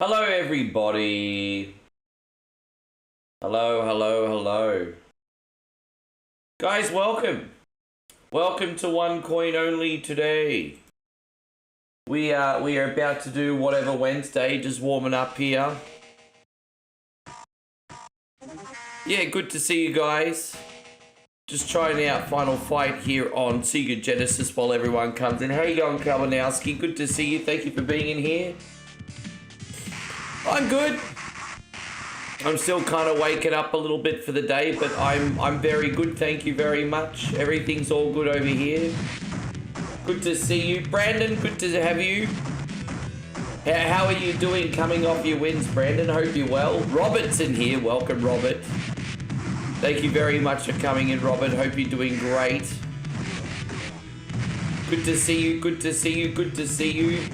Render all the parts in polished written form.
Hello, everybody. Hello. Guys, welcome. Welcome to One Coin Only today. We are about to do whatever Wednesday, just warming up here. Yeah, good to see you guys. Just trying out Final Fight here on Sega Genesis while everyone comes in. How you going, Kalinowski? Good to see you. Thank you for being in here. I'm good. I'm still kind of waking up a little bit for the day, but I'm very good. Thank you very much. Everything's all good over here. Good to see you, Brandon. Good to have you. How are you doing coming off your wins, Brandon? Hope you're well. Robert's in here. Welcome, Robert. Thank you very much for coming in, Robert. Hope you're doing great. Good to see you. Good to see you. Good to see you.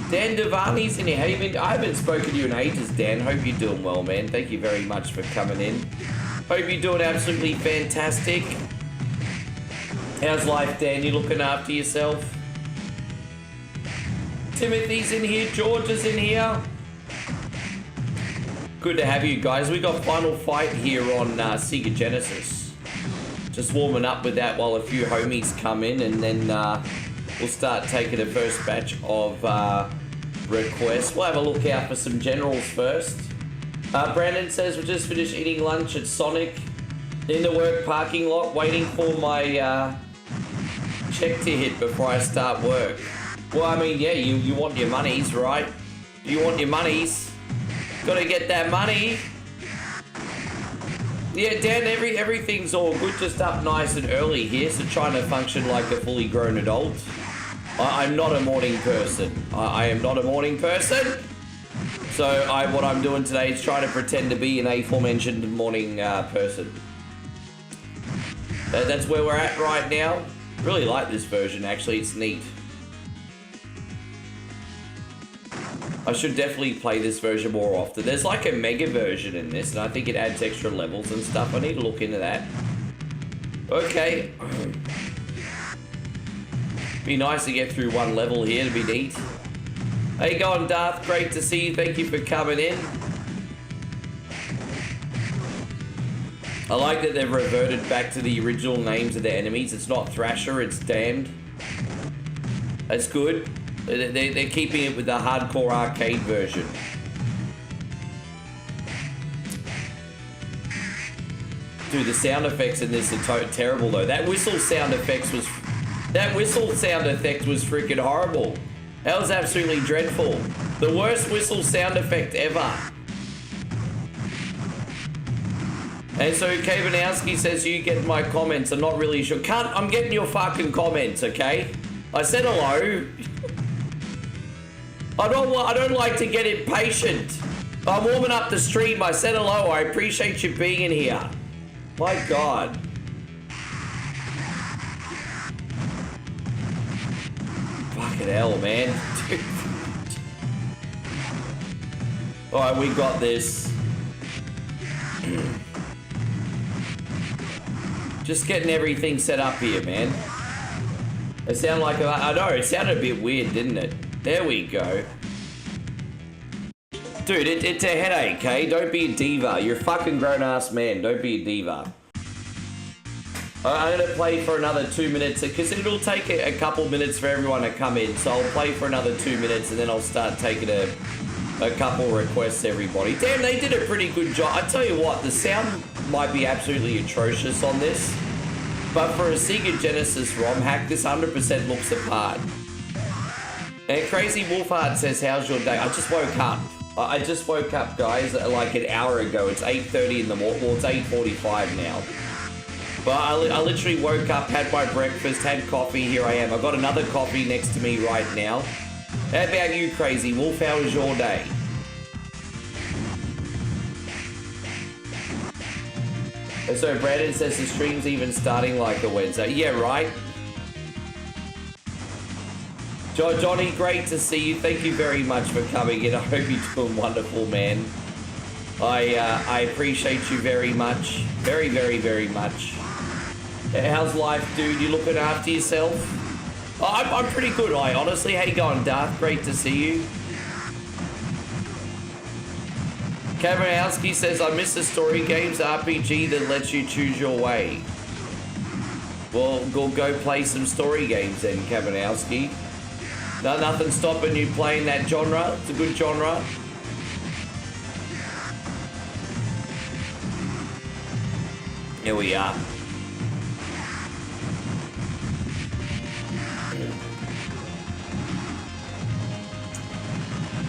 Dan Devani's in here. I haven't spoken to you in ages, Dan. Hope you're doing well, man. Thank you very much for coming in. Hope you're doing absolutely fantastic. How's life, Dan? You looking after yourself? Timothy's in here. George is in here. Good to have you guys. We got Final Fight here on Sega Genesis. Just warming up with that while a few homies come in, and then we'll start taking the first batch of requests. We'll have a look out for some generals first. Brandon says we just finished eating lunch at Sonic in the work parking lot, waiting for my check to hit before I start work. Well, I mean, yeah, you want your monies, right? You want your monies. Gotta get that money. Yeah, Dan, everything's all good. Just up nice and early here, so trying to function like a fully grown adult. I'm not a morning person. I am not a morning person. So what I'm doing today is trying to pretend to be an aforementioned morning person. That's where we're at right now. Really like this version, actually. It's neat. I should definitely play this version more often. There's like a mega version in this, and I think it adds extra levels and stuff. I need to look into that. Okay. Be nice to get through one level here, to be neat. How you going, Darth? Great to see you. Thank you for coming in. I like that they've reverted back to the original names of the enemies. It's not Thrasher, it's Damned. That's good. They're keeping it with the hardcore arcade version. Dude, the sound effects in this are terrible though. That whistle sound effect was freaking horrible. That was absolutely dreadful. The worst whistle sound effect ever. And so Kavanowski says you get my comments. I'm not really sure. I'm getting your fucking comments, okay? I said hello. I don't like to get impatient. I'm warming up the stream. I said hello. I appreciate you being in here. My God. Fucking hell, man. Alright, we got this. Just getting everything set up here, man. It sounded like I know, it sounded a bit weird, didn't it? There we go. Dude, it's a headache, okay? Don't be a diva. You're a fucking grown-ass man. Don't be a diva. I'm gonna play for another 2 minutes, because it'll take a couple minutes for everyone to come in. So I'll play for another 2 minutes, and then I'll start taking a couple requests, everybody. Damn, they did a pretty good job. I tell you what, the sound might be absolutely atrocious on this, but for a Sega Genesis ROM hack, this 100% looks the part. And Crazy Wolfheart says, how's your day? I just woke up. I just woke up, guys, like an hour ago. It's 8:30 in the morning. Well, it's 8:45 now. But I literally woke up, had my breakfast, had coffee. Here I am. I've got another coffee next to me right now. How about you, Crazy Wolf? How was your day? And so Brandon says the stream's even starting like a Wednesday. Yeah, right? Johnny, great to see you. Thank you very much for coming in. I hope you're doing wonderful, man. I appreciate you very much. Very, very, very much. How's life, dude? You looking after yourself? I'm pretty good, honestly. How you going, Darth? Great to see you. Kaminowski says, I miss the story games RPG that lets you choose your way. Well, go play some story games then, Kaminowski. No, nothing stopping you playing that genre. It's a good genre. Here we are.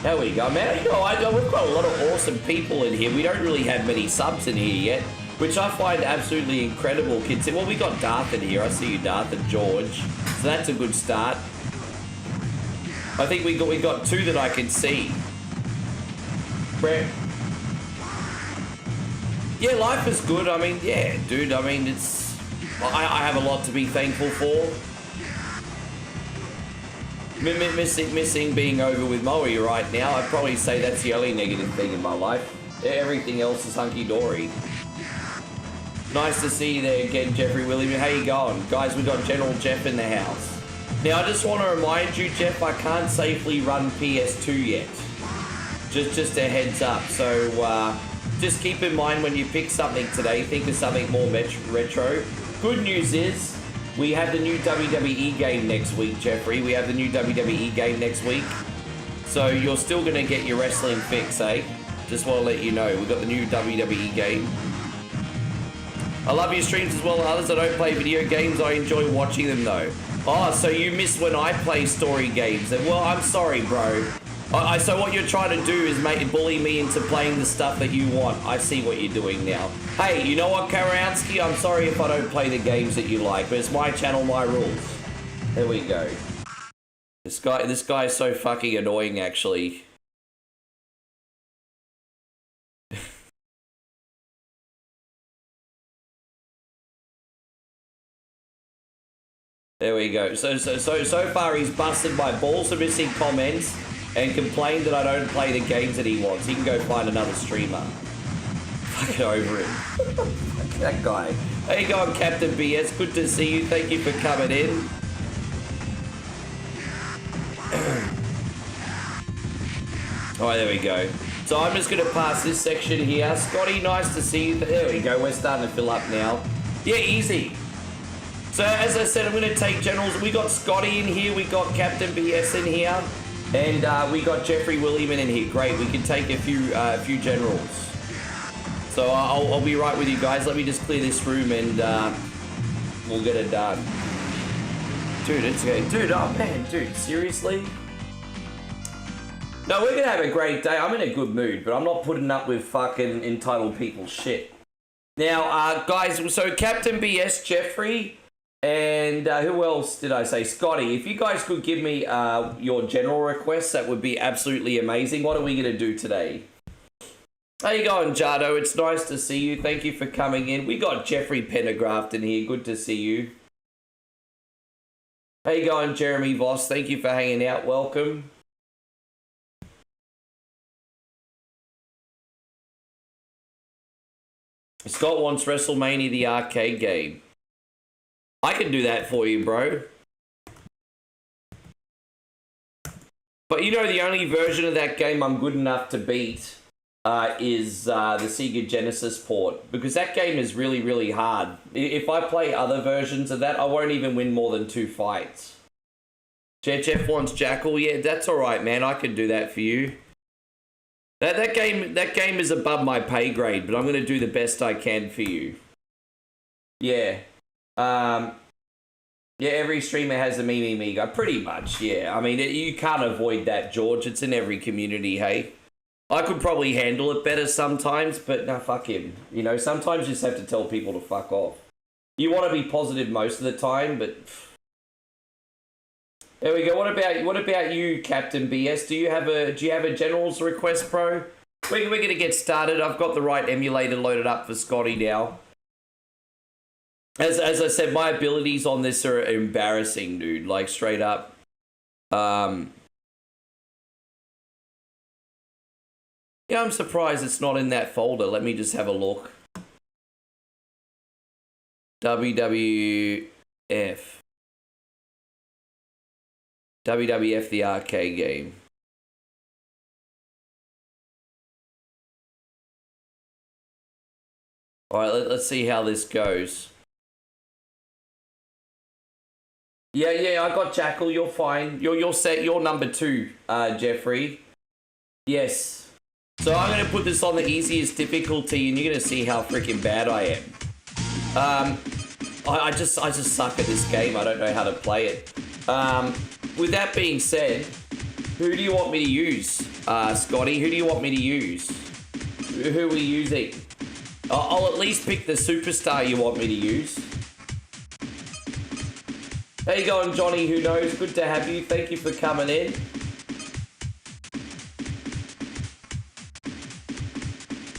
There we go, man. You know, we've got a lot of awesome people in here. We don't really have many subs in here yet, which I find absolutely incredible, kids. Well, we got Darth in here. I see you, Darth and George. So that's a good start. I think we got two that I can see. Brett. Yeah, life is good. I mean, yeah, dude. I mean, I have a lot to be thankful for. Missing being over with Moe right now. I'd probably say that's the only negative thing in my life. Everything else is hunky-dory. Nice to see you there again, Jeffrey William. How you going? Guys, we got General Jeff in the house. Now, I just want to remind you, Jeff, I can't safely run PS2 yet. Just a heads up. So, just keep in mind when you pick something today, think of something more retro. Good news is, we have the new WWE game next week, Jeffrey. We have the new WWE game next week. So you're still going to get your wrestling fix, eh? Just want to let you know. We've got the new WWE game. I love your streams as well. Others that don't play video games, I enjoy watching them, though. Oh, so you miss when I play story games. Well, I'm sorry, bro. So what you're trying to do is bully me into playing the stuff that you want. I see what you're doing now. Hey, you know what, Karansky? I'm sorry if I don't play the games that you like, but it's my channel, my rules. There we go. This guy is so fucking annoying, actually. There we go. So far he's busted my balls for missing comments and complained that I don't play the games that he wants. He can go find another streamer. Fucking over him. That guy. How you going, Captain BS? Good to see you. Thank you for coming in. Alright, there we go. So I'm just going to pass this section here. Scotty, nice to see you. There we go. We're starting to fill up now. Yeah, easy. So as I said, I'm going to take generals. We got Scotty in here. We got Captain BS in here. And we got Jeffrey William in here. Great. We can take a few generals. So I'll be right with you guys. Let me just clear this room and we'll get it done. Dude, it's okay. Dude, oh man, dude, seriously? No, we're going to have a great day. I'm in a good mood, but I'm not putting up with fucking entitled people's shit. Now, guys, so Captain BS, Jeffrey, and who else did I say? Scotty. If you guys could give me your general requests, that would be absolutely amazing. What are we going to do today? How you going, Jardo? It's nice to see you. Thank you for coming in. We got Jeffrey Pendergraft in here. Good to see you. How you going, Jeremy Voss? Thank you for hanging out. Welcome. Scott wants Wrestlemania, the arcade game. I can do that for you, bro. But you know, the only version of that game I'm good enough to beat is the Sega Genesis port, because that game is really, really hard. If I play other versions of that, I won't even win more than 2 fights. Jeff wants Jackal. Yeah, that's all right, man. I can do that for you. That game is above my pay grade, but I'm going to do the best I can for you. Yeah. Yeah, every streamer has a me guy. Pretty much, yeah. I mean, you can't avoid that, George. It's in every community, hey? I could probably handle it better sometimes, but no, fuck him. You know, sometimes you just have to tell people to fuck off. You want to be positive most of the time, but... There we go. What about you, Captain BS? Do you have a general's request, bro? We're going to get started. I've got the right emulator loaded up for Scotty now. As I said, my abilities on this are embarrassing, dude. Like, straight up. Yeah, I'm surprised it's not in that folder. Let me just have a look. WWF. WWF, the arcade game. All right, let's see how this goes. Yeah, I got Jackal. You're fine. You're set. You're number 2, Jeffrey. Yes. So I'm gonna put this on the easiest difficulty, and you're gonna see how freaking bad I am. I just suck at this game. I don't know how to play it. With that being said, who do you want me to use, Scotty? Who do you want me to use? Who are we using? I'll at least pick the superstar you want me to use. How you going, Johnny? Who knows? Good to have you. Thank you for coming in.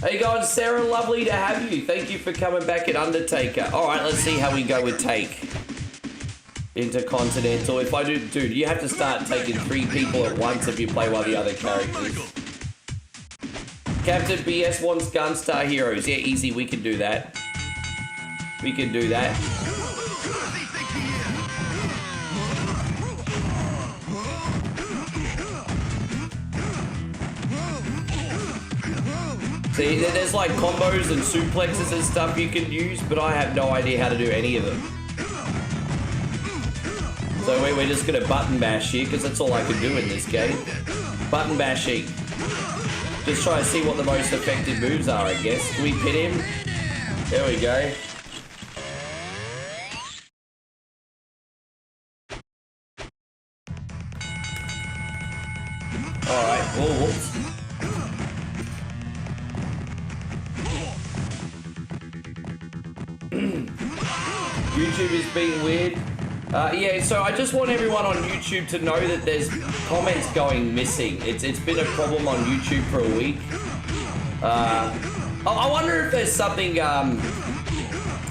How you going, Sarah? Lovely to have you. Thank you for coming back at Undertaker. All right, let's see how we go with Take. Intercontinental. If I do, dude, you have to start taking 3 people at once if you play one of the other characters. Captain BS wants Gunstar Heroes. Yeah, easy. We can do that. We can do that. See, there's like combos and suplexes and stuff you can use, but I have no idea how to do any of them. So we're just gonna button bash here, because that's all I can do in this game. Button bashing. Just try to see what the most effective moves are, I guess. Can we pin him? There we go. Alright, whoa, whoops. YouTube is being weird. Yeah, so I just want everyone on YouTube to know that there's comments going missing. It's been a problem on YouTube for a week. I wonder if there's something, I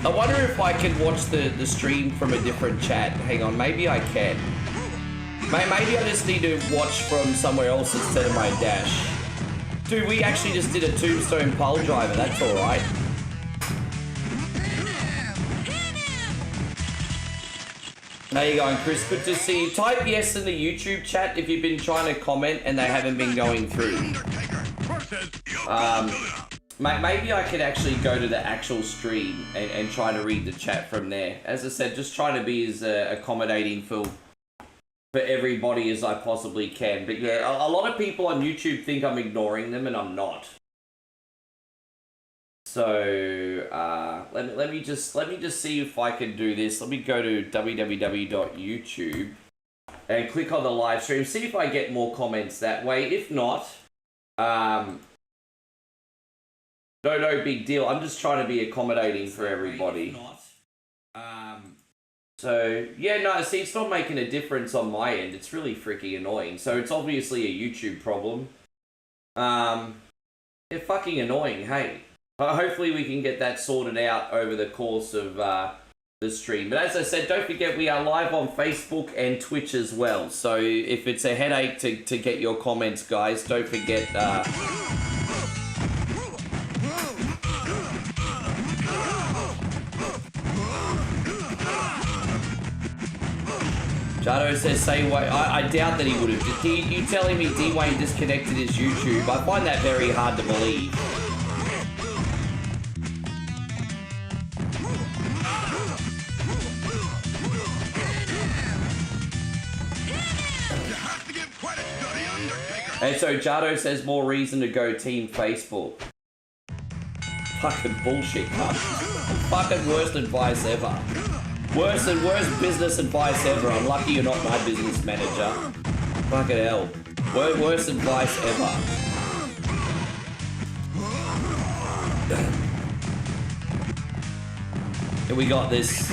wonder if I can watch the stream from a different chat. Hang on, maybe I can. Maybe I just need to watch from somewhere else instead of my dash. Dude, we actually just did a tombstone pole driver, that's alright. How you going, Chris? Good to see you. Type yes in the YouTube chat if you've been trying to comment and they haven't been going through. Maybe I could actually go to the actual stream and try to read the chat from there. As I said, just trying to be as accommodating for everybody as I possibly can. But yeah, a lot of people on YouTube think I'm ignoring them, and I'm not. So let me just see if I can do this. Let me go to www.youtube and click on the live stream. See if I get more comments that way. If not, no big deal. I'm just trying to be accommodating for everybody. So yeah, no, see, it's not making a difference on my end. It's really freaking annoying. So it's obviously a YouTube problem. They're fucking annoying. Hey. Hopefully we can get that sorted out over the course of the stream. But as I said, don't forget we are live on Facebook and Twitch as well. So if it's a headache to get your comments, guys, don't forget... Jado says, say wait. I doubt that he would have. You telling me D-Wayne disconnected his YouTube? I find that very hard to believe. And so Jado says more reason to go Team Facebook. Fucking bullshit, cunt. Fucking worst advice ever. Worst business advice ever. I'm lucky you're not my business manager. Fucking hell. Worst advice ever. Here we got this.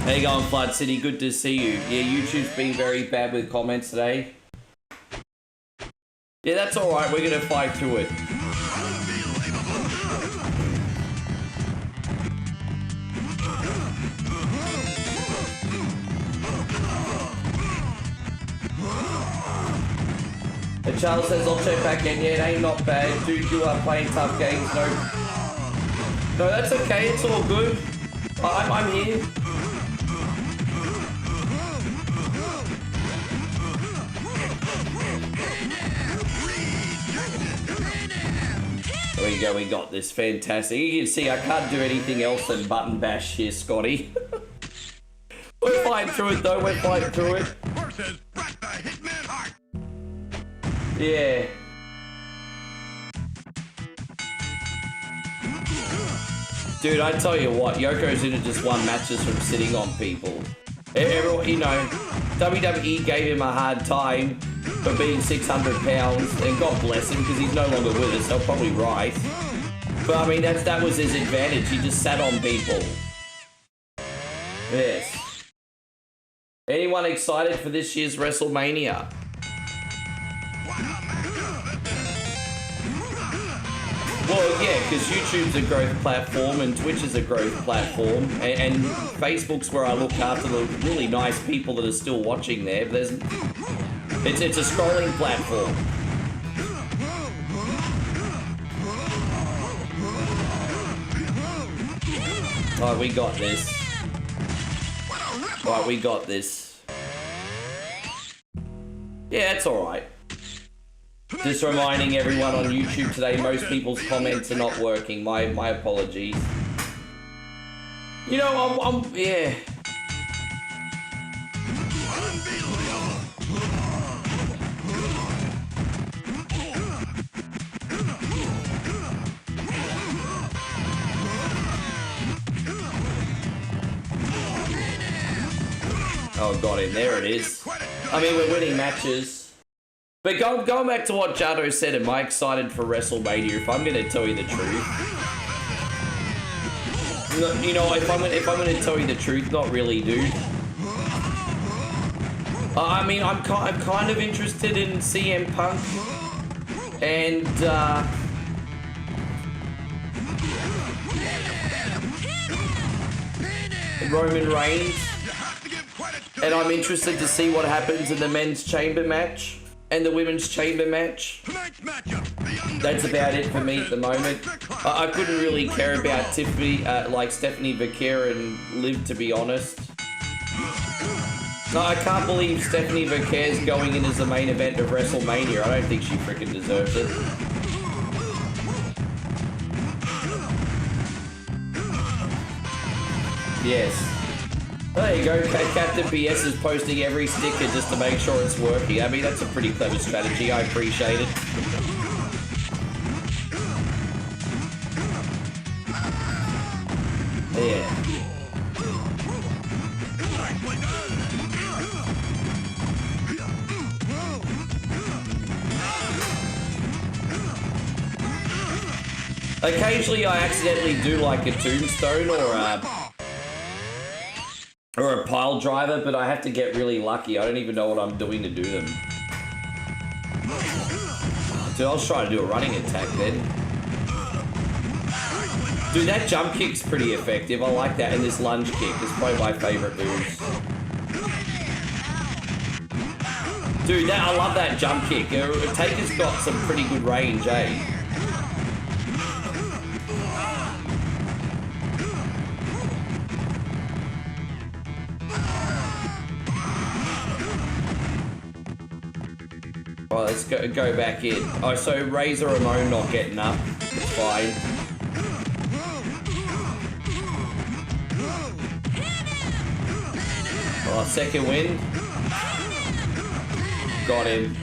How you going, Flood City? Good to see you. Yeah, YouTube's been very bad with comments today. Yeah, that's alright. We're going to fight through it. And Charles says, I'll check back in. Yeah, it ain't not bad. Dude, you are playing tough games. No, that's okay. It's all good. I'm here. we go, we got this. Fantastic. You can see I can't do anything else than button bash here, Scotty. We're fighting through it though, we're fighting through it. Yeah. Dude, I tell you what, Yokozuna just won matches from sitting on people. Everyone, you know, WWE gave him a hard time for being 600 pounds, and God bless him, because he's no longer with us, they're probably right. But I mean, that was his advantage, he just sat on people. Yes. Anyone excited for this year's WrestleMania? Well, yeah, because YouTube's a growth platform and Twitch is a growth platform, and Facebook's where I look after the really nice people that are still watching there. But it's a scrolling platform. Alright, we got this. Alright, we got this. Yeah, it's alright. Just reminding everyone on YouTube today, most people's comments are not working. My apologies. You know, I'm yeah. Oh, got him. There it is. I mean, we're winning matches. But going back to what Jado said, am I excited for WrestleMania? If I'm going to tell you the truth, you know, if I'm going to tell you the truth, not really, dude. I mean, I'm kind of interested in CM Punk and Roman Reigns, and I'm interested to see what happens in the men's chamber match and the women's chamber match. That's about it for me at the moment. I couldn't really care about Tiffany, like Stephanie Becerra and Liv, to be honest. No, I can't believe Stephanie Becerra's going in as the main event of WrestleMania. I don't think she freaking deserves it. Yes. There you go, Captain PS is posting every sticker just to make sure it's working. I mean, that's a pretty clever strategy, I appreciate it. Yeah. Occasionally I accidentally do like a tombstone or a pile driver, but I have to get really lucky. I don't even know what I'm doing to do them. Dude, I was trying to do a running attack then. Dude, that jump kick's pretty effective. I like that, and this lunge kick is probably my favorite move. Dude, I love that jump kick. Taker's got some pretty good range, eh? Oh, let's go back in. Oh, so Razor Ramon not getting up. It's fine. Oh, second win. Got him.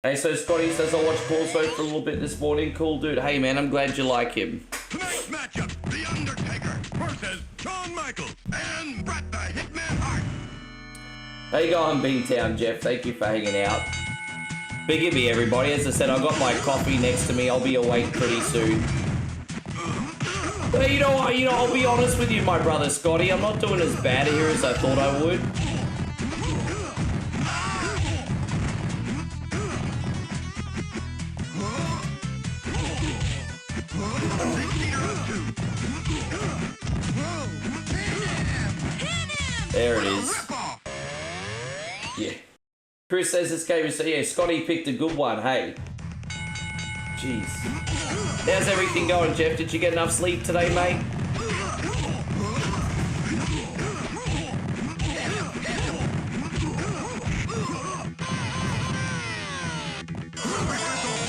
Hey, so Scotty says I watched Corso for a little bit this morning. Cool dude. Hey man, I'm glad you like him. Tonight's matchup, The Undertaker versus Shawn Michaels and Bret the Hitman Hart. How you going, Beantown Jeff? Thank you for hanging out. Forgive me, everybody. As I said, I've got my coffee next to me. I'll be awake pretty soon. But you know, I'll be honest with you, my brother Scotty. I'm not doing as bad here as I thought I would. There it is. Yeah. Chris says this game is... Yeah, Scotty picked a good one, hey. Jeez. How's everything going, Jeff? Did you get enough sleep today, mate?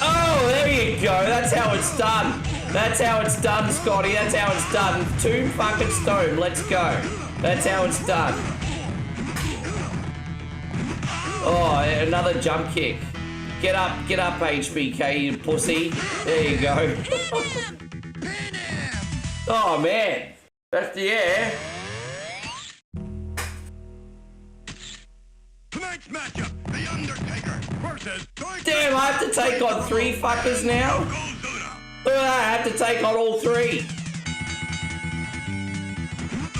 Oh, there you go. That's how it's done. That's how it's done, Scotty. That's how it's done. 2 fucking stone. Let's go. That's how it's done. Oh, another jump kick. Get up, HBK, you pussy. There you go. Oh, man. That's the air. Tonight's matchup, The Undertaker versus... Damn, I have to take on 3 fuckers now? Look at that, I have to take on all 3.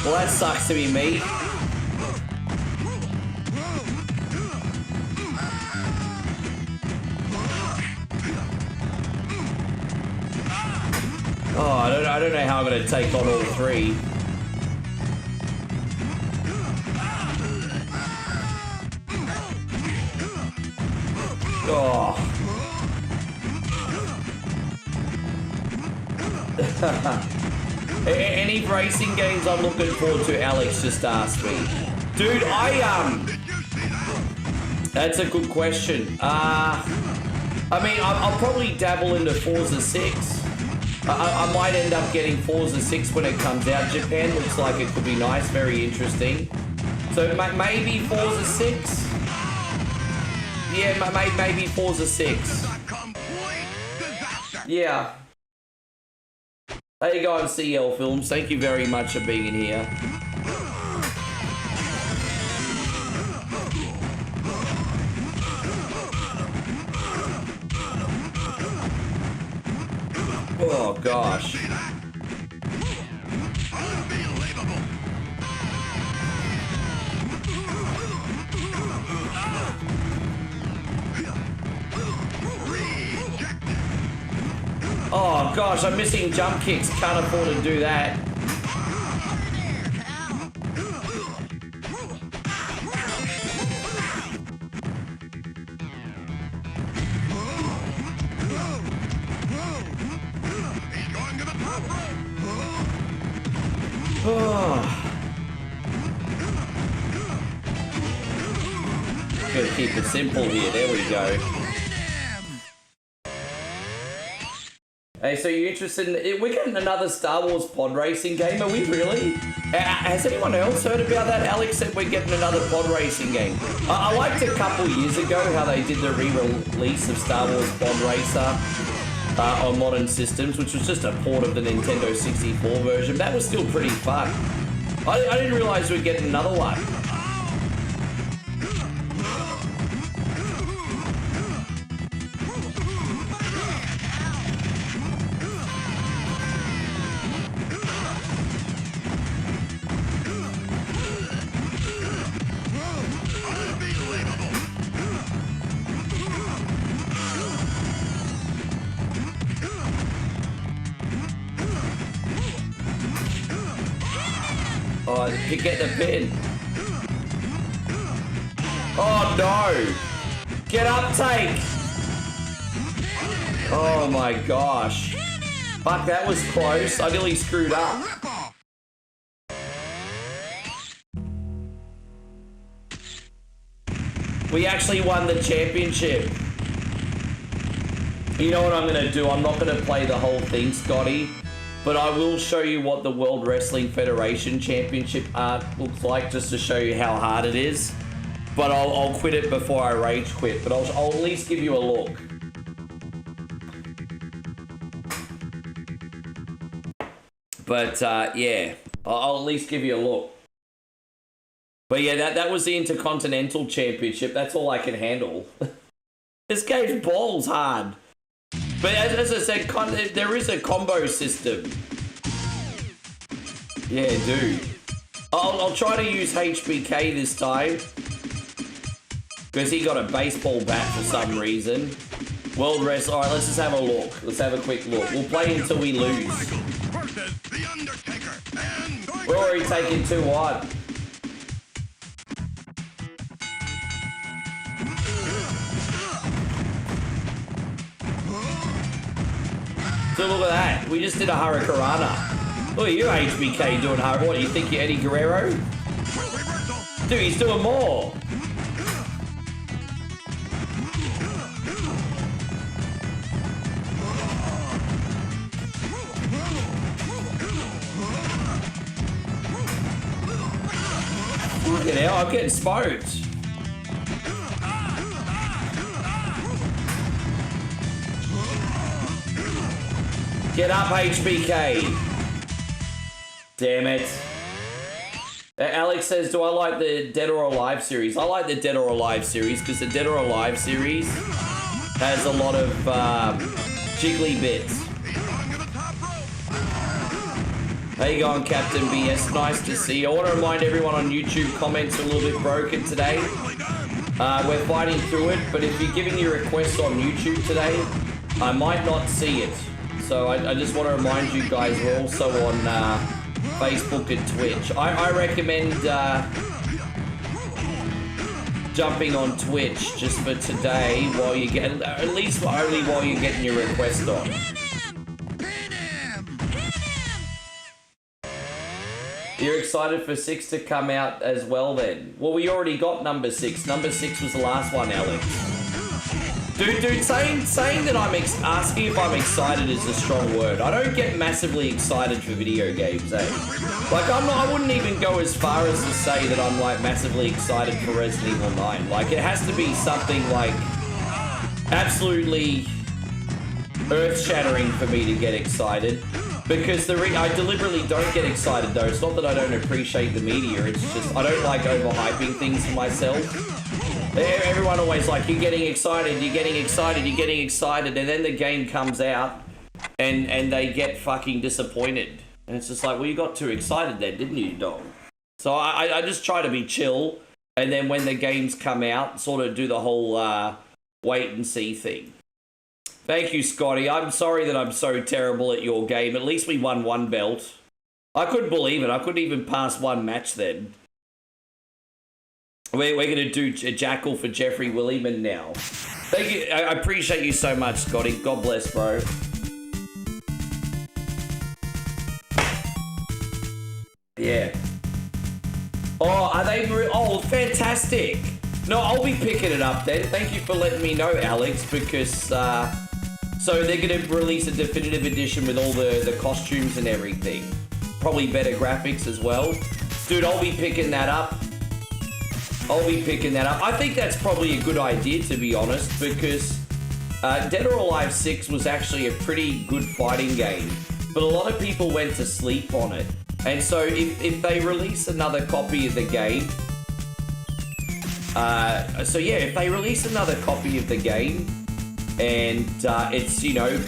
Well, that sucks to be me. Oh, I don't know how I'm going to take on all 3. Oh. Any racing games I'm looking forward to, Alex just asked me. Dude, that's a good question. I mean, I'll probably dabble into Forza 6. I might end up getting Forza 6 when it comes out. Japan looks like it could be nice, very interesting. So maybe Forza 6? Yeah, maybe Forza 6. Yeah. There you go on CL Films. Thank you very much for being in here. Oh gosh. Oh gosh, I'm missing jump kicks. Can't afford to do that. Gotta keep it simple here. There we go. Hey, so you interested in... We're getting another Star Wars pod racing game, are we really? Has anyone else heard about that? Alex said we're getting another pod racing game. I liked a couple years ago how they did the re-release of Star Wars Pod Racer on modern systems, which was just a port of the Nintendo 64 version. That was still pretty fun. I didn't realise we're getting another one. Oh, you get the pin. Oh no! Get up, take! Oh my gosh. Fuck, that was close. I nearly screwed up. We actually won the championship. You know what I'm gonna do? I'm not gonna play the whole thing, Scotty. But I will show you what the World Wrestling Federation Championship art looks like, just to show you how hard it is. But I'll quit it before I rage quit. But I'll at least give you a look. But yeah, I'll at least give you a look. But yeah, that was the Intercontinental Championship. That's all I can handle. This game's balls hard. But as I said, there is a combo system. Yeah, dude. I'll try to use HBK this time. Because he got a baseball bat for some reason. World Wrestling. Alright, let's just have a look. Let's have a quick look. We'll play until we lose. We're already taking 2-1. So look at that. We just did a Hurricanrana. Look at you, HBK, doing Hurricane. What, do you think you're Eddie Guerrero? Dude, he's doing more. Fucking hell, I'm getting smoked. Get up, HBK. Damn it. Alex says, do I like the Dead or Alive series? I like the Dead or Alive series because the Dead or Alive series has a lot of jiggly bits. How you going, Captain BS? Nice to see you. I want to remind everyone on YouTube, comments are a little bit broken today. We're fighting through it, but if you're giving your requests on YouTube today, I might not see it. So I just want to remind you guys, we're also on Facebook and Twitch. I recommend jumping on Twitch just for today while you get, at least only while you're getting your request on. You're excited for 6 to come out as well then? Well, we already got number 6. Number 6 was the last one, Alex. Dude, saying that I'm asking if I'm excited is a strong word. I don't get massively excited for video games, eh? Like, I wouldn't even go as far as to say that I'm, like, massively excited for Resident Evil 9. Like, it has to be something, like, absolutely earth-shattering for me to get excited. Because I deliberately don't get excited, though. It's not that I don't appreciate the media, it's just I don't like overhyping things for myself. Everyone always like, you're getting excited, you're getting excited, you're getting excited, and then the game comes out and they get fucking disappointed. And it's just like, well, you got too excited then, didn't you, dog? So I just try to be chill, and then when the games come out, sort of do the whole wait and see thing. Thank you, Scotty. I'm sorry that I'm so terrible at your game. At least we won one belt. I couldn't believe it. I couldn't even pass one match then. We're going to do a Jackal for Jeffrey Williman now. Thank you. I appreciate you so much, Scotty. God bless, bro. Yeah. Oh, are they... Oh, fantastic. No, I'll be picking it up then. Thank you for letting me know, Alex, because... So they're going to release a definitive edition with all the costumes and everything. Probably better graphics as well. Dude, I'll be picking that up. I think that's probably a good idea, to be honest, because Dead or Alive 6 was actually a pretty good fighting game, but a lot of people went to sleep on it. And so if they release another copy of the game... if they release another copy of the game, and it's, you know,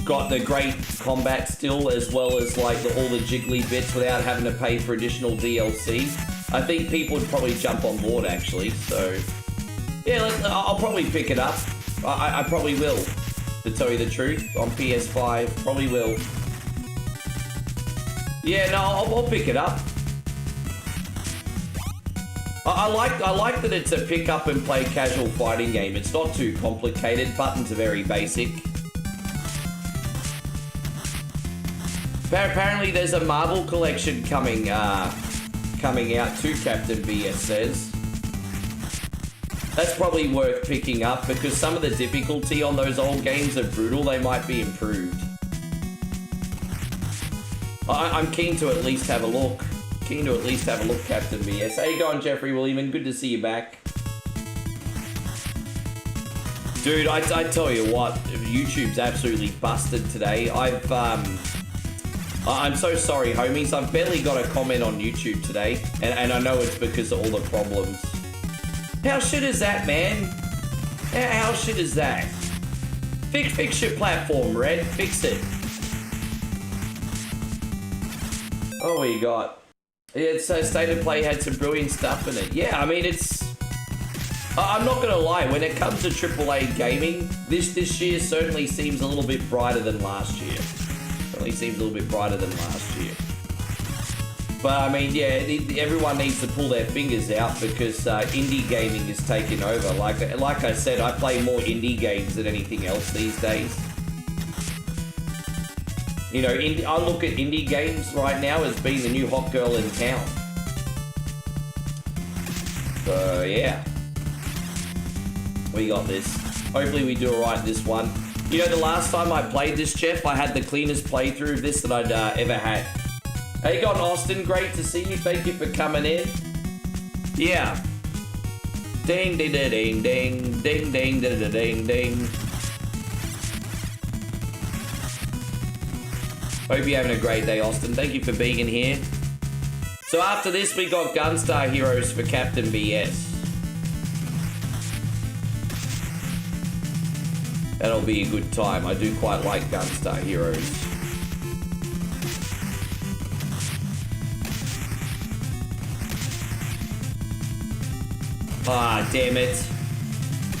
got the great combat still, as well as like all the jiggly bits without having to pay for additional DLC, I think people would probably jump on board, actually. So yeah, I'll probably pick it up. I probably will, to tell you the truth, on PS5. Probably will. Yeah, no, I'll pick it up. I like that it's a pick up and play casual fighting game. It's not too complicated. Buttons are very basic. Apparently there's a Marvel collection coming out too, Captain BS says. That's probably worth picking up because some of the difficulty on those old games are brutal. They might be improved. I'm keen to at least have a look. Captain BS. How you going, Jeffrey Williman? Good to see you back. Dude, I tell you what, YouTube's absolutely busted today. I'm so sorry, homies. I've barely got a comment on YouTube today, and I know it's because of all the problems. How shit is that, man? How shit is that? Fix your platform, Red. Fix it. Oh, what you got? Yeah, State of Play had some brilliant stuff in it. Yeah, I mean, it's... I'm not gonna lie, when it comes to AAA gaming, this year certainly seems a little bit brighter than last year. But I mean, yeah, everyone needs to pull their fingers out because indie gaming is taking over. Like I said, I play more indie games than anything else these days. You know, I look at indie games right now as being the new hot girl in town. So, yeah. We got this. Hopefully we do alright this one. You know, the last time I played this, Jeff, I had the cleanest playthrough of this that I'd ever had. Hey, God, Austin, great to see you. Thank you for coming in. Yeah. Ding, ding, ding, ding, ding, ding, ding, ding, ding, ding. Hope you're having a great day, Austin. Thank you for being in here. So after this, we got Gunstar Heroes for Captain BS. That'll be a good time. I do quite like Gunstar Heroes. Ah, damn it.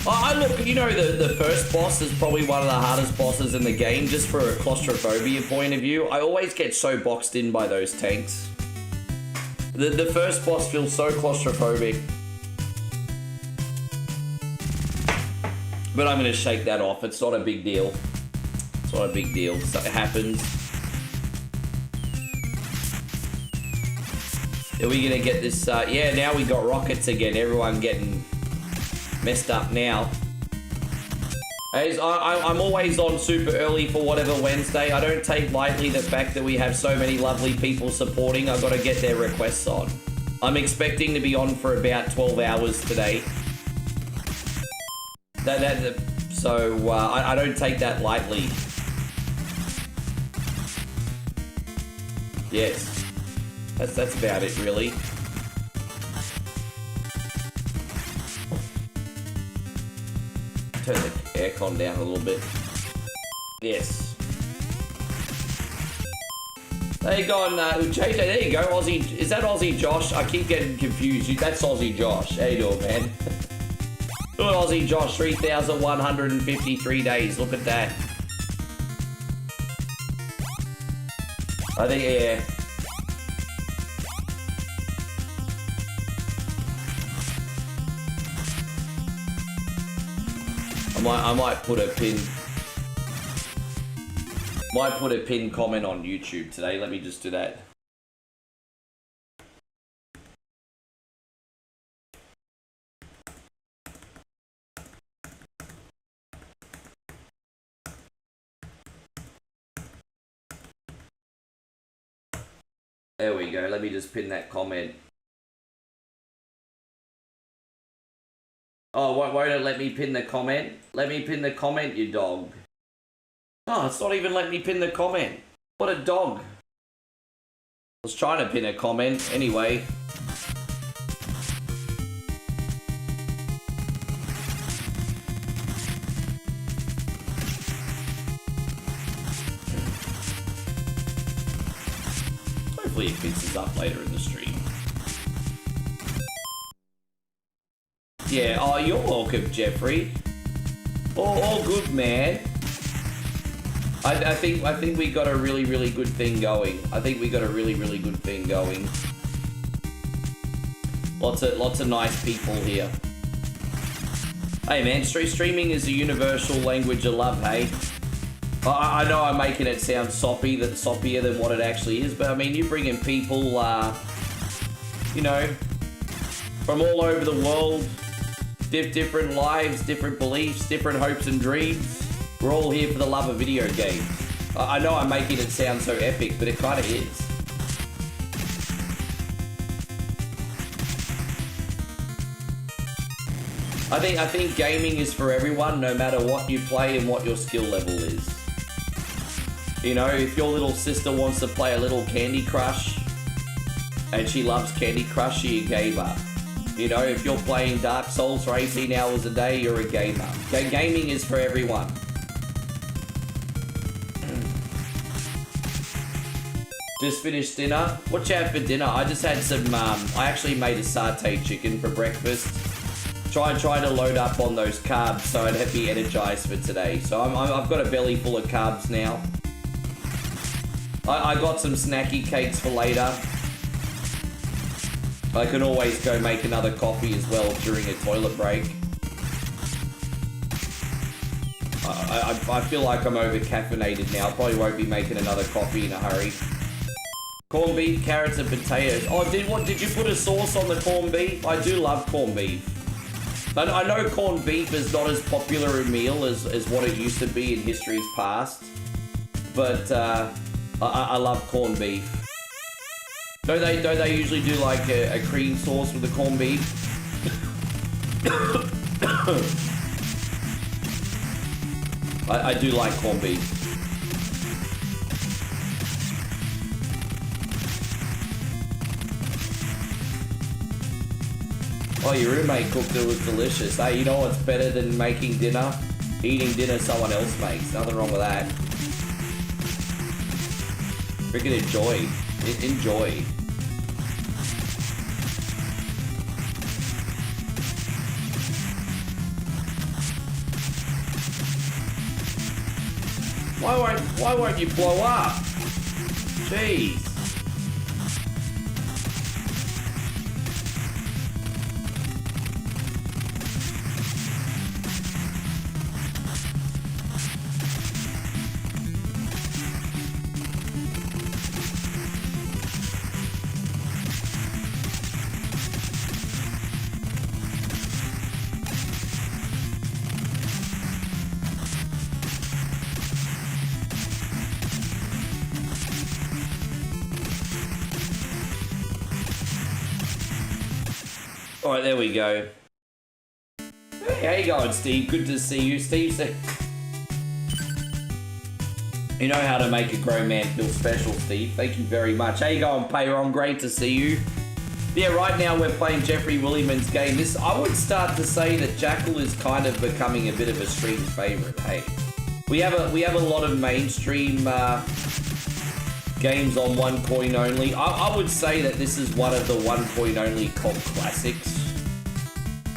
Oh, look, you know, the first boss is probably one of the hardest bosses in the game, just for a claustrophobia point of view. I always get so boxed in by those tanks. The first boss feels so claustrophobic. But I'm going to shake that off. It's not a big deal. It's not a big deal. So it happens. Are we going to get this? Yeah, now we got rockets again. Everyone getting messed up now. I'm always on super early for whatever Wednesday. I don't take lightly the fact that we have so many lovely people supporting. I've got to get their requests on. I'm expecting to be on for about 12 hours today. So I don't take that lightly. Yes. That's about it, really. Turn the aircon down a little bit. Yes. There you go, JJ, there you go, Aussie. Is that Aussie Josh? I keep getting confused. That's Aussie Josh. How you doing, man? Look at Aussie Josh, 3,153 days. Look at that. I think, yeah. I might put a pin comment on YouTube today. Let me just do that. There we go. Let me just pin that comment. Oh, won't it let me pin the comment? Let me pin the comment, you dog. Oh, it's not even letting me pin the comment. What a dog. I was trying to pin a comment anyway. Hopefully it fixes up later in the stream. Yeah, oh, you're welcome, Jeffrey. All good, man. I think we got a really good thing going. I think we got a really good thing going. Lots of nice people here. Hey, man, streaming is a universal language of love, hey? I know I'm making it sound soppier than what it actually is, but I mean, you bring in people, you know, from all over the world. Different lives, different beliefs, different hopes and dreams. We're all here for the love of video games. I know I'm making it sound so epic, but it kind of is. I think gaming is for everyone, no matter what you play and what your skill level is. You know, if your little sister wants to play a little Candy Crush, and she loves Candy Crush, she's a gamer. You know, if you're playing Dark Souls for 18 hours a day, you're a gamer. Gaming is for everyone. Just finished dinner. What you have for dinner? I just had some, I actually made a satay chicken for breakfast. Trying to load up on those carbs so I'd be energized for today. So I've got a belly full of carbs now. I got some snacky cakes for later. I can always go make another coffee as well during a toilet break. I feel like I'm over caffeinated now. Probably won't be making another coffee in a hurry. Corned beef, carrots and potatoes. Oh, did you put a sauce on the corned beef? I do love corned beef. I know corned beef is not as popular a meal as what it used to be in history's past. But I love corned beef. Don't they usually do like a cream sauce with the corned beef? I do like corned beef. Oh, your roommate cooked it, was delicious. Hey, you know what's better than making dinner? Eating dinner someone else makes. Nothing wrong with that. Freaking enjoy. Enjoy. Why won't you blow up? Jeez. Alright, there we go. Hey, how you going, Steve? Good to see you. Steve said... You know how to make a grown man feel special, Steve. Thank you very much. How you going, Payron? Great to see you. Yeah, right now we're playing Jeffrey Williman's game. I would start to say that Jackal is kind of becoming a bit of a stream favorite. Hey, we have a lot of mainstream games on one coin only. I would say that this is one of the one coin only cult classics.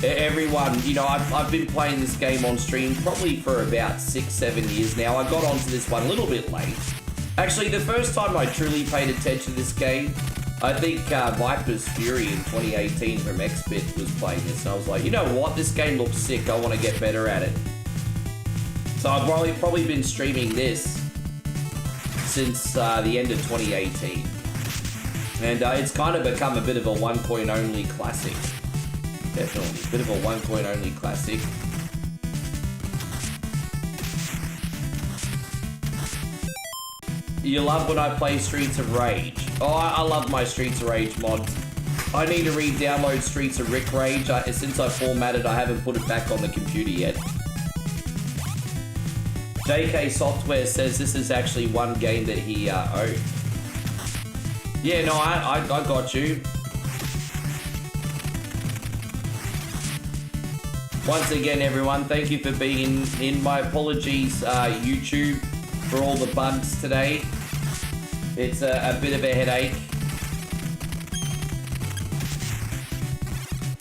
Everyone, you know, I've been playing this game on stream probably for about 6-7 years now. I got onto this one a little bit late. Actually, the first time I truly paid attention to this game, I think Viper's Fury in 2018 from Xbit was playing this, and I was like, you know what, this game looks sick, I want to get better at it. So I've probably been streaming this since the end of 2018. And it's kind of become a bit of a one coin only classic. Definitely, a bit of a one coin only classic. You love when I play Streets of Rage. Oh, I love my Streets of Rage mods. I need to re-download Streets of Rick Rage. Since I formatted, I haven't put it back on the computer yet. JK Software says this is actually one game that he owned. Yeah, no, I got you. Once again, everyone, thank you for being in. My apologies, YouTube, for all the bugs today. It's a bit of a headache.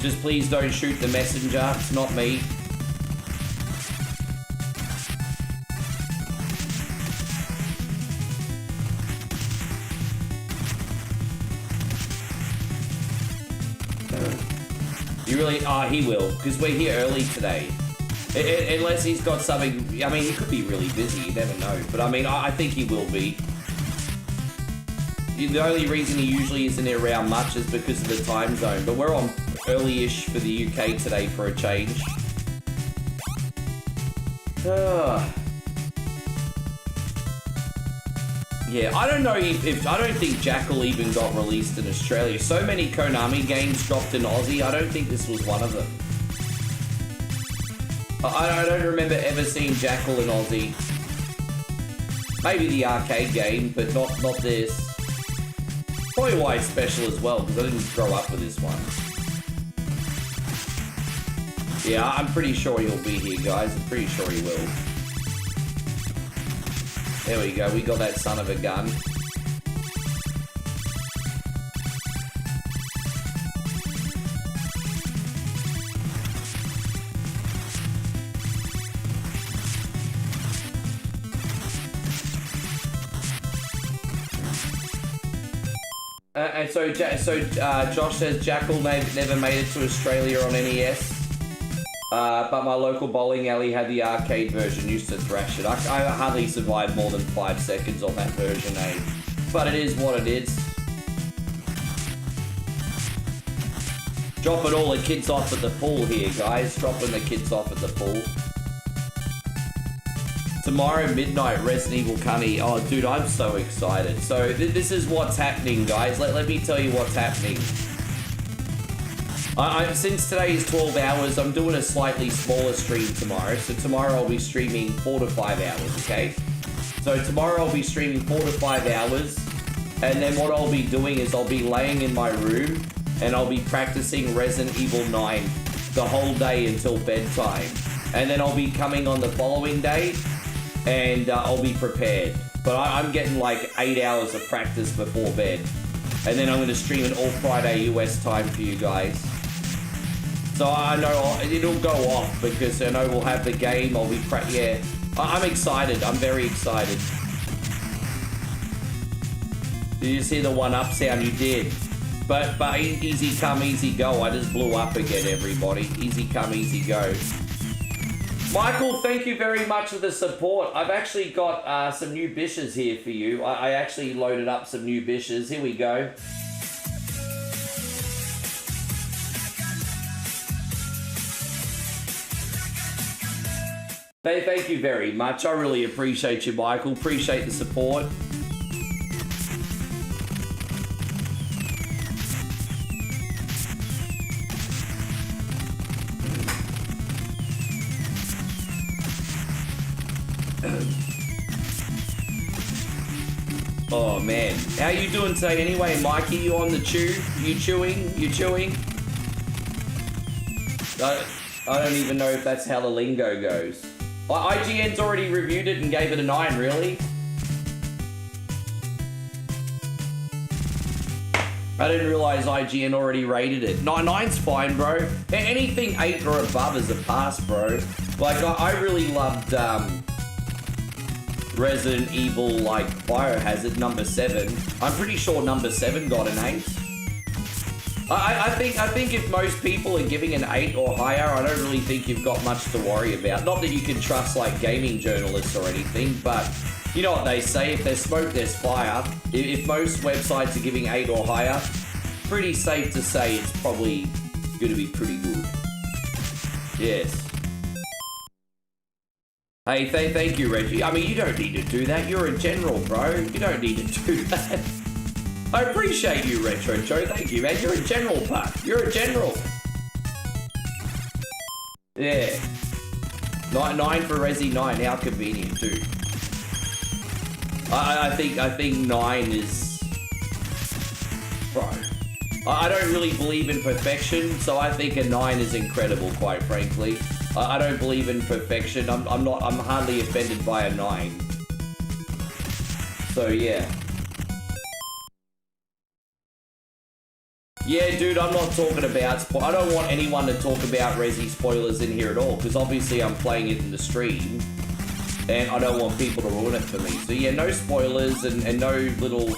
Just please don't shoot the messenger. It's not me. You really... Oh, he will, because we're here early today. Unless he's got something... I mean, he could be really busy, you never know. But I mean, I think he will be. The only reason he usually isn't around much is because of the time zone. But we're on early-ish for the UK today for a change. Yeah, I don't know if I don't think Jackal even got released in Australia. So many Konami games dropped in Aussie. I don't think this was one of them. I don't remember ever seeing Jackal in Aussie. Maybe the arcade game, but not this. Probably why it's special as well, because I didn't grow up with this one. Yeah, I'm pretty sure he'll be here, guys. I'm pretty sure he will. There we go, we got that son of a gun. And so Josh says Jackal never made it to Australia on NES. But my local bowling alley had the arcade version, used to thrash it. I hardly survived more than 5 seconds on that version, eh? But it is what it is. Dropping all the kids off at the pool here, guys. Dropping the kids off at the pool. Tomorrow midnight, Resident Evil Cunny. Oh, dude, I'm so excited. So this is what's happening, guys. Let me tell you what's happening. Since today is 12 hours, I'm doing a slightly smaller stream tomorrow. So tomorrow I'll be streaming 4 to 5 hours, okay? So tomorrow I'll be streaming 4 to 5 hours. And then what I'll be doing is I'll be laying in my room and I'll be practicing Resident Evil 9 the whole day until bedtime. And then I'll be coming on the following day and I'll be prepared. But I'm getting like 8 hours of practice before bed. And then I'm going to stream it all Friday US time for you guys. So I know it'll go off because I know we'll have the game. I'll be yeah. I'm excited. I'm very excited. Did you see the 1-up sound? You did. But easy come, easy go. I just blew up again, everybody. Easy come, easy go. Michael, thank you very much for the support. I've actually got some new bishes here for you. I actually loaded up some new bishes. Here we go. Thank you very much. I really appreciate you, Michael. Appreciate the support. Oh man, how you doing today anyway, Mikey? You on the chew? You chewing? You chewing? I don't even know if that's how the lingo goes. IGN's already reviewed it and gave it a 9, really? I didn't realize IGN already rated it. 9's fine, bro. Anything 8 or above is a pass, bro. Like, I really loved Resident Evil, like, Biohazard number 7. I'm pretty sure number 7 got an 8. I think if most people are giving an 8 or higher, I don't really think you've got much to worry about. Not that you can trust, like, gaming journalists or anything, but you know what they say, if there's smoke, there's fire. If most websites are giving 8 or higher, pretty safe to say it's probably going to be pretty good. Yes. Hey, thank you, Reggie. I mean, you don't need to do that. You're a general, bro. You don't need to do that. I appreciate you, Retro Joe. Thank you, man. You're a general, puck. You're a general. Yeah. 9 for Resi 9. How convenient, too. I think 9 is... Bro. I don't really believe in perfection, so I think a 9 is incredible, quite frankly. I don't believe in perfection. I'm hardly offended by a 9. So yeah. Yeah, dude, I'm not talking about I don't want anyone to talk about Resi spoilers in here at all, because obviously I'm playing it in the stream, and I don't want people to ruin it for me. So yeah, no spoilers and no little...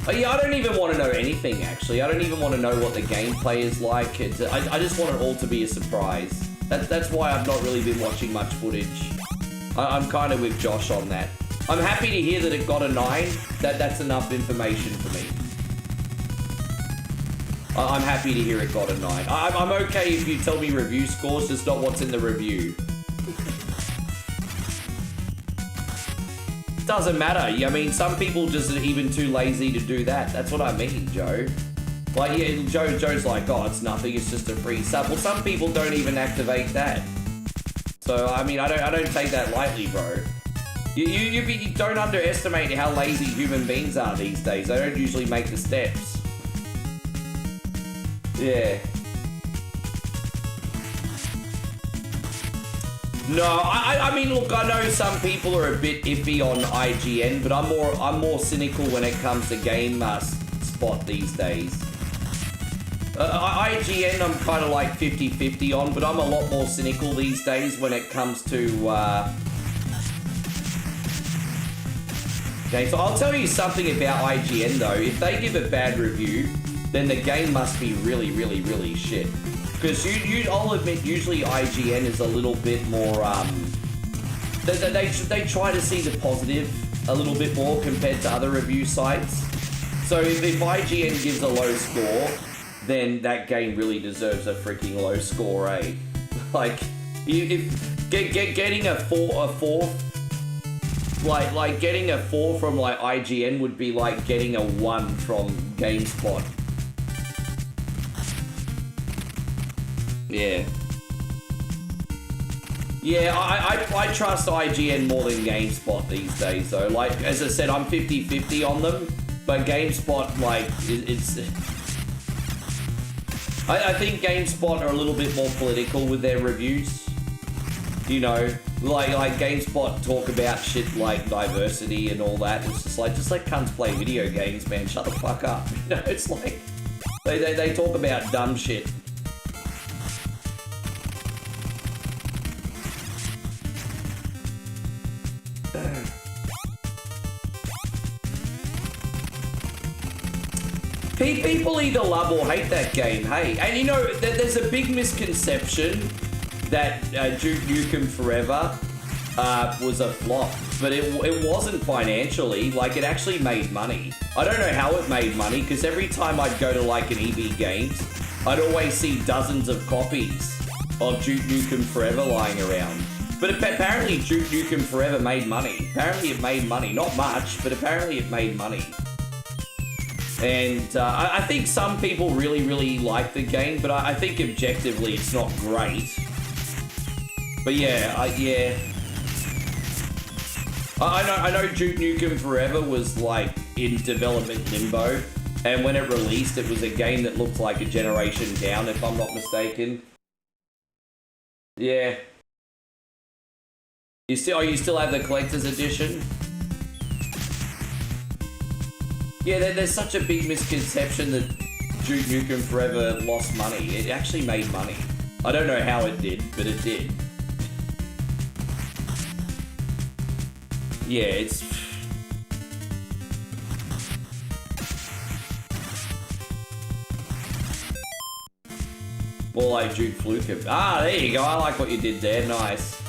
Oh, yeah, I don't even want to know anything, actually. I don't even want to know what the gameplay is like. I just want it all to be a surprise. That's why I've not really been watching much footage. I'm kind of with Josh on that. I'm happy to hear that it got a 9. That's enough information for me. I'm happy to hear it got a 9. I'm okay if you tell me review scores, just not what's in the review. Doesn't matter. I mean, some people just are even too lazy to do that. That's what I mean, Joe. Like, yeah, Joe's like, oh, it's nothing, it's just a free sub. Well, some people don't even activate that. So, I mean, I don't take that lightly, bro. You don't underestimate how lazy human beings are these days. They don't usually make the steps. Yeah. No, I mean, look, I know some people are a bit iffy on IGN, but I'm more cynical when it comes to Game Spot these days. IGN, I'm kind of like 50-50 on, but I'm a lot more cynical these days when it comes to... Okay, so I'll tell you something about IGN, though. If they give a bad review, then the game must be really, really, really shit. Because I'll admit, usually IGN is a little bit more, they try to see the positive a little bit more compared to other review sites. So if IGN gives a low score, then that game really deserves a freaking low score, eh? Like, if getting a fourth Like getting a 4 from like IGN would be like getting a 1 from GameSpot. Yeah. Yeah, I trust IGN more than GameSpot these days, though. Like, as I said, I'm 50-50 on them, but GameSpot, like, it's... I think GameSpot are a little bit more political with their reviews. You know, like GameSpot talk about shit like diversity and all that. It's just let cunts play video games, man. Shut the fuck up. You know, it's like, they talk about dumb shit. People either love or hate that game, hey. And you know, there's a big misconception that Duke Nukem Forever was a flop, but it wasn't financially. Like, it actually made money. I don't know how it made money, because every time I'd go to like an EB Games, I'd always see dozens of copies of Duke Nukem Forever lying around. But apparently Duke Nukem Forever made money. Apparently it made money. Not much, but apparently it made money. And I think some people really, really like the game, but I think objectively it's not great. But yeah, I know Duke Nukem Forever was like in development limbo, and when it released, it was a game that looked like a generation down, if I'm not mistaken. Yeah. You still have the collector's edition? Yeah, there's such a big misconception that Duke Nukem Forever lost money. It actually made money. I don't know how it did, but it did. Yeah, it's... more like Duke Fluke. Ah, there you go. I like what you did there. Nice.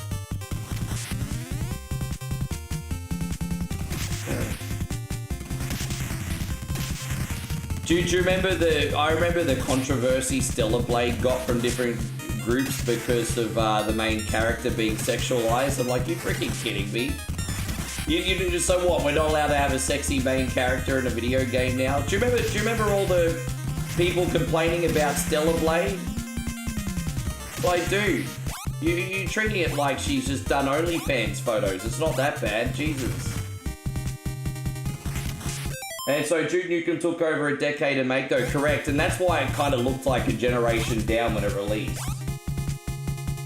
Do you remember I remember the controversy Stellar Blade got from different groups because of the main character being sexualized? I'm like, you're freaking kidding me. You so what? We're not allowed to have a sexy main character in a video game now? Do you remember all the people complaining about Stellar Blade? Like, dude, you're treating it like she's just done OnlyFans photos. It's not that bad, Jesus. And so Duke Nukem took over a decade to make, though, correct, and that's why it kind of looked like a generation down when it released.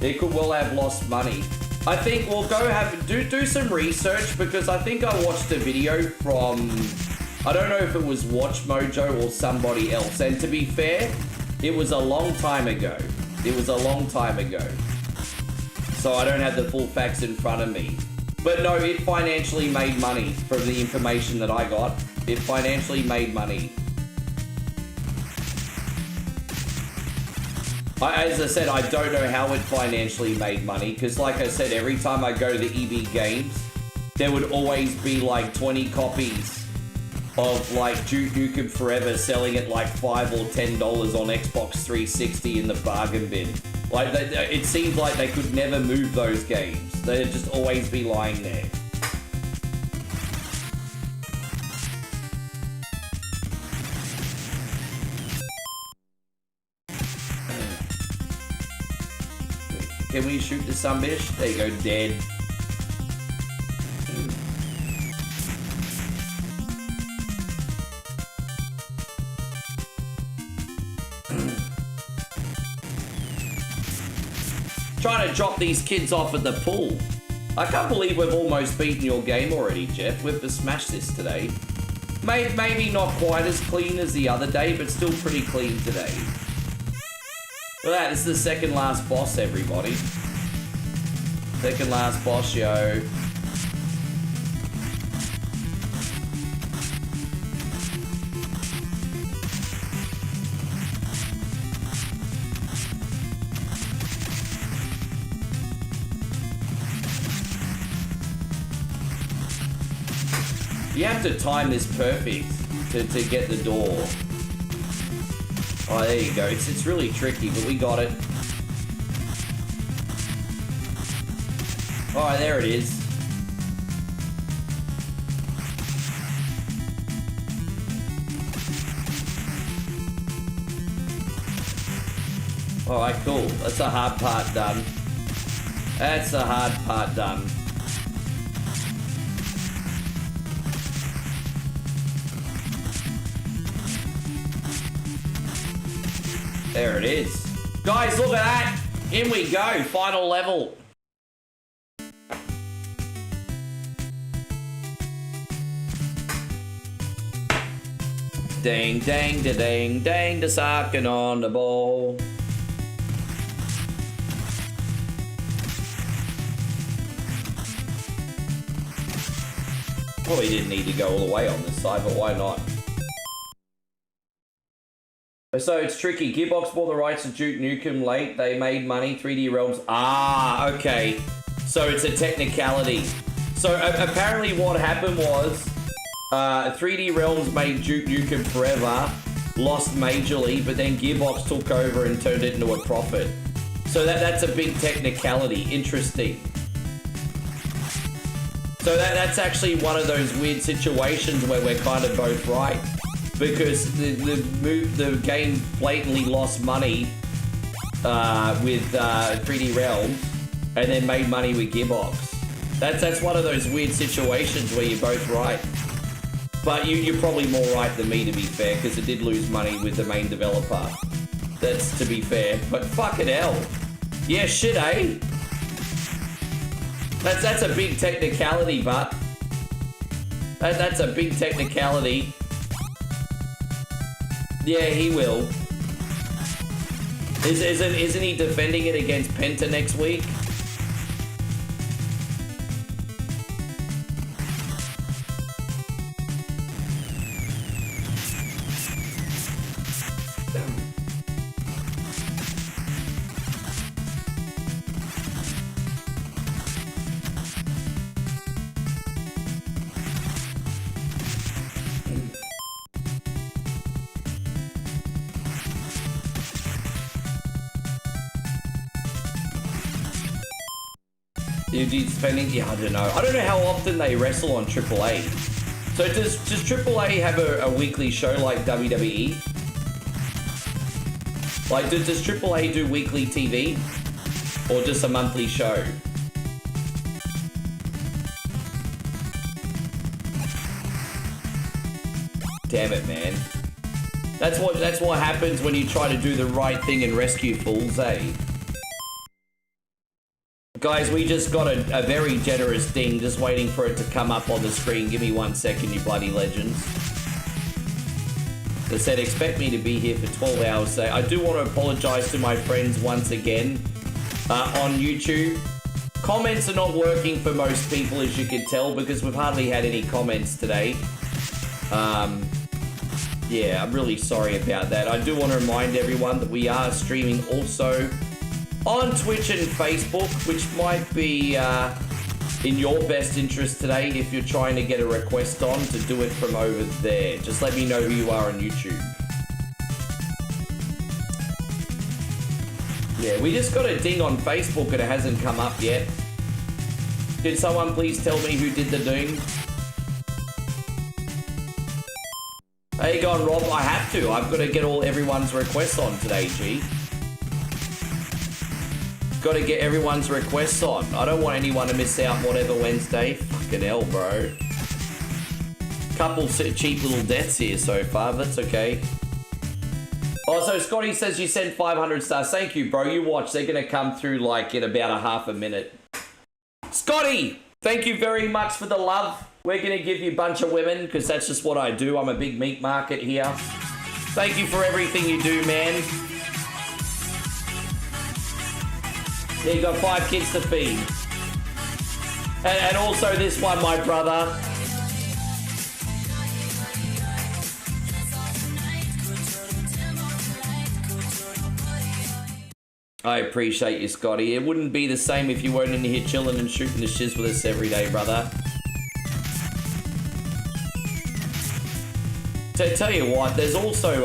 It could well have lost money. I think we'll go do some research, because I think I watched a video from, I don't know if it was Watch Mojo or somebody else, and to be fair, it was a long time ago. It was a long time ago. So I don't have the full facts in front of me. But no, it financially made money from the information that I got. It financially made money. As I said, I don't know how it financially made money, because like I said, every time I go to the EB Games, there would always be like 20 copies of like Duke Nukem Forever selling at like $5 or $10 on Xbox 360 in the bargain bin. Like, it seems like they could never move those games. They'd just always be lying there. Can we shoot the sunbish? There you go, dead. Trying to drop these kids off at the pool. I can't believe we've almost beaten your game already, Jeff. We've just smashed this today. Maybe not quite as clean as the other day, but still pretty clean today. Look at that, this is the second last boss, everybody. Second last boss, yo. You have to time this perfect to get the door. Oh, there you go. It's really tricky, but we got it. Alright, there it is. Alright, cool. That's the hard part done. That's the hard part done. There it is. Guys, look at that. In we go. Final level. Dang, dang, da dang, dang, da sucking on the ball. Probably didn't need to go all the way on this side, but why not? So it's tricky. Gearbox bought the rights to Duke Nukem late. They made money. 3D Realms. Ah, okay. So it's a technicality. So apparently what happened was 3D Realms made Duke Nukem Forever, lost majorly, but then Gearbox took over and turned it into a profit. So that's a big technicality. Interesting. So that's actually one of those weird situations where we're kind of both right. Because the game blatantly lost money with 3D Realms and then made money with Gearbox. That's one of those weird situations where you're both right. But you're probably more right than me, to be fair, because it did lose money with the main developer. That's to be fair. But fucking hell. Yeah, shit, eh? That's a big technicality, but that's a big technicality. Yeah, he will. Isn't he defending it against Penta next week? Spending, yeah, I don't know. I don't know how often they wrestle on AAA. So does AAA have a weekly show like WWE? Like, does AAA do weekly TV? Or just a monthly show? Damn it, man. That's what happens when you try to do the right thing and rescue fools, eh? Guys, we just got a very generous thing, just waiting for it to come up on the screen. Give me 1 second, you bloody legends. They said, expect me to be here for 12 hours today. I do want to apologize to my friends once again on YouTube. Comments are not working for most people, as you can tell, because we've hardly had any comments today. Yeah, I'm really sorry about that. I do want to remind everyone that we are streaming also on Twitch and Facebook, which might be in your best interest today if you're trying to get a request on to do it from over there. Just let me know who you are on YouTube. Yeah, we just got a ding on Facebook and it hasn't come up yet. Did someone please tell me who did the ding? How you going, Rob? I have to. I've got to get everyone's requests on today, G. Got to get everyone's requests on. I don't want anyone to miss out whatever Wednesday. Fucking hell, bro. Couple cheap little deaths here so far, but that's okay. Oh, so Scotty says you sent 500 stars. Thank you, bro. You watch. They're going to come through like in about a half a minute. Scotty, thank you very much for the love. We're going to give you a bunch of women because that's just what I do. I'm a big meat market here. Thank you for everything you do, man. Yeah, you got 5 kids to feed. And also this one, my brother. I appreciate you, Scotty. It wouldn't be the same if you weren't in here chilling and shooting the shiz with us every day, brother. To tell you what, there's also,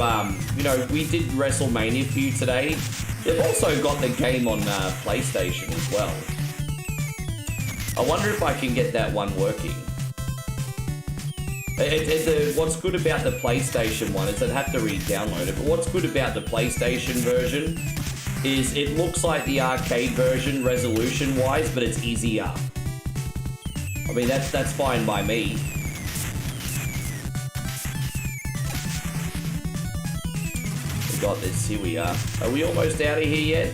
you know, we did Wrestlemania for you today. They've also got the game on PlayStation as well. I wonder if I can get that one working. What's good about the PlayStation one is I'd have to re-download it, but what's good about the PlayStation version is it looks like the arcade version resolution-wise, but it's easier. I mean, that's fine by me. We got this, here we are. Are we almost out of here yet?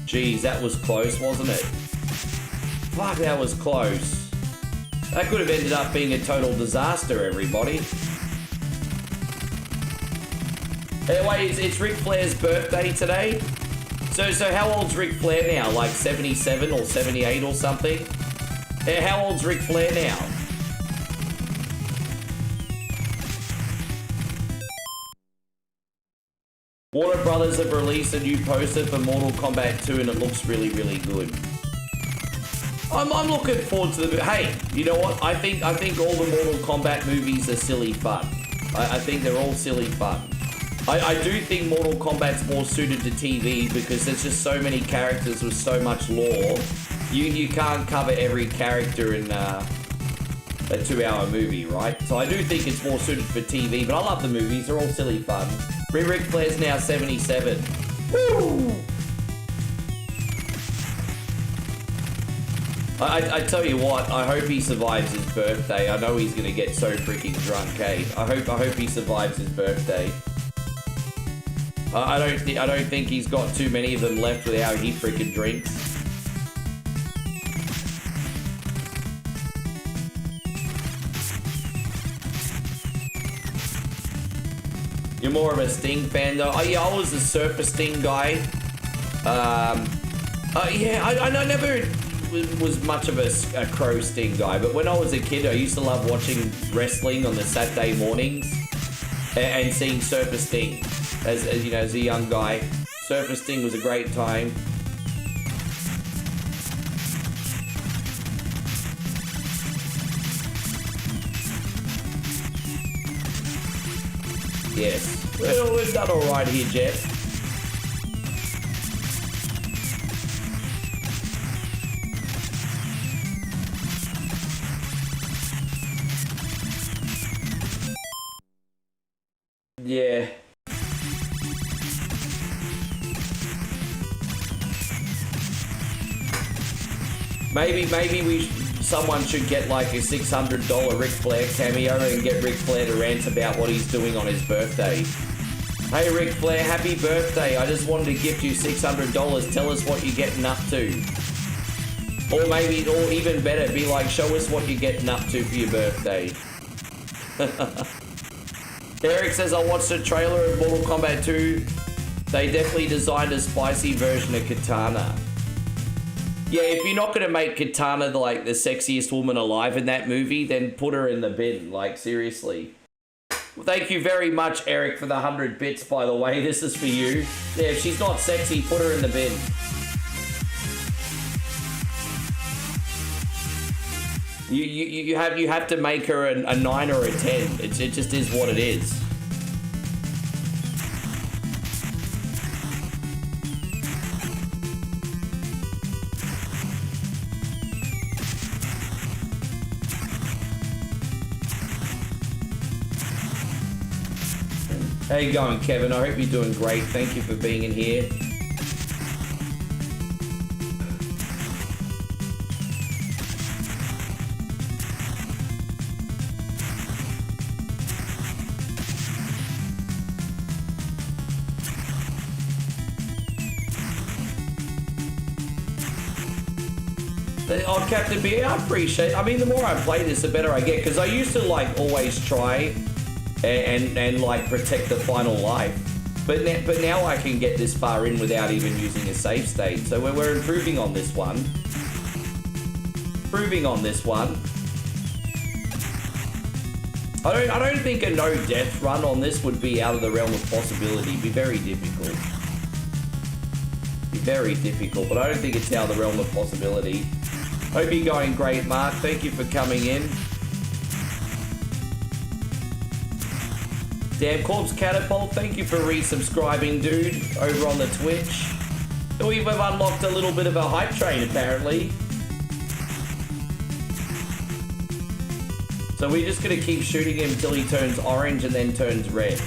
Jeez, that was close, wasn't it? Fuck, that was close. That could have ended up being a total disaster, everybody. Anyway, it's Ric Flair's birthday today. So how old's Ric Flair now? Like 77 or 78 or something? How old's Ric Flair now? Warner Brothers have released a new poster for Mortal Kombat 2 and it looks really, really good. I'm looking forward to the... Hey, you know what? I think all the Mortal Kombat movies are silly fun. I think they're all silly fun. I do think Mortal Kombat's more suited to TV because there's just so many characters with so much lore. You can't cover every character in a 2-hour movie, right? So I do think it's more suited for TV, but I love the movies. They're all silly fun. Ric Flair's now 77. Woo! I tell you what, I hope he survives his birthday. I know he's gonna get so freaking drunk, eh? I hope he survives his birthday. I don't think he's got too many of them left with how he freaking drinks. You're more of a Sting fan though? Oh yeah, I was a Surfer Sting guy. Yeah, I never was much of a Crow Sting guy, but when I was a kid, I used to love watching wrestling on the Saturday mornings and seeing Surfer Sting. As you know, as a young guy, Surfer Sting was a great time. Yes. Well, we've done all right here, Jeff. Yeah. Maybe someone should get like a $600 Ric Flair cameo and get Ric Flair to rant about what he's doing on his birthday. Hey Ric Flair, happy birthday. I just wanted to gift you $600. Tell us what you're getting up to. Or even better, be like, show us what you're getting up to for your birthday. Eric says, I watched a trailer of Mortal Kombat 2. They definitely designed a spicy version of Katana. Yeah, if you're not going to make Katana like the sexiest woman alive in that movie, then put her in the bin, like seriously. Well, thank you very much, Eric, for the 100 bits, by the way. This is for you. Yeah, if she's not sexy, put her in the bin. You have to make her a 9 or a 10. It just is what it is. How you going, Kevin? I hope you're doing great. Thank you for being in here. Oh, Captain B, I appreciate it. I mean, the more I play this, the better I get. Because I used to, like, always try and like, protect the final life. But now I can get this far in without even using a save state. So we're improving on this one. Improving on this one. I don't think a no-death run on this would be out of the realm of possibility. It'd be very difficult. Be very difficult, but I don't think it's out of the realm of possibility. Hope you're going great, Mark. Thank you for coming in. Damn Corpse Catapult, thank you for resubscribing, dude, over on the Twitch. We've unlocked a little bit of a hype train, apparently. So we're just gonna keep shooting him till he turns orange and then turns red.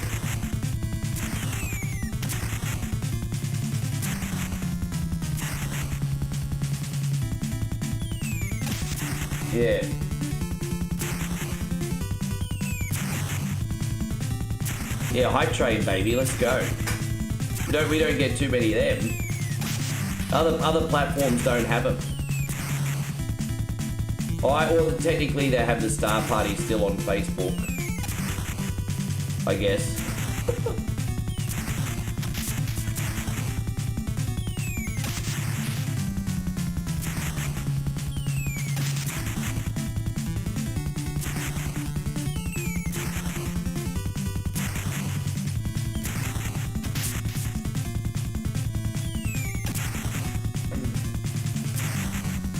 Yeah. Yeah, hype train, baby. Let's go. We don't get too many of them. Other platforms don't have them. Or technically they have the Star Party still on Facebook. I guess.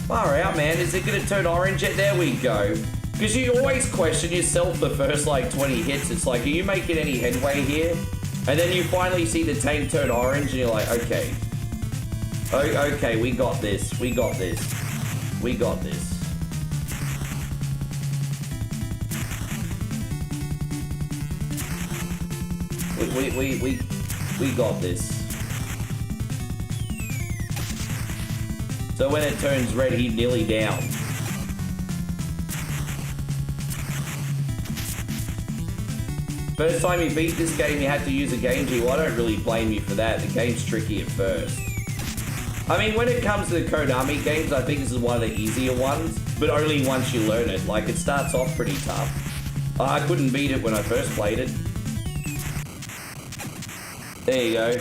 Far out, man. Is it going to turn orange yet? There we go. Because you always question yourself the first, like, 20 hits. It's like, are you making any headway here? And then you finally see the tank turn orange, and you're like, okay. Okay, we got this. We got this. We got this. We got this. So when it turns red, he's nearly down. First time you beat this game, you had to use a game key. Well, I don't really blame you for that. The game's tricky at first. I mean, when it comes to the Konami games, I think this is one of the easier ones, but only once you learn it. Like, it starts off pretty tough. I couldn't beat it when I first played it. There you go.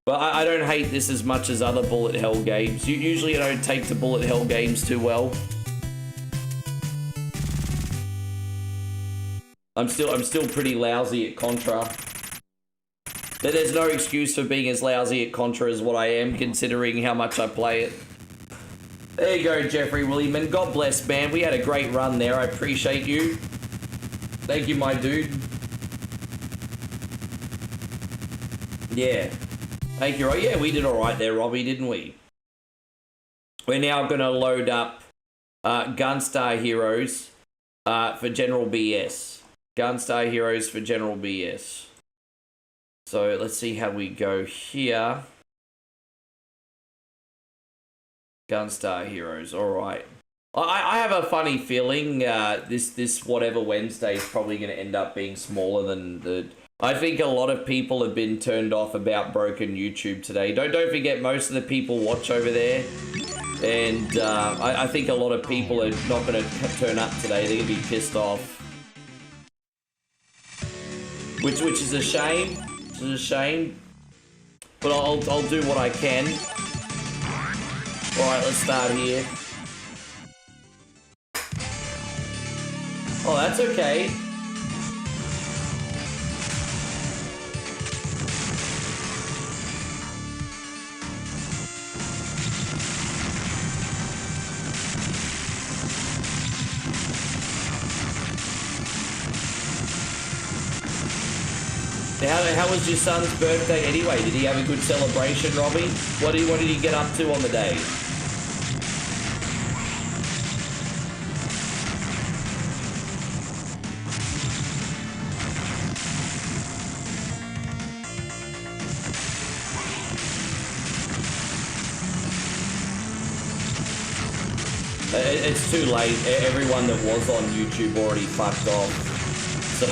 But I don't hate this as much as other bullet hell games. Usually I don't take to bullet hell games too well. I'm still pretty lousy at Contra. But there's no excuse for being as lousy at Contra as what I am, considering how much I play it. There you go, Jeffrey Williamson. God bless, man. We had a great run there. I appreciate you. Thank you, my dude. Yeah. Thank you. Oh, yeah, we did all right there, Robbie, didn't we? We're now going to load up Gunstar Heroes for General BS. Gunstar Heroes for General BS. So let's see how we go here. Gunstar Heroes, all right. I have a funny feeling this whatever Wednesday is probably going to end up being smaller than the... I think a lot of people have been turned off about broken YouTube today. Don't forget, most of the people watch over there. And I think a lot of people are not going to turn up today. They're going to be pissed off. Which is a shame. Which is a shame. But I'll do what I can. Alright, let's start here. Oh, that's okay. How was your son's birthday anyway? Did he have a good celebration, Robbie? What did he get up to on the day? It's too late. Everyone that was on YouTube already fucked off. So...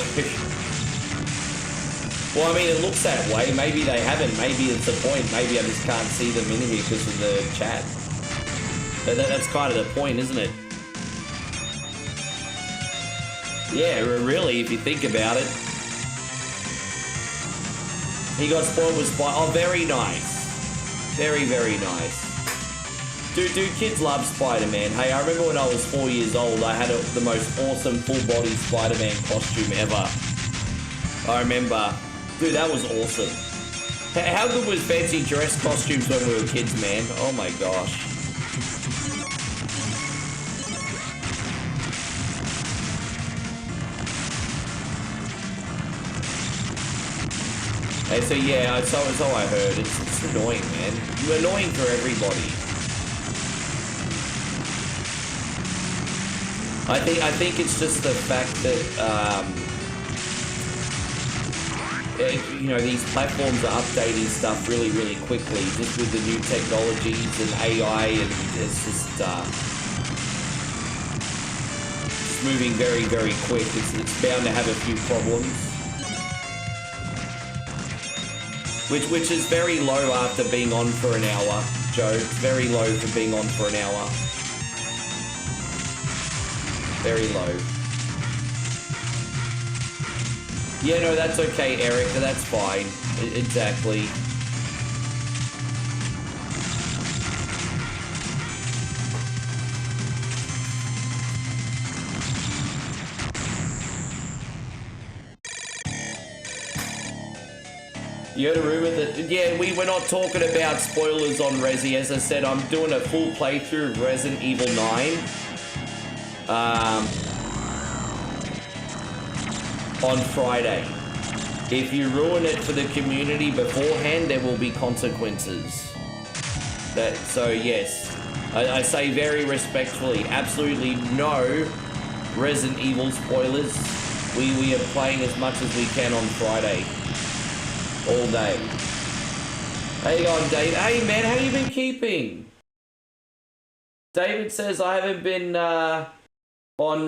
Well, I mean, it looks that way. Maybe they haven't. Maybe it's the point. Maybe I just can't see them in here because of the chat. That's kind of the point, isn't it? Yeah, really, if you think about it. He got spoiled with Spider. Oh, very nice. Very, very nice. Dude, kids love Spider-Man. Hey, I remember when I was 4 years old, I had the most awesome full-body Spider-Man costume ever. I remember... Dude, that was awesome. How good was fancy dress costumes when we were kids, man? Oh my gosh. Hey, so yeah, so I heard. It's annoying, man. You're annoying for everybody. I think it's just the fact that you know, these platforms are updating stuff really, really quickly, just with the new technologies and AI, and it's just moving very, very quick. It's bound to have a few problems, which is very low after being on for an hour, Joe. It's very low for being on for an hour. Very low. Yeah, no, that's okay, Eric. That's fine. Exactly. You heard a rumor that... Yeah, we're not talking about spoilers on Resi. As I said, I'm doing a full playthrough of Resident Evil 9. On Friday. If you ruin it for the community beforehand, there will be consequences. So yes, I say very respectfully, absolutely no Resident Evil spoilers. We are playing as much as we can on Friday. All day. How you going, Dave? Hey man, how you been keeping? David says I haven't been on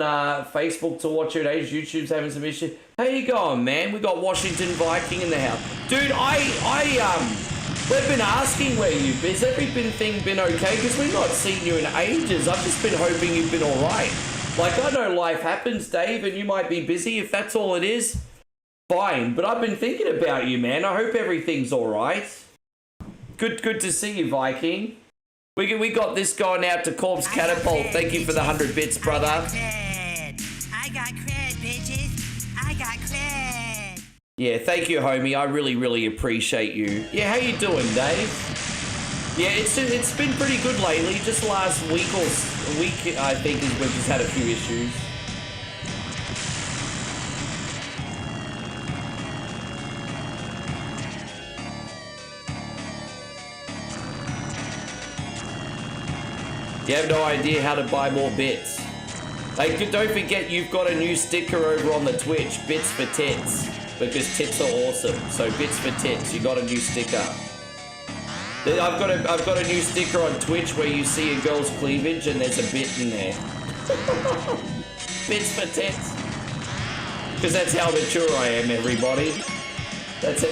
Facebook to watch your age. YouTube's having some issues. How you going, man? We got Washington Viking in the house. Dude, we've been asking where you've been. Has everything been okay? Because we've not seen you in ages. I've just been hoping you've been alright. Like, I know life happens, Dave, and you might be busy. If that's all it is, fine. But I've been thinking about you, man. I hope everything's alright. Good to see you, Viking. We got this going out to Corpse Catapult. Thank you for the 100 bits, brother. I got cred, bitches. I got cred. Yeah, thank you, homie. I really, really appreciate you. Yeah, how you doing, Dave? Yeah, it's been pretty good lately. Just last week, I think, is we've just had a few issues. You have no idea how to buy more bits. Hey, don't forget you've got a new sticker over on the Twitch, Bits for Tits, because tits are awesome. So Bits for Tits, you got a new sticker. I've got a new sticker on Twitch where you see a girl's cleavage and there's a bit in there. Bits for Tits. Because that's how mature I am, everybody. That's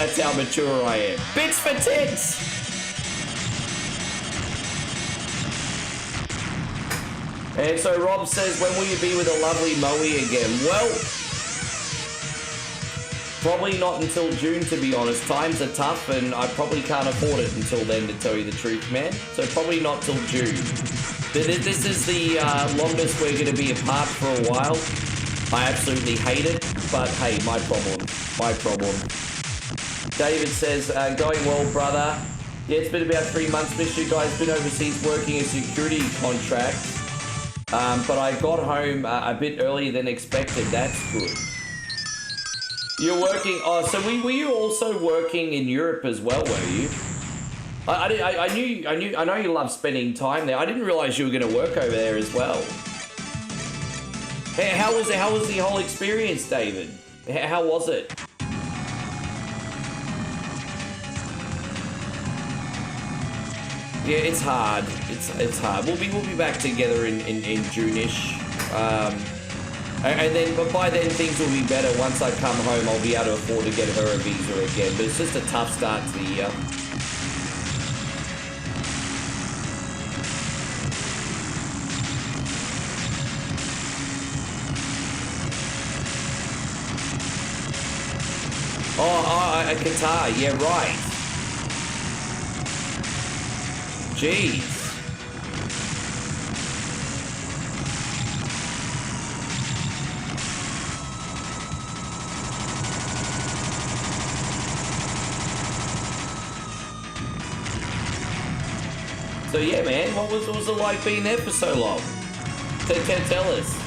how mature I am. Bits for Tits. And so Rob says, when will you be with a lovely Moe again? Well, probably not until June, to be honest. Times are tough, and I probably can't afford it until then, to tell you the truth, man. So probably not till June. This is the longest we're going to be apart for a while. I absolutely hate it, but hey, my problem. My problem. David says, going well, brother. Yeah, it's been about 3 months. Miss you guys. Been overseas working a security contract. But I got home a bit earlier than expected. That's good. You're working... Oh, so were you also working in Europe as well, were you? I know you love spending time there. I didn't realize you were going to work over there as well. How was the whole experience, David? How was it? Yeah, it's hard. It's hard. We'll be back together in June-ish. And then, but by then things will be better. Once I come home, I'll be able to afford to get her a visa again. But it's just a tough start to the year. Oh, a guitar. Yeah, right. Jeez. So yeah, man, what was it like being there for so long? Tell us.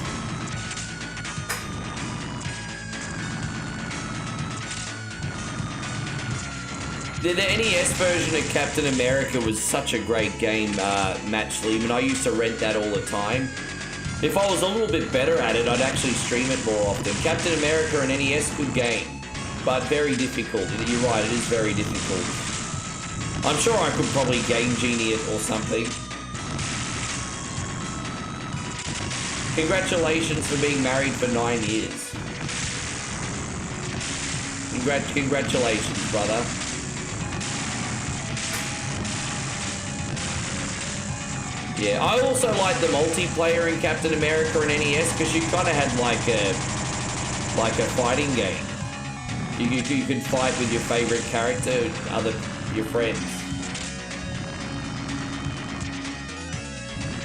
The NES version of Captain America was such a great game, Match Lehman. I used to rent that all the time. If I was a little bit better at it, I'd actually stream it more often. Captain America and NES, good game, but very difficult. You're right, it is very difficult. I'm sure I could probably Game Genie it or something. Congratulations for being married for 9 years. Congratulations, brother. Yeah, I also like the multiplayer in Captain America and NES because you kind of had like a fighting game. You could fight with your favorite character, your friends.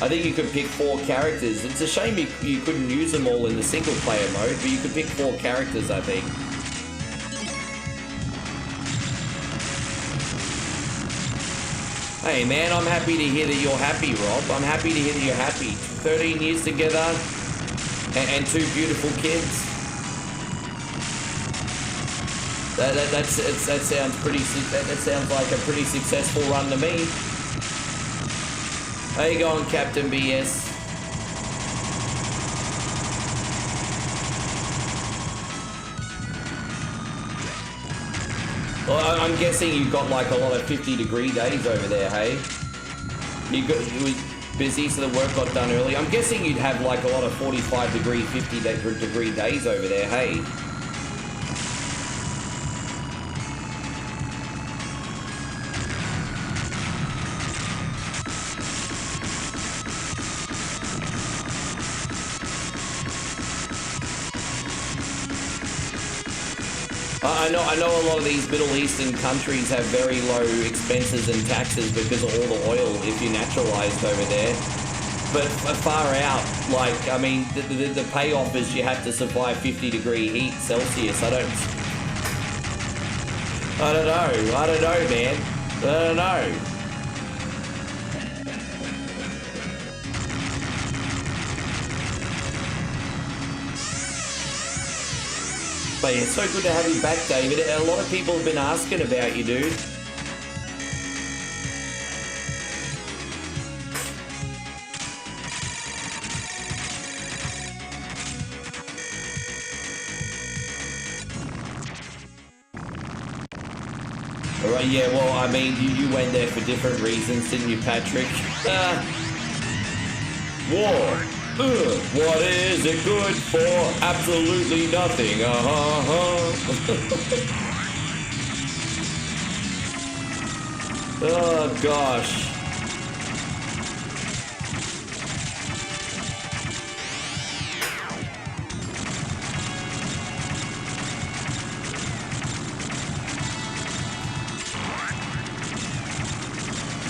I think you could pick 4 characters. It's a shame you couldn't use them all in the single player mode, but you could pick 4 characters, I think. Hey man, I'm happy to hear that you're happy, Rob. I'm happy to hear that you're happy. 13 years together and 2 beautiful kids. That sounds like a pretty successful run to me. How you going, Captain BS? Well, I'm guessing you've got like a lot of 50-degree days over there, hey? You were busy, so the work got done early. I'm guessing you'd have like a lot of 45-degree, 50-degree days over there, hey? I know a lot of these Middle Eastern countries have very low expenses and taxes because of all the oil if you're naturalized over there. But far out, like, I mean, the payoff is you have to survive 50-degree heat Celsius. I don't know, man. I don't know. But yeah, it's so good to have you back, David. A lot of people have been asking about you, dude. Alright, yeah, well, I mean, you went there for different reasons, didn't you, Patrick? War. What is it good for? Absolutely nothing. Oh, gosh.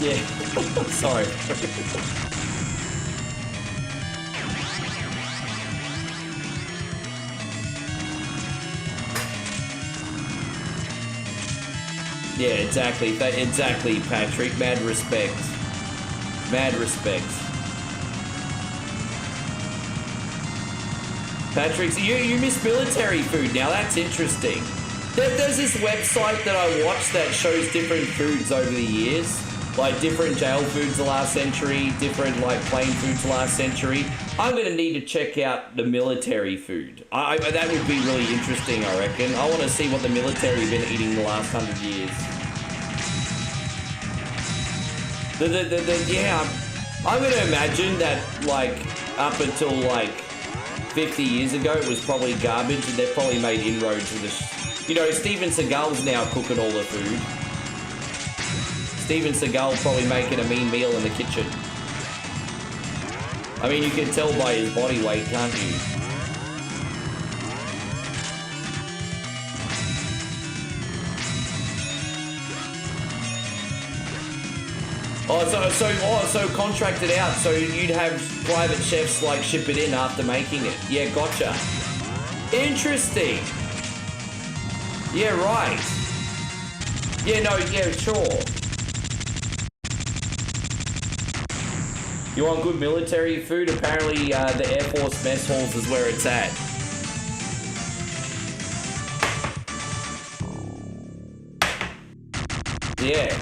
Yeah. Sorry. Yeah, exactly, Patrick. Mad respect. Mad respect. Patrick, you miss military food now. That's interesting. There's this website that I watch that shows different foods over the years. Like different jail foods the last century, different like plain foods the last century. I'm going to need to check out the military food. That would be really interesting, I reckon. I want to see what the military have been eating the last 100 years. Yeah, I'm going to imagine that like up until like 50 years ago, it was probably garbage and they've probably made inroads with this. You know, Steven Seagal's now cooking all the food. Steven Seagal probably making a mean meal in the kitchen. I mean, you can tell by his body weight, can't you? So contracted out, so you'd have private chefs like ship it in after making it. Yeah, gotcha. Interesting. Yeah, right. Yeah, no, yeah, sure. You want good military food? Apparently, the Air Force mess halls is where it's at. Yeah.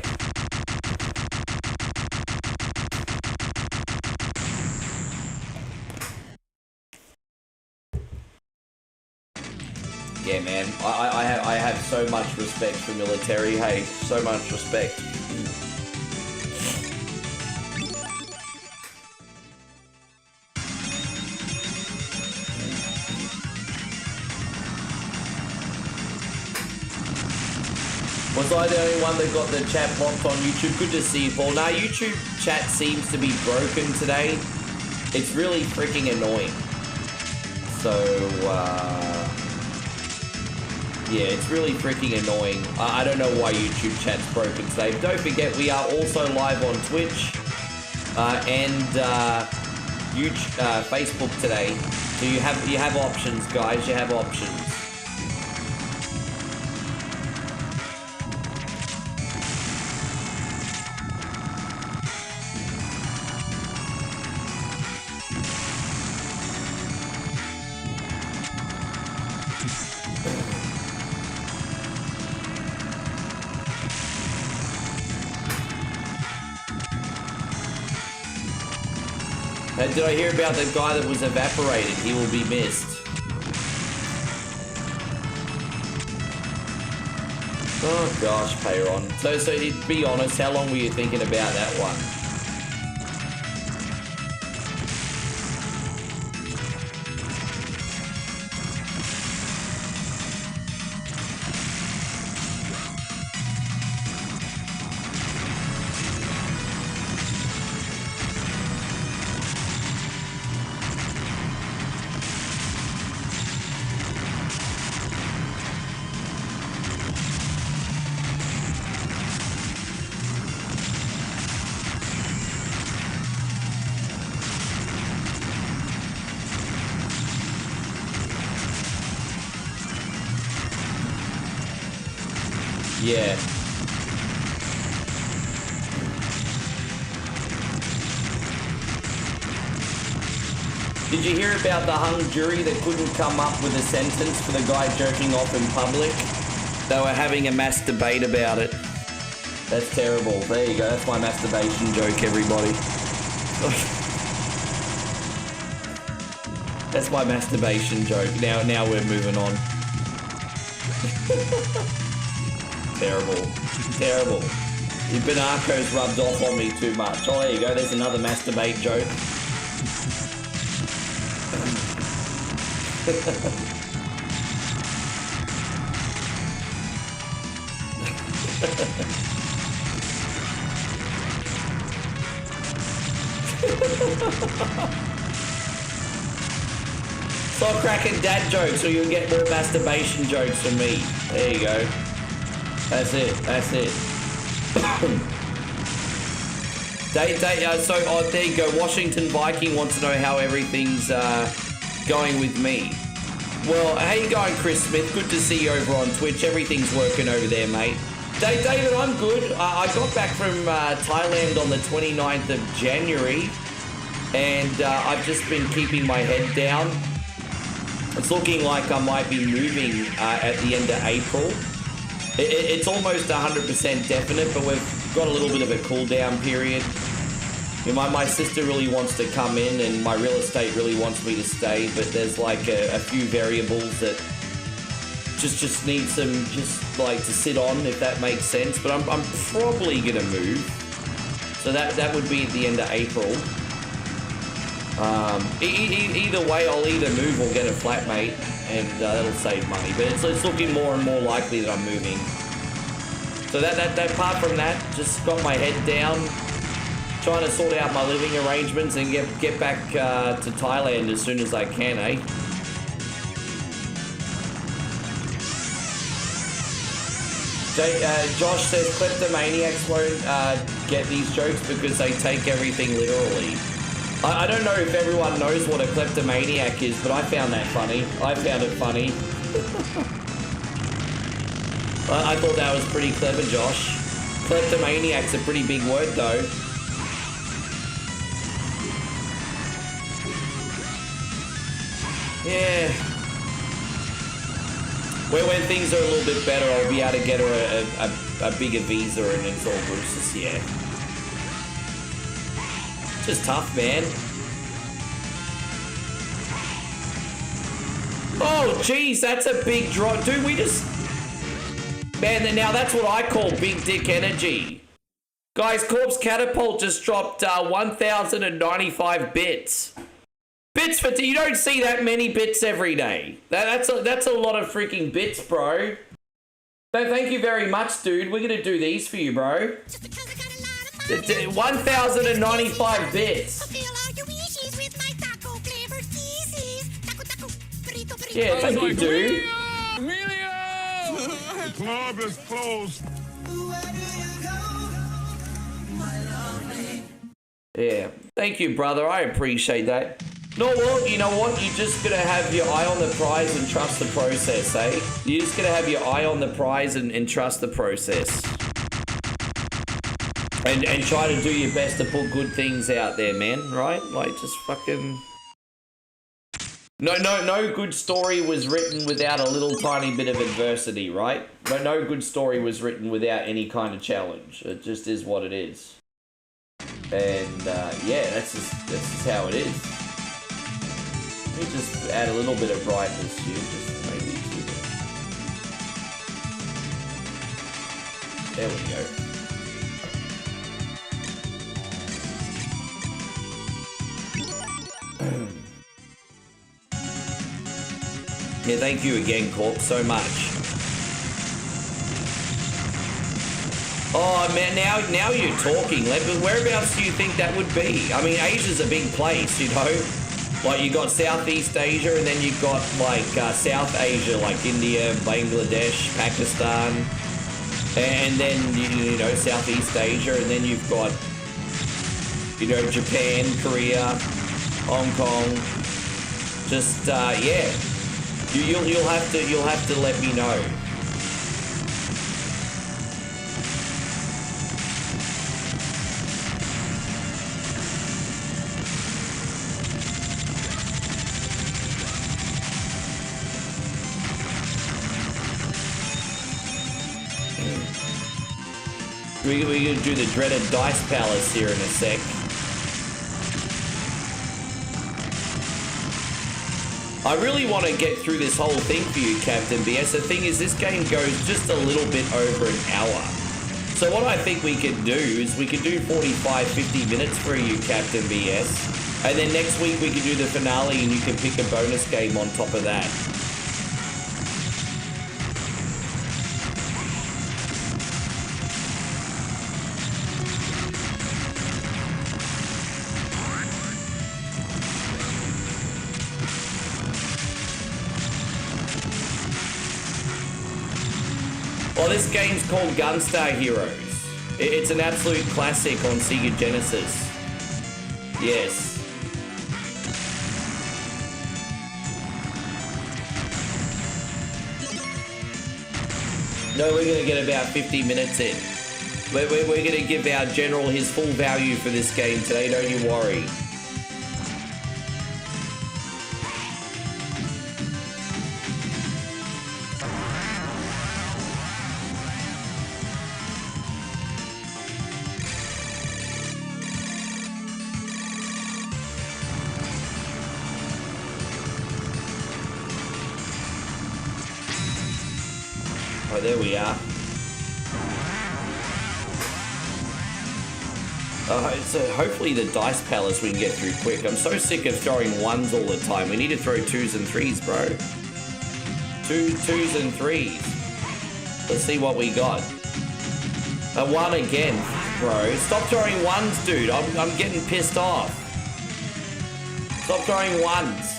Yeah, man. I have so much respect for military. Hey, so much respect. Was I the only one that got the chat blocked on YouTube? Good to see you, Paul. Nah, YouTube chat seems to be broken today. It's really freaking annoying. So, yeah, it's really freaking annoying. I don't know why YouTube chat's broken today. But don't forget, we are also live on Twitch and YouTube, Facebook today. So you have options, guys. You have options. Did I hear about the guy that was evaporated? He will be missed. Oh gosh, Payron. So be honest, how long were you thinking about that one? Yeah. Did you hear about the hung jury that couldn't come up with a sentence for the guy jerking off in public? They were having a mass debate about it. That's terrible. There you go. That's my masturbation joke, everybody. That's my masturbation joke. Now we're moving on. Terrible. Terrible. Your Binaco's rubbed off on me too much. Oh, there you go. There's another masturbate joke. Stop cracking dad jokes or you'll get more masturbation jokes from me. There you go. That's it. That's it. There you go. Washington Viking wants to know how everything's going with me. Well, how you going, Chris Smith? Good to see you over on Twitch. Everything's working over there, mate. David, I'm good. I got back from Thailand on the 29th of January, and I've just been keeping my head down. It's looking like I might be moving at the end of April. It's almost 100% definite, but we've got a little bit of a cool down period. You know, my sister really wants to come in, and my real estate really wants me to stay, but there's like a few variables that just need some to sit on, if that makes sense. But I'm probably gonna move, so that would be at the end of April. Either way, I'll either move or get a flatmate, and that'll save money. But it's looking more and more likely that I'm moving. So that apart from that, just got my head down, trying to sort out my living arrangements and get back to Thailand as soon as I can, eh? Josh says kleptomaniacs won't get these jokes because they take everything literally. I don't know if everyone knows what a kleptomaniac is, but I found that funny. I found it funny. I thought that was pretty clever, Josh. Kleptomaniac's a pretty big word, though. Yeah. When things are a little bit better, I'll be able to get her a bigger visa and it's all Bruce's, yeah. Just tough, man. Oh, geez, that's a big drop. Dude, we just... Man, now that's what I call big dick energy. Guys, Corpse Catapult just dropped 1,095 bits. Bits for... You don't see that many bits every day. That's a lot of freaking bits, bro. Thank you very much, dude. We're going to do these for you, bro. 1,095 bits. Yeah, thank you, dude. The club is closed. Yeah, thank you, brother. I appreciate that. No, well, you know what? You're just gonna have your eye on the prize and trust the process, eh? You're just gonna have your eye on the prize and trust the process. And try to do your best to put good things out there, man, right? Like, just fucking... No good story was written without a little tiny bit of adversity, right? No good story was written without any kind of challenge. It just is what it is. And, yeah, that's just how it is. Let me just add a little bit of brightness here, just maybe to... There we go. Yeah, thank you again, Corp, so much. Oh, man, now you're talking. Whereabouts do you think that would be? I mean, Asia's a big place, you know? Like, you got Southeast Asia, and then you've got, like, South Asia, like India, Bangladesh, Pakistan, and then, you know, Southeast Asia, and then you've got, you know, Japan, Korea, Hong Kong. Just, yeah. You'll have to let me know. We're going to do the dreaded Dice Palace here in a sec. I really want to get through this whole thing for you, Captain BS. The thing is, this game goes just a little bit over an hour. So what I think we could do is we could do 45, 50 minutes for you, Captain BS. And then next week we could do the finale and you can pick a bonus game on top of that. Well, this game's called Gunstar Heroes. It's an absolute classic on Sega Genesis. Yes. No, we're going to get about 50 minutes in. We're going to give our general his full value for this game today, don't you worry. Oh, there we are. So hopefully the Dice Palace we can get through quick. I'm so sick of throwing ones all the time. We need to throw twos and threes, bro. Twos and threes. Let's see what we got. A one again, bro. Stop throwing ones, dude. I'm getting pissed off. Stop throwing ones.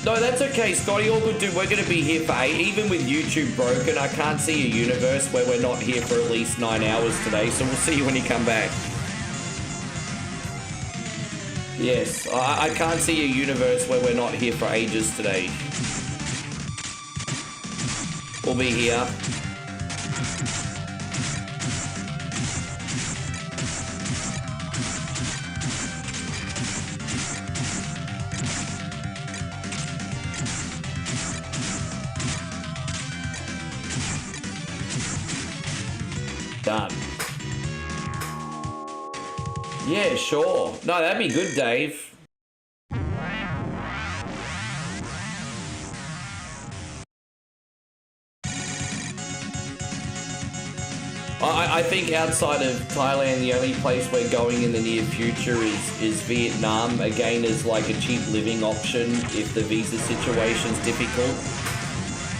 No, that's okay, Scotty. All good, dude. We're going to be here for 8. Even with YouTube broken, I can't see a universe where we're not here for at least 9 hours today, so we'll see you when you come back. Yes, I can't see a universe where we're not here for ages today. We'll be here. done. Yeah, sure. No, that'd be good, Dave. I think outside of Thailand, the only place we're going in the near future is Vietnam, again as like a cheap living option if the visa situation's difficult.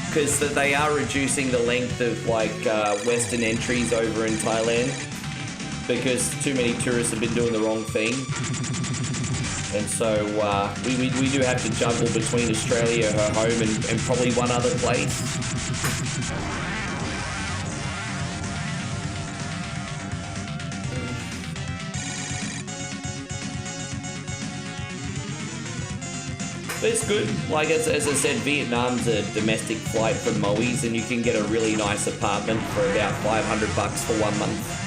Because they are reducing the length of like Western entries over in Thailand because too many tourists have been doing the wrong thing. And so we do have to juggle between Australia, her home, and probably one other place. But it's good. Like as I said, Vietnam's a domestic flight from Moe's, and you can get a really nice apartment for about $500 for 1 month.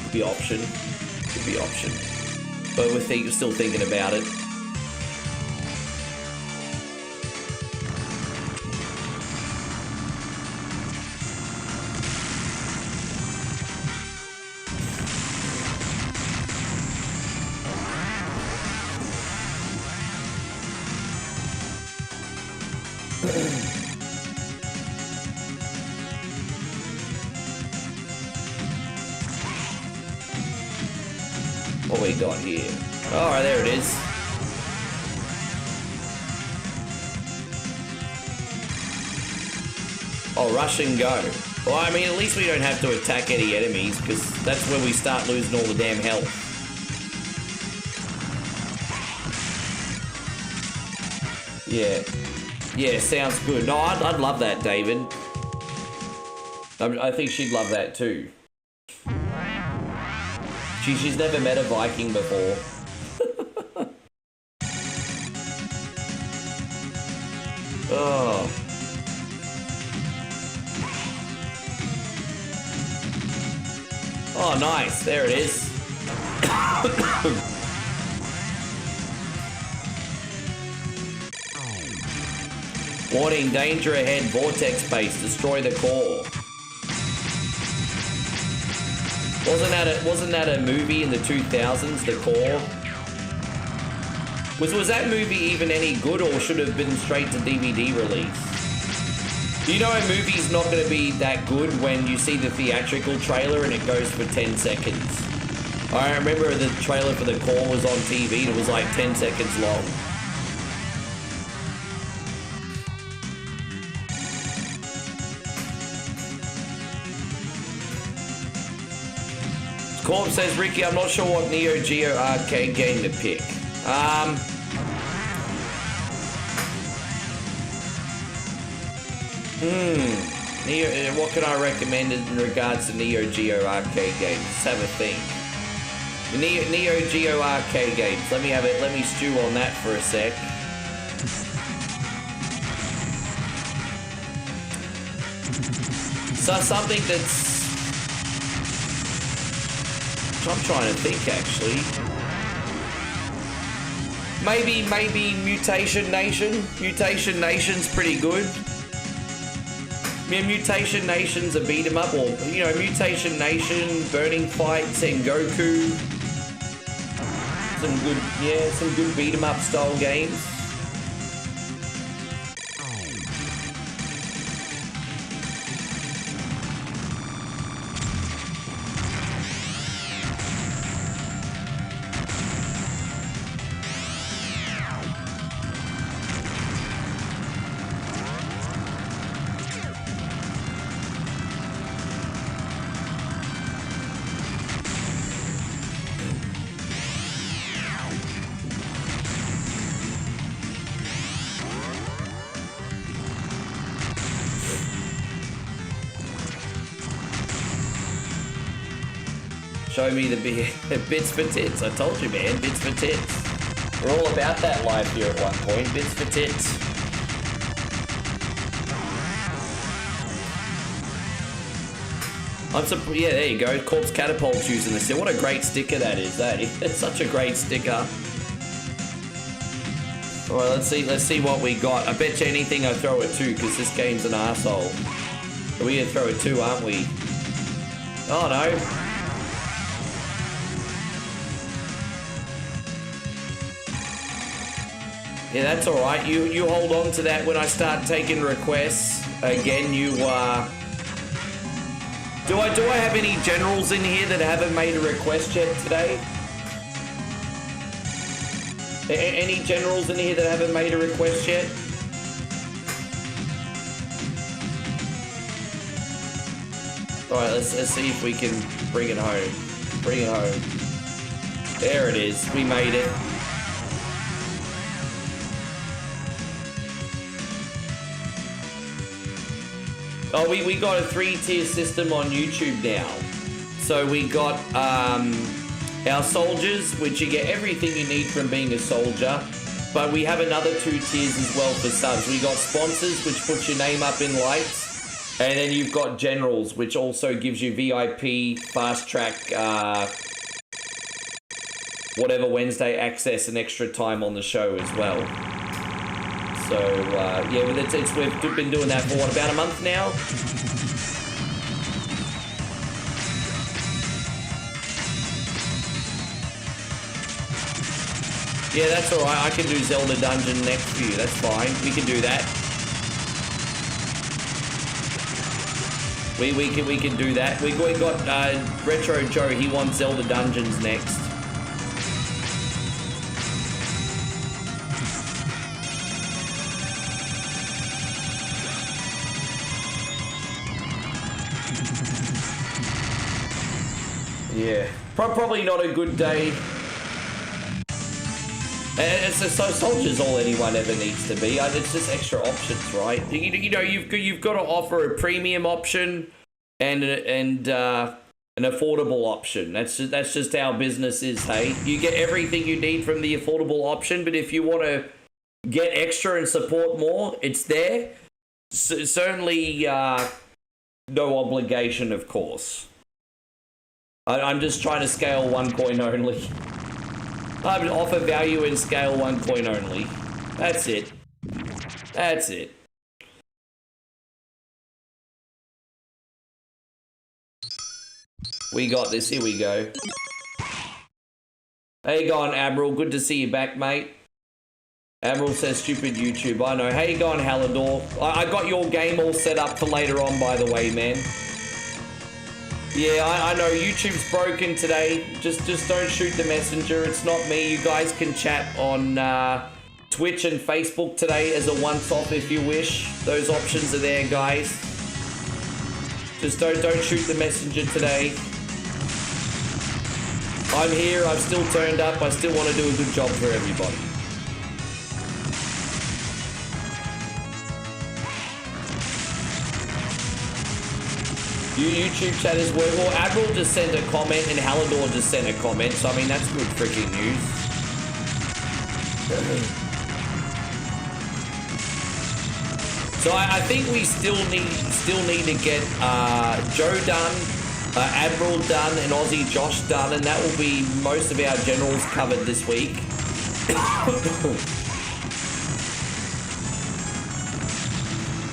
Could be option. Could be option. But we're still thinking about it. What we got here? Oh, there it is. Oh, rush and go. Well, I mean, at least we don't have to attack any enemies, because that's where we start losing all the damn health. Yeah. Yeah, sounds good. No, I'd love that, David. I think she'd love that too. She's never met a Viking before. Oh. Oh, nice. There it is. Warning, danger ahead, vortex base, destroy the core. Wasn't that a movie in the 2000s, The Core? Was that movie even any good, or should have been straight to DVD release? You know a movie's not going to be that good when you see the theatrical trailer and it goes for 10 seconds. I remember the trailer for The Core was on TV and it was like 10 seconds long. Corp says, Ricky, I'm not sure what Neo Geo arcade game to pick. What can I recommend in regards to Neo Geo arcade games? Let's have a think. Neo Geo arcade games. Let me stew on that for a sec. So something that's... I'm trying to think, actually. Maybe Mutation Nation. Mutation Nation's pretty good. Yeah, Mutation Nation's a beat 'em up, or you know, Mutation Nation, Burning Fight, Sengoku. Some good beat 'em up style games. Show me the bits for tits. I told you, man, bits for tits. We're all about that life here at one point. Bits for tits. Yeah, there you go. Corpse Catapult's using this. What a great sticker that is. It's such a great sticker. All right, let's see what we got. I bet you anything I throw it 2, because this game's an arsehole. We're gonna throw it 2, aren't we? Oh no. Yeah, that's all right. You hold on to that when I start taking requests. Again, you Do I have any generals in here that haven't made a request yet today? Any generals in here that haven't made a request yet? Alright, let's see if we can bring it home. Bring it home. There it is. We made it. Oh, we got a 3-tier system on YouTube now. So we got our soldiers, which you get everything you need from being a soldier. But we have another 2 tiers as well for subs. We got sponsors, which puts your name up in lights. And then you've got generals, which also gives you VIP, fast track, whatever Wednesday access and extra time on the show as well. So, yeah, we've been doing that for, what, about a month now? Yeah, that's alright. I can do Zelda Dungeon next for you. That's fine. We can do that. We can do that. We got Retro Joe. He wants Zelda Dungeons next. Yeah, probably not a good day. It's so soldiers all anyone ever needs to be. It's just extra options, right? You know, you've got to offer a premium option and an affordable option. That's just how business is. Hey, you get everything you need from the affordable option, but if you want to get extra and support more, it's there. Certainly, no obligation, of course. I'm just trying to scale 1 coin only. I would offer value and scale 1 coin only. That's it. That's it. We got this. Here we go. How you going, Admiral? Good to see you back, mate. Admiral says stupid YouTube. I know. How you going, Hallador? I got your game all set up for later on, by the way, man. Yeah, I know YouTube's broken today. Just don't shoot the messenger. It's not me. You guys can chat on Twitch and Facebook today as a once-off if you wish. Those options are there, guys. Just don't shoot the messenger today. I'm here. I've still turned up. I still want to do a good job for everybody. YouTube chat is working. Well, Admiral just sent a comment and Hallador just sent a comment. So, I mean, that's good freaking news. So, I think we still need to get Joe done, Admiral done, and Aussie Josh done. And that will be most of our generals covered this week.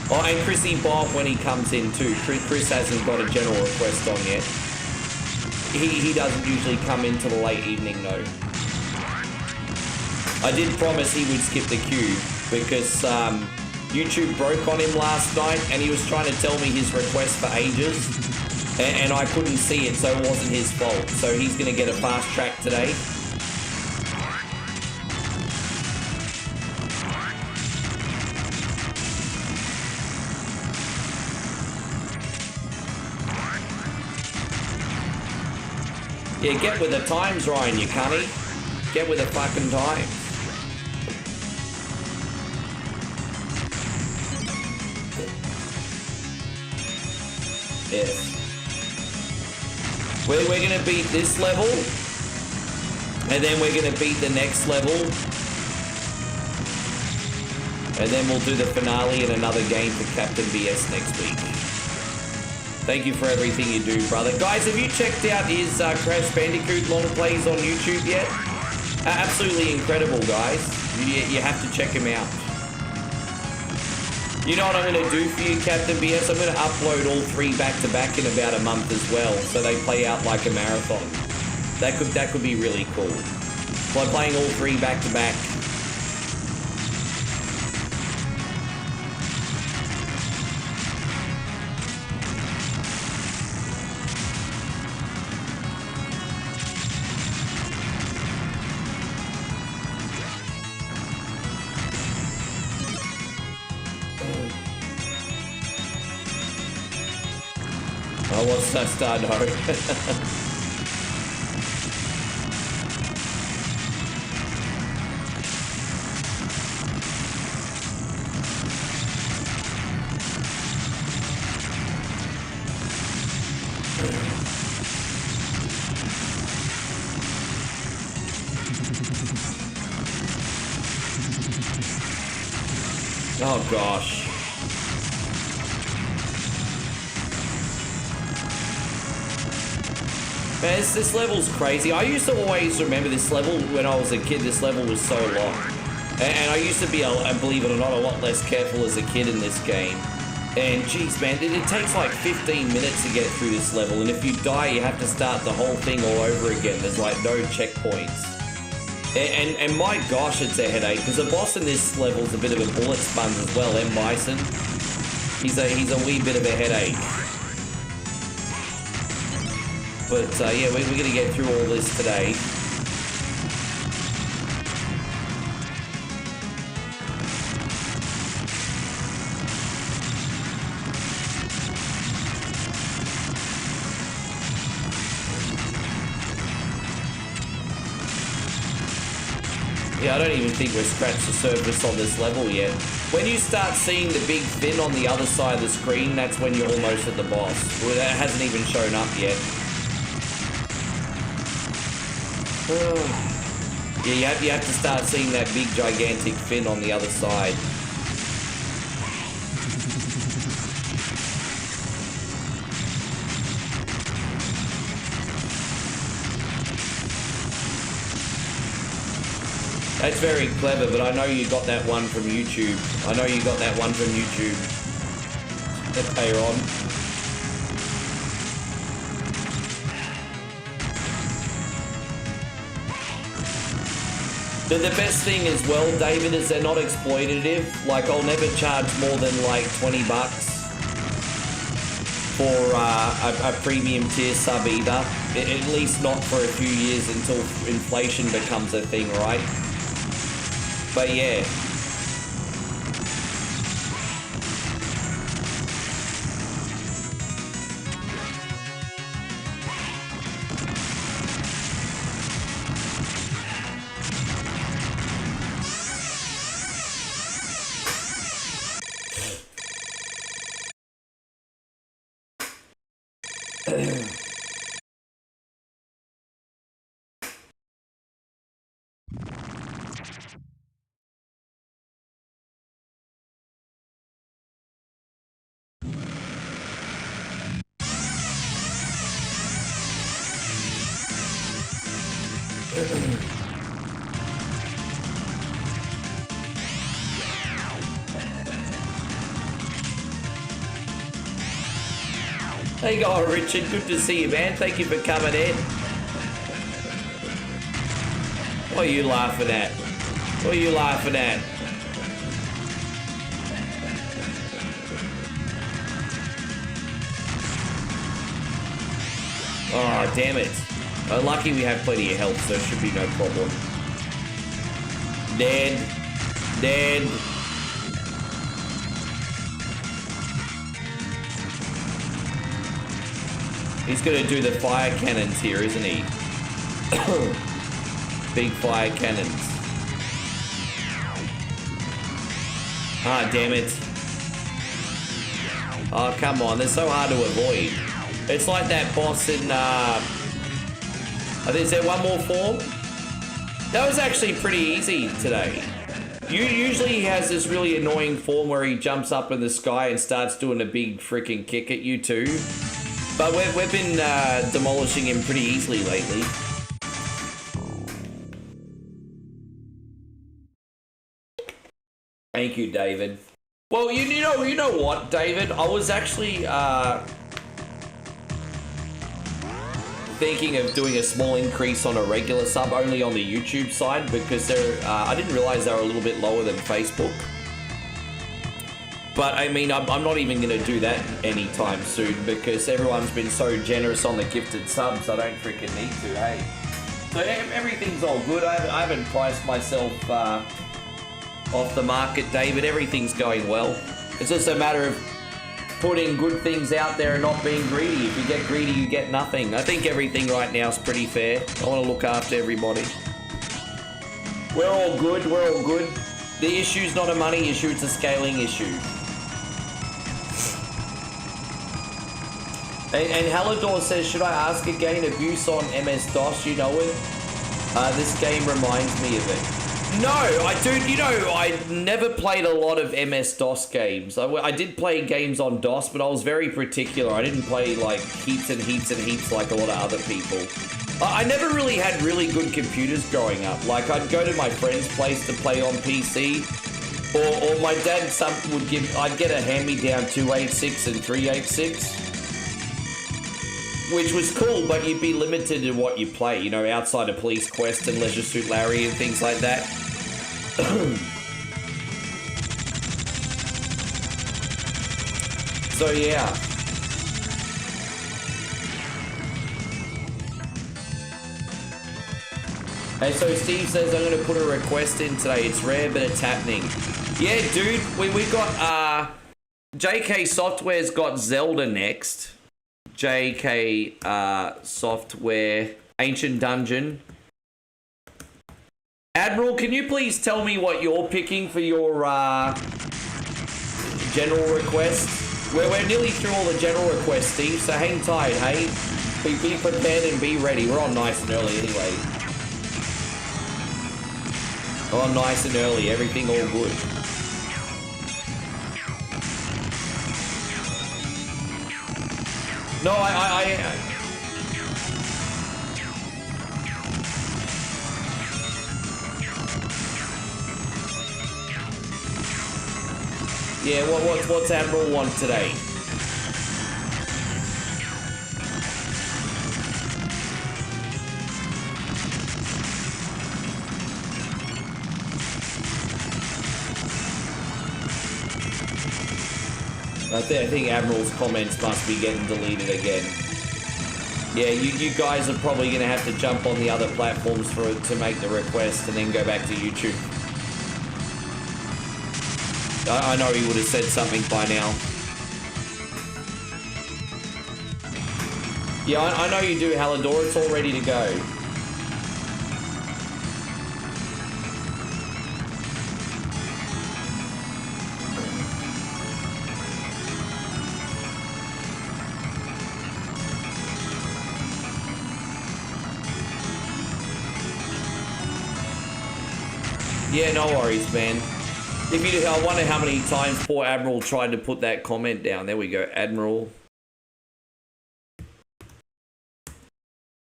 Oh, and Chrissy Bob when he comes in too. Chris hasn't got a general request on yet. He doesn't usually come in till the late evening though. I did promise he would skip the queue because YouTube broke on him last night and he was trying to tell me his request for ages and I couldn't see it, so it wasn't his fault. So he's going to get a fast track today. Yeah, get with the times, Ryan, you cunny. Get with the fucking times. Yes. We're going to beat this level. And then we're going to beat the next level. And then we'll do the finale in another game for Captain BS next week. Thank you for everything you do, brother. Guys, have you checked out his Crash Bandicoot long plays on YouTube yet? Absolutely incredible, guys. You have to check him out. You know what I'm going to do for you, Captain BS? I'm going to upload all 3 back-to-back in about a month as well, so they play out like a marathon. That could be really cool. So I'm playing all 3 back-to-back. Oh, what's that star? No. Oh gosh. Man, this level's crazy. I used to always remember this level when I was a kid. This level was so long. And I used to be, believe it or not, a lot less careful as a kid in this game. And geez, man, it takes like 15 minutes to get through this level. And if you die, you have to start the whole thing all over again. There's like no checkpoints. And my gosh, it's a headache. Because the boss in this level is a bit of a bullet sponge as well. M. Bison. He's a wee bit of a headache. But yeah, we're going to get through all this today. Yeah, I don't even think we've scratched the surface on this level yet. When you start seeing the big fin on the other side of the screen, that's when you're almost at the boss. Well, that hasn't even shown up yet. Yeah, you have to start seeing that big gigantic fin on the other side. That's very clever, but I know you got that one from YouTube. Hey, Ron. But the best thing as well, David, is they're not exploitative. Like, I'll never charge more than like $20 for a premium tier sub either. At least not for a few years until inflation becomes a thing, right? But yeah. Hey, go, Richard. Good to see you, man. Thank you for coming in. What are you laughing at? What are you laughing at? Oh, damn it. Lucky we have plenty of health, so it should be no problem. Dead. Dead. He's gonna do the fire cannons here, isn't he? Big fire cannons. Ah, damn it. Oh, come on. They're so hard to avoid. It's like that boss in, is there one more form? That was actually pretty easy today. Usually he has this really annoying form where he jumps up in the sky and starts doing a big freaking kick at you too. But we've been demolishing him pretty easily lately. Thank you, David. Well, you know what, David? I was actually thinking of doing a small increase on a regular sub only on the YouTube side because I didn't realize they were a little bit lower than Facebook. But I mean, I'm not even going to do that anytime soon because everyone's been so generous on the gifted subs. I don't freaking need to, hey. So everything's all good. I haven't priced myself off the market, David. Everything's going well. It's just a matter of putting good things out there and not being greedy. If you get greedy, you get nothing. I think everything right now is pretty fair. I want to look after everybody. We're all good. We're all good. The issue's not a money issue. It's a scaling issue. And Hallador says, should I ask again, abuse on MS-DOS, you know it? This game reminds me of it. No, I never played a lot of MS-DOS games. I did play games on DOS, but I was very particular. I didn't play like heaps and heaps and heaps like a lot of other people. I never really had really good computers growing up. Like, I'd go to my friend's place to play on PC, or my dad I'd get a hand-me-down 286 and 386. Which was cool, but you'd be limited in what you play, you know, outside of Police Quest and Leisure Suit Larry and things like that. So, yeah. Hey, so Steve says I'm going to put a request in today. It's rare, but it's happening. Yeah, dude, we got, JK Software's got Zelda next. JK Software, Ancient Dungeon. Admiral, can you please tell me what you're picking for your general request? We're nearly through all the general requests, Steve, so hang tight, hey? Be prepared and be ready. We're on nice and early anyway. We're on nice and early, everything all good. No, yeah, what's Admiral want today? I think Admiral's comments must be getting deleted again. Yeah, you guys are probably going to have to jump on the other platforms to make the request and then go back to YouTube. I know he would have said something by now. Yeah, I know you do, Hallador. It's all ready to go. Yeah, no worries, man. I wonder how many times poor Admiral tried to put that comment down. There we go, Admiral.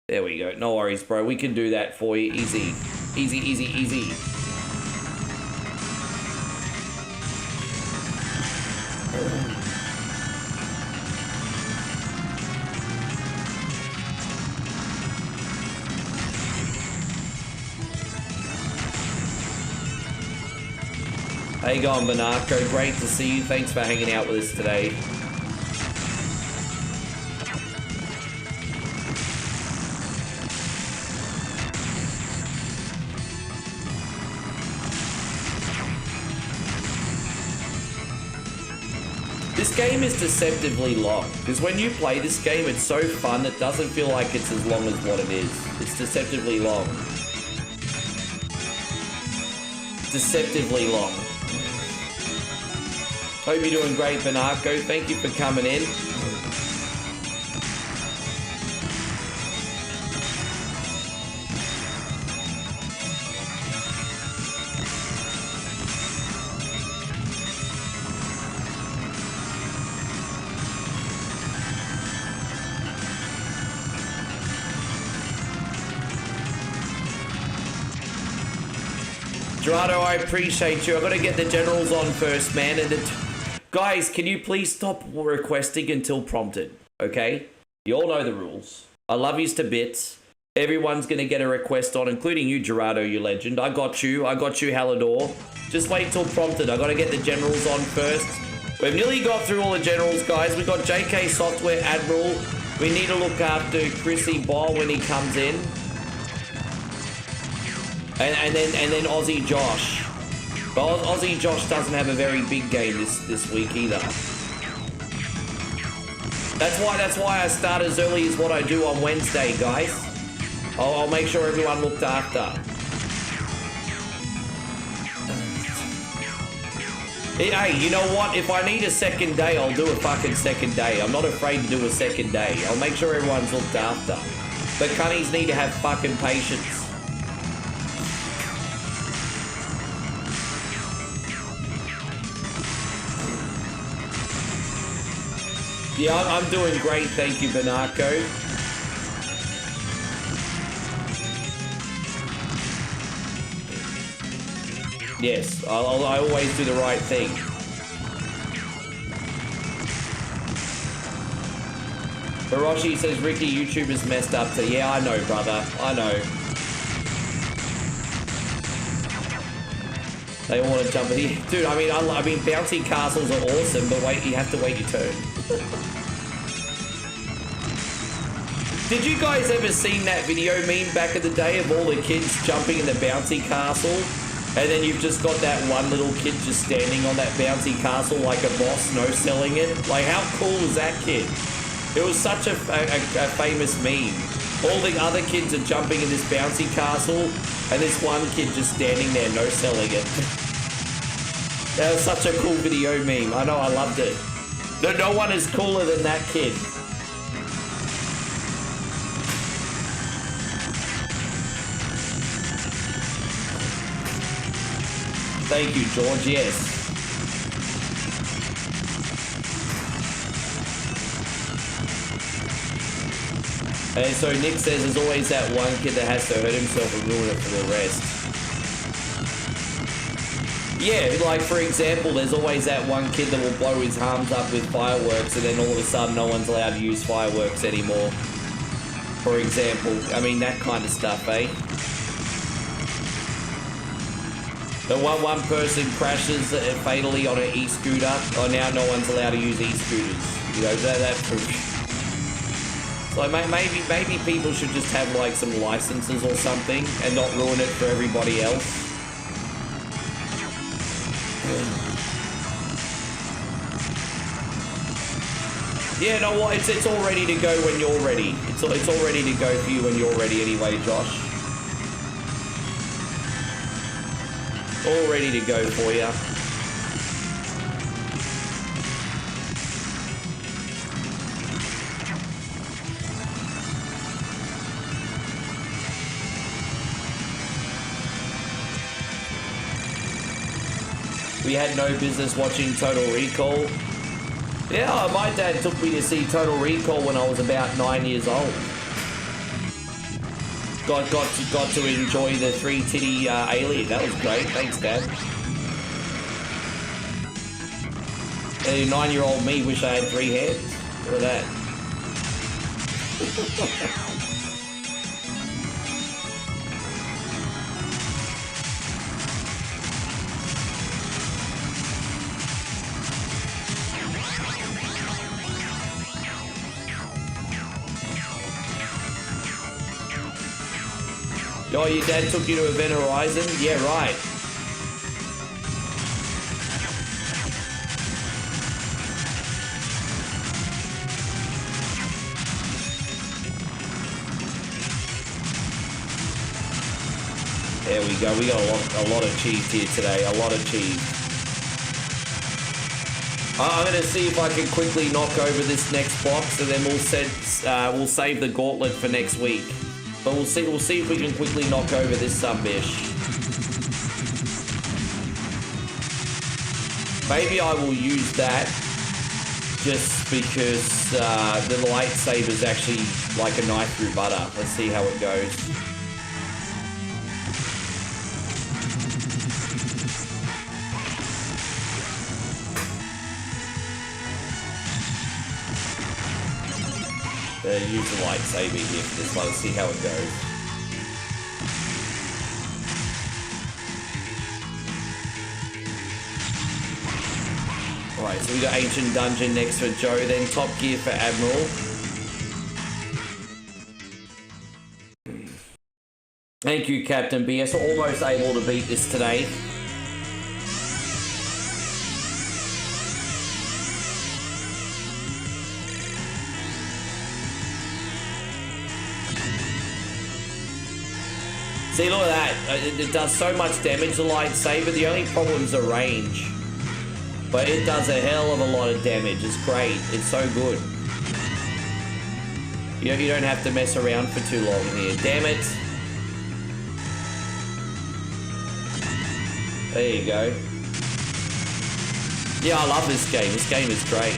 There we go. No worries, bro. We can do that for you. Easy. Easy, easy, easy. How you going, Banarco? Great to see you. Thanks for hanging out with us today. This game is deceptively long, because when you play this game, it's so fun, it doesn't feel like it's as long as what it is. It's deceptively long. Deceptively long. Hope you're doing great, Banarco. Thank you for coming in. Gerardo, I appreciate you. I've got to get the generals on first, man. And Guys, can you please stop requesting until prompted, okay? You all know the rules. I love yous to bits. Everyone's going to get a request on, including you, Gerardo, you legend. I got you, Hallador. Just wait till prompted. I got to get the generals on first. We've nearly got through all the generals, guys. We've got JK Software Admiral. We need to look after Chrissy Ball when he comes in. And then Aussie Josh. But Aussie Josh doesn't have a very big game this week either. That's why I start as early as what I do on Wednesday, guys. I'll make sure everyone looked after. Hey, you know what? If I need a second day, I'll do a fucking second day. I'm not afraid to do a second day. I'll make sure everyone's looked after. But cunnies need to have fucking patience. Yeah, I'm doing great, thank you, Banarco. Yes, I always do the right thing. Hiroshi says, Ricky, YouTube is messed up. So yeah, I know, brother. I know. They all want to jump in. Dude, I mean, bouncy castles are awesome, but wait, you have to wait your turn. Did you guys ever seen that video meme back in the day of all the kids jumping in the bouncy castle? And then you've just got that one little kid just standing on that bouncy castle like a boss, no-selling it. Like, how cool was that kid? It was such a famous meme. All the other kids are jumping in this bouncy castle, and this one kid just standing there, no-selling it. That was such a cool video meme. I know, I loved it. No one is cooler than that kid. Thank you, George. Yes. And so Nick says there's always that one kid that has to hurt himself and ruin it for the rest. Yeah, like for example, there's always that one kid that will blow his arms up with fireworks and then all of a sudden no one's allowed to use fireworks anymore. For example, I mean that kind of stuff, eh? The one person crashes fatally on an e-scooter. Oh, now no one's allowed to use e-scooters. You know, that's so maybe people should just have like some licenses or something and not ruin it for everybody else. Yeah, no, what? It's all ready to go when you're ready. It's all ready to go for you when you're ready anyway, Josh. All ready to go for you. We had no business watching Total Recall. Yeah, my dad took me to see Total Recall when I was about 9 years old. Got to enjoy the three-titty alien. That was great. Thanks, Dad. A 9-year-old me wish I had 3 hands. Look at that. Oh, your dad took you to Event Horizon? Yeah, right. There we go. We got a lot of cheese here today. A lot of cheese. I'm going to see if I can quickly knock over this next box, and then we'll save the gauntlet for next week. But we'll see if we can quickly knock over this sub-ish. Maybe I will use that just because the lightsaber's actually like a knife through butter. Let's see how it goes. use the lightsaber here for this one. See how it goes. Alright, so we got Ancient Dungeon next for Joe, then Top Gear for Admiral. Thank you, Captain BS. Almost able to beat this today. See, look at that. It does so much damage, the lightsaber. The only problem is the range. But it does a hell of a lot of damage. It's great. It's so good. You don't have to mess around for too long here. Damn it. There you go. Yeah, I love this game. This game is great.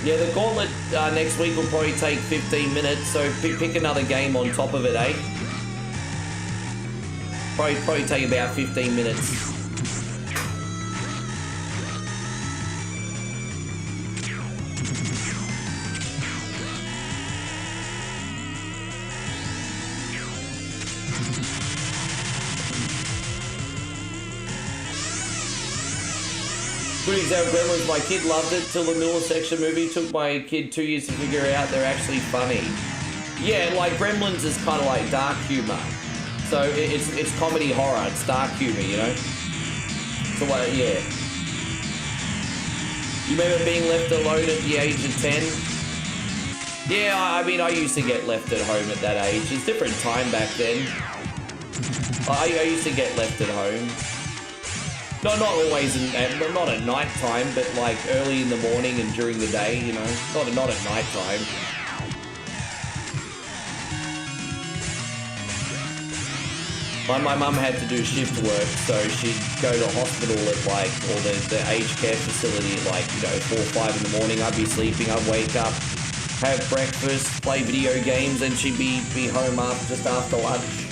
Yeah, the gauntlet next week will probably take 15 minutes, so pick another game on top of it, eh? Probably take about 15 minutes. Good example, Gremlins, my kid loved it till the middle section movie. Took my kid 2 years to figure out they're actually funny. Yeah, like Gremlins is kind of like dark humor. So it's comedy horror, it's dark humor, you know? So yeah. You remember being left alone at the age of 10? Yeah, I mean, I used to get left at home at that age. It's a different time back then. I used to get left at home. Not always, not at night time, but like early in the morning and during the day, you know? Not at night time. My mum had to do shift work, so she'd go to hospital at like, or the aged care facility at like, 4 or 5 in the morning. I'd be sleeping, I'd wake up, have breakfast, play video games, and she'd be home just after lunch.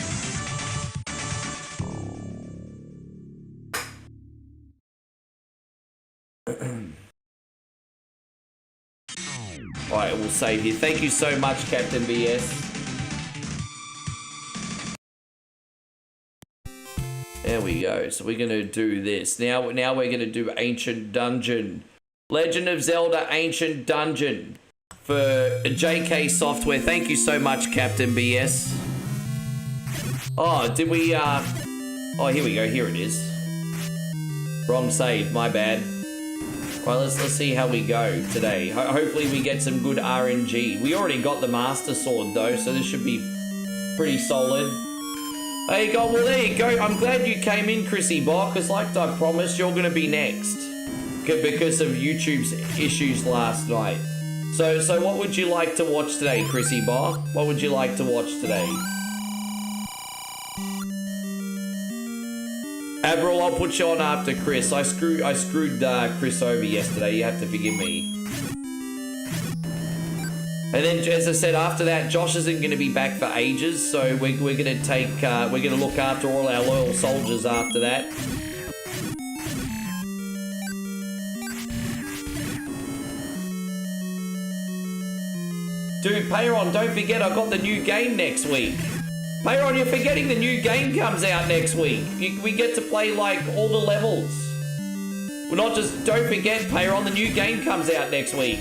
Alright, we'll save you. Thank you so much, Captain BS. There we go. So we're going to do this. Now we're going to do Ancient Dungeon. Legend of Zelda Ancient Dungeon for JK Software. Thank you so much, Captain BS. Oh, did we... Oh, here we go. Here it is. Wrong save. My bad. Right, let's see how we go today. Hopefully we get some good RNG. We already got the Master Sword, though, so this should be pretty solid. There you go. Well, there you go. I'm glad you came in, Chrissy Bar, because like I promised, you're going to be next because of YouTube's issues last night. So what would you like to watch today, Chrissy Bar? What would you like to watch today? Admiral, I'll put you on after Chris. I screwed Chris over yesterday. You have to forgive me. And then, as I said, after that, Josh isn't going to be back for ages, so we're going to take, we're going to look after all our loyal soldiers after that. Dude, Payron, don't forget, I got the new game next week. Payron, you're forgetting the new game comes out next week. We get to play, like, all the levels. We're not just, don't forget, Payron, the new game comes out next week.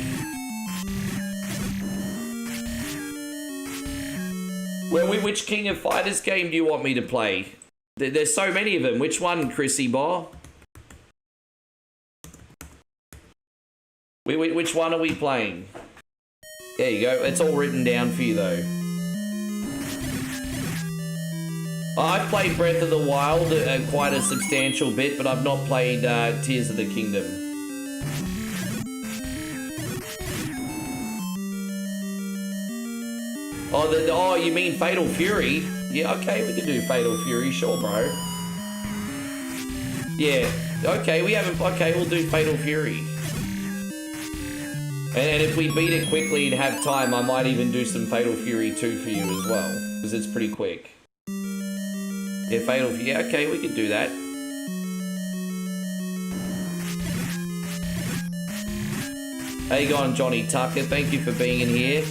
Well, which King of Fighters game do you want me to play? There's so many of them. Which one, Chrissy Bar? Which one are we playing? There you go. It's all written down for you, though. I've played Breath of the Wild quite a substantial bit, but I've not played Tears of the Kingdom. Oh, you mean Fatal Fury? Yeah, okay, we can do Fatal Fury, sure, bro. Yeah, okay, we'll do Fatal Fury. And if we beat it quickly and have time, I might even do some Fatal Fury 2 for you as well. Because it's pretty quick. Yeah, Fatal Fury. Yeah, okay, we could do that. How you going, Johnny Tucker? Thank you for being in here.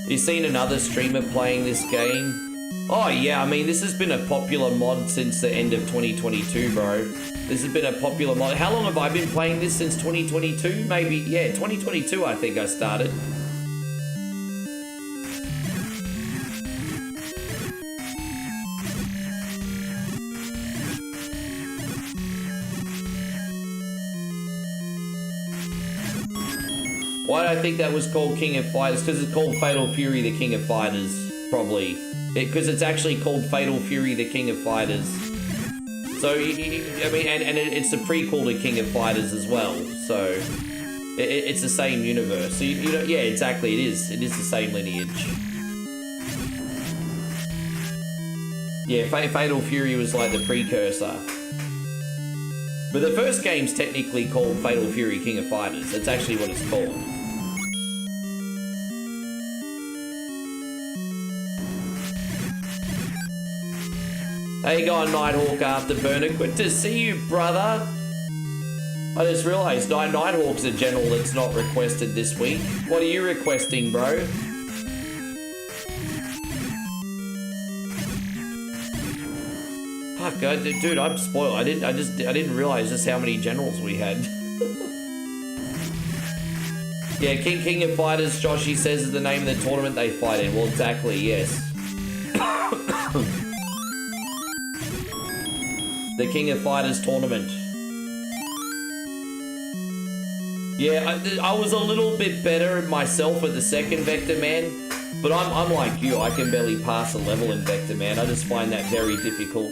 You seen another streamer playing this game? Oh yeah, I mean, this has been a popular mod since the end of 2022, bro. This has been a popular mod. How long have I been playing this? Since 2022? Maybe, yeah, 2022 I think I started. Why do I think that was called King of Fighters? Because it's called Fatal Fury, the King of Fighters, probably. Because it's actually called Fatal Fury, the King of Fighters. So, I mean, and it's a prequel to King of Fighters as well. So, it's the same universe. So, you know, yeah, exactly, it is. It is the same lineage. Yeah, Fatal Fury was like the precursor. But the first game's technically called Fatal Fury, King of Fighters. That's actually what it's called. How you going, Nighthawk Afterburner? Good to see you, brother. I just realised Nighthawk's a general that's not requested this week. What are you requesting, bro? Fuck, dude, I'm spoiled. I didn't realise just how many generals we had. Yeah, King of Fighters, Joshy says, is the name of the tournament they fight in. Well, exactly, yes. The King of Fighters tournament. Yeah, I was a little bit better myself at the second Vector Man, but I'm like you. I can barely pass a level in Vector Man. I just find that very difficult.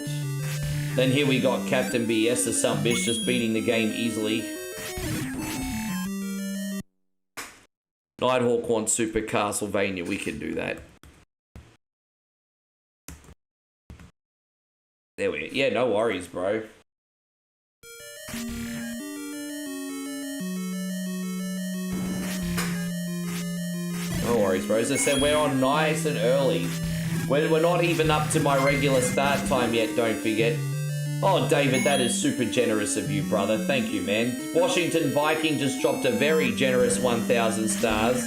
Then here we got Captain BS, the some bitch, just beating the game easily. Nighthawk wants Super Castlevania. We can do that. There we go. Yeah, no worries, bro. No worries, bro. As I said, we're on nice and early. We're not even up to my regular start time yet, don't forget. Oh, David, that is super generous of you, brother. Thank you, man. Washington Viking just dropped a very generous 1,000 stars.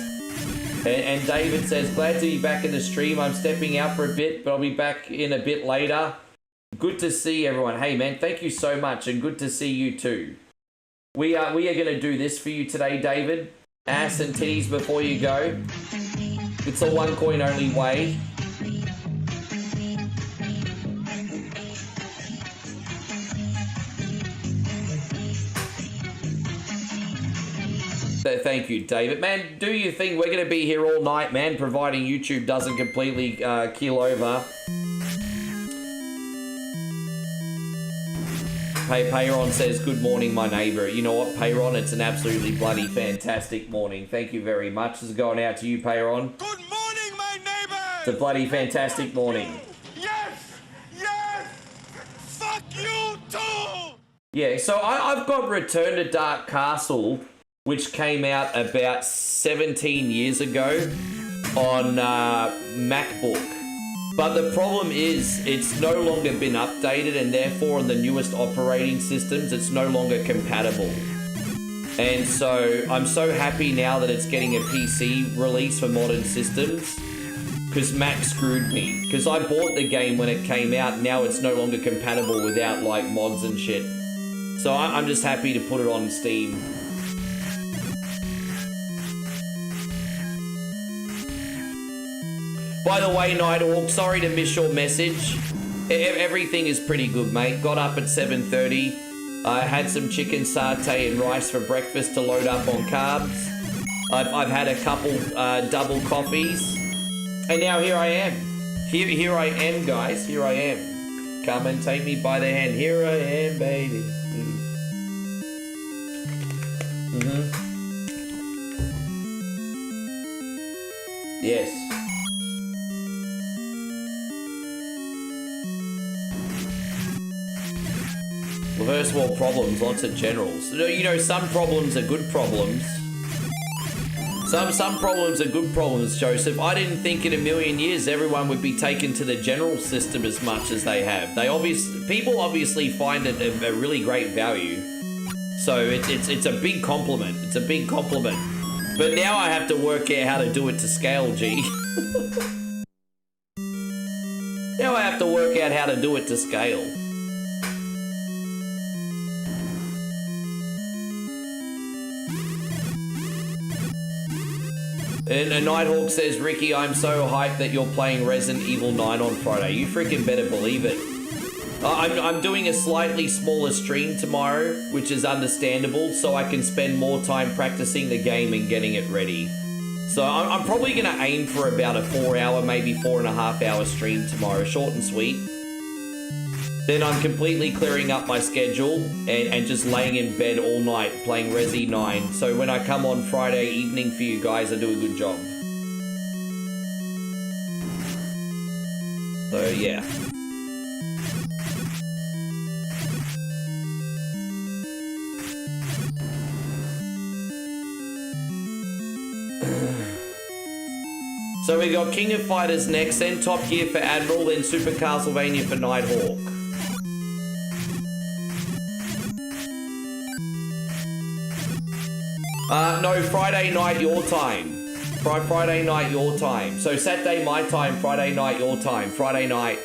And David says, glad to be back in the stream. I'm stepping out for a bit, but I'll be back in a bit later. Good to see everyone. Hey, man, thank you so much, and good to see you too. We are going to do this for you today, David. Ass and titties before you go. It's a one coin only way. Thank you, David. Man, do your thing. We're going to be here all night, man, providing YouTube doesn't completely keel over. Hey, Payron says, good morning, my neighbour. You know what, Payron? It's an absolutely bloody fantastic morning. Thank you very much. This is going out to you, Payron. Good morning, my neighbor! It's a bloody fantastic morning. Yes! Yes! Fuck you too! Yeah, so I've got Return to Dark Castle, which came out about 17 years ago on MacBook. But the problem is it's no longer been updated, and therefore on the newest operating systems, it's no longer compatible. And so I'm so happy now that it's getting a PC release for modern systems, because Mac screwed me. Because I bought the game when it came out, now it's no longer compatible without like mods and shit. So I'm just happy to put it on Steam. By the way, Nighthawk, sorry to miss your message. Everything is pretty good, mate. Got up at 7:30. Had some chicken satay and rice for breakfast to load up on carbs. I've had a couple double coffees. And now here I am. Here I am, guys. Here I am. Come and take me by the hand. Here I am, baby. Yes. First world problems, lots of generals. You know, some problems are good problems. Some problems are good problems, Joseph. I didn't think in a million years everyone would be taken to the general system as much as they have. People obviously find it a really great value. So it's a big compliment. It's a big compliment. But now I have to work out how to do it to scale, G. Now I have to work out how to do it to scale. And Nighthawk says, Ricky, I'm so hyped that you're playing Resident Evil 9 on Friday. You freaking better believe it. I'm doing a slightly smaller stream tomorrow, which is understandable, so I can spend more time practicing the game and getting it ready. So I'm probably going to aim for about a 4-hour, maybe 4.5-hour stream tomorrow, short and sweet. Then I'm completely clearing up my schedule and just laying in bed all night playing Resi 9. So when I come on Friday evening for you guys, I do a good job. So yeah. So we got King of Fighters next, then Top Gear for Admiral, then Super Castlevania for Nighthawk. No, Friday night your time. Friday night your time. So Saturday my time, Friday night your time. Friday night.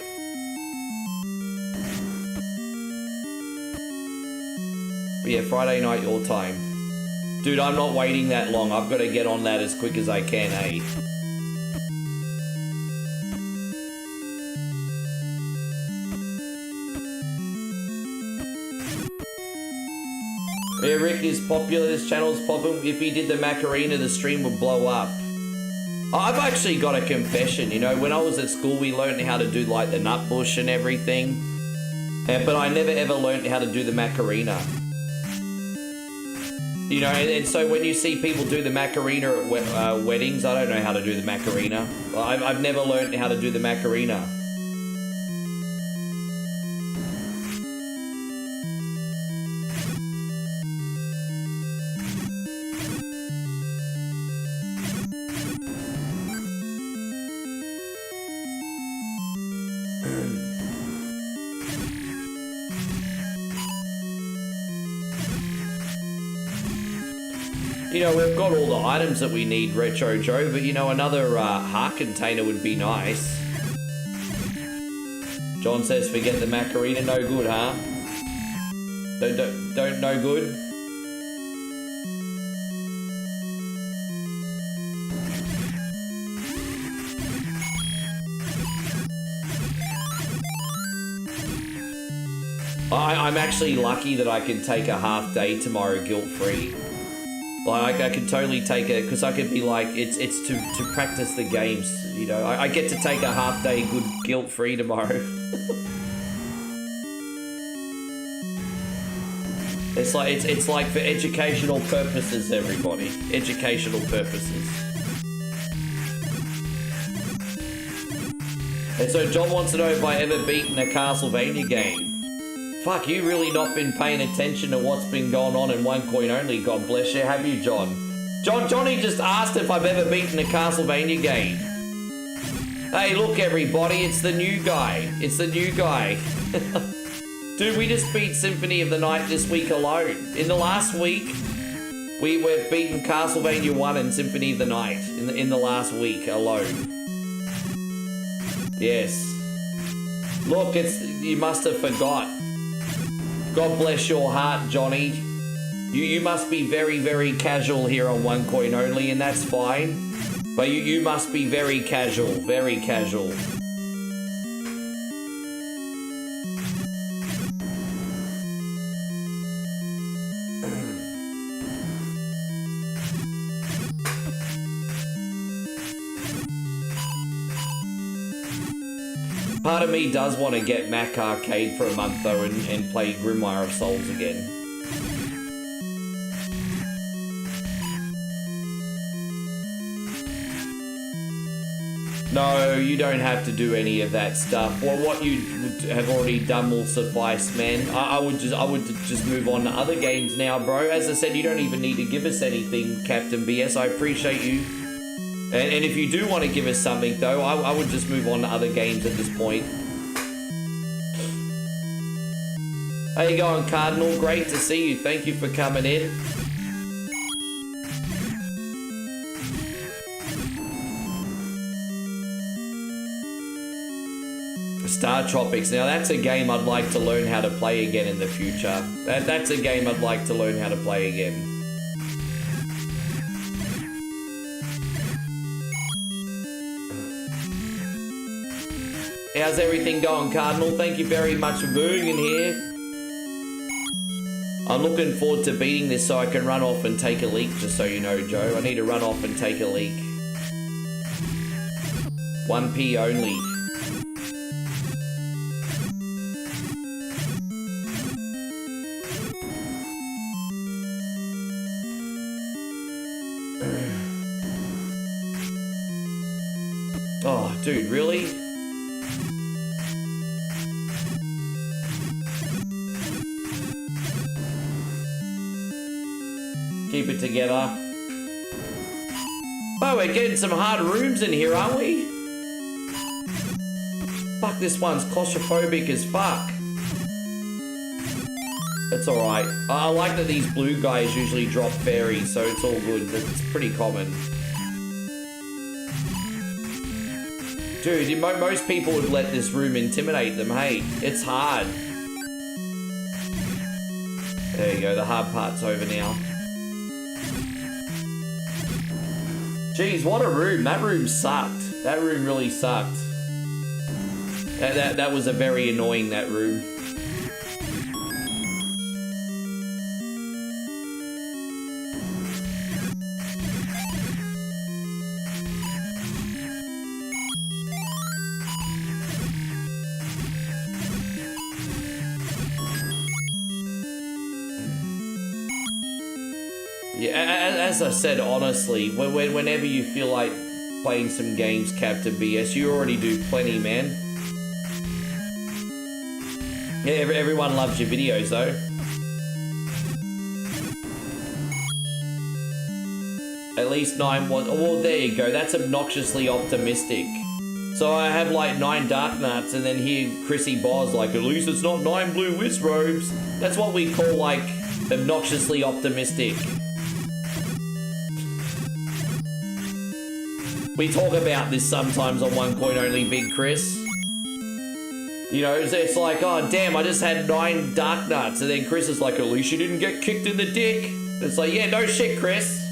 Yeah, Friday night your time. Dude, I'm not waiting that long. I've got to get on that as quick as I can, eh? Yeah, Rick is popular, this channel's popping. If he did the Macarena, the stream would blow up. I've actually got a confession, you know, when I was at school, we learned how to do like the nut bush and everything. But I never ever learned how to do the Macarena. You know, and so when you see people do the Macarena at weddings, I don't know how to do the Macarena. I've never learned how to do the Macarena. You know, we've got all the items that we need, Retro Joe, but you know, another heart container would be nice. John says, forget the Macarena, no good, huh? Don't no good? I'm actually lucky that I can take a half day tomorrow guilt-free. Like, I could totally take it, because I could be like, it's to practice the games, you know. I get to take a half day good guilt-free tomorrow. It's like for educational purposes, everybody. Educational purposes. And so John wants to know if I ever beaten a Castlevania game. Fuck, you really not been paying attention to what's been going on in One Coin Only, God bless you, have you, John? Johnny just asked if I've ever beaten a Castlevania game. Hey, look everybody, it's the new guy. It's the new guy. Dude, we just beat Symphony of the Night this week alone. In the last week, we've beaten Castlevania 1 and Symphony of the Night in the last week alone. Yes. Look, you must have forgot. God bless your heart, Johnny. You must be very, very casual here on One Coin Only, and that's fine. But you must be very casual, very casual. Part of me does want to get Mac Arcade for a month though and play Grimoire of Souls again. No, you don't have to do any of that stuff. Well, what you have already done will suffice, man. I would just move on to other games now, bro. As I said, you don't even need to give us anything, Captain BS. I appreciate you. And if you do want to give us something, though, I would just move on to other games at this point. How you going, Cardinal? Great to see you. Thank you for coming in. Star Tropics. Now, that's a game I'd like to learn how to play again in the future. That's a game I'd like to learn how to play again. How's everything going, Cardinal? Thank you very much for being in here. I'm looking forward to beating this so I can run off and take a leak, just so you know, Joe. I need to run off and take a leak. 1p only. Oh, dude, really? Keep it together. Oh, we're getting some hard rooms in here, aren't we? Fuck, this one's claustrophobic as fuck. It's alright. I like that these blue guys usually drop fairies, so it's all good. It's pretty common. Dude, most people would let this room intimidate them, hey? It's hard. There you go, the hard part's over now. Jeez, what a room. That room sucked. That room really sucked. That was a very annoying, that room. Yeah, as I said, honestly, whenever you feel like playing some games, Captain BS, you already do plenty, man. Yeah, everyone loves your videos, though. At least 9 was... Well, there you go. That's obnoxiously optimistic. So I have, like, 9 Dark Nuts, and then here Chrissy Boz, like, at least it's not 9 blue Wisp robes. That's what we call, like, obnoxiously optimistic. We talk about this sometimes on One Coin Only, Big Chris. You know, it's like, oh, damn, I just had 9 Dark Nuts. And then Chris is like, at least you didn't get kicked in the dick. It's like, yeah, no shit, Chris.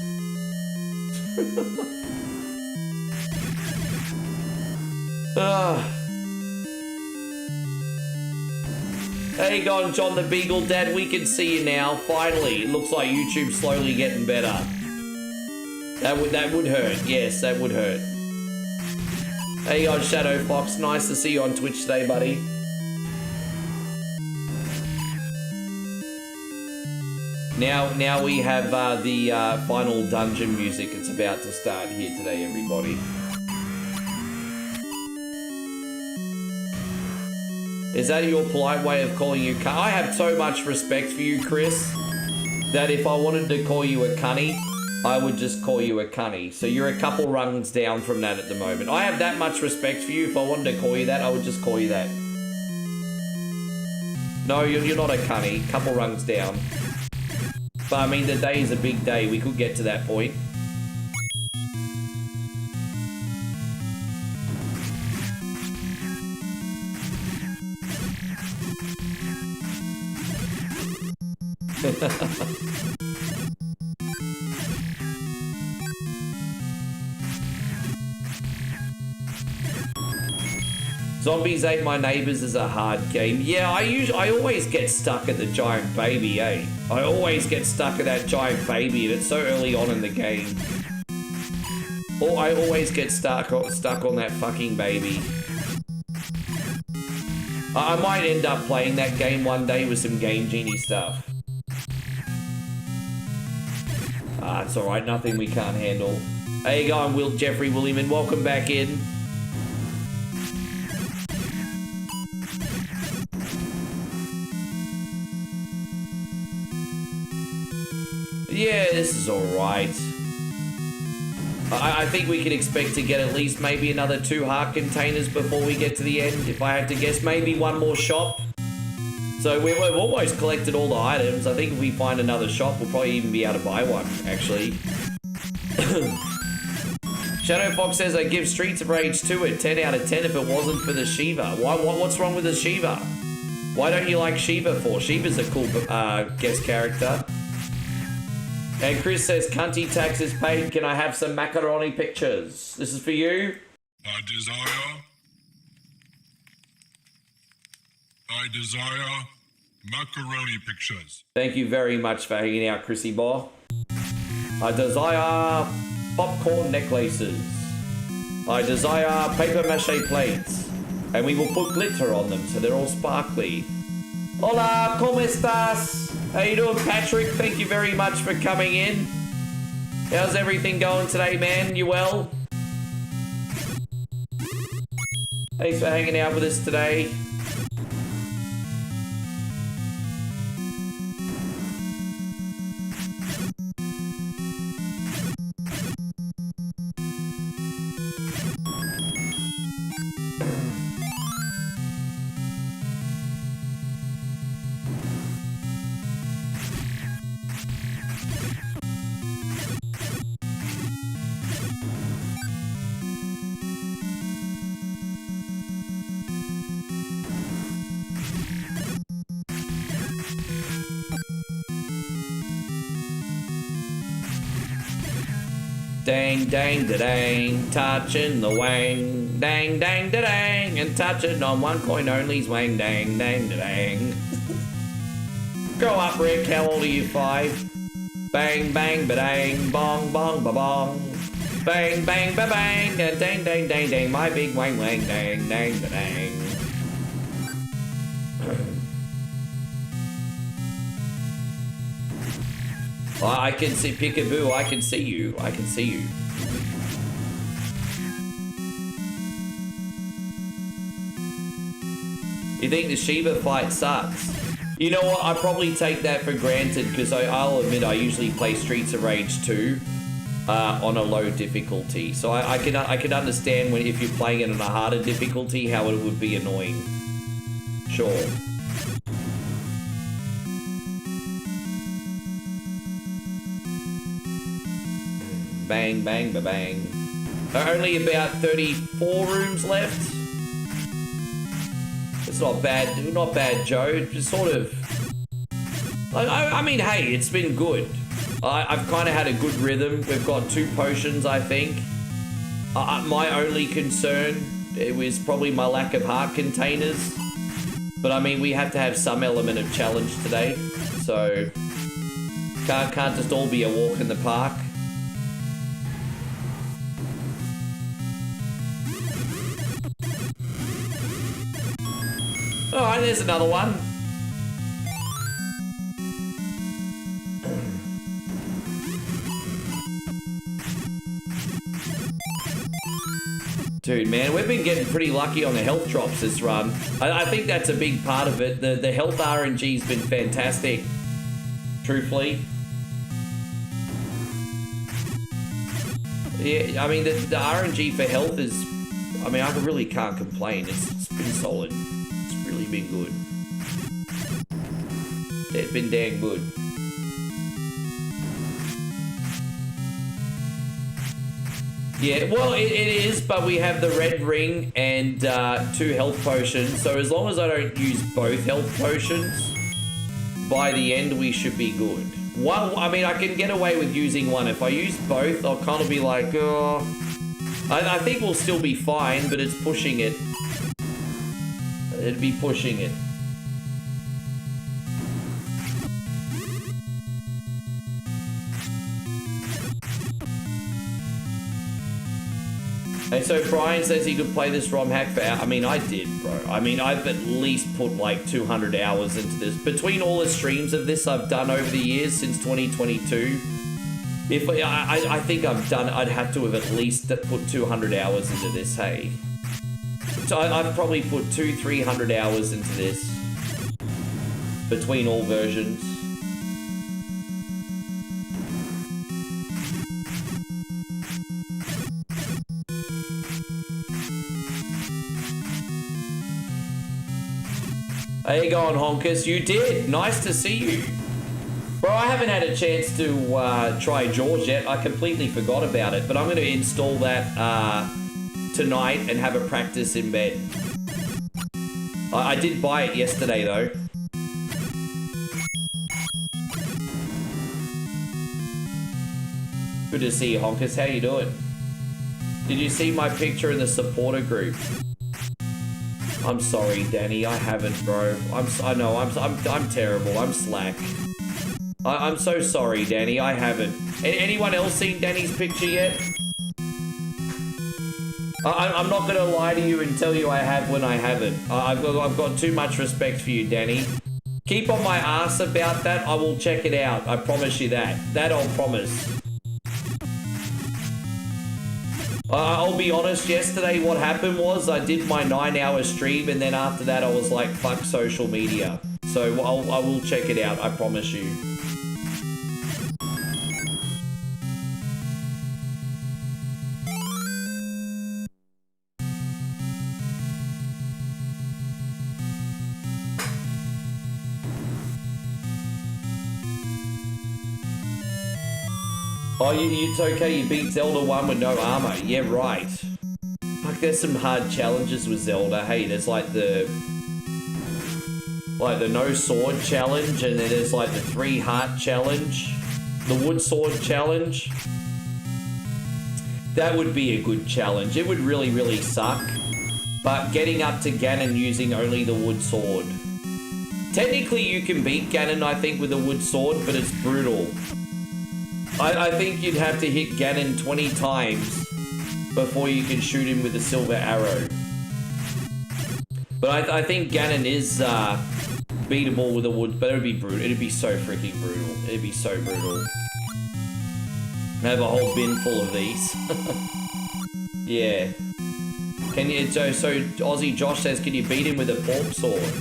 How you going, John the Beagle Dad? We can see you now. Finally, it looks like YouTube's slowly getting better. That would hurt. Yes, that would hurt. Hey, on Shadow Fox. Nice to see you on Twitch today, buddy. Now we have the final dungeon music. It's about to start here today, everybody. Is that your polite way of calling you cunt? I have so much respect for you, Chris, that if I wanted to call you a cunny, I would just call you a cunny. So you're a couple rungs down from that at the moment. I have that much respect for you. If I wanted to call you that, I would just call you that. No, you're not a cunny. Couple rungs down. But I mean, the day is a big day. We could get to that point. Zombies Ate My Neighbors is a hard game. Yeah, I always get stuck at the giant baby, eh? I always get stuck at that giant baby, and it's so early on in the game. Or I always get stuck on that fucking baby. I might end up playing that game one day with some Game Genie stuff. It's alright, nothing we can't handle. How you going, Jeffrey Williamson? Welcome back in. Yeah, this is alright. I think we can expect to get at least maybe another 2 heart containers before we get to the end. If I had to guess, maybe one more shop. So we've almost collected all the items. I think if we find another shop, we'll probably even be able to buy one, actually. Shadow Fox says, I give Streets of Rage 2 a 10 out of 10 if it wasn't for the Shiva. What's wrong with the Shiva? Why don't you like Shiva for? Shiva's a cool guest character. And Chris says, cunty taxes paid. Can I have some macaroni pictures? This is for you. I desire macaroni pictures. Thank you very much for hanging out, Chrissy Boy. I desire popcorn necklaces. I desire paper mache plates. And we will put glitter on them so they're all sparkly. Hola, ¿cómo estás? How you doing, Patrick? Thank you very much for coming in. How's everything going today, man? You well? Thanks for hanging out with us today. Dang, dang, da dang, touching the wang. Dang, dang, da dang, and touching on one coin only. Wang, dang, dang, da dang. Grow up, Rick. How old are you? 5? Bang, bang, ba dang, bong, bong, ba bong. Bang, bang, ba bang, and dang, dang, dang, dang. My big wang, wang, dang, dang, da dang. I can see Peekaboo. I can see you. I can see you. You think the Shiva fight sucks? You know what? I probably take that for granted because I'll admit I usually play Streets of Rage 2 on a low difficulty. So I can understand when if you're playing it on a harder difficulty how it would be annoying. Sure. Bang, bang, ba bang. Only about 34 rooms left. It's not bad, Joe. It's just sort of... I mean, hey, it's been good. I've kind of had a good rhythm. We've got 2 potions, I think. My only concern, it was probably my lack of heart containers. But I mean, we have to have some element of challenge today. So, can't just all be a walk in the park. Alright, there's another one. Dude, man, we've been getting pretty lucky on the health drops this run. I think that's a big part of it. The health RNG's been fantastic, truthfully. Yeah, I mean, the RNG for health is... I mean, I really can't complain. It's been solid. Really been good. It's been dang good. Yeah, well, it is, but we have the red ring and 2 health potions. So as long as I don't use both health potions, by the end we should be good. One, I mean, I can get away with using one. If I use both, I'll kind of be like, oh. I think we'll still be fine, but it's pushing it. It'd be pushing it. And so Brian says he could play this ROM hack for hours. I mean, I did, bro. I mean, I've at least put like 200 hours into this. Between all the streams of this I've done over the years since 2022, if I think I've done, I'd have to have at least put 200 hours into this, hey. So I've probably put 200-300 hours into this between all versions. How you going, Honkus? You did. Nice to see you. Bro, I haven't had a chance to try Jaws yet. I completely forgot about it, but I'm going to install that tonight and have a practice in bed. I did buy it yesterday, though. Good to see you, Honkus. How you doing? Did you see my picture in the supporter group? I'm sorry, Danny. I haven't, bro. I know. I'm terrible. I'm slack. I'm so sorry, Danny. I haven't. Anyone else seen Danny's picture yet? I'm not gonna lie to you and tell you I have when I haven't. I've got too much respect for you, Danny. Keep on my ass about that. I will check it out. I promise you that. That I'll promise. I'll be honest, yesterday what happened was I did my 9-hour stream and then after that I was like, fuck social media. So I will check it out, I promise you. Oh, it's okay, you beat Zelda 1 with no armor. Yeah, right. Fuck, there's some hard challenges with Zelda. Hey, there's like the no sword challenge, and then there's like the 3 heart challenge, the wood sword challenge. That would be a good challenge. It would really, really suck. But getting up to Ganon using only the wood sword. Technically, you can beat Ganon, I think, with a wood sword, but it's brutal. I think you'd have to hit Ganon 20 times before you can shoot him with a silver arrow. But I think Ganon is beatable with a wood, but it would be brutal. It'd be so freaking brutal. It'd be so brutal. I have a whole bin full of these. Yeah. Can you? So Aussie Josh says, can you beat him with a fork sword?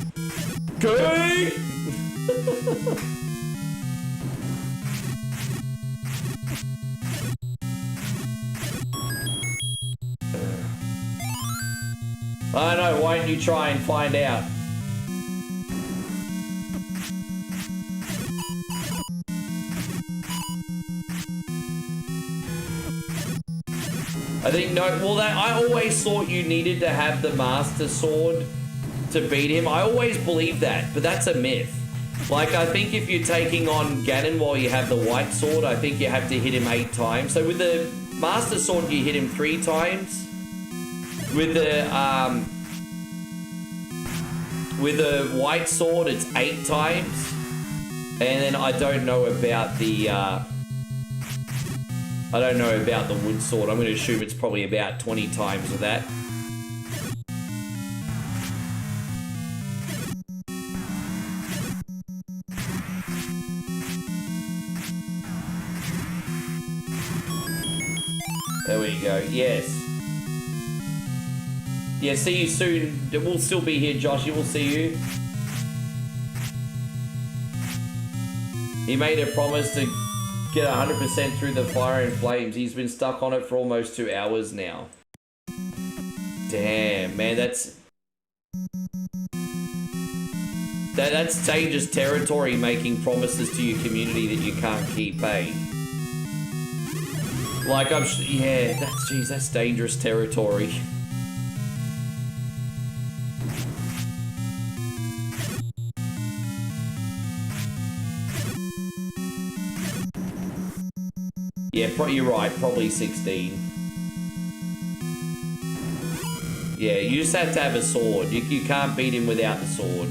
Okay. I know, why don't you try and find out? I think, no, well, I always thought you needed to have the Master Sword to beat him. I always believed that, but that's a myth. Like, I think if you're taking on Ganon while you have the white sword, I think you have to hit him 8 times. So with the Master Sword, you hit him 3 times. With the white sword, it's 8 times. And then I don't know about the wood sword. I'm going to assume it's probably about 20 times with that. There we go. Yes. Yeah, see you soon. We'll still be here, Josh. We'll see you. He made a promise to get 100% through the fire and flames. He's been stuck on it for almost 2 hours now. Damn, man, that's dangerous territory, making promises to your community that you can't keep, eh? Like, yeah, that's dangerous territory. Yeah, you're right, probably 16. Yeah, you just have to have a sword. You can't beat him without the sword.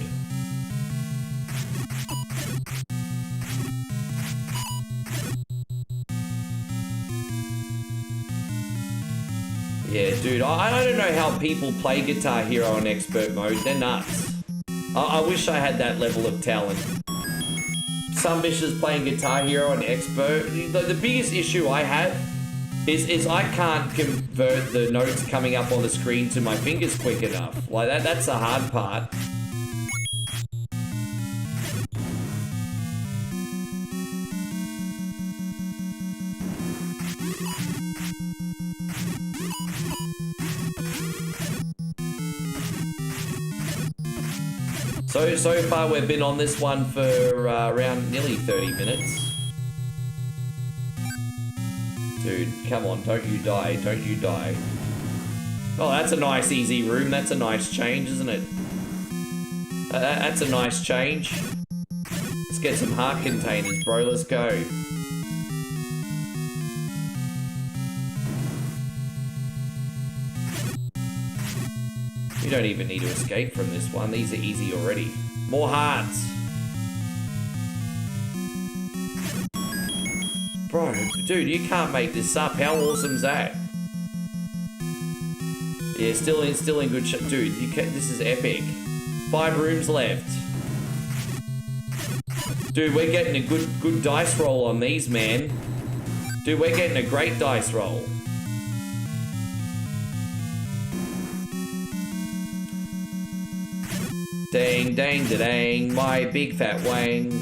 Yeah, dude, I don't know how people play Guitar Hero in expert mode. They're nuts. I wish I had that level of talent. Some bitches playing Guitar Hero and expert. The biggest issue I have is I can't convert the notes coming up on the screen to my fingers quick enough. Like that's the hard part. So far we've been on this one for around nearly 30 minutes. Dude, come on, don't you die, don't you die. Oh, that's a nice easy room. That's a nice change, isn't it? That's a nice change. Let's get some heart containers, bro. Let's go. You don't even need to escape from this one. These are easy already. More hearts. Bro, dude, you can't make this up. How awesome's that? Yeah, still in good shape. Dude, you can, this is epic. 5 rooms left. Dude, we're getting a good dice roll on these, man. Dude, we're getting a great dice roll. Dang, dang, da dang, my big fat wang.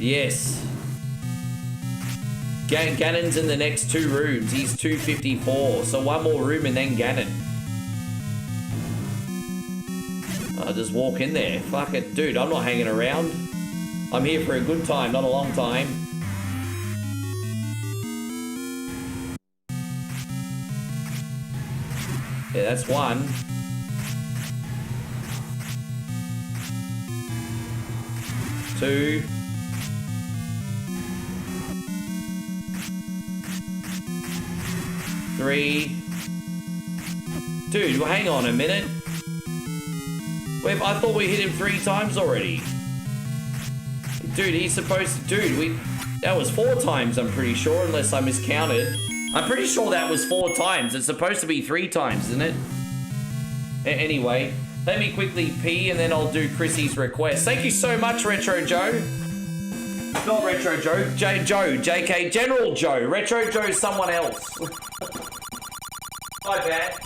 Yes. Ganon's in the next 2 rooms. He's 254. So 1 more room and then Ganon. I'll just walk in there. Fuck it. Dude, I'm not hanging around. I'm here for a good time, not a long time. Yeah, that's 1. Two. 3. Dude, well, hang on a minute. I thought we hit him 3 times already. Dude, he's supposed to... Dude, that was 4 times, I'm pretty sure, unless I miscounted. I'm pretty sure that was 4 times. It's supposed to be 3 times, isn't it? Anyway, let me quickly pee and then I'll do Chrissy's request. Thank you so much, Retro Joe. Not Retro Joe. Joe, JK, General Joe. Retro Joe's someone else. My bad.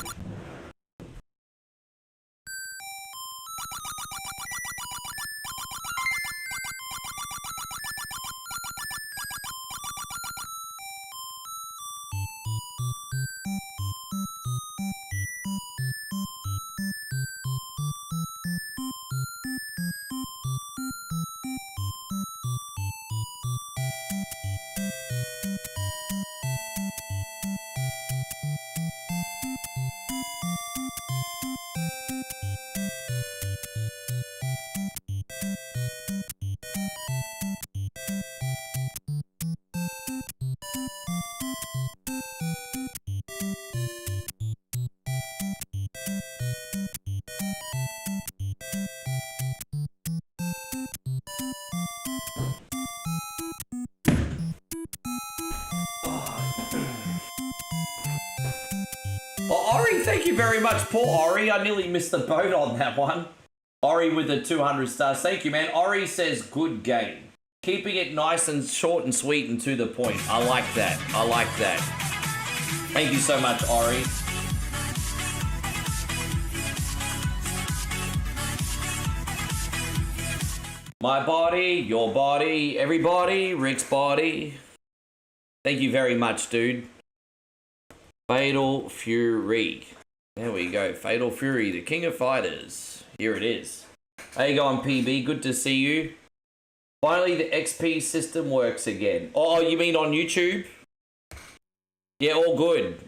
Thank you very much, poor Ori. I nearly missed the boat on that one. Ori with the 200 stars. Thank you, man. Ori says, good game. Keeping it nice and short and sweet and to the point. I like that. I like that. Thank you so much, Ori. My body, your body, everybody, Rick's body. Thank you very much, dude. Fatal Fury. There we go. Fatal Fury, the king of fighters. Here it is. How you going, PB? Good to see you. Finally, the XP system works again. Oh, you mean on YouTube? Yeah, all good.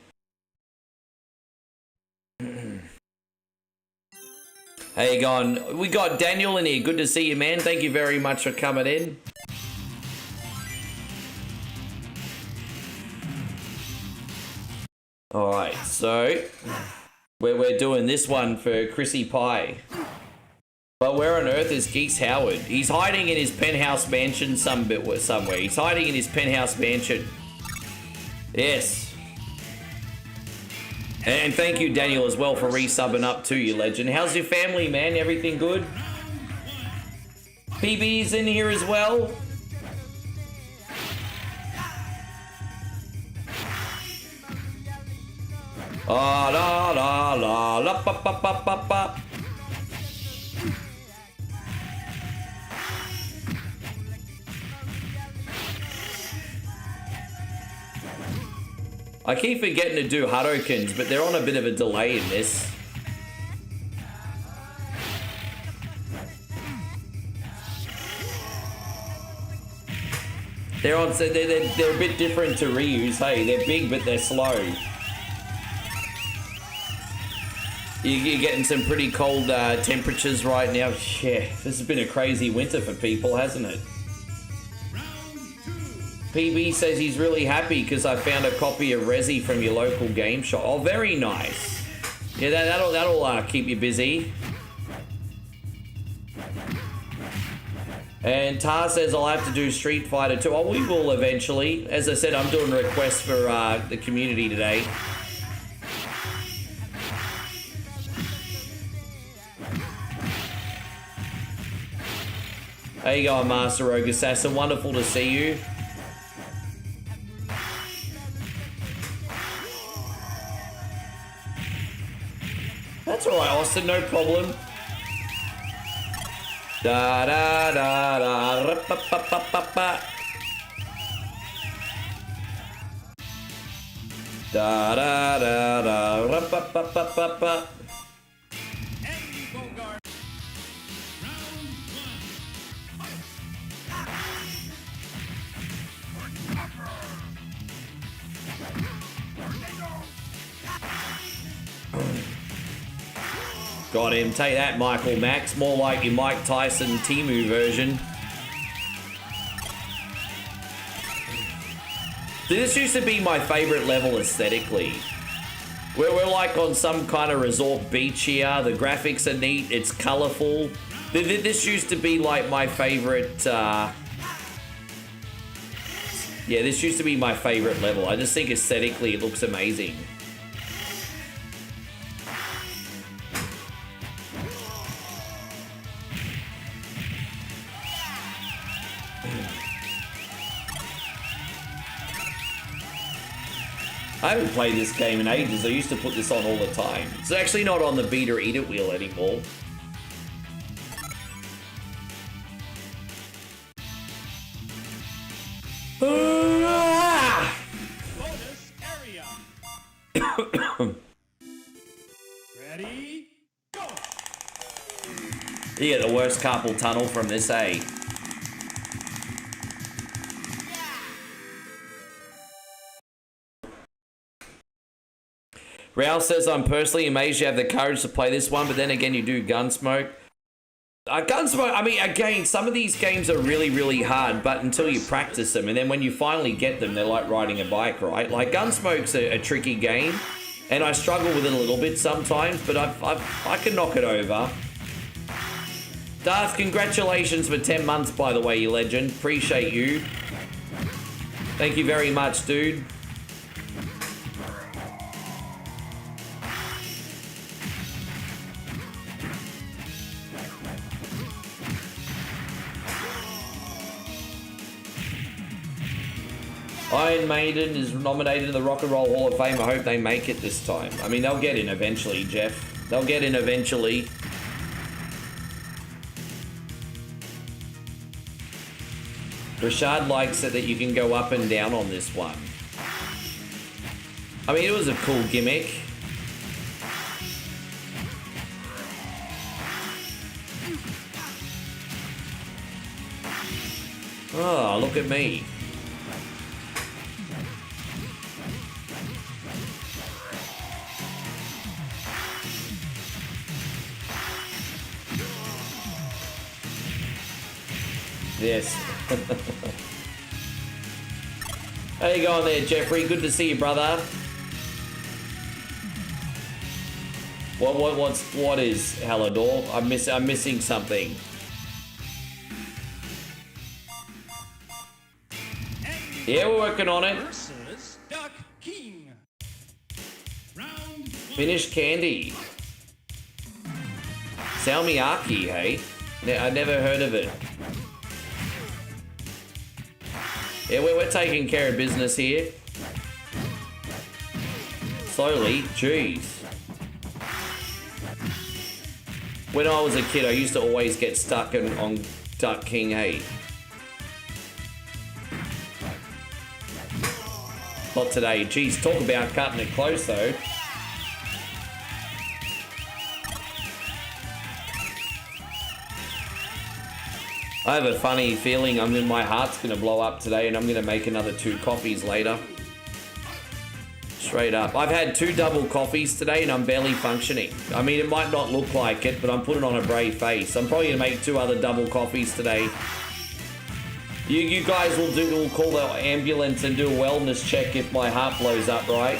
How you going? We got Daniel in here. Good to see you, man. Thank you very much for coming in. Alright, so we're doing this one for Chrissy Pie. But where on earth is Geese Howard? He's hiding in his penthouse mansion somewhere. He's hiding in his penthouse mansion. Yes. And thank you, Daniel, as well, for resubbing up to you, legend. How's your family, man? Everything good? PB's in here as well. Ah, la la la la pa pa pa pa pa. I keep forgetting to do Hadokens, but they're on a bit of a delay in this. They're a bit different to Ryu's, hey. They're big, but they're slow. You're getting some pretty cold temperatures right now. Yeah, this has been a crazy winter for people, hasn't it? PB says he's really happy because I found a copy of Resi from your local game shop. Oh, very nice. Yeah, that'll keep you busy. And Tar says I'll have to do Street Fighter 2. Oh, we will eventually. As I said, I'm doing requests for the community today. How you going, Master Rogue Assassin? Wonderful to see you. That's alright, Austin, no problem. Da da da da ra, pa, pa, pa, pa, pa. Da da da da ra, pa, pa, pa, pa, pa. Got him. Take that, Michael Max. More like your Mike Tyson Timu version. This used to be my favorite level aesthetically. We're like on some kind of resort beach here. The graphics are neat. It's colorful. This used to be like my favorite... yeah, this used to be my favorite level. I just think aesthetically it looks amazing. I haven't played this game in ages. I used to put this on all the time. It's actually not on the beat or eat it wheel anymore. Bonus area. Ready? Go. You get the worst carpal tunnel from this, eh? Raul says, I'm personally amazed you have the courage to play this one, but then again, you do Gunsmoke. Gunsmoke, I mean, again, some of these games are really, really hard, but until you practice them, and then when you finally get them, they're like riding a bike, right? Like, Gunsmoke's a tricky game, and I struggle with it a little bit sometimes, but I can knock it over. Darth, congratulations for 10 months, by the way, you legend. Appreciate you. Thank you very much, dude. Iron Maiden is nominated in the Rock and Roll Hall of Fame. I hope they make it this time. I mean, they'll get in eventually, Jeff. They'll get in eventually. Rashad likes it that you can go up and down on this one. I mean, it was a cool gimmick. Oh, look at me. Yes. How you going there, Jeffrey? Good to see you, brother. What is Hallador? I'm missing something. Yeah, we're working on it. Duck King. Round Finished candy. Salmiakki, hey? I never heard of it. Yeah, we're taking care of business here. Slowly, jeez. When I was a kid, I used to always get stuck on Duck King 8. Not today. Geez, talk about cutting it close, though. I have a funny feeling my heart's going to blow up today and I'm going to make another 2 coffees later. Straight up. I've had 2 double coffees today and I'm barely functioning. I mean, it might not look like it, but I'm putting on a brave face. I'm probably going to make 2 other double coffees today. You guys will call the ambulance and do a wellness check if my heart blows up, right?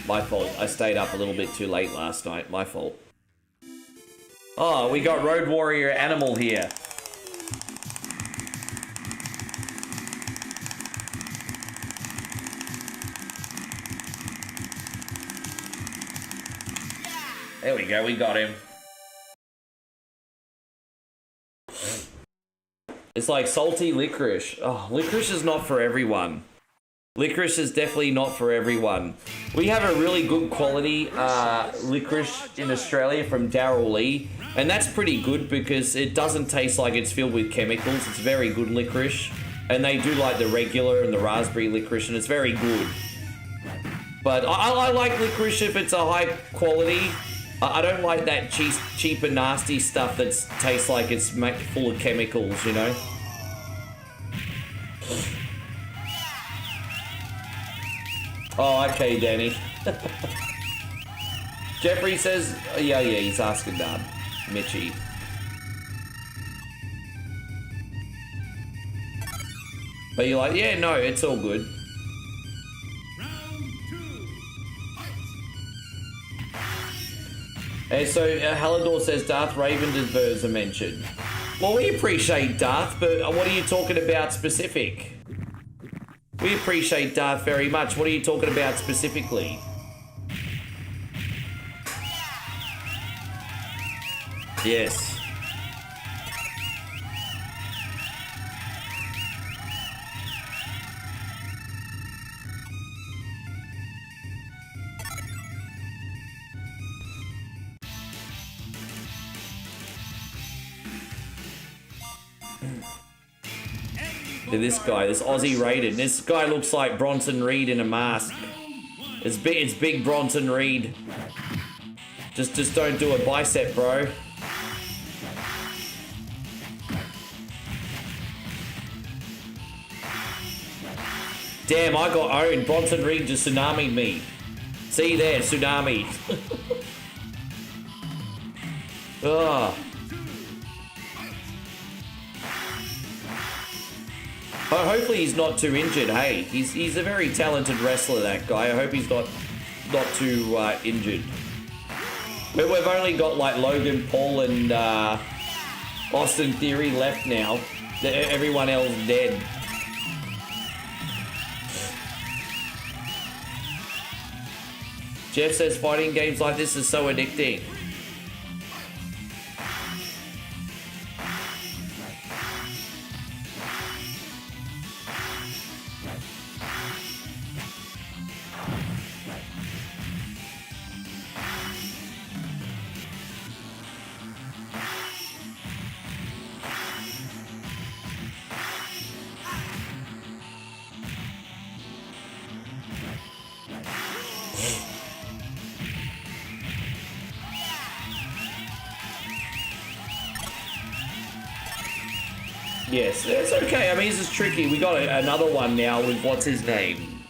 My fault. I stayed up a little bit too late last night. My fault. Oh, we got Road Warrior Animal here. There we go, we got him. It's like salty licorice. Oh, licorice is not for everyone. Licorice is definitely not for everyone. We have a really good quality licorice in Australia from Darryl Lee, and that's pretty good because it doesn't taste like it's filled with chemicals. It's very good licorice, and they do like the regular and the raspberry licorice, and it's very good. But I like licorice if it's a high quality. I don't like that cheap and nasty stuff that tastes like it's full of chemicals, you know? Oh, okay, Danny. Jeffrey says, yeah, he's asking Mitchie. But you're like, yeah, no, it's all good. And so Hallador says Darth Raven deserves a mention. Well, we appreciate Darth, but what are you talking about specific? We appreciate Darth very much. What are you talking about specifically? Yes. This guy, this Aussie rated. This guy looks like Bronson Reed in a mask. It's big Bronson Reed. Just don't do a bicep, bro. Damn, I got owned. Bronson Reed just tsunami'd me. See there, tsunami. Ugh. Hopefully he's not too injured. Hey, he's a very talented wrestler, that guy. I hope he's not too injured. But we've only got like Logan Paul and Austin Theory left now. Everyone else dead. Jeff says fighting games like this is so addicting. Yes, it's okay. I mean, this is tricky. We got another one now with, what's his name?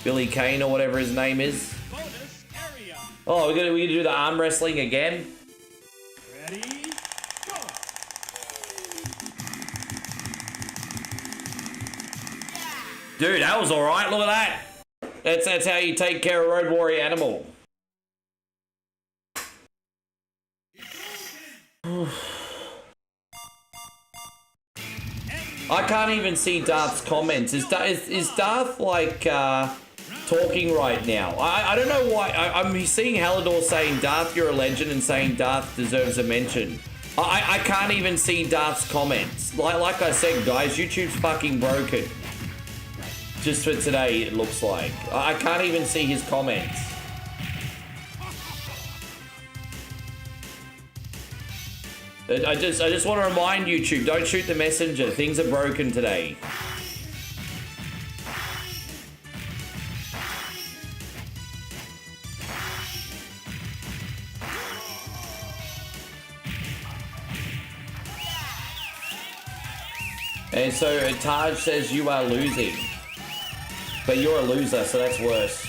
Billy Kane or whatever his name is. Oh, we're gonna do the arm wrestling again? Ready, go! Dude, that was alright. Look at that. That's how you take care of Road Warrior Animal. I can't even see Darth's comments. Is Darth like talking right now? I don't know why. I'm seeing Hallador saying Darth, you're a legend, and saying Darth deserves a mention. I can't even see Darth's comments. Like I said, guys, YouTube's fucking broken. Just for today, it looks like. I can't even see his comments. I just want to remind YouTube, don't shoot the messenger. Things are broken today. And so Taj says you are losing. But you're a loser, so that's worse.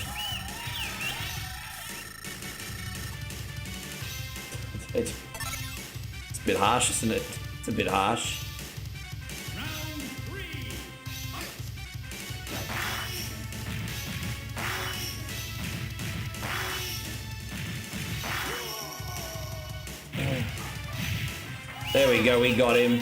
It's a bit harsh, isn't it? It's a bit harsh. Round 3. There we go, we got him.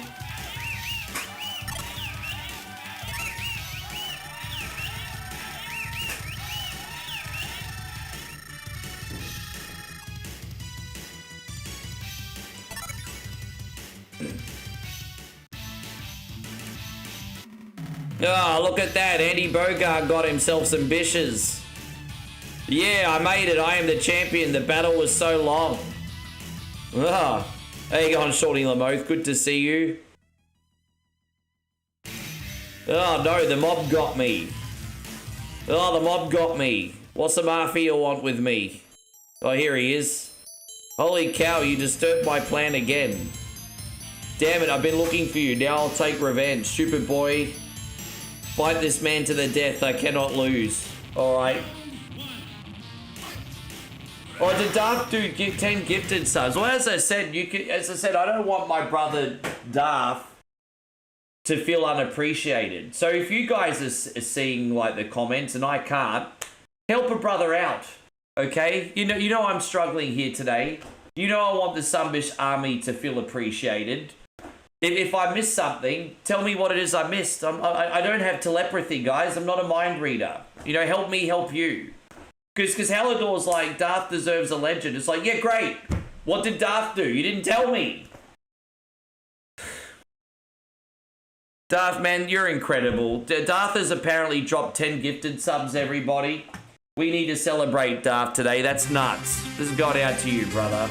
Oh, look at that. Andy Bogart got himself some bishes. Yeah, I made it. I am the champion. The battle was so long. Ah, how you going, Shorty Lamoth? Good to see you. Oh, no, the mob got me. Oh, the mob got me. What's the mafia want with me? Oh, here he is. Holy cow, you disturbed my plan again. Damn it, I've been looking for you. Now I'll take revenge. Stupid boy. Fight this man to the death. I cannot lose. Alright. Oh, did Darth do 10 gifted subs? Well, as I said, I don't want my brother Darth to feel unappreciated. So if you guys are seeing like the comments and I can't, help a brother out. Okay? You know I'm struggling here today. You know I want the Sunbish army to feel appreciated. If I miss something, tell me what it is I missed. I don't have telepathy, guys. I'm not a mind reader. You know, help me help you. Because Hallador's like, Darth deserves a legend. It's like, yeah, great. What did Darth do? You didn't tell me. Darth, man, you're incredible. Darth has apparently dropped 10 gifted subs, everybody. We need to celebrate Darth today. That's nuts. This has got out to you, brother.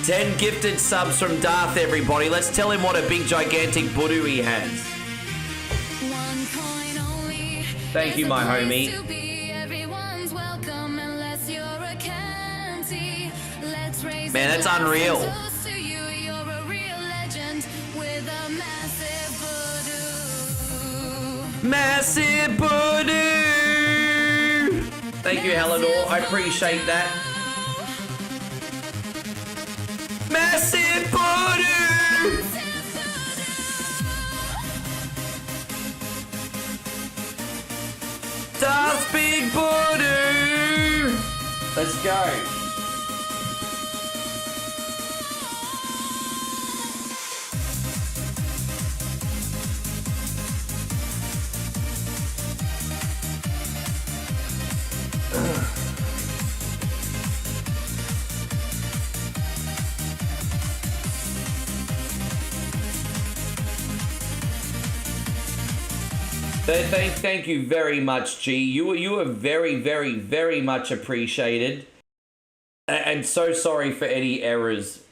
10 gifted subs from Darth, everybody. Let's tell him what a big, gigantic Budu he has. Thank you, my homie. Man, that's unreal. Massive Budu! Thank you, Hallador. I appreciate that. Massive Budu! Darth Big Budu! Let's go. Thank you very much, G. You are very, very, very much appreciated. And so sorry for any errors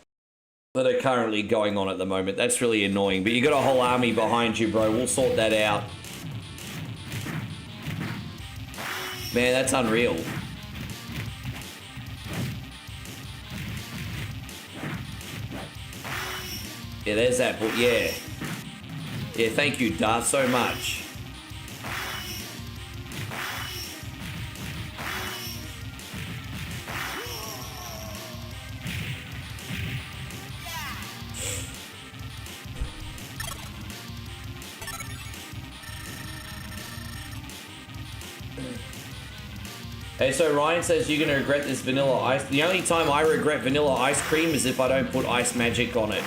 that are currently going on at the moment. That's really annoying. But you got a whole army behind you, bro. We'll sort that out. Man, that's unreal. Yeah, there's that. Yeah. Yeah, thank you, Darth, so much. Hey, so Ryan says you're going to regret this vanilla ice. The only time I regret vanilla ice cream is if I don't put ice magic on it.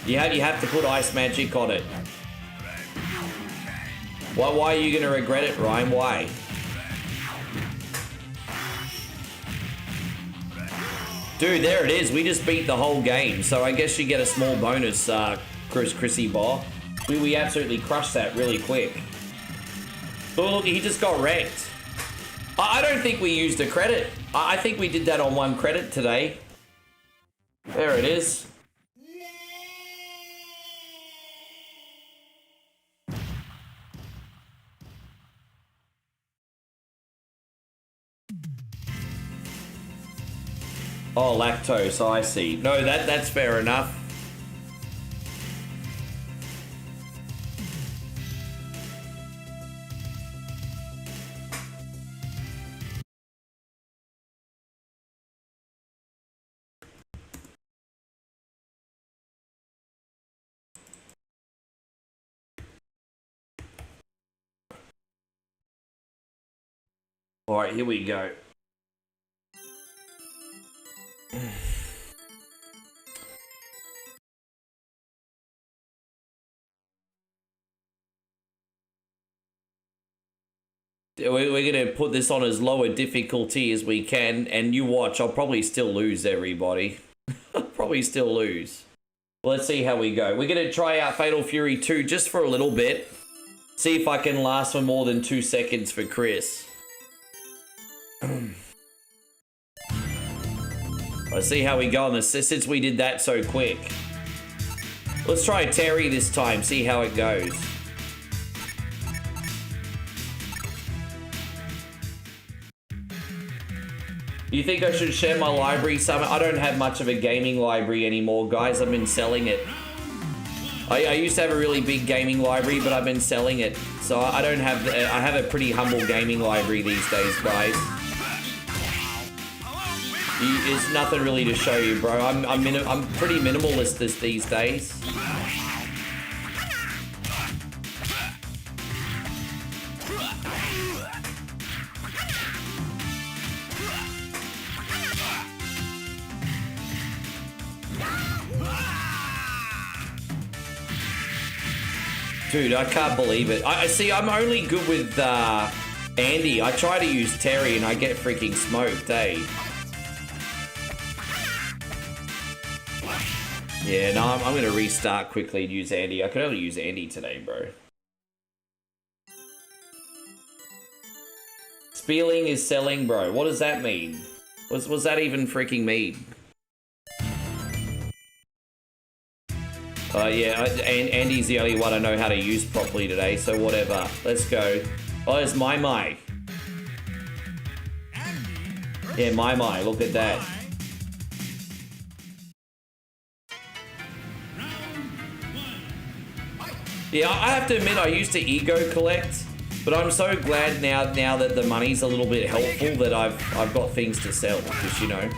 You have to put ice magic on it. Why are you going to regret it, Ryan? Why? Dude, there it is. We just beat the whole game. So I guess you get a small bonus Chrissy Bar. We absolutely crushed that really quick. Oh, look, he just got wrecked. I don't think we used a credit. I think we did that on one credit today. There it is. Oh, lactose, I see. No, that's fair enough. All right, here we go. We're going to put this on as low a difficulty as we can, and you watch, I'll probably still lose, everybody. I'll probably still lose. Let's see how we go. We're going to try out Fatal Fury 2 just for a little bit. See if I can last for more than 2 seconds for Chris. Let's see how we go on this, since we did that so quick. Let's try Terry this time, see how it goes. You think I should share my library? I don't have much of a gaming library anymore, guys. I've been selling it. I used to have a really big gaming library, but I've been selling it. So I don't have, I have a pretty humble gaming library these days, guys. There's nothing really to show you, bro. I'm pretty minimalist these days. Dude, I can't believe it. I see, I'm only good with Andy. I try to use Terry and I get freaking smoked, eh? Yeah, no, I'm going to restart quickly and use Andy. I could only use Andy today, bro. Spieling is selling, bro. What does that mean? What's that even freaking mean? Yeah, Andy's the only one I know how to use properly today, so whatever. Let's go. Oh, there's My. Yeah, My. Look at that. Yeah, I have to admit, I used to ego collect, but I'm so glad now that the money's a little bit helpful that I've got things to sell, just, you know.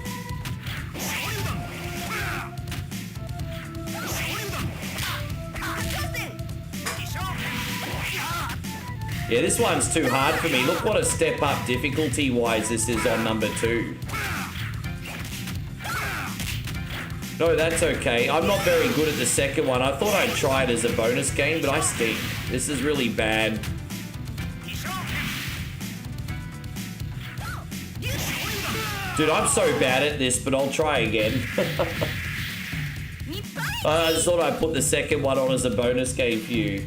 Yeah, this one's too hard for me. Look what a step up difficulty-wise this is on number 2. No, that's okay. I'm not very good at the second one. I thought I'd try it as a bonus game, but I stink. This is really bad. Dude, I'm so bad at this, but I'll try again. I just thought I'd put the second one on as a bonus game for you.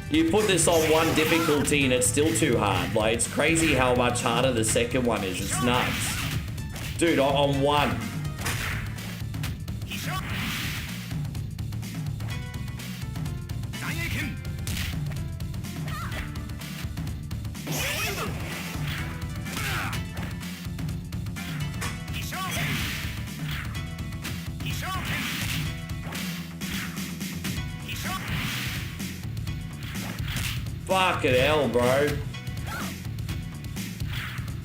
You put this on 1 difficulty and it's still too hard. Like, it's crazy how much harder the second one is. It's nuts. Dude, on 1. Fucking hell, bro.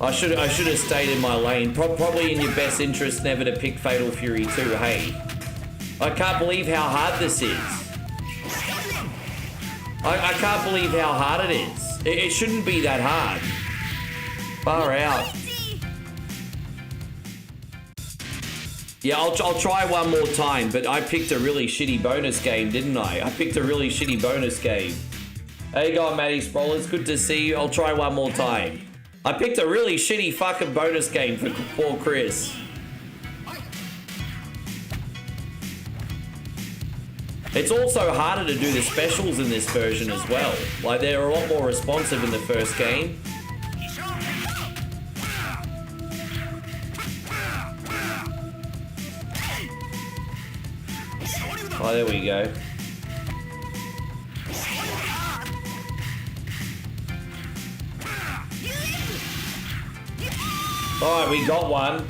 I should have stayed in my lane. Probably in your best interest never to pick Fatal Fury 2, hey. I can't believe how hard this is. I can't believe how hard it is. It shouldn't be that hard. Far out. Yeah, I'll try one more time, but I picked a really shitty bonus game, didn't I? I picked a really shitty bonus game. How you going, Matty Sproul? It's good to see you. I'll try one more time. I picked a really shitty fucking bonus game for poor Chris. It's also harder to do the specials in this version as well. Like, they're a lot more responsive in the first game. Oh, there we go. Alright, we got one.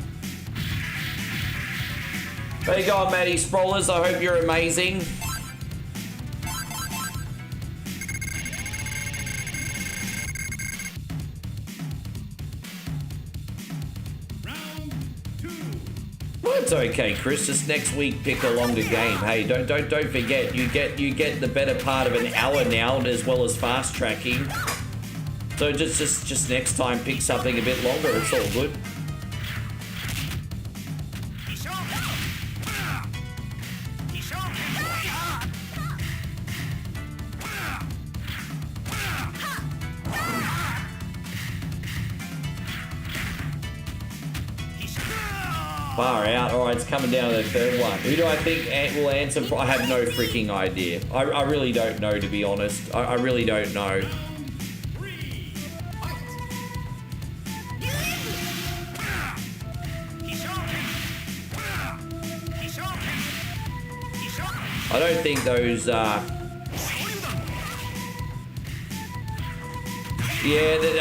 There you go, Matty Sprollers. I hope you're amazing. Round 2. Well, it's okay, Chris. Just next week, pick a longer game. Hey, don't forget, you get the better part of an hour now, as well as fast tracking. So just next time, pick something a bit longer. It's all good. Far out. All right, it's coming down to the third one. Who do I think will answer? I have no freaking idea. I really don't know, to be honest. I really don't know. I don't think those, yeah,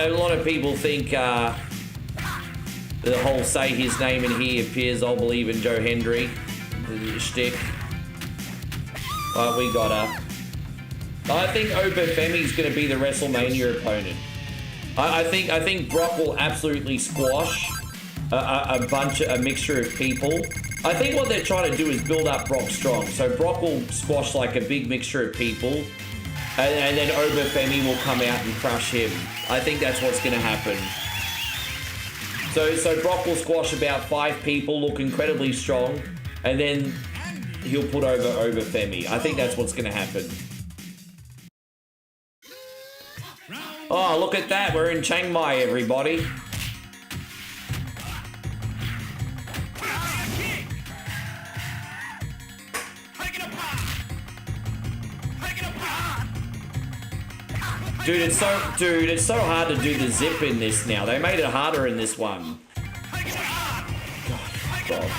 a lot of people think, the whole say his name and he appears, I'll believe in Joe Hendry shtick. Alright, we got her. I think Obafemi's going to be the WrestleMania opponent. I think Brock will absolutely squash a mixture of people. I think what they're trying to do is build up Brock strong. So Brock will squash like a big mixture of people, and then Obafemi will come out and crush him. I think that's what's going to happen. So Brock will squash about 5 people, look incredibly strong, and then he'll put over Obafemi. I think that's what's going to happen. Oh, look at that. We're in Chiang Mai, everybody. Dude, it's so hard to do the zip in this now. They made it harder in this one. God.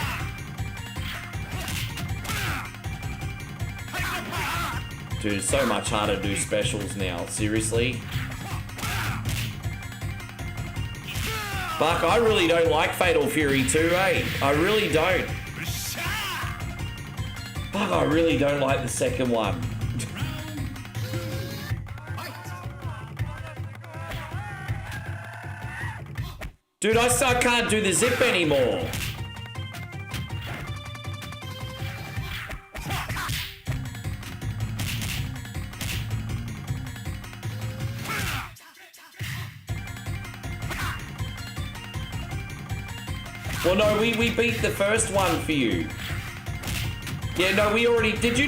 Dude, it's so much harder to do specials now. Seriously. Buck, I really don't like Fatal Fury 2, eh? I really don't. Buck, I really don't like the second one. Dude, I can't do the zip anymore. Well, no, we beat the first one for you. Yeah, no, we already... Did you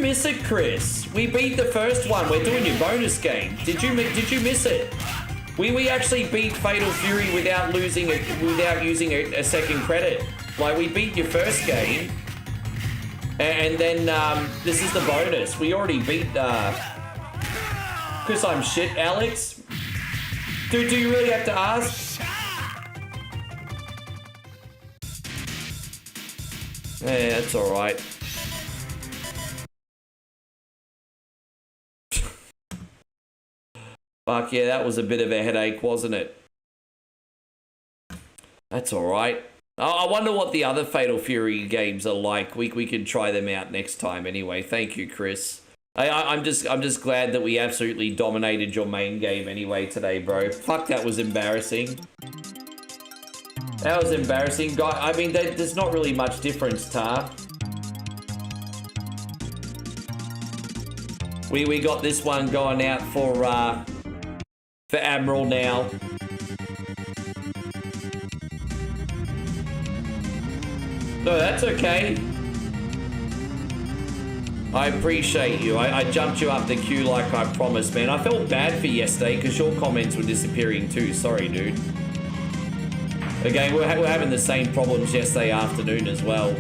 miss it, Chris? We beat the first one. We're doing your bonus game. Did you miss it? We actually beat Fatal Fury without using a second credit. Like, we beat your first game, and then this is the bonus. We already beat. Chris, I'm shit, Alex. Dude, do you really have to ask? Yeah, that's all right. Fuck yeah, that was a bit of a headache, wasn't it? That's alright. I wonder what the other Fatal Fury games are like. We could try them out next time anyway. Thank you, Chris. I'm just glad that we absolutely dominated your main game anyway today, bro. Fuck, that was embarrassing. That was embarrassing. I mean, there's not really much difference, Tar. We got this one going out for Admiral now. No, that's okay. I appreciate you. I jumped you up the queue like I promised, man. I felt bad for yesterday because your comments were disappearing too. Sorry, dude. Again, we're having the same problems yesterday afternoon as well.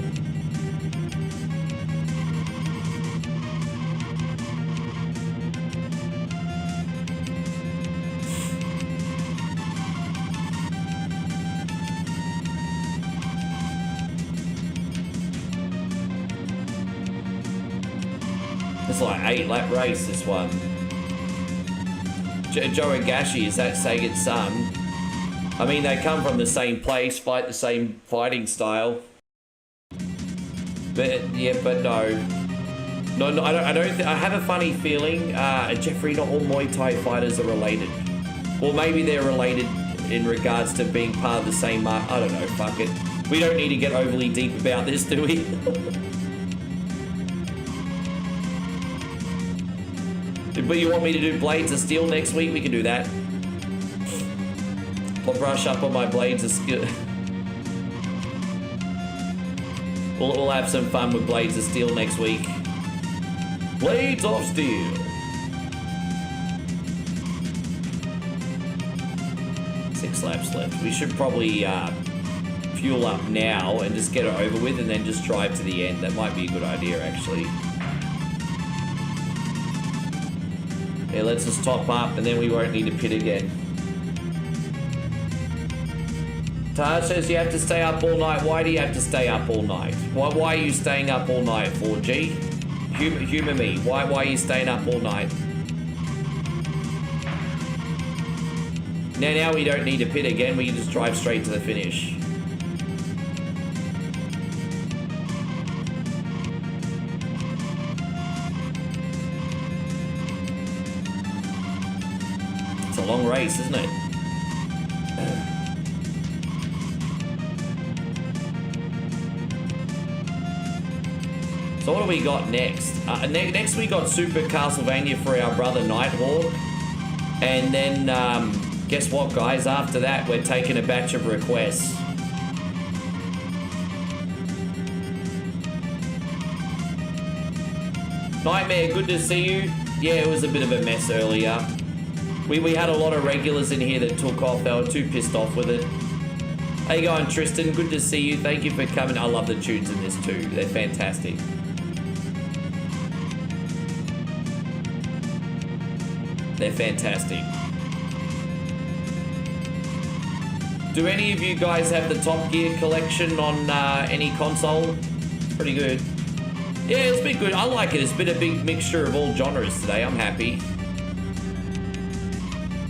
It's like 8-lap race, this one. Joe and Gashi, is that Sega's son? I mean, they come from the same place, fight the same fighting style. But, yeah, but no. No, I don't I have a funny feeling, Jeffrey, not all Muay Thai fighters are related. Or maybe they're related in regards to being part of the same I don't know, fuck it. We don't need to get overly deep about this, do we? But you want me to do Blades of Steel next week? We can do that. I'll brush up on my Blades of Steel. We'll have some fun with Blades of Steel next week. Blades of Steel. 6 laps left. We should probably fuel up now and just get it over with and then just drive to the end. That might be a good idea, actually. Yeah, let's just top up and then we won't need to pit again. Taj says you have to stay up all night. Why do you have to stay up all night? Why are you staying up all night, 4G? Humor me. Why are you staying up all night? Now we don't need to pit again. We can just drive straight to the finish. It's a long race, isn't it? So what do we got next? Next we got Super Castlevania for our brother Nighthawk. And then, guess what, guys? After that, we're taking a batch of requests. Nightmare, good to see you. Yeah, it was a bit of a mess earlier. We had a lot of regulars in here that took off. They were too pissed off with it. How you going, Tristan? Good to see you. Thank you for coming. I love the tunes in this too. They're fantastic. They're fantastic. Do any of you guys have the Top Gear collection on any console? Pretty good. Yeah, it's been good. I like it. It's been a big mixture of all genres today. I'm happy.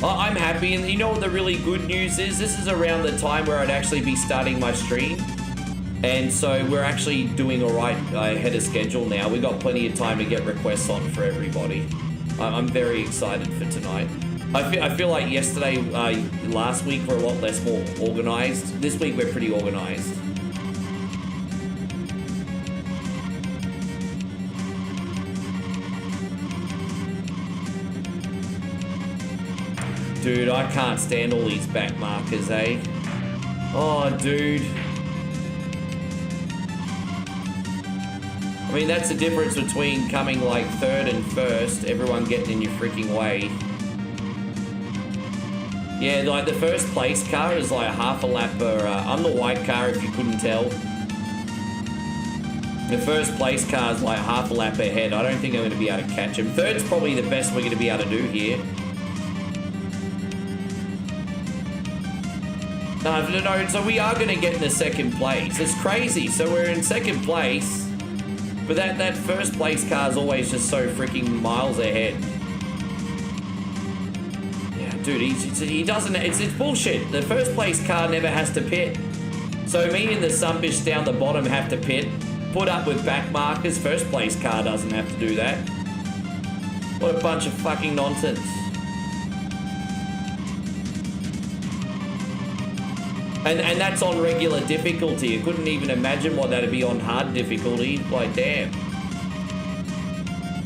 I'm happy, and you know what the really good news is? This is around the time where I'd actually be starting my stream. And so we're actually doing all right ahead of schedule now. We've got plenty of time to get requests on for everybody. I'm very excited for tonight. I feel like yesterday, last week, we're a lot less more organized. This week, we're pretty organized. Dude, I can't stand all these back markers, eh? Oh, dude. I mean, that's the difference between coming like third and first, everyone getting in your freaking way. Yeah, like the first place car is like half a lap. I'm the white car if you couldn't tell. The first place car is like half a lap ahead. I don't think I'm going to be able to catch him. Third's probably the best we're going to be able to do here. No, so we are going to get in the second place. It's crazy. So we're in second place. But that first place car is always just so freaking miles ahead. Yeah, dude, he doesn't. It's bullshit. The first place car never has to pit. So me and the sunbish down the bottom have to pit, put up with back markers. First place car doesn't have to do that. What a bunch of fucking nonsense. And that's on regular difficulty. I couldn't even imagine what that'd be on hard difficulty. Like, damn.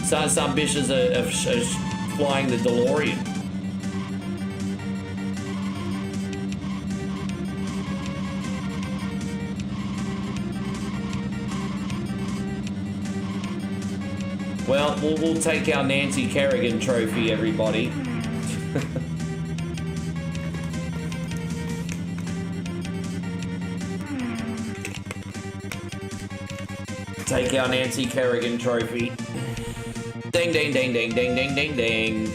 So some bitches are flying the DeLorean. Well, we'll take our Nancy Kerrigan trophy, everybody. Take our Nancy Kerrigan trophy. Ding, ding, ding, ding, ding, ding, ding, ding.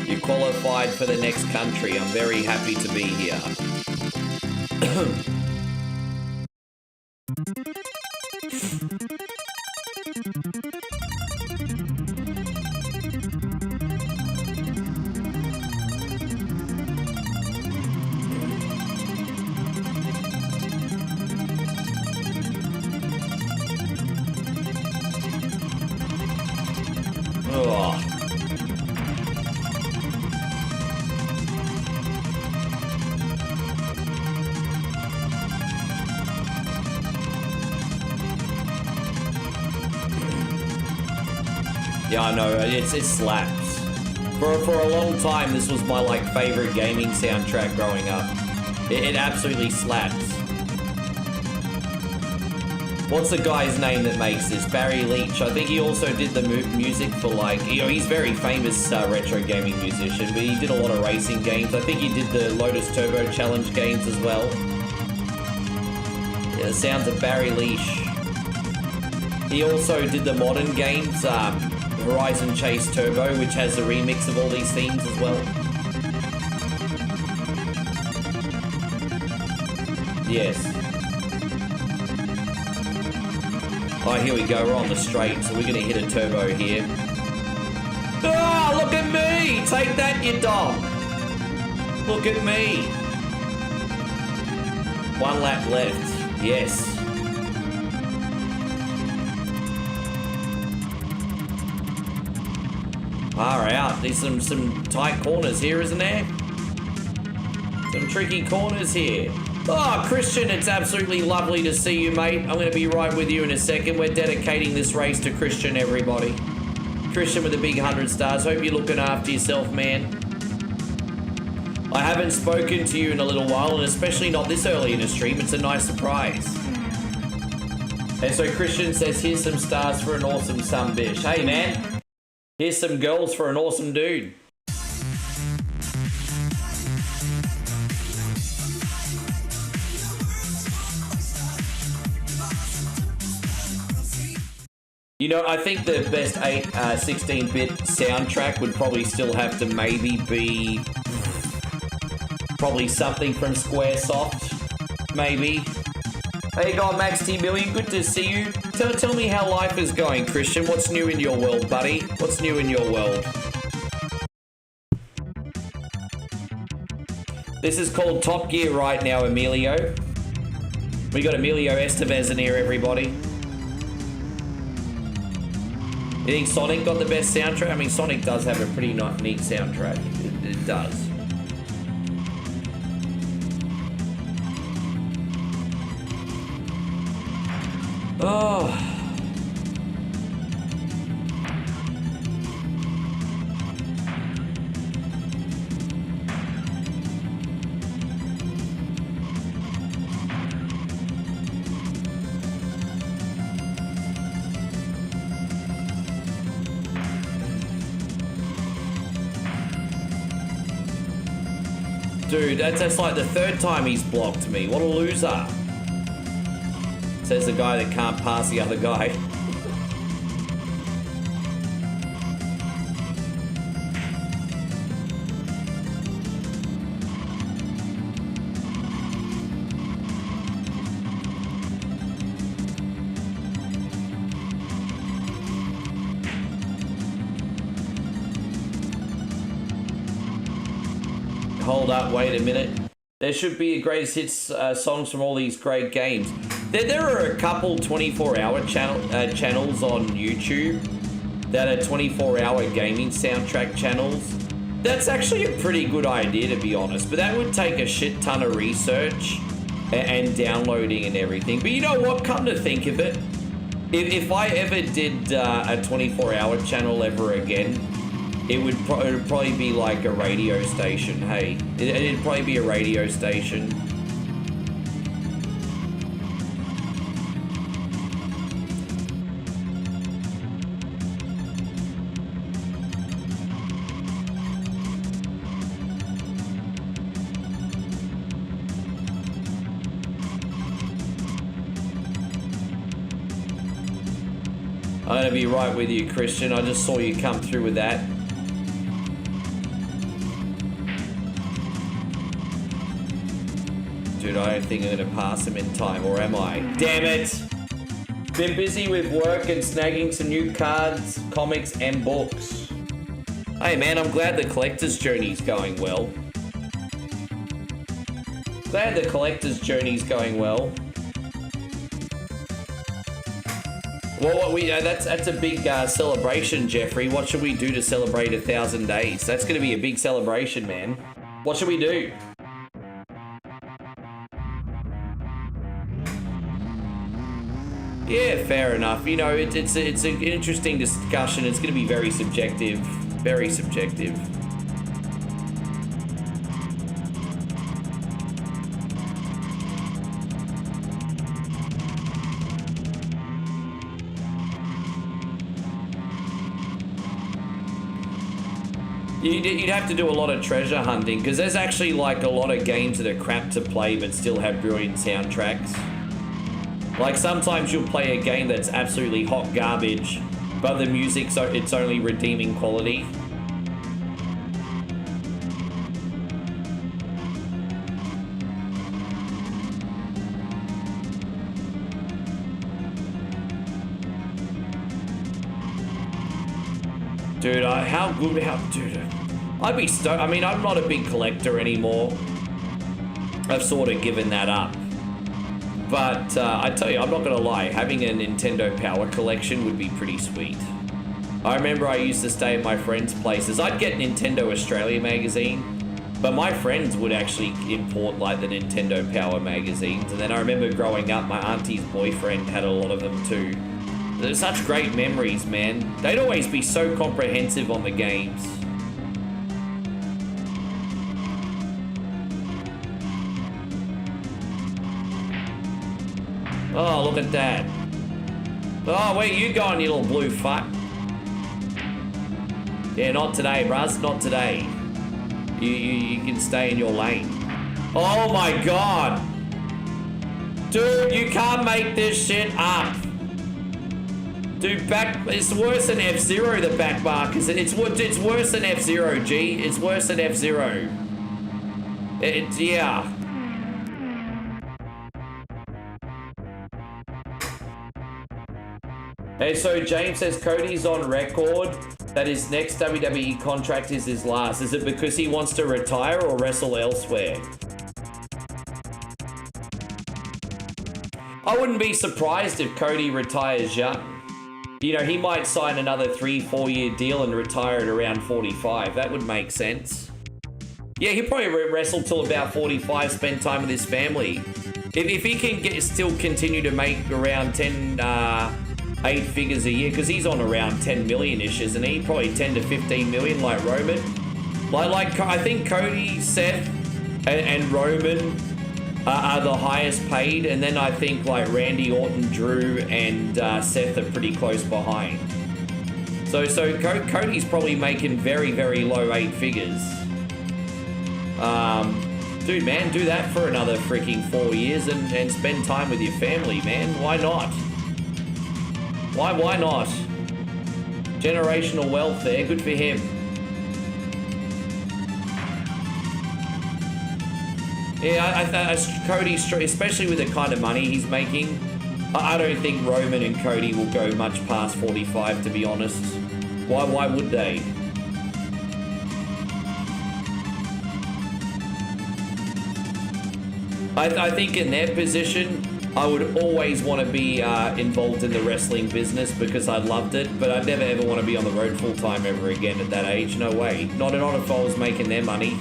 You qualified for the next country. I'm very happy to be here. Yeah, I know, it slaps. For a long time, this was my, like, favorite gaming soundtrack growing up. It absolutely slaps. What's the guy's name that makes this? Barry Leach. I think he also did the music for, like, you know, he's a very famous retro gaming musician, but he did a lot of racing games. I think he did the Lotus Turbo Challenge games as well. Yeah, the sounds of Barry Leach. He also did the modern games, Horizon Chase Turbo, which has a remix of all these themes as well. Yes. Oh, here we go. We're on the straight, so we're going to hit a turbo here. Oh, look at me! Take that, you dog! Look at me! 1 lap left. Yes. Far out. There's some tight corners here, isn't there? Some tricky corners here. Oh, Christian, it's absolutely lovely to see you, mate. I'm going to be right with you in a second. We're dedicating this race to Christian, everybody. Christian with a big 100 stars. Hope you're looking after yourself, man. I haven't spoken to you in a little while, and especially not this early in the stream. It's a nice surprise. And so Christian says, here's some stars for an awesome sunbish. Hey, man. Here's some girls for an awesome dude. You know, I think the best 16-bit soundtrack would probably still have to maybe be probably something from Squaresoft, maybe. Hey, God, Max T. Million, good to see you. Tell me how life is going, Christian. What's new in your world, buddy? What's new in your world? This is called Top Gear right now, Emilio. We got Emilio Estevez in here, everybody. You think Sonic got the best soundtrack? I mean, Sonic does have a pretty neat soundtrack. It does. Oh. Dude, that's like the 3rd time he's blocked me. What a loser. Says the guy that can't pass the other guy. Hold up, wait a minute. There should be a greatest hits songs from all these great games. There are a couple 24-hour channels on YouTube that are 24-hour gaming soundtrack channels. That's actually a pretty good idea, to be honest, but that would take a shit ton of research and downloading and everything. But you know what? Come to think of it, if I ever did a 24-hour channel ever again, it would probably be like a radio station. Hey, it'd probably be a radio station. I'm gonna be right with you, Christian. I just saw you come through with that. Dude, I don't think I'm gonna pass him in time, or am I? Damn it! Been busy with work and snagging some new cards, comics, and books. Hey man, I'm glad the collector's journey's going well. Glad the collector's journey's going well. Well, that's a big celebration, Jeffrey. What should we do to celebrate 1,000 days? That's gonna be a big celebration, man. What should we do? Yeah, fair enough. You know, it's an interesting discussion. It's going to be very subjective. Very subjective. You'd have to do a lot of treasure hunting, because there's actually like a lot of games that are crap to play but still have brilliant soundtracks. Like sometimes you'll play a game that's absolutely hot garbage, but the music's it's only redeeming quality. Dude, I'd be stoked. I mean, I'm not a big collector anymore. I've sort of given that up. But I tell you, I'm not gonna lie, having a Nintendo Power collection would be pretty sweet. I remember I used to stay at my friends' places. I'd get Nintendo Australia magazine, but my friends would actually import like the Nintendo Power magazines. And then I remember growing up, my auntie's boyfriend had a lot of them too. They're such great memories, man. They'd always be so comprehensive on the games. Oh, look at that. Oh, where you going, you little blue fuck? Yeah, not today, bruz. Not today. You can stay in your lane. Oh my god. Dude, you can't make this shit up. Dude, it's worse than F-Zero, the back bar, because it's worse than F-Zero, G. It's worse than F-Zero. Yeah. Hey, so James says Cody's on record that his next WWE contract is his last. Is it because he wants to retire or wrestle elsewhere? I wouldn't be surprised if Cody retires young. You know, he might sign another 3-4 year deal and retire at around 45. That would make sense. Yeah, he'll probably wrestle till about 45, spend time with his family. If he can still continue to make around 8 figures a year, because he's on around 10 million-ish, isn't he? Probably 10 to 15 million like Roman. Like I think Cody, Seth, and Roman are the highest paid, and then I think like Randy Orton, Drew, and Seth are pretty close behind. So Cody's probably making very, very low 8 figures. Dude, man, do that for another freaking 4 years and spend time with your family, man. Why not? Why not? Generational wealth there, good for him. Yeah, Cody, especially with the kind of money he's making, I don't think Roman and Cody will go much past 45, to be honest. Why would they? I think in their position, I would always want to be involved in the wrestling business because I loved it, but I'd never ever want to be on the road full time ever again at that age. No way. Not if I was making their money.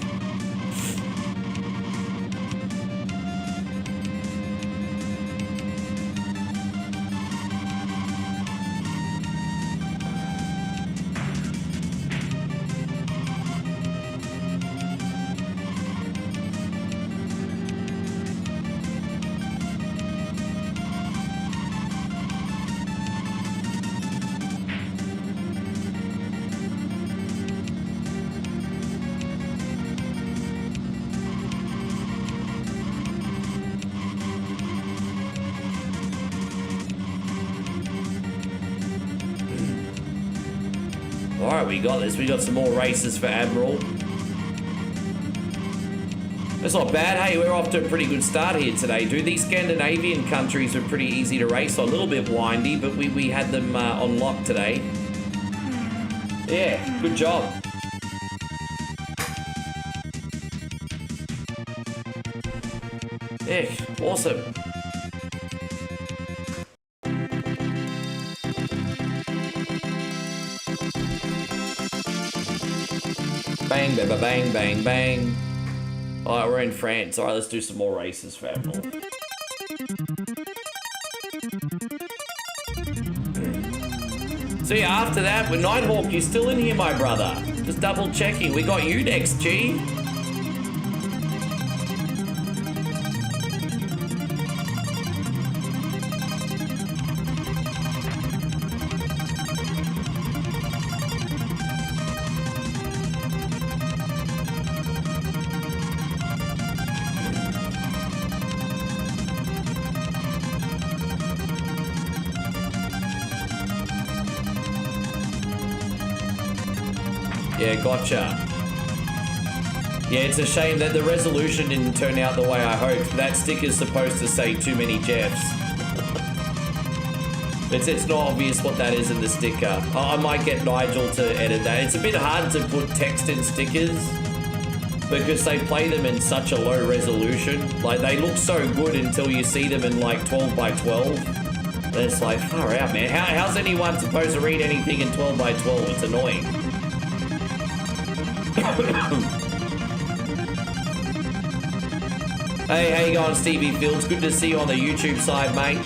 Alright, we got this. We got some more races for Admiral. That's not bad. Hey, we're off to a pretty good start here today, dude. These Scandinavian countries are pretty easy to race. A little bit windy, but we had them on lock today. Yeah, good job. Yeah, awesome. Bang, bang, bang, bang, bang. Alright, we're in France. Alright, let's do some more races for Admiral. See, after that, with Nighthawk, you're still in here, my brother. Just double checking. We got you next, G. Yeah, gotcha. Yeah, it's a shame that the resolution didn't turn out the way I hoped. That sticker's supposed to say too many Jeffs. It's not obvious what that is in the sticker. I might get Nigel to edit that. It's a bit hard to put text in stickers because they play them in such a low resolution. Like, they look so good until you see them in like 12 by 12. And it's like, far out, man. How's anyone supposed to read anything in 12 by 12? It's annoying. Hey, how you going, Stevie Fields? Good to see you on the YouTube side, mate.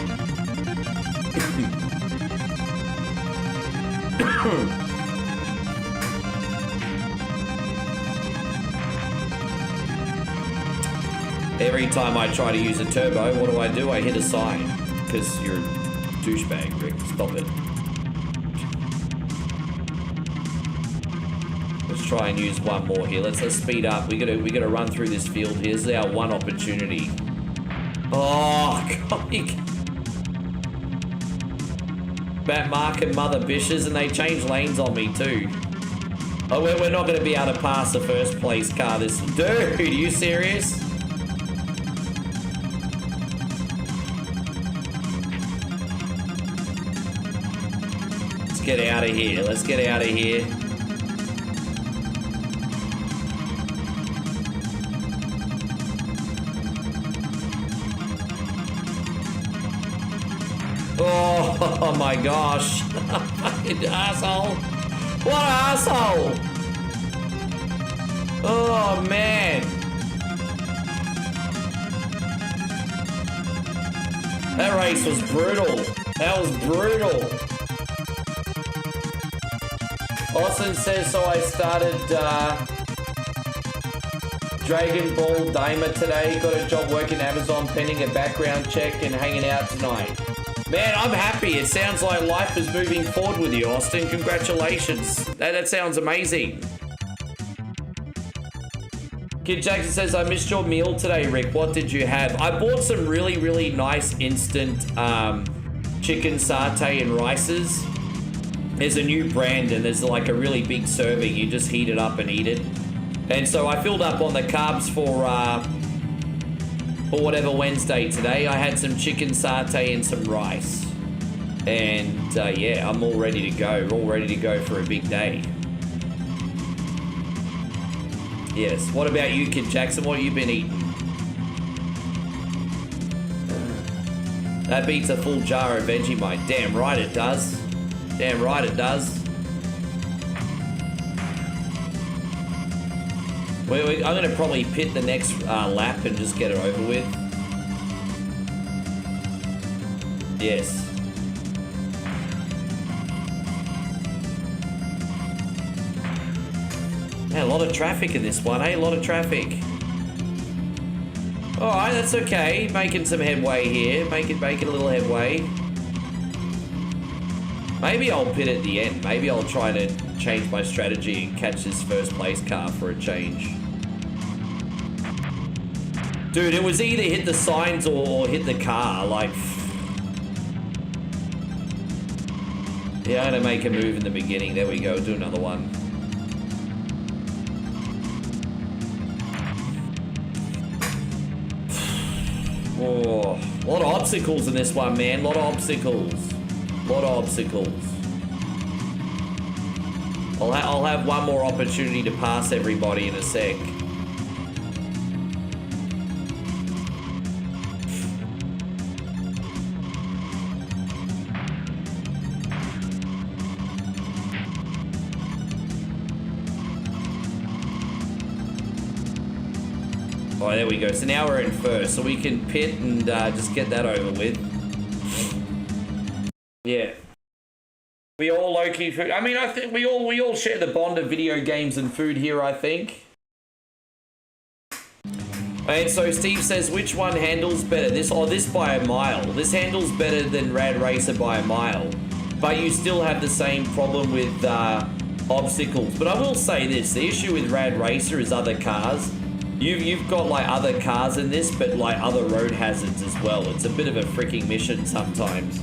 Every time I try to use a turbo, what do? I hit a sign. Because you're a douchebag, Rick. Stop it. Let's try and use one more here. Let's speed up. We gotta run through this field. Here's our one opportunity. Oh, God. Batmark and Mother Bishes, and they changed lanes on me too. Oh, we're not gonna be able to pass the first place car this... Dude, are you serious? Let's get out of here. Let's get out of here. Oh my gosh. Fucking asshole. What an asshole. Oh man. That race was brutal. That was brutal. Austin says, so I started Dragon Ball Daima today. Got a job working Amazon pending a background check and hanging out tonight. Man, I'm happy. It sounds like life is moving forward with you, Austin. Congratulations. That sounds amazing. Kid Jackson says, I missed your meal today, Rick. What did you have? I bought some really, really nice instant chicken satay and rices. There's a new brand and there's like a really big serving. You just heat it up and eat it. And so I filled up on the carbs for whatever Wednesday today. I had some chicken satay and some rice. And yeah, I'm all ready to go. All ready to go for a big day. Yes. What about you, Kid Jackson? What have you been eating? That beats a full jar of Vegemite. Damn right it does. Damn right it does. I'm going to probably pit the next lap and just get it over with. Yes. Man, a lot of traffic in this one, eh? A lot of traffic. Alright, that's okay. Making some headway here. Making a little headway. Maybe I'll pit at the end. Maybe I'll try to change my strategy and catch this first place car for a change. Dude, it was either hit the signs or hit the car, like... Yeah, I'm gonna make a move in the beginning. There we go, do another one. Oh, a lot of obstacles in this one, man. A lot of obstacles. A lot of obstacles. I'll have one more opportunity to pass everybody in a sec. Oh, there we go. So now we're in first, so we can pit and just get that over with. Yeah. We all okay? barbecue food. I mean, I think we all share the bond of video games and food here, I think. And so Steve says, which one handles better? This by a mile. This handles better than Rad Racer by a mile. But you still have the same problem with obstacles. But I will say this, the issue with Rad Racer is other cars. You've got like other cars in this, but like other road hazards as well. It's a bit of a freaking mission sometimes.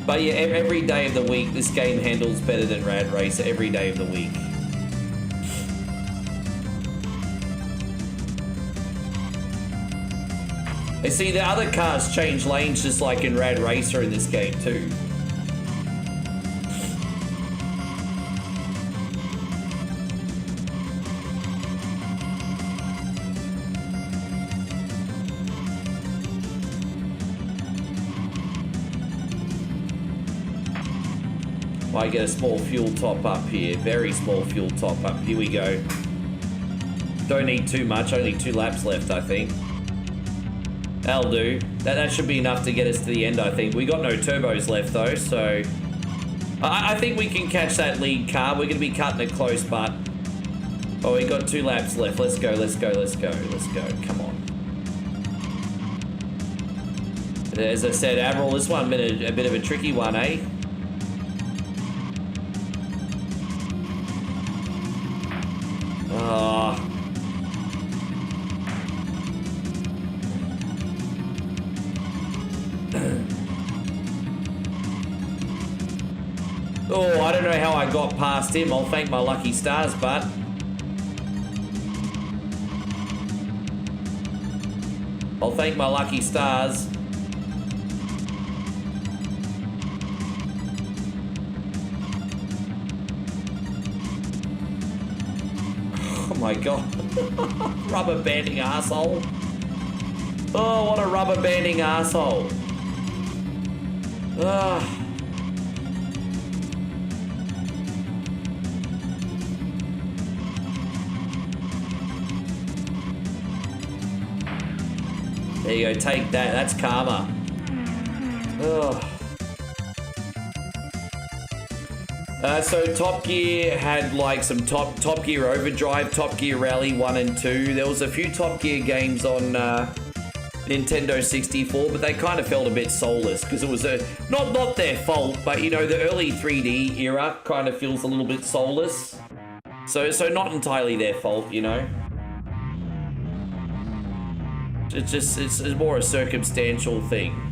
But yeah, every day of the week, this game handles better than Rad Racer every day of the week. You see, the other cars change lanes just like in Rad Racer in this game too. I get a small fuel top up here. Very small fuel top up. Here we go. Don't need too much. Only 2 laps left, I think. That'll do. That should be enough to get us to the end, I think. We got no turbos left, though, so... I think we can catch that lead car. We're going to be cutting it close, but... Oh, we got 2 laps left. Let's go, let's go, let's go, let's go. Come on. As I said, Admiral, this one been a bit of a tricky one, eh? Oh, I don't know how I got past him. I'll thank my lucky stars, but... I'll thank my lucky stars. Oh my god. Rubber banding asshole. Oh, what a rubber banding asshole. Ah. There you go, take that. That's karma. Ugh. So Top Gear had like some Top Gear Overdrive, Top Gear Rally 1 and 2. There was a few Top Gear games on Nintendo 64, but they kind of felt a bit soulless because it was not their fault, but you know, the early 3D era kind of feels a little bit soulless. So not entirely their fault, you know. It's more a circumstantial thing.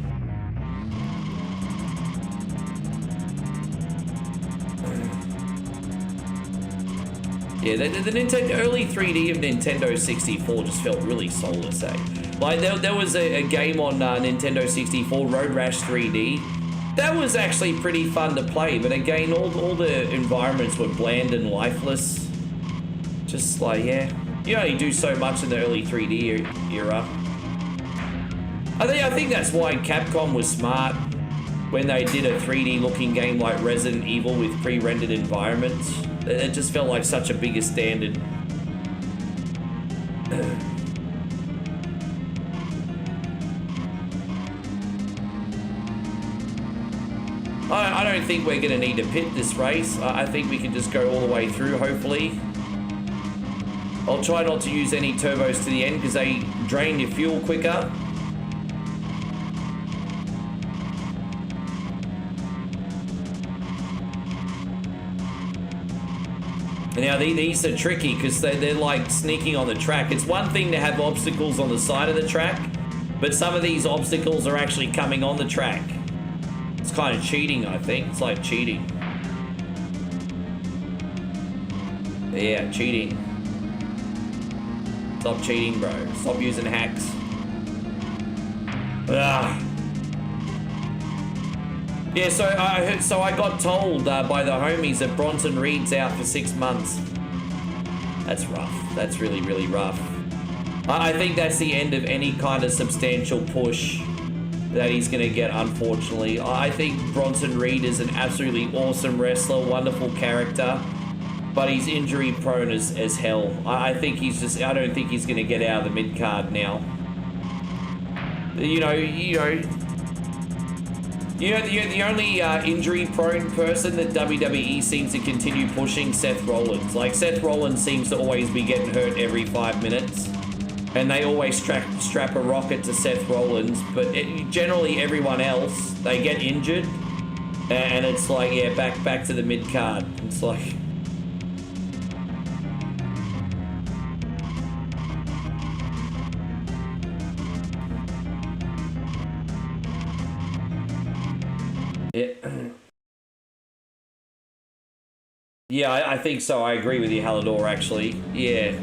Yeah, the Nintendo early 3D of Nintendo 64 just felt really soulless, eh? Like there was a game on Nintendo 64, Road Rash 3D. That was actually pretty fun to play, but again, all the environments were bland and lifeless. Just like, yeah, you only do so much in the early 3D era. I think that's why Capcom was smart when they did a 3D looking game like Resident Evil with pre-rendered environments. It just felt like such a bigger standard. I don't think we're going to need to pit this race. I think we can just go all the way through, hopefully. I'll try not to use any turbos to the end because they drain your fuel quicker. Now, these are tricky because they're like sneaking on the track. It's one thing to have obstacles on the side of the track, but some of these obstacles are actually coming on the track. It's kind of cheating, I think. It's like cheating. Yeah, cheating. Stop cheating, bro. Stop using hacks. Ugh. Yeah, so I got told by the homies that Bronson Reed's out for 6 months. That's rough. That's really, really rough. I think that's the end of any kind of substantial push that he's going to get, unfortunately. I think Bronson Reed is an absolutely awesome wrestler, wonderful character, but he's injury prone as hell. I think he's just, I don't think he's going to get out of the mid-card now. You know, You know, the only injury-prone person that WWE seems to continue pushing, Seth Rollins. Like, Seth Rollins seems to always be getting hurt every 5 minutes. And they always strap a rocket to Seth Rollins. But generally, everyone else, they get injured. And it's like, yeah, back to the mid-card. It's like... Yeah, I think so. I agree with you, Halidor, actually. Yeah.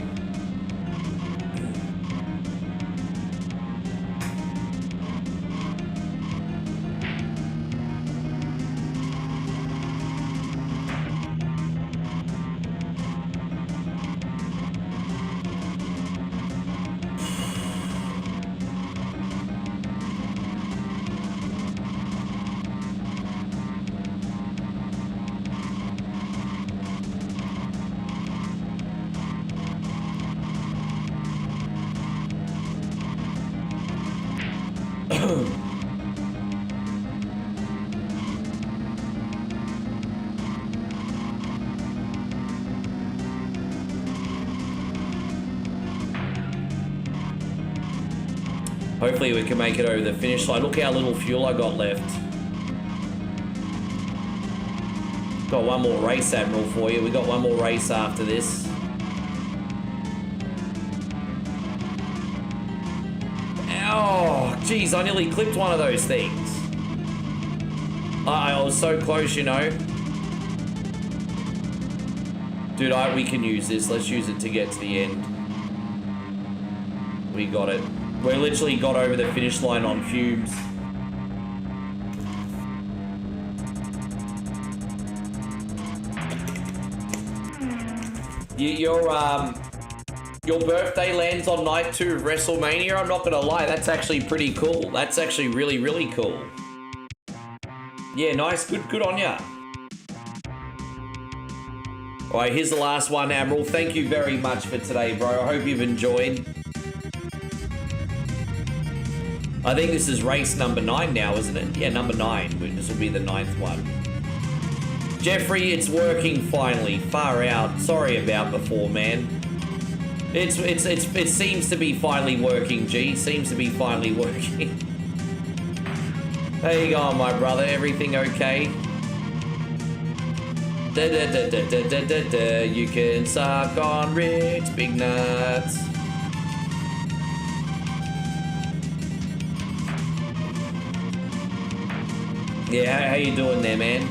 Hopefully we can make it over the finish line. Look how little fuel I got left. Got one more race, Admiral, for you. We got one more race after this. Oh, geez, I nearly clipped one of those things. I was so close, you know. Dude, we can use this. Let's use it to get to the end. We got it. We literally got over the finish line on fumes. Your birthday lands on night 2 of Wrestlemania. I'm not gonna lie, that's actually pretty cool. That's actually really, really cool. Yeah, nice. Good on ya. All right, here's the last one, Admiral. Thank you very much for today, bro. I hope you've enjoyed. I think this is race number 9 now, isn't it? Yeah, number 9. This will be the 9th one. Jeffrey, it's working finally. Far out. Sorry about before, man. It seems to be finally working, G. Seems to be finally working. How you going, my brother? Everything okay? You can suck on Rick's big nuts. Yeah, how you doing there, man?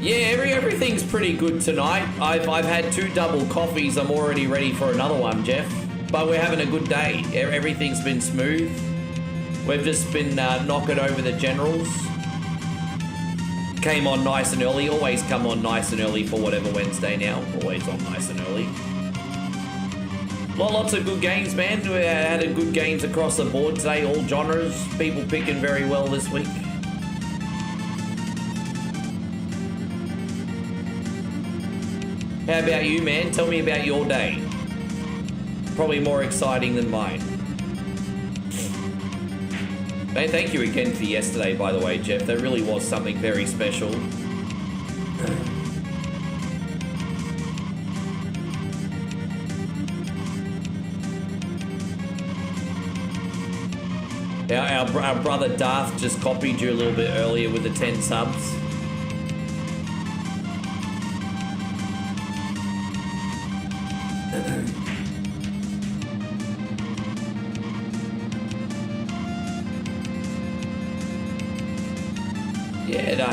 Yeah, everything's pretty good tonight. I've had 2 double coffees. I'm already ready for another one, Jeff. But we're having a good day. Everything's been smooth. We've just been knocking over the generals. Came on nice and early. Always come on nice and early for whatever Wednesday now. Always on nice and early. Lots of good games, man. We had good games across the board today. All genres. People picking very well this week. How about you, man? Tell me about your day. Probably more exciting than mine. Man, thank you again for yesterday, by the way, Jeff. That really was something very special. Our brother Darth just copied you a little bit earlier with the 10 subs.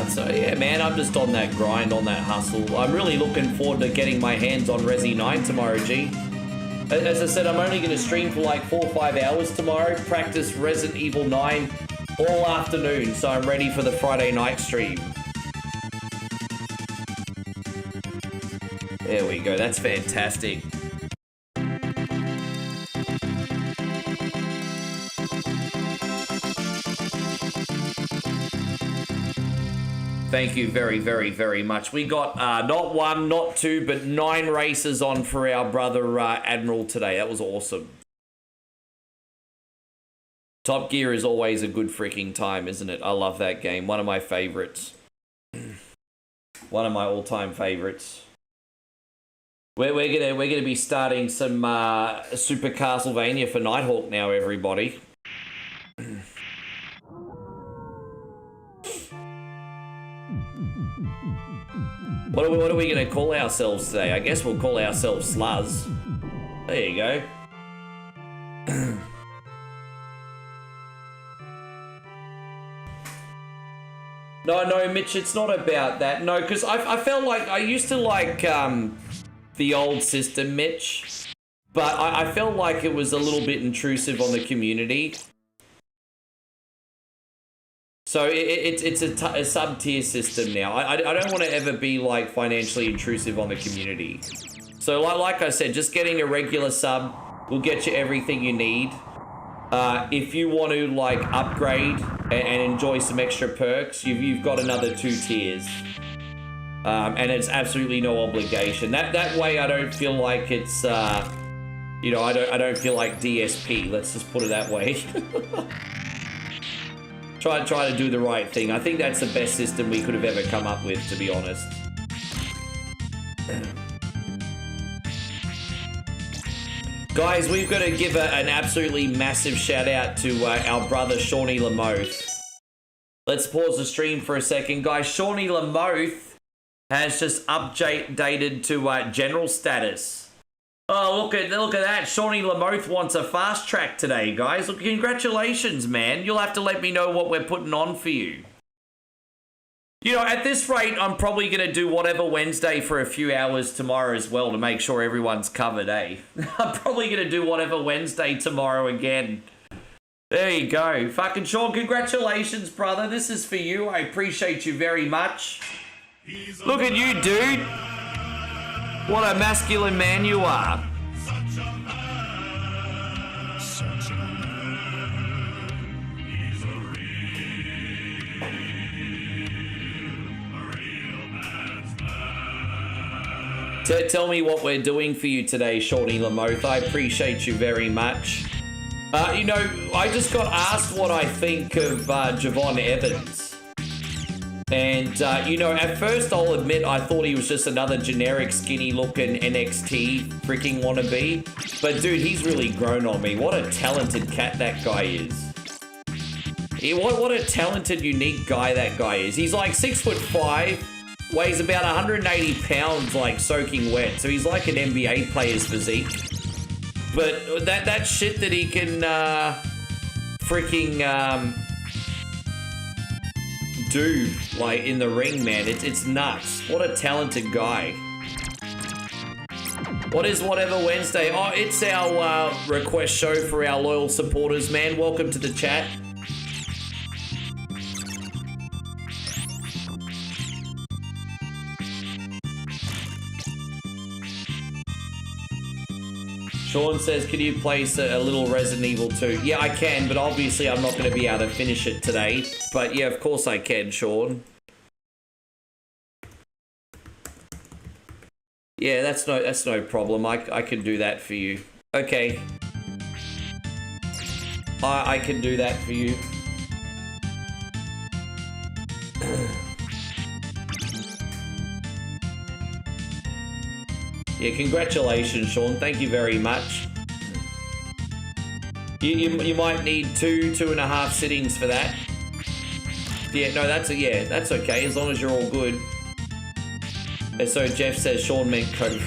So yeah, man, I'm just on that grind, on that hustle. I'm really looking forward to getting my hands on Resi 9 tomorrow, G. As I said, I'm only going to stream for like 4 or 5 hours tomorrow, practice Resident Evil 9 all afternoon, so I'm ready for the Friday night stream. There we go. That's fantastic. Thank you very, very, very much. We got not one, not two, but 9 races on for our brother Admiral today. That was awesome. Top Gear is always a good freaking time, isn't it? I love that game. One of my favorites. One of my all-time favorites. We're gonna be starting some Super Castlevania for Nighthawk now, everybody. What are we gonna call ourselves today? I guess we'll call ourselves Sluz. There you go. No, Mitch, it's not about that. No, because I felt like I used to like the old system, Mitch, but I felt like it was a little bit intrusive on the community. So it's a sub-tier system now. I don't want to ever be like financially intrusive on the community. So like I said, just getting a regular sub will get you everything you need. If you want to like upgrade and enjoy some extra perks, you've got another 2 tiers. And it's absolutely no obligation. That way I don't feel like it's you know, I don't feel like DSP. Let's just put it that way. Try to do the right thing. I think that's the best system we could have ever come up with, to be honest. Guys, we've got to give an absolutely massive shout out to our brother Shawnee Lamoth. Let's pause the stream for a second. Guys, Shawnee Lamoth has just updated to general status. Oh, look at that. Shawnee Lamoth wants a fast track today, guys. Look, congratulations, man. You'll have to let me know what we're putting on for you. You know, at this rate, I'm probably going to do whatever Wednesday for a few hours tomorrow as well to make sure everyone's covered, eh? I'm probably going to do whatever Wednesday tomorrow again. There you go. Fucking Sean, congratulations, brother. This is for you. I appreciate you very much. Look at you, dude. What a masculine man you are. Tell me what we're doing for you today, Shawnee Lamoth. I appreciate you very much. You know, I just got asked what I think of Javon Evans. And, you know, at first I'll admit I thought he was just another generic skinny-looking NXT freaking wannabe. But, dude, he's really grown on me. What a talented cat that guy is. What a talented, unique guy that guy is. He's like 6'5", weighs about 180 pounds, like soaking wet. So he's like an NBA player's physique. But that shit that he can freaking do, like, in the ring, man, it's nuts. What a talented guy. What is Whatever Wednesday? Oh, it's our request show for our loyal supporters, man. Welcome to the chat. Sean says, can you place a little Resident Evil 2? Yeah, I can, but obviously I'm not going to be able to finish it today. But yeah, of course I can, Sean. Yeah, that's no problem. I can do that for you. Okay. I can do that for you. Yeah, congratulations, Sean. Thank you very much. You might need 2.5 sittings for that. Yeah, no, that's okay, as long as you're all good. And so Jeff says Sean meant code.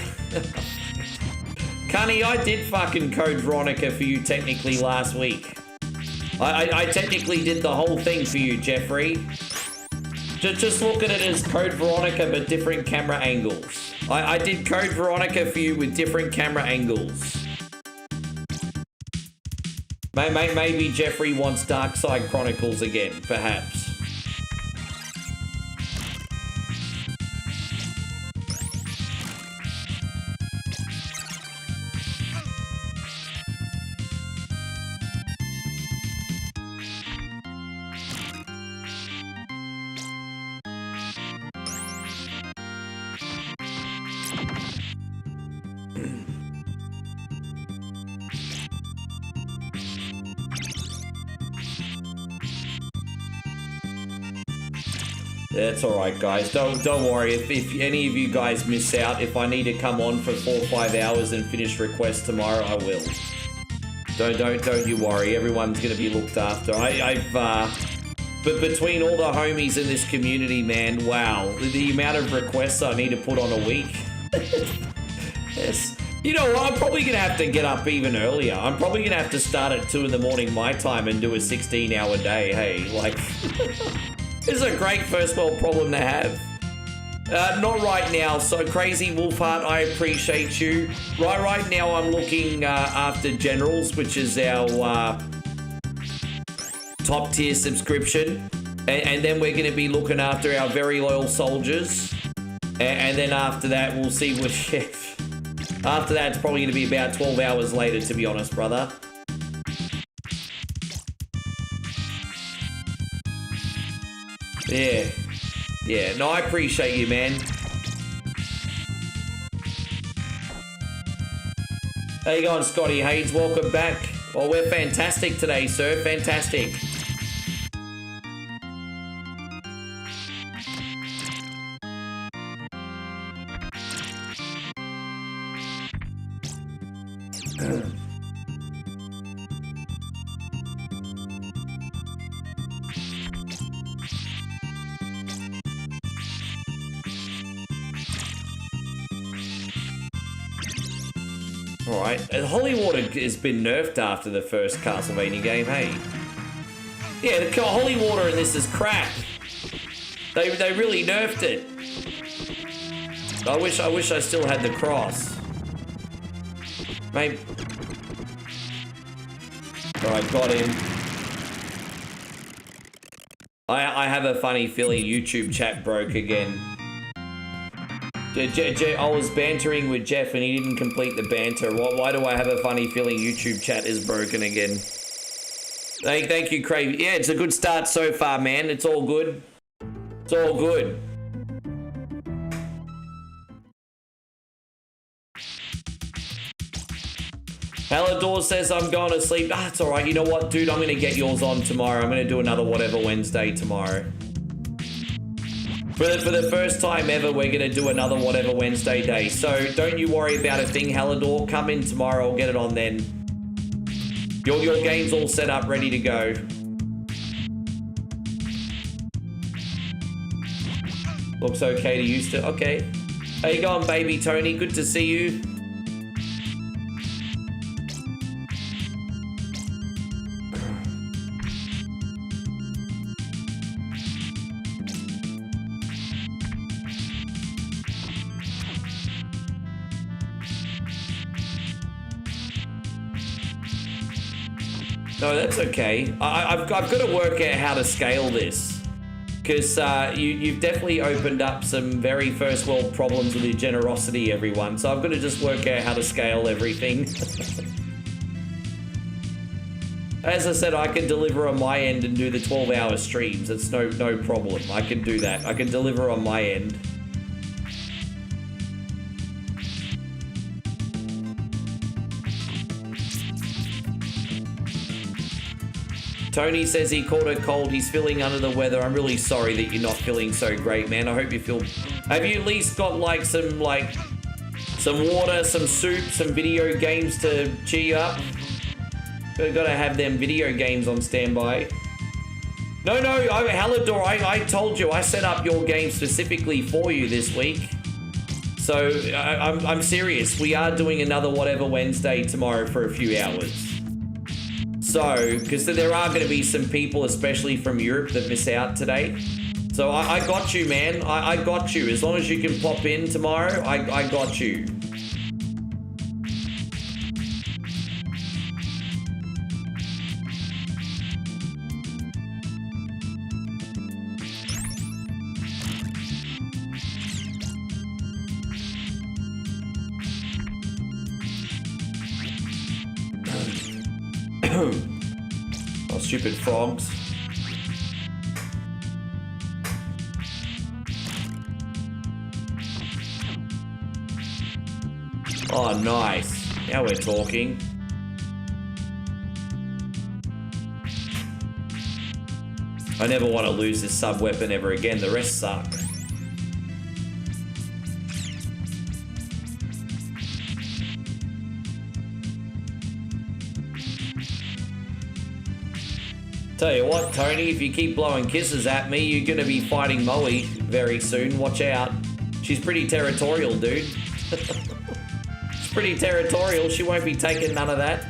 Cunny, I did fucking code Veronica for you technically last week. I technically did the whole thing for you, Jeffrey. Just look at it as Code Veronica, but different camera angles. I did Code Veronica for you with different camera angles. Maybe Jeffrey wants Dark Side Chronicles again, perhaps. That's all right, guys. Don't worry. If any of you guys miss out, if I need to come on for 4 or 5 hours and finish requests tomorrow, I will. Don't you worry. Everyone's gonna be looked after. But between all the homies in this community, man, wow, the amount of requests I need to put on a week. Yes. You know what? I'm probably gonna have to get up even earlier. I'm probably gonna have to start at 2 in the morning my time and do a 16-hour day. Hey, like. This is a great first world problem to have. Not right now, so Crazy Wolfheart, I appreciate you. Right now I'm looking after Generals, which is our top tier subscription. And then we're gonna be looking after our very loyal soldiers. And then after that, we'll see what chef. After that, it's probably gonna be about 12 hours later, to be honest, brother. Yeah, no, I appreciate you, man. How you going, Scotty Hayes? Welcome back. Well, we're fantastic today, sir. Fantastic. Alright, Holy Water has been nerfed after the first Castlevania game, hey? Yeah, the Holy Water in this is crap. They really nerfed it. I wish I still had the cross. Maybe. Alright, got him. I have a funny feeling YouTube chat broke again. I was bantering with Jeff and he didn't complete the banter. Why do I have a funny feeling YouTube chat is broken again? Thank you, Craig. Yeah, it's a good start so far, man. It's all good. It's all good. Halador says I'm going to sleep. Ah, it's all right. You know what, dude? I'm going to get yours on tomorrow. I'm going to do another Whatever Wednesday tomorrow. For the first time ever, we're going to do another Whatever Wednesday day. So don't you worry about a thing, Halador. Come in tomorrow. I'll get it on then. Your game's all set up, ready to go. Looks okay to use to. Okay. How you going, baby Tony? Good to see you. No, that's okay. I've got to work out how to scale this. Because you've definitely opened up some very first world problems with your generosity, everyone. So I've got to just work out how to scale everything. As I said, I can deliver on my end and do the 12-hour streams. It's no problem. I can do that. I can deliver on my end. Tony says he caught a cold. He's feeling under the weather. I'm really sorry that you're not feeling so great, man. I hope you feel... Have you at least got some water, some soup, some video games to cheer you up? We've got to have them video games on standby. No, Halador, I told you. I set up your game specifically for you this week. So I'm serious. We are doing another Whatever Wednesday tomorrow for a few hours. So, because there are going to be some people, especially from Europe, that miss out today. So I got you, man. I got you. As long as you can pop in tomorrow, I got you. Oh, stupid frogs. Oh, nice. Now we're talking. I never want to lose this sub-weapon ever again. The rest suck. Tell you what, Tony, if you keep blowing kisses at me, you're going to be fighting Moe very soon. Watch out. She's pretty territorial, dude. She's pretty territorial. She won't be taking none of that.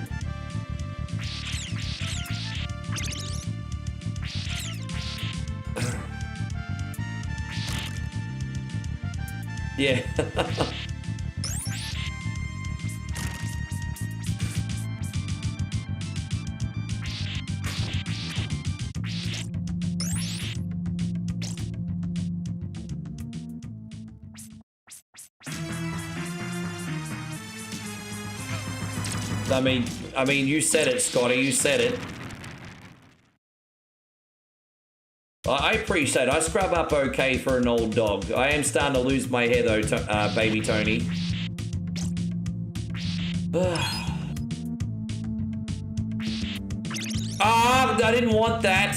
Yeah. I mean, you said it, Scotty. You said it. I appreciate it. I scrub up okay for an old dog. I am starting to lose my hair though, baby Tony. Ah, I didn't want that.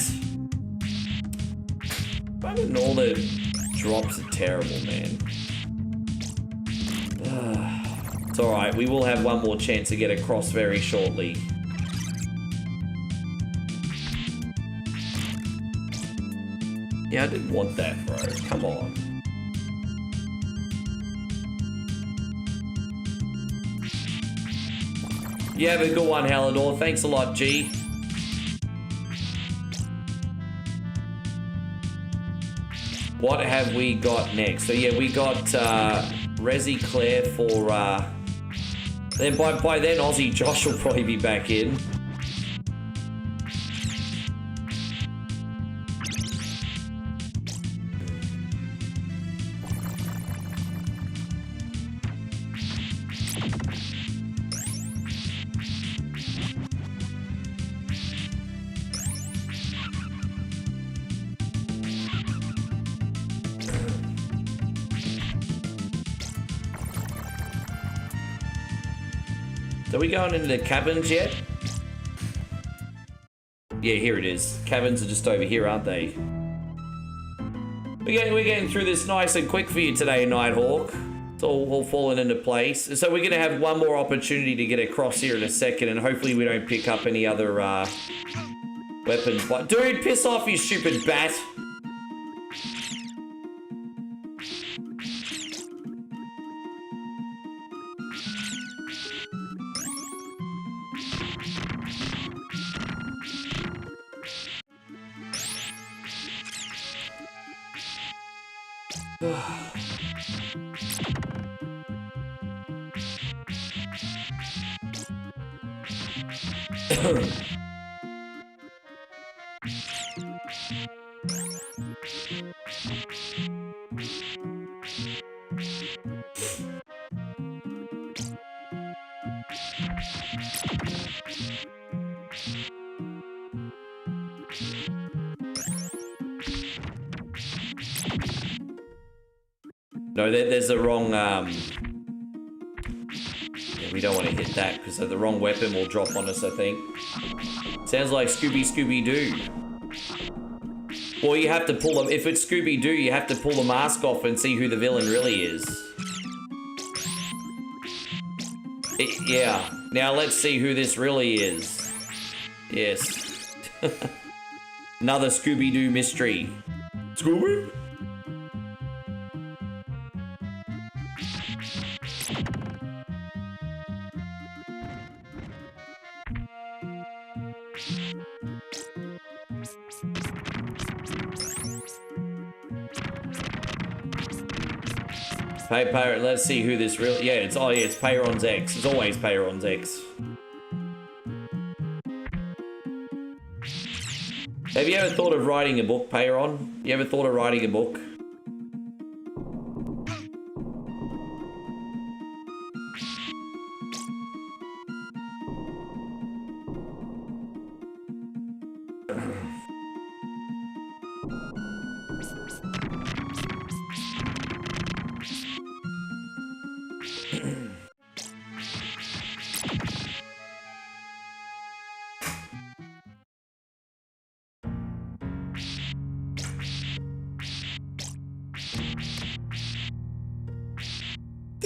Fucking all the drops are terrible, man. It's alright, we will have one more chance to get across very shortly. Yeah, I didn't want that, bro. Come on. You have a good one, Halidor. Thanks a lot, G. What have we got next? So yeah, we got Resi Claire for then by then Aussie Josh will probably be back in. Are we going into the cabins yet? Yeah, here it is. Cabins are just over here, aren't they? We're getting through this nice and quick for you today, Nighthawk. It's all falling into place. So we're going to have one more opportunity to get across here in a second, and hopefully we don't pick up any other weapons. But dude, piss off, you stupid bat! No, there's the wrong, yeah, we don't want to hit that because the wrong weapon will drop on us, I think. Sounds like Scooby-Doo. Or you have to pull them, if it's Scooby-Doo, you have to pull the mask off and see who the villain really is. Yeah, now let's see who this really is. Yes. Another Scooby-Doo mystery. Scooby? Let's see who this really. Yeah, it's Peyron's ex. It's always Peyron's ex. Have you ever thought of writing a book, Peyron? You ever thought of writing a book?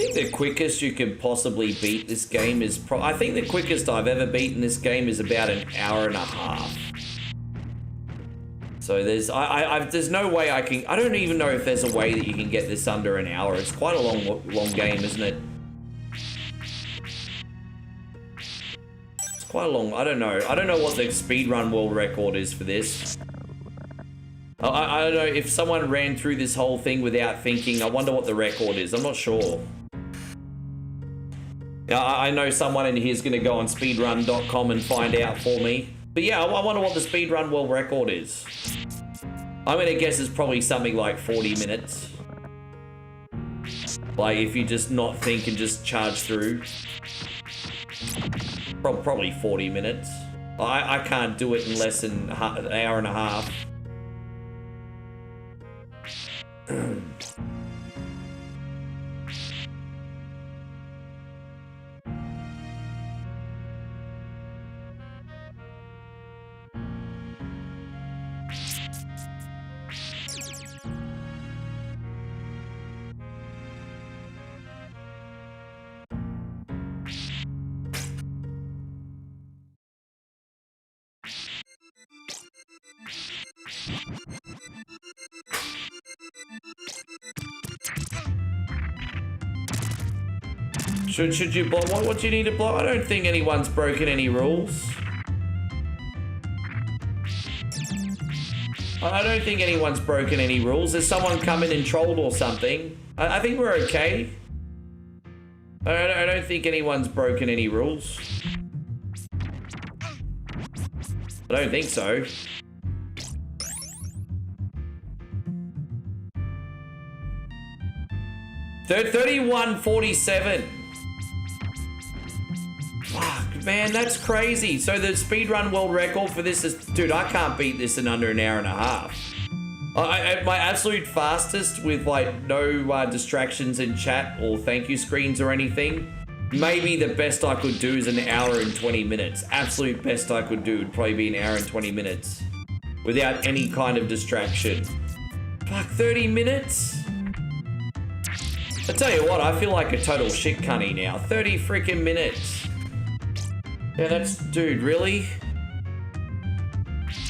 think the quickest you can possibly beat this game is I think the quickest I've ever beaten this game is about an hour and a half. So there's no way I don't even know if there's a way that you can get this under an hour. It's quite a long game, isn't it? It's quite a long, I don't know what the speedrun world record is for this. I don't know if someone ran through this whole thing without thinking. I wonder what the record is. I'm not sure. I know someone in here is going to go on speedrun.com and find out for me. But yeah, I wonder what the speedrun world record is. I'm going to guess it's probably something like 40 minutes. Like if you just not think and just charge through. Probably 40 minutes. I can't do it in less than an hour and a half. Should you block? What do you need to block? I don't think anyone's broken any rules. I don't think anyone's broken any rules. There's someone come in and trolled or something. I think we're okay. I don't think anyone's broken any rules. I don't think so. 31:47. Fuck, man, that's crazy. So the speedrun world record for this is... Dude, I can't beat this in under an hour and a half. My absolute fastest with, like, no distractions in chat or thank you screens or anything, maybe the best I could do is an hour and 20 minutes. Absolute best I could do would probably be an hour and 20 minutes. Without any kind of distraction. Fuck, 30 minutes? I tell you what, I feel like a total shit cunny now. 30 freaking minutes. Yeah, that's... Dude, really?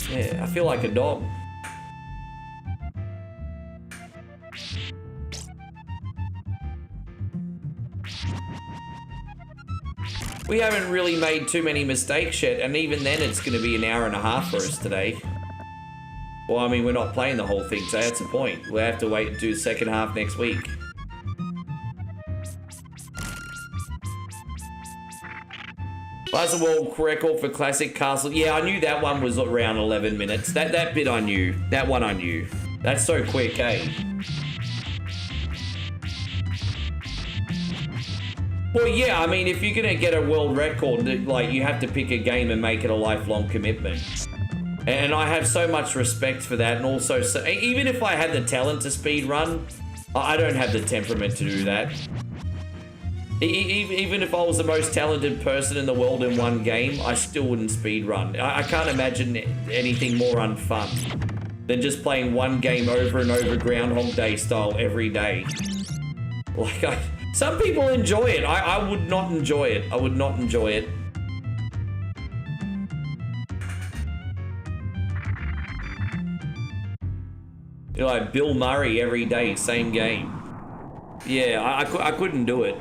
Yeah, I feel like a dog. We haven't really made too many mistakes yet, and even then it's going to be an hour and a half for us today. Well, I mean, we're not playing the whole thing, so that's the point. We'll have to wait and do the second half next week. That's a world record for Classic Castle. Yeah, I knew that one was around 11 minutes. That bit I knew. That one I knew. That's so quick, eh? Well, yeah, I mean, if you're gonna get a world record, like, you have to pick a game and make it a lifelong commitment. And I have so much respect for that, and also, even if I had the talent to speedrun, I don't have the temperament to do that. Even if I was the most talented person in the world in one game, I still wouldn't speedrun. I can't imagine anything more unfun than just playing one game over and over Groundhog Day style every day. Like, some people enjoy it. I would not enjoy it. I would not enjoy it. You're like Bill Murray every day, same game. Yeah, I couldn't do it.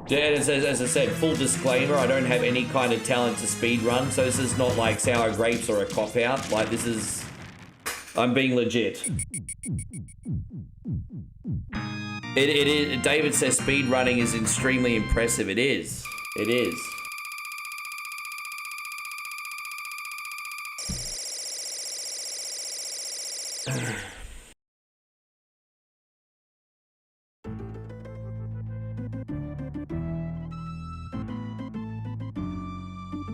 Yeah, as I said, full disclaimer, I don't have any kind of talent to speedrun, so this is not like sour grapes or a cop-out. Like, this is... I'm being legit. It is. David says speedrunning is extremely impressive. It is. It is.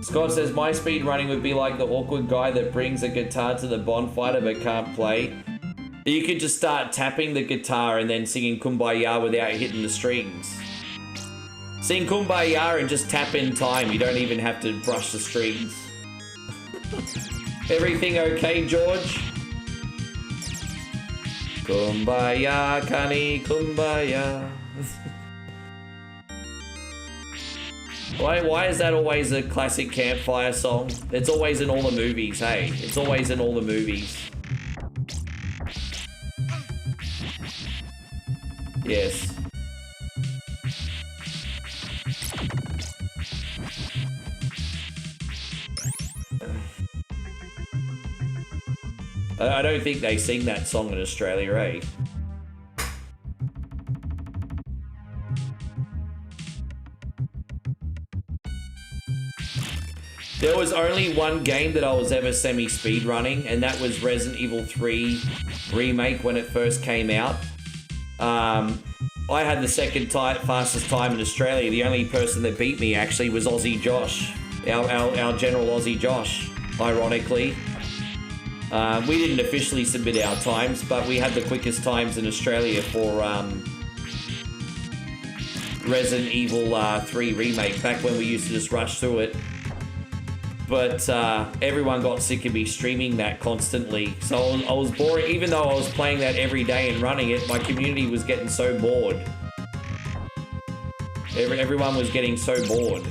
Scott says, my speed running would be like the awkward guy that brings a guitar to the bonfire but can't play. You could just start tapping the guitar and then singing Kumbaya without hitting the strings. Sing Kumbaya and just tap in time. You don't even have to brush the strings. Everything okay, George? Kumbaya, Kani, kumbaya. Why is that always a classic campfire song? It's always in all the movies, hey? It's always in all the movies. Yes. I don't think they sing that song in Australia, eh? There was only one game that I was ever semi-speed running, and that was Resident Evil 3 Remake when it first came out. I had the second fastest time in Australia. The only person that beat me actually was Aussie Josh, our general Aussie Josh, ironically. We didn't officially submit our times, but we had the quickest times in Australia for Resident Evil 3 Remake, back when we used to just rush through it. But everyone got sick of me streaming that constantly, so I was boring. Even though I was playing that every day and running it, my community was getting so bored. Everyone was getting so bored.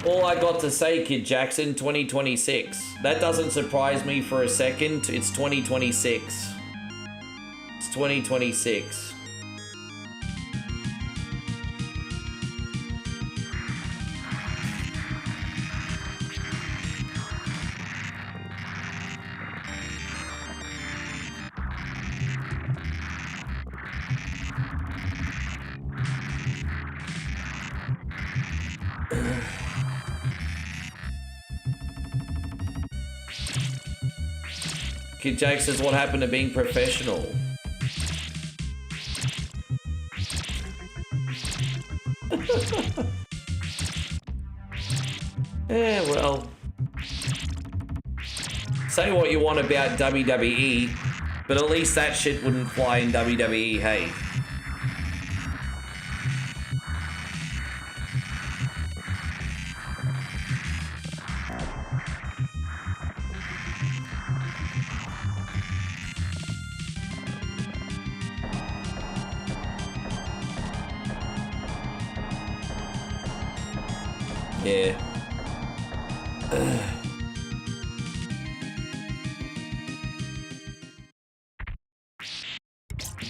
All I got to say, Kid Jackson, 2026. That doesn't surprise me for a second. It's 2026. It's 2026. Kid Jake says, what happened to being professional? Yeah, well. Say what you want about WWE, but at least that shit wouldn't fly in WWE, hey? Yeah.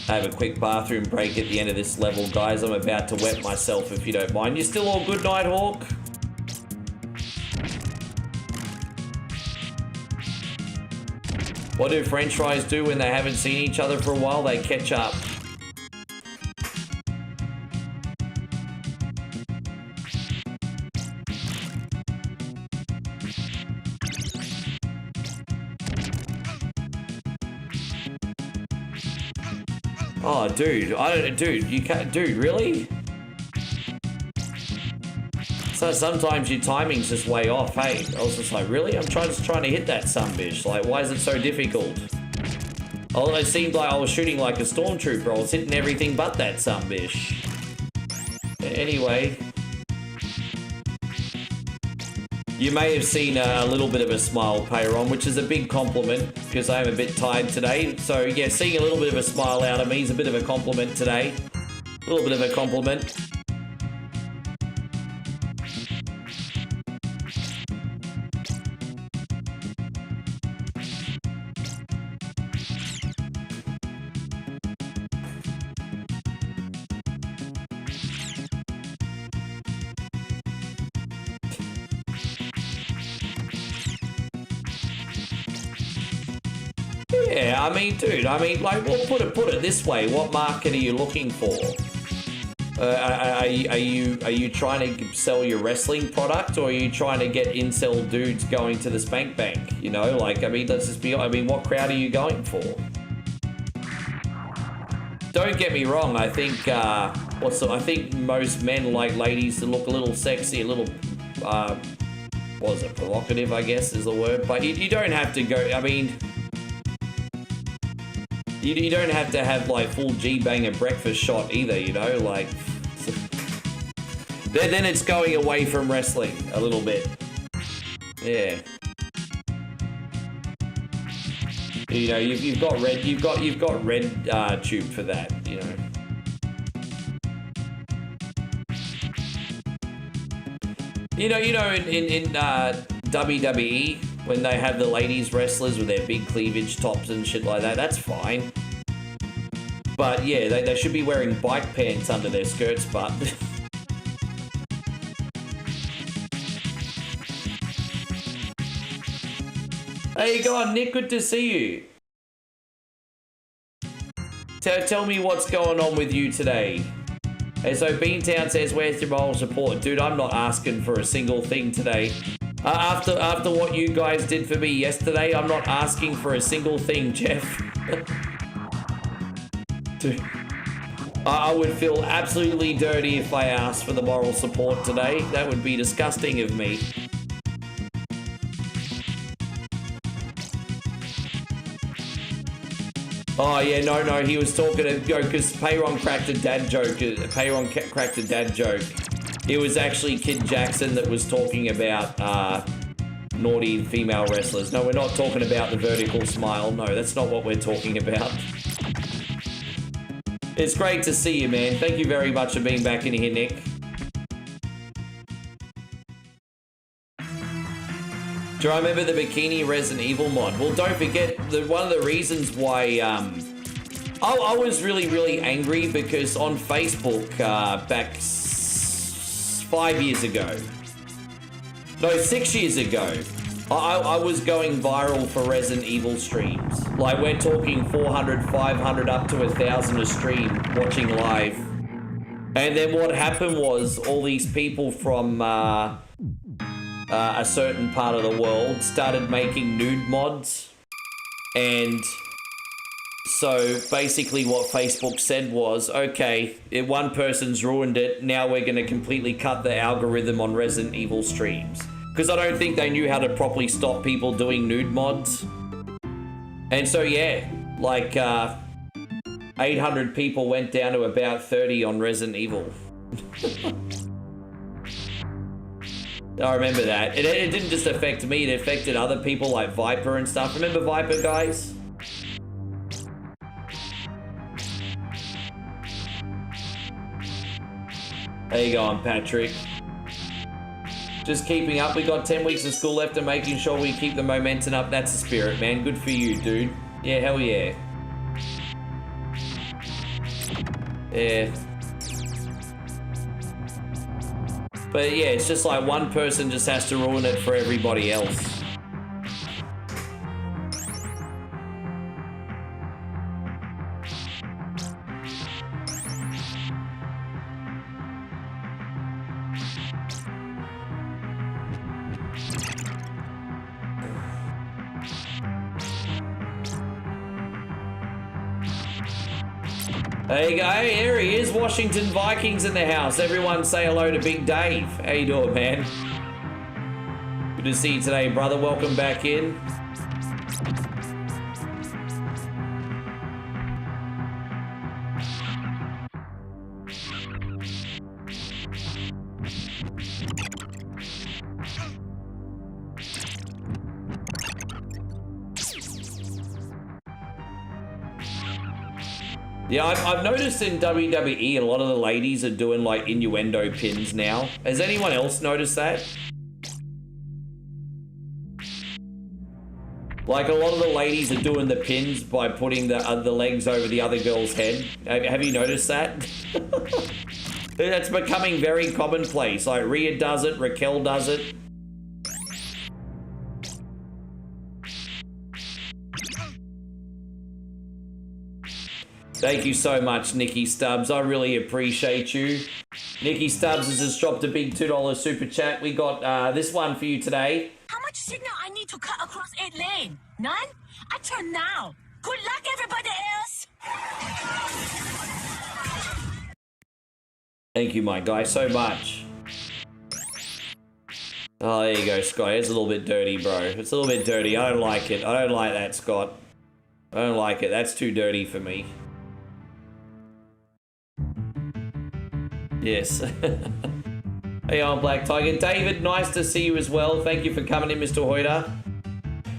I have a quick bathroom break at the end of this level, guys. I'm about to wet myself, if you don't mind. You still all good, Nighthawk? What do French fries do when they haven't seen each other for a while? They catch up. Oh, dude, dude, you can't, dude, really? So sometimes your timing's just way off, hey? I was just like, really? I'm just trying to hit that sumbitch. Like, why is it so difficult? Oh, it seemed like I was shooting like a stormtrooper. I was hitting everything but that sumbitch. Anyway. You may have seen a little bit of a smile, Payron, which is a big compliment because I am a bit tired today. So yeah, seeing a little bit of a smile out of me is a bit of a compliment today. A little bit of a compliment. Yeah, I mean, dude, like, well, put it this way. What market are you looking for? Are you trying to sell your wrestling product, or are you trying to get incel dudes going to the spank bank? You know, like, I mean, let's just be, I mean, what crowd are you going for? Don't get me wrong. I think I think most men like ladies to look a little sexy, a little what is it, provocative, I guess is the word. But you don't have to go. I mean, you don't have to have like full G-banger breakfast shot either. You know, like then it's going away from wrestling a little bit. Yeah. You know, you've got red tube for that, you know. You know, in WWE when they have the ladies wrestlers with their big cleavage tops and shit like that, that's fine. But yeah, they should be wearing bike pants under their skirts, but. Hey, go on, Nick. Good to see you. Tell me what's going on with you today. Hey, so Beantown says, "Where's your moral support, dude?" I'm not asking for a single thing today. After what you guys did for me yesterday, I'm not asking for a single thing, Jeff. Dude, I would feel absolutely dirty if I asked for the moral support today. That would be disgusting of me. Oh yeah, no, he was talking to because Payron cracked a dad joke. Cracked a dad joke. It was actually Kid Jackson that was talking about naughty female wrestlers. No, we're not talking about the vertical smile. No, that's not what we're talking about. It's great to see you, man. Thank you very much for being back in here, Nick. Do I remember the Bikini Resident Evil mod? Well, don't forget, one of the reasons why I was really angry because on Facebook back 5 years ago, no, 6 years ago, I was going viral for Resident Evil streams. Like, we're talking 400, 500, up to 1,000 a stream watching live. And then what happened was all these people from a certain part of the world started making nude mods, and so basically what Facebook said was, okay, if one person's ruined it, now we're going to completely cut the algorithm on Resident Evil streams, because I don't think they knew how to properly stop people doing nude mods. And so yeah, like 800 people went down to about 30 on Resident Evil. I remember that. It didn't just affect me, it affected other people like Viper and stuff. Remember Viper, guys? There you go, I'm Patrick. Just keeping up. We got 10 weeks of school left and making sure we keep the momentum up. That's the spirit, man. Good for you, dude. Yeah, hell yeah. Yeah. But yeah, it's just like one person just has to ruin it for everybody else. There you go. Hey, here he is. Washington Vikings in the house. Everyone say hello to Big Dave. How you doing, man? Good to see you today, brother. Welcome back in. Yeah, I've noticed in WWE a lot of the ladies are doing like innuendo pins now. Has anyone else noticed that? Like a lot of the ladies are doing the pins by putting the legs over the other girl's head. Have you noticed that? That's becoming very commonplace. Like Rhea does it, Raquel does it. Thank you so much, Nikki Stubbs. I really appreciate you. Nikki Stubbs has just dropped a big $2 super chat. We got this one for you today. How much signal I need to cut across 8 lane? None? I turn now. Good luck, everybody else. Thank you, my guy, so much. Oh, there you go, Scott. It's a little bit dirty, bro. It's a little bit dirty. I don't like it. I don't like that, Scott. I don't like it. That's too dirty for me. Yes. Hey, I'm Black Tiger. David, nice to see you as well. Thank you for coming in, Mr. Hoyter.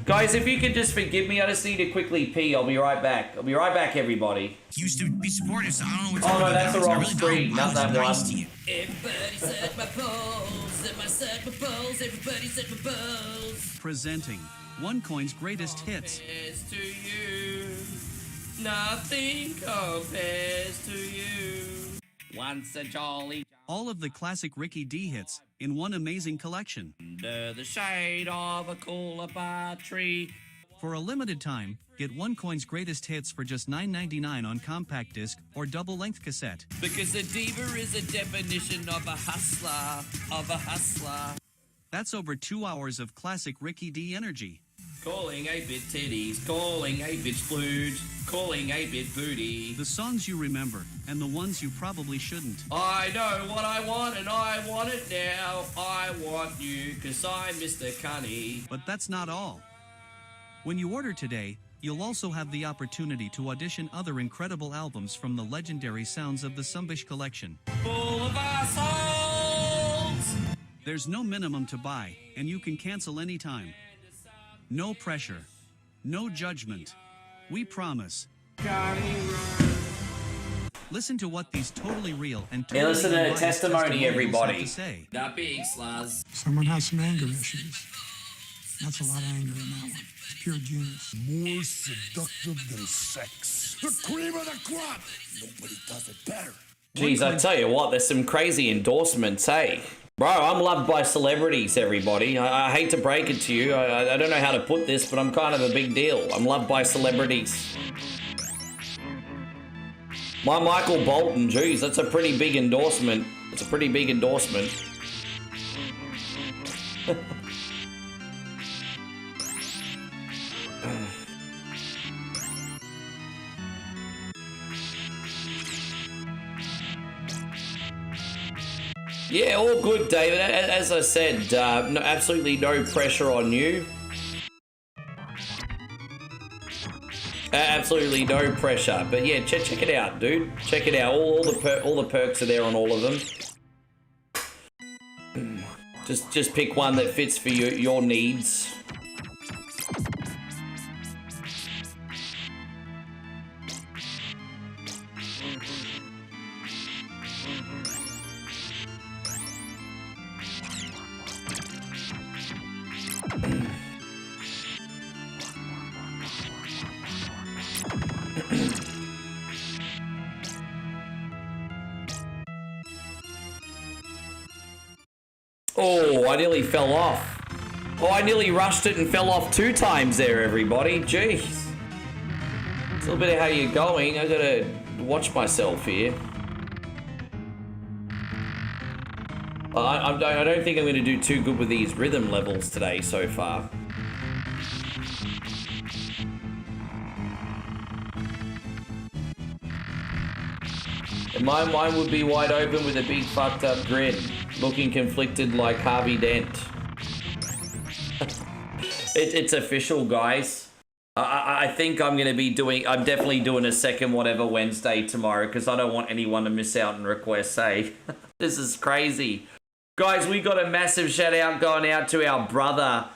Guys, if you could just forgive me, I just need to quickly pee. I'll be right back. I'll be right back, everybody. Used to be supportive, so I don't know what Oh, no, that's the wrong really screen. Not that one. Everybody suck my balls, everybody suck my balls, everybody suck my balls. Presenting OneCoin's greatest hits. Compares to you. Nothing compares to you. Once a jolly. All of the classic Ricky D hits in one amazing collection. Under the shade of a coolabah tree. For a limited time, get OneCoin's greatest hits for just $9.99 on compact disc or double-length cassette. Because a diva is a definition of a hustler, That's over 2 hours of classic Ricky D energy. Calling 8-bit titties, calling 8-bit splooge, calling 8-bit booty. The songs you remember and the ones you probably shouldn't. I know what I want and I want it now. I want you cause I'm Mr. Cunny. But that's not all. When you order today, you'll also have the opportunity to audition other incredible albums from the legendary Sounds of the Sumbish collection. Full of assholes! There's no minimum to buy, and you can cancel anytime. No pressure. No judgment. We promise. Listen to what these totally real and totally listen to unbiased testimony, testimonials everybody. have to say. The big sluz. Someone has some anger issues. That's a lot of anger in that one. It's pure genius. More seductive than sex. The cream of the crop. Nobody does it better. Jeez, I tell you what, there's some crazy endorsements, hey? Bro, I'm loved by celebrities, everybody. I hate to break it to you. I don't know how to put this, but I'm kind of a big deal. I'm loved by celebrities. My Michael Bolton, geez, that's a pretty big endorsement. It's a pretty big endorsement. Yeah, all good, David. As I said, no, absolutely no pressure on you. Absolutely no pressure. But yeah, check it out, dude. Check it out. All the perks are there on all of them. Just pick one that fits for your needs. Oh, I nearly fell off. Oh, I nearly rushed it and fell off 2 times there, everybody. Jeez. It's a little bit of how you're going. I gotta watch myself here. I don't think I'm gonna do too good with these rhythm levels today so far. And mine would be wide open with a big fucked up grin, looking conflicted like Harvey Dent. It's official, guys. I think I'm definitely doing a second whatever Wednesday tomorrow because I don't want anyone to miss out on requests, hey? This is crazy. Guys, we got a massive shout out going out to our brother,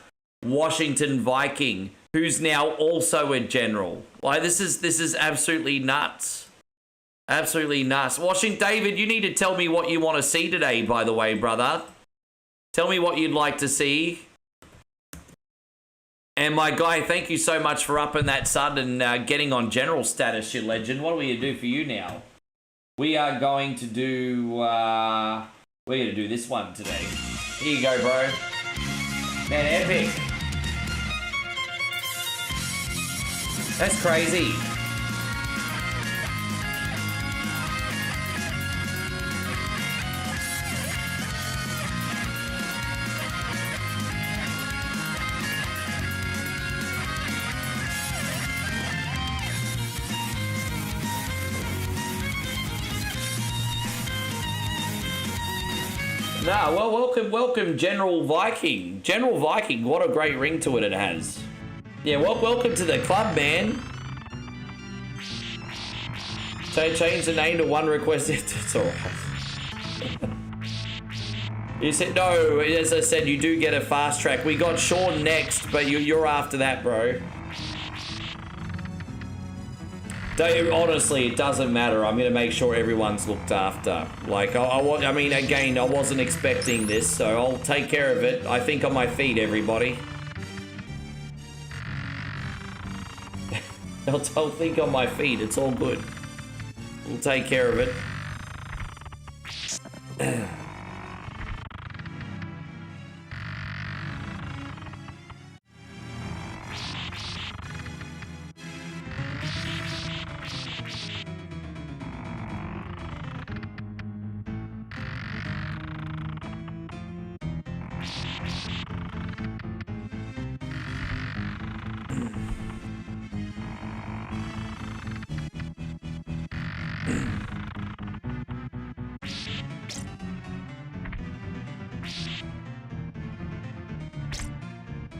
Washington Viking, who's now also a general. Like, this is absolutely nuts. Absolutely nuts. Washington, David, you need to tell me what you want to see today, by the way, brother. Tell me what you'd like to see. And my guy, thank you so much for upping that sud and getting on general status, you legend. What are we going to do for you now? We are going to do... we're going to do this one today. Here you go, bro. Man, epic. That's crazy. Nah, well, welcome, General Viking. General Viking, what a great ring to it has. Yeah, welcome to the club, man. So change the name to one request. It's all right. You said, no, as I said, you do get a fast track. We got Sean next, but you're after that, bro. Honestly, it doesn't matter. I'm going to make sure everyone's looked after. Like, I mean, again, I wasn't expecting this, so I'll take care of it. I think on my feet, everybody. I'll think on my feet. It's all good. We'll take care of it.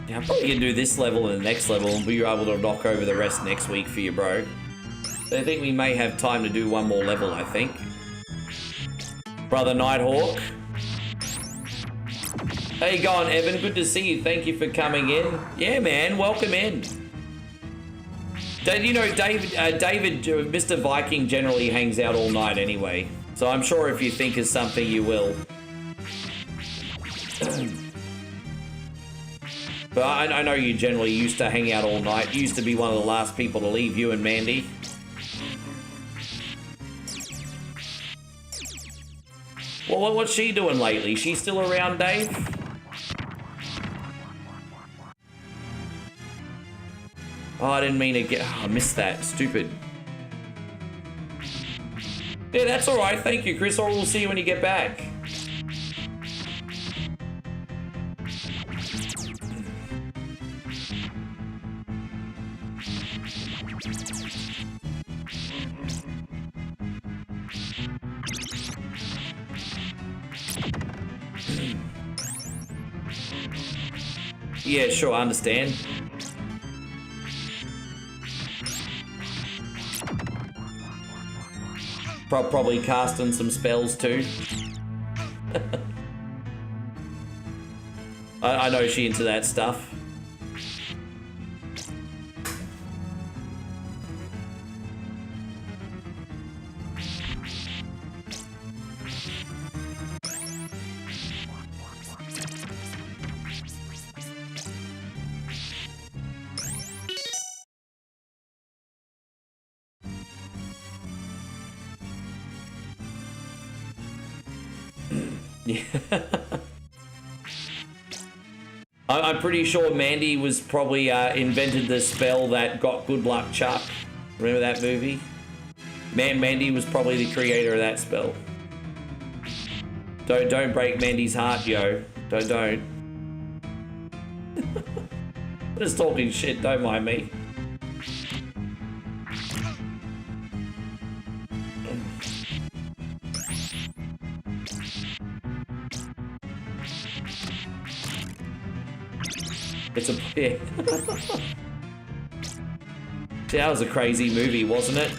Yeah, I'm probably gonna do this level and the next level and be able to knock over the rest next week for you, bro. I think we may have time to do one more level, I think. Brother Nighthawk. How you going, Evan? Good to see you. Thank you for coming in. Yeah, man. Welcome in. You know, David, Mr. Viking generally hangs out all night anyway. So I'm sure if you think of something, you will. But I know you generally used to hang out all night. You used to be one of the last people to leave, you and Mandy. Well, what's she doing lately? She still around, Dave? Oh, I didn't mean to get... Oh, I missed that. Stupid. Yeah, that's alright. Thank you, Chris. Or we'll see you when you get back. Yeah, sure, I understand. Probably casting some spells too. I know she into that stuff. Yeah. I'm pretty sure Mandy was probably invented the spell that got Good Luck Chuck. Remember that movie? Mandy was probably the creator of that spell. Don't break Mandy's heart, yo. Don't. Just talking shit, don't mind me. It's a... Yeah. That was a crazy movie, wasn't it?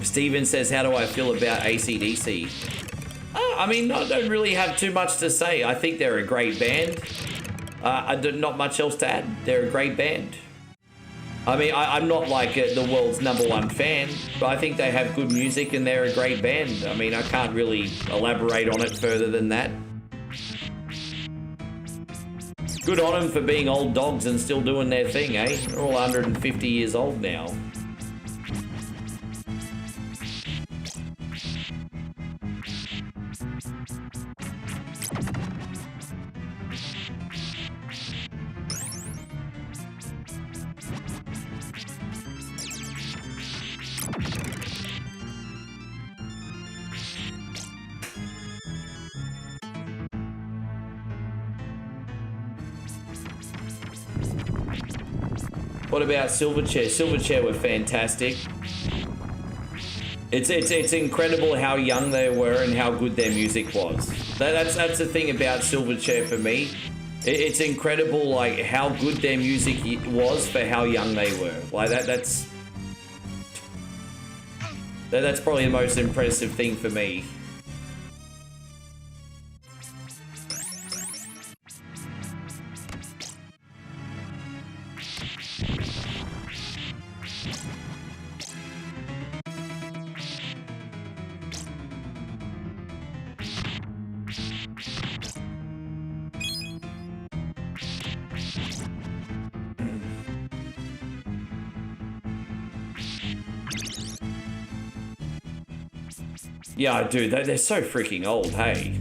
Steven says, how do I feel about AC/DC? I mean, I don't really have too much to say. I think they're a great band. Not much else to add. They're a great band. I mean, I'm not like the world's #1 fan, but I think they have good music and they're a great band. I mean, I can't really elaborate on it further than that. Good on them for being old dogs and still doing their thing, eh? They're all 150 years old now. What about Silverchair? Silverchair were fantastic. It's incredible how young they were and how good their music was. That's the thing about Silverchair for me. It's incredible, like, how good their music was for how young they were. Like that's probably the most impressive thing for me. Yeah, dude, they're so freaking old, hey.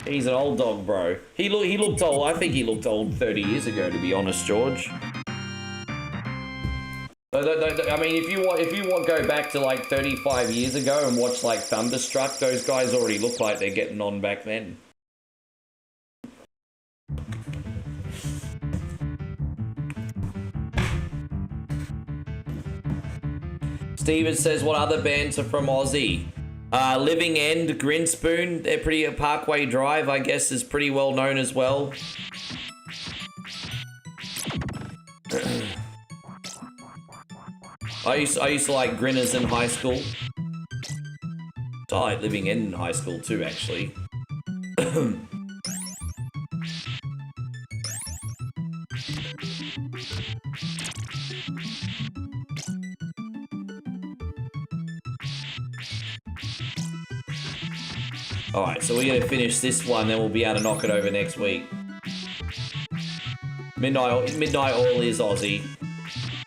He's an old dog, bro. He looked old. I think he looked old 30 years ago, to be honest, George. I mean, if you want go back to like 35 years ago and watch like Thunderstruck, those guys already look like they're getting on back then. Steven says, what other bands are from Aussie? Living End, Grinspoon, they're pretty... Parkway Drive, I guess, is pretty well known as well. I used to like Grinners in high school. I like Living End in high school too, actually. Alright, so we're going to finish this one, then we'll be able to knock it over next week. Midnight Oil is Aussie.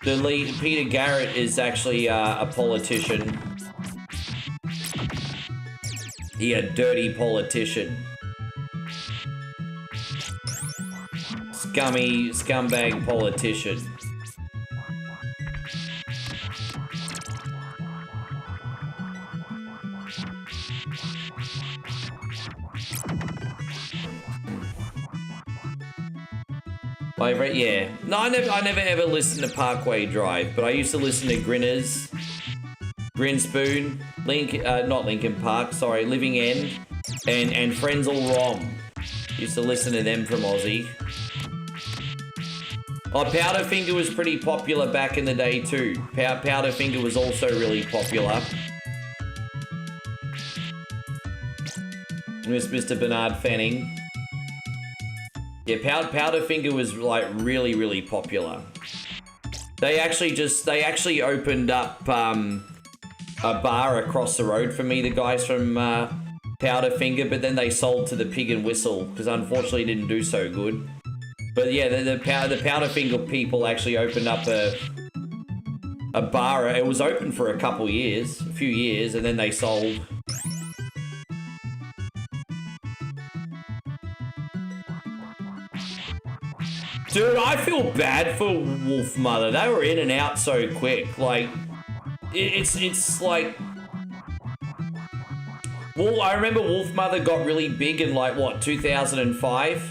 The lead, Peter Garrett, is actually a politician. He a dirty politician. Scumbag politician. Yeah. No, I never ever listened to Parkway Drive, but I used to listen to Grinners, Grinspoon, not Linkin Park, sorry, Living End, and Frenzal Rom. Used to listen to them from Aussie. Oh, Powderfinger was pretty popular back in the day too. Powderfinger was also really popular. It was Mr. Bernard Fanning. Yeah, Powderfinger was like really popular. They actually opened up a bar across the road from me, the guys from Powderfinger, but then they sold to the Pig and Whistle because unfortunately it didn't do so good. But yeah, the Powderfinger people actually opened up a bar. It was open for a few years, and then they sold. Dude, I feel bad for Wolf Mother. They were in and out so quick. Like, it's like... Well, I remember Wolf Mother got really big in, like, what, 2005?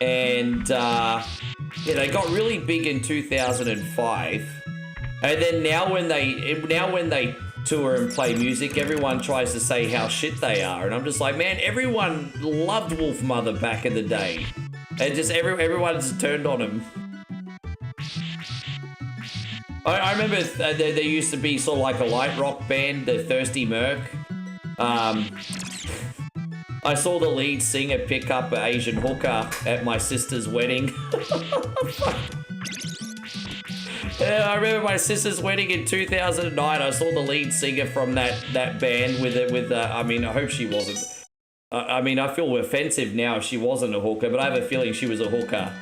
And, yeah, they got really big in 2005. And then now when they tour and play music, everyone tries to say how shit they are. And I'm just like, man, everyone loved Wolf Mother back in the day. And just everyone just turned on him. I remember there used to be sort of like a light rock band, the Thirsty Merc. I saw the lead singer pick up an Asian hooker at my sister's wedding. Yeah, I remember my sister's wedding in 2009. I saw the lead singer from that band with I mean, I hope she wasn't. I mean, I feel offensive now if she wasn't a hooker, but I have a feeling she was a hooker.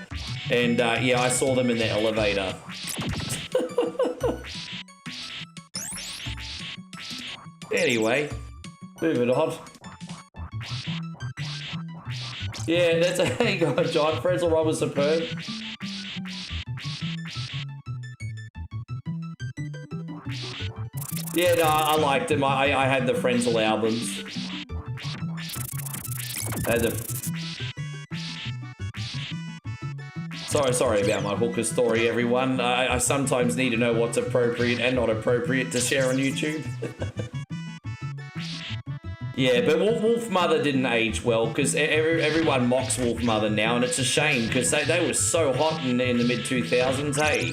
And, yeah, I saw them in the elevator. Anyway, moving on. Yeah, that's a... Hey, God, John. Frenzal Rom was superb. Yeah, no, I liked him. I had the Frenzal albums. Sorry about my hooker story, everyone. I sometimes need to know what's appropriate and not appropriate to share on YouTube. Yeah, but Wolf Mother didn't age well because everyone mocks Wolf Mother now, and it's a shame because they were so hot in the mid-2000s, hey?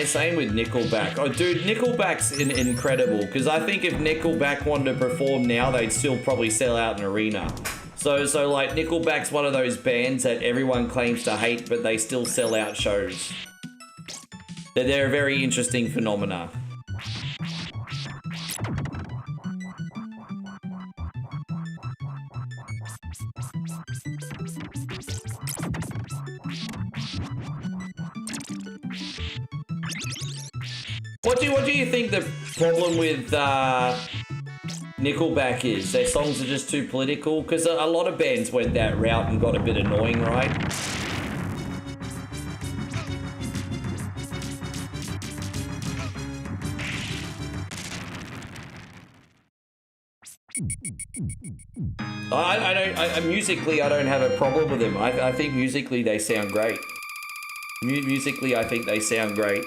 Same with Nickelback. Oh, dude, Nickelback's incredible because I think if Nickelback wanted to perform now, they'd still probably sell out an arena. So like Nickelback's one of those bands that everyone claims to hate, but they still sell out shows. They're a very interesting phenomena. What do you think the problem with Nickelback is? Their songs are just too political? Because a lot of bands went that route and got a bit annoying, right? Musically, I don't have a problem with them. I think musically they sound great. Musically, I think they sound great.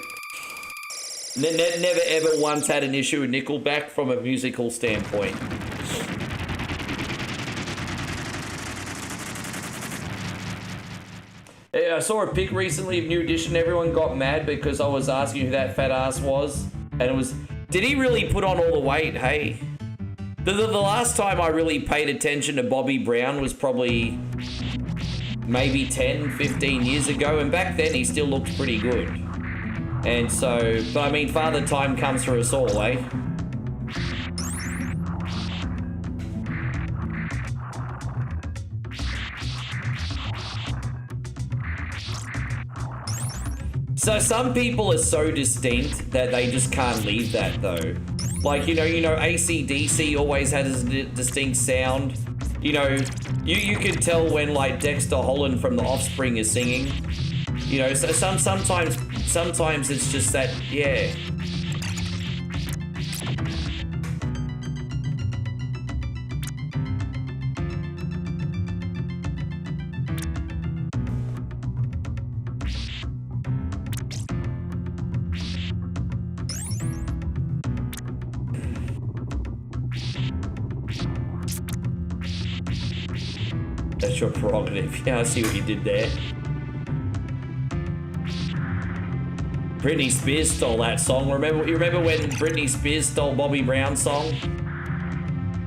Never ever once had an issue with Nickelback from a musical standpoint. I saw a pic recently of New Edition. Everyone got mad because I was asking who that fat ass was. And it was, did he really put on all the weight, hey? The last time I really paid attention to Bobby Brown was probably maybe 10, 15 years ago. And back then he still looked pretty good. And so, but I mean, Father Time comes for us all, eh? So some people are so distinct that they just can't leave that though. Like, you know, AC/DC always has a distinct sound. You know, you could tell when like Dexter Holland from The Offspring is singing. You know, so sometimes it's just that, yeah. That's your prerogative. Yeah, I see what you did there. Britney Spears stole that song. You remember when Britney Spears stole Bobby Brown's song?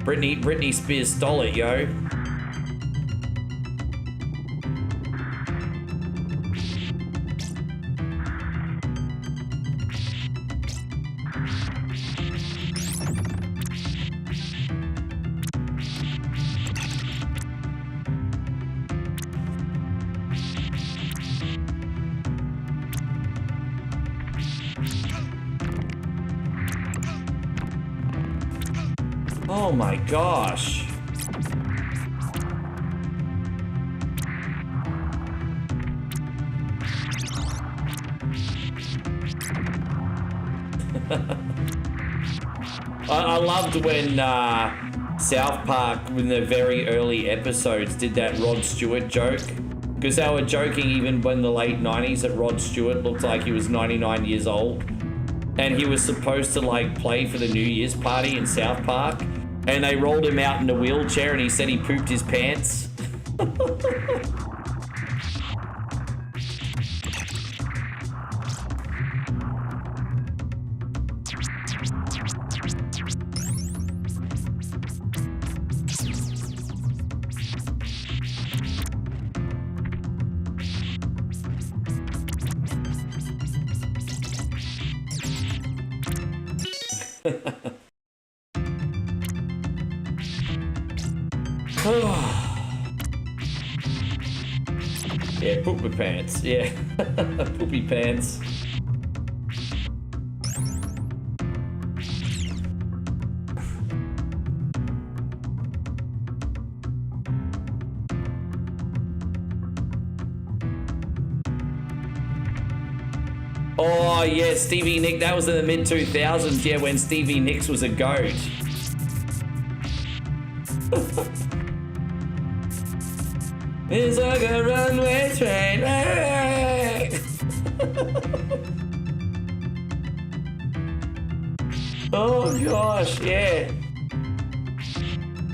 Britney Spears stole it, yo. Oh my gosh. I loved when South Park, in the very early episodes, did that Rod Stewart joke. Because they were joking even when the late 90s that Rod Stewart looked like he was 99 years old. And he was supposed to like play for the New Year's party in South Park. And they rolled him out in a wheelchair and he said he pooped his pants. Yeah, poop my pants. Yeah, poopy pants. Oh, yeah, Stevie Nicks. That was in the mid-2000s, yeah, when Stevie Nicks was a goat. It's like a runway train. Oh, gosh, yeah.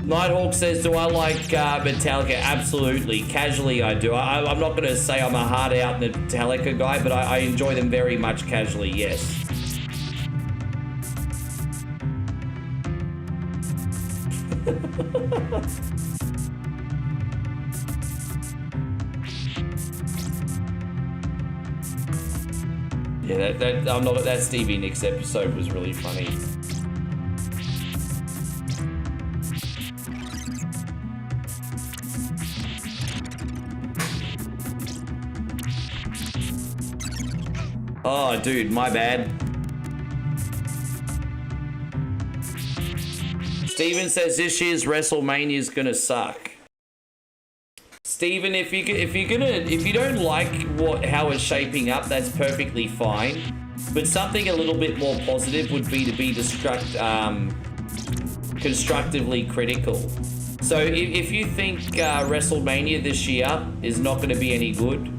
Nighthawk says, do I like Metallica? Absolutely. Casually, I do. I'm not going to say I'm a hard-out Metallica guy, but I enjoy them very much casually, yes. Yeah, that Stevie Nicks episode was really funny. Oh, dude, my bad. Steven says this year's Wrestlemania is gonna suck. Steven, if you don't like how it's shaping up, that's perfectly fine. But something a little bit more positive would be to be constructively critical. So if you think WrestleMania this year is not going to be any good,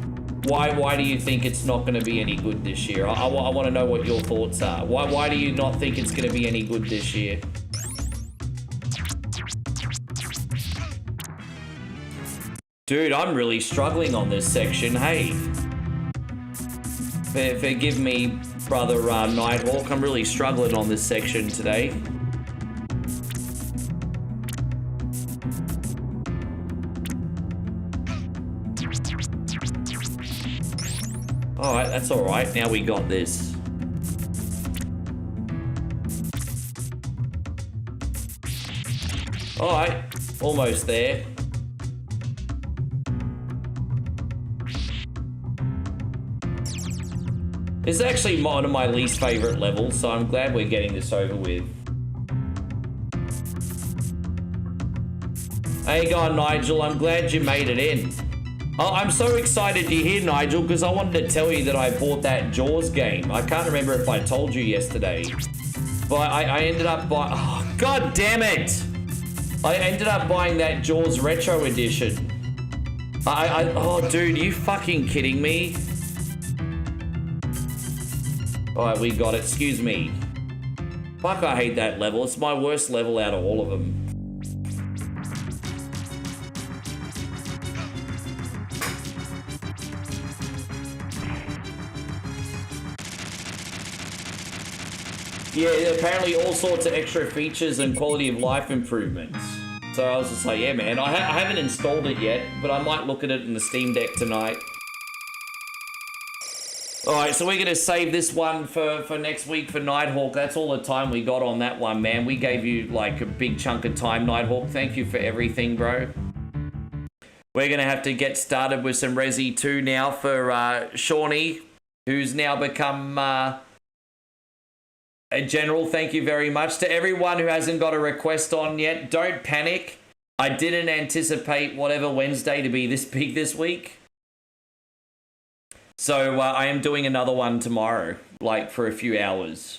why do you think it's not going to be any good this year? I want to know what your thoughts are. Why do you not think it's going to be any good this year? Dude, I'm really struggling on this section. Hey, forgive me, brother Nighthawk. I'm really struggling on this section today. Alright, that's alright. Now we got this. Alright, almost there. This is actually one of my least favorite levels, so I'm glad we're getting this over with. Hey, going, Nigel. I'm glad you made it in. Oh, I'm so excited you're here, Nigel, because I wanted to tell you that I bought that Jaws game. I can't remember if I told you yesterday, but I ended up buying... Oh, God damn it! I ended up buying that Jaws Retro Edition. Oh, dude, you fucking kidding me? Alright, we got it. Excuse me. Fuck, I hate that level. It's my worst level out of all of them. Yeah, apparently all sorts of extra features and quality of life improvements. So I was just like, yeah, man, I haven't installed it yet, but I might look at it in the Steam Deck tonight. Alright, so we're going to save this one for next week for Nighthawk. That's all the time we got on that one, man. We gave you, like, a big chunk of time, Nighthawk. Thank you for everything, bro. We're going to have to get started with some Resi 2 now for Shawnee, who's now become... a general, thank you very much. To everyone who hasn't got a request on yet, don't panic. I didn't anticipate whatever Wednesday to be this big this week. So I am doing another one tomorrow, like for a few hours.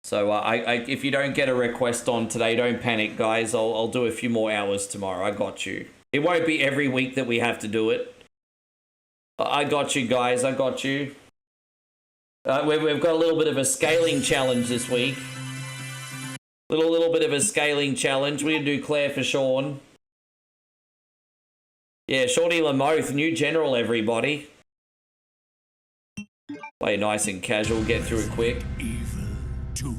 So if you don't get a request on today, don't panic, guys. I'll do a few more hours tomorrow. I got you. It won't be every week that we have to do it. I got you, guys. I got you. We've got a little bit of a scaling challenge this week. Little bit of a scaling challenge. We're going to do Claire for Sean. Yeah, Shorty Lamoth, new general, everybody. Play nice and casual, get through it quick. Evil 2.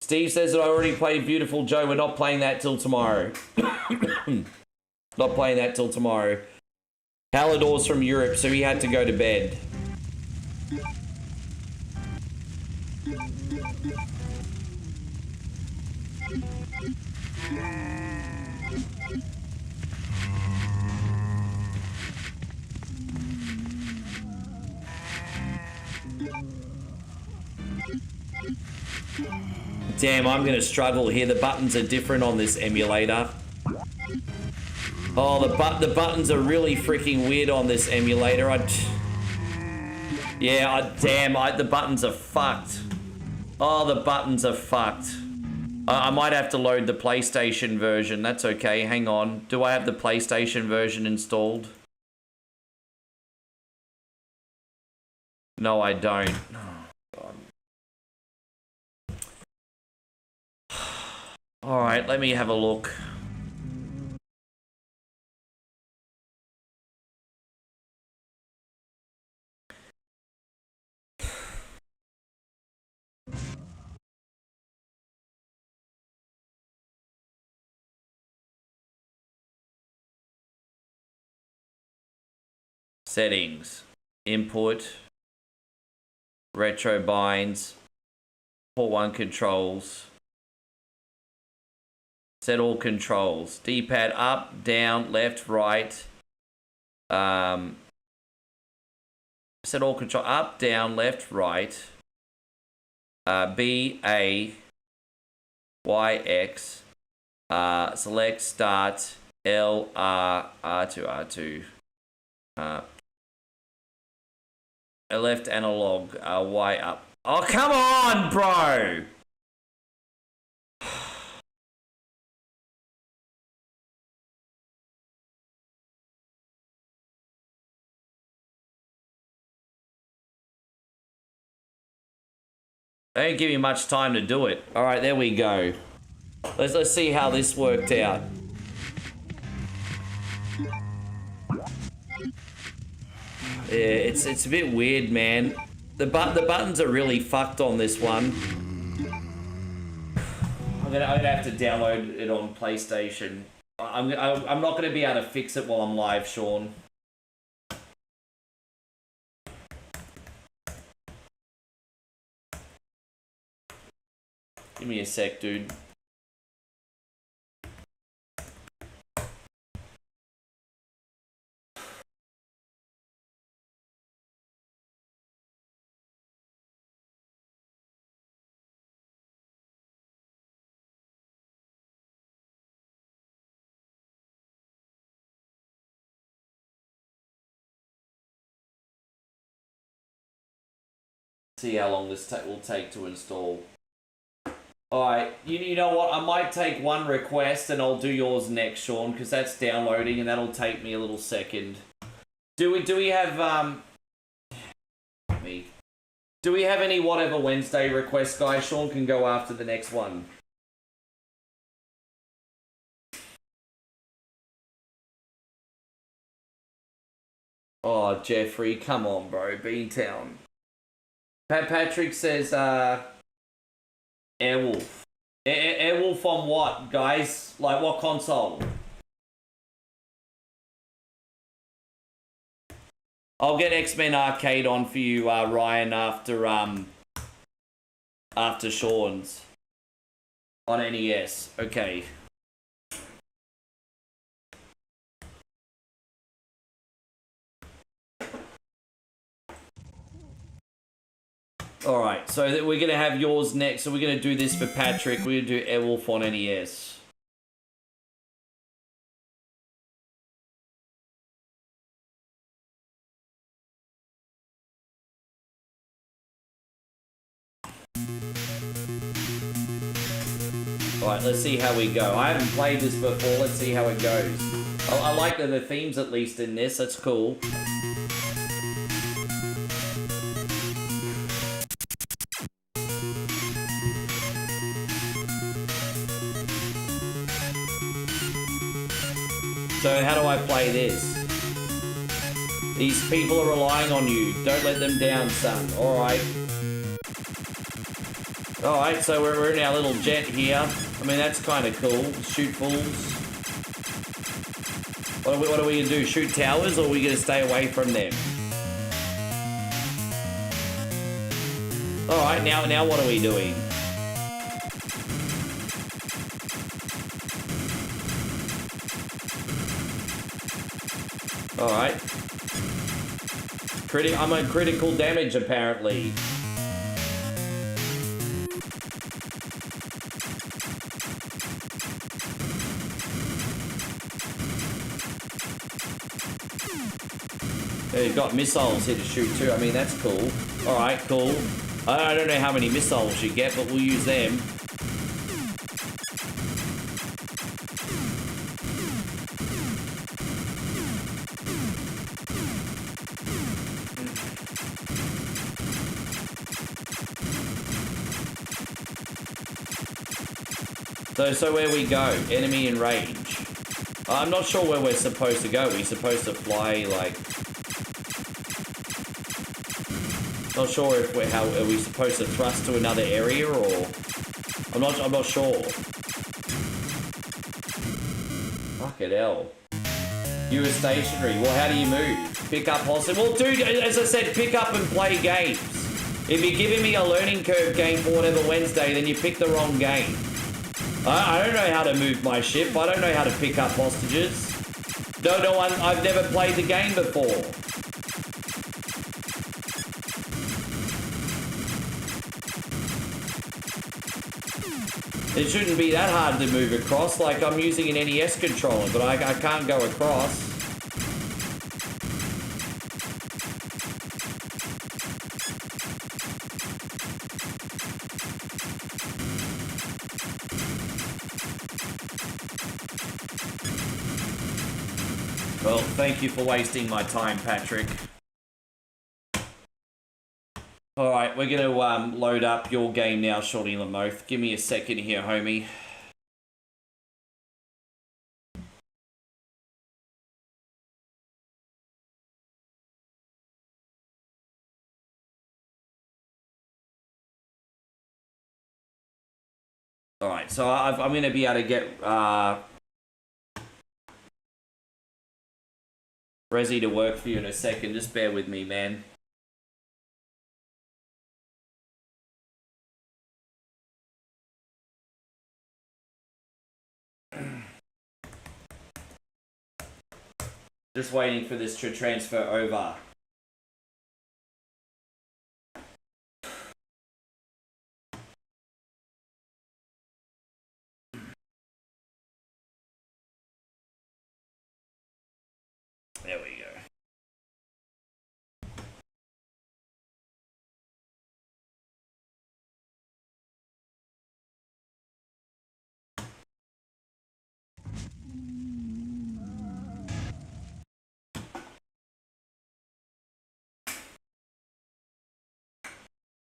Steve says that I already played Beautiful Joe. We're not playing that till tomorrow. Not playing that till tomorrow. Hallador's from Europe, so he had to go to bed. Damn, I'm gonna struggle here. The buttons are different on this emulator. Oh, the buttons are really freaking weird on this emulator. The buttons are fucked. Oh, the buttons are fucked. I might have to load the PlayStation version. That's okay. Hang on. Do I have the PlayStation version installed? No, I don't. All right, let me have a look. Settings, input, retro binds, port 1 controls. Set all controls. D-pad up, down, left, right. Set all control up, down, left, right. B, A, Y, X. Select, start, L, R, R2, R2. Left analog, Y up. Oh, come on, bro! They don't give you much time to do it. All right, there we go. Let's see how this worked out. Yeah, it's a bit weird, man. The buttons are really fucked on this one. I'm gonna have to download it on PlayStation. I'm not gonna be able to fix it while I'm live, Sean. Give me a sec, dude. See how long this will take to install. Alright, you know what? I might take one request and I'll do yours next, Sean, because that's downloading and that'll take me a little second. Do we have Do we have any whatever Wednesday requests, guys? Sean can go after the next one. Oh, Jeffrey, come on, bro. Beantown. Patrick says, Airwolf. Airwolf on what, guys? Like, what console? I'll get X-Men Arcade on for you, Ryan, after Sean's. On NES. Okay. Alright, so we're going to have yours next. So we're going to do this for Patrick. We're going to do Airwolf on NES. Alright, let's see how we go. I haven't played this before. Let's see how it goes. I like the themes at least in this. That's cool. So how do I play this? These people are relying on you. Don't let them down, son. Alright. Alright, so we're in our little jet here. I mean, that's kind of cool. Shoot fools. What are we gonna do? Shoot towers, or are we gonna stay away from them? All right, now what are we doing? All right. I'm on critical damage apparently. Yeah, you've got missiles here to shoot too. I mean, that's cool. All right, cool. I don't know how many missiles you get, but we'll use them. So where we go? Enemy in range. I'm not sure where we're supposed to go. We're supposed to fly like... Not sure if are we supposed to thrust to another area or... I'm not sure. Fucking hell. You were stationary. Well, how do you move? Pick up hostage. Well, dude, as I said, pick up and play games. If you're giving me a learning curve game for whatever Wednesday, then you picked the wrong game. I don't know how to move my ship. I don't know how to pick up hostages. No, I've never played the game before. It shouldn't be that hard to move across. Like, I'm using an NES controller, but I can't go across. Well, thank you for wasting my time, Patrick. Alright, we're going to load up your game now, Shorty Lamoth. Give me a second here, homie. Alright, so I'm going to be able to get Resi to work for you in a second. Just bear with me, man. Just waiting for this to transfer over. There we go.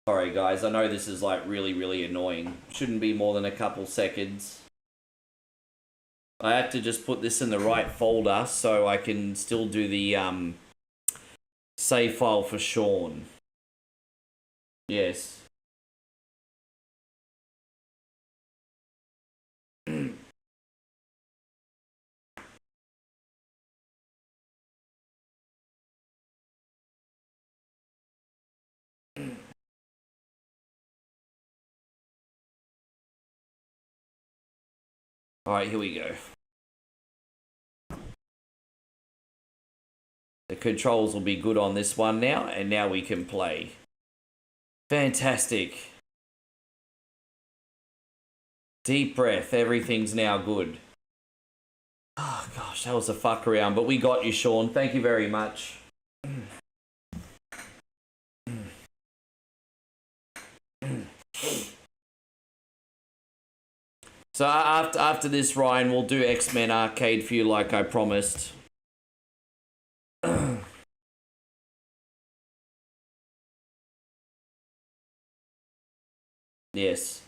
Sorry guys, I know this is like really annoying. Shouldn't be more than a couple seconds. I had to just put this in the right folder so I can still do the save file for Sean. Yes. Alright, here we go. The controls will be good on this one now, and now we can play. Fantastic. Deep breath, everything's now good. Oh gosh, that was a fuck around, but we got you, Sean. Thank you very much. So after this, Ryan, we'll do X-Men Arcade for you like I promised. Yes.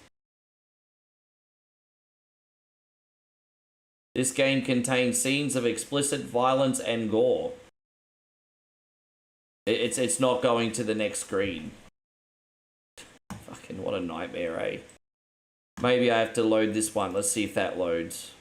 This game contains scenes of explicit violence and gore. It's not going to the next screen. Fucking what a nightmare, eh? Maybe I have to load this one. Let's see if that loads.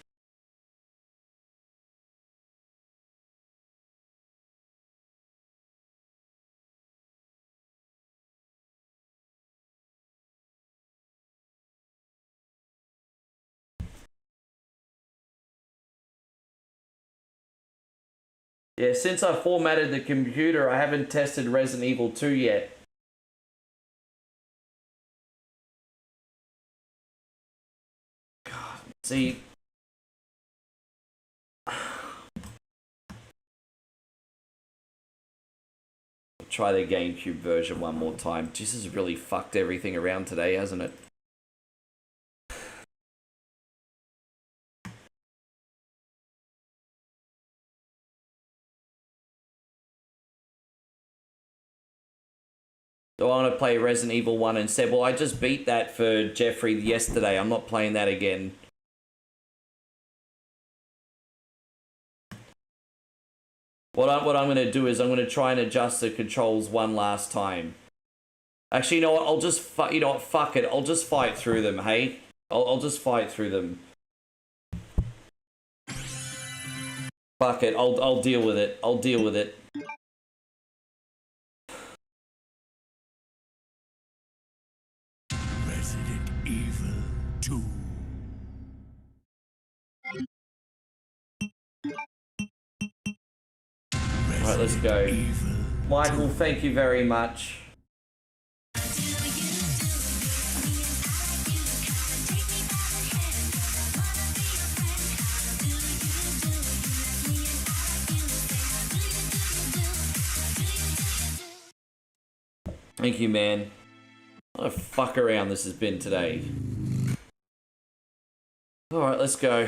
Yeah, since I formatted the computer, I haven't tested Resident Evil 2 yet. God, see... Try the GameCube version one more time. This has really fucked everything around today, hasn't it? Do I want to play Resident Evil 1 instead? Well, I just beat that for Jeffrey yesterday. I'm not playing that again. What I'm going to do is I'm going to try and adjust the controls one last time. Actually, you know what? I'll just... You know what? Fuck it. I'll just fight through them, hey? I'll just fight through them. Fuck it. I'll deal with it. I'll deal with it. Resident Evil 2. Alright, let's go. Michael, thank you very much. Thank you, man. What a fuck around this has been today. Alright, let's go.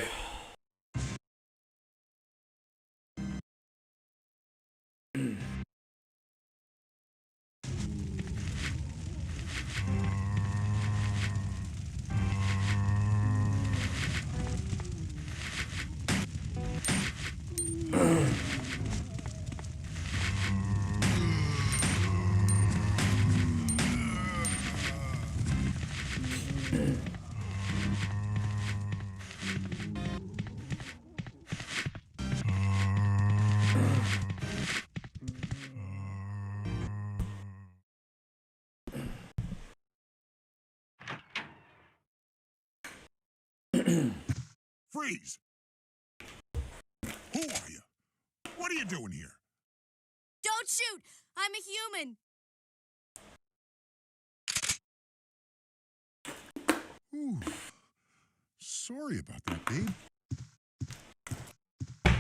Freeze! Who are you? What are you doing here? Don't shoot! I'm a human! Ooh. Sorry about that, babe.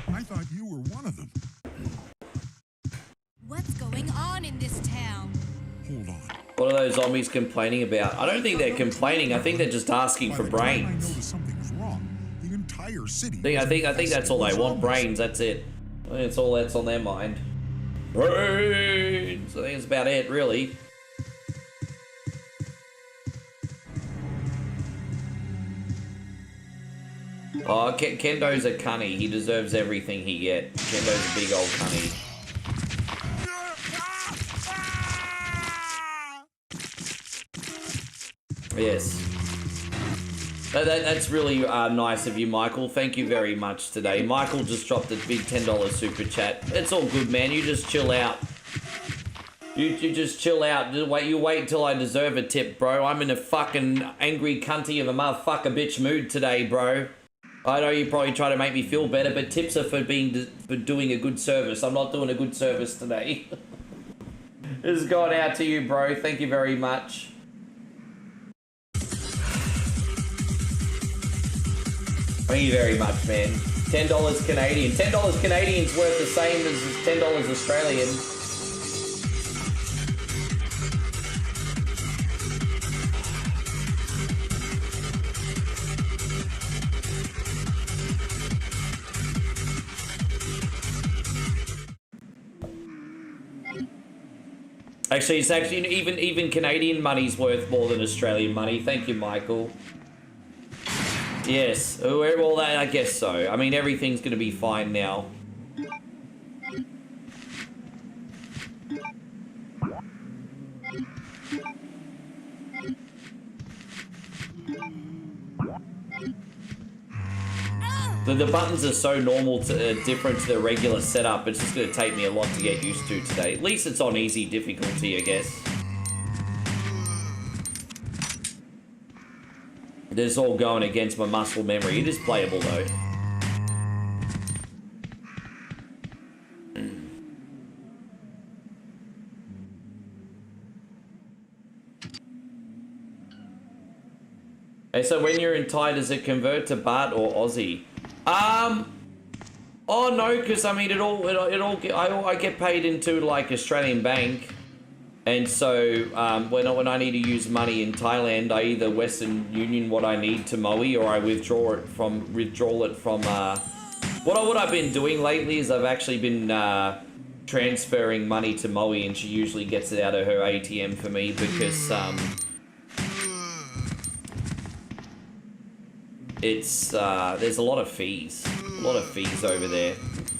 I thought you were one of them. What's going on in this town? Hold on. What are those zombies complaining about? I don't think they're complaining. I think they're just asking for By the time I brains. notice something's wrong, the entire city. I think that's all they want. Brains. That's it. I think it's all that's on their mind. Brains. I think it's about it, really. Oh, Kendo's a cunny. He deserves everything he gets. Kendo's a big old cunny. Yes. That's really nice of you, Michael. Thank you very much today. Michael just dropped a big $10 super chat. It's all good, man. You just chill out. You just chill out. You wait until I deserve a tip, bro. I'm in a fucking angry cunty of a motherfucker bitch mood today, bro. I know you probably try to make me feel better, but tips are for doing a good service. I'm not doing a good service today. This has gone out to you, bro. Thank you very much. Thank you very much, man. $10 Canadian. $10 Canadian's worth the same as $10 Australian. Actually, it's actually even Canadian money's worth more than Australian money. Thank you, Michael. Yes, well, that, I guess so. I mean, everything's going to be fine now. The buttons are so normal, different to the regular setup. It's just going to take me a lot to get used to today. At least it's on easy difficulty, I guess. This is all going against my muscle memory. It is playable, though. Hey, so when you're in Thai, does it convert to baht or Aussie? Oh no, because I mean I get paid into like Australian bank, and so when I need to use money in Thailand, I either Western Union what I need to Maui, or I withdraw it from what I've been doing lately is I've actually been transferring money to Maui, and she usually gets it out of her ATM for me because it's there's a lot of fees over there.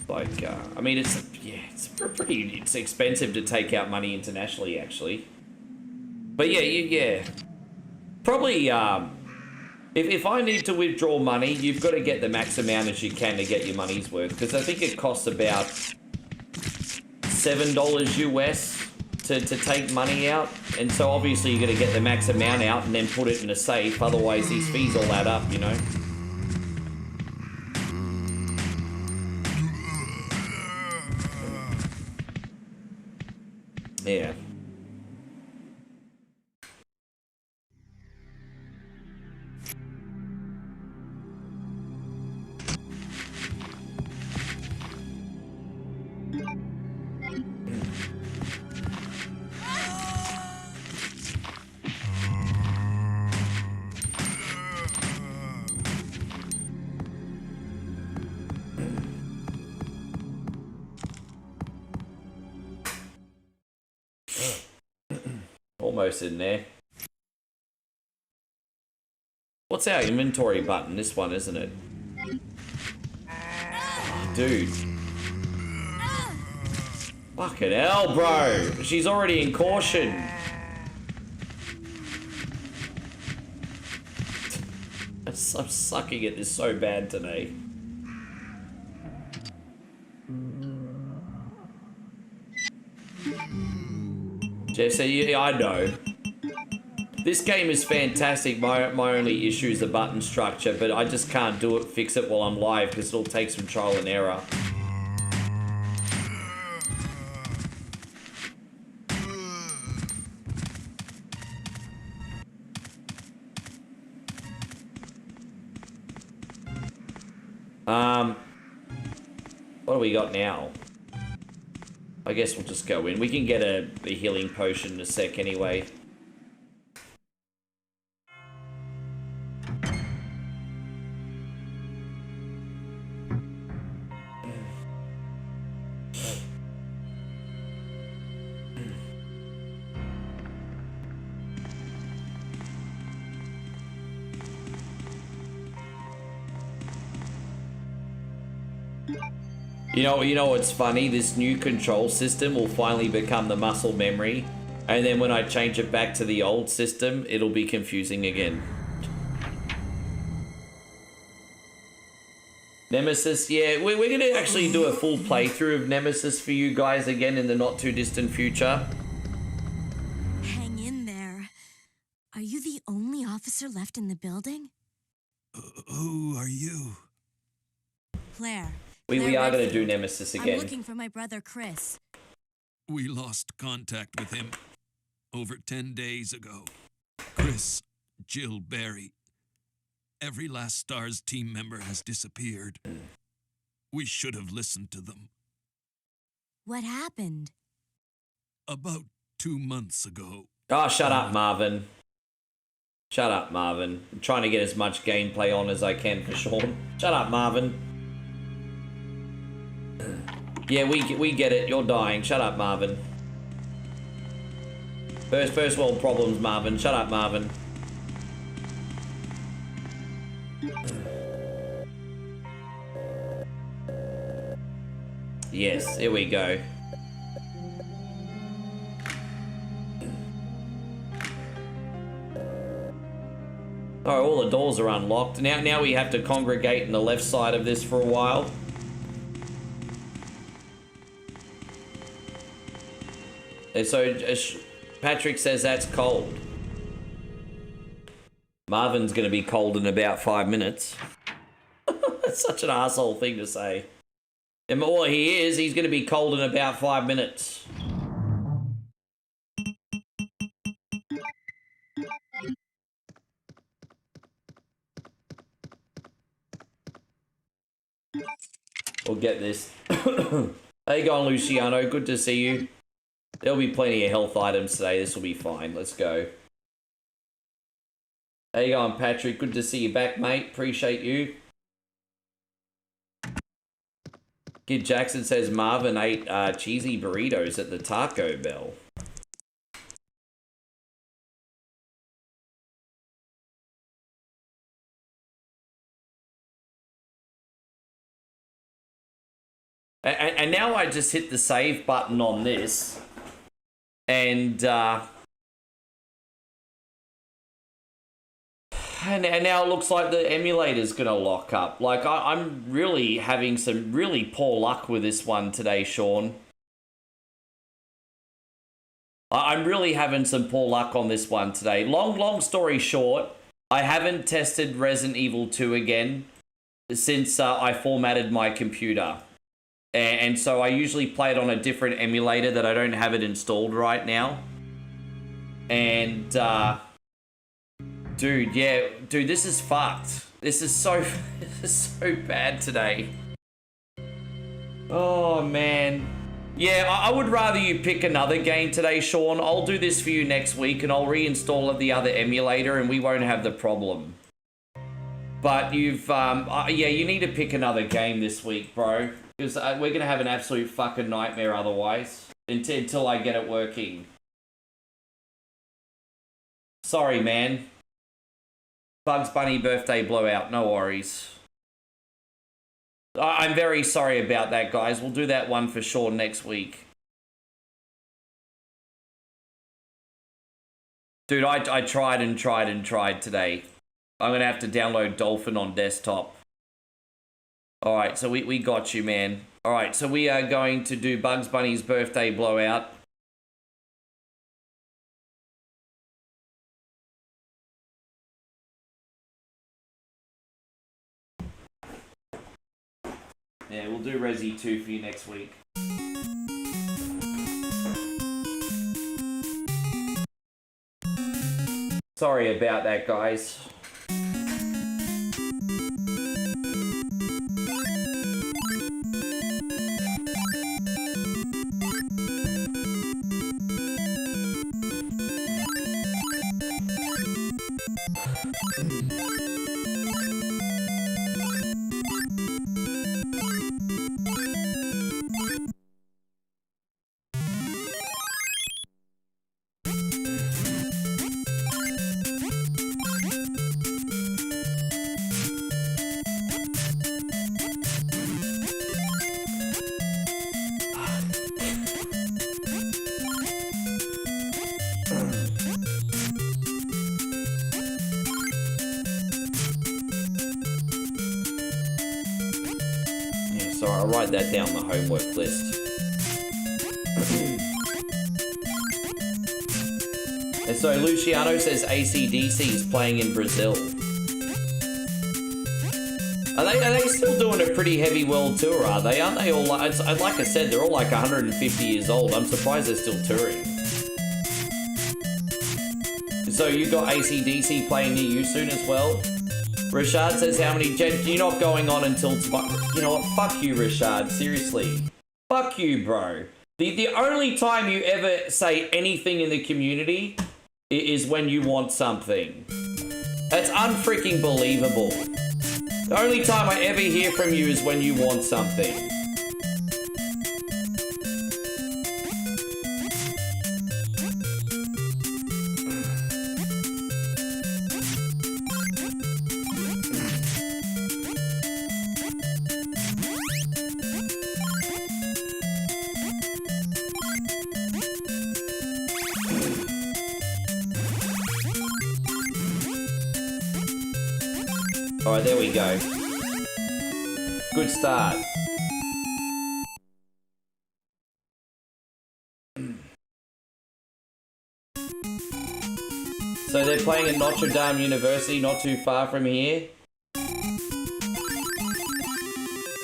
Like I mean it's expensive to take out money internationally actually. But yeah, probably if I need to withdraw money, you've got to get the max amount as you can to get your money's worth, because I think it costs about $7 US to take money out, and so obviously you're going to get the max amount out and then put it in a safe, otherwise these fees all add up, you know. Yeah. Almost in there. What's our inventory button? This one, isn't it? Oh, dude. Fucking hell, bro. She's already in caution. I'm sucking at this so bad today. Jeff said, yeah, I know. This game is fantastic. My only issue is the button structure, but I just can't fix it while I'm live because it'll take some trial and error. What do we got now? I guess we'll just go in. We can get a healing potion in a sec anyway. You know what's funny? This new control system will finally become the muscle memory, and then when I change it back to the old system, it'll be confusing again. Nemesis, yeah, we're going to actually do a full playthrough of Nemesis for you guys again in the not too distant future. Hang in there. Are you the only officer left in the building? Who are you? Claire. We are going to do Nemesis again. I'm looking for my brother Chris. We lost contact with him over 10 days ago. Chris, Jill, Barry. Every last STARS team member has disappeared. We should have listened to them. What happened? About 2 months ago. Oh, shut up, Marvin. Shut up, Marvin. I'm trying to get as much gameplay on as I can for Sean. Shut up, Marvin. Yeah, we get it. You're dying. Shut up, Marvin. First world problems, Marvin. Shut up, Marvin. Yes, here we go. Oh, all the doors are unlocked. Now we have to congregate in the left side of this for a while. And so Patrick says that's cold. Marvin's going to be cold in about 5 minutes. That's such an asshole thing to say. And well, he's going to be cold in about 5 minutes. We'll get this. How you going, Luciano? Good to see you. There'll be plenty of health items today. This will be fine. Let's go. How you going, Patrick? Good to see you back, mate. Appreciate you. Kid Jackson says Marvin ate cheesy burritos at the Taco Bell. And now I just hit the save button on this, and now it looks like the emulator's gonna lock up. Like, I'm really having some really poor luck with this one today, Sean. I'm really having some poor luck on this one today. Long story short, I haven't tested Resident Evil 2 again since I formatted my computer. And so I usually play it on a different emulator that I don't have it installed right now. And, dude, this is fucked. This is so bad today. Oh, man. Yeah, I would rather you pick another game today, Sean. I'll do this for you next week, and I'll reinstall the other emulator, and we won't have the problem. But you've, yeah, you need to pick another game this week, bro. Because we're going to have an absolute fucking nightmare otherwise. Until I get it working. Sorry, man. Bugs Bunny birthday blowout. No worries. I'm very sorry about that, guys. We'll do that one for sure next week. Dude, I tried and tried today. I'm going to have to download Dolphin on desktop. Alright, so we got you, man. Alright, so we are going to do Bugs Bunny's birthday blowout. Yeah, we'll do Resi 2 for you next week. Sorry about that, guys. I'll write that down the homework list. And so Luciano says AC/DC is playing in Brazil. Are they still doing a pretty heavy world tour, are they? Aren't they all like I said, they're all like 150 years old. I'm surprised they're still touring. So you got AC/DC playing near you soon as well? Rashad says how many you're not going on until tomorrow. You know what? Fuck you, Rashad. Seriously. Fuck you, bro. The only time you ever say anything in the community is when you want something. That's unfreaking believable. The only time I ever hear from you is when you want something. Alright, there we go. Good start. So they're playing at Notre Dame University, not too far from here.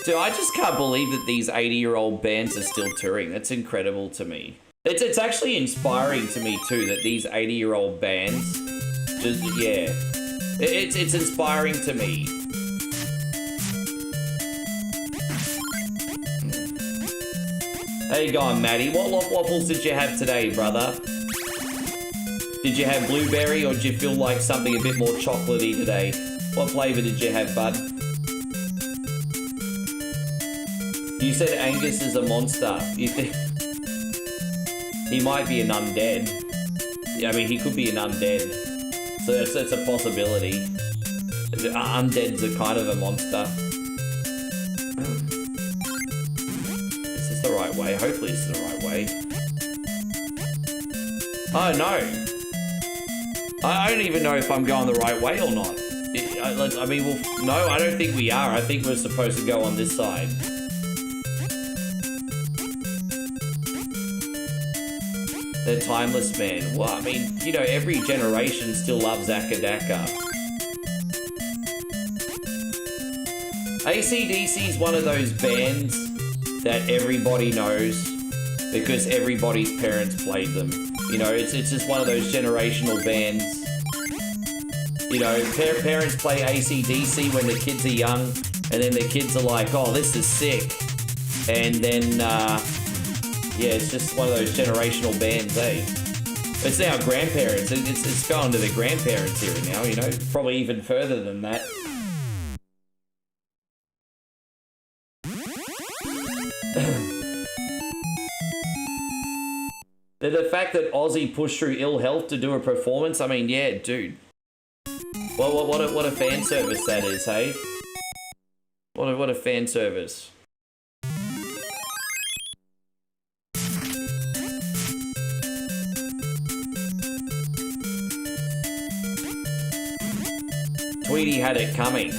Dude, I just can't believe that these 80-year-old bands are still touring. That's incredible to me. It's actually inspiring to me too that these 80-year-old bands just, yeah. It's inspiring to me. How you going, Maddie? What waffles did you have today, brother? Did you have blueberry or did you feel like something a bit more chocolatey today? What flavor did you have, bud? You said Angus is a monster. You think he might be an undead? I mean, he could be an undead. So that's a possibility. Undeads are kind of a monster. Is this the right way? Hopefully this is the right way. Oh no! I don't even know if I'm going the right way or not. I mean, no, I don't think we are. I think we're supposed to go on this side. They're timeless, man. Well, I mean, you know, every generation still loves Akadaka. AC/DC is one of those bands that everybody knows because everybody's parents played them. You know, it's just one of those generational bands. You know, parents play AC/DC when the kids are young, and then the kids are like, oh, this is sick. And then, yeah, it's just one of those generational bands, eh? It's now grandparents. It's going to the grandparents era now, you know? Probably even further than that. The fact that Ozzy pushed through ill health to do a performance, I mean, yeah, dude. Well, what a fan service that is, hey? What a fan service. Tweety had it coming.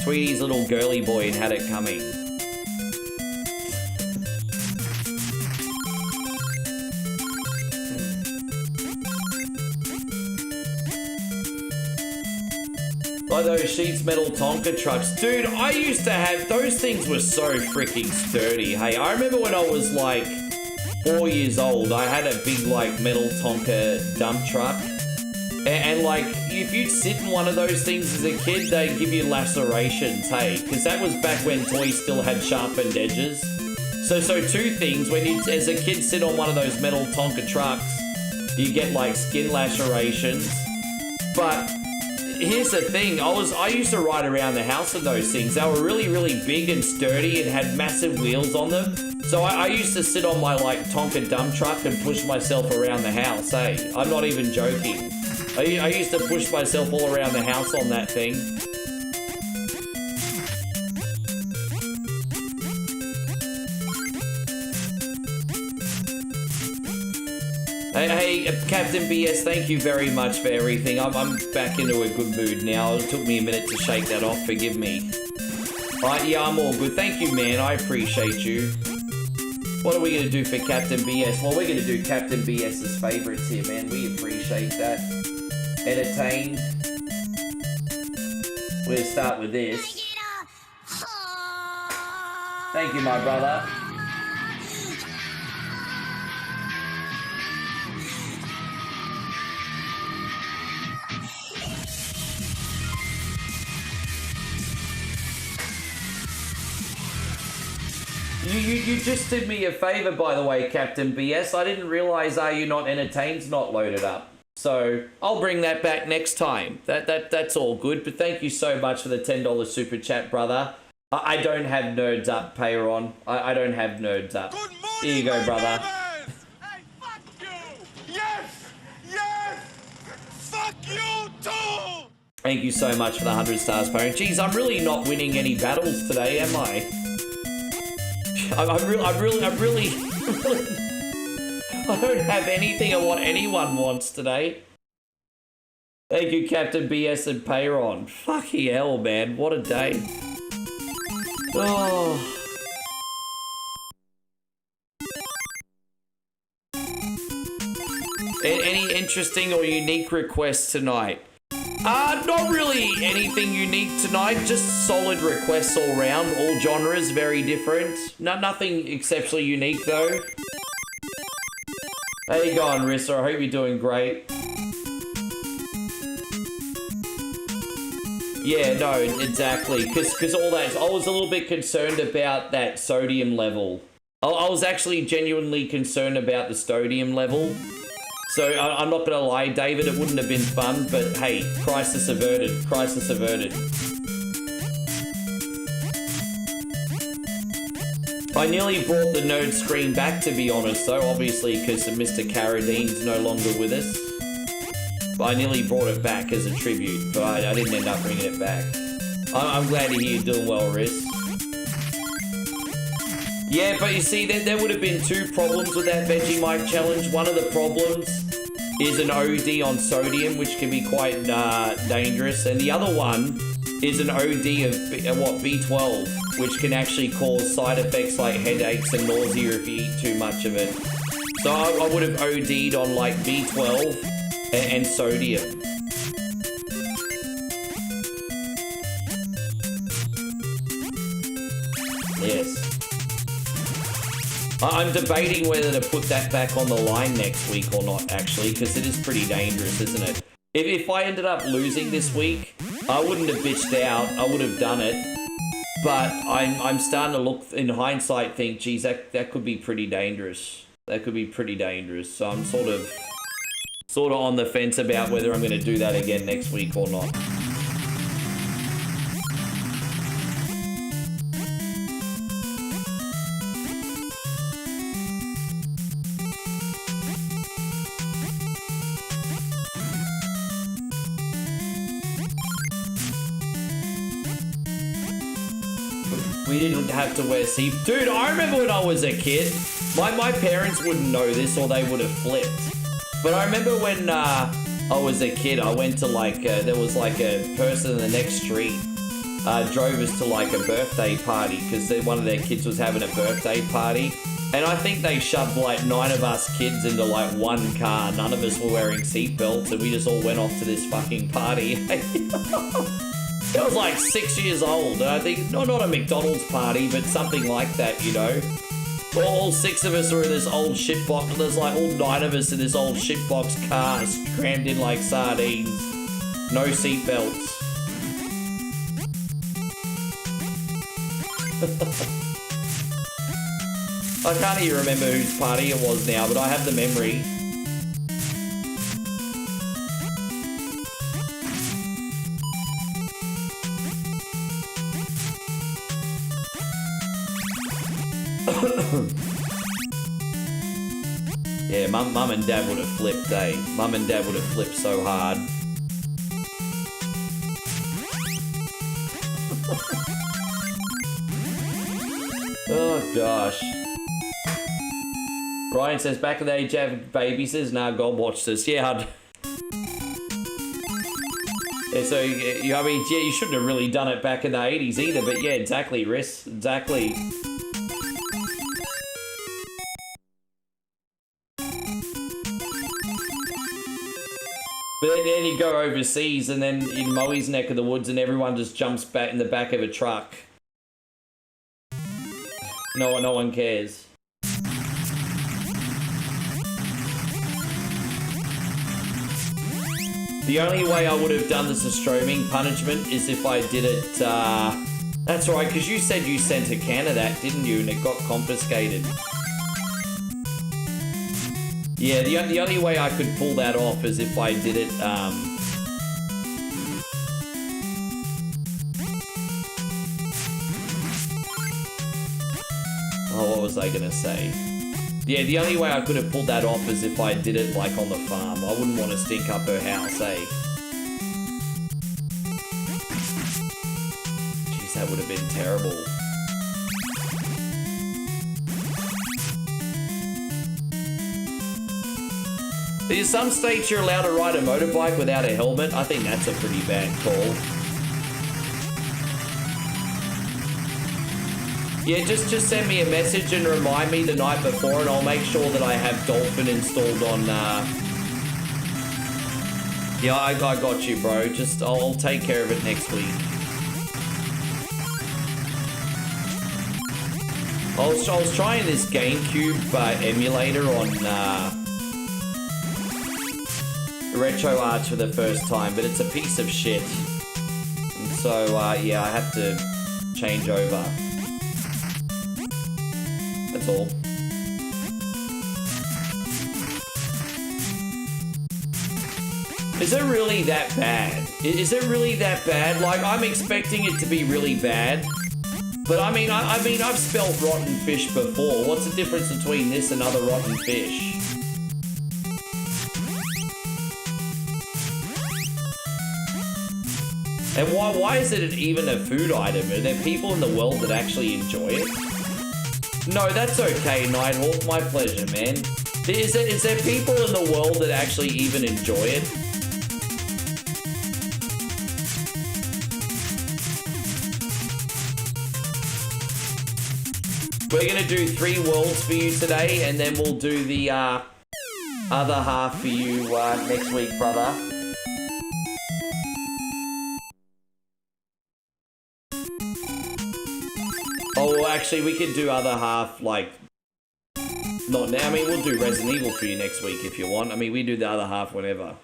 Tweety's little girly boy had it coming. Like those sheets metal Tonka trucks. Dude, I used to have, those things were so freaking sturdy. Hey, I remember when I was like 4 years old, I had a big like metal Tonka dump truck. And like, if you'd sit in one of those things as a kid, they'd give you lacerations, hey? Because that was back when toys still had sharpened edges. So two things, when you, as a kid, sit on one of those metal Tonka trucks, you get like skin lacerations. But here's the thing, I used to ride around the house in those things. They were really, really big and sturdy and had massive wheels on them. So I used to sit on my like Tonka dump truck and push myself around the house, hey? I'm not even joking. I used to push myself all around the house on that thing. Hey, Captain BS, thank you very much for everything. I'm back into a good mood now. It took me a minute to shake that off, forgive me. Alright, yeah, I'm all good. Thank you, man. I appreciate you. What are we going to do for Captain BS? Well, we're going to do Captain BS's favorites here, man. We appreciate that. Entertained. We're going to start with this. Thank you, my brother. You just did me a favor, by the way, Captain BS. I didn't realize Are You Not Entertained's not loaded up. So I'll bring that back next time. That's all good. But thank you so much for the $10 super chat, brother. I don't have nerds up, Payron. I don't have nerds up. Good morning, Here you go, brother. Hey, fuck you! Yes! Yes! Fuck you too! Thank you so much for the 100 stars, Payron. Jeez, I'm really not winning any battles today, am I? I'm really I don't have anything of what anyone wants today. Thank you, Captain BS and Payron. Fucking hell, man. What a day. Oh. Any interesting or unique requests tonight? Not really anything unique tonight, just solid requests all round, all genres, very different. Nothing exceptionally unique though. How you going, Rissa? I hope you're doing great. Yeah, no, exactly. Because all that, I was a little bit concerned about that sodium level. I was actually genuinely concerned about the sodium level. So I'm not gonna lie, David, it wouldn't have been fun, but hey, crisis averted, crisis averted. I nearly brought the node screen back, to be honest, though, obviously because Mr. Carradine's no longer with us. But I nearly brought it back as a tribute, but I didn't end up bringing it back. I'm glad to hear you're doing well, Riz. Yeah, but you see, there would have been two problems with that Vegemite challenge. One of the problems is an OD on sodium, which can be quite dangerous. And the other one is an OD of, B12, which can actually cause side effects like headaches and nausea if you eat too much of it. So I would have OD'd on like B12 and sodium. Yes. I'm debating whether to put that back on the line next week or not, actually, because it is pretty dangerous, isn't it? If I ended up losing this week, I wouldn't have bitched out. I would have done it. But I'm starting to look, in hindsight, think, geez, that could be pretty dangerous. That could be pretty dangerous. So I'm sort of on the fence about whether I'm going to do that again next week or not. We didn't have to wear seat. Dude, I remember when I was a kid, my parents wouldn't know this or they would have flipped. But I remember when I was a kid, I went to like, there was like a person in the next street drove us to like a birthday party because one of their kids was having a birthday party. And I think they shoved like 9 of us kids into like one car. None of us were wearing seatbelts and we just all went off to this fucking party. I was like 6 years old. I think, not a McDonald's party, but something like that, you know. All 6 of us were in this old shitbox. There's like all 9 of us in this old shitbox car, crammed in like sardines. No seatbelts. I can't even remember whose party it was now, but I have the memory. Yeah, mum and dad would have flipped, eh? Mum and dad would have flipped so hard. Oh gosh. Brian says, back in the day, Jav baby says, nah, God watch this. Yeah, yeah, so, I mean, yeah, you shouldn't have really done it back in the 80s either, but yeah, exactly, Riss, exactly. But then you go overseas and then in Moe's neck of the woods and everyone just jumps back in the back of a truck. No one cares. The only way I would have done this as streaming punishment is if I did it, that's right, because you said you sent a can of that, didn't you? And it got confiscated. Yeah, the only way I could pull that off is if I did it, oh, what was I gonna say? Yeah, the only way I could have pulled that off is if I did it, like, on the farm. I wouldn't want to stink up her house, eh? Jeez, that would have been terrible. In some states, you're allowed to ride a motorbike without a helmet. I think that's a pretty bad call. Yeah, just send me a message and remind me the night before and I'll make sure that I have Dolphin installed on, Yeah, I got you, bro. I'll take care of it next week. I was trying this GameCube emulator on, RetroArch for the first time, but it's a piece of shit. So, yeah, I have to change over. That's all. Is it really that bad? Is it really that bad? Like, I'm expecting it to be really bad. But I mean, I've spelt rotten fish before. What's the difference between this and other rotten fish? And why is it even a food item? Are there people in the world that actually enjoy it? No, that's okay, Nighthawk. My pleasure, man. Is there people in the world that actually even enjoy it? We're gonna do 3 worlds for you today, and then we'll do the other half for you next week, brother. Oh, actually, we could do other half, like, not now. I mean, we'll do Resident Evil for you next week if you want. I mean, we do the other half whenever.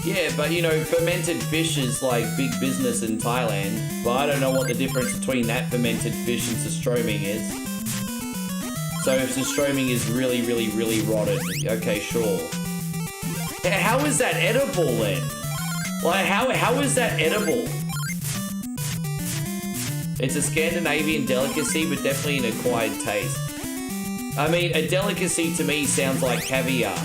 Yeah, but you know, fermented fish is like big business in Thailand. But I don't know what the difference between that fermented fish and surströmming is. So if surströmming is really, really, really rotted, okay, sure. How is that edible then? Like, how is that edible? It's a Scandinavian delicacy, but definitely an acquired taste. I mean, a delicacy to me sounds like caviar.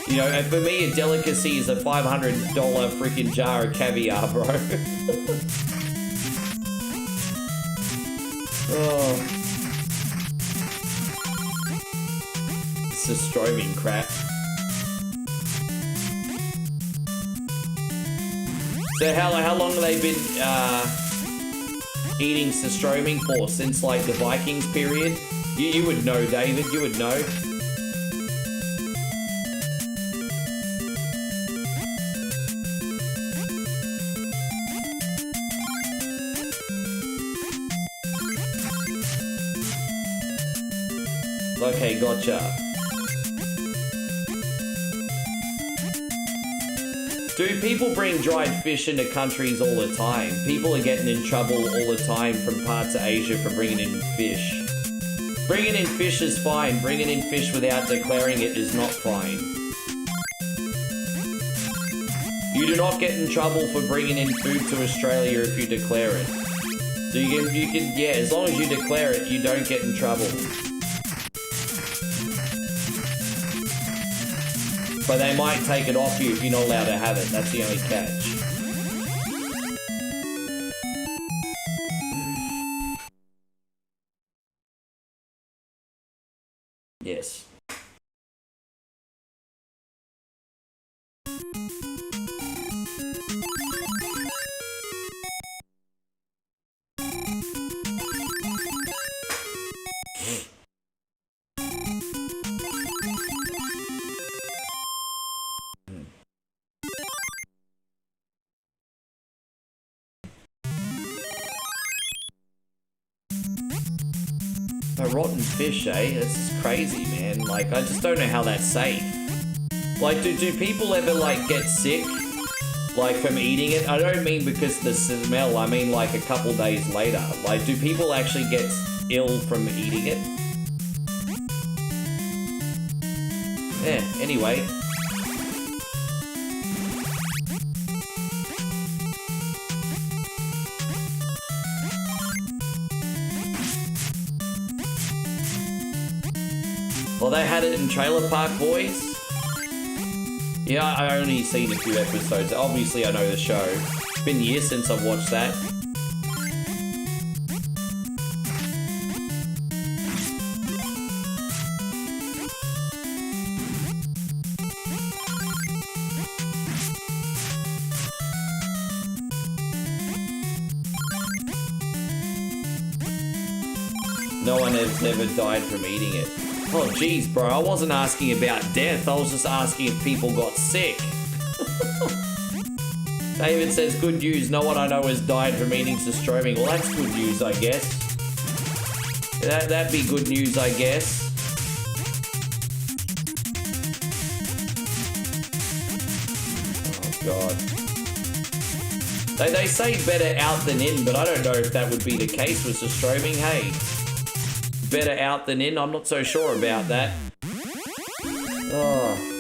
You know, and for me, a delicacy is a $500 freaking jar of caviar, bro. Oh. It's a strobing crap. So how long have they been eating surströmming for? Since like the Vikings period? You would know, David. You would know. Okay, gotcha. Dude, people bring dried fish into countries all the time. People are getting in trouble all the time from parts of Asia for bringing in fish. Bringing in fish is fine. Bringing in fish without declaring it is not fine. You do not get in trouble for bringing in food to Australia if you declare it. So you can, yeah, as long as you declare it, you don't get in trouble. But they might take it off you if you're not allowed to have it. That's the only catch. Yes. A rotten fish, eh? This is crazy, man. Like, I just don't know how that's safe. Like, do people ever, like, get sick? Like, from eating it? I don't mean because of the smell. I mean, like, a couple days later. Like, do people actually get ill from eating it? Yeah, anyway. Well, they had it in Trailer Park Boys. Yeah, I only seen a few episodes. Obviously, I know the show. It's been years since I've watched that. No one has ever died from eating it. Oh, jeez, bro. I wasn't asking about death. I was just asking if people got sick. David says, good news, no one I know has died from eating surstroming. Well, that's good news, I guess. That'd be good news, I guess. Oh, God. They say better out than in, but I don't know if that would be the case with surstroming. Hey, better out than in, I'm not so sure about that. Oh.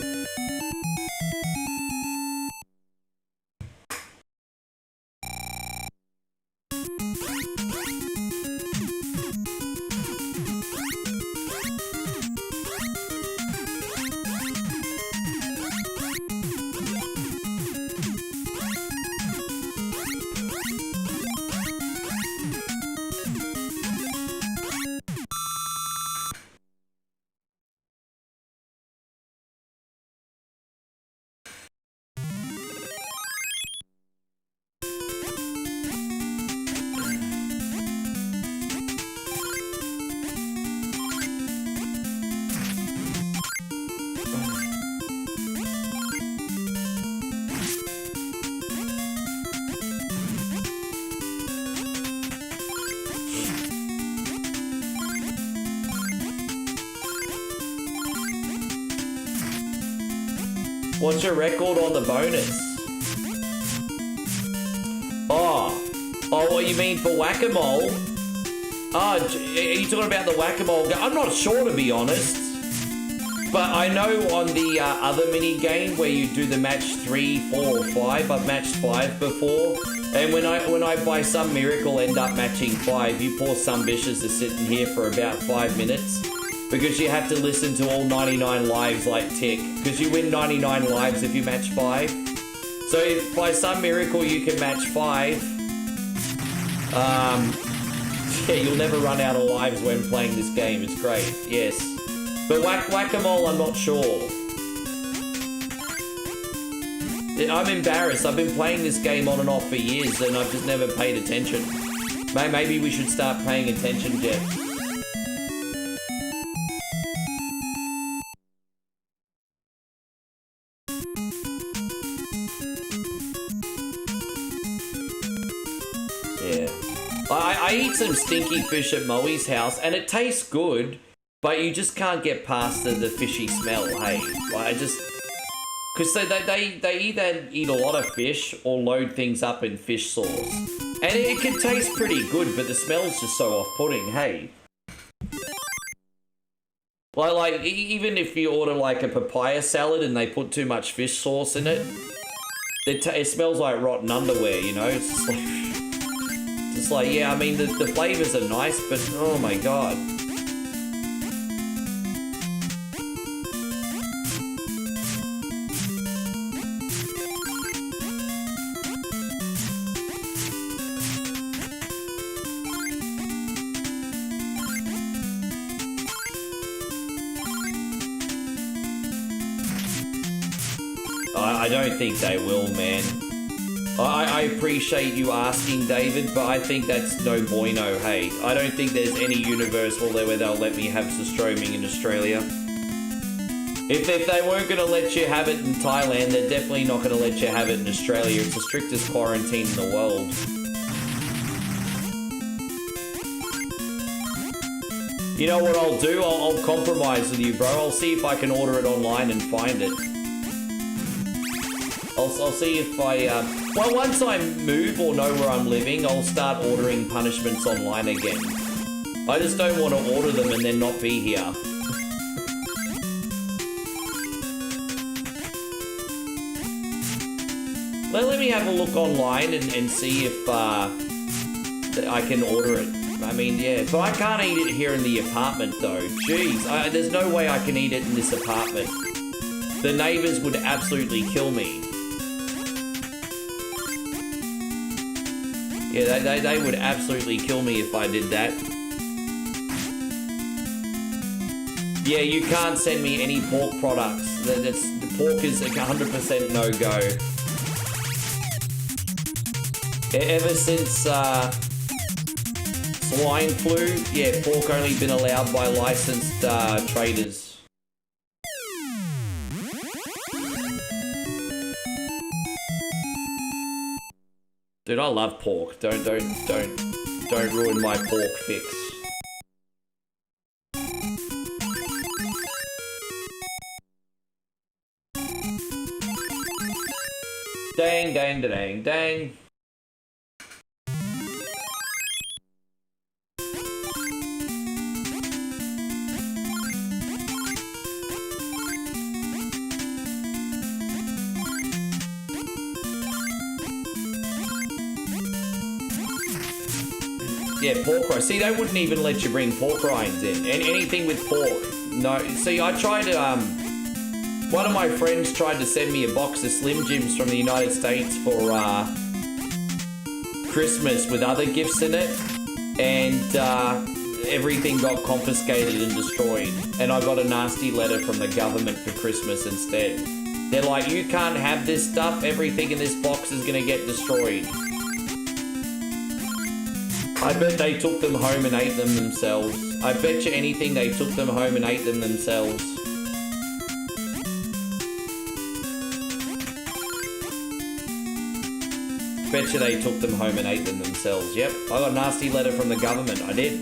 What's your record on the bonus? Oh, what you mean for whack-a-mole? Oh, are you talking about the whack-a-mole? I'm not sure, to be honest. But I know on the other mini game where you do the match 3, 4, or 5, I've matched 5 before. And when I by some miracle end up matching 5, you poor some bitches are sitting here for about 5 minutes. Because you have to listen to all 99 lives like tick. Because you win 99 lives if you match 5. So if by some miracle you can match 5, yeah, you'll never run out of lives when playing this game. It's great, yes. But whack-a-mole, I'm not sure. I'm embarrassed. I've been playing this game on and off for years and I've just never paid attention. Maybe we should start paying attention, Jeff. I eat some stinky fish at Moe's house, and it tastes good, but you just can't get past the fishy smell, hey? Because they either eat a lot of fish or load things up in fish sauce. And it can taste pretty good, but the smell's just so off-putting, hey? Like, even if you order like a papaya salad and they put too much fish sauce in it, it smells like rotten underwear, you know? It's like, yeah, I mean, the flavors are nice, but oh my God. I don't think they will, man. I appreciate you asking, David, but I think that's no bueno, hey. I don't think there's any universe where they'll let me have surstroming in Australia. If they weren't going to let you have it in Thailand, they're definitely not going to let you have it in Australia. It's the strictest quarantine in the world. You know what I'll do? I'll compromise with you, bro. I'll see if I can order it online and find it. I'll see if I, well, once I move or know where I'm living, I'll start ordering punishments online again. I just don't want to order them and then not be here. Let me have a look online and see if I can order it. I mean, yeah, but I can't eat it here in the apartment though. Jeez, there's no way I can eat it in this apartment. The neighbors would absolutely kill me. Yeah, they would absolutely kill me if I did that. Yeah, you can't send me any pork products. The pork is 100% no-go. Ever since swine flu, yeah, pork only been allowed by licensed traders. Dude, I love pork. Don't ruin my pork fix. Dang, dang, dang, dang. Yeah, pork rinds. See, they wouldn't even let you bring pork rinds in. Anything with pork. No. See, I tried to, one of my friends tried to send me a box of Slim Jims from the United States for, Christmas with other gifts in it. And, everything got confiscated and destroyed. And I got a nasty letter from the government for Christmas instead. They're like, you can't have this stuff. Everything in this box is gonna get destroyed. I bet they took them home and ate them themselves. I bet you anything they took them home and ate them themselves. Bet you they took them home and ate them themselves. Yep, I got a nasty letter from the government. I did.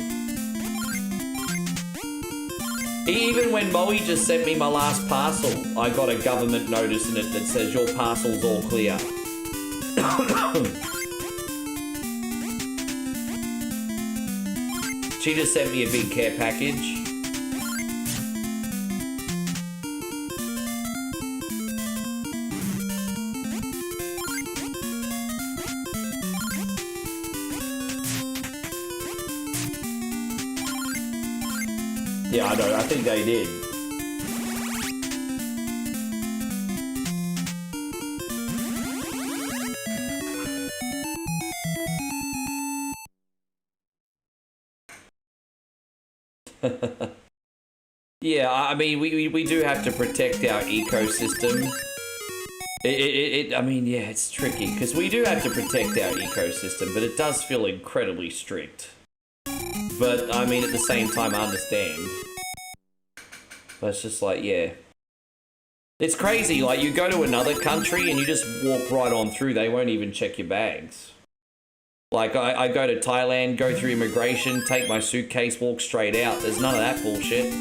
Even when Moe just sent me my last parcel, I got a government notice in it that says your parcel's all clear. She just sent me a big care package. Yeah, I know. I think they did. Yeah, I mean, we do have to protect our ecosystem. I mean, yeah, it's tricky, because we do have to protect our ecosystem, but it does feel incredibly strict. But, I mean, at the same time, I understand. But it's just like, yeah. It's crazy, like, you go to another country and you just walk right on through, they won't even check your bags. Like, I go to Thailand, go through immigration, take my suitcase, walk straight out. There's none of that bullshit.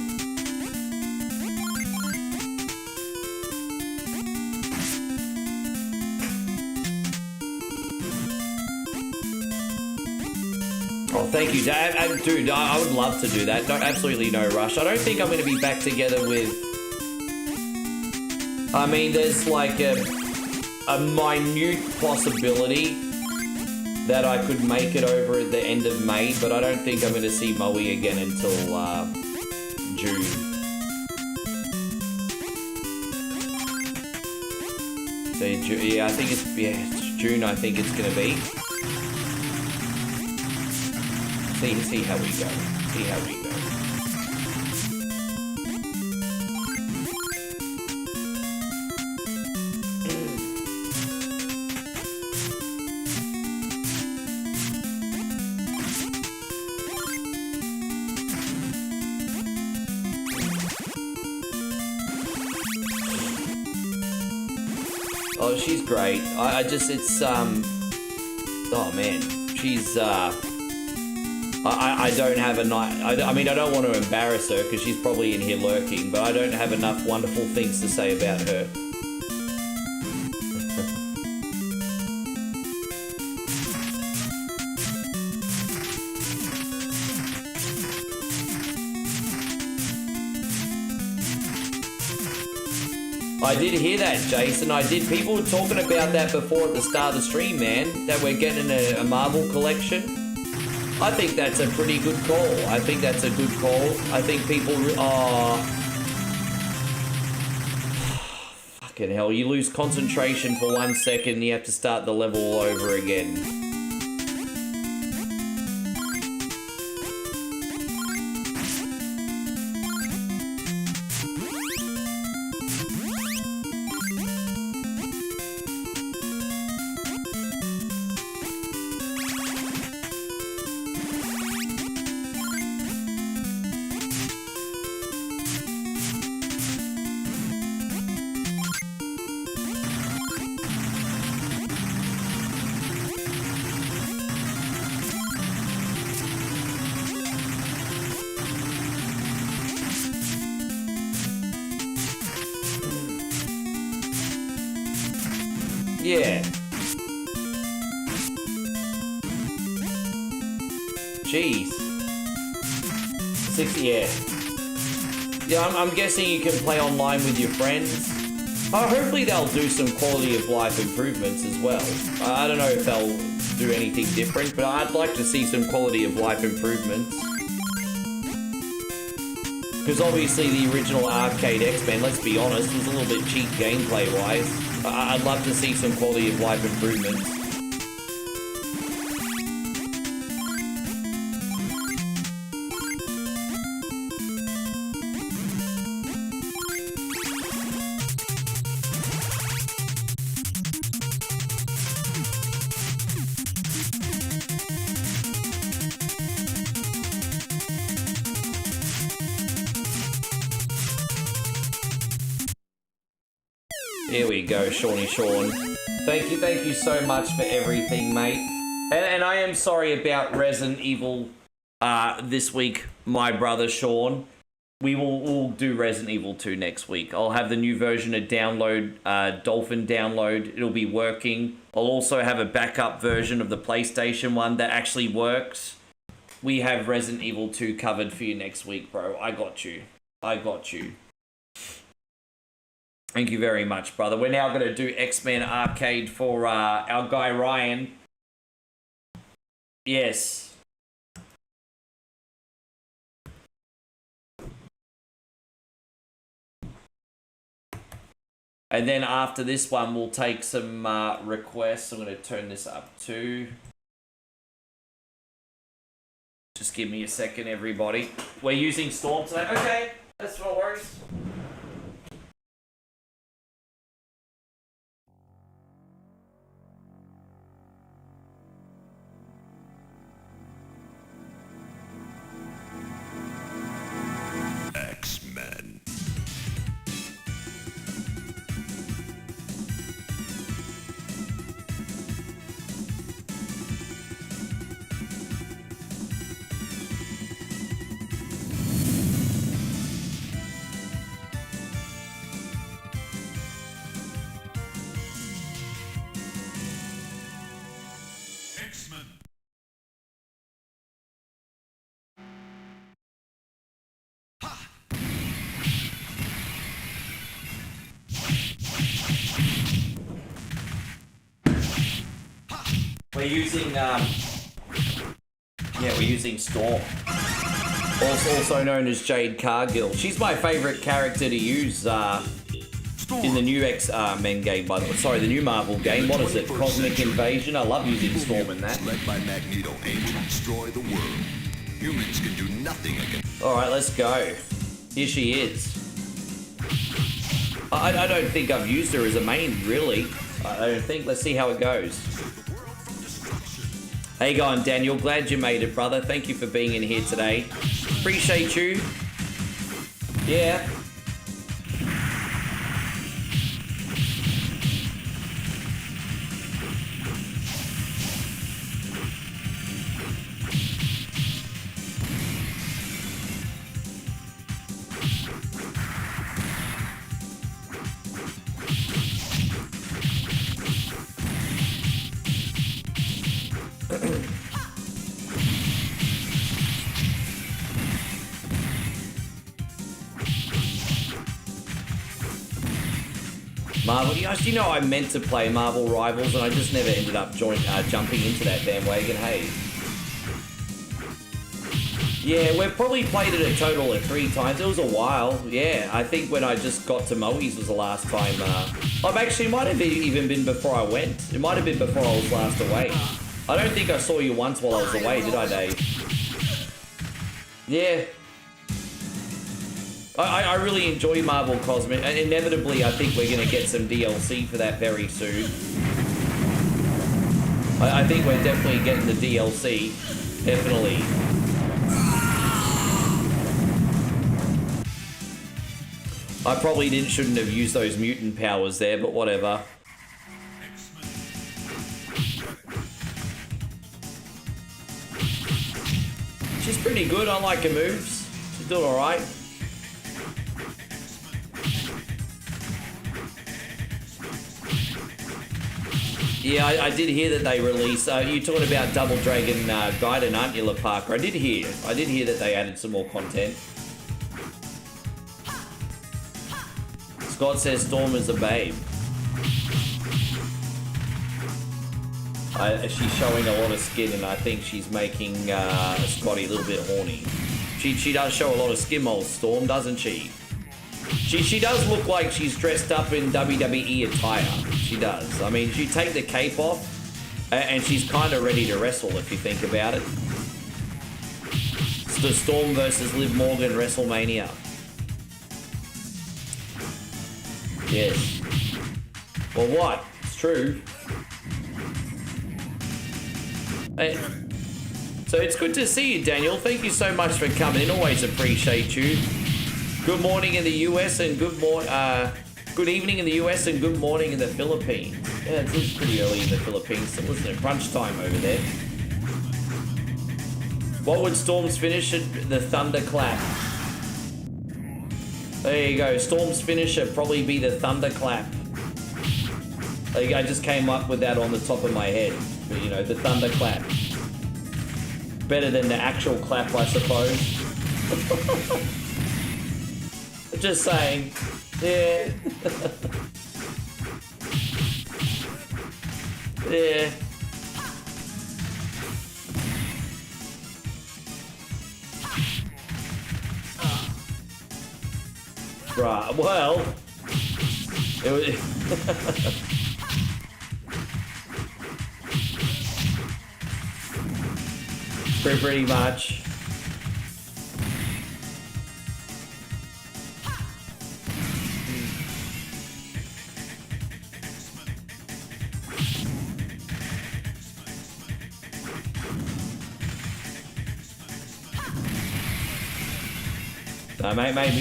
Oh, thank you, Dad. Dude, I would love to do that. Absolutely no rush. I don't think I'm going to be back together with... I mean, there's like a minute possibility that I could make it over at the end of May, but I don't think I'm going to see Moe again until June. So, yeah, I think it's June, I think it's going to be. See how we go. See how we go. Oh, she's great. I just, it's, oh man, she's, I don't have a night. I mean, I don't want to embarrass her because she's probably in here lurking, but I don't have enough wonderful things to say about her. I did hear that, Jason. I did. People were talking about that before at the start of the stream, man, that we're getting a Marvel collection. I think that's a pretty good call. I think that's a good call. I think people fucking hell, you lose concentration for 1 second, you have to start the level all over again. Yeah. Jeez. 60, yeah. Yeah, I'm guessing you can play online with your friends. Hopefully they'll do some quality of life improvements as well. I don't know if they'll do anything different, but I'd like to see some quality of life improvements. Because obviously the original arcade X-Men, let's be honest, was a little bit cheap gameplay-wise. I'd love to see some quality of life improvements. Here we go, Shawnee Sean. Thank you so much for everything, mate. And I am sorry about Resident Evil this week, my brother Sean. We'll do Resident Evil 2 next week. I'll have the new version of download, Dolphin download. It'll be working. I'll also have a backup version of the PlayStation one that actually works. We have Resident Evil 2 covered for you next week, bro. I got you. I got you. Thank you very much, brother. We're now going to do X-Men Arcade for our guy Ryan. Yes. And then after this one, we'll take some requests. I'm going to turn this up too. Just give me a second, everybody. We're using Storm today. Okay, that's no worries. X-Men. X-Men. We're using, we're using Storm. Also known as Jade Cargill. She's my favorite character to use in the new X-Men game, by the way. Sorry, the new Marvel game. What is it? Cosmic Invasion? I love using Storm in that. Led by Magneto aim to destroy the world. Humans can do nothing against. Alright, let's go. Here she is. I don't think I've used her as a main, really. I don't think. Let's see how it goes. How you going, Daniel? Glad you made it, brother. Thank you for being in here today. Appreciate you. Yeah. Marvel, you know I meant to play Marvel Rivals and I just never ended up jumping into that bandwagon, hey. Yeah, we've probably played it a total of 3 times. It was a while, yeah. I think when I just got to Moe's was the last time. It might have even been before I went. It might have been before I was last away. I don't think I saw you once while I was away, did I, Dave? Yeah. I really enjoy Marvel Cosmic, and inevitably I think we're going to get some DLC for that very soon. I think we're definitely getting the DLC. Definitely. I probably shouldn't have used those mutant powers there, but whatever. She's pretty good, I like her moves. She's doing alright. Yeah, I did hear that they released. You're talking about Double Dragon Gaiden, aren't you, La Parker? I did hear that they added some more content. Scott says Storm is a babe. She's showing a lot of skin, and I think she's making Scotty a little bit horny. She does show a lot of skin, old Storm, doesn't she? She does look like she's dressed up in WWE attire. She does. I mean, she take the cape off, and she's kind of ready to wrestle if you think about it. It's the Storm versus Liv Morgan Wrestlemania. Yes. Well, what? It's true. Hey. So it's good to see you, Daniel. Thank you so much for coming in. Always appreciate you. Good morning in the US and good evening in the US and good morning in the Philippines. Yeah, it's pretty early in the Philippines, so listen to crunch time over there. What would Storm's finish at the Thunderclap? There you go. Storm's finisher probably be the Thunderclap. There you go. I just came up with that on the top of my head. But, you know, the Thunderclap. Better than the actual clap, I suppose. Just saying. Yeah. Yeah. Right, well. It was... pretty much.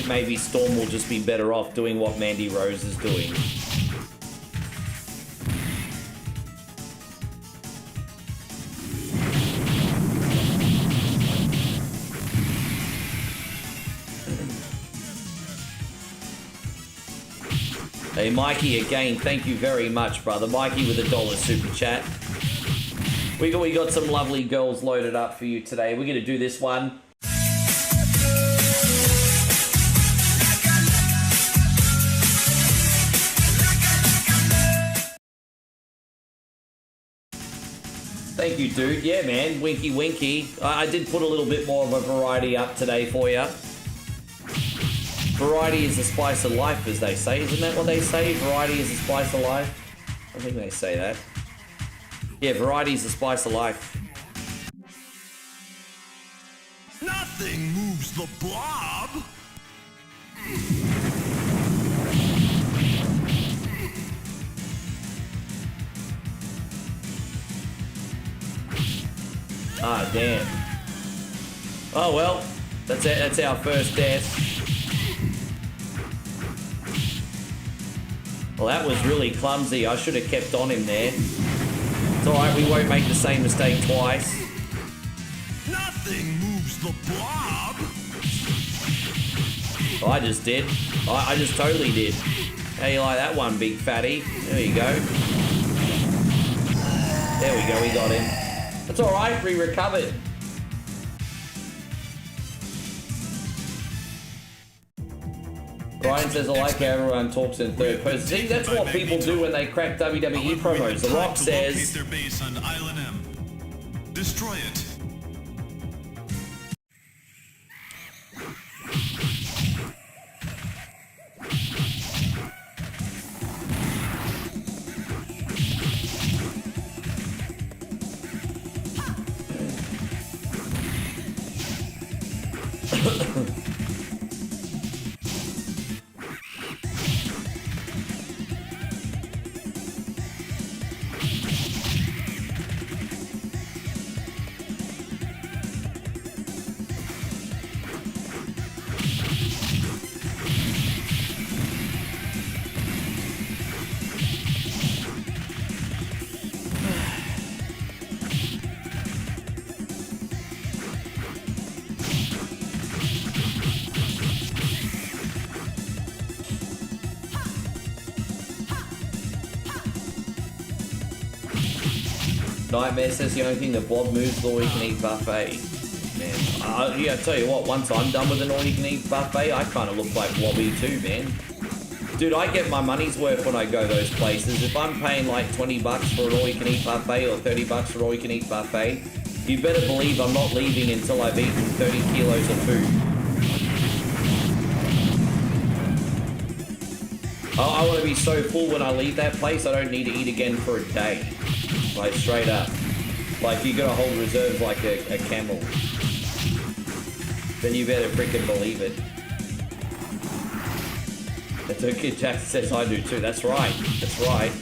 Maybe Storm will just be better off doing what Mandy Rose is doing. Hey, Mikey, again, thank you very much, brother. Mikey with $1 super chat. We got some lovely girls loaded up for you today. We're going to do this one. Thank you, dude. Yeah, man. Winky, winky. I did put a little bit more of a variety up today for you. Variety is the spice of life, as they say. Isn't that what they say? Variety is the spice of life? I think they say that. Yeah, variety is the spice of life. Nothing moves the blob. Ah, damn. Oh, well. That's it. That's our first death. Well, that was really clumsy. I should have kept on him there. It's alright, we won't make the same mistake twice. Nothing moves the blob. Oh, I just did. I just totally did. How you like that one, big fatty? There you go. There we go, we got him. That's alright, we recovered. Brian says, I like how everyone talks in third person. See, that's what people do when they crack WWE promos. The Rock says... their base on Island M. Destroy it. Nightmare says the only thing the Blob moves is the all-you-can-eat buffet. Man, yeah, I tell you what, once I'm done with an all-you-can-eat buffet, I kind of look like Blobby too, man. Dude, I get my money's worth when I go those places. If I'm paying like 20 bucks for an all-you-can-eat buffet or 30 bucks for an all-you-can-eat buffet, you better believe I'm not leaving until I've eaten 30 kilos of food. I want to be so full when I leave that place, I don't need to eat again for a day. Like, straight up. Like, you gotta hold reserves like a camel. Then you better freaking believe it. That's okay, Jack says I do too. That's right. That's right.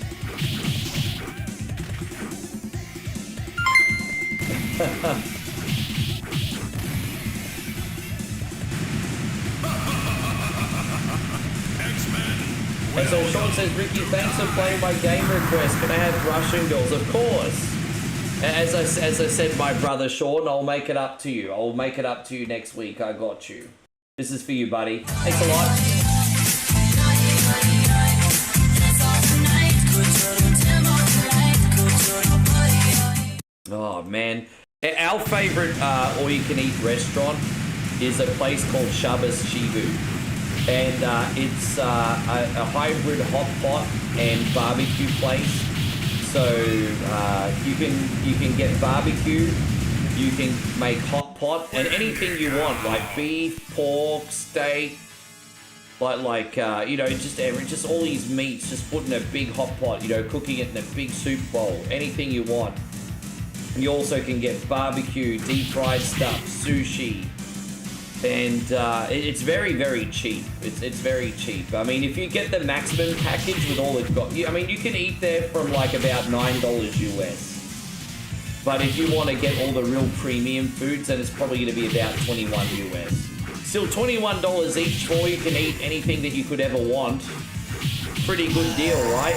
And so Sean says, Ricky, thanks for playing my game request. Can I have Russian girls? Of course. As I said, my brother Sean, I'll make it up to you. I'll make it up to you next week. I got you. This is for you, buddy. Thanks a lot. Oh, man. Our favorite all-you-can-eat restaurant is a place called Shabbos Shivu. And it's a hybrid hot pot and barbecue place. So you can get barbecue, you can make hot pot, and anything you want, like beef, pork, steak, like you know, just all these meats, just put in a big hot pot, you know, cooking it in a big soup bowl, anything you want. You also can get barbecue, deep fried stuff, sushi, and it's very, very cheap. It's very cheap. I mean, if you get the maximum package with all it's got, I mean, you can eat there from like about $9 US. But if you want to get all the real premium foods, then it's probably going to be about $21 US. Still $21 each for you can eat anything that you could ever want. Pretty good deal, right?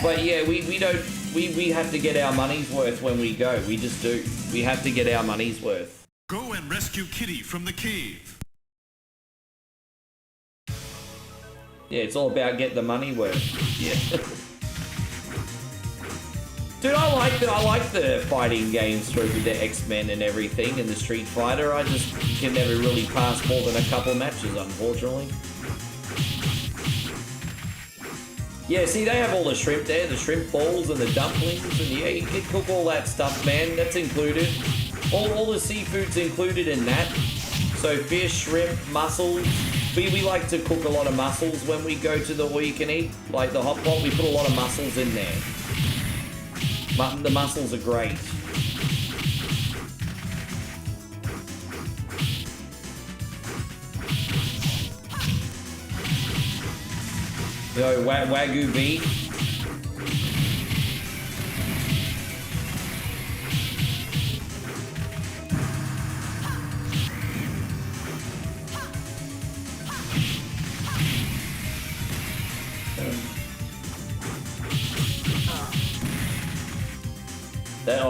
But yeah, we don't. We have to get our money's worth when we go. We just do. We have to get our money's worth. Go and rescue Kitty from the cave. Yeah, it's all about getting the money worth. Yeah. Dude, I like the fighting games through the X-Men and everything and the Street Fighter. I just can never really pass more than a couple matches, unfortunately. Yeah, see, they have all the shrimp there, the shrimp balls and the dumplings, and yeah, you can cook all that stuff, man. That's included. All the seafood's included in that. So fish, shrimp, mussels. We like to cook a lot of mussels when we go to the all-you-can-eat. Like the hot pot, we put a lot of mussels in there. The mussels are great. You know, Wagyu beef.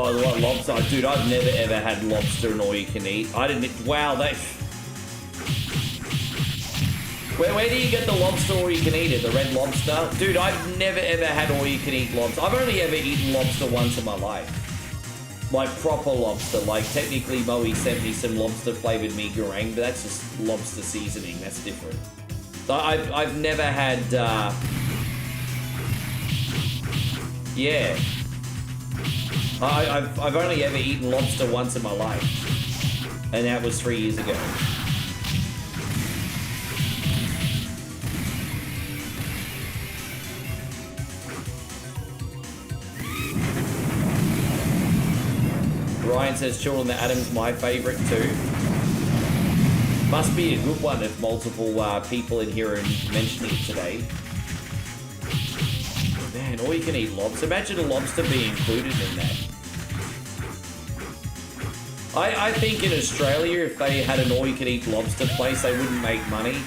What lobster? Dude, I've never ever had lobster and all you can eat. I didn't. Wow, that. Where do you get the lobster all you can eat it? The red lobster? Dude, I've never ever had all you can eat lobster. I've only ever eaten lobster once in my life. Like proper lobster. Like technically Moe sent me some lobster flavored meat goreng, but that's just lobster seasoning. That's different. So I've never had yeah. I've only ever eaten lobster once in my life. And that was 3 years ago. Ryan says Children of Atom's my favorite too. Must be a good one if multiple people in here are mentioning it today. Man, all you can eat lobster. Imagine a lobster being included in that. I think in Australia, if they had an all you can eat lobster place, they wouldn't make money.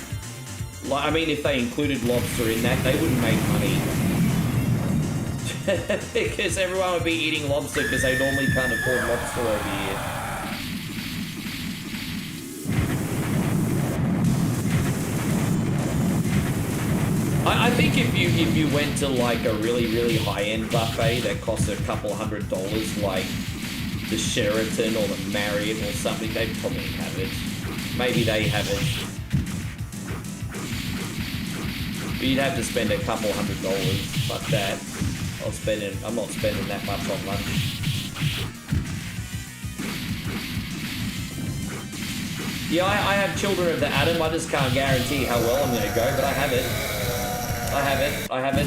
Like, I mean, if they included lobster in that, they wouldn't make money. Because everyone would be eating lobster because they normally can't afford lobster over here. I think if you went to like a really high-end buffet that costs a couple $100, like the Sheraton or the Marriott or something, they probably have it. Maybe they have it. But you'd have to spend a couple $100. Fuck that. I'm not spending that much on lunch. Yeah, I have Children of the Atom. I just can't guarantee how well I'm gonna go, but I have it. I have it. I have it.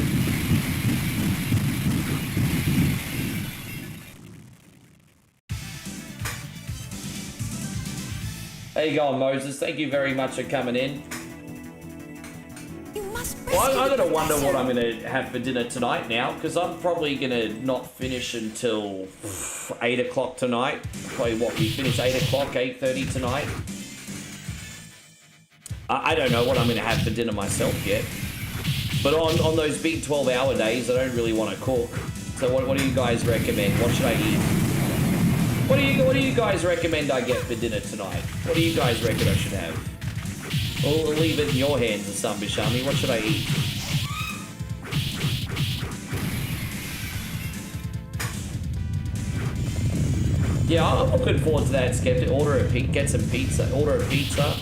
There you go, Moses. Thank you very much for coming in. Well, I gotta wonder what I'm gonna have for dinner tonight now, because I'm probably gonna not finish until 8 o'clock tonight. Probably what, we finish 8 o'clock, 8:30 tonight. I don't know what I'm gonna have for dinner myself yet. But on those big 12-hour days, I don't really want to cook. So what do you guys recommend? What should I eat? What do you guys recommend I get for dinner tonight? What do you guys reckon I should have? I'll leave it in your hands, Asambishami. What should I eat? Yeah, I'm looking forward to that, Skeptic. Get some pizza. Order a pizza.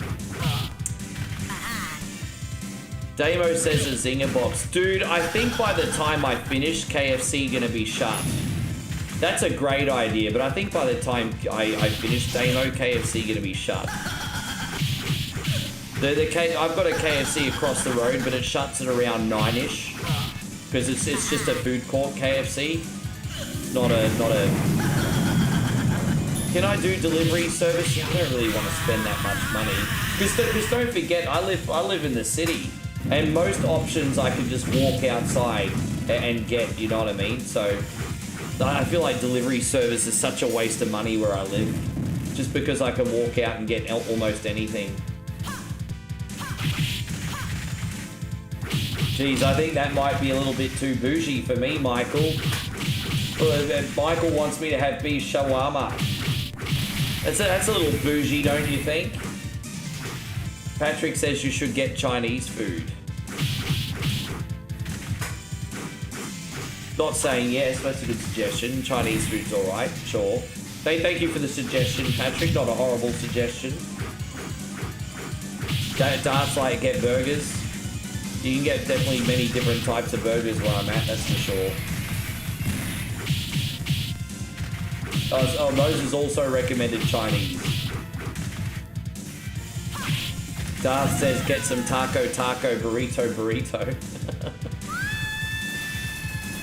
Damo says a Zinger box. Dude, I think by the time I finish, KFC gonna be shut. That's a great idea, but I think by the time I finish Damo, KFC gonna be shut. I've got a KFC across the road, but it shuts at around 9-ish. Because it's just a food court KFC. Not a... Can I do delivery service? I don't really want to spend that much money. Because don't forget, I live in the city. And most options I can just walk outside and get, you know what I mean? So I feel like delivery service is such a waste of money where I live. Just because I can walk out and get almost anything. Geez, I think that might be a little bit too bougie for me, Michael. Michael wants me to have beef shawarma. That's a little bougie, don't you think? Patrick says you should get Chinese food. Not saying yes, that's a good suggestion. Chinese food's alright, sure. Thank you for the suggestion, Patrick. Not a horrible suggestion. Darts like get burgers. You can get definitely many different types of burgers where I'm at, that's for sure. Oh, Moses also recommended Chinese. Darth says get some taco, burrito.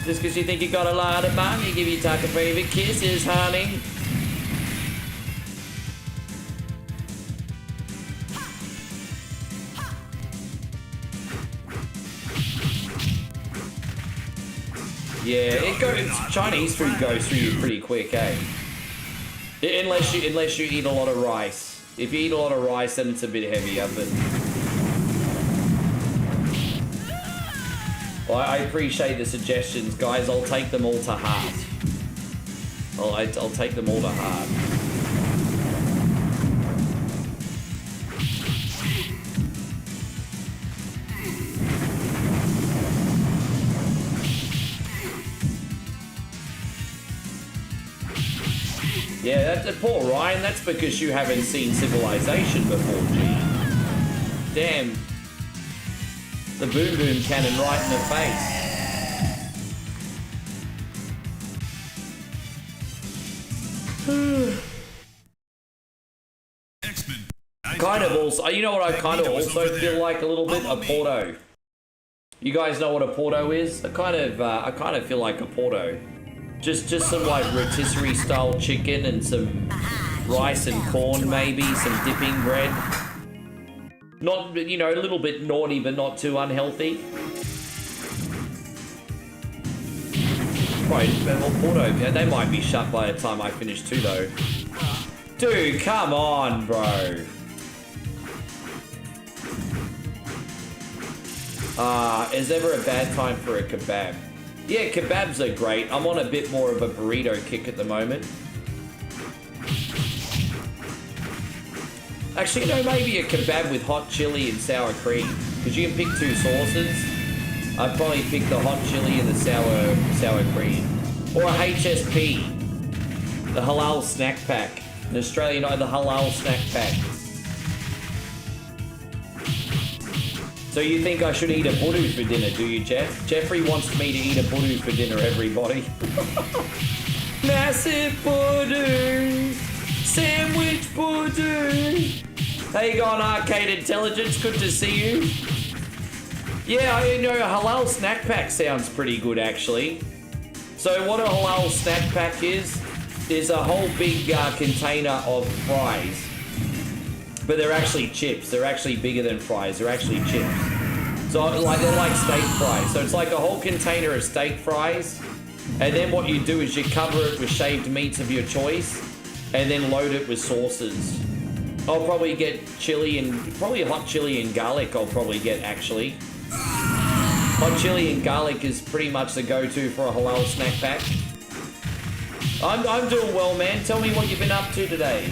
Just because you think you got a lot of money, give you taco favorite kisses, honey. Yeah, Chinese food goes through you pretty quick, eh? Unless you eat a lot of rice. If you eat a lot of rice, then it's a bit heavier, but... Well, I appreciate the suggestions, guys. I'll take them all to heart. I'll take them all to heart. Yeah, that's poor Ryan. That's because you haven't seen Civilization before, G. Damn. The boom boom cannon right in the face. Kind of also, you know what I kind of also feel like a little bit? A Porto. You guys know what a Porto is? I kind of feel like a Porto. Just some like rotisserie style chicken and some rice and corn maybe, some dipping bread. Not, you know, a little bit naughty but not too unhealthy. Right, well, Porto, yeah, they might be shut by the time I finish too though. Dude, come on, bro. Is ever a bad time for a kebab? Yeah, kebabs are great. I'm on a bit more of a burrito kick at the moment. Actually, no, maybe a kebab with hot chili and sour cream. Because you can pick two sauces. I'd probably pick the hot chili and the sour cream. Or a HSP. The halal snack pack. The Australian, the halal snack pack. So you think I should eat a budu for dinner, do you, Jeff? Jeffrey wants me to eat a budu for dinner, everybody. Massive budu! Sandwich budu! How you going, Arcade Intelligence? Good to see you. Yeah, you know, a halal snack pack sounds pretty good, actually. So what a halal snack pack is a whole big container of fries. But they're actually chips. They're actually bigger than fries. They're actually chips. So like they're like steak fries. So it's like a whole container of steak fries. And then what you do is you cover it with shaved meats of your choice. And then load it with sauces. I'll probably get chili and... probably hot chili and garlic I'll probably get, actually. Hot chili and garlic is pretty much the go-to for a halal snack pack. I'm doing well, man. Tell me what you've been up to today.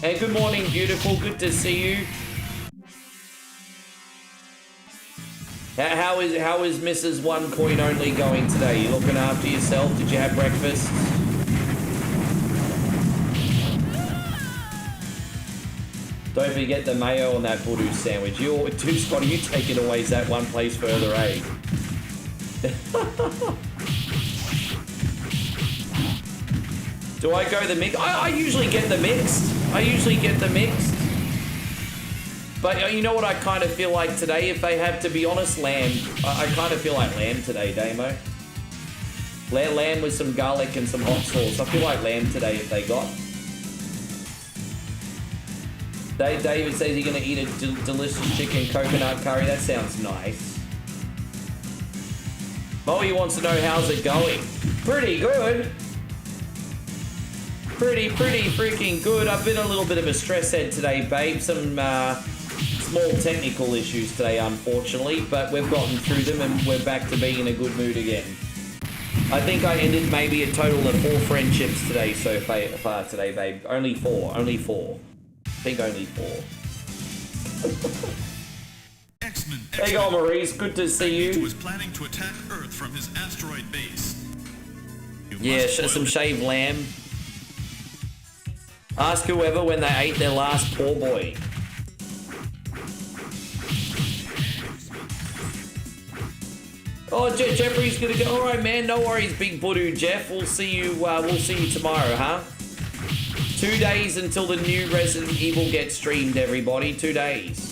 And good morning, beautiful. Good to see you. How is Mrs. One Coin Only going today? You looking after yourself? Did you have breakfast? Don't forget the mayo on that budu sandwich. You too, Scotty. You take it away that one place further, eh? Do I go the mix? I usually get the mixed. But you know what I kind of feel like today? If they have to be honest, lamb. I kind of feel like lamb today, Damo. Lamb with some garlic and some hot sauce. I feel like lamb today if they got. David says he's going to eat a delicious chicken coconut curry. That sounds nice. Molly wants to know how's it going. Pretty good. Pretty freaking good. I've been a little bit of a stress head today, babe. Some small technical issues today, unfortunately, but we've gotten through them and we're back to being in a good mood again. I think I ended maybe a total of 4 friendships today so far today, babe. Only 4. I think only 4. There you go, Maurice. Good to see you. Was planning to attack Earth from his asteroid base. Yeah, some shaved lamb. Ask whoever when they ate their last poor boy. Oh, Jeffrey's gonna go. All right, man. No worries, big budu, Jeff. We'll see you. We'll see you tomorrow, huh? 2 days until the new Resident Evil gets streamed, everybody. 2 days.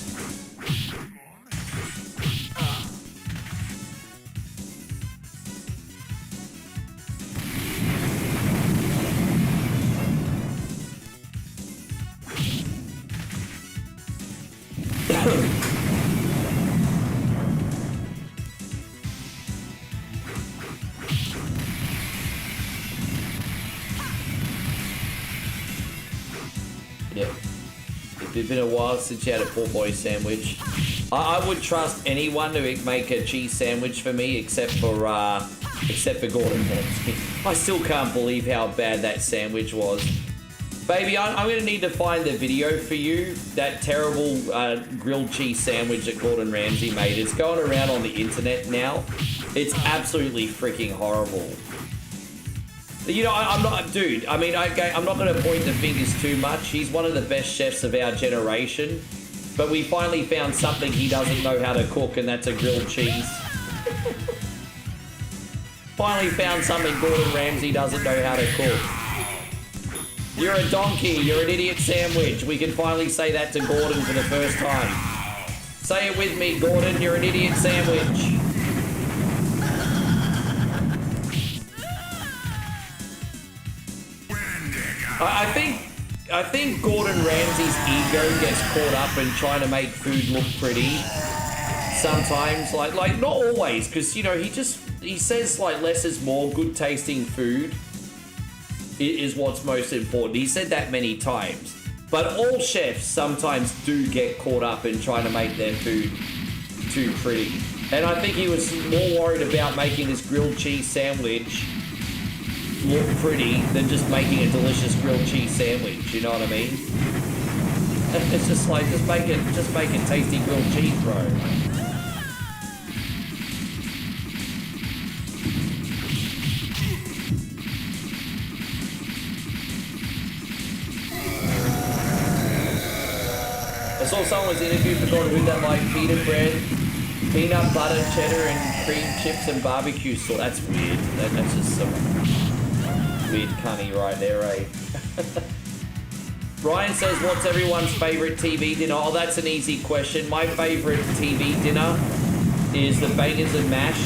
Yeah. It's been a while since you had a poor boy sandwich. I would trust anyone to make a cheese sandwich for me except for Gordon Ramsay. I still can't believe how bad that sandwich was. Baby, I'm going to need to find the video for you. That terrible grilled cheese sandwich that Gordon Ramsay made. It's going around on the internet now. It's absolutely freaking horrible. You know, I'm not, dude, I mean, okay, I'm not going to point the fingers too much. He's one of the best chefs of our generation. But we finally found something he doesn't know how to cook, and that's a grilled cheese. Finally found something Gordon Ramsay doesn't know how to cook. You're a donkey. You're an idiot sandwich. We can finally say that to Gordon for the first time. Say it with me, Gordon. You're an idiot sandwich. I think Gordon Ramsay's ego gets caught up in trying to make food look pretty. Sometimes, like not always, because you know he says like less is more. Good tasting food is what's most important. He said that many times. But all chefs sometimes do get caught up in trying to make their food too pretty. And I think he was more worried about making this grilled cheese sandwich look pretty than just making a delicious grilled cheese sandwich, you know what I mean? It's just like, just make it tasty grilled cheese, bro. I saw someone was interviewed for God who that like pita bread, peanut butter, cheddar, and cream chips and barbecue sauce. That's weird. That's just some weird cunny right there, eh? Ryan says, what's everyone's favourite TV dinner? Oh, that's an easy question. My favourite TV dinner is the Bangers and Mash.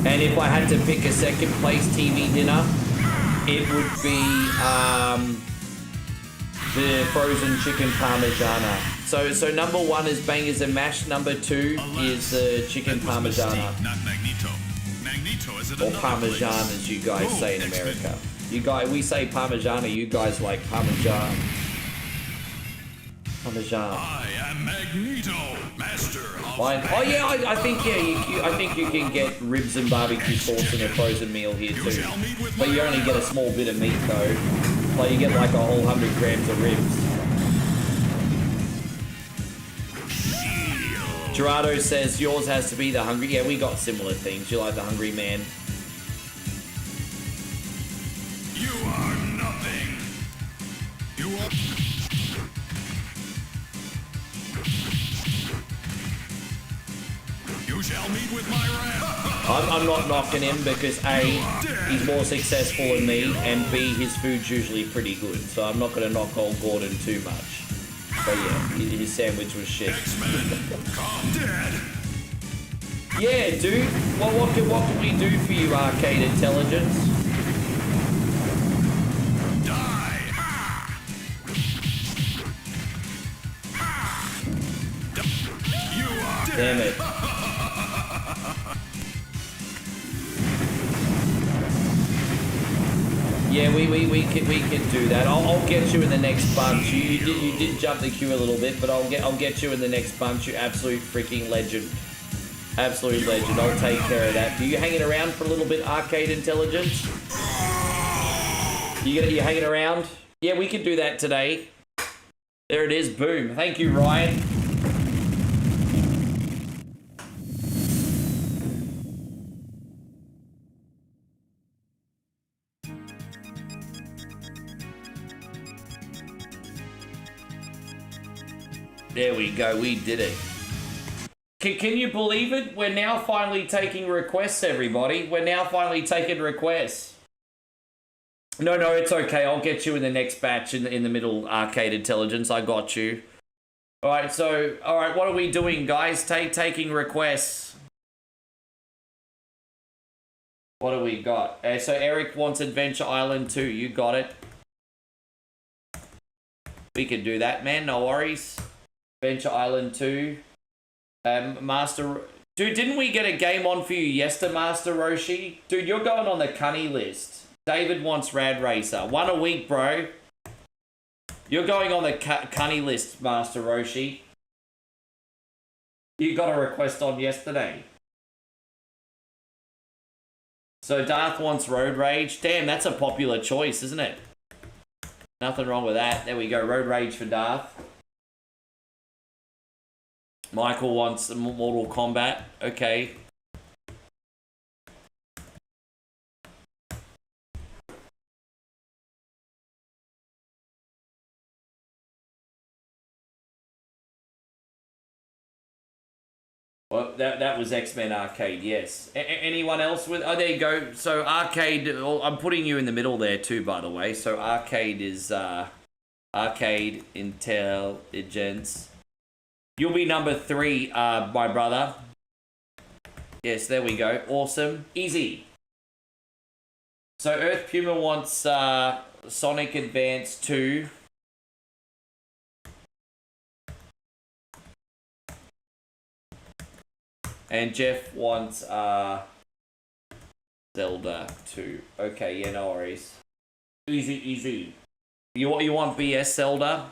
And if I had to pick a second place TV dinner, it would be the frozen chicken parmigiana. So number 1 is Bangers and Mash. Number 2 is the chicken parmigiana. Not Magneto. Magneto is Or parmesan, as you guys say in America. We say parmigiana, you guys like parmesan. Parmesan. I am Magneto, master of... Oh yeah, I think I think you can get ribs and barbecue sauce in a frozen meal here too. But you only get a small bit of meat though. Like you get like a whole 100 grams of ribs. Gerardo says yours has to be the hungry. Yeah, we got similar things. You like the hungry man. You are nothing. You are... You shall meet with my wrath. I'm not knocking him because A, he's more successful than me, and B, his food's usually pretty good. So I'm not going to knock old Gordon too much. But yeah, his sandwich was shit. Come dead. Yeah, dude. Well, what can we do for you, Arcade Intelligence? Damn it. Yeah, we can do that. I'll get you in the next bunch. You did jump the queue a little bit, but I'll get you in the next bunch. You absolute freaking legend. Absolute legend. I'll take care of that. Are you hanging around for a little bit, Arcade Intelligence? You hanging around? Yeah, we can do that today. There it is. Boom. Thank you, Ryan. There we go, we did it. Can you believe it? We're now finally taking requests, everybody. We're now finally taking requests. No, it's okay. I'll get you in the next batch in the middle, Arcade Intelligence. I got you. All right, what are we doing, guys? Taking requests. What do we got? So Eric wants Adventure Island 2. You got it. We can do that, man. No worries. Adventure Island 2. Master... Dude, didn't we get a game on for you yesterday, Master Roshi? Dude, you're going on the cunny list. David wants Rad Racer. 1 a week, bro. You're going on the cunny list, Master Roshi. You got a request on yesterday. So Darth wants Road Rage. Damn, that's a popular choice, isn't it? Nothing wrong with that. There we go. Road Rage for Darth. Michael wants Mortal Kombat. Okay. Well, that was X-Men Arcade, yes. Anyone else with... Oh, there you go. So Arcade... I'm putting you in the middle there too, by the way. So Arcade is... Arcade Intelligence. You'll be number 3, my brother. Yes, there we go. Awesome. Easy. So Earth Puma wants Sonic Advance 2. And Jeff wants Zelda 2. Okay, yeah, no worries. Easy. You want BS Zelda?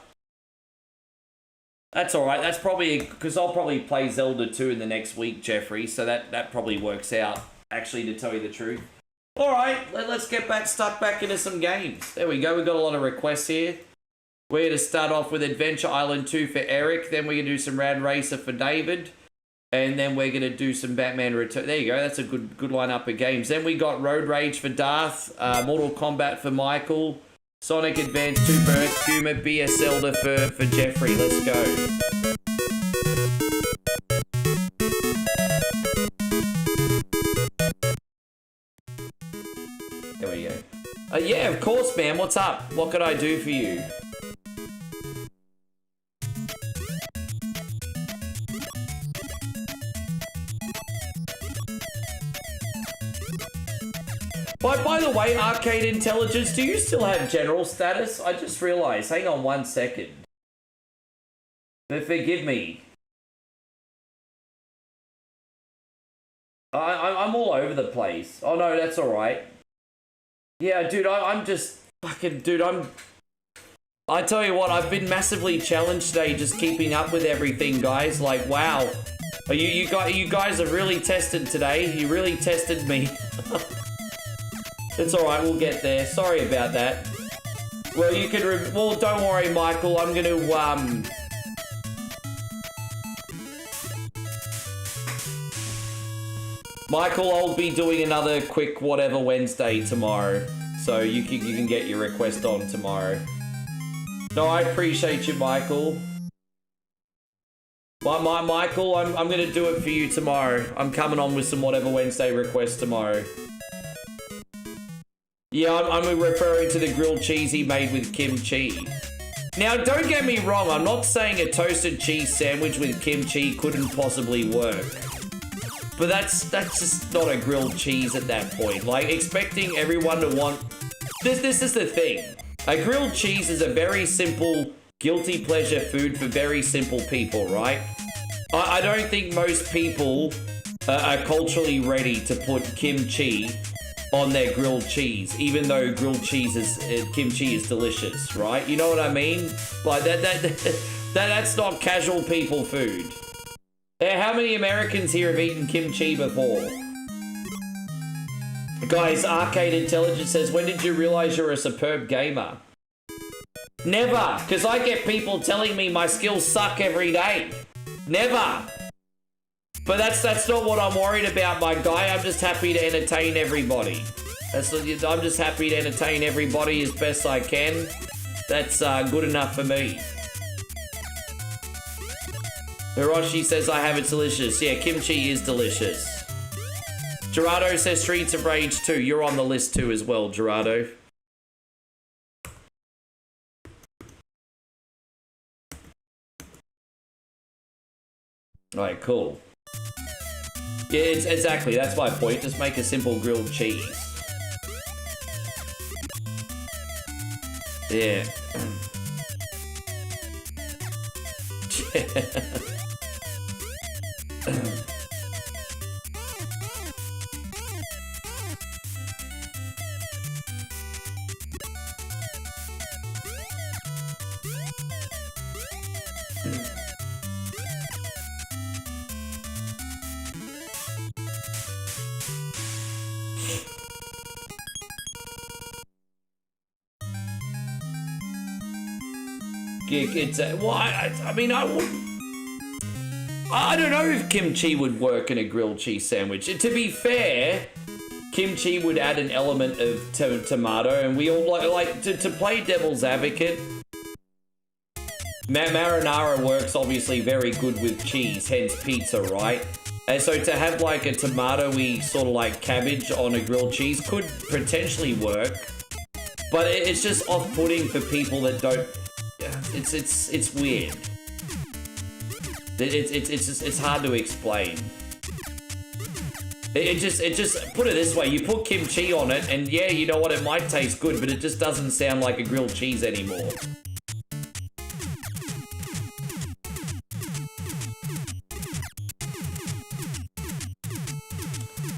That's alright. That's probably... Because I'll probably play Zelda 2 in the next week, Jeffrey. So that probably works out, actually, to tell you the truth. Alright, let's get stuck back into some games. There we go. We've got a lot of requests here. We're going to start off with Adventure Island 2 for Eric. Then we're going to do some Rad Racer for David. And then we're going to do some Batman Return. There you go. That's a good lineup of games. Then we got Road Rage for Darth. Mortal Kombat for Michael. Sonic Advance 2 for Earth Humor, BS Zelda for Jeffrey. Let's go. There we go. Yeah, of course, man. What's up? What could I do for you? By the way, Arcade Intelligence, do you still have general status? I just realized. Hang on 1 second. But forgive me. I'm all over the place. Oh no, that's alright. Yeah, dude, I'm just fucking... Dude, I tell you what, I've been massively challenged today just keeping up with everything, guys. Like, wow. You guys have really tested today. You really tested me. It's alright, we'll get there. Sorry about that. Well, you can... Well, don't worry, Michael. I'm gonna, Michael, I'll be doing another quick whatever Wednesday tomorrow. So you can get your request on tomorrow. No, I appreciate you, Michael. Michael, I'm gonna do it for you tomorrow. I'm coming on with some whatever Wednesday requests tomorrow. Yeah, I'm referring to the grilled cheese he made with kimchi. Now, don't get me wrong, I'm not saying a toasted cheese sandwich with kimchi couldn't possibly work. But that's just not a grilled cheese at that point. Like, expecting everyone to want... This is the thing. A grilled cheese is a very simple, guilty pleasure food for very simple people, right? I don't think most people are culturally ready to put kimchi on their grilled cheese, even though grilled cheese kimchi is delicious, right? You know what I mean? Like that's not casual people food. How many Americans here have eaten kimchi before? Guys, Arcade Intelligence says, when did you realize you're a superb gamer? Never, because I get people telling me my skills suck every day. Never. But that's not what I'm worried about, my guy. I'm just happy to entertain everybody. I'm just happy to entertain everybody as best I can. That's good enough for me. Hiroshi says I have it's delicious. Yeah, kimchi is delicious. Gerardo says Streets of Rage 2. You're on the list too as well, Gerardo. Alright, cool. Yeah, exactly. That's my point. Just make a simple grilled cheese. Yeah. It's well, I mean, I don't know if kimchi would work in a grilled cheese sandwich. To be fair, kimchi would add an element of tomato, and we all like to play devil's advocate. Marinara works obviously very good with cheese, hence pizza, right? And so to have like a tomato-y sort of like cabbage on a grilled cheese could potentially work, but it's just off-putting for people that don't. It's weird. It's hard to explain. It just put it this way: you put kimchi on it, and yeah, you know what? It might taste good, but it just doesn't sound like a grilled cheese anymore.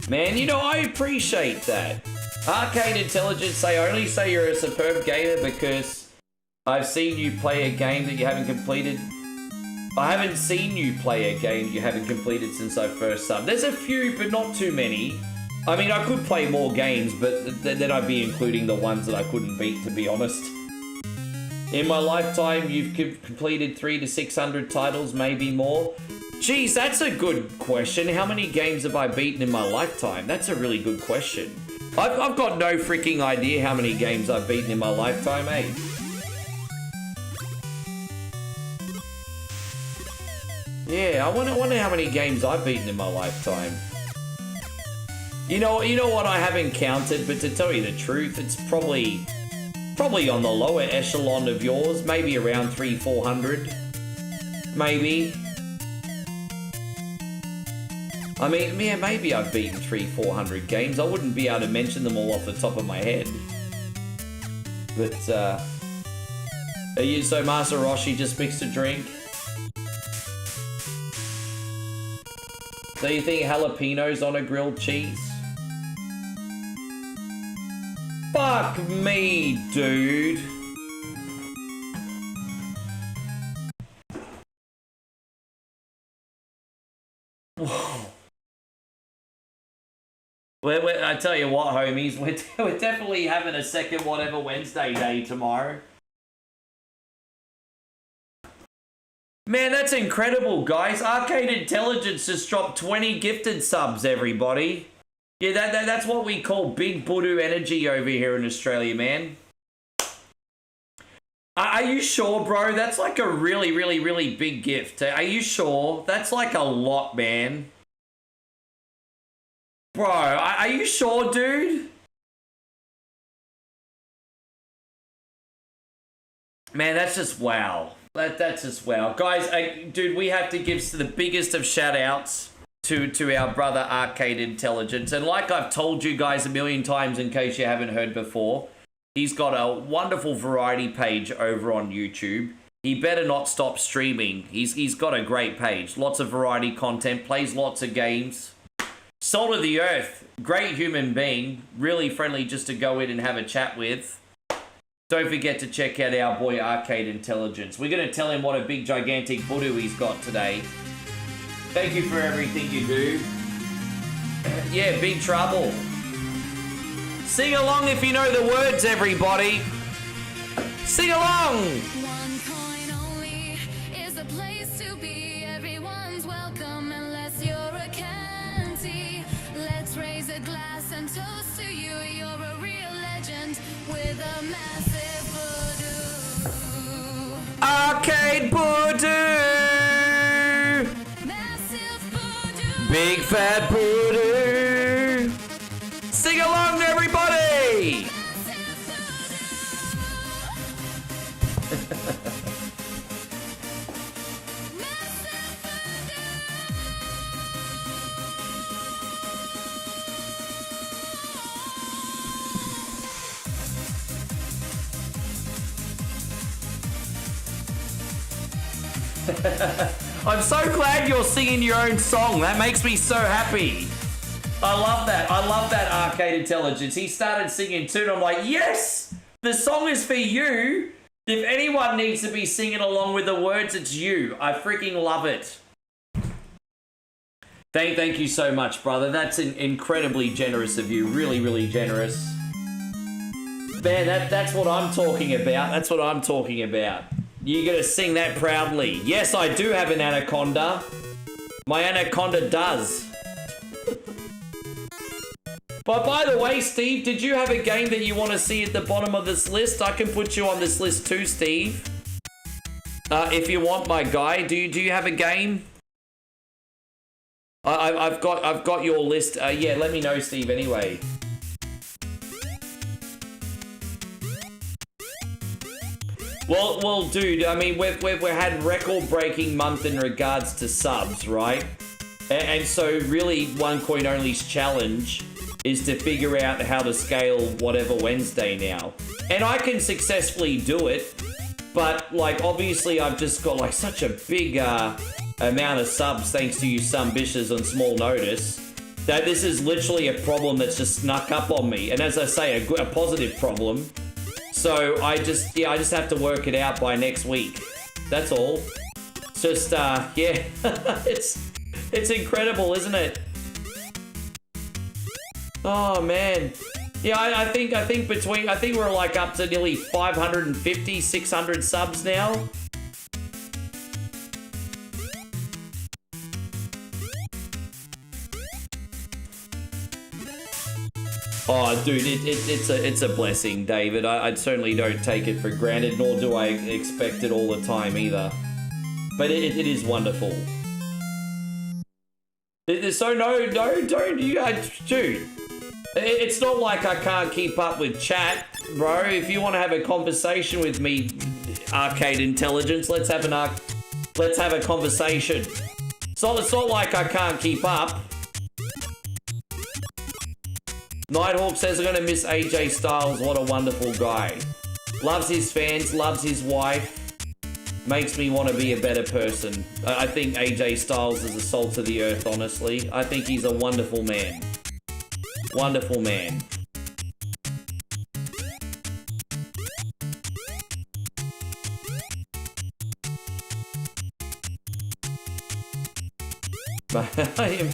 Man, you know, I appreciate that. Arcade Intelligence, I only say you're a superb gamer because I've seen you play a game that you haven't completed. I haven't seen you play a game that you haven't completed since I first subbed. There's a few, but not too many. I mean, I could play more games, but then I'd be including the ones that I couldn't beat, to be honest. In my lifetime, you've completed 300 to 600 titles, maybe more. Geez, that's a good question. How many games have I beaten in my lifetime? That's a really good question. I've got no freaking idea how many games I've beaten in my lifetime, eh? Yeah, I wonder how many games I've beaten in my lifetime. You know what I haven't counted, but to tell you the truth, it's probably on the lower echelon of yours, maybe around 300-400, maybe. I mean, yeah, maybe I've beaten 300-400 games. I wouldn't be able to mention them all off the top of my head. But, are you so Master Roshi just mixed a drink? So you think jalapenos on a grilled cheese? Fuck me, dude. Whoa. I tell you what, homies, we're definitely having a second whatever Wednesday day tomorrow. Man, that's incredible, guys. Arcade Intelligence just dropped 20 gifted subs, everybody. Yeah, that's what we call big Budu energy over here in Australia, man. Are you sure, bro? That's like a really, really, really big gift. Are you sure? That's like a lot, man. Bro, are you sure, dude? Man, that's just wow. That's just wow. Guys, dude, we have to give the biggest of shout-outs to our brother Arcade Intelligence. And like I've told you guys a million times in case you haven't heard before, he's got a wonderful variety page over on YouTube. He better not stop streaming. He's got a great page. Lots of variety content, plays lots of games. Salt of the earth, great human being, really friendly just to go in and have a chat with. Don't forget to check out our boy Arcade Intelligence. We're going to tell him what a big gigantic Budu he's got today. Thank you for everything you do. Yeah, big trouble. Sing along if you know the words, everybody. Sing along. One coin only is a place to be. Everyone's welcome unless you're a canty. Let's raise a glass and toast to you. You're a real legend with a massive voodoo. Arcade Budu. Massive voodoo. Big fat Budu. Sing along, everybody. I'm so glad you're singing your own song. That makes me so happy. I love that. I love that Arcade Intelligence. He started singing too, and I'm like, yes, the song is for you. If anyone needs to be singing along with the words, it's you. I freaking love it. Thank you so much, brother. That's incredibly generous of you. Really, really generous. Man, that's what I'm talking about. That's what I'm talking about. You're going to sing that proudly. Yes, I do have an anaconda. My anaconda does. But by the way, Steve, did you have a game that you want to see at the bottom of this list? I can put you on this list too, Steve. If you want, my guy. Do you have a game? I've got your list. Yeah, let me know, Steve, anyway. Well, dude, I mean, we've had record-breaking month in regards to subs, right? And so, really, One Coin Only's challenge is to figure out how to scale whatever Wednesday now. And I can successfully do it, but, like, obviously I've just got, like, such a big amount of subs thanks to you some bitches on small notice that this is literally a problem that's just snuck up on me. And as I say, a positive problem. So I just have to work it out by next week. That's all. It's just, yeah, it's incredible, isn't it? Oh man, yeah, I think we're like up to nearly 550, 600 subs now. Oh, dude, it's a blessing, David. I certainly don't take it for granted, nor do I expect it all the time either. But it is wonderful. So no, don't you, dude. It's not like I can't keep up with chat, bro. If you want to have a conversation with me, Arcade Intelligence, let's have a conversation. So it's not like I can't keep up. Nighthawk says, I'm gonna miss AJ Styles. What a wonderful guy. Loves his fans, loves his wife. Makes me want to be a better person. I think AJ Styles is the salt of the earth, honestly. I think he's a wonderful man. Wonderful man. I am...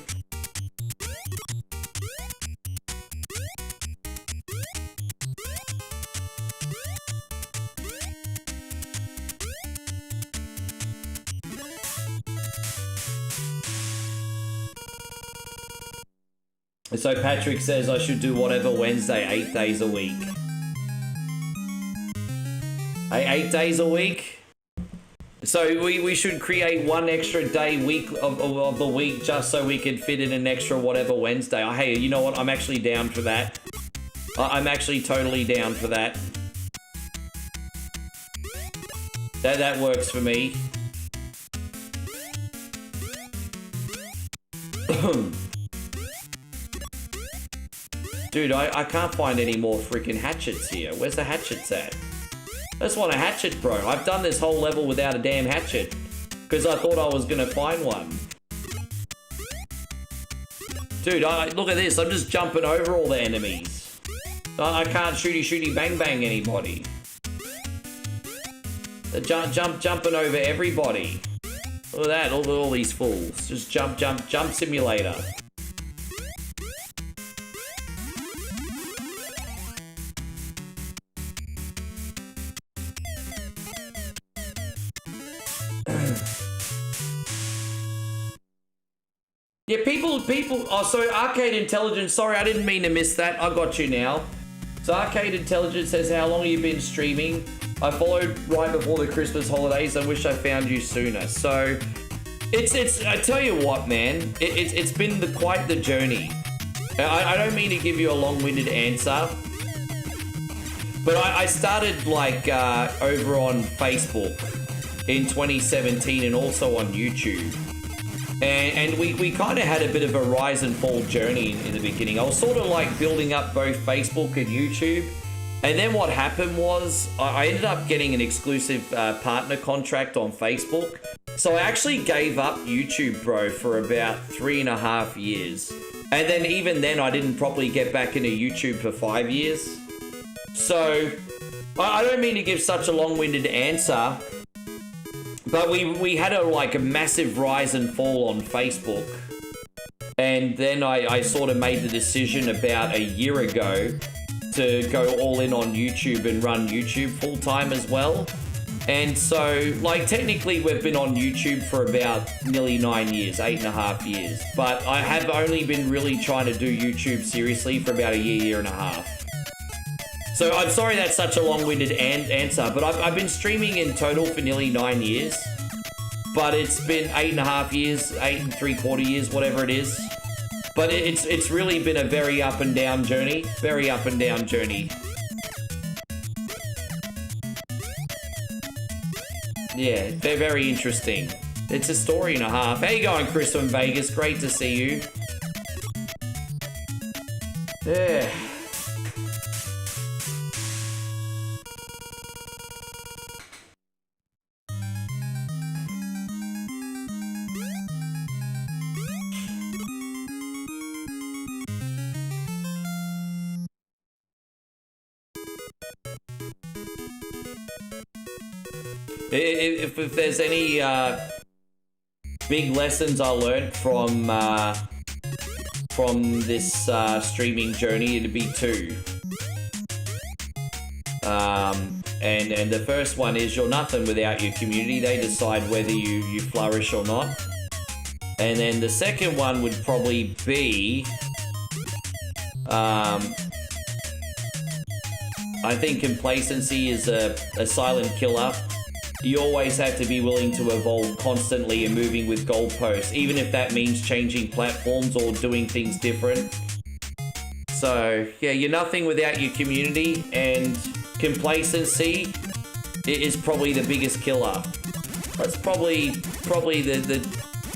So Patrick says I should do whatever Wednesday, 8 days a week. 8 days a week? So we should create one extra day week of the week just so we can fit in an extra whatever Wednesday. Hey, you know what? I'm actually down for that. I'm actually totally down for that. That works for me. Dude, I can't find any more freaking hatchets here. Where's the hatchets at? I just want a hatchet, bro. I've done this whole level without a damn hatchet. Because I thought I was going to find one. Dude, look at this. I'm just jumping over all the enemies. I can't shooty bang bang anybody. Jumping over everybody. Look at that. Look at all these fools. Just jump simulator. Yeah, people, oh, so Arcade Intelligence, sorry, I didn't mean to miss that. I got you now. So Arcade Intelligence says, how long have you been streaming? I followed right before the Christmas holidays. I wish I found you sooner. So it's I tell you what, man, it's been quite the journey. I don't mean to give you a long-winded answer, but I started like over on Facebook in 2017 and also on YouTube. And we kind of had a bit of a rise and fall journey in the beginning. I was sort of like building up both Facebook and YouTube. And then what happened was I ended up getting an exclusive partner contract on Facebook. So I actually gave up YouTube, bro, for about 3.5 years. And then even then I didn't properly get back into YouTube for 5 years. So I don't mean to give such a long-winded answer, but we had a massive rise and fall on Facebook. And then I sort of made the decision about a year ago to go all in on YouTube and run YouTube full time as well. And so, like, technically we've been on YouTube for about nearly 9 years, 8.5 years. But I have only been really trying to do YouTube seriously for about a year and a half. So I'm sorry that's such a long-winded answer, but I've been streaming in total for nearly 9 years. But it's been 8.5 years, 8 3/4 years, whatever it is. But it's really been a very up and down journey. Very up and down journey. Yeah, they're very interesting. It's a story and a half. How you going, Chris from Vegas? Great to see you. Yeah. If there's any big lessons I learned from this streaming journey, it'd be 2. And the first one is you're nothing without your community. They decide whether you flourish or not. And then the second one would probably be I think complacency is a silent killer. You always have to be willing to evolve constantly and moving with goalposts, even if that means changing platforms or doing things different. So, yeah, you're nothing without your community, and complacency is probably the biggest killer. That's probably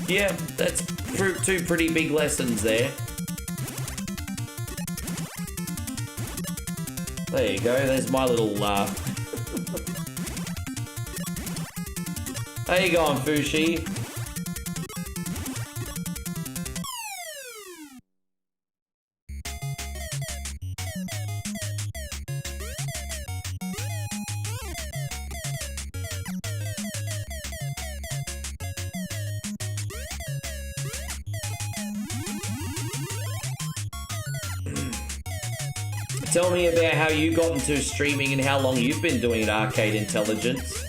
yeah, that's two pretty big lessons there. There you go, there's my little How you going, Fushi? Tell me about how you got into streaming and how long you've been doing it, Arcade Intelligence.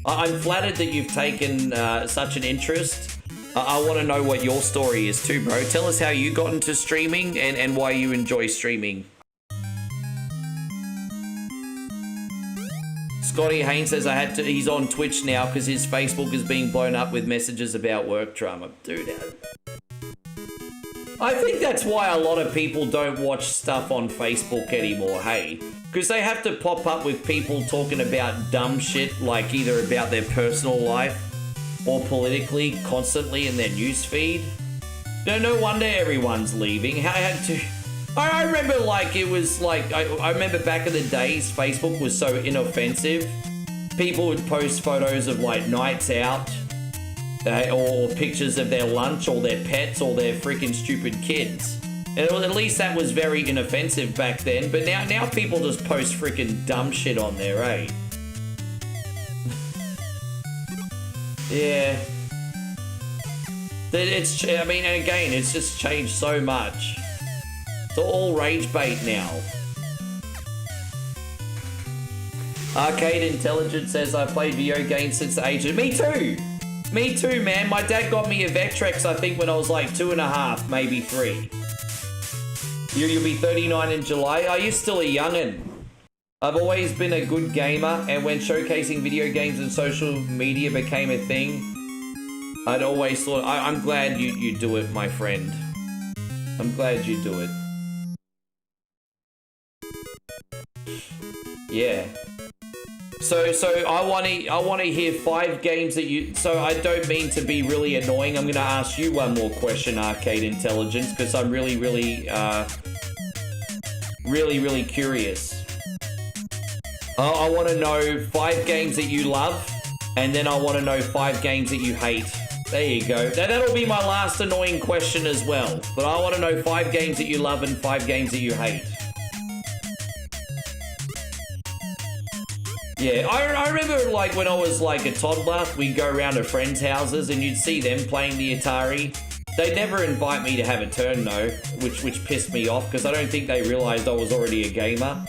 I'm flattered that you've taken such an interest. I want to know what your story is too, bro. Tell us how you got into streaming and why you enjoy streaming. Scotty Haynes says he's on Twitch now because his Facebook is being blown up with messages about work drama. Dude, I think that's why a lot of people don't watch stuff on Facebook anymore, hey? Because they have to pop up with people talking about dumb shit, like either about their personal life or politically constantly in their newsfeed. No wonder everyone's leaving. I remember like it was like, I remember back in the days, Facebook was so inoffensive. People would post photos of like nights out, or pictures of their lunch or their pets or their freaking stupid kids. And at least that was very inoffensive back then, but now people just post freaking dumb shit on there, eh? Yeah. I mean, and again, it's just changed so much. It's all rage bait now. Arcade Intelligence says, I played video games since the age of... Me too! Me too, man. My dad got me a Vectrex, I think, when I was like 2.5, maybe 3. You'll be 39 in July. Are you still a young'un? I've always been a good gamer, and when showcasing video games and social media became a thing, I'd always thought... I'm glad you do it, my friend. I'm glad you do it. Yeah. So I want to hear 5 games that you... So I don't mean to be really annoying. I'm going to ask you one more question, Arcade Intelligence, because I'm really curious. I want to know 5 games that you love, and then I want to know 5 games that you hate. There you go. That'll be my last annoying question as well. But I want to know 5 games that you love and 5 games that you hate. Yeah, I remember like when I was like a toddler, we'd go around to friends' houses and you'd see them playing the Atari. They'd never invite me to have a turn though, which pissed me off because I don't think they realized I was already a gamer.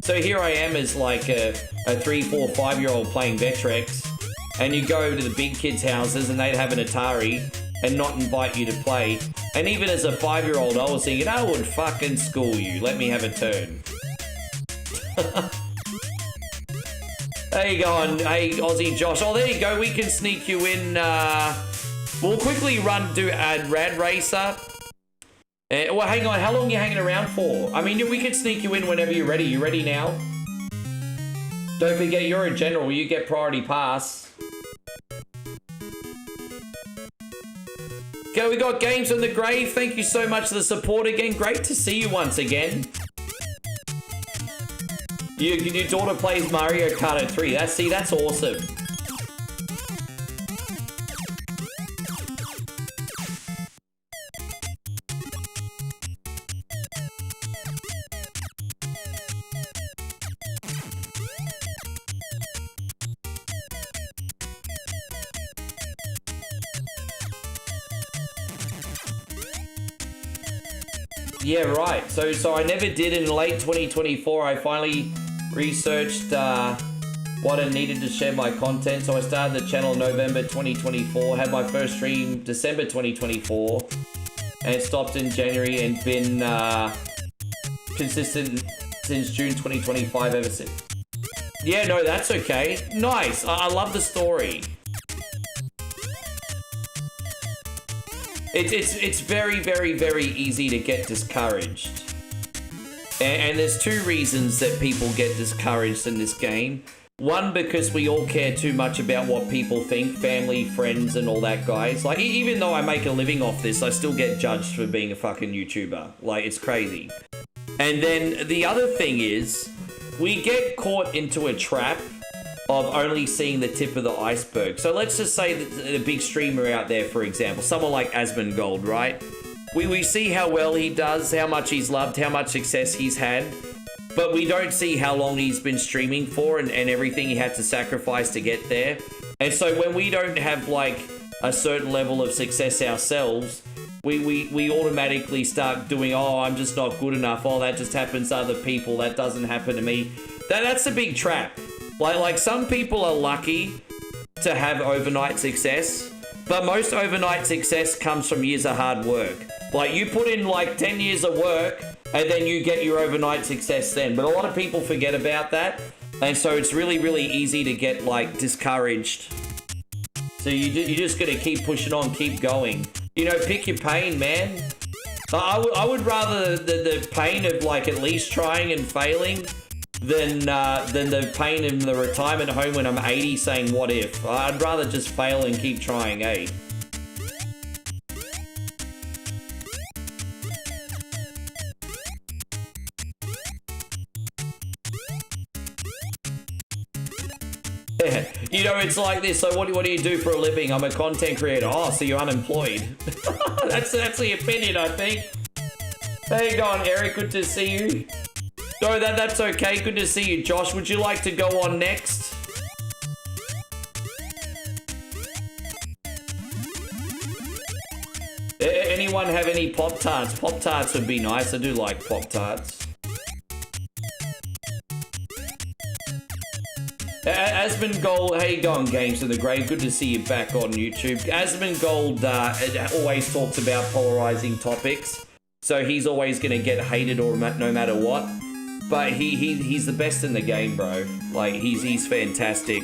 So here I am as like a 3, 4, 5-year-old playing Vectrex, and you go over to the big kids' houses and they'd have an Atari and not invite you to play. And even as a 5-year-old, I was thinking, I would fucking school you. Let me have a turn. There you go, hey Aussie Josh. Oh, there you go. We can sneak you in. We'll quickly do a Rad Racer. Well, hang on. How long are you hanging around for? I mean, we could sneak you in whenever you're ready. You ready now? Don't forget, you're a general. You get priority pass. Okay, we got Games on the Grave. Thank you so much for the support again. Great to see you once again. Your daughter plays Mario Kart at 3. That's awesome. Yeah, right. So I never did in late 2024. I finally researched what I needed to share my content. So I started the channel in November 2024, had my first stream December 2024, and it stopped in January and been consistent since June 2025 ever since. Yeah, no, that's okay. Nice. I love the story. It's very, very, very easy to get discouraged. And there's two reasons that people get discouraged in this game. One, because we all care too much about what people think, family, friends, and all that, guys. Like, even though I make a living off this, I still get judged for being a fucking YouTuber. Like, it's crazy. And then the other thing is, we get caught into a trap of only seeing the tip of the iceberg. So let's just say that a big streamer out there, for example, someone like Asmongold, right? We see how well he does, how much he's loved, how much success he's had, but we don't see how long he's been streaming for and everything he had to sacrifice to get there. And so when we don't have like a certain level of success ourselves, we automatically start doing, oh, I'm just not good enough. Oh, that just happens to other people. That doesn't happen to me. That's a big trap. Like some people are lucky to have overnight success, but most overnight success comes from years of hard work. Like, you put in like 10 years of work and then you get your overnight success then. But a lot of people forget about that. And so it's really, really easy to get like discouraged. So you just got to keep pushing on, keep going. You know, pick your pain, man. I would rather the pain of like at least trying and failing than the pain in the retirement home when I'm 80 saying, what if? I'd rather just fail and keep trying, eh? You know, it's like this. So what do you do for a living? I'm a content creator. Oh, so you're unemployed. that's the opinion, I think. How you going, Eric? Good to see you. No, that's okay. Good to see you, Josh. Would you like to go on next? Anyone have any Pop-Tarts? Pop-Tarts would be nice. I do like Pop-Tarts. Asmongold, how you going, Games of the Grave? Good to see you back on YouTube. Asmongold always talks about polarizing topics, so he's always going to get hated or no matter what. But he's the best in the game, bro. Like, he's fantastic.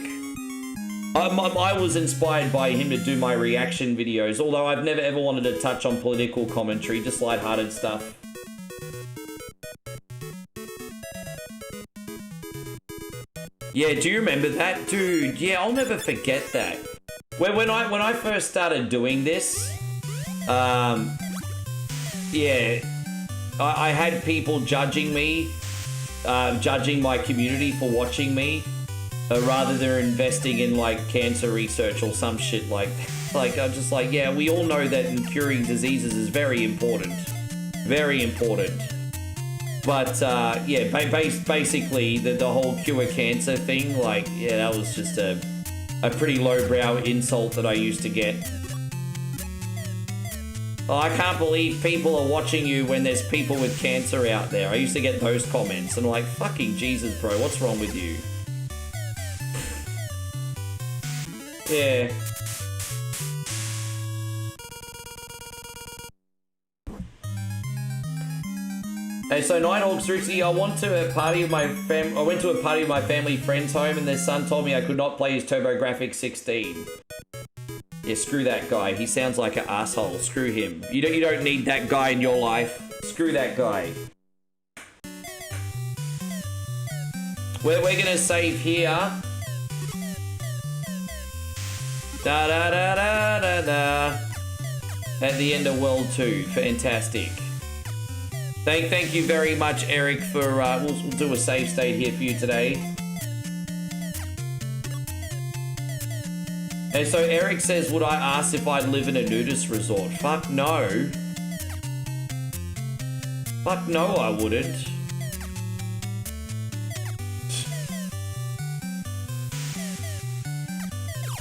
I was inspired by him to do my reaction videos, although I've never ever wanted to touch on political commentary, just lighthearted stuff. Yeah, do you remember that? Dude, yeah, I'll never forget that. When I first started doing this, yeah, I had people judging me, judging my community for watching me, rather than investing in like cancer research or some shit like that. Like, I'm just like, yeah, we all know that curing diseases is very important. Very important. But, yeah, basically, the whole cure cancer thing, like, yeah, that was just a pretty lowbrow insult that I used to get. Oh, I can't believe people are watching you when there's people with cancer out there. I used to get those comments, and I'm like, fucking Jesus, bro, what's wrong with you? Yeah. Hey, so Nighthawks Rixie, I went to a party of my family friend's home, and their son told me I could not play his TurboGrafx 16. Yeah, screw that guy. He sounds like an asshole. Screw him. You don't need that guy in your life. Screw that guy. We're gonna save here. Da da da da da da. At the end of World 2. Fantastic. Thank you very much, Eric, for, we'll do a save state here for you today. And so Eric says, would I ask if I'd live in a nudist resort? Fuck no. Fuck no, I wouldn't.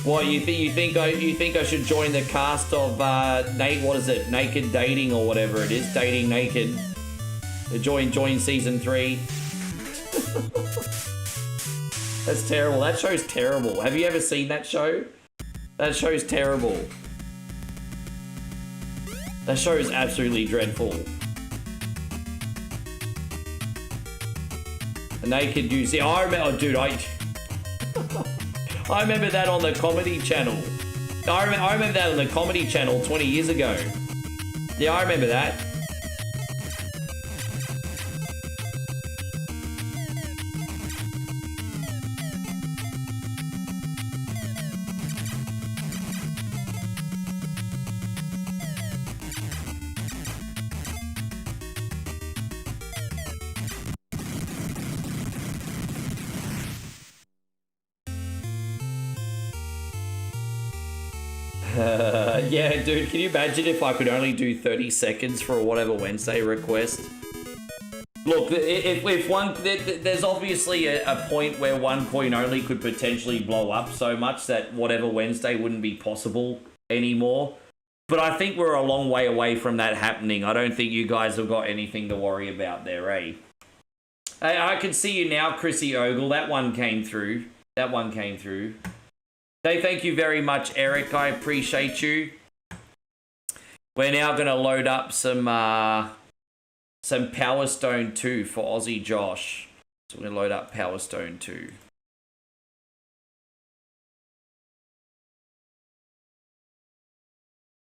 What, you think I should join the cast of, what is it, Naked Dating or whatever it is, Dating Naked. Join season 3. That's terrible. That show's terrible. Have you ever seen that show? That show's terrible. That show is absolutely dreadful. Naked news. Yeah, I remember. Oh, dude, I remember that on the Comedy Channel. I remember that on the Comedy Channel 20 years ago. Yeah, I remember that. Yeah, dude, can you imagine if I could only do 30 seconds for a Whatever Wednesday request? Look, if one, there's obviously a point where one coin only could potentially blow up so much that Whatever Wednesday wouldn't be possible anymore. But I think we're a long way away from that happening. I don't think you guys have got anything to worry about there, eh? Hey, I can see you now, Chrissy Ogle. That one came through. That one came through. Hey, thank you very much, Eric. I appreciate you. We're now going to load up some Power Stone 2 for Aussie Josh. So we're going to load up Power Stone 2.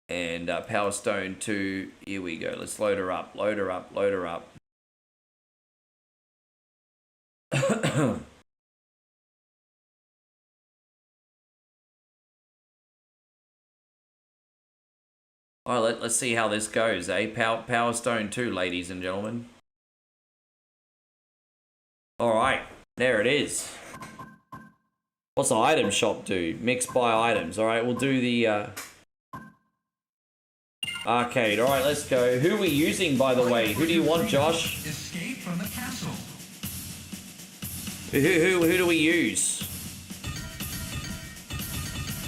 And Power Stone 2, here we go. Let's load her up, load her up, load her up. All right, let's see how this goes, eh? Power Stone 2, ladies and gentlemen. All right, there it is. What's the item shop do? Mix by items. All right, we'll do the arcade. All right, let's go. Who are we using, by the way? Who do you want, Josh? Escape from the castle. Who do we use?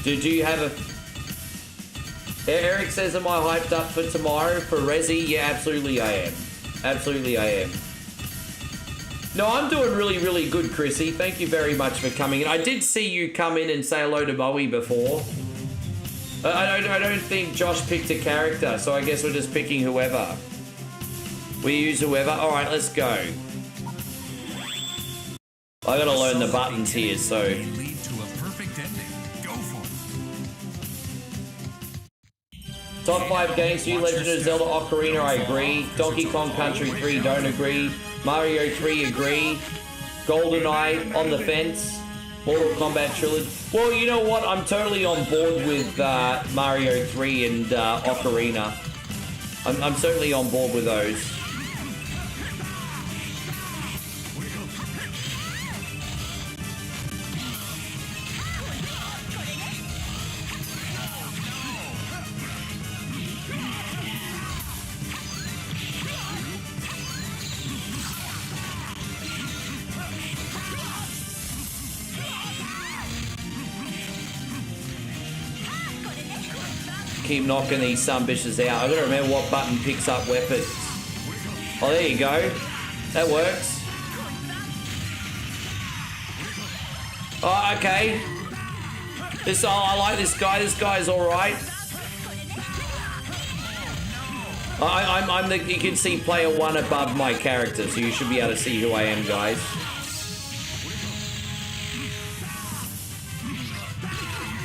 Do you have a... Eric says, am I hyped up for tomorrow for Resi? Yeah, absolutely I am. Absolutely I am. No, I'm doing really, really good, Chrissy. Thank you very much for coming in. I did see you come in and say hello to Moe before. I don't think Josh picked a character, so I guess we're just picking whoever. We use whoever. All right, let's go. I gotta learn the buttons here, so... Lead to a perfect ending. Go for it. Top 5 games for you, Legend of Zelda Ocarina, I agree. Donkey Kong Country 3, don't agree. Mario 3, agree. GoldenEye, on the fence. Mortal Kombat Trilogy. Well, you know what? I'm totally on board with Mario 3 and Ocarina. I'm certainly on board with those. Keep knocking these sumbitches out. I gotta remember what button picks up weapons. Oh, there you go. That works. Oh, okay. I like this guy. This guy's all right. I'm the. You can see player 1 above my character, so you should be able to see who I am, guys.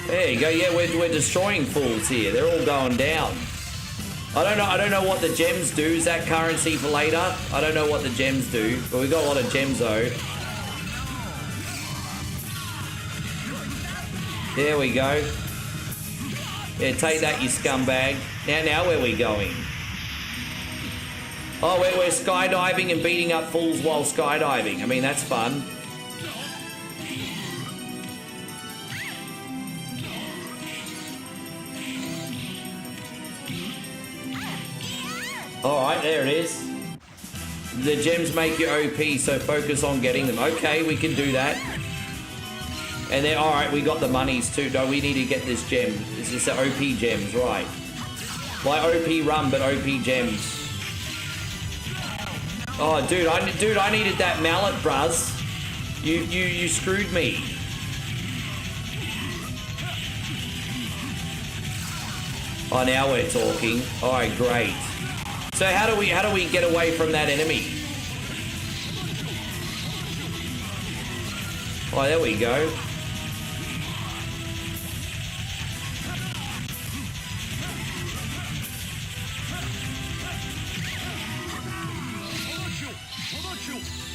There you go. Yeah, we're destroying fools here. They're all going down. I don't know what the gems do. Is that currency for later? I don't know what the gems do, but we got a lot of gems though. There we go. Yeah, take that, you scumbag. Now where are we going? Oh, we're skydiving and beating up fools while skydiving. I mean, that's fun. Alright, there it is. The gems make you OP, so focus on getting them. Okay, we can do that. And then, alright, we got the monies too. No, we need to get this gem. This is the OP gems, right. Like OP run, but OP gems. Oh, dude, I needed that mallet, bruz. You screwed me. Oh, now we're talking. Alright, great. So how do we get away from that enemy? Oh, there we go.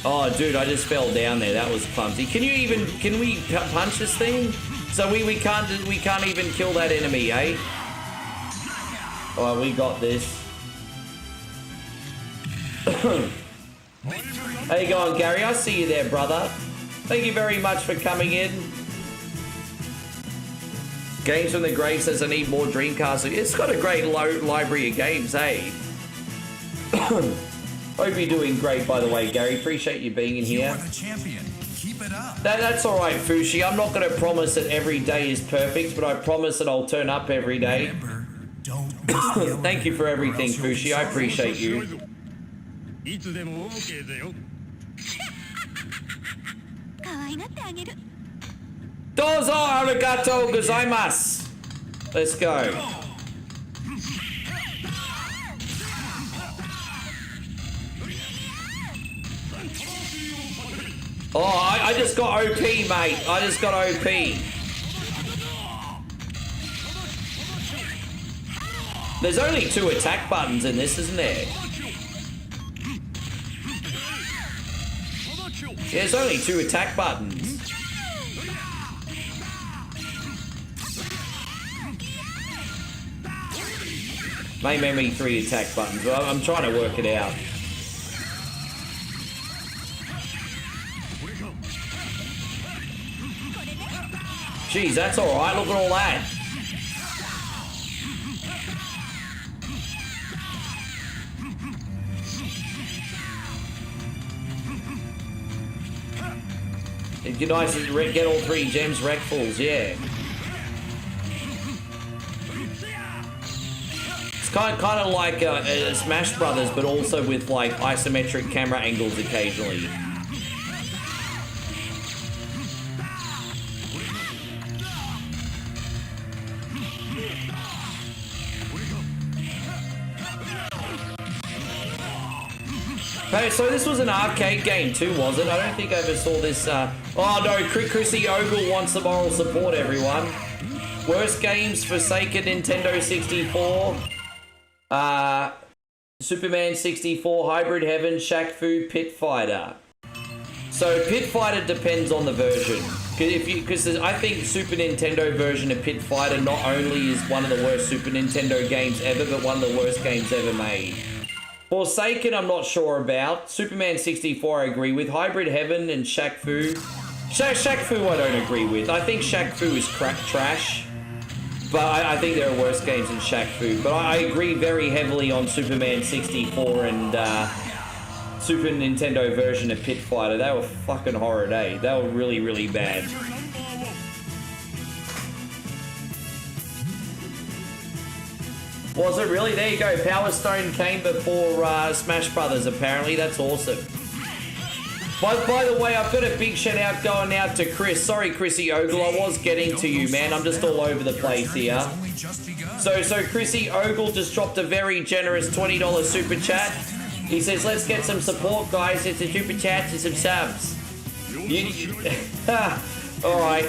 Oh, dude, I just fell down there. That was clumsy. Can we punch this thing? So we can't even kill that enemy, eh? Oh, we got this. How you going, Gary? I see you there, brother. Thank you very much for coming in. Games from the Grave says I need more Dreamcast. It's got a great library of games, eh? Hope you're doing great, by the way, Gary. Appreciate you being in here. You are the champion. Keep it up. That's all right, Fushi. I'm not going to promise that every day is perfect, but I promise that I'll turn up every day. Remember, don't miss the Thank you for everything, Fushi. I appreciate you. Dozo arigato gozaimasu. Let's go. Oh, I just got OP, mate. I just got OP. There's only 2 attack buttons in this, isn't there? Yeah, there's only 2 attack buttons. Maybe 3 attack buttons. Well, I'm trying to work it out. Jeez, that's alright. Look at all that. It'd be nice to get all 3 gems wreckfuls, yeah. It's kind of like Smash Brothers, but also with like isometric camera angles occasionally. Hey, so this was an arcade game too, was it? I don't think I ever saw this. Oh no, Chrissy Ogle wants some moral support, everyone. Worst games for Sega Nintendo 64. Superman 64, Hybrid Heaven, Shaq Fu, Pit Fighter. So Pit Fighter depends on the version. Because I think Super Nintendo version of Pit Fighter not only is one of the worst Super Nintendo games ever, but one of the worst games ever made. Forsaken, I'm not sure about. Superman 64, I agree with. Hybrid Heaven and Shaq Fu. Shaq Fu, I don't agree with. I think Shaq Fu is trash. But I think there are worse games than Shaq Fu. But I agree very heavily on Superman 64 and Super Nintendo version of Pit Fighter. They were fucking horrid, eh? They were really, really bad. Was it really? There you go. Power Stone came before Smash Brothers, apparently. That's awesome. By the way, I've got a big shout out going out to Chris. Sorry, Chrissy Ogle, I was getting to you, man. I'm just all over the place here. So Chrissy Ogle just dropped a very generous $20 super chat. He says, let's get some support, guys. It's a super chat to some subs. All right.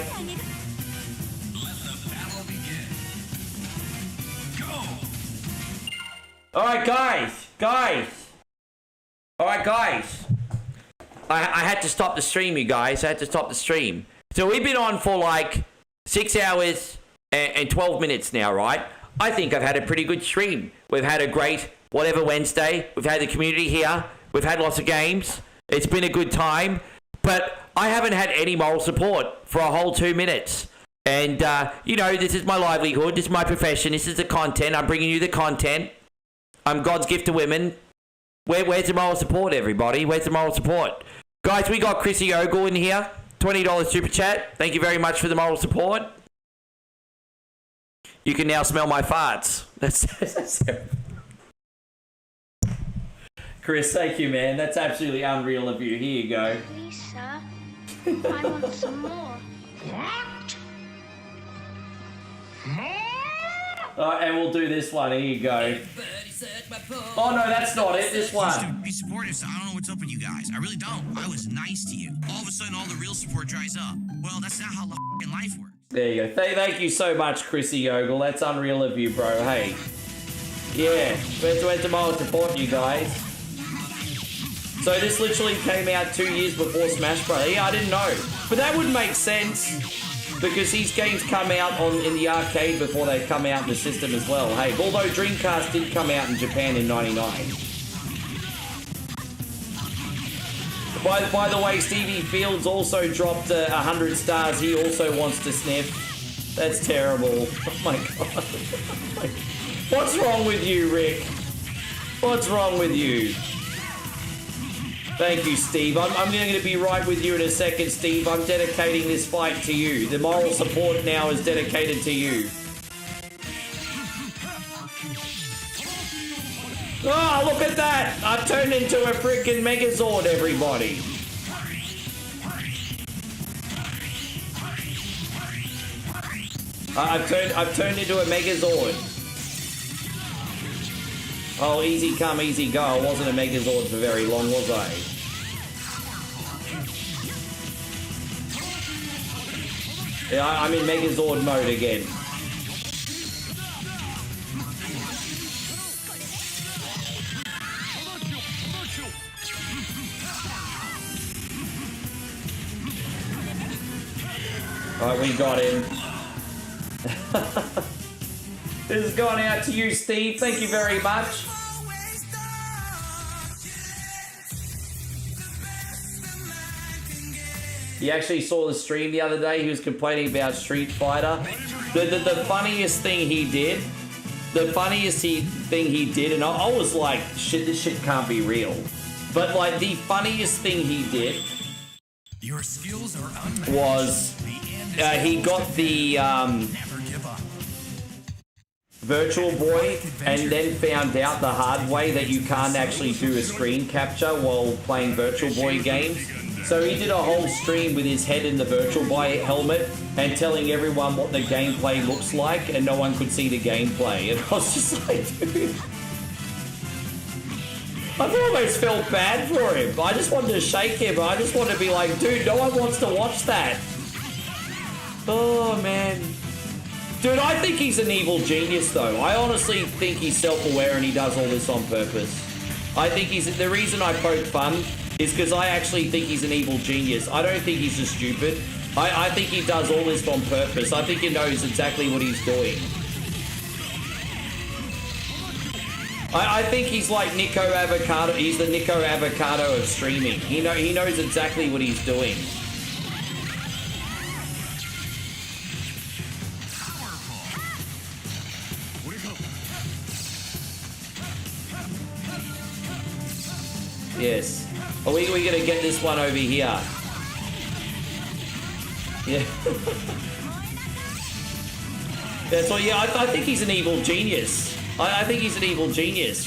All right, guys. All right, guys. I had to stop the stream, you guys. I had to stop the stream. So we've been on for like 6 hours and 12 minutes now, right? I think I've had a pretty good stream. We've had a great whatever Wednesday. We've had the community here. We've had lots of games. It's been a good time. But I haven't had any moral support for a whole 2 minutes. And, you know, this is my livelihood. This is my profession. This is the content. I'm bringing you the content. I'm God's gift to women. Where's the moral support, everybody? Where's the moral support? Guys, we got Chrissy Ogle in here. $20 super chat. Thank you very much for the moral support. You can now smell my farts. That's Chris, thank you, man. That's absolutely unreal of you. Here you go. Lisa, I want some more. What? More? And we'll do this one. Here you go. Everybody Oh no, that's not it. This one. Be supportive, so I don't know what's up with you guys. I really don't. I was nice to you. All of a sudden, all the real support dries up. Well, that's not how f***ing life works. There you go. Thank you so much, Chrissy Ogle. That's unreal of you, bro. Hey. Yeah, where's tomorrow support you guys? So this literally came out 2 years before Smash Bros. Yeah, I didn't know. But that would make sense because these games come out in the arcade before they come out in the system as well. Hey, although Dreamcast did come out in Japan in '99. By the way, Stevie Fields also dropped 100 stars. He also wants to sniff. That's terrible. Oh my god. What's wrong with you, Rick? What's wrong with you? Thank you, Steve. I'm going to be right with you in a second, Steve. I'm dedicating this fight to you. The moral support now is dedicated to you. Oh, look at that! I've turned into a freaking Megazord, everybody. I've turned into a Megazord. Oh, easy come, easy go. I wasn't a Megazord for very long, was I? Yeah, I'm in Megazord mode again. Alright, we got him. This has gone out to you, Steve. Thank you very much. He actually saw the stream the other day. He was complaining about Street Fighter. The funniest thing he did, and I was like, shit, this shit can't be real. But like, the funniest thing he did Your skills are unmatched. Was he got the Virtual Boy and then found out the hard way that you can't actually do a screen capture while playing Virtual Boy games. So he did a whole stream with his head in the Virtual Boy helmet and telling everyone what the gameplay looks like, and no one could see the gameplay. And I was just like, dude, I almost felt bad for him. I just wanted to shake him. I just wanted to be like, dude, no one wants to watch that. Oh, man. Dude, I think he's an evil genius, though. I honestly think he's self-aware and he does all this on purpose. I think the reason I poke fun is because I actually think he's an evil genius. I don't think he's just stupid. I think he does all this on purpose. I think he knows exactly what he's doing. I think he's like Nico Avocado. He's the Nico Avocado of streaming. He knows exactly what he's doing. Yes. Are we gonna get this one over here? Yeah. Yeah, so yeah, I think he's an evil genius. I think he's an evil genius.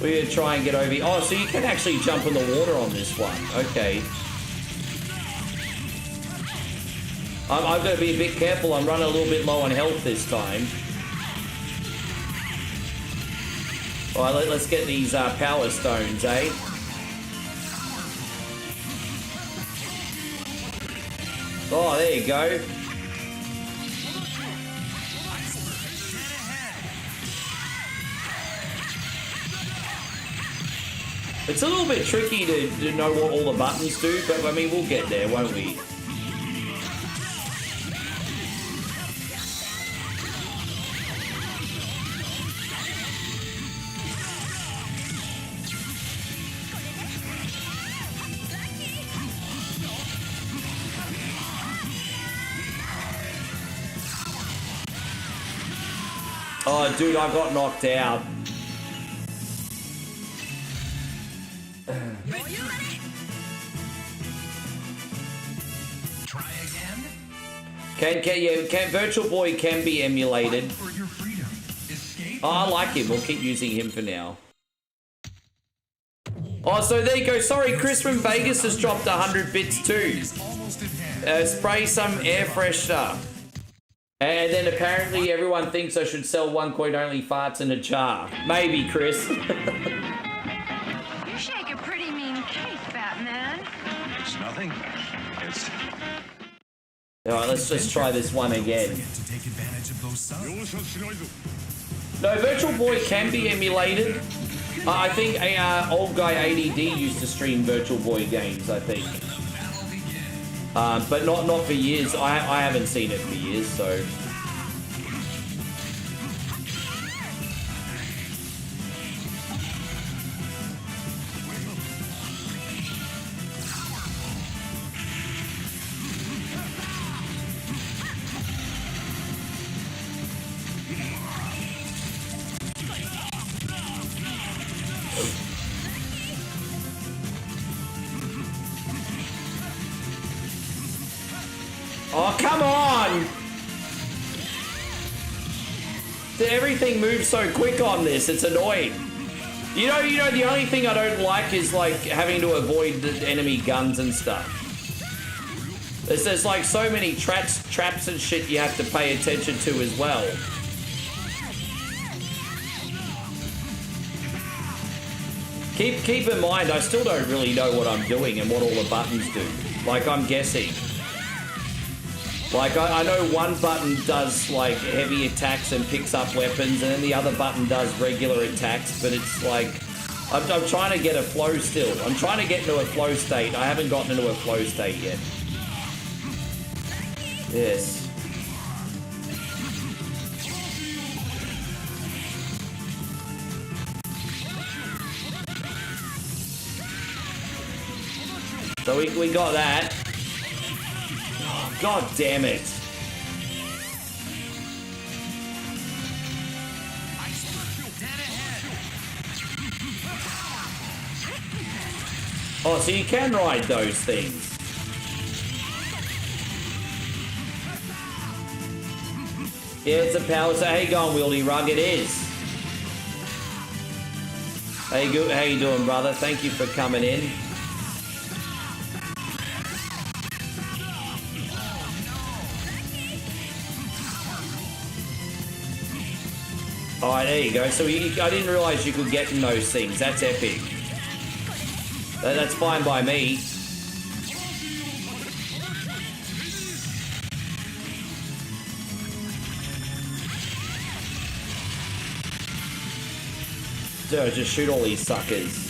We're gonna try and get over here. Oh, so you can actually jump in the water on this one. Okay. I've got to be a bit careful. I'm running a little bit low on health this time. All right, let's get these power stones, eh? Oh, there you go. It's a little bit tricky to know what all the buttons do, but I mean, we'll get there, won't we? Oh, dude, I got knocked out. Try again. Can Virtual Boy can be emulated. Oh, I like him. We'll keep using him for now. Oh, so there you go. Sorry, Chris from Vegas has dropped 100 bits too. Spray some air freshener. And then apparently everyone thinks I should sell one coin only farts in a jar. Maybe, Chris. You shake a pretty mean cake, fat man. It's nothing. It's... Alright, let's just try this one again. To take advantage of those subs. No, Virtual Boy can be emulated. I think old guy ADD used to stream Virtual Boy games, I think. But not for years. I haven't seen it for years, so... Oh, come on! Everything moves so quick on this, it's annoying. You know, the only thing I don't like is, like, having to avoid the enemy guns and stuff. There's like, so many traps and shit you have to pay attention to as well. Keep in mind, I still don't really know what I'm doing and what all the buttons do. Like, I'm guessing. Like, I know one button does, like, heavy attacks and picks up weapons, and then the other button does regular attacks, but it's like... I'm trying to get a flow still. I'm trying to get into a flow state. I haven't gotten into a flow state yet. Yes. So we got that. Oh, God damn it. Oh, so you can ride those things. Yeah, it's a power. So how you going, Wildy Rug? It is. How you doing, brother? Thank you for coming in. Alright, there you go. So I didn't realise you could get in those things. That's epic. That's fine by me. So just shoot all these suckers.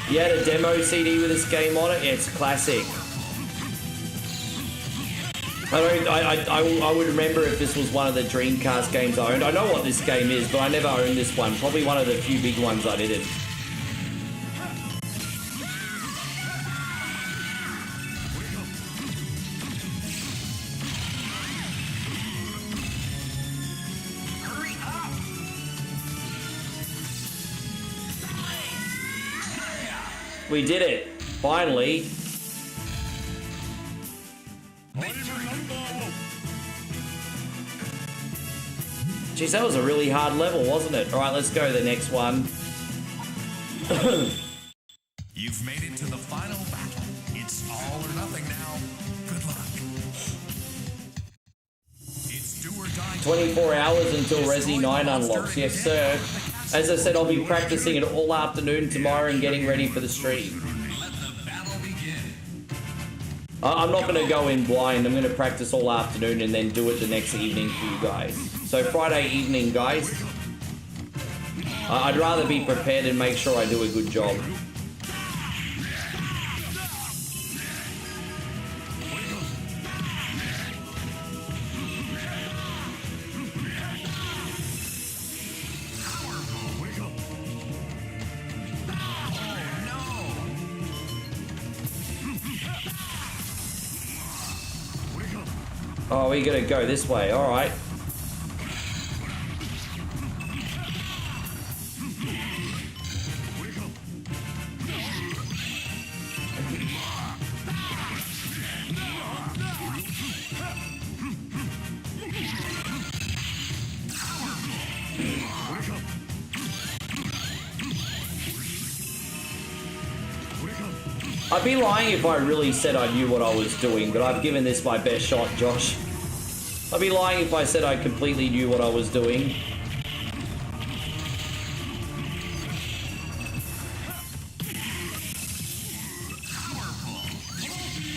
You had a demo CD with this game on it? Yeah, it's classic. I would remember if this was one of the Dreamcast games I owned. I know what this game is, but I never owned this one. Probably one of the few big ones I didn't. We did it. Finally. Jeez, that was a really hard level, wasn't it? Alright, let's go to the next one. You've made it to the final battle. It's all or nothing now. Good luck. It's do or die. 24 hours until Resi 9 unlocks. Yes, sir. As I said, I'll be practicing it all afternoon tomorrow and getting ready for the stream. I'm not going to go in blind. I'm going to practice all afternoon and then do it the next evening for you guys. So Friday evening, guys. I'd rather be prepared and make sure I do a good job. Oh, we gotta go this way, alright. I'd be lying if I really said I knew what I was doing, but I've given this my best shot, Josh. I'd be lying if I said I completely knew what I was doing.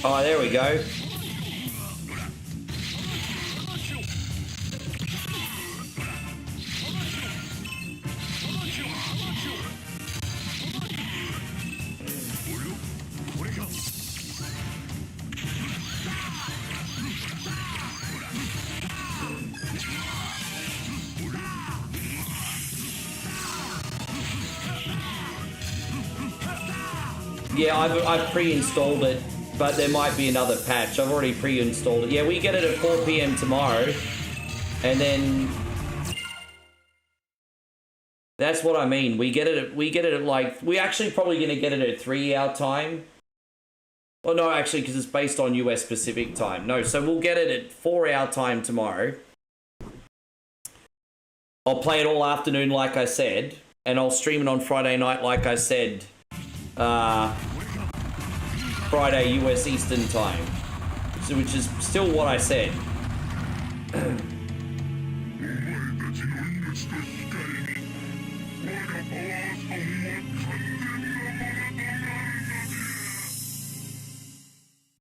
Oh, there we go. Yeah, I've pre-installed it, but there might be another patch. I've already pre-installed it. Yeah, we get it at 4 p.m. tomorrow, and then that's what I mean. We get it at like, we actually probably gonna get it at 3 our time. Well, no, actually, because it's based on US Pacific time. No, so we'll get it at 4 our time tomorrow. I'll play it all afternoon, like I said, and I'll stream it on Friday night, like I said. Friday US Eastern time, so which is still what I said.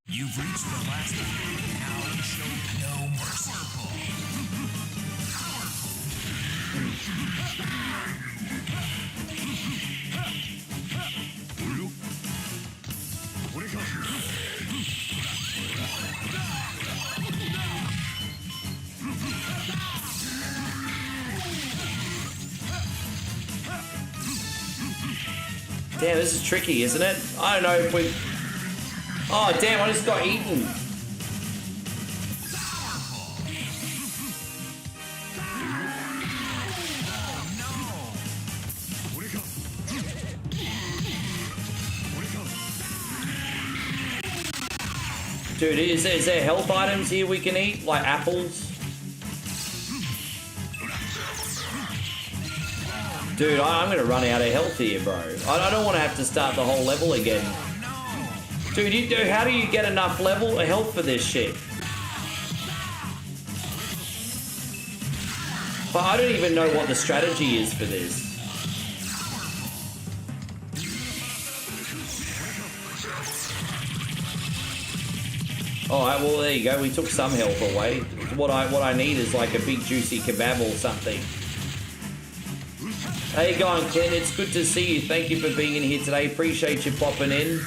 You've reached the last one. Now show no mercy. Damn, this is tricky, isn't it? I don't know if we... Oh, damn, I just got eaten. Dude, is there health items here we can eat? Like apples? Dude, I'm gonna run out of health here, bro. I don't want to have to start the whole level again. Dude, how do you get enough health for this shit? But I don't even know what the strategy is for this. Alright, well there you go. We took some health away. What I need is like a big juicy kebab or something. How you going, Ken? It's good to see you. Thank you for being in here today. Appreciate you popping in.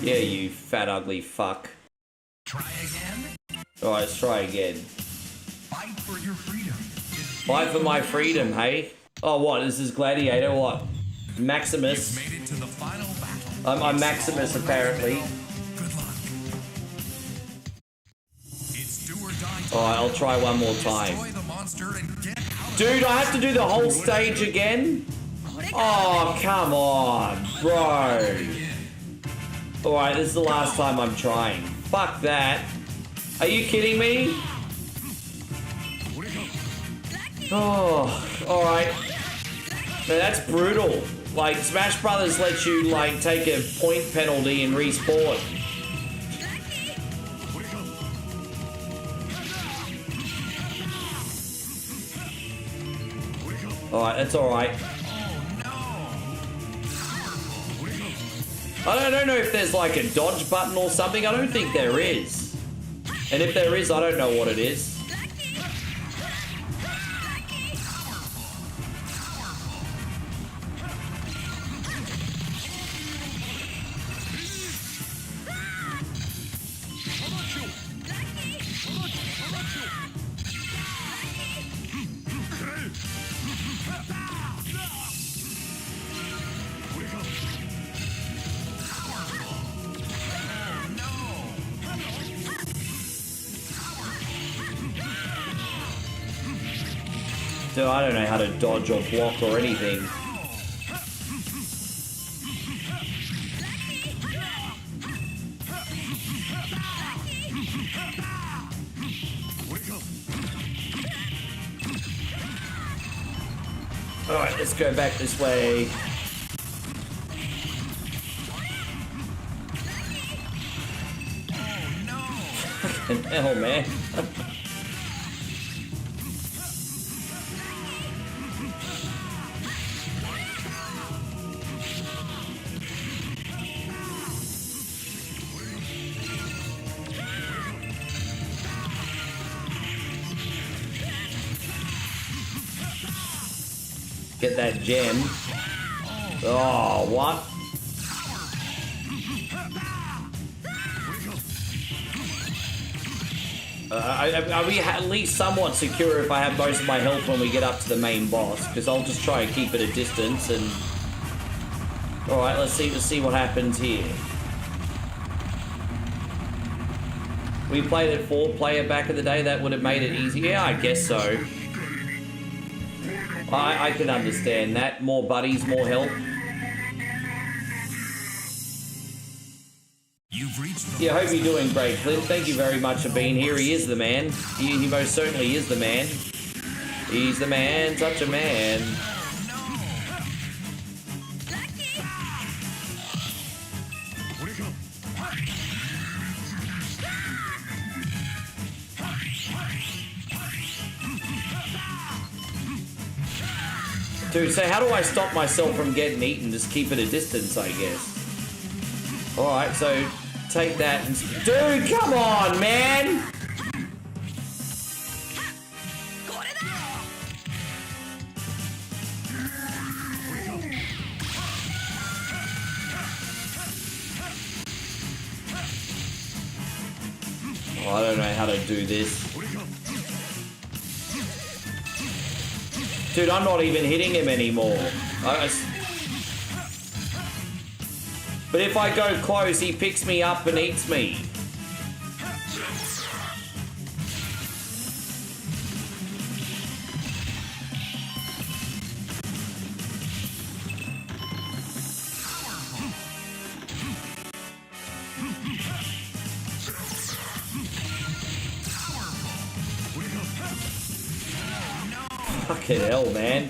Yeah, you fat ugly fuck. Try again? Alright, let's try again. Fight for your freedom. Fight for my freedom, hey? Oh, what? This is Gladiator, what? Maximus. You've made it to the final battle. I'm Maximus, apparently. Good luck. It's do or die. Alright, I'll try one more time. Destroy the monster and get out. Dude, I have to do the whole stage again? Oh, come on, bro. Alright, this is the last time I'm trying. Fuck that. Are you kidding me? Oh, alright. Man, that's brutal. Like, Smash Brothers lets you, like, take a point penalty and respawn. Alright, that's alright. I don't know if there's, like, a dodge button or something. I don't think there is. And if there is, I don't know what it is. Dude, I don't know how to dodge or block or anything. Alright, let's go back this way. Fucking hell, man. Get that gem. Oh, what? Are we at least somewhat secure if I have most of my health when we get up to the main boss? Because I'll just try and keep it a distance and... Alright, let's see what happens here. We played it 4-player back in the day, that would have made it easier. Yeah, I guess so. I can understand that. More buddies, more help. Yeah, I hope you're doing great, Clint. Thank you very much for being here. He is the man. He most certainly is the man. He's the man, such a man. Dude, so how do I stop myself from getting eaten? Just keep it a distance, I guess. Alright, so take that and... Dude, come on, man! Oh, I don't know how to do this. Dude, I'm not even hitting him anymore. But if I go close, he picks me up and eats me. Fucking hell, man.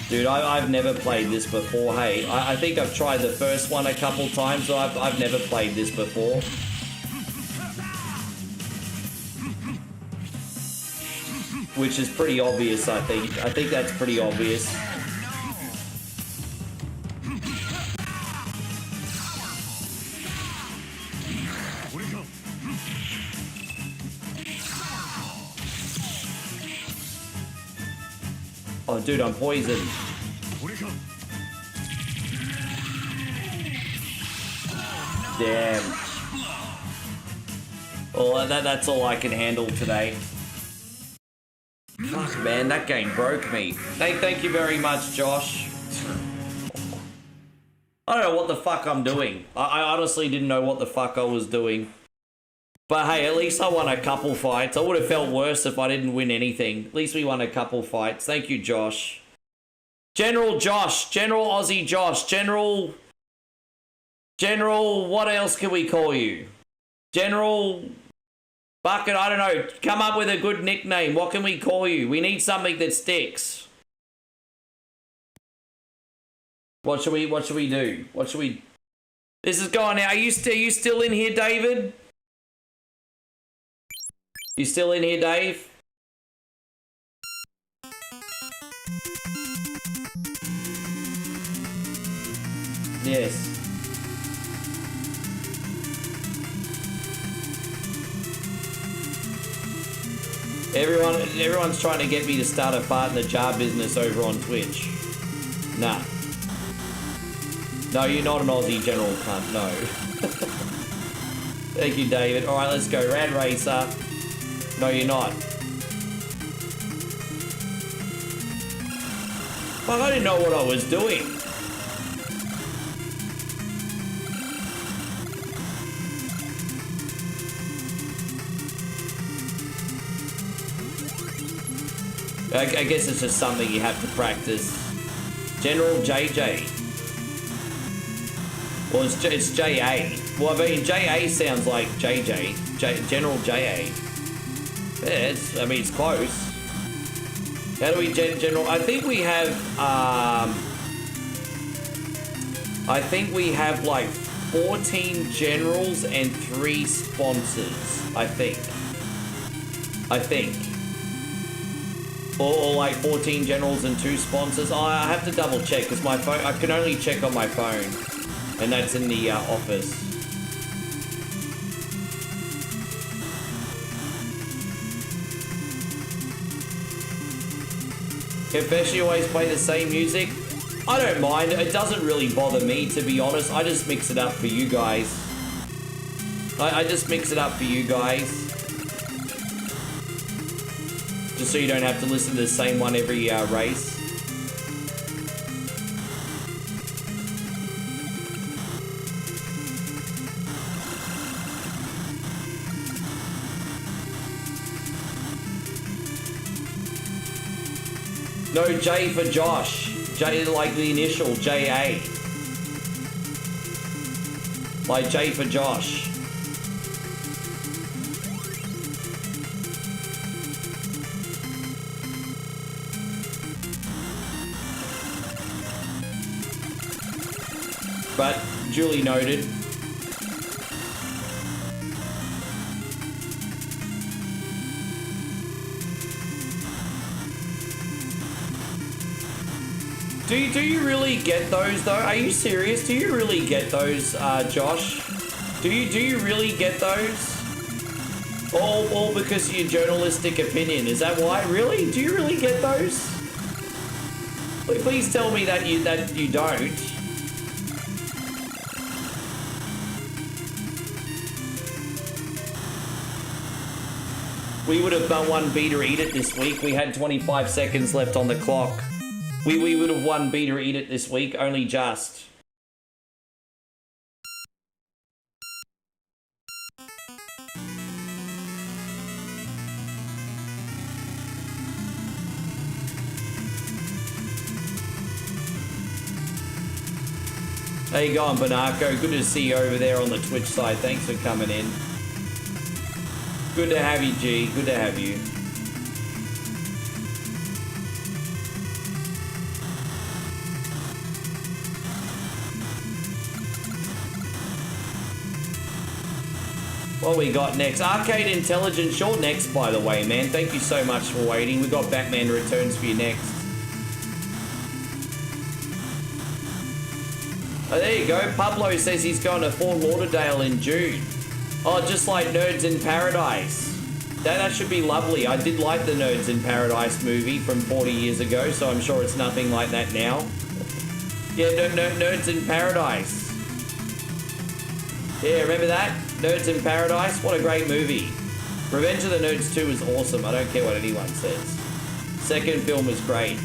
Dude, I've never played this before. Hey, I think I've tried the first one a couple times, so I've never played this before. Which is pretty obvious, I think. I think that's pretty obvious. Oh, dude, I'm poisoned. Damn. Well, that's all I can handle today. Fuck, man, that game broke me. Thank you very much, Josh. I don't know what the fuck I'm doing. I honestly didn't know what the fuck I was doing. But hey, at least I won a couple fights. I would have felt worse if I didn't win anything. At least we won a couple fights. Thank you, Josh. General Josh. General Aussie Josh. General, what else can we call you? General... Bucket, I don't know. Come up with a good nickname. What can we call you? We need something that sticks. What should we do? What should we... This is going out. Are you still in here, David? You still in here, Dave? Yes. Everyone's trying to get me to start a fart in the jar business over on Twitch. Nah. No, you're not an Aussie general cunt, no. Thank you, David. Alright, let's go. Rad Racer. No, you're not. Fuck, I didn't know what I was doing. I guess it's just something you have to practice. General JJ. Well, it's JA. Well, I mean, JA sounds like JJ. General JA. Yeah, I mean, it's close. How do we general? I think we have like 14 generals and 3 sponsors. I think. Or like 14 generals and 2 sponsors. Oh, I have to double check because my phone. I can only check on my phone, and that's in the office. Confess you always play the same music? I don't mind. It doesn't really bother me, to be honest. I just mix it up for you guys. I just mix it up for you guys. Just so you don't have to listen to the same one every race. No, J for Josh. J like the initial, JA. Like J for Josh. But duly noted. Do you really get those though? Are you serious? Do you really get those, Josh? Do you really get those? All because of your journalistic opinion? Is that why? Really? Do you really get those? Please tell me that you don't. We would have done one beat or eat it this week. We had 25 seconds left on the clock. We would have won beat or eat it this week, only just. How you going, Banarco? Good to see you over there on the Twitch side. Thanks for coming in. Good to have you, G. Good to have you. What we got next? Arcade Intelligence, you're next, by the way, man. Thank you so much for waiting. We got Batman Returns for you next. Oh, there you go. Pablo says he's going to Fort Lauderdale in June. Oh, just like Nerds in Paradise. That should be lovely. I did like the Nerds in Paradise movie from 40 years ago, so I'm sure it's nothing like that now. Yeah, Nerds in Paradise. Yeah, remember that? Nerds in Paradise? What a great movie. Revenge of the Nerds 2 is awesome. I don't care what anyone says. Second film is great.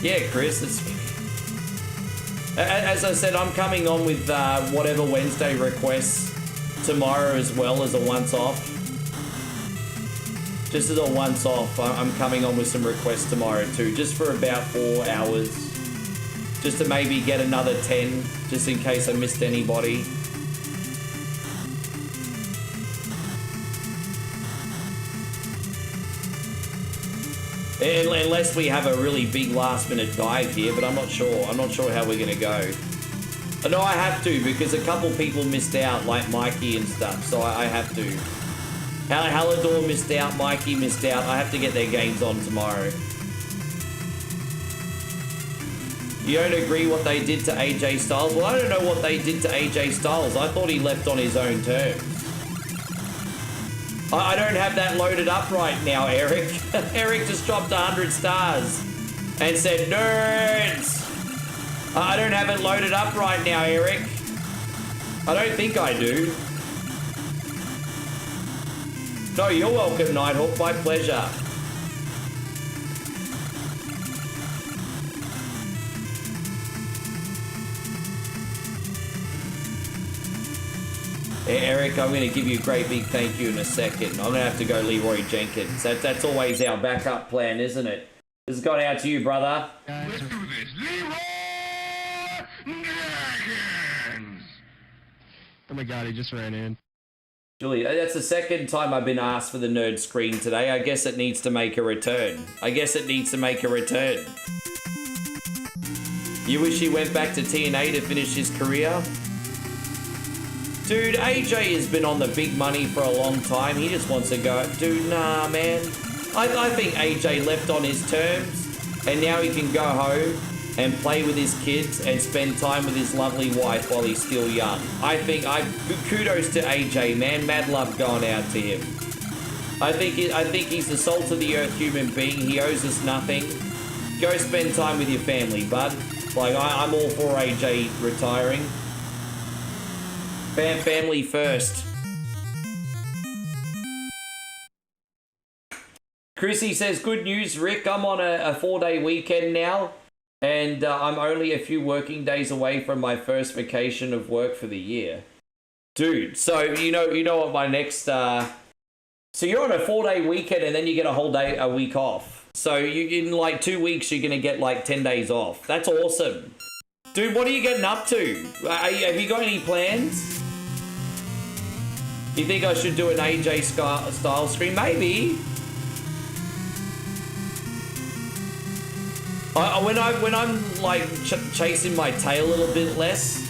Yeah, Chris, as I said, I'm coming on with whatever Wednesday requests tomorrow as well as a once-off. Just as a once-off, I'm coming on with some requests tomorrow too, just for about 4 hours. Just to maybe get another 10, just in case I missed anybody. Unless we have a really big last-minute dive here, but I'm not sure. I'm not sure how we're going to go. No, I have to, because a couple people missed out, like Mikey and stuff, so I have to. Hallador missed out, Mikey missed out. I have to get their games on tomorrow. You don't agree what they did to AJ Styles? Well, I don't know what they did to AJ Styles. I thought he left on his own terms. I don't have that loaded up right now, Eric. Eric just dropped 100 stars and said, nerds! I don't have it loaded up right now, Eric. I don't think I do. No, you're welcome, Nighthawk. My pleasure. Eric, I'm going to give you a great big thank you in a second. I'm going to have to go Leroy Jenkins. That's always our backup plan, isn't it? This has gone out to you, brother. Let's do this. Leroy Jenkins! Oh my god, he just ran in. Julie, that's the second time I've been asked for the nerd screen today. I guess it needs to make a return. You wish he went back to TNA to finish his career? Dude, AJ has been on the big money for a long time. He just wants to go. Dude, nah, man. I think AJ left on his terms, and now he can go home and play with his kids and spend time with his lovely wife while he's still young. Kudos to AJ, man. Mad love going out to him. I think he's the salt of the earth human being. He owes us nothing. Go spend time with your family, bud. Like, I'm all for AJ retiring. Family first. Chrissy says, good news, Rick. I'm on a 4-day weekend now. And I'm only a few working days away from my first vacation of work for the year. Dude, so you know what my next... So you're on a 4-day weekend and then you get a week off. So in like 2 weeks, you're going to get like 10 days off. That's awesome. Dude, what are you getting up to? Have you got any plans? You think I should do an AJ style stream? Maybe. When I'm like chasing my tail a little bit less,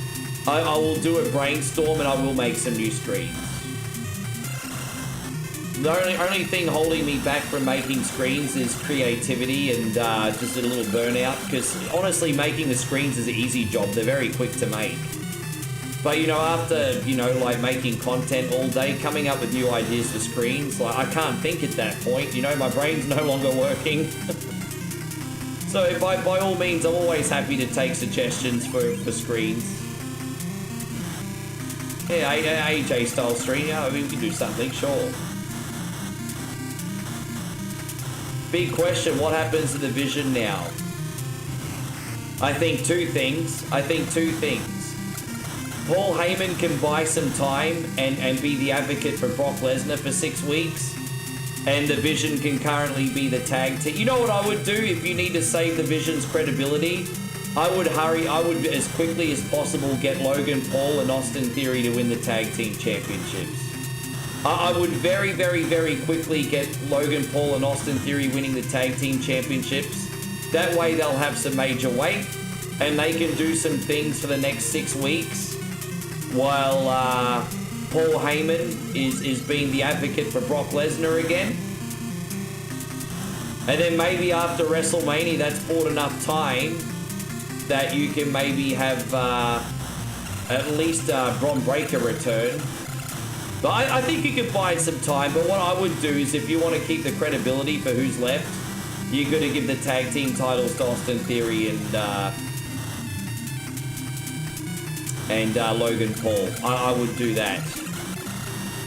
I will do a brainstorm and I will make some new screens. The only thing holding me back from making screens is creativity and just a little burnout, because honestly making the screens is an easy job. They're very quick to make. But after like making content all day, coming up with new ideas for screens, like I can't think at that point. My brain's no longer working. So by all means, I'm always happy to take suggestions for screens. Yeah, AJ style stream. Yeah, I mean, we can do something, sure. Big question, what happens to the Vision now? I think two things. Paul Heyman can buy some time and be the advocate for Brock Lesnar for 6 weeks. And the Vision can currently be the tag team. You know what I would do if you need to save the Vision's credibility? I would as quickly as possible get Logan Paul and Austin Theory to win the tag team championships. I would very, very, very quickly get Logan Paul and Austin Theory winning the tag team championships. That way they'll have some major weight and they can do some things for the next 6 weeks while Paul Heyman is being the advocate for Brock Lesnar again. And then maybe after WrestleMania, that's bought enough time that you can maybe have at least Bron Breakker return. But I think you could buy some time. But what I would do is, if you want to keep the credibility for who's left, you're going to give the tag team titles to Austin Theory and Logan Paul. I would do that.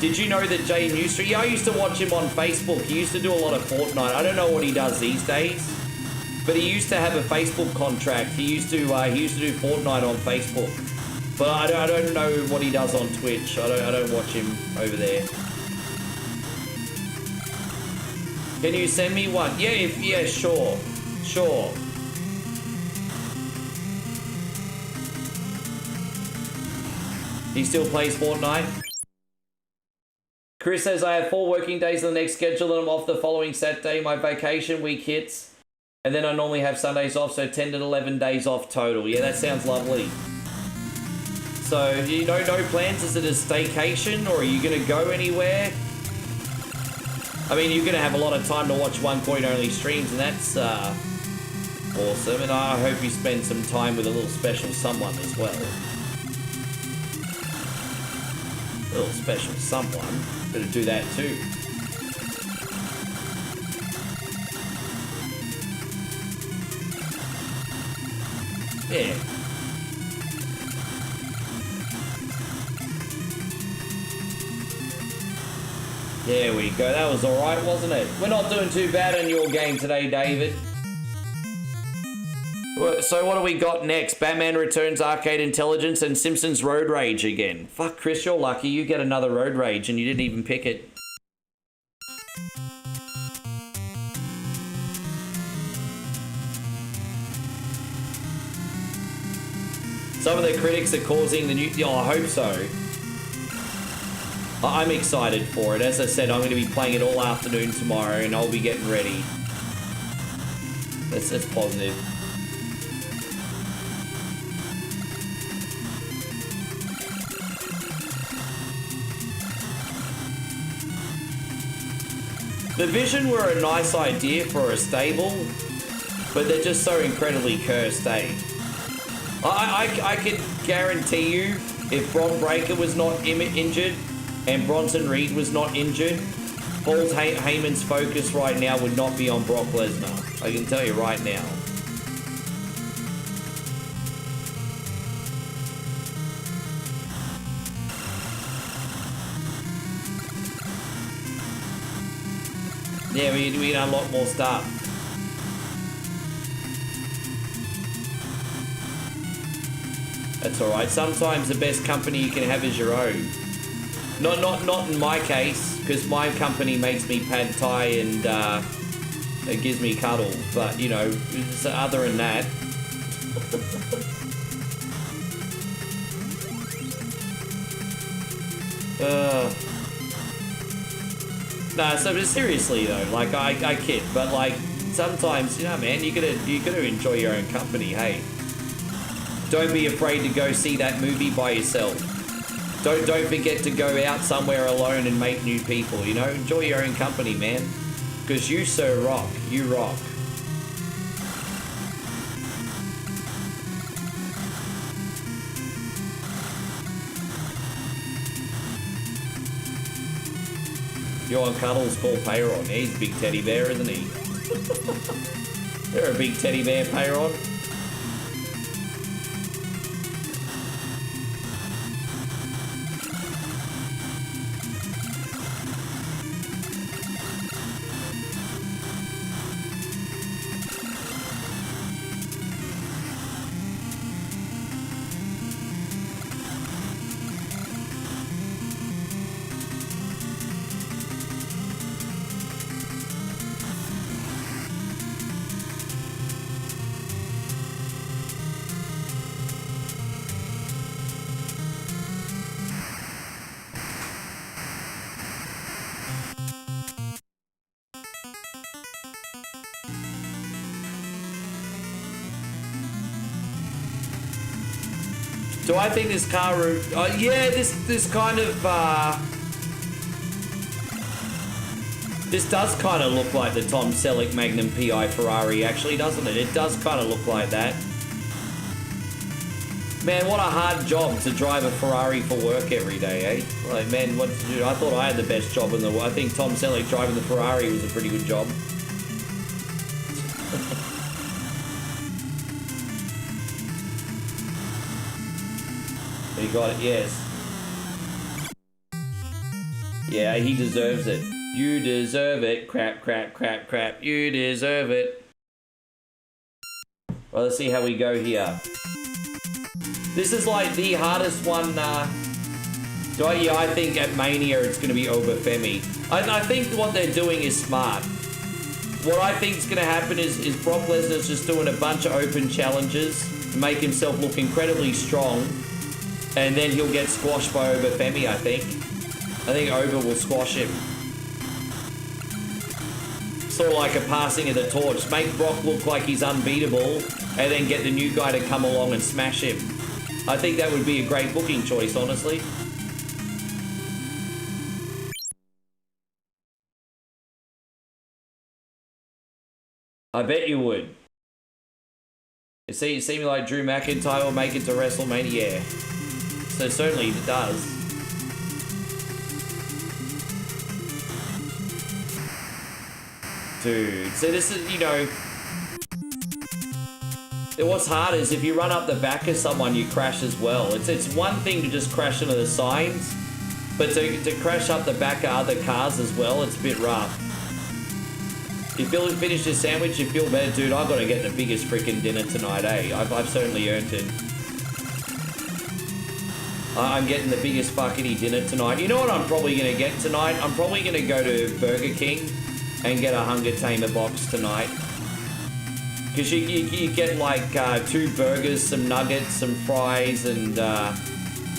Did you know that Jay Newstreet? Yeah, I used to watch him on Facebook. He used to do a lot of Fortnite. I don't know what he does these days, but he used to have a Facebook contract. He used to do Fortnite on Facebook. But I don't know what he does on Twitch. I don't watch him over there. Can you send me one? Yeah, sure. He still plays Fortnite? Chris says, I have 4 working days on the next schedule and I'm off the following Saturday. My vacation week hits. And then I normally have Sundays off, so 10 to 11 days off total. Yeah, that sounds lovely. So, no plans? Is it a staycation or are you going to go anywhere? I mean, you're going to have a lot of time to watch OneCoin-only streams, and that's awesome. And I hope you spend some time with a little special someone as well. A little special someone. Better do that too. Yeah. There we go. That was alright, wasn't it? We're not doing too bad in your game today, David. So what do we got next? Batman Returns Arcade Intelligence and Simpsons Road Rage again. Fuck, Chris, you're lucky. You get another Road Rage and you didn't even pick it. Some of the critics are causing the new... Oh, I hope so. I'm excited for it. As I said, I'm going to be playing it all afternoon tomorrow and I'll be getting ready. That's positive. The Vision were a nice idea for a stable, but they're just so incredibly cursed, eh? I can guarantee you, if Bron Breakker was not injured and Bronson Reed was not injured, Paul Heyman's focus right now would not be on Brock Lesnar. I can tell you right now. Yeah, we can unlock more stuff. That's alright. Sometimes the best company you can have is your own. Not in my case, because my company makes me pad thai and it gives me cuddle. But, you know, other than that... Nah, so seriously though, like I kid, but like sometimes, you know, man, you gotta enjoy your own company. Hey, don't be afraid to go see that movie by yourself. Don't forget to go out somewhere alone and make new people. You know, enjoy your own company, man, because you so rock. You rock. You're on Cuddles, Paul Peyron. He's a big teddy bear, isn't he? You're a big teddy bear, Peyron. Do I think this car room... yeah, this kind of... this does kind of look like the Tom Selleck Magnum PI Ferrari, actually, doesn't it? It does kind of look like that. Man, what a hard job to drive a Ferrari for work every day, eh? Like, man, what to do? I thought I had the best job in the world. I think Tom Selleck driving the Ferrari was a pretty good job. He got it, yes. Yeah, he deserves it. You deserve it. Crap, crap, crap, crap. You deserve it. Well, let's see how we go here. This is like the hardest one. I think at Mania it's going to be Obafemi. I think what they're doing is smart. What I think is going to happen is Brock Lesnar's just doing a bunch of open challenges to make himself look incredibly strong. And then he'll get squashed by Obafemi, I think. I think Oba will squash him. Sort of like a passing of the torch. Make Brock look like he's unbeatable, and then get the new guy to come along and smash him. I think that would be a great booking choice, honestly. I bet you would. You see me like Drew McIntyre will make it to Wrestlemania? Yeah. So certainly it does. Dude, so this is, you know... What's hard is if you run up the back of someone, you crash as well. It's one thing to just crash into the signs, but to crash up the back of other cars as well, it's a bit rough. You finish your sandwich, you feel better, dude. I've got to get the biggest freaking dinner tonight, eh? I've certainly earned it. I'm getting the biggest fucking dinner tonight. You know what I'm probably going to get tonight? I'm probably going to go to Burger King and get a Hunger Tamer box tonight. Because you get like 2 burgers, some nuggets, some fries, and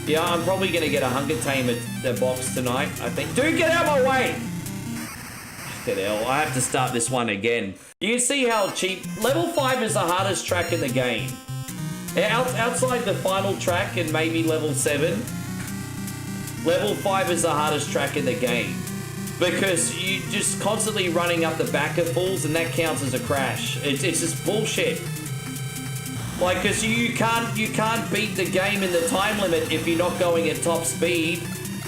yeah, I'm probably going to get a Hunger Tamer box tonight, I think. Dude, get out of my way! Fucking hell, I have to start this one again. You see how cheap... Level 5 is the hardest track in the game. Outside the final track and maybe level 7, level 5 is the hardest track in the game. Because you just constantly running up the back of fools and that counts as a crash. It's just bullshit. Like, because you can't beat the game in the time limit if you're not going at top speed.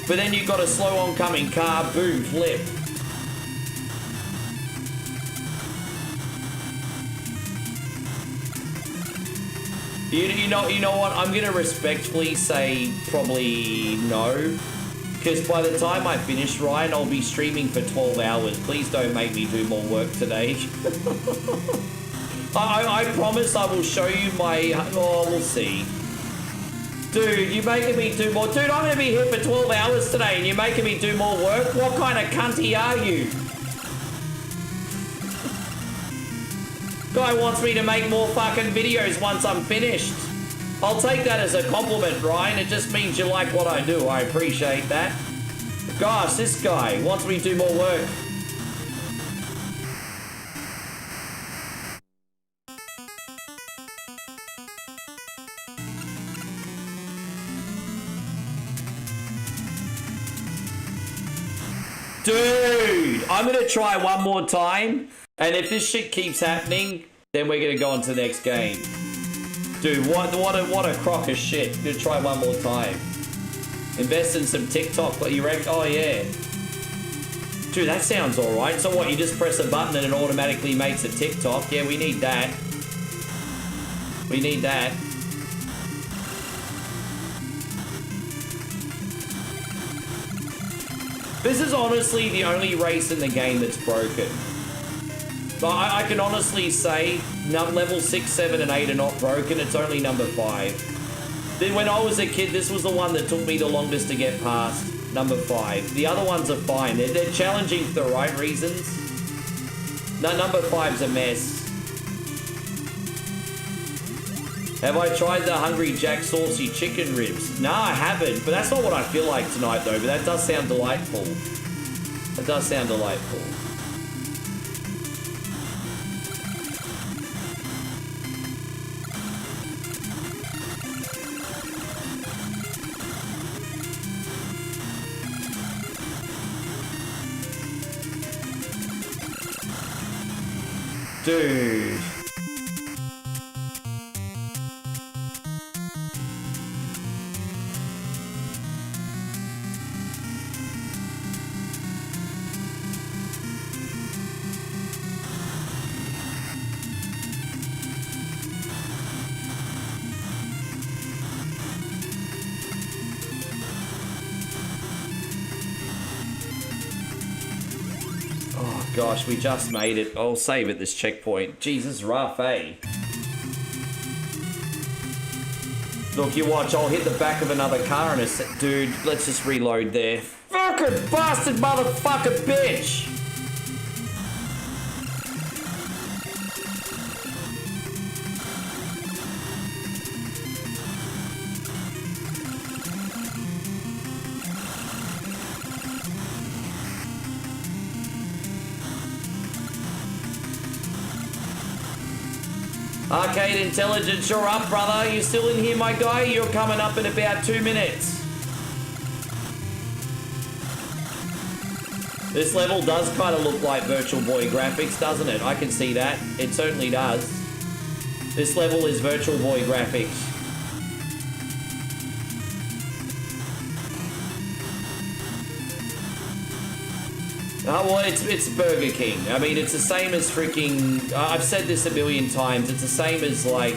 But then you've got a slow oncoming car, boom, flip. You know what? I'm gonna respectfully say probably no, because by the time I finish, Ryan, I'll be streaming for 12 hours. Please don't make me do more work today. I promise I will show you my... Oh, we'll see. Dude, you're making me do more... Dude, I'm gonna be here for 12 hours today and you're making me do more work? What kind of cunty are you? Guy wants me to make more fucking videos once I'm finished. I'll take that as a compliment, Ryan. It just means you like what I do. I appreciate that. Gosh, this guy wants me to do more work. Dude, I'm gonna try one more time. And if this shit keeps happening, then we're gonna go on to the next game. Dude, what a crock of shit. Gonna try one more time. Invest in some TikTok, but you reckon? Oh yeah. Dude, that sounds alright. So what, you just press a button and it automatically makes a TikTok? Yeah, we need that. We need that. This is honestly the only race in the game that's broken. But I can honestly say level 6, 7, and 8 are not broken. It's only number 5. Then when I was a kid, this was the one that took me the longest to get past. Number 5. The other ones are fine. They're challenging for the right reasons. No, number 5's a mess. Have I tried the Hungry Jack saucy chicken ribs? No, I haven't. But that's not what I feel like tonight, though. But that does sound delightful. That does sound delightful. Dude. Gosh, we just made it. I'll save at this checkpoint. Jesus, rough, eh? Look, you watch. I'll hit the back of another car in a sec. Dude, let's just reload there. Fucking bastard motherfucker bitch! Arcade Intelligence, you're up, brother. You still in here, my guy? You're coming up in about 2 minutes. This level does kind of look like Virtual Boy graphics, doesn't it? I can see that. It certainly does. This level is Virtual Boy graphics. Oh, well, it's Burger King. I mean, it's the same as freaking... I've said this a million times. It's the same as, like...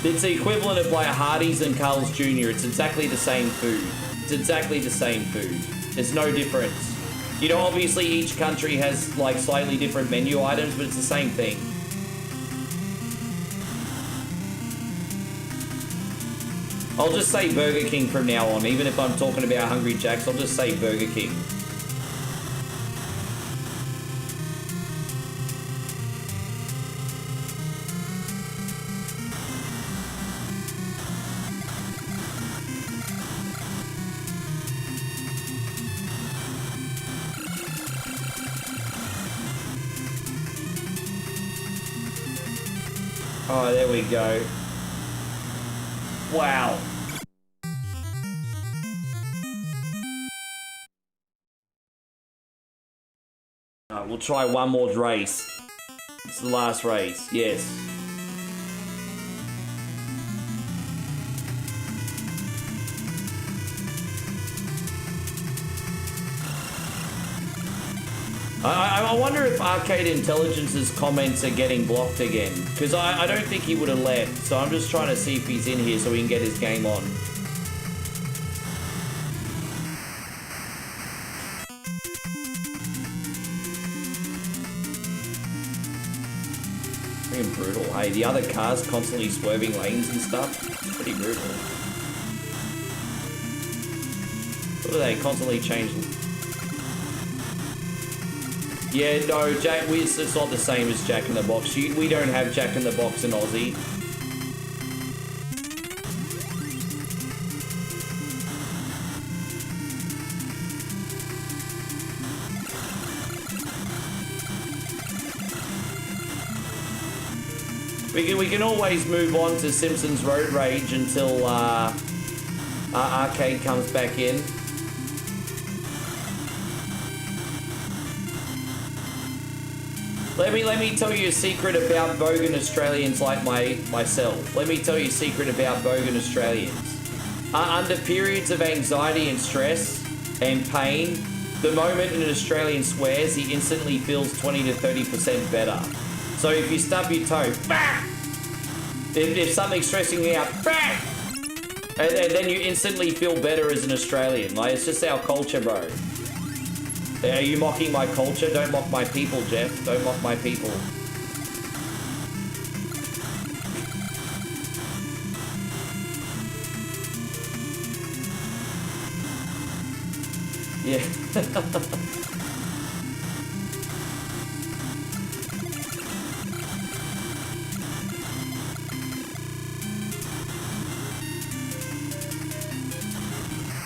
It's the equivalent of, like, Hardee's and Carl's Jr. It's exactly the same food. It's exactly the same food. There's no difference. You know, obviously each country has like slightly different menu items, but it's the same thing. I'll just say Burger King from now on. Even if I'm talking about Hungry Jacks, I'll just say Burger King. Oh, there we go. Wow. Alright, we'll try one more race. It's the last race, yes. I wonder if Arcade Intelligence's comments are getting blocked again. Because I don't think he would have left. So I'm just trying to see if he's in here so we can get his game on. Pretty brutal. Hey, the other cars constantly swerving lanes and stuff. It's pretty brutal. What do they constantly change? Yeah, no, Jack. It's not the same as Jack in the Box. We don't have Jack in the Box in Aussie. We can always move on to Simpsons Road Rage until Arcade comes back in. Let me tell you a secret about bogan Australians like myself. Let me tell you a secret about bogan Australians. Under periods of anxiety and stress and pain, the moment an Australian swears, he instantly feels 20 to 30% better. So if you stub your toe, bah! If something's stressing you out, bah! And then you instantly feel better as an Australian. Like, it's just our culture, bro. Are you mocking my culture? Don't mock my people, Jeff. Don't mock my people. Yeah.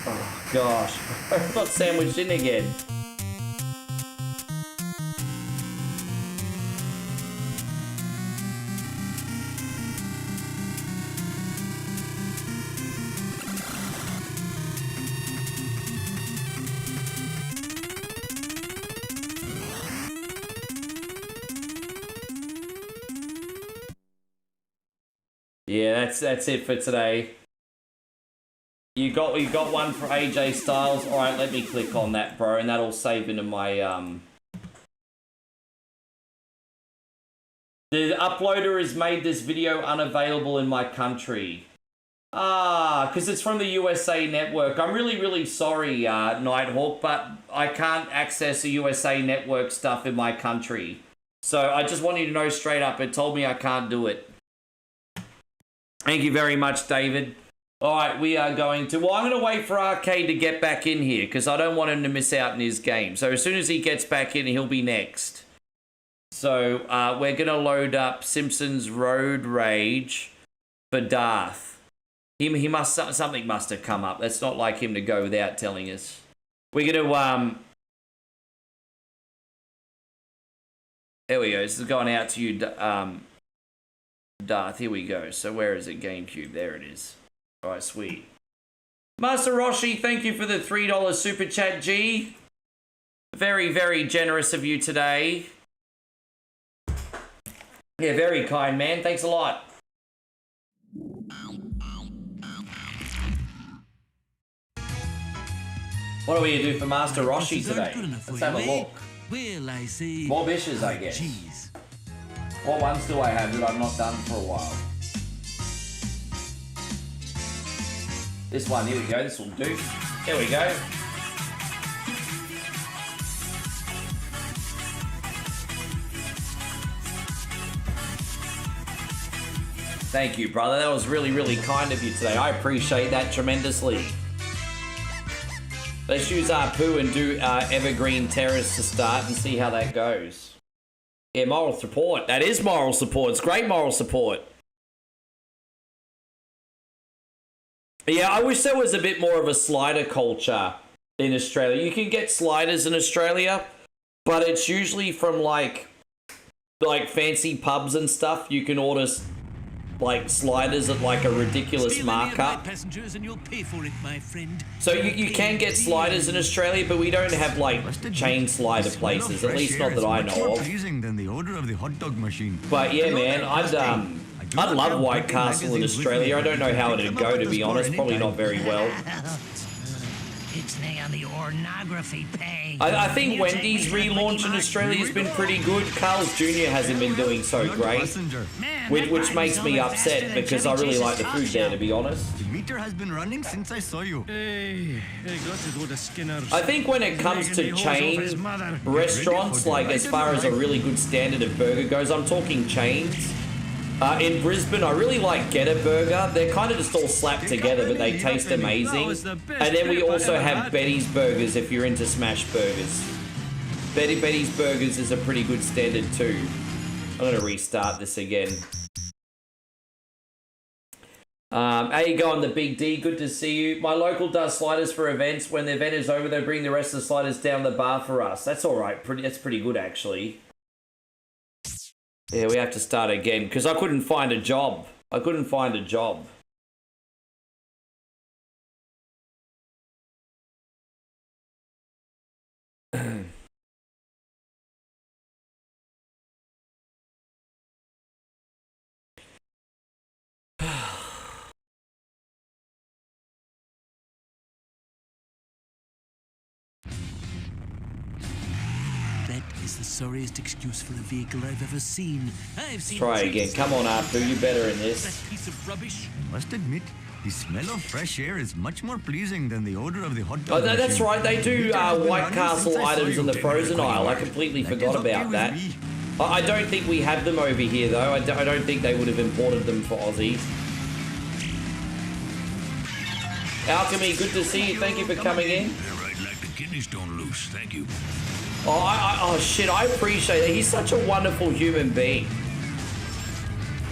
Oh, gosh. I got sandwiched in again. Yeah, that's it for today. You got one for AJ Styles. All right, let me click on that, bro, and that'll save into my The uploader has made this video unavailable in my country. Because it's from the USA Network. I'm really sorry, Nighthawk, but I can't access the USA Network stuff in my country. So I just want you to know straight up, it told me I can't do it. Thank you very much, David. All right, we are going to... Well, I'm going to wait for Arcade to get back in here because I don't want him to miss out in his game. So as soon as he gets back in, he'll be next. So we're going to load up Simpsons Road Rage for Darth. He must... Something must have come up. That's not like him to go without telling us. We're going to... There we go. This is going out to you, Darth. Here we go. So where is it? GameCube. There it is. All right, sweet. Master Roshi, thank you for the $3 super chat, G. Very generous of you today. Yeah, very kind, man. Thanks a lot. What are we going to do for Master Roshi today? Let's have a look. Well, I say... More dishes, I guess. Cheese. What ones do I have that I've not done for a while? This one, here we go. This will do. There we go. Thank you, brother. That was really, really kind of you today. I appreciate that tremendously. Let's use our poo and do Evergreen Terrace to start and see how that goes. Yeah, moral support. That is moral support. It's great moral support. Yeah, I wish there was a bit more of a slider culture in Australia. You can get sliders in Australia, but it's usually from like fancy pubs and stuff. You can order like sliders at like a ridiculous markup. Passengers and you'll pay for it, my friend. So you can get sliders in Australia, but we don't have like chain slider places, at least not that I know of. Than the odor of the hot dog machine. But yeah, man, I'd love White Castle in Australia. I don't know how it'd go, to be honest. Probably not very well. Ixnay on the ornography page. I think Wendy's relaunch in Australia has been pretty good. Carl's Jr. hasn't been doing so great, which makes me upset because I really like the food there, to be honest. The meter has been running since I saw you. I think when it comes to chain restaurants, like as far as a really good standard of burger goes, I'm talking chains. In Brisbane, I really like Get a Burger. They're kind of just all slapped together, but they taste amazing. And then we also have Betty's Burgers if you're into smash burgers. Betty's Burgers is a pretty good standard too. I'm going to restart this again. How you going, the Big D? Good to see you. My local does sliders for events. When the event is over, they bring the rest of the sliders down the bar for us. That's all right. That's pretty good, actually. Yeah, we have to start again because I couldn't find a job. Is the sorriest excuse for a vehicle I've ever seen. Try again. Come on, Arthur. You're better in this. That piece of rubbish. I must admit, the smell of fresh air is much more pleasing than the odor of the hot dog. Oh, no, that's right. They do White Castle items in the frozen aisle. I completely forgot about that. I don't think we have them over here, though. I don't think they would have imported them for Aussie. Alchemy, good to see you. Thank you for coming in. Right, like the kidney stone loose. Thank you. Oh, shit, I appreciate it. He's such a wonderful human being.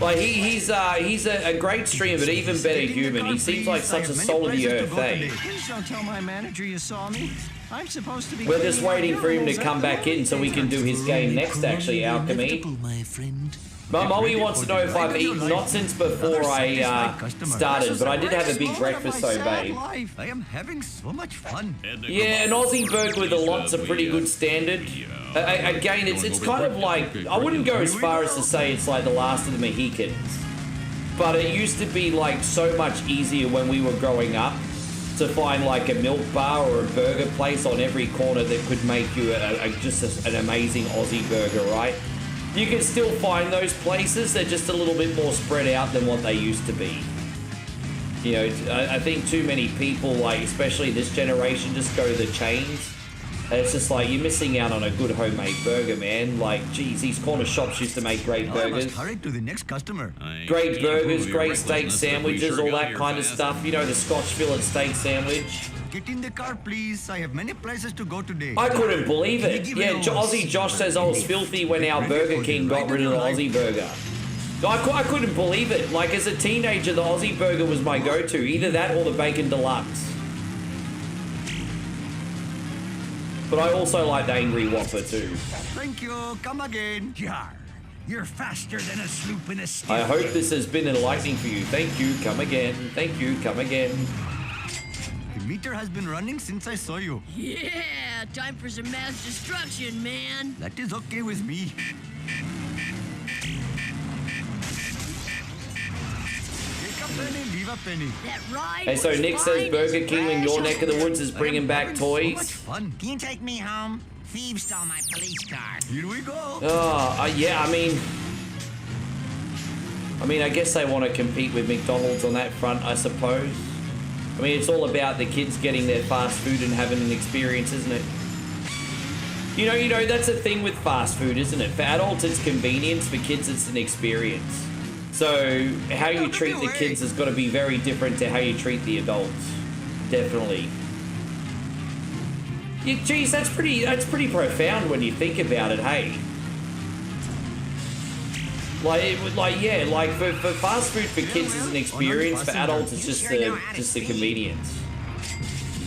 Like, he's a great streamer, but even better human. He seems like such a soul of the earth, eh? Please don't tell my manager you saw me. I'm supposed to be. We're just waiting for him to come back in so we can do his game next, actually, Alchemy. Mommy wants to know if I've eaten, not since before I started, but I did have a big breakfast though, babe. I am having so much fun. Yeah, an Aussie burger with a lot's a pretty good standard. Again, it's kind of like, I wouldn't go as far as to say it's like the last of the Mohicans, but it used to be like so much easier when we were growing up to find like a milk bar or a burger place on every corner that could make you just an amazing Aussie burger, right? You can still find those places. They're just a little bit more spread out than what they used to be. You know, I think too many people, like especially this generation, just go to the chains. And it's just like, you're missing out on a good homemade burger, man. Like, geez, these corner shops used to make great burgers. Hurry to the next customer. Great burgers, great steak sandwiches, all that kind of stuff. You know, the Scotch fillet steak sandwich. Get in the car, please. I have many places to go today. I couldn't believe it. Yeah, Aussie Josh says I was filthy when our Burger King got rid of the Aussie burger. I couldn't believe it. Like, as a teenager, the Aussie burger was my go-to. Either that or the Bacon Deluxe. But I also like the Angry Whopper, too. Thank you. Come again. Yar. You're faster than a sloop in a stick. I hope this has been enlightening for you. Thank you. Come again. Thank you. Come again. The meter has been running since I saw you. Yeah, time for some mass destruction, man. That is okay with me. Take a penny, leave a penny. That ride. Hey, so Nick says Burger King in your neck of the woods is bringing back toys. So much fun. Can you take me home? Thieves stole my police car. Here we go. Oh, yeah, I mean, I guess they want to compete with McDonald's on that front, I suppose. I mean, it's all about the kids getting their fast food and having an experience, isn't it? You know, that's the thing with fast food, isn't it? For adults, it's convenience. For kids, it's an experience. So how you treat the kids has got to be very different to how you treat the adults. Definitely. Yeah, geez, that's pretty profound when you think about it, hey. Like for fast food for kids is an experience, for adults it's just the convenience.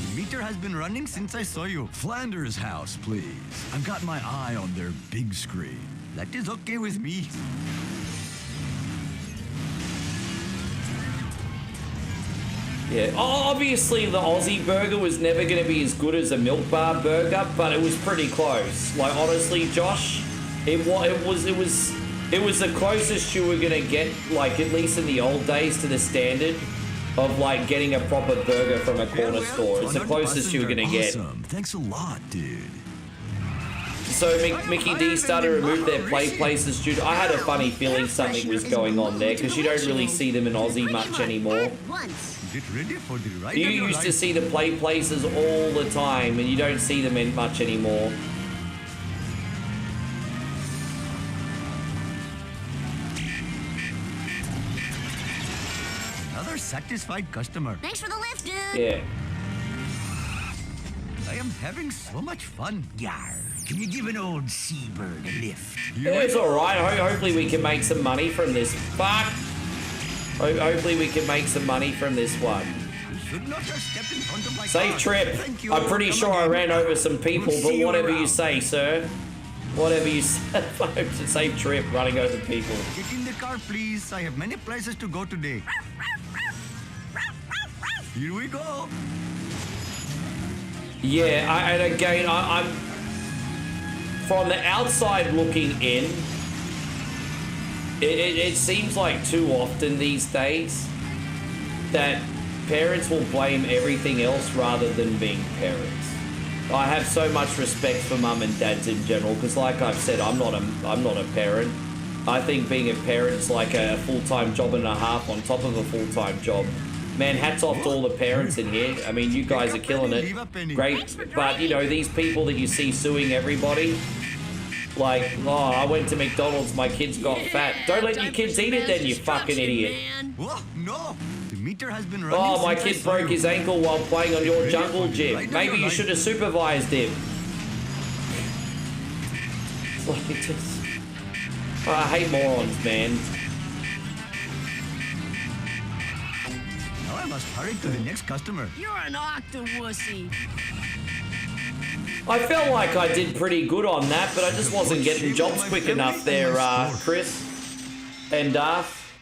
The meter has been running since I saw you. Flanders House, please. I've got my eye on their big screen. That is okay with me. Yeah, obviously the Aussie burger was never going to be as good as a Milk Bar burger, but it was pretty close. Like honestly, Josh, it was the closest you were going to get, like at least in the old days, to the standard of like getting a proper burger from a corner store. It's the closest you were going to get. Awesome. Thanks a lot, dude. So Mickey D started to remove their play places due to, I had a funny feeling something was going on there because you don't really see them in Aussie much anymore. You used to see the play places all the time and you don't see them in much anymore. Another satisfied customer. Thanks for the lift, dude. Yeah. I am having so much fun. Yar. Can you give an old seabird a lift? Yeah, it's alright. Hopefully we can make some money from this. Fuck! Hopefully we can make some money from this one. Safe trip. I'm pretty sure I ran over some people, but whatever you say, sir. Whatever you say. Safe trip, running over people. Get in the car, please. I have many places to go today. Here we go. Yeah, and again, I'm from the outside looking in. It seems like too often these days that parents will blame everything else rather than being parents. I have so much respect for mum and dads in general because, like I've said, I'm not a parent. I think being a parent is like a full-time job and a half on top of a full-time job. Man, hats off to all the parents in here. I mean, you guys are killing it. Great. But, you know, these people that you see suing everybody, like, oh, I went to McDonald's, my kids got fat. Don't let your kids eat it then, you fucking idiot. Whoa, no. The meter has been running. Oh, my kid broke his ankle while playing on your jungle gym. Maybe you should have supervised him. It's like it just... Oh, I hate morons, man. Now I must hurry to the next customer. You're an octowussy. I felt like I did pretty good on that, but I just wasn't getting jobs quick enough there, Chris and Darth.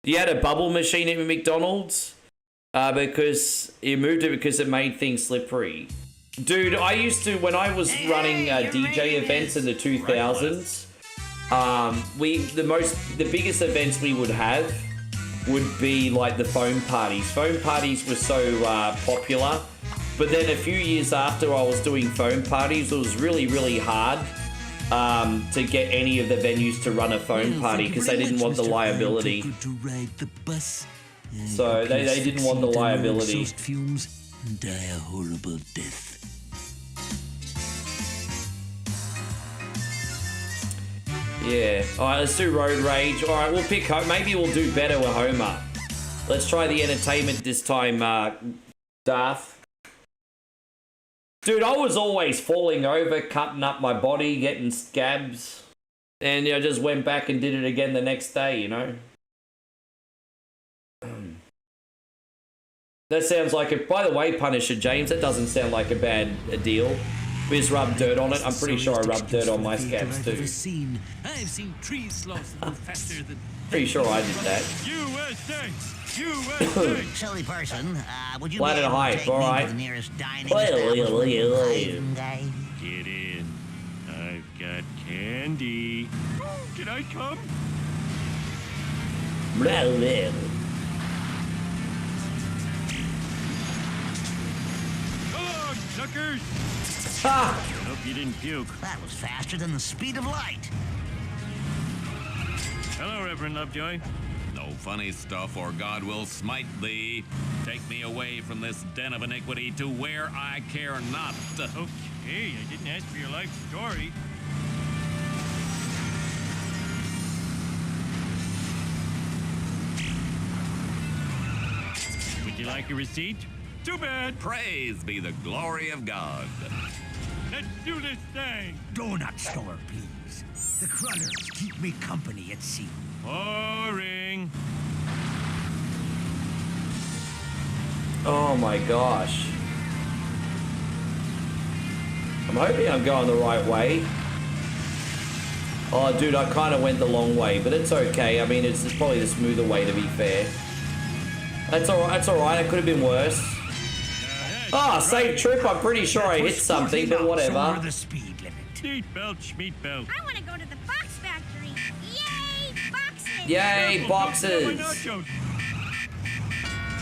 You had a bubble machine at McDonald's because you moved it because it made things slippery. Dude, I used to, when I was running DJ events in the 2000s, the biggest events we would have would be like the foam parties. Foam parties were so popular, but then a few years after I was doing foam parties, it was really, really hard to get any of the venues to run a foam party because they didn't want the liability. So they didn't want the liability. Fumes and die a horrible death. Yeah. Alright, let's do Road Rage. Alright, we'll pick Homer. Maybe we'll do better with Homer. Let's try the entertainment this time, Darth. Dude, I was always falling over, cutting up my body, getting scabs. And I just went back and did it again the next day, you know? That sounds like a... By the way, Punisher James, that doesn't sound like a bad deal. We just rubbed dirt on it. I'm pretty sure I rubbed dirt on my scabs too. I've seen trees sloth faster than... Pretty sure I did that. USA! USA! Silly person, would you Planet be able to Hype, take me alright. to the nearest dining establishment? Get in. I've got candy. Can I come? Come on, suckers! Ha! I hope you didn't puke. That was faster than the speed of light. Hello, Reverend Lovejoy. No funny stuff, or God will smite thee. Take me away from this den of iniquity to where I care not. Hey, I didn't ask for your life story. Would you like a receipt? Too bad. Praise be the glory of God. Let's do this thing. Donut store, please. The crullers keep me company at sea. Boring. Oh my gosh. I'm hoping I'm going the right way. Oh, dude, I kind of went the long way, but it's okay. I mean, it's probably the smoother way, to be fair. That's all right. That's all right. It could have been worse. Ah, safe trip. I'm pretty sure I hit something, but whatever. Seatbelt, schmeatbelt. I want to go to the box factory. Yay, boxes! Yay, boxes!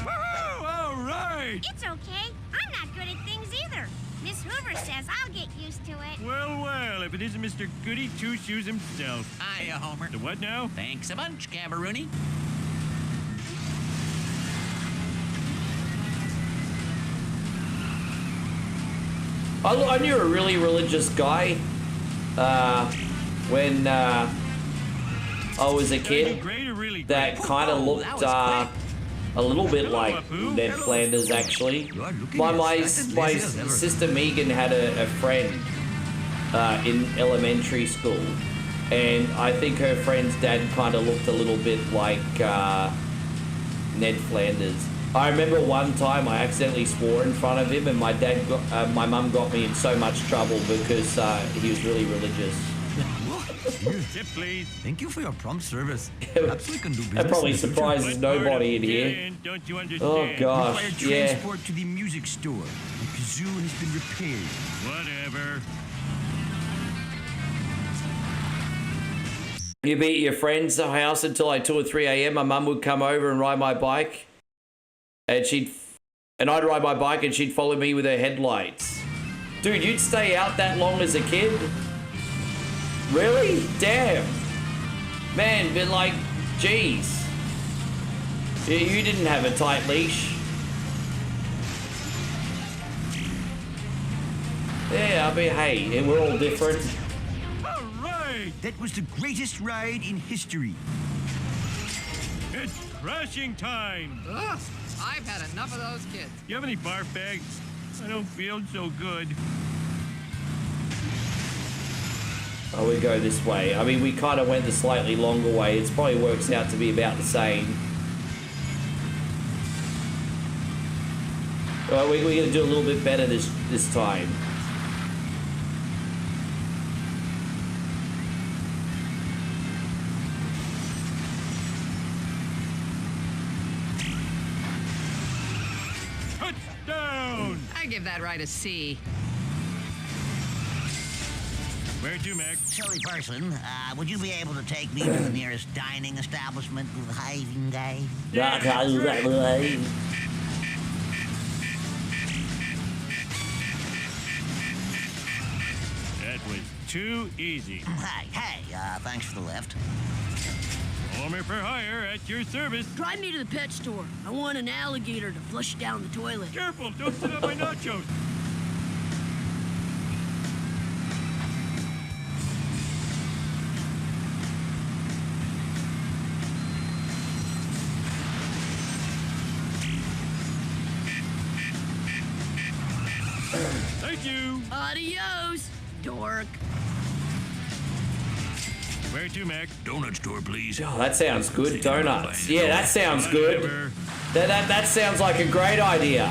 Woohoo! All right! It's okay. I'm not good at things either. Miss Hoover says I'll get used to it. Well, well, if it isn't Mr. Goody Two-Shoes himself. Hiya, Homer. The what now? Thanks a bunch, Cabaroony. I knew a really religious guy when I was a kid that kind of looked a little bit like Ned Flanders, actually. My sister Megan had a friend in elementary school, and I think her friend's dad kind of looked a little bit like Ned Flanders. I remember one time I accidentally swore in front of him, and my mum got me in so much trouble because he was really religious. Tip, please. Thank you for your prompt service. Perhaps we can do business. That probably surprises nobody in here. Don't you understand? Oh gosh, yeah. Transport to the music store. The kazoo has been repaired. Whatever. You be at your friend's house until like 2 or 3 a.m. My mum would come over and ride my bike. And I'd ride my bike and she'd follow me with her headlights. Dude, you'd stay out that long as a kid? Really? Damn. Man, but like, geez. You didn't have a tight leash. Yeah, I mean, hey, we're all different. All right. That was the greatest ride in history. It's crashing time. Ugh, I've had enough of those kids. You have any barf bags? I don't feel so good. Oh, we go this way. I mean, we kind of went the slightly longer way. It probably works out to be about the same. Well, we're going to do a little bit better this time. Touchdown! I give that ride a C. Where to, Mac? Silly person, would you be able to take me to the nearest dining establishment with hiving day? That was too easy. Hey, thanks for the lift. Homer for hire at your service. Drive me to the pet store. I want an alligator to flush down the toilet. Careful, don't sit on my nachos. Thank you. Adios, dork. Where to, Mac? Donut store, please. Oh, that sounds good. Donuts. Yeah, that sounds good. That sounds like a great idea.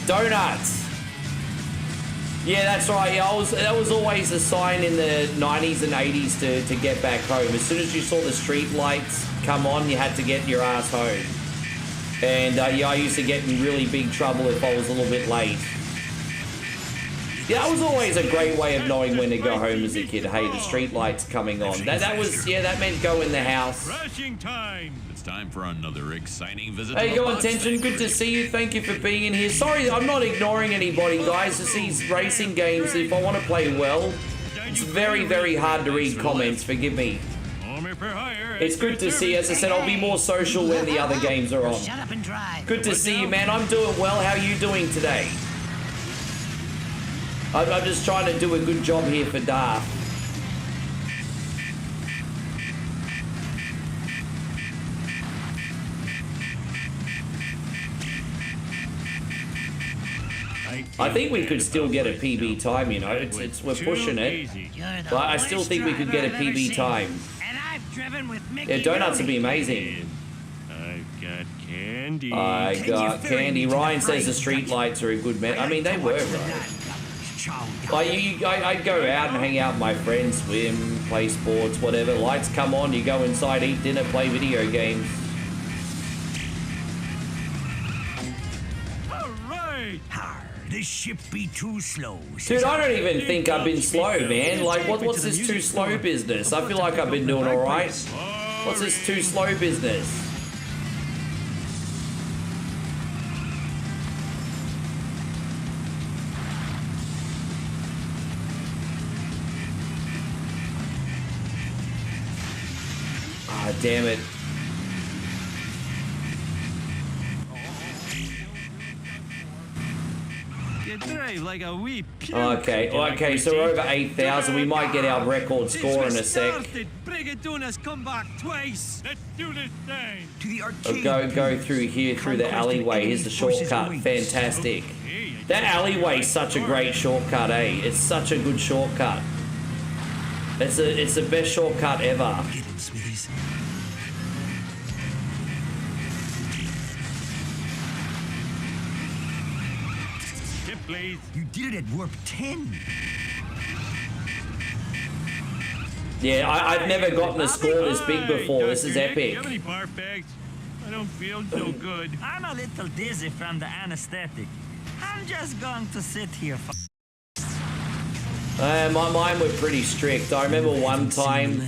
Donuts. Yeah, that's right. Yeah, that was always a sign in the 90s and 80s to get back home. As soon as you saw the street lights come on, you had to get your ass home. And yeah, I used to get in really big trouble if I was a little bit late. Yeah, that was always a great way of knowing when to go home as a kid. Hey, the street lights coming on. That was, yeah, that meant go in the house. Crashing time. It's time for another exciting visit. Hey, to the go box attention. Good to see you. Thank you for being in here. Sorry, I'm not ignoring anybody, guys. It's these racing games. If I want to play well, it's very, very hard to read comments. Forgive me. It's good to see. As I said, I'll be more social when the other games are on. Shut up and drive. Good to see you, man. I'm doing well. How are you doing today? I'm just trying to do a good job here for Darth. I think we could still get a PB time, you know. It's we're pushing it. But I still think we could get a PB time. And I've driven with Mickey. Yeah, donuts would be amazing. I've got candy. I got candy. Ryan says the street lights are a good man. I mean, they were, bro. I'd go out and hang out with my friends, swim, play sports, whatever. Lights come on, you go inside, eat dinner, play video games. This ship be too slow. Dude, I don't even think I've been slow, man. Like, what's this too slow business? I feel like I've been doing alright. What's this too slow business? Ah, damn it. Like a weep. Okay, so we're over 8,000. We might get our record score in a sec. Brigadoon come back twice. Let's do this thing. To the arcade. Go through here, through the alleyway. Here's the shortcut. Fantastic. That alleyway is such a great shortcut, eh? It's such a good shortcut. It's the best shortcut ever. Please. You did it at warp 10. Yeah, I've never gotten a score this big before. This is epic. Do you have any bar bags? I don't feel so good. I'm a little dizzy from the anesthetic. I'm just going to sit here for... Mine were pretty strict. I remember one time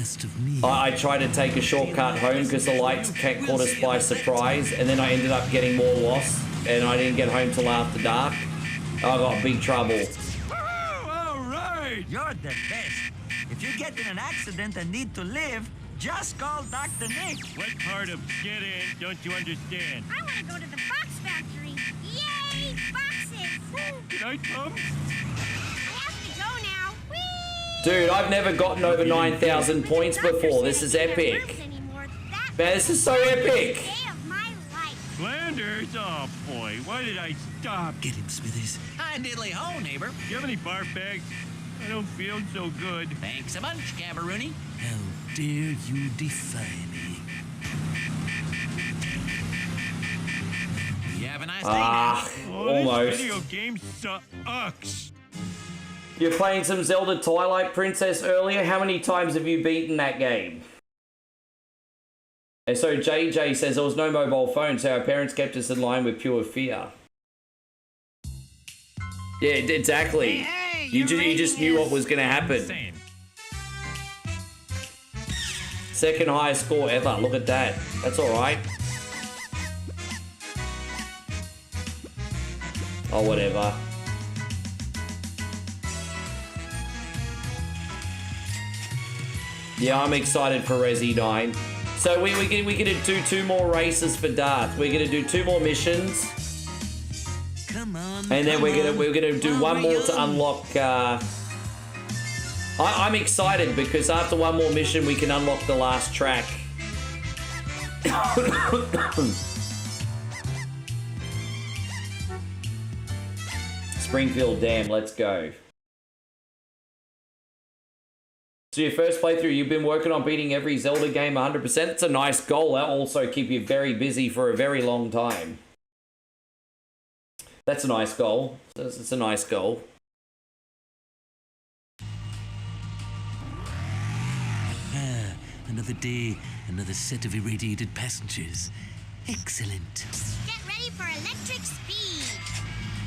I tried to take a shortcut home because the lights caught us by surprise, and then I ended up getting more lost, and I didn't get home till after dark. I got big trouble. All right. You're the best. If you get in an accident and need to live, just call Dr. Nick. What part of get in don't you understand? I want to go to the box factory. Yay, boxes! Can I come? I have to go now. Whee! Dude, I've never gotten over 9,000 points before. This is epic. Man, this is so epic. Flanders? Oh boy, why did I stop? Get him, Smithers. Hi, diddly ho, neighbor. Do you have any bar bags? I don't feel so good. Thanks a bunch, Gabarooney. How dare you defy me? You have a nice day now. Almost. This video game sucks. You're playing some Zelda Twilight Princess earlier. How many times have you beaten that game? And so JJ says there was no mobile phone, so our parents kept us in line with pure fear. Yeah, exactly. You just knew what was going to happen. Second highest score ever. Look at that. That's all right. Oh, whatever. Yeah, I'm excited for Resi 9. So we're gonna do 2 more races for Darth. We're gonna do 2 more missions. Come on. And then we're gonna do one more to unlock. I'm excited because after one more mission we can unlock the last track. Springfield Dam, let's go. So your first playthrough, you've been working on beating every Zelda game 100%. It's a nice goal. That'll also keep you very busy for a very long time. That's a nice goal. It's a nice goal. Ah, another day, another set of irradiated passengers. Excellent. Get ready for electric speed.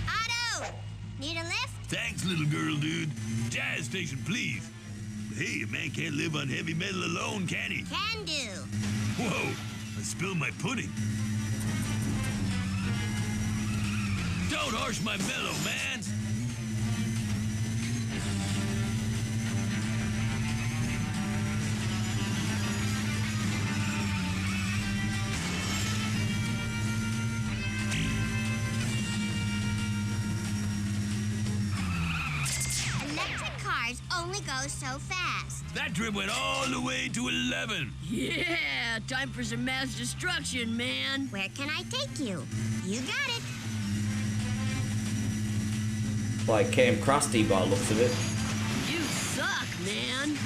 Otto, need a lift? Thanks, little girl, dude. Jazz station, please. Hey, a man can't live on heavy metal alone, can he? Can do. Whoa, I spilled my pudding. Don't harsh my mellow, man. cars only go so fast. That trip went all the way to 11. Yeah, time for some mass destruction, man. Where can I take you? You got it. Like Camp Krusty by the looks of it. You suck, man.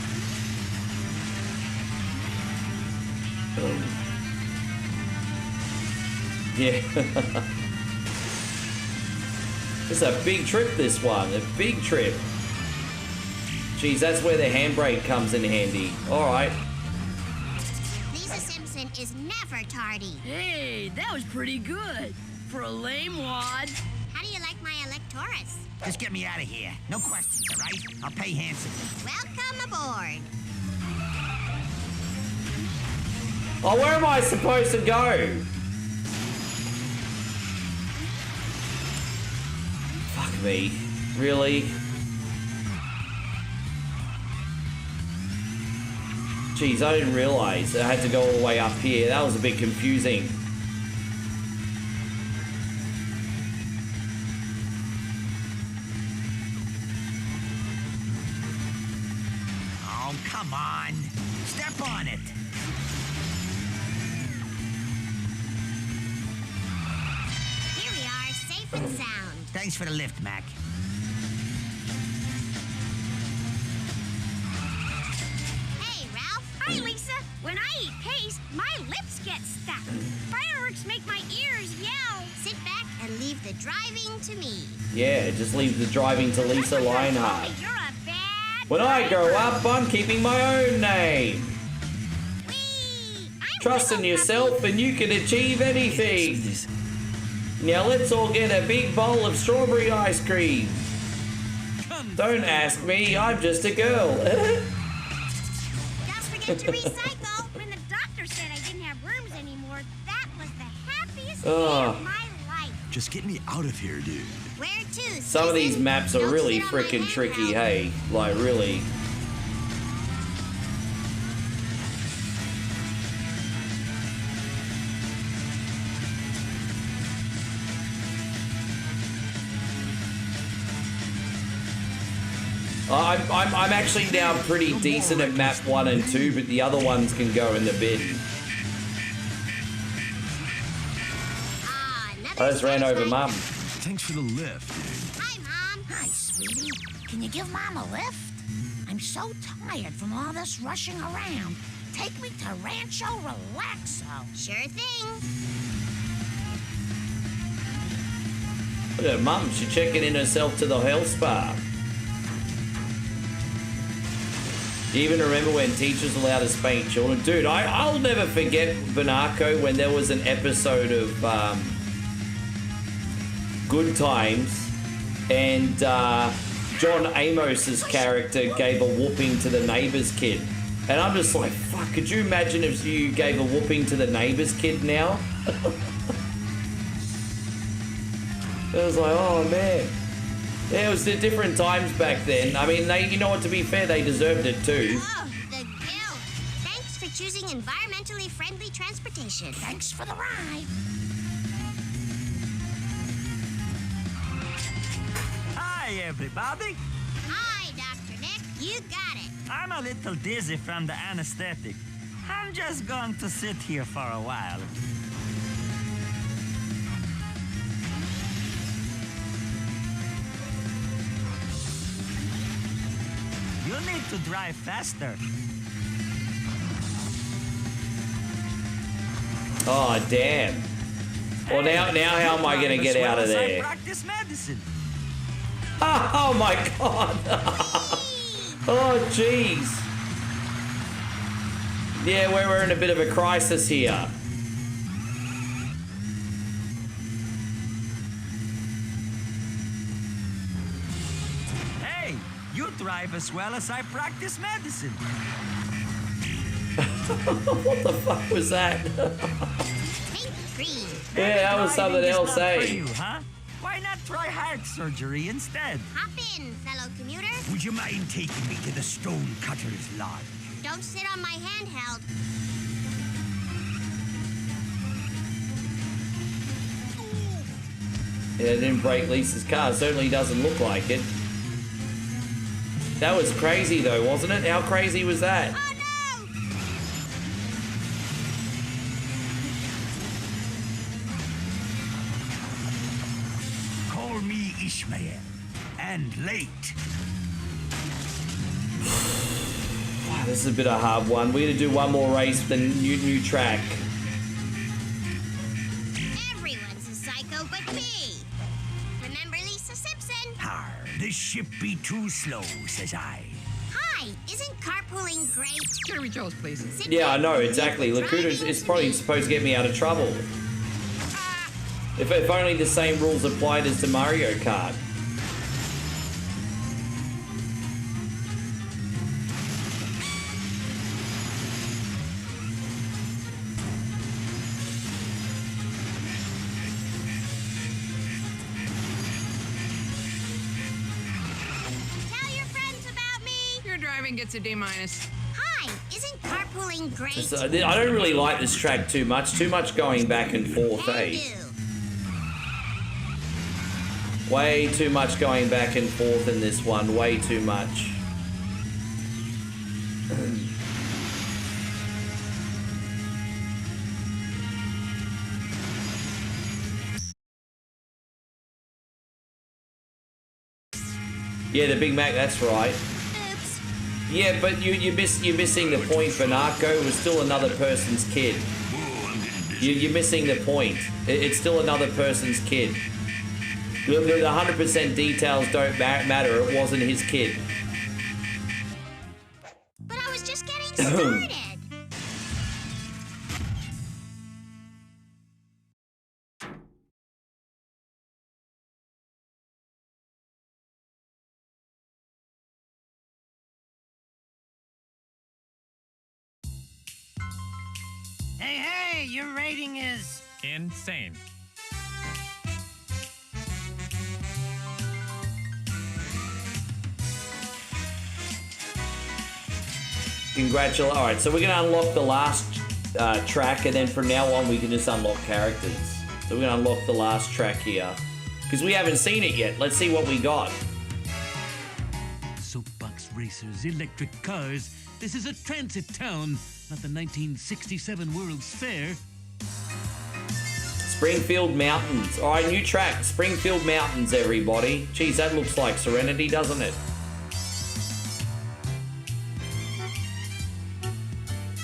Yeah. It's a big trip, this one. A big trip. Jeez, that's where the handbrake comes in handy. Alright. Lisa Simpson is never tardy. Hey, that was pretty good. For a lame wad. How do you like my Electoris? Just get me out of here. No questions, all right? I'll pay handsomely. Welcome aboard. Oh, where am I supposed to go? Fuck me. Really? Jeez, I didn't realize I had to go all the way up here. That was a bit confusing. Oh, come on. Step on it. Here we are, safe and sound. Thanks for the lift, Mac. Hey, Ralph. Hi, Lisa. When I eat paste, my lips get stuck. Fireworks make my ears yell. Sit back and leave the driving to me. Yeah, just leave the driving to Lisa Lionheart. You're a bad When I grow up, I'm keeping my own name. Trust in yourself and you can achieve anything. Now let's all get a big bowl of strawberry ice cream. Don't ask me, I'm just a girl. Don't forget to recycle. When the doctor said I didn't have rooms anymore, that was the happiest day of my life. Just get me out of here, dude. Where to? Some of these maps are really sit on my freaking tricky, hey? Like, really. I'm actually now pretty decent at map 1 and 2, but the other ones can go in the bin. I just ran over Mum. Thanks for the lift, dude. Hi, Mom. Hi, sweetie. Can you give Mom a lift? I'm so tired from all this rushing around. Take me to Rancho Relaxo. Sure thing. Look at Mum, she's checking in herself to the health spa. Do you even remember when teachers were allowed to spank children? Dude, I'll never forget Banarco when there was an episode of Good Times and John Amos's character gave a whooping to the neighbor's kid. And I'm just like, fuck, could you imagine if you gave a whooping to the neighbor's kid now? It was like, oh man. Yeah, it was the different times back then. I mean, you know what, to be fair, they deserved it too. Oh, the guilt. Thanks for choosing environmentally friendly transportation. Thanks for the ride. Hi, everybody. Hi, Dr. Nick. You got it. I'm a little dizzy from the anesthetic. I'm just going to sit here for a while. You need to drive faster. Oh, damn. Well, now how am I going to get out of there? I practice medicine. Oh, my God. Oh, jeez. Yeah, we're in a bit of a crisis here. Hey, you drive as well as I practice medicine. What the fuck was that? Green. Yeah, that was something else, For eh? you, huh? Why not try heart surgery instead? Hop in, fellow commuter. Would you mind taking me to the Stonecutter's Lodge? Don't sit on my handheld. Yeah, it didn't break Lisa's car. Certainly doesn't look like it. That was crazy though, wasn't it? How crazy was that? Call me Ishmael. And late. Wow, this is a bit of a hard one. We're gonna do one more race with the new track. Everyone's a psycho but me. Remember Lisa Simpson? Har, this ship be too slow, says I. Hi, isn't carpooling great? Jeremy Jones, please. Yeah, I know, exactly. Lakuta is probably supposed to get me out of trouble. If only the same rules applied as to Mario Kart. Gets a D-. Hi, isn't carpooling great? I don't really like this track too much. Too much going back and forth, eh? Way too much going back and forth in this one. Way too much. Yeah, the Big Mac, that's right. Yeah, but you're missing the point. Banarco was still another person's kid. You're missing the point. It's still another person's kid. The 100% details don't matter. It wasn't his kid. But I was just getting started. Hey, your rating is... insane. Congratulations. Alright, so we're going to unlock the last track, and then from now on we can just unlock characters. So we're going to unlock the last track here. Because we haven't seen it yet. Let's see what we got. Soapbox racers, electric cars. This is a transit town, not the 1967 World's Fair. Springfield Mountains. Alright, new track. Springfield Mountains, everybody. Geez, that looks like Serenity, doesn't it?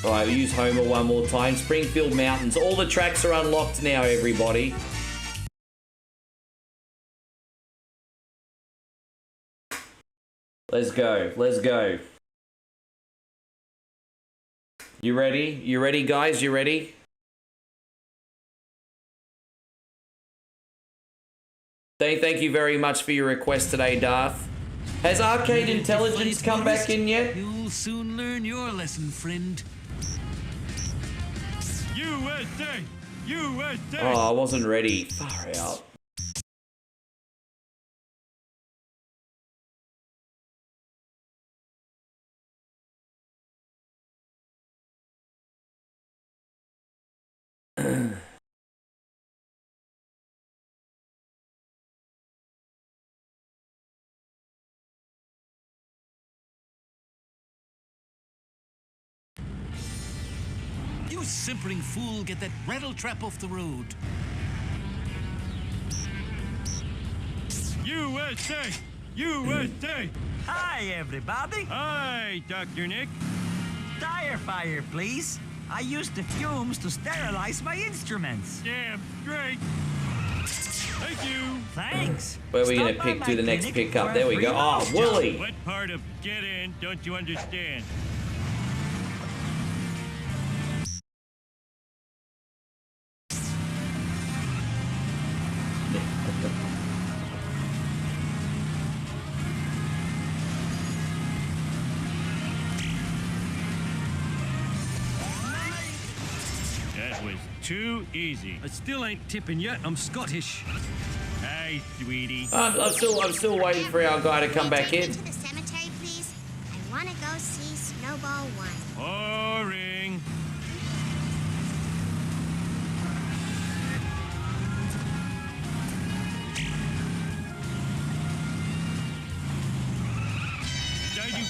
Alright, we'll use Homer one more time. Springfield Mountains. All the tracks are unlocked now, everybody. Let's go. Let's go. You ready? You ready, guys? You ready? Thank you very much for your request today, Darth. Has Arcade Intelligence come back in yet? You'll soon learn your lesson, friend. USA! USA! Oh, I wasn't ready. Far out. You simpering fool, get that rattle trap off the road. USA! USA! Hi, everybody. Hi, Dr. Nick. Tire fire, please. I used the fumes to sterilize my instruments. Damn straight. Thank you. Thanks. Where are we going to pick to the next pickup? There we go. Oh, Wooly. What part of get in don't you understand? That was too easy. I still ain't tipping yet. I'm Scottish. Hi, sweetie. I'm still waiting for our guy to come back in. To the cemetery, please. I want to go see Snowball 1. Boring.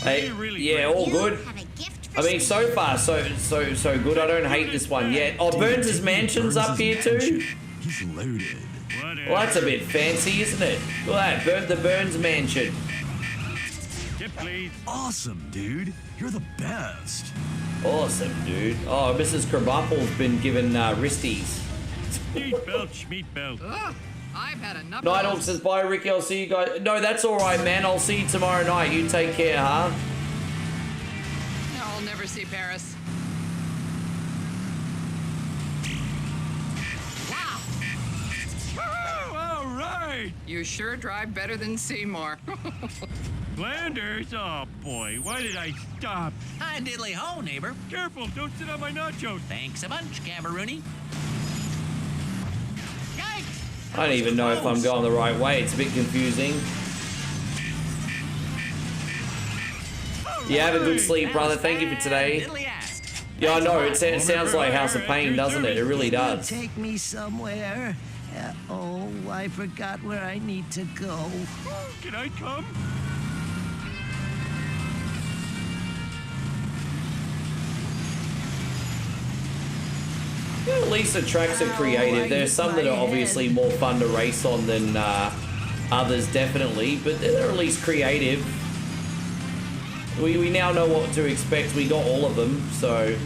Hey, yeah, all good. I mean, so far, so good. I don't hate this one yet. Oh, Burns' Mansion's up here too? He's loaded. Well, that's a bit fancy, isn't it? Look at that, the Burns Mansion. Awesome, dude. You're the best. Awesome, dude. Oh, Mrs. Krabappel's been given wristies. Meat belt, schmeat belt. Ugh, I've had enough. Night Hawk says, bye, Ricky. I'll see you guys. No, that's all right, man. I'll see you tomorrow night. You take care, huh? No, I'll never see Paris. Wow. Woo, all right. You sure drive better than Seymour. Flanders? Oh, boy. Why did I stop? Hi, diddly ho, neighbor. Careful, don't sit on my nachos. Thanks a bunch, Cameroony. I don't even know if I'm going the right way. It's a bit confusing. Yeah, have a good sleep, brother. Thank you for today. Yeah, I know. It sounds like House of Pain, doesn't it? It really does. Take me somewhere. Oh, I forgot where I need to go. Can I come? Yeah, at least the tracks are creative. There's some that are obviously more fun to race on than others, definitely, but they're at least creative. We now know what to expect. We got all of them, so...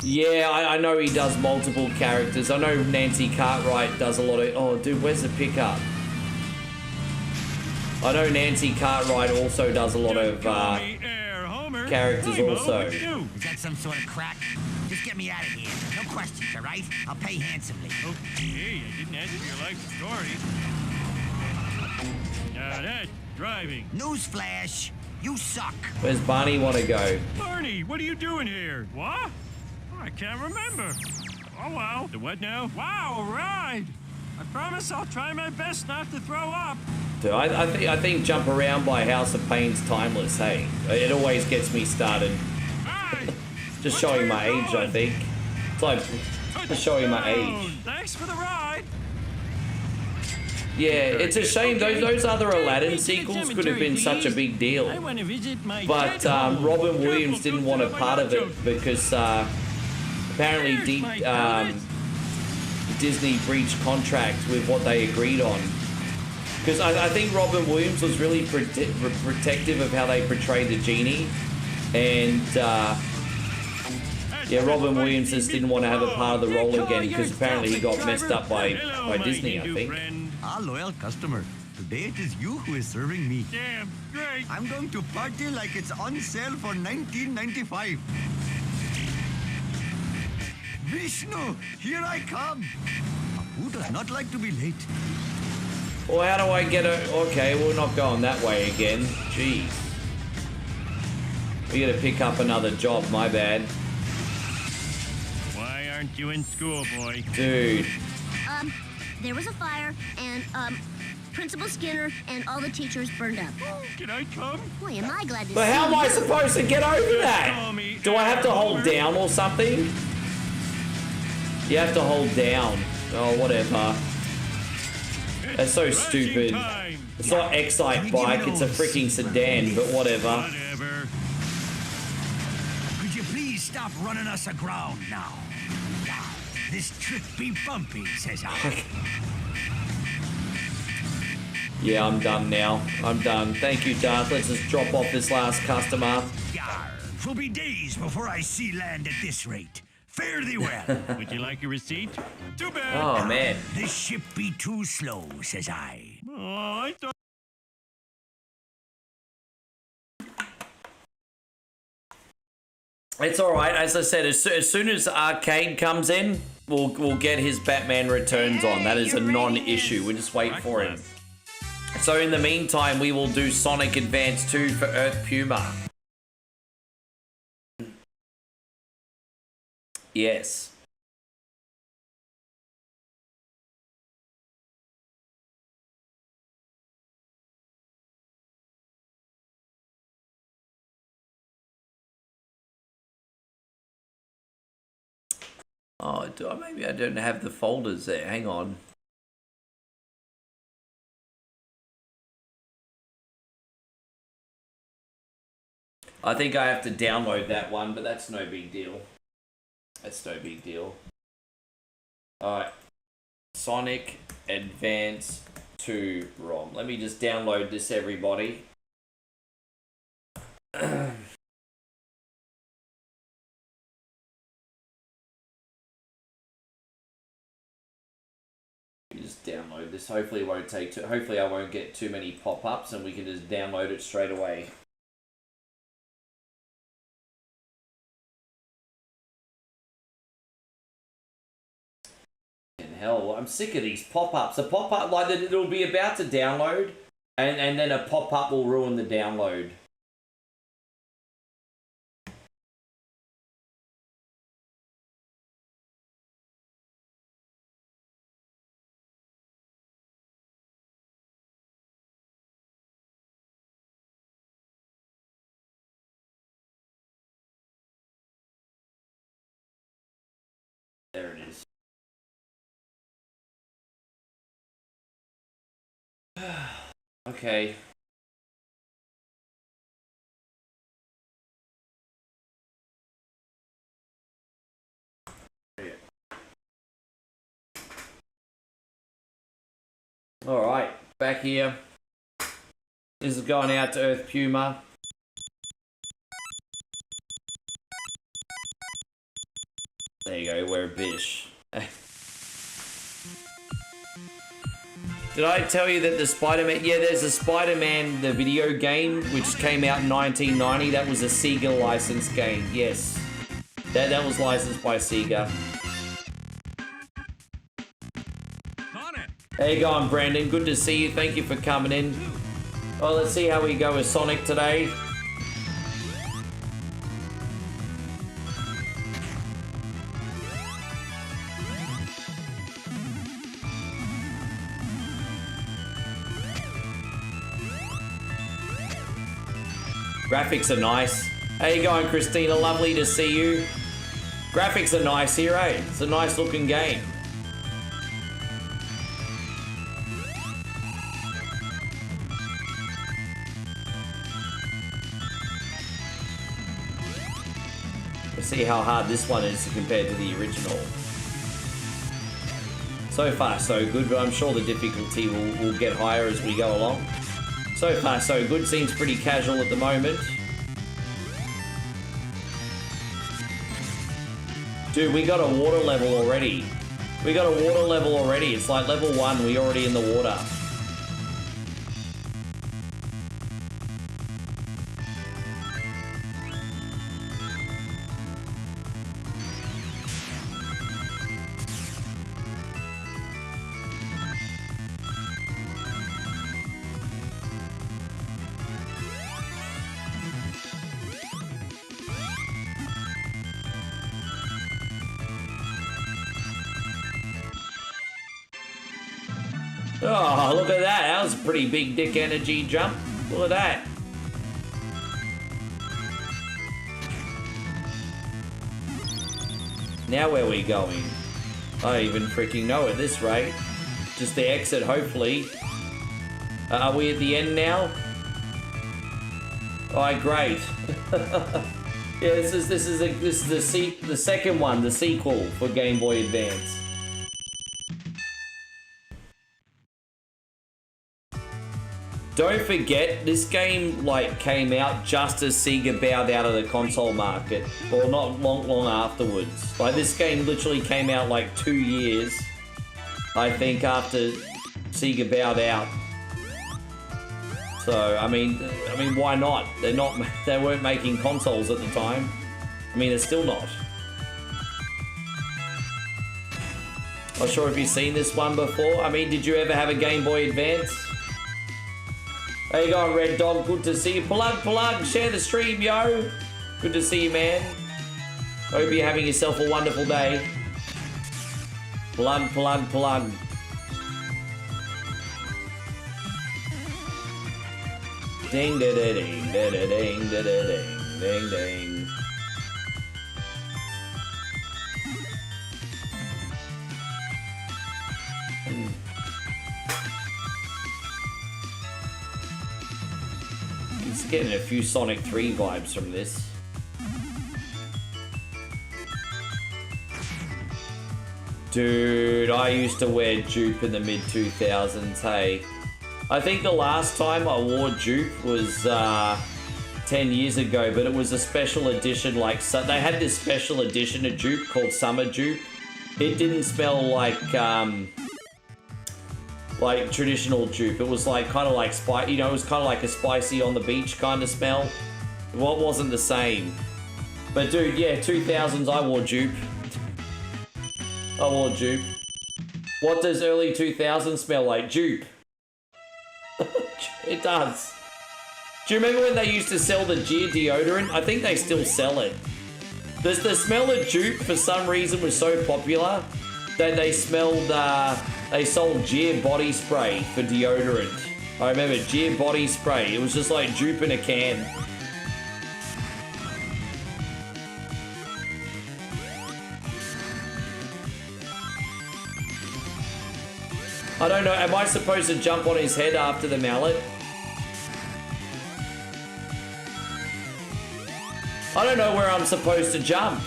Yeah, I know he does multiple characters. I know Nancy Cartwright does a lot of... Oh, dude, where's the pickup? I know Nancy Cartwright also does a lot of characters also. Is that some sort of crack? Just get me out of here. No questions, all right? I'll pay handsomely. Okay, I didn't ask for your life story. Now that's driving. Newsflash, you suck. Where's Barney want to go? Barney, what are you doing here? What? I can't remember. Oh, well. The what now? Wow, a ride. I promise I'll try my best not to throw up. Dude, I think Jump Around by House of Pain's timeless, hey? It always gets me started. Just showing my age, I think. It's like, just showing my age. Thanks for the ride. Yeah, it's a shame. Those other Aladdin sequels could have been such a big deal. But Robin Williams didn't want a part of it because apparently Disney breached contract with what they agreed on. Because I think Robin Williams was really protective of how they portrayed the genie. And yeah, Robin Williams just didn't want to have a part of the role again because apparently he got messed up by Disney, I think. Our loyal customer. Today it is you who is serving me. Damn, great. I'm going to party like it's on sale for $19.95. Vishnu, here I come. Who does not like to be late? Well, how do I get it? Okay, we're not going that way again. Jeez. We gotta pick up another job, my bad. Why aren't you in school, boy? Dude. There was a fire, and, Principal Skinner and all the teachers burned up. Can I come? Boy, am I glad to see you. But how am I supposed to get over that? Do I have to hold down or something? You have to hold down. Oh, whatever. That's so stupid. It's not Excite bike, it's a freaking sedan, but whatever. Could you please stop running us aground now? This trip be bumpy, says I. Yeah, I'm done now. I'm done. Thank you, Darth. Let's just drop off this last customer. Yarr, 'twill be days before I see land at this rate. Fare thee well. Would you like a receipt? Too bad. Oh, man. This ship be too slow, says I. Oh, I thought... It's all right. As I said, as soon as Arcade comes in, we'll get his Batman Returns on. That is a non-issue. We'll just wait for him. So in the meantime, we will do Sonic Advance 2 for Earth Puma. Yes. Oh, maybe I don't have the folders there. Hang on. I think I have to download that one, but that's no big deal. That's no big deal. Alright. Sonic Advance 2 ROM. Let me just download this, everybody. Just download this. Hopefully it won't take hopefully I won't get too many pop-ups and we can just download it straight away. And hell, I'm sick of these pop-ups. A pop-up like that, it'll be about to download and then a pop-up will ruin the download. There it is. Okay. Alright, back here. This is going out to Earth Puma. There you go, we're a bish. Did I tell you that the Spider-Man... Yeah, there's a Spider-Man, the video game, which came out in 1990. That was a Sega licensed game, yes. That was licensed by Sega. How you going, Brandon? Good to see you. Thank you for coming in. Well, let's see how we go with Sonic today. Graphics are nice. How you going, Christina? Lovely to see you. Graphics are nice here, eh? It's a nice looking game. Let's see how hard this one is compared to the original. So far so good, but I'm sure the difficulty will get higher as we go along. So far so good, seems pretty casual at the moment. Dude, we got a water level already. We got a water level already. It's like level 1, we're already in the water. Oh, look at that. That was a pretty big dick energy jump. Look at that. Now where are we going? I don't even freaking know at this rate. Just the exit, hopefully. Are we at the end now? Oh, great. Yeah, this is the second one, the sequel for Game Boy Advance. Don't forget, this game like came out just as Sega bowed out of the console market, or not long afterwards. Like this game literally came out like 2 years, I think, after Sega bowed out. So I mean, why not? They weren't making consoles at the time. I mean, they're still not. Not sure if you've seen this one before. I mean, did you ever have a Game Boy Advance? How you going, Red Dog? Good to see you. Plug, share the stream, yo. Good to see you, man. Hope you're having yourself a wonderful day. Plug. Ding, da da ding, da da ding, da da ding, ding ding. He's getting a few Sonic 3 vibes from this. Dude, I used to wear Jupe in the mid-2000s, hey. I think the last time I wore Jupe was 10 years ago, but it was a special edition, like, so they had this special edition of Jupe called Summer Jupe. It didn't smell like traditional Jupe. It was like kind of like it was kind of like a spicy on the beach kind of smell. Well, it wasn't the same. But dude, yeah, 2000s, I wore Jupe. I wore Jupe. What does early 2000s smell like? Jupe. It does. Do you remember when they used to sell the Gear deodorant? I think they still sell it. The smell of Jupe, for some reason, was so popular that they sold Gear body spray for deodorant. I remember Gear body spray. It was just like Jupe in a can. I don't know, am I supposed to jump on his head after the mallet? I don't know where I'm supposed to jump.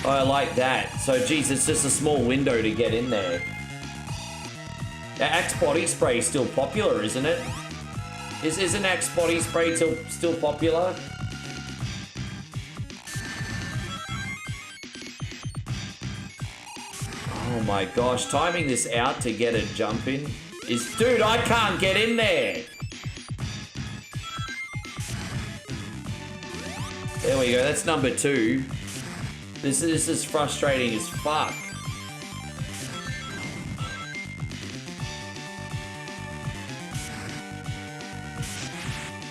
Oh, I like that. So, geez, it's just a small window to get in there. Axe body spray is still popular, isn't it? Isn't Axe body spray still popular? Oh my gosh, timing this out to get a jump in is... Dude, I can't get in there! There we go, that's number 2. This is frustrating as fuck.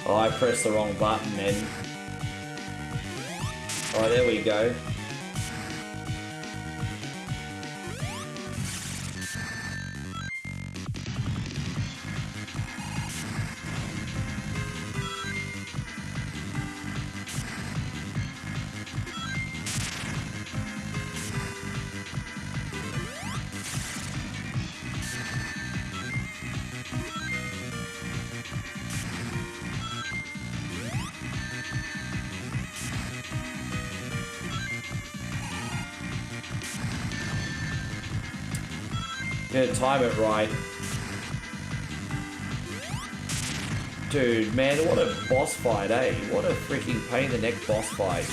Oh, I pressed the wrong button then. Oh, there we go. Gonna time it right. Dude, man, what a boss fight, eh? What a freaking pain in the neck boss fight.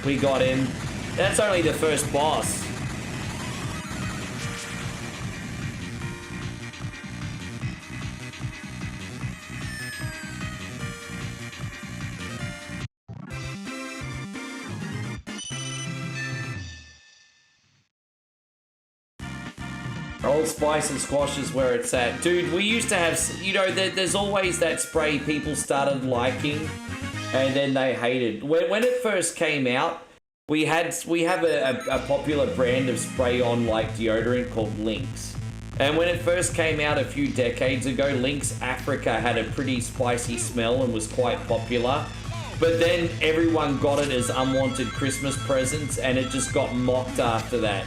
We got him. That's only the first boss. Old Spice and Squash is where it's at. Dude, we used to have, you know, there's always that spray people started liking and then they hated. When it first came out, we have a popular brand of spray-on like deodorant called Lynx. And when it first came out a few decades ago, Lynx Africa had a pretty spicy smell and was quite popular. But then everyone got it as unwanted Christmas presents and it just got mocked after that.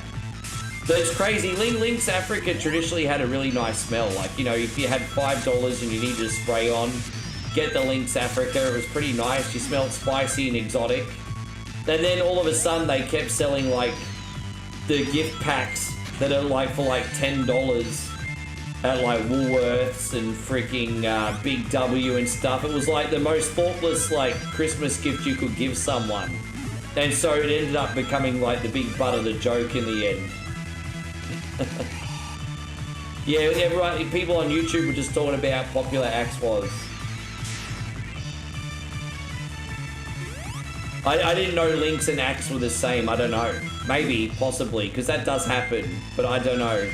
That's crazy. Lynx Africa traditionally had a really nice smell. Like, you know, if you had $5 and you needed to spray on, get the Lynx Africa. It was pretty nice. You smelled spicy and exotic. And then all of a sudden they kept selling like the gift packs that are like for like $10 at like Woolworths and freaking Big W and stuff. It was like the most thoughtless like Christmas gift you could give someone. And so it ended up becoming like the big butt of the joke in the end. Yeah, everyone, people on YouTube were just talking about how popular Axe was. I didn't know Lynx and Axe were the same. I don't know. Maybe, possibly, because that does happen, but I don't know.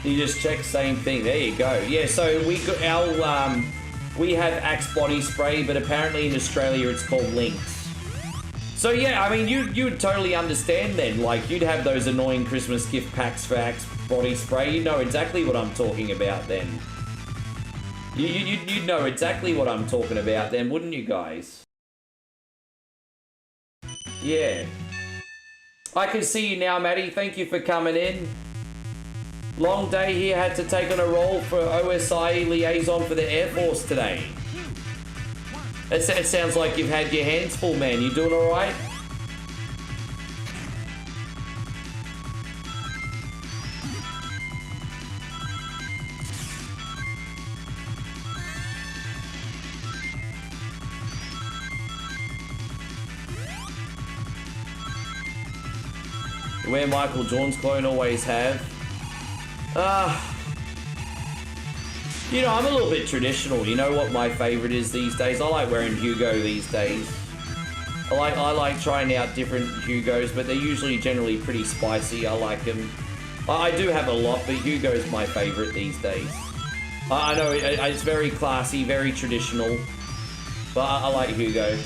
You just check, same thing. There you go. Yeah, so we have Axe body spray, but apparently in Australia it's called Lynx. So yeah, I mean, you would totally understand then. Like, you'd have those annoying Christmas gift packs for Axe body spray. You know exactly what I'm talking about then. You'd know exactly what I'm talking about then, wouldn't you guys? Yeah. I can see you now, Maddie. Thank you for coming in. Long day here, had to take on a role for OSI liaison for the Air Force today. It sounds like you've had your hands full, man. You doing all right? Where Michael Jordan's clone always have. You know, I'm a little bit traditional. You know what my favorite is these days? I like wearing Hugo these days. I like trying out different Hugos, but they're usually generally pretty spicy. I like them. I do have a lot, but Hugo's my favorite these days. I know it's very classy, very traditional, but I like Hugo.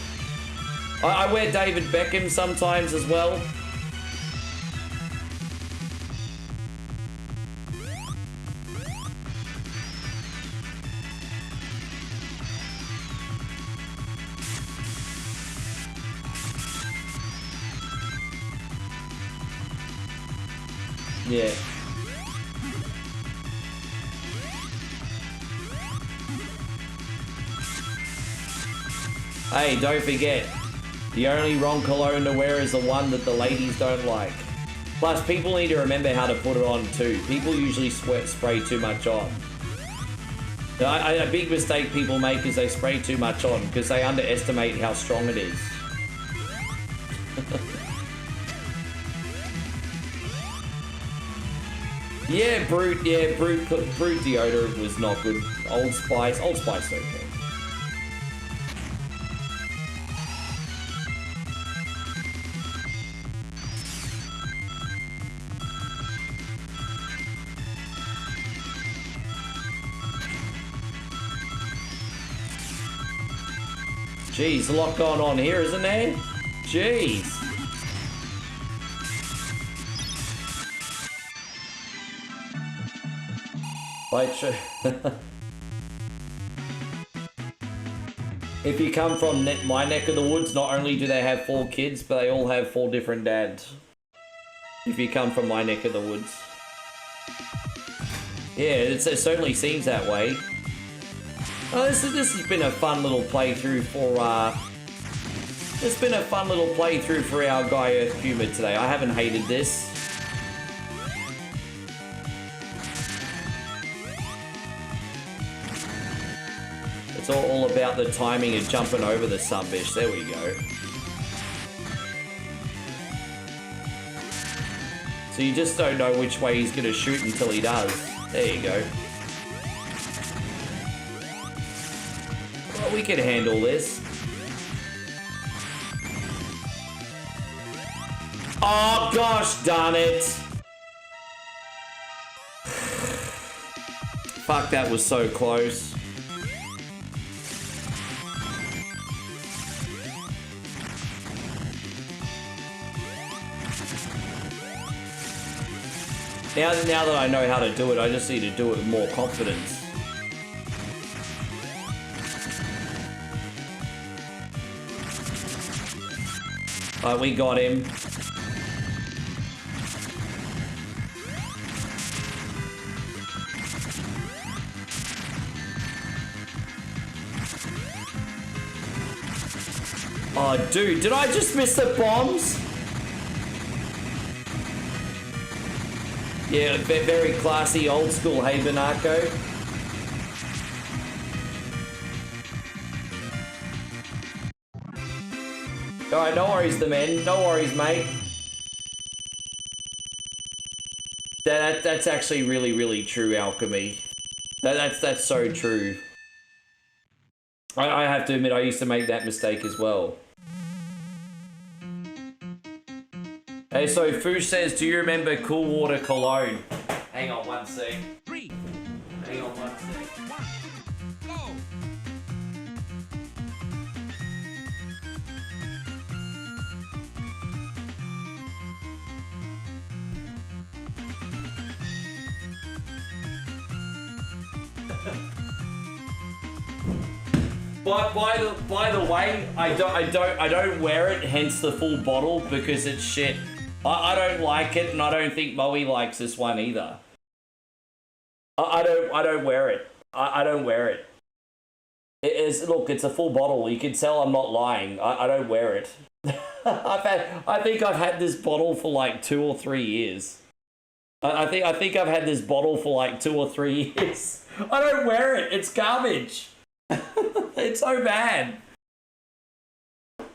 I wear David Beckham sometimes as well. Yeah. Hey, don't forget, the only wrong cologne to wear is the one that the ladies don't like. Plus, people need to remember how to put it on too. People usually spray too much on. A big mistake people make is they spray too much on because they underestimate how strong it is. Yeah, Brute deodorant was not good. Old Spice okay. Jeez, a lot going on here, isn't there? Jeez. If you come from my neck of the woods, not only do they have 4 kids, but they all have 4 different dads. If you come from my neck of the woods. Yeah, it certainly seems that way. Oh, this has been a fun little playthrough for it's been a fun little playthrough for our guy Earth Humid today. I haven't hated this. It's all about the timing and jumping over the sunbish. There we go. So you just don't know which way he's gonna shoot until he does. There you go. Well, we can handle this. Oh gosh darn it! Fuck, that was so close. Now that I know how to do it, I just need to do it with more confidence. Alright, we got him. Oh, dude, did I just miss the bombs? Yeah, very classy, old school, hey, Banako. Alright, no worries, the men. No worries, mate. That's actually really, really true, Alchemy. That's so true. I have to admit, I used to make that mistake as well. Hey, so Foosh says, do you remember Cool Water Cologne? Hang on one sec. 3. Hang on one sec. 1. Go. But by the way, I don't wear it, hence the full bottle, because it's shit. I don't like it, and I don't think Moe likes this one either. I don't wear it. I don't wear it. It is, look, it's a full bottle. You can tell I'm not lying. I don't wear it. I think I've had this bottle for like 2 or 3 years. I think I've had this bottle for like 2 or 3 years. I don't wear it. It's garbage. It's so bad.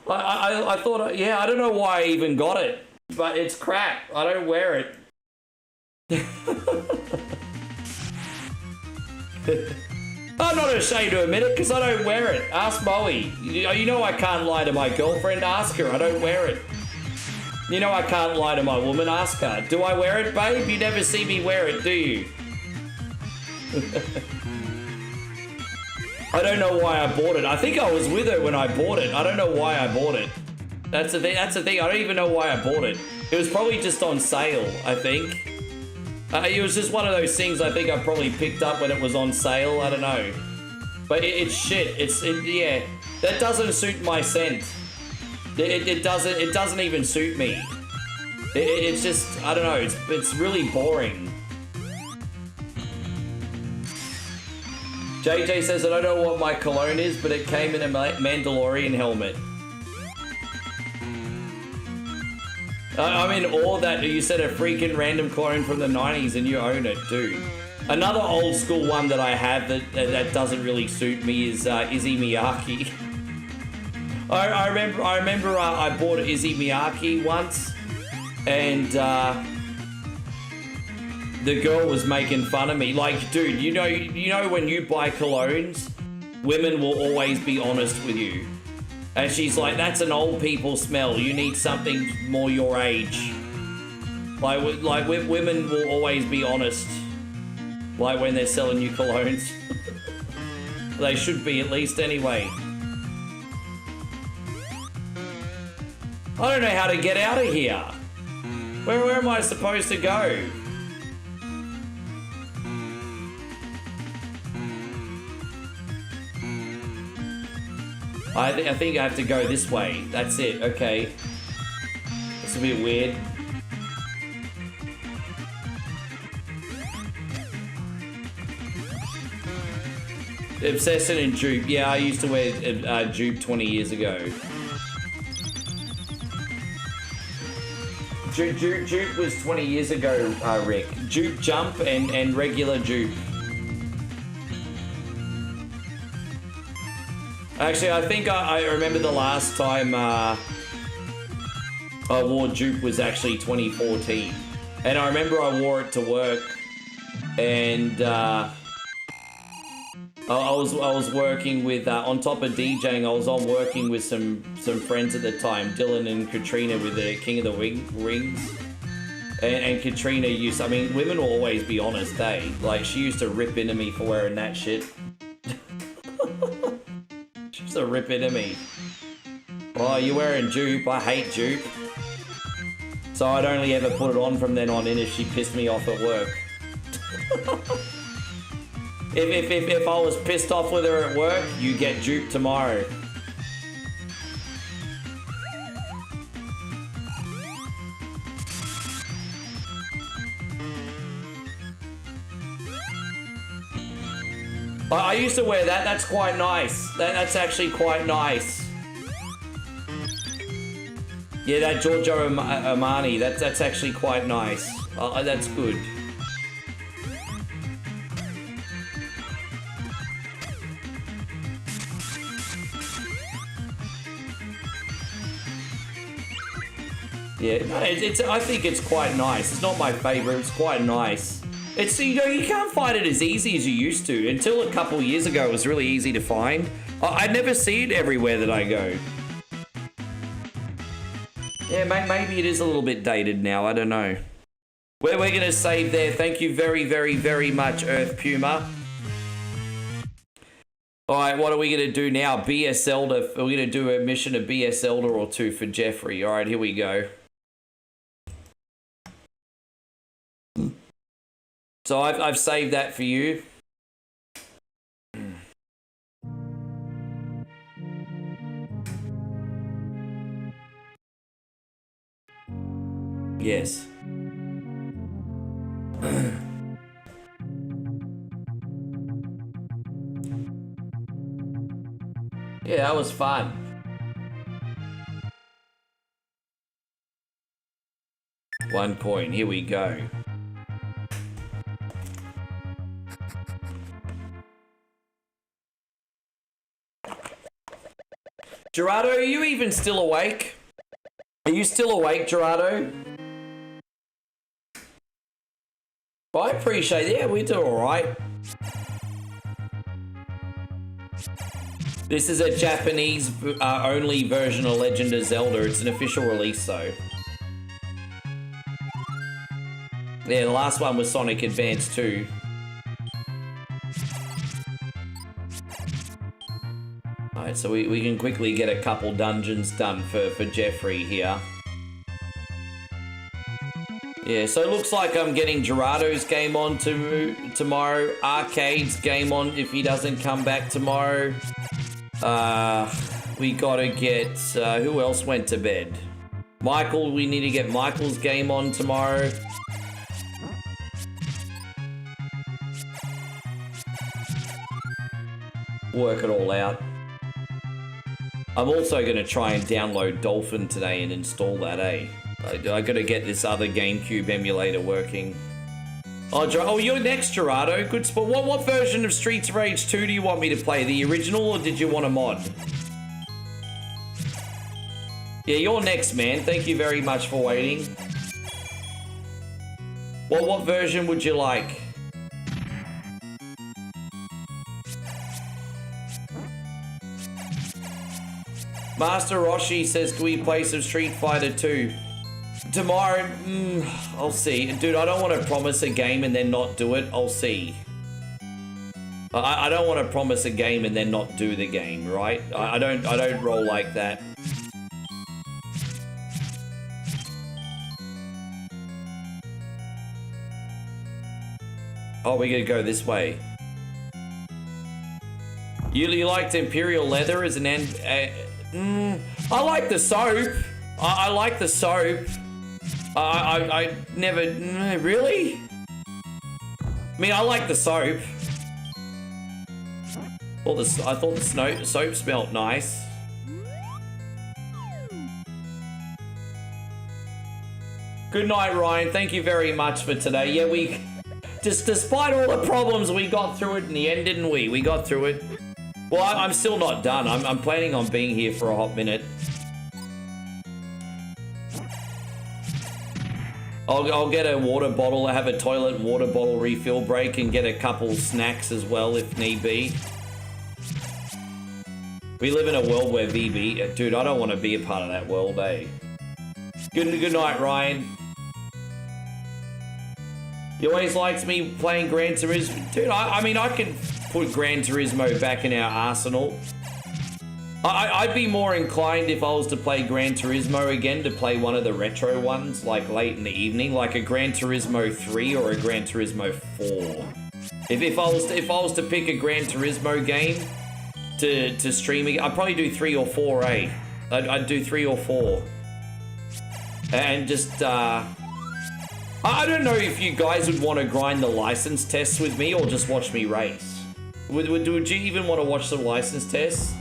I thought, yeah, I don't know why I even got it, but it's crap. I don't wear it. I'm not ashamed to admit it because I don't wear it. Ask Moe. You know I can't lie to my girlfriend. Ask her. I don't wear it. You know I can't lie to my woman. Ask her. Do I wear it, babe? You never see me wear it, do you? I don't know why I bought it. I think I was with her when I bought it. I don't know why I bought it. That's the thing. That's the thing. I don't even know why I bought it. It was probably just on sale, I think. It was just one of those things I think I probably picked up when it was on sale. I don't know. But it's shit. Yeah. That doesn't suit my scent. It doesn't even suit me. It's just, I don't know. It's really boring. JJ says, I don't know what my cologne is, but it came in a Mandalorian helmet. I'm in awe that you said a freaking random clone from the 90s and you own it, dude. Another old school one that I have that doesn't really suit me is Izzy Miyake. I remember I bought Izzy Miyake once, and the girl was making fun of me. Like, dude, you know when you buy colognes, women will always be honest with you. And she's like, that's an old people smell. You need something more your age. Like women will always be honest. Like when they're selling you colognes. They should be, at least, anyway. I don't know how to get out of here. Where am I supposed to go? I think I have to go this way. That's it. Okay. It's a bit weird. Obsession and dupe. Yeah, I used to wear dupe 20 years ago. Dupe was 20 years ago, Rick. Dupe jump and regular dupe. Actually, I think I remember the last time I wore dupe was actually 2014. And I remember I wore it to work, and I was working with, on top of DJing, I was working with some friends at the time, Dylan and Katrina with the King of the Rings. And Katrina used, I mean, women will always be honest, eh? Like, she used to rip into me for wearing that shit. She used to rip into me. Oh, you're wearing dupe. I hate dupe. So I'd only ever put it on from then on in if she pissed me off at work. If I was pissed off with her at work, you get dupe tomorrow. I used to wear that. That's quite nice. That's actually quite nice. Yeah, that Giorgio Armani. That's actually quite nice. That's good. Yeah, I think it's quite nice. It's not my favorite. It's quite nice. It's, you know, you can't find it as easy as you used to. Until a couple of years ago, it was really easy to find. I never see it everywhere that I go. Yeah, maybe it is a little bit dated now. I don't know. We're going to save there. Thank you very, very, very much, Earth Puma. All right, what are we going to do now? BS Elder. We're going to do a mission of BS Elder or two for Jeffrey. All right, here we go. So I've saved that for you. Yes. Yeah, that was fun. One coin, here we go. Gerardo, are you even still awake? Are you still awake, Gerardo? Well, I appreciate it. Yeah, we do all right. This is a Japanese only version of Legend of Zelda. It's an official release, though. Yeah, the last one was Sonic Advance 2. Alright, so we can quickly get a couple dungeons done for Jeffrey here. Yeah, so it looks like I'm getting Gerardo's game on tomorrow. Arcade's game on if he doesn't come back tomorrow. We gotta get... who else went to bed? Michael, we need to get Michael's game on tomorrow. Work it all out. I'm also going to try and download Dolphin today and install that, eh? I got to get this other GameCube emulator working. Oh, you're next, Gerardo. Good spot. What version of Streets of Rage 2 do you want me to play? The original, or did you want a mod? Yeah, you're next, man. Thank you very much for waiting. Well, what version would you like? Master Roshi says, can we play some Street Fighter 2? Tomorrow, I'll see. Dude, I don't want to promise a game and then not do it. I'll see. I don't want to promise a game and then not do the game, right? I don't roll like that. Oh, we're gonna go this way. You liked Imperial Leather as an end. I like the soap. I like the soap. I never really. I mean, I like the soap. I thought the soap smelled nice. Good night, Ryan. Thank you very much for today. Yeah, we despite all the problems, we got through it in the end, didn't we? We got through it. Well, I'm still not done. I'm planning on being here for a hot minute. I'll get a water bottle. I have a toilet and water bottle refill break and get a couple snacks as well if need be. We live in a world where VB... Dude, I don't want to be a part of that world, eh? Good night, Ryan. He always likes me playing Gran Turismo. Dude, I mean, I can put Gran Turismo back in our arsenal. I'd be more inclined if I was to play Gran Turismo again to play one of the retro ones, like late in the evening, like a Gran Turismo 3 or a Gran Turismo 4. If I was to pick a Gran Turismo game to stream, I'd probably do 3 or 4, eh? I'd do 3 or 4. And just, I don't know if you guys would want to grind the license tests with me or just watch me race. Would you even want to watch the license tests?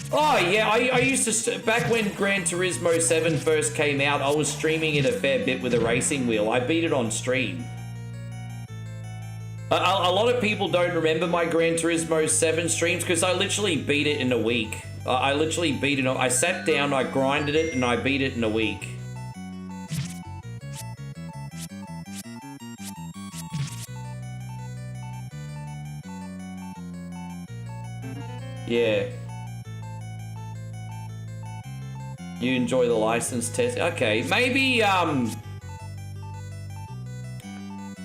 Oh yeah, I used to, back when Gran Turismo 7 first came out, I was streaming it a fair bit with a racing wheel. I beat it on stream. A lot of people don't remember my Gran Turismo 7 streams because I literally beat it in a week. I literally beat it, I sat down, I grinded it, and I beat it in a week. Yeah. You enjoy the license test? Okay, maybe,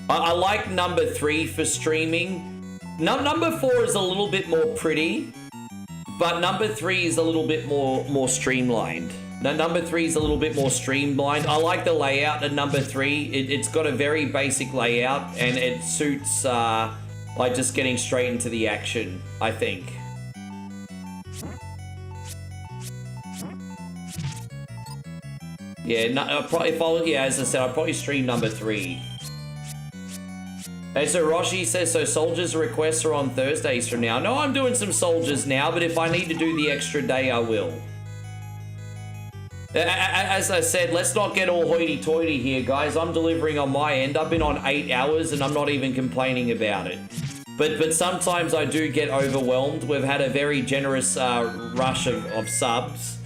I like number 3 for streaming. Number 4 is a little bit more pretty, but number 3 is a little bit more streamlined. Now, number 3 is a little bit more streamlined. I like the layout of number 3. It's got a very basic layout, and it suits like just getting straight into the action, I think. Yeah, as I said, I'd probably stream number 3. Hey, so Roshi says, so Soldiers requests are on Thursdays from now. No, I'm doing some Soldiers now, but if I need to do the extra day, I will. As I said, let's not get all hoity-toity here, guys. I'm delivering on my end. I've been on 8 hours, and I'm not even complaining about it. But sometimes I do get overwhelmed. We've had a very generous rush of subs.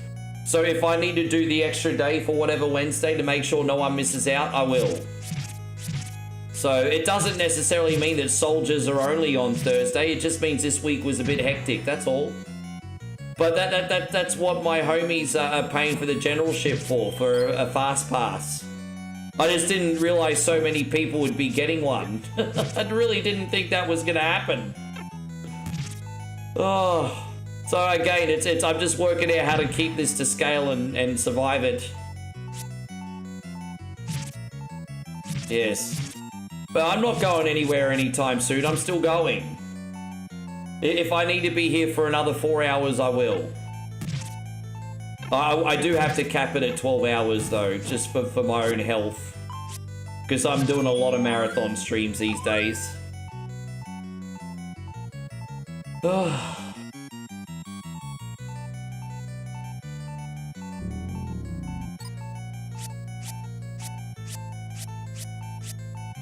So if I need to do the extra day for whatever Wednesday to make sure no one misses out, I will. So it doesn't necessarily mean that Soldiers are only on Thursday. It just means this week was a bit hectic, that's all. But that's what my homies are paying for the generalship for a fast pass. I just didn't realize so many people would be getting one. I really didn't think that was gonna happen. Oh, so again, I'm just working out how to keep this to scale and survive it. Yes. But I'm not going anywhere anytime soon. I'm still going. If I need to be here for another 4 hours, I will. I do have to cap it at 12 hours, though, just for my own health. Because I'm doing a lot of marathon streams these days.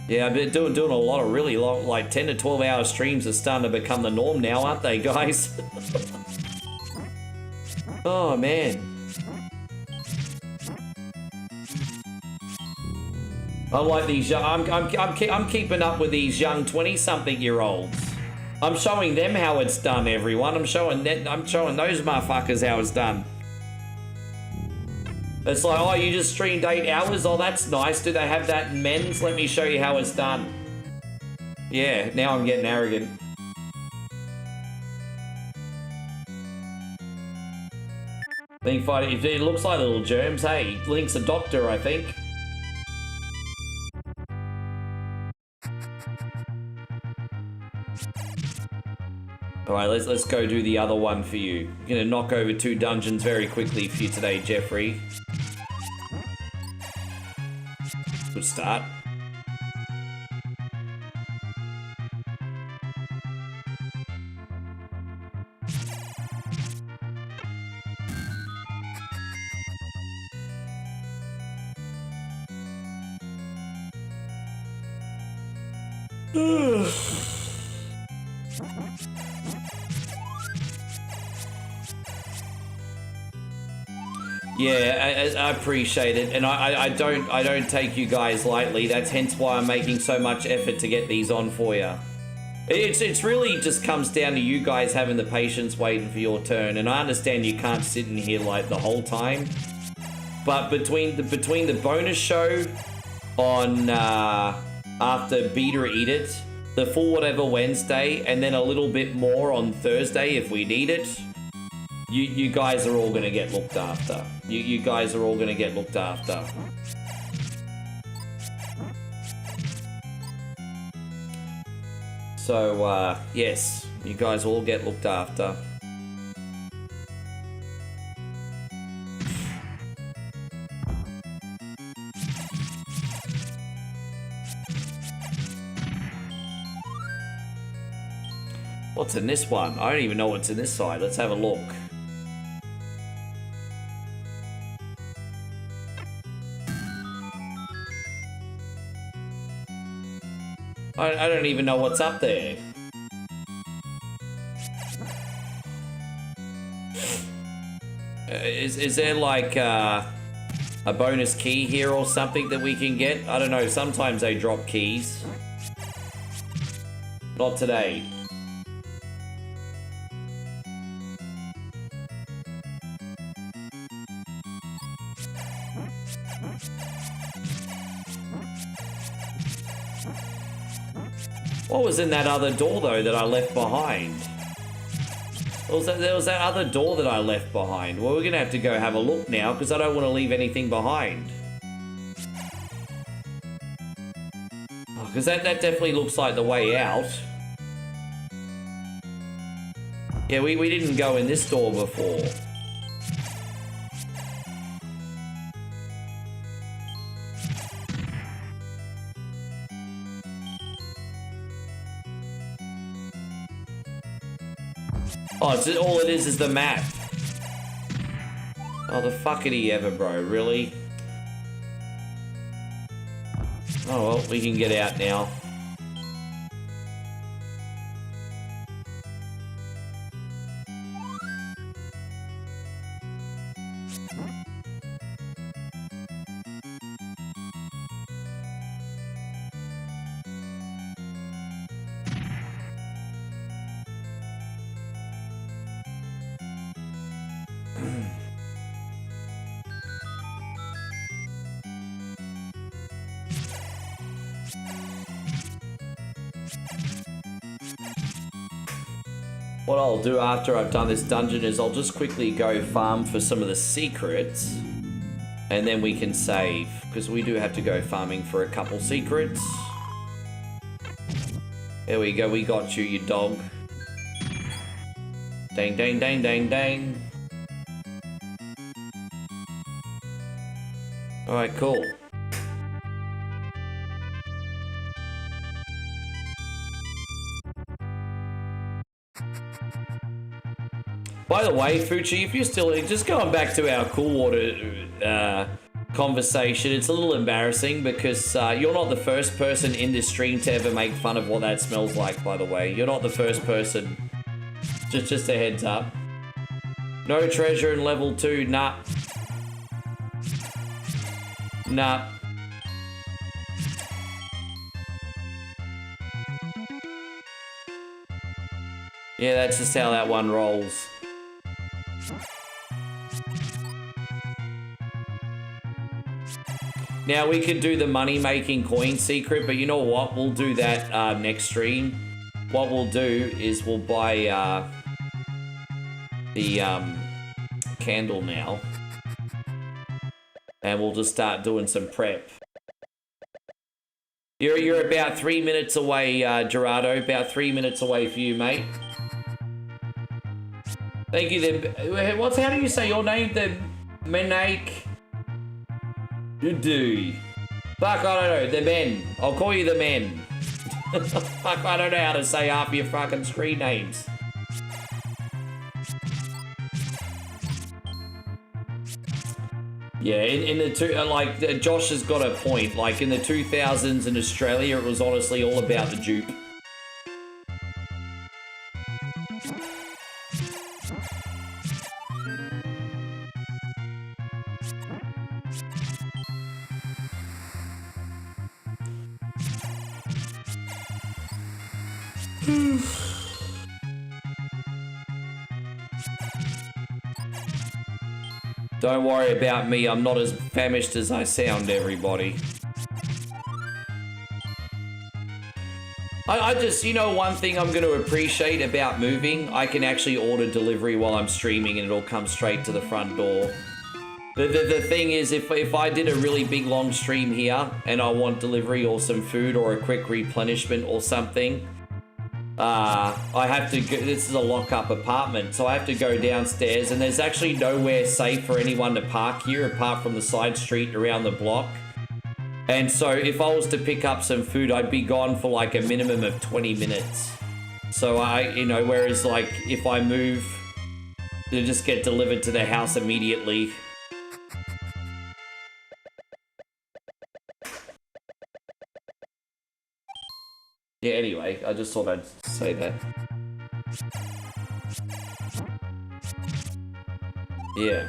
Yeah, I've been doing a lot of really long, like 10 to 12 hour streams are starting to become the norm now, aren't they, guys? Oh, man. I like these young, I'm keeping up with these young 20-something-year-olds. I'm showing them how it's done, everyone. I'm showing those motherfuckers how it's done. It's like, oh, you just streamed 8 hours? Oh, that's nice. Do they have that in men's? Let me show you how it's done. Yeah, now I'm getting arrogant. Link fighter, it looks like little germs. Hey, Link's a doctor, I think. Alright, let's go do the other one for you. I'm gonna knock over 2 dungeons very quickly for you today, Jeffrey. Good start. Yeah, I appreciate it, and I don't take you guys lightly. That's hence why I'm making so much effort to get these on for you. It's really just comes down to you guys having the patience waiting for your turn, and I understand you can't sit in here like the whole time. But between the bonus show on after Beat or Eat It, the full whatever Wednesday, and then a little bit more on Thursday if we need it. You guys are all gonna get looked after. You guys are all gonna get looked after. So, yes, you guys all get looked after. What's in this one? I don't even know what's in this side. Let's have a look. I don't even know what's up there. Is there like a bonus key here or something that we can get? I don't know, sometimes they drop keys. Not today. What was in that other door, though, that I left behind? There was that other door that I left behind. Well, we're going to have to go have a look now, because I don't want to leave anything behind. Because that definitely looks like the way out. Yeah, we didn't go in this door before. Oh, it's, all it is the map. Oh, the fuckity ever, bro. Really? Oh, well, we can get out now. What I'll do after I've done this dungeon is I'll just quickly go farm for some of the secrets, and then we can save, because we do have to go farming for a couple secrets. There we go, we got you, you dog. Dang, dang, dang, dang, dang. Alright, cool. By the way, Fuchi, if you're still just going back to our cool water conversation, it's a little embarrassing because you're not the first person in this stream to ever make fun of what that smells like, by the way. You're not the first person. Just a heads up. No treasure in level 2, nah. Nah. Yeah, that's just how that one rolls. Now, we could do the money-making coin secret, but you know what? We'll do that next stream. What we'll do is we'll buy the candle now. And we'll just start doing some prep. You're about 3 minutes away, Gerardo. About 3 minutes away for you, mate. Thank you. How do you say your name? The Menake. Do. Fuck, I don't know. The men. I'll call you the men. Fuck, I don't know how to say half your fucking screen names. Yeah, in the two, like Josh has got a point. Like in the 2000s in Australia, it was honestly all about the dupe. Don't worry about me, I'm not as famished as I sound, everybody. I just, you know, one thing I'm going to appreciate about moving, I can actually order delivery while I'm streaming and it'll come straight to the front door. The thing is, if I did a really big long stream here and I want delivery or some food or a quick replenishment or something, I have to go, this is a lock-up apartment, so I have to go downstairs and there's actually nowhere safe for anyone to park here apart from the side street around the block. And so if I was to pick up some food, I'd be gone for like a minimum of 20 minutes. So you know, whereas like if I move, they just get delivered to the house immediately. Yeah, anyway, I just thought I'd say that. Yeah.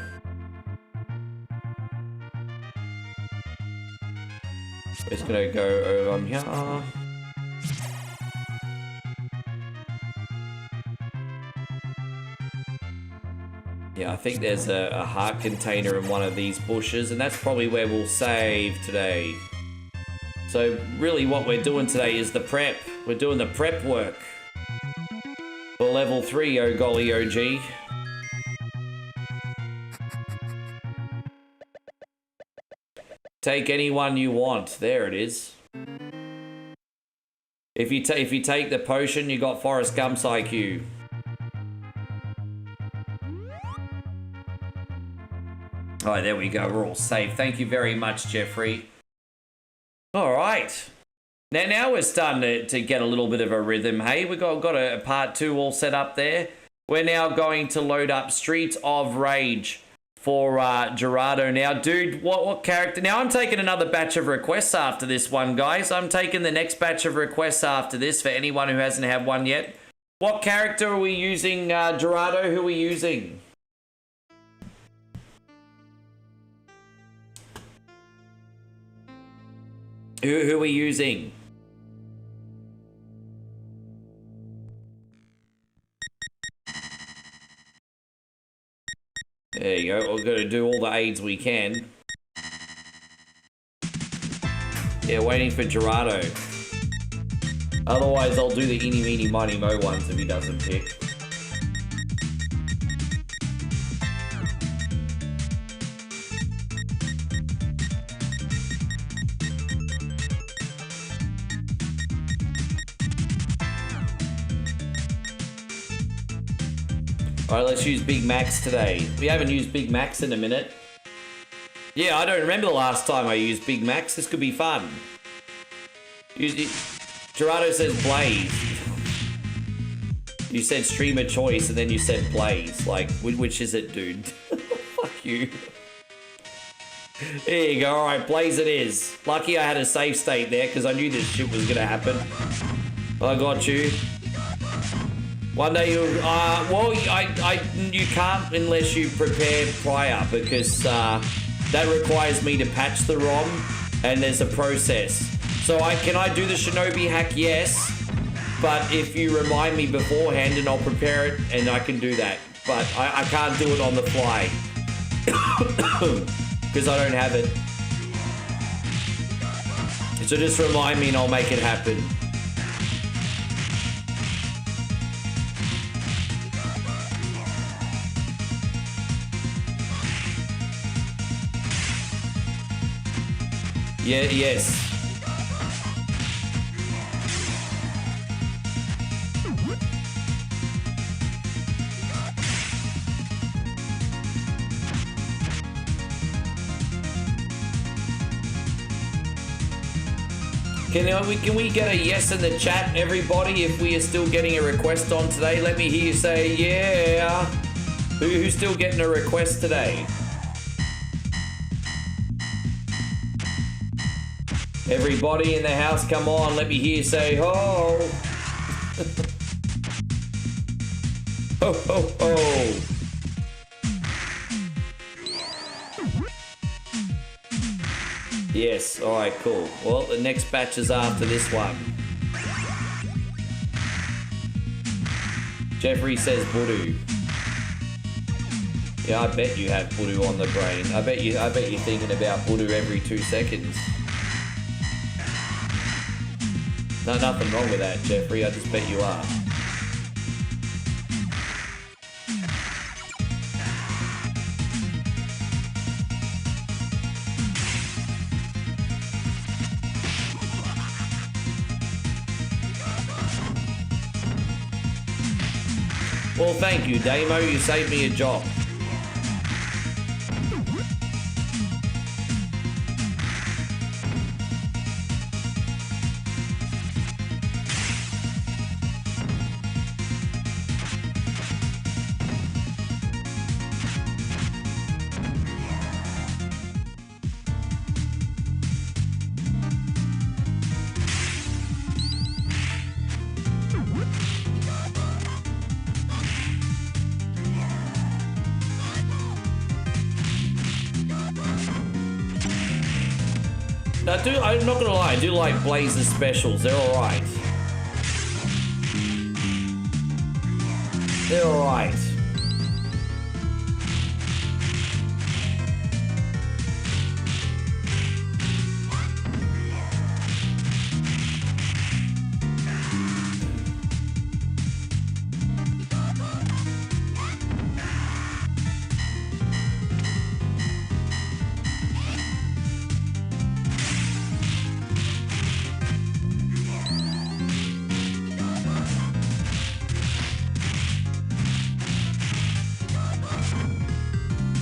It's gonna go over here. Yeah, I think there's a heart container in one of these bushes, and that's probably where we'll save today. So really what we're doing today is the prep. We're doing the prep work for level 3, oh golly OG. Take anyone you want. There it is. If you take the potion, you got Forrest Gump's IQ. All right, there we go. We're all safe. Thank you very much, Jeffrey. All right. Now we're starting to get a little bit of a rhythm. Hey, we got a part 2 all set up there. We're now going to load up Streets of Rage for Gerardo. Now, dude, what character? Now, I'm taking another batch of requests after this one, guys. I'm taking the next batch of requests after this for anyone who hasn't had one yet. What character are we using, Gerardo? Who are we using? Who are we using? There you go. We're going to do all the aids we can. Yeah, waiting for Gerardo. Otherwise, I'll do the eeny, meeny, miny, mo ones if he doesn't pick. Alright, let's use Big Max today. We haven't used Big Max in a minute. Yeah, I don't remember the last time I used Big Max. This could be fun. Gerardo says Blaze. You said streamer choice and then you said Blaze. Like, which is it, dude? Fuck you. There you go. Alright, Blaze it is. Lucky I had a save state there because I knew this shit was going to happen. I got you. One day you'll, well, you can't unless you prepare prior because that requires me to patch the ROM and there's a process. So can I do the Shinobi hack? Yes, but if you remind me beforehand and I'll prepare it and I can do that. But I can't do it on the fly because I don't have it. So just remind me and I'll make it happen. Yeah, yes. Can we get a yes in the chat, everybody, if we are still getting a request on today? Let me hear you say, yeah. Who's still getting a request today? Everybody in the house, come on, let me hear you say, ho! Ho, ho, ho! Yes, alright, cool. Well, the next batch is after this one. Jeffrey says Voodoo. Yeah, I bet you have Voodoo on the brain. I bet you're thinking about Voodoo every 2 seconds. No, nothing wrong with that, Jeffrey. I just bet you are. Well, thank you, Damo. You saved me a job. I'm not gonna lie, I do like Blaze's specials. They're alright. They're alright.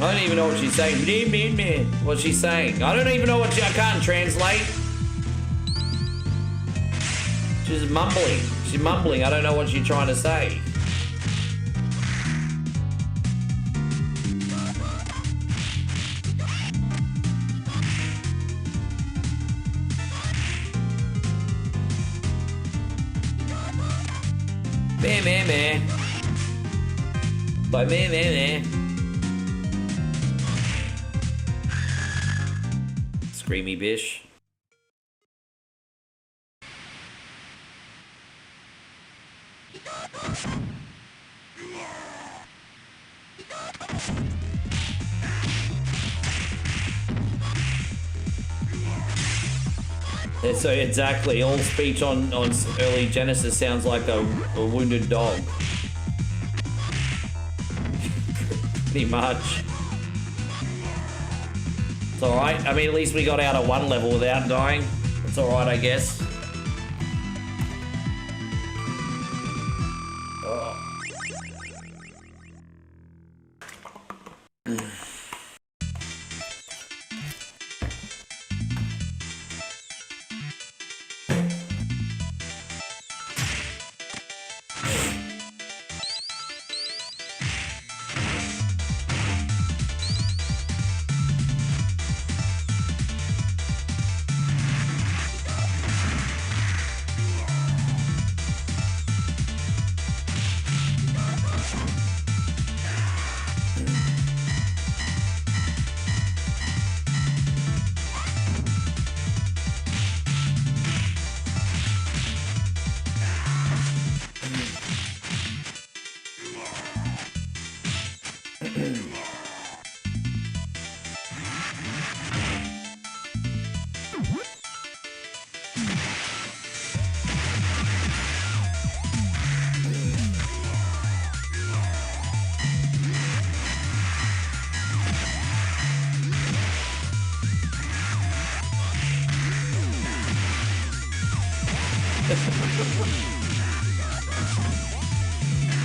I don't even know what she's saying. What's she saying? I don't even know what I can't translate. She's mumbling. She's mumbling. I don't know what she's trying to say. Meh. By meh. Screamy bish. Yeah, so exactly, all speech on early Genesis sounds like a wounded dog. Pretty much. It's alright. I mean, at least we got out of one level without dying. It's alright, I guess.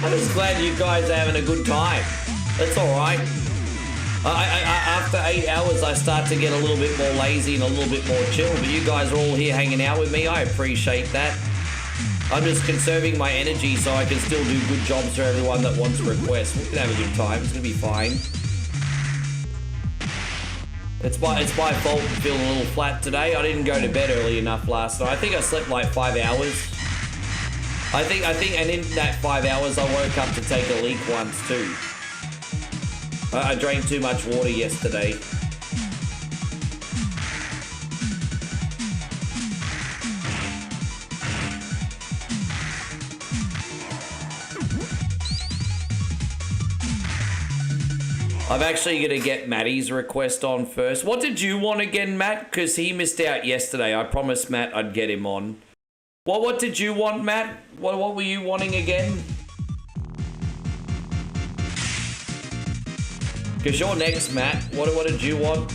I'm just glad you guys are having a good time. That's alright. After 8 hours, I start to get a little bit more lazy and a little bit more chill, but you guys are all here hanging out with me. I appreciate that. I'm just conserving my energy so I can still do good jobs for everyone that wants requests. We can have a good time. It's going to be fine. It's my fault for feeling a little flat today. I didn't go to bed early enough last night. I think I slept like 5 hours. I think, and in that 5 hours, I woke up to take a leak once too. I drank too much water yesterday. I'm actually going to get Matty's request on first. What did you want again, Matt? Because he missed out yesterday. I promised Matt I'd get him on. What did you want, Matt? What were you wanting again? Because you're next, Matt. What did you want?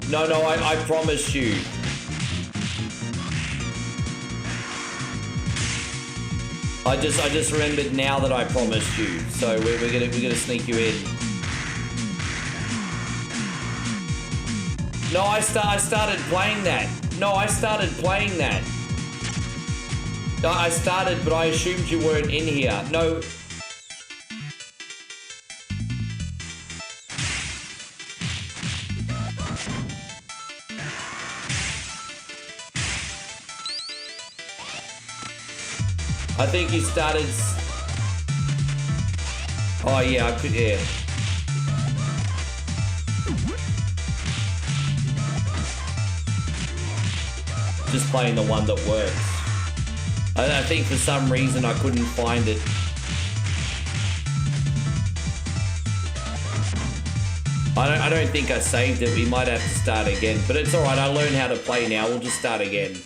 No, I promised you. I just remembered now that I promised you. So we're gonna sneak you in. No, I started playing that. No, I started playing that. No, I started, but I assumed you weren't in here. No. I think you started... Oh, yeah, I could... Yeah. Just playing the one that works. I think for some reason I couldn't find it. I don't think I saved it. We might have to start again. But it's alright, I learned how to play now. We'll just start again.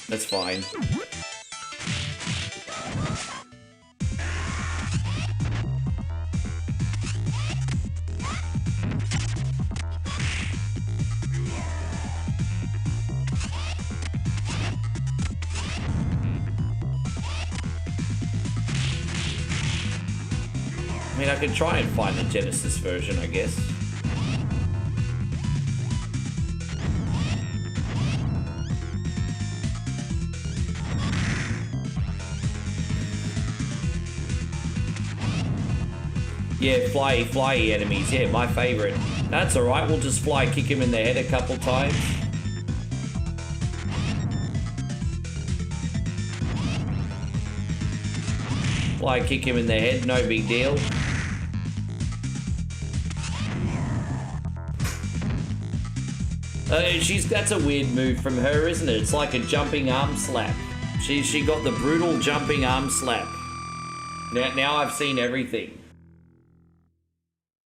That's fine. mean, I could try and find the Genesis version, I guess. Yeah, fly enemies. Yeah, my favorite. That's alright, we'll just fly kick him in the head a couple times. Fly kick him in the head, no big deal. That's a weird move from her, isn't it? It's like a jumping arm slap. She got the brutal jumping arm slap. Now I've seen everything.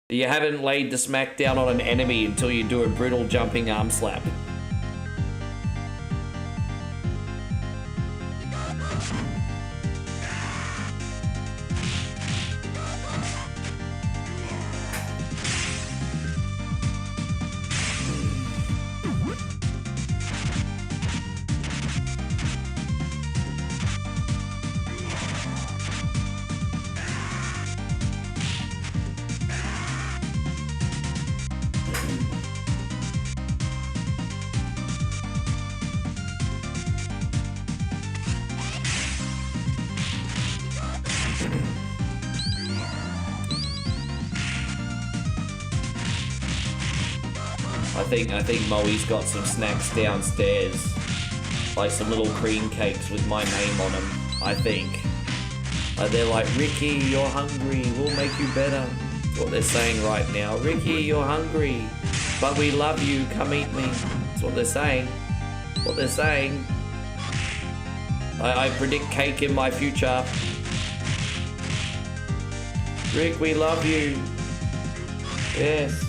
You haven't laid the smackdown on an enemy until you do a brutal jumping arm slap. I think Moe's got some snacks downstairs. Like some little cream cakes with my name on them, I think. They're like, Ricky, you're hungry, we'll make you better. That's what they're saying right now. Ricky, you're hungry, but we love you, come eat me. That's what they're saying. What they're saying. I predict cake in my future. Rick, we love you. Yes.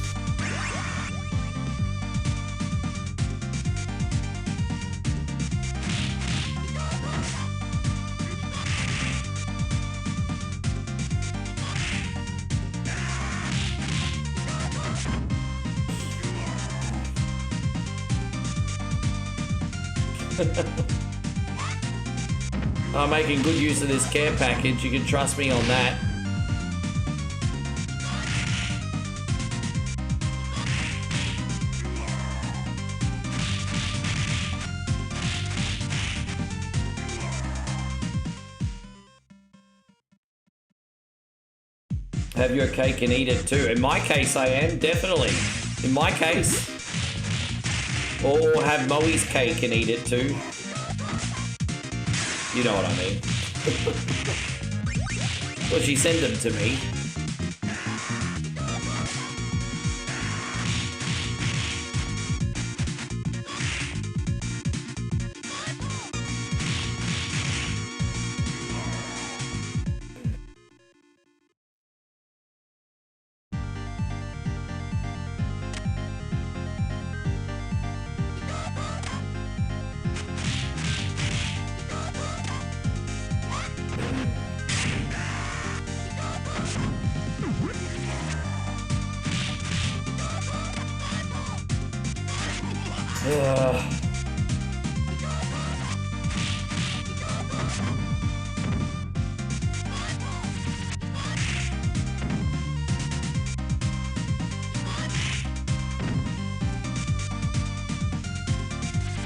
I'm making good use of this care package, you can trust me on that. Have your cake and eat it too. In my case, I am, definitely. In my case. Or have Moe's cake and eat it too. You know what I mean. Well, she sent them to me.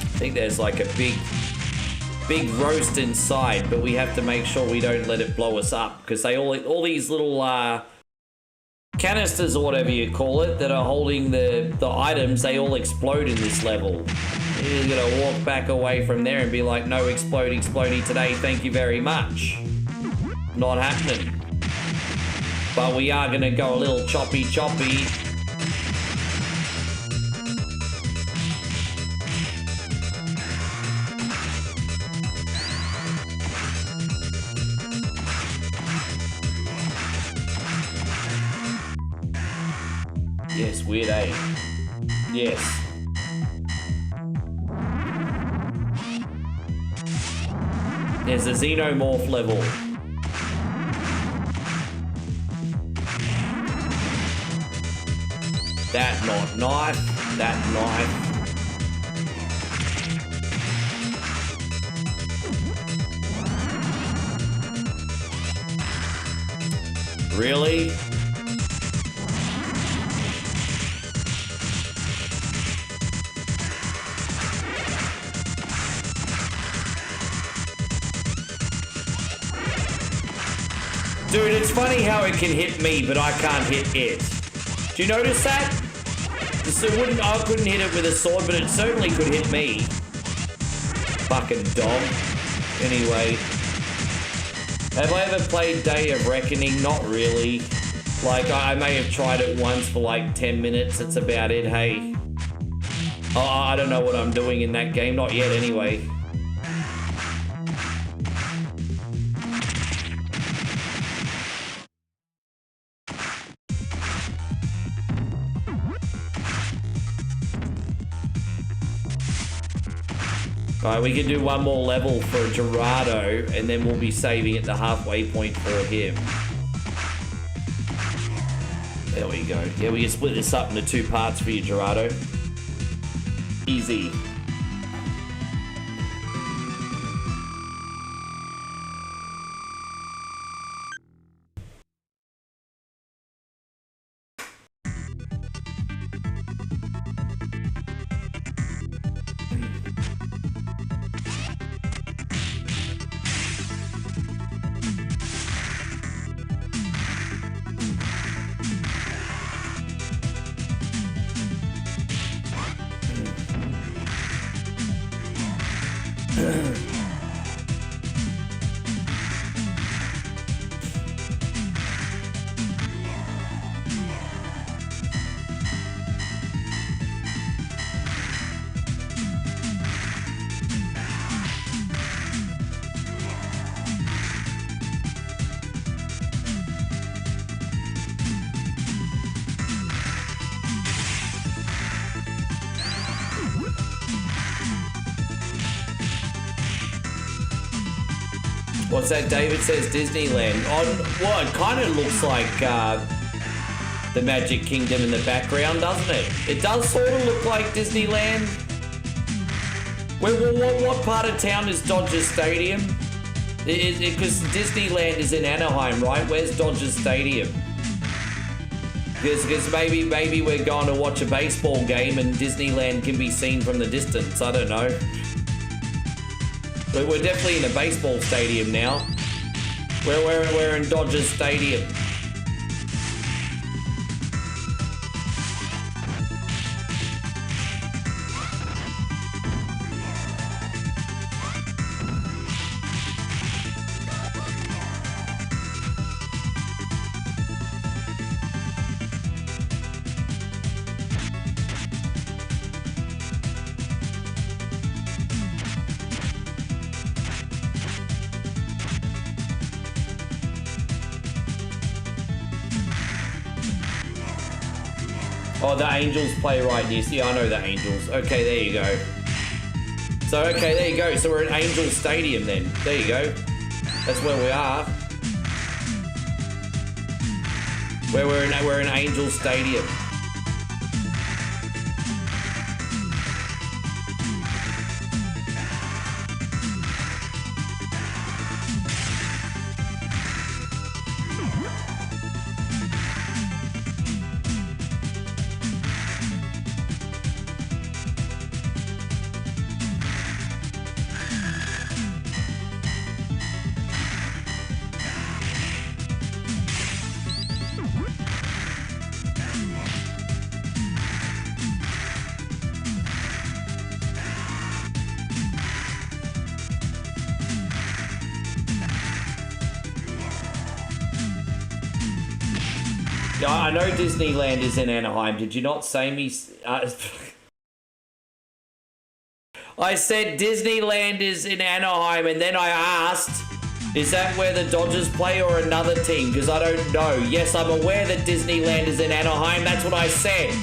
I think there's like a big roast inside, but we have to make sure we don't let it blow us up, because they all these little canisters or whatever you call it that are holding the items, they all explode in this level. You're gonna walk back away from there and be like, no explodey today, thank you very much. Not happening. But we are gonna go a little choppy. Yes, weird A. Yes. There's a xenomorph level. That not knife. That knife. Really? Dude, it's funny how it can hit me, but I can't hit it. Do you notice that? I couldn't hit it with a sword, but it certainly could hit me. Fucking dog. Anyway. Have I ever played Day of Reckoning? Not really. Like, I may have tried it once for like 10 minutes. That's about it, hey. Oh, I don't know what I'm doing in that game. Not yet, anyway. Alright, we can do one more level for Gerardo, and then we'll be saving at the halfway point for him. There we go. Yeah, we can split this up into 2 parts for you, Gerardo. Easy. What's that? David says Disneyland. Well, it kind of looks like the Magic Kingdom in the background, doesn't it? It does sort of look like Disneyland. What part of town is Dodger Stadium? Because Disneyland is in Anaheim, right? Where's Dodger Stadium? Because maybe we're going to watch a baseball game and Disneyland can be seen from the distance. I don't know. But we're definitely in a baseball stadium now. We're in Dodger Stadium. Oh, the Angels play right near. See, I know the Angels. Okay, there you go. So, okay, there you go. So we're at Angel Stadium then. There you go. That's where we are. We're in Angel Stadium. I know Disneyland is in Anaheim. Did you not say me? I said Disneyland is in Anaheim, and then I asked, is that where the Dodgers play or another team? Because I don't know. Yes, I'm aware that Disneyland is in Anaheim. That's what I said.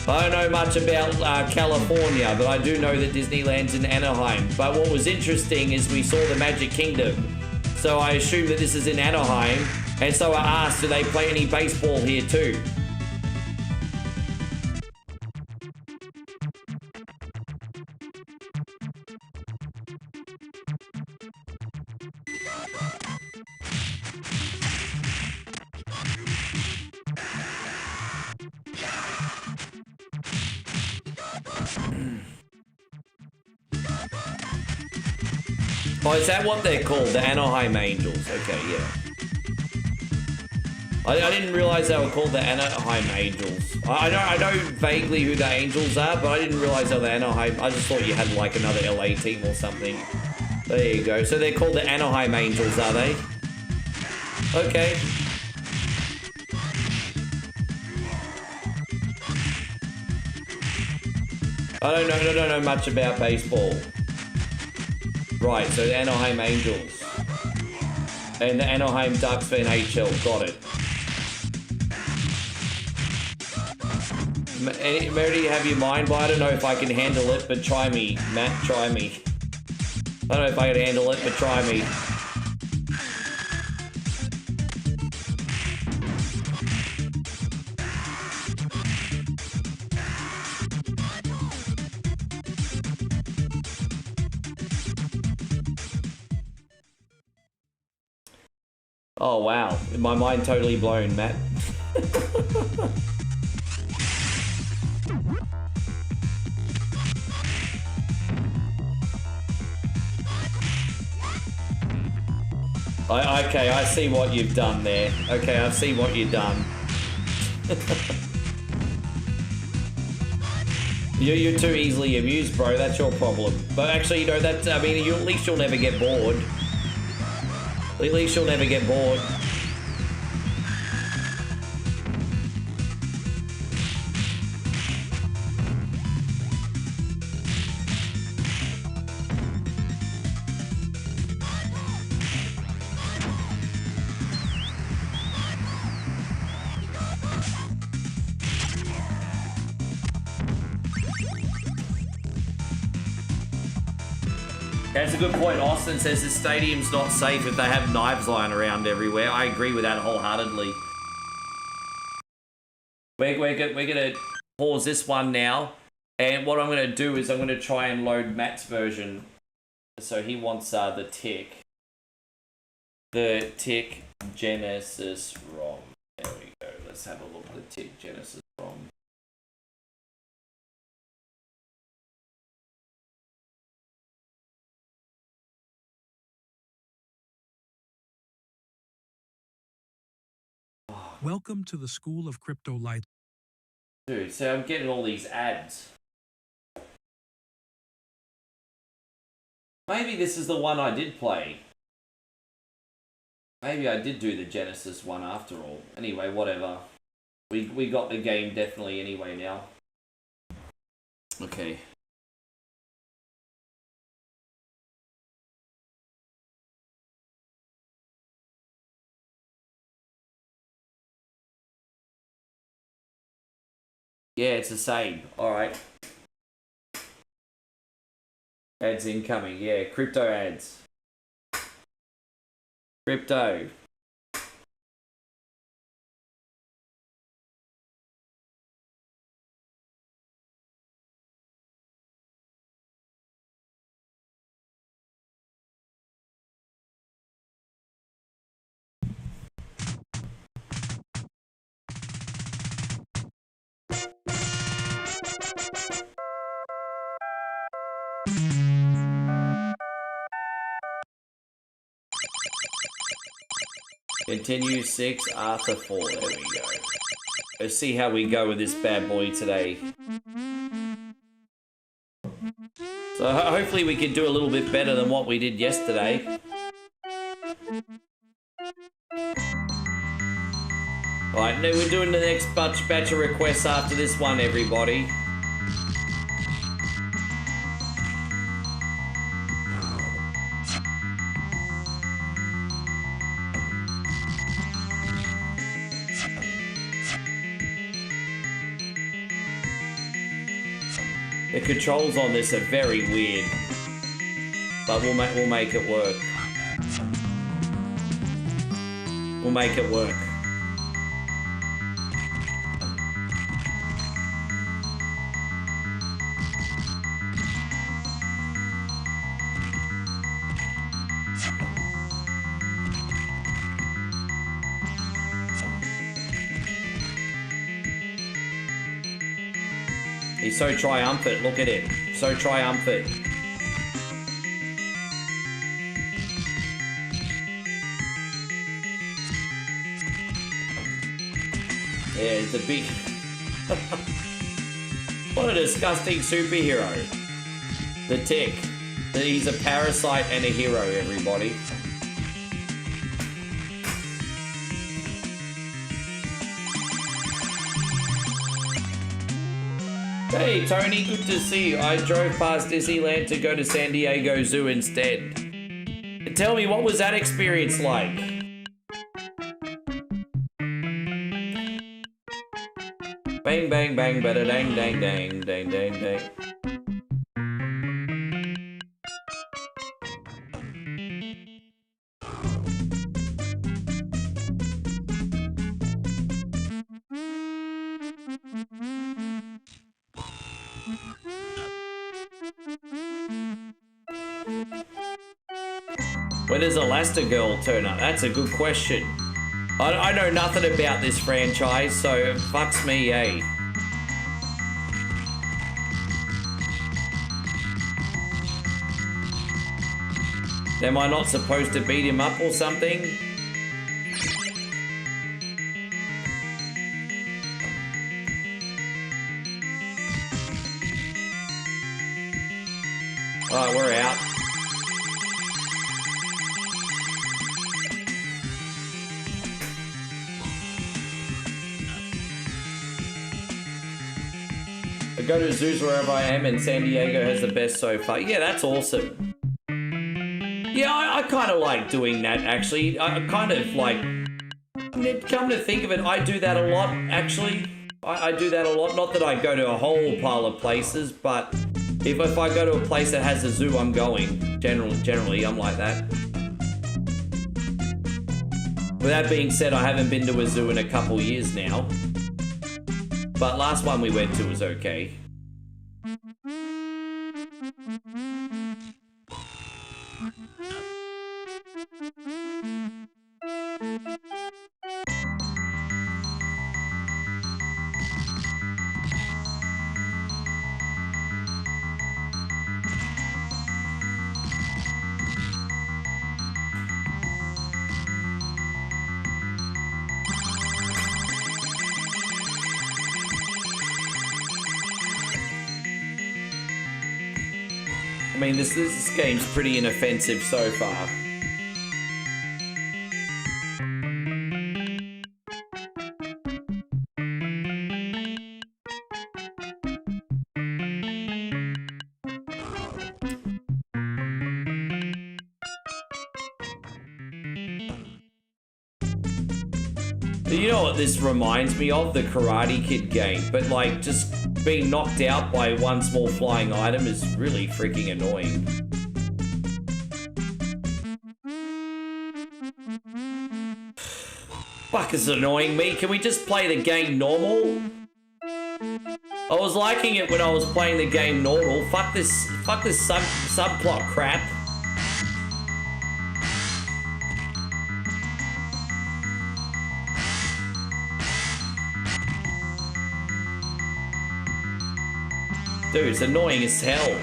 I don't know much about California, but I do know that Disneyland's in Anaheim. But what was interesting is we saw the Magic Kingdom. So I assume that this is in Anaheim. And so I asked, do they play any baseball here too? Oh, is that what they're called? The Anaheim Angels. Okay, yeah. I didn't realize they were called the Anaheim Angels. I know vaguely who the Angels are, but I didn't realize they were the Anaheim. I just thought you had like another LA team or something. There you go. So they're called the Anaheim Angels, are they? Okay. I don't know much about baseball. Right, so the Anaheim Angels. And the Anaheim Ducks for NHL. Got it. Mary, have your mind, but I don't know if I can handle it, but try me. Matt, try me. I don't know if I can handle it, but try me. Oh, wow. My mind totally blown, Matt. Okay, I see what you've done there. Okay, I see what you've done. You're too easily amused, bro. That's your problem. But actually, you know, that, I mean, at least you'll never get bored. At least you'll never get bored. That's a good point. Austin says the stadium's not safe if they have knives lying around everywhere. I agree with that wholeheartedly. We're gonna pause this one now, and what I'm gonna do is I'm gonna try and load Matt's version. So he wants the TIC Genesis ROM. There we go. Let's have a look at the TIC Genesis ROM. Welcome to the School of Crypto Light. Dude, so I'm getting all these ads. Maybe this is the one I did play. Maybe I did do the Genesis one after all. Anyway, whatever. We got the game definitely anyway now. Okay. Yeah, it's the same. Alright. Ads incoming. Yeah, crypto ads. Crypto. Continue 6, Arthur 4. There we go. Let's see how we go with this bad boy today. So hopefully we can do a little bit better than what we did yesterday. Alright, now we're doing the next batch of requests after this one, everybody. The controls on this are very weird, but we'll make it work. We'll make it work. He's so triumphant, look at him. So triumphant. Yeah, it's a big... What a disgusting superhero. The Tick. He's a parasite and a hero, everybody. Hey, Tony, good to see you. I drove past Disneyland to go to San Diego Zoo instead. Tell me, what was that experience like? Bang, bang, bang, bada, dang, dang, dang, dang, dang, dang. When does Elastigirl turn up? That's a good question. I know nothing about this franchise, so it fucks me, eh? Am I not supposed to beat him up or something? Alright, we're out. I go to zoos wherever I am, and San Diego has the best so far. Yeah, that's awesome. Yeah, I kind of like doing that, actually. I kind of like... Come to think of it, I do that a lot, actually. I do that a lot. Not that I go to a whole pile of places, but if I go to a place that has a zoo, I'm going. Generally, I'm like that. With that being said, I haven't been to a zoo in a couple years now. But last one we went to was okay. I mean, this game's pretty inoffensive so far. You know what this reminds me of? The Karate Kid game, but like just being knocked out by one small flying item is really freaking annoying. Fuck, is annoying me. Can we just play the game normal? I was liking it when I was playing the game normal. Fuck this subplot crap. Dude, it's annoying as hell.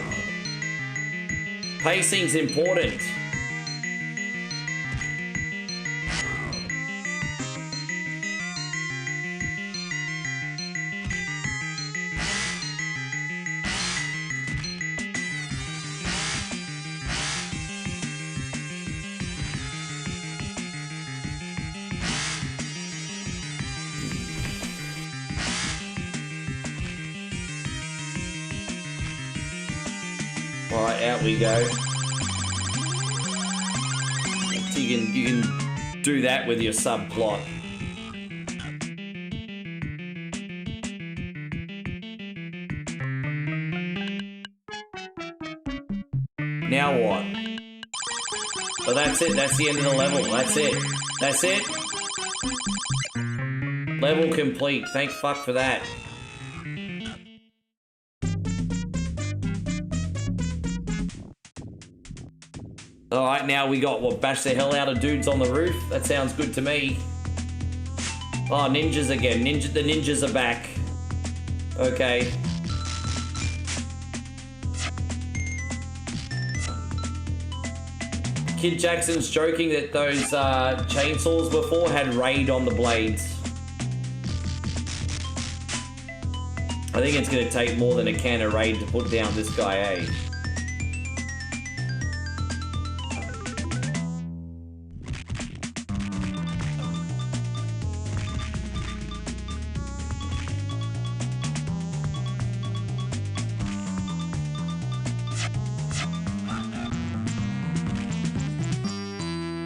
Pacing's important. Alright, out we go. You can do that with your subplot. Now what? Oh, that's it. That's the end of the level. That's it. That's it. Level complete. Thank fuck for that. Alright, now we got, what, bash the hell out of dudes on the roof? That sounds good to me. Oh, ninjas again. The ninjas are back. Okay. Kid Jackson's joking that those chainsaws before had raid on the blades. I think it's gonna take more than a can of Raid to put down this guy, eh?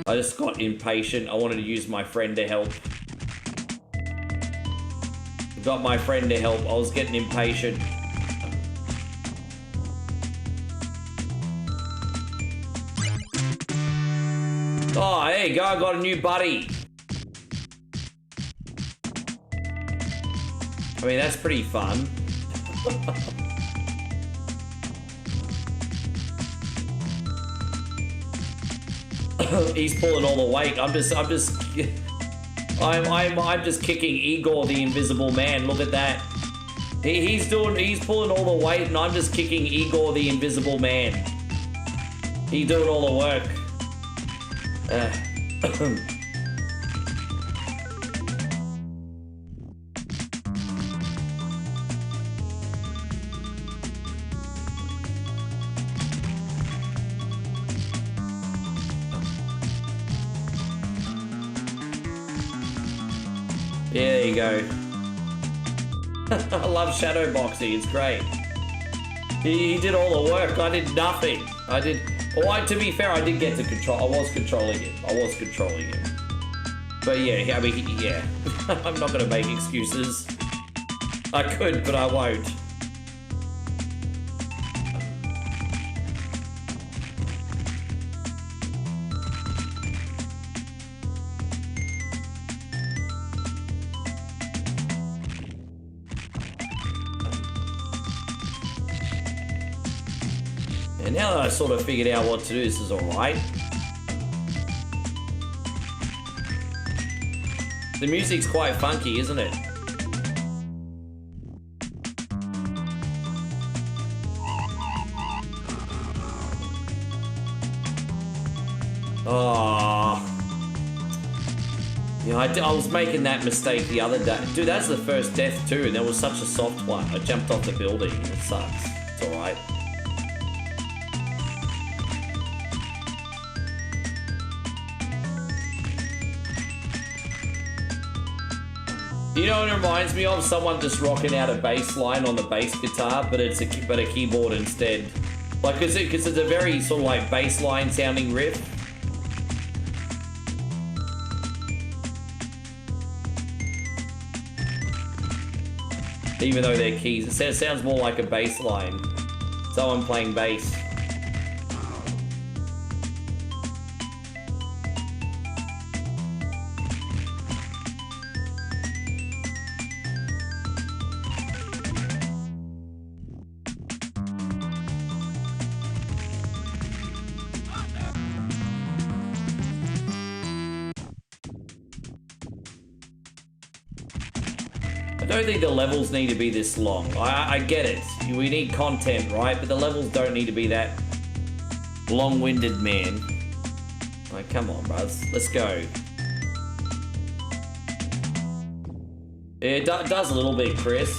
I just got impatient. I wanted to use my friend to help. Got my friend to help. I was getting impatient. Oh, there you go. I got a new buddy. I mean, that's pretty fun. He's pulling all the weight. I'm just kicking Igor the Invisible Man. Look at that. He's pulling all the weight, and I'm just kicking Igor the Invisible Man. He's doing all the work. Yeah, there you go. I love shadow boxing, it's great. He did all the work, I did nothing. To be fair, I did get to control, I was controlling him. But yeah, I mean, yeah. I'm not gonna make excuses. I could, but I won't. And now that I sort of figured out what to do, this is alright. The music's quite funky, isn't it? Oh. Yeah, I was making that mistake the other day. Dude, that's the first death too, and that was such a soft one. I jumped off the building. It sucks. It's alright. You know what it reminds me of? Someone just rocking out a bass line on the bass guitar, but it's a keyboard instead. Like, because it's a very sort of like bass line sounding riff. Even though they're keys, it sounds more like a bass line. Someone playing bass. I don't think the levels need to be this long. I get it. We need content, right? But the levels don't need to be that long-winded, man. Like, come on, bros. Let's go. It does a little bit, Chris.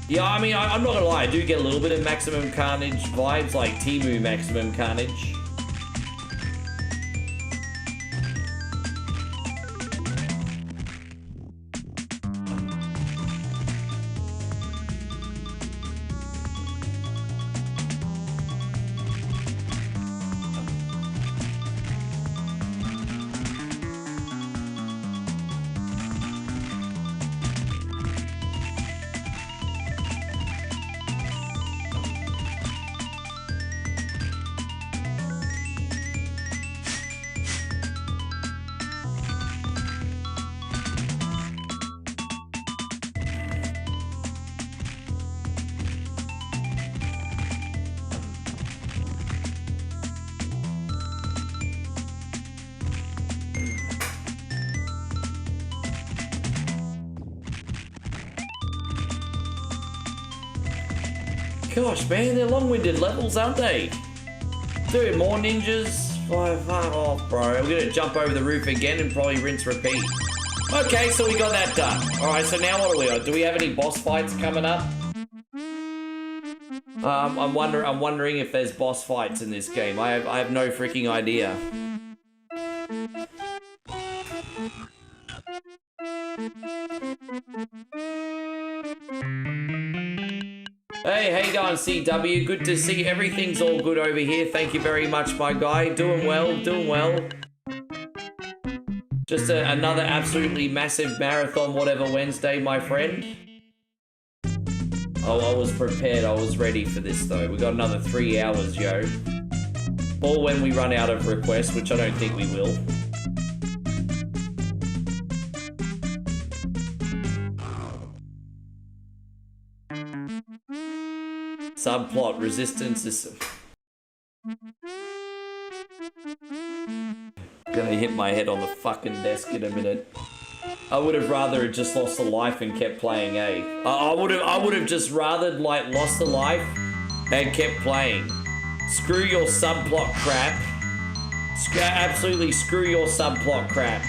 Yeah, I mean, I'm not gonna lie. I do get a little bit of Maximum Carnage vibes, like Temu Maximum Carnage. Gosh, man, they're long-winded levels, aren't they? Dude, more ninjas? Fuck off, bro. I'm gonna jump over the roof again and probably rinse repeat. Okay, so we got that done. Alright, so now what do we on? Do we have any boss fights coming up? I'm wondering if there's boss fights in this game. I have no freaking idea. Hey, how you going, CW? Good to see everything's all good over here. Thank you very much, my guy. Doing well, doing well. Just another absolutely massive marathon, whatever Wednesday, my friend. Oh, I was prepared. I was ready for this, though. We got another 3 hours, yo. Or when we run out of requests, which I don't think we will. Subplot, resistance is... Gonna hit my head on the fucking desk in a minute. I would have rather just lost a life and kept playing, eh? I would have just rather, like, lost a life and kept playing. Screw your subplot crap. Absolutely screw your subplot crap.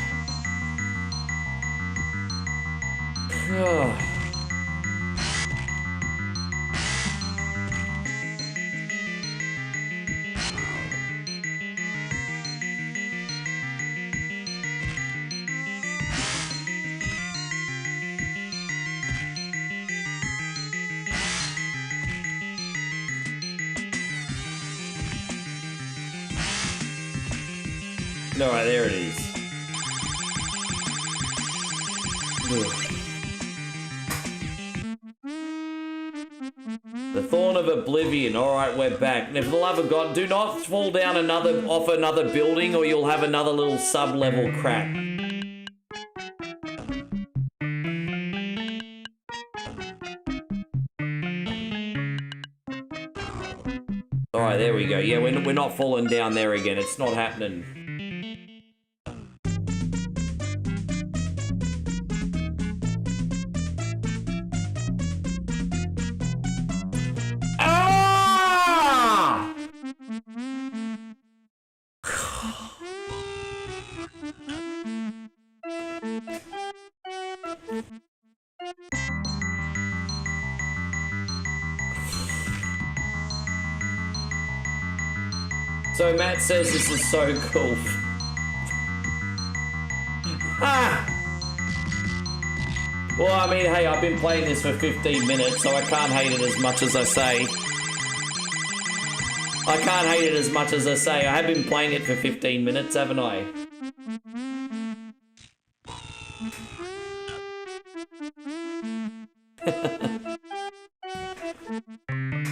Alright, there it is. The Thorn of Oblivion. Alright, we're back. And for the love of God, do not fall down off another building or you'll have another little sub-level crap. Alright, there we go. Yeah, we're not falling down there again. It's not happening. So Matt says this is so cool. Well, I mean, hey, I've been playing this for 15 minutes, so I can't hate it as much as I say. I can't hate it as much as I say. I have been playing it for 15 minutes, haven't I?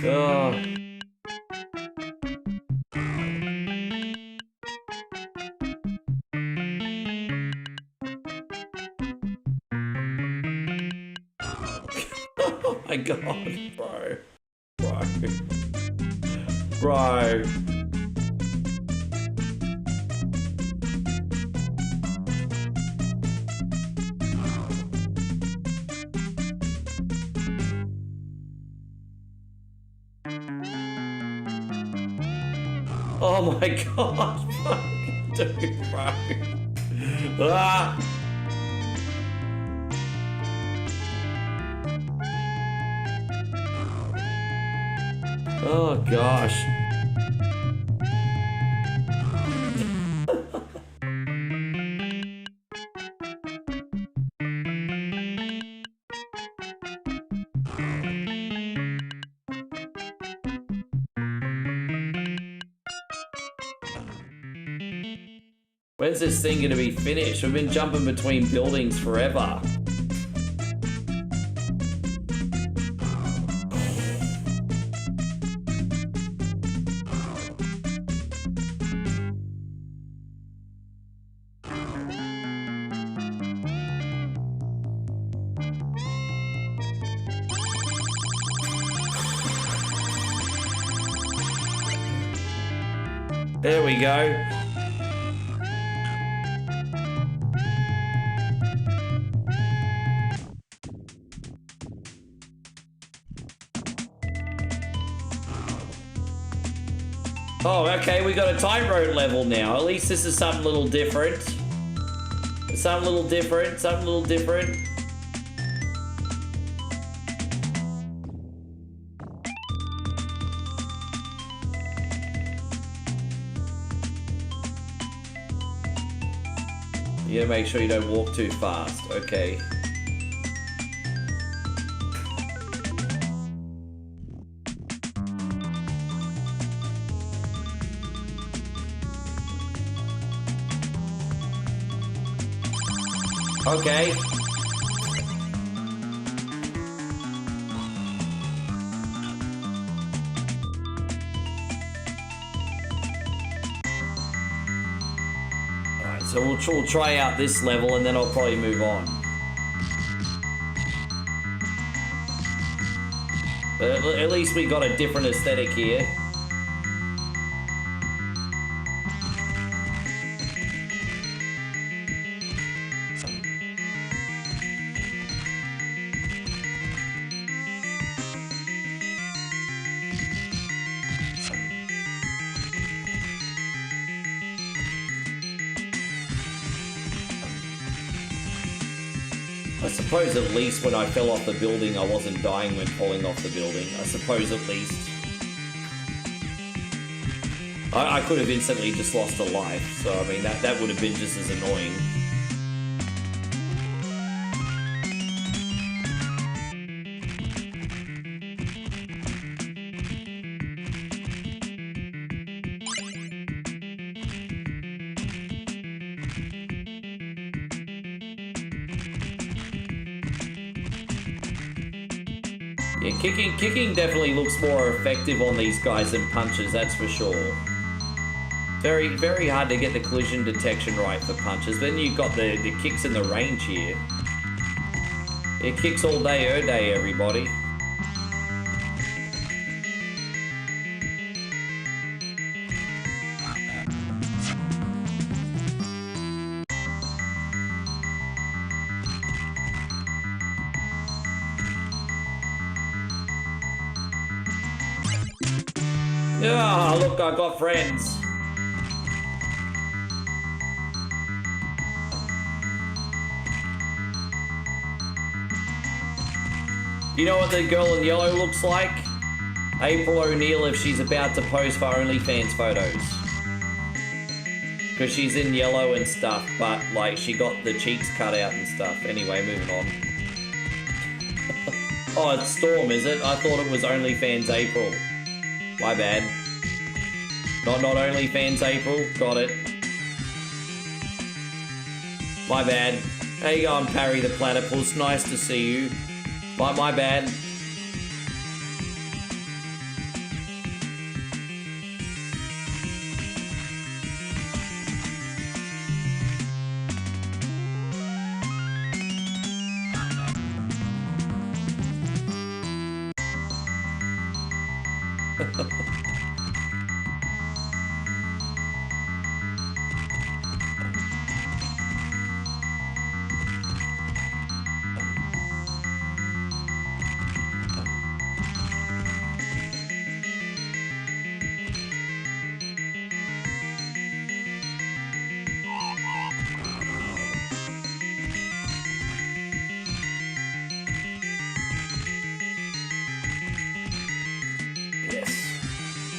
Oh. Oh my god, bro. Bro. Oh my god, fuck, dude, bro. Ah. Oh gosh. When's this thing gonna be finished? We've been jumping between buildings forever. There we go. Oh, okay, we got a tightrope level now. At least this is something a little different. Something a little different, something a little different. You gotta make sure you don't walk too fast, okay. Okay. Alright, so we'll try out this level and then I'll probably move on. But at least we got a different aesthetic here. I suppose at least when I fell off the building, I wasn't dying when falling off the building. I suppose at least. I could have instantly just lost a life, so I mean, that would have been just as annoying. Yeah, kicking definitely looks more effective on these guys than punches, that's for sure. Very, very hard to get the collision detection right for punches. Then you've got the kicks in the range here. It kicks all day, everybody. Ah, look, I got friends. You know what the girl in yellow looks like? April O'Neil if she's about to pose for OnlyFans photos. Because she's in yellow and stuff, but like she got the cheeks cut out and stuff. Anyway, moving on. Oh, it's Storm, is it? I thought it was OnlyFans April. My bad. Not OnlyFans April. Got it. My bad. How you going, Parry the Platypus? Nice to see you. My bad.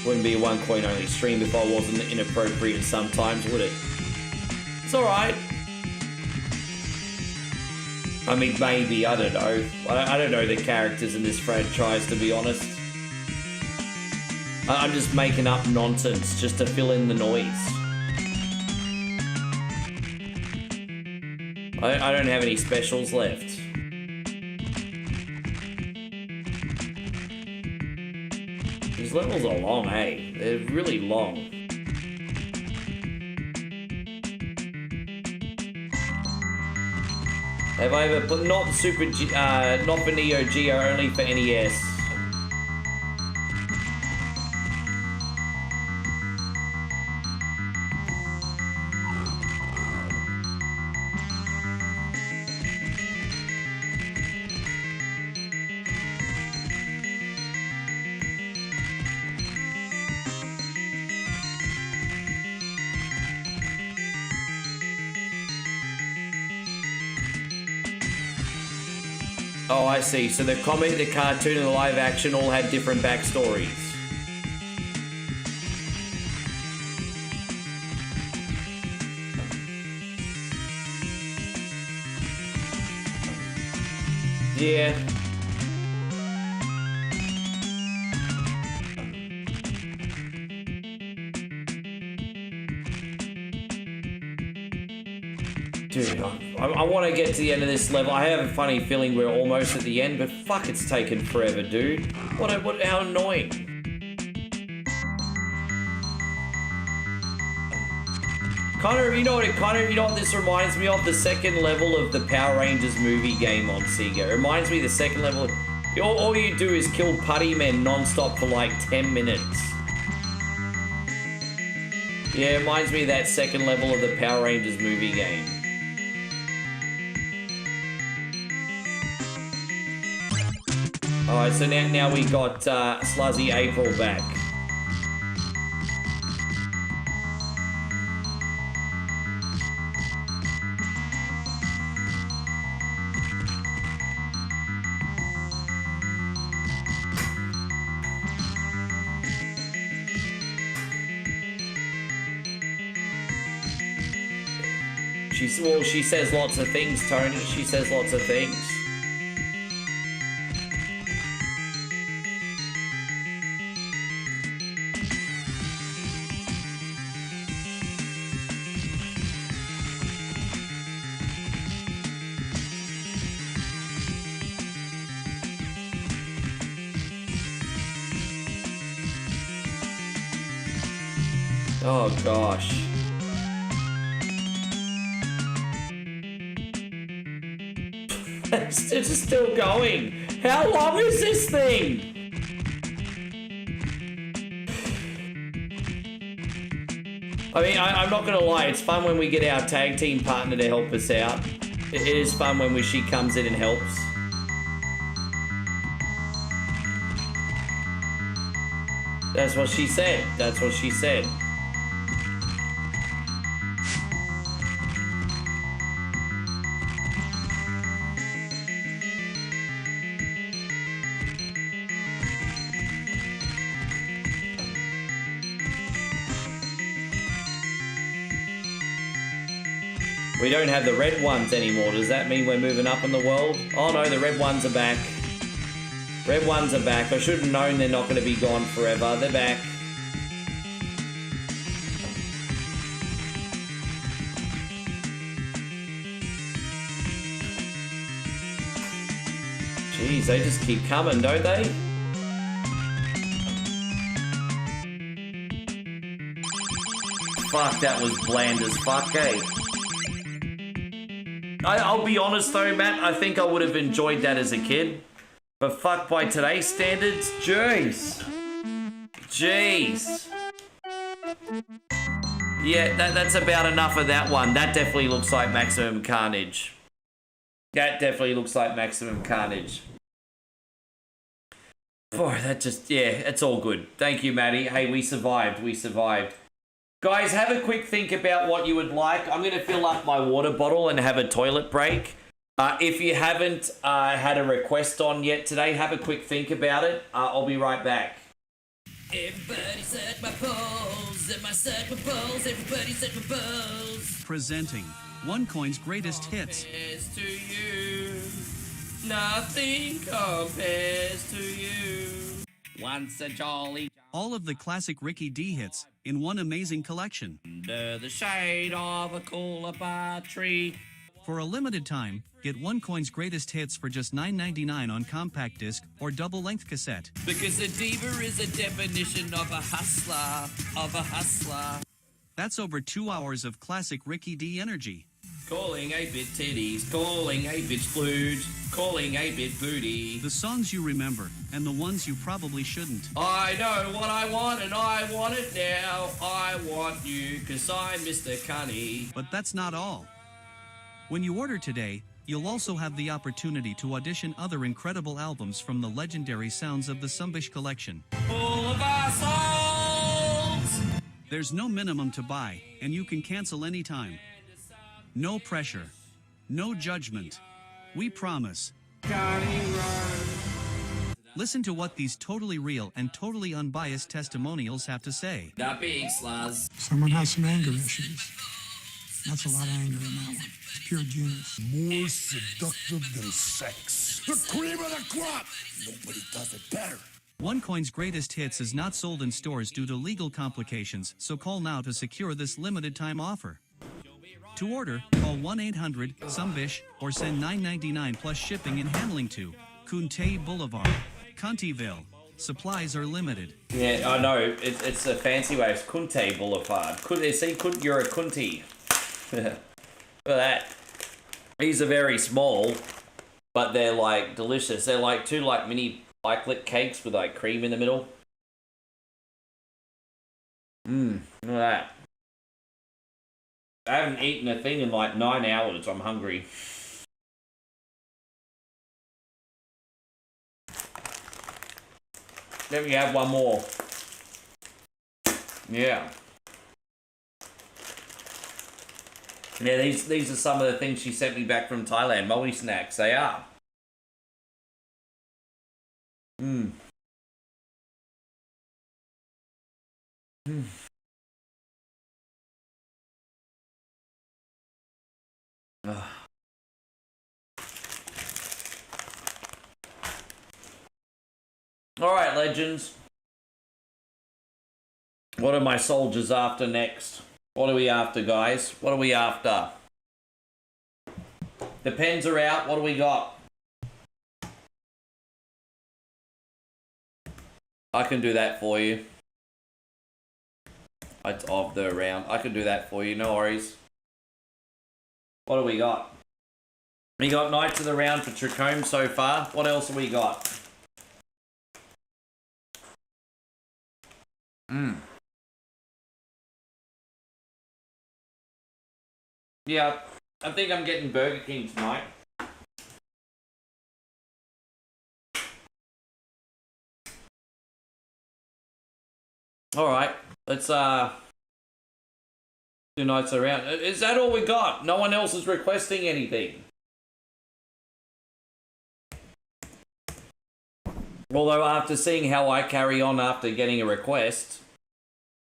Wouldn't be a one coin only stream if I wasn't inappropriate sometimes, would it? It's alright. I mean, maybe, I don't know. I don't know the characters in this franchise, to be honest. I'm just making up nonsense just to fill in the noise. I don't have any specials left. These levels are long, eh? They're really long. Have I ever put not Super G, not for Neo Geo, only for NES? Oh, I see. So the comic, the cartoon, and the live action all had different backstories. Yeah. Dude, I want to get to the end of this level. I have a funny feeling we're almost at the end, but fuck, it's taken forever, dude. How annoying. You know what this reminds me of? The second level of the Power Rangers movie game on Sega. It reminds me of the second level. All you do is kill putty men non-stop for like 10 minutes. Yeah, it reminds me of that second level of the Power Rangers movie game. Alright, so now we got Sluzzy April back. She says lots of things, Tony. She says lots of things. Oh, gosh. It's still going. How long is this thing? I mean, I'm not gonna lie. It's fun when we get our tag team partner to help us out. It is fun when she comes in and helps. That's what she said. That's what she said. We don't have the red ones anymore. Does that mean we're moving up in the world? Oh no, the red ones are back. Red ones are back. I should have known they're not going to be gone forever. They're back. Jeez, they just keep coming, don't they? Fuck, that was bland as fuck, eh? I'll be honest though, Matt, I think I would have enjoyed that as a kid. But fuck, by today's standards, jeez. Jeez. Yeah, that's about enough of that one. That definitely looks like Maximum Carnage. That definitely looks like Maximum Carnage. Boy, that just, yeah, it's all good. Thank you, Maddie. Hey, we survived. We survived. Guys, have a quick think about what you would like. I'm going to fill up my water bottle and have a toilet break. If you haven't had a request on yet today, have a quick think about it. I'll be right back. Everybody set my pose, and my set my pose, everybody set my pose. Presenting OneCoin's greatest hits. Compares to you. Nothing compares to you. Once a jolly. All of the classic Ricky D hits in one amazing collection. Under the shade of a coolabah tree. For a limited time, get OneCoin's greatest hits for just $9.99 on compact disc or double-length cassette. Because a diva is a definition of a hustler, That's over 2 hours of classic Ricky D energy. Calling 8-bit titties, calling 8-bit splooge, calling 8-bit booty. The songs you remember, and the ones you probably shouldn't. I know what I want, and I want it now. I want you, 'cause I'm Mr. Cunny. But that's not all. When you order today, you'll also have the opportunity to audition other incredible albums from the legendary Sounds of the Sumbish collection. Full of our souls! There's no minimum to buy, and you can cancel anytime. No pressure. No judgment. We promise Listen to what these totally real and totally unbiased testimonials have to say. Not big, Slaz. Someone has some anger issues. That's a lot of anger in that one. It's pure genius. More seductive than sex. The cream of the crop. Nobody does it better. OneCoin's greatest hits is not sold in stores due to legal complications, so call now to secure this limited time offer. To order, call 1-800-SOMEBISH or send $9.99 plus shipping and handling to Kunte Boulevard, Cuntyville. Supplies are limited. Yeah, I know. It's a fancy way. It's Kunte Boulevard. You're a Kunti. Look at that. These are very small, but they're like delicious. They're like two like mini like cakes with like cream in the middle. Look at that. I haven't eaten a thing in like 9 hours. I'm hungry. Let me have one more. Yeah. Yeah, these are some of the things she sent me back from Thailand. Moe snacks, they are. Alright, legends. What are my soldiers after next? What are we after, guys? What are we after? The pens are out. What do we got? I can do that for you. It's of the round. I can do that for you. No worries. What do we got? We got Knights of the Round for Tricome so far. What else have we got? Yeah, I think I'm getting Burger King tonight. Alright, let's do Knights of the Round. Is that all we got? No one else is requesting anything. Although after seeing how I carry on after getting a request,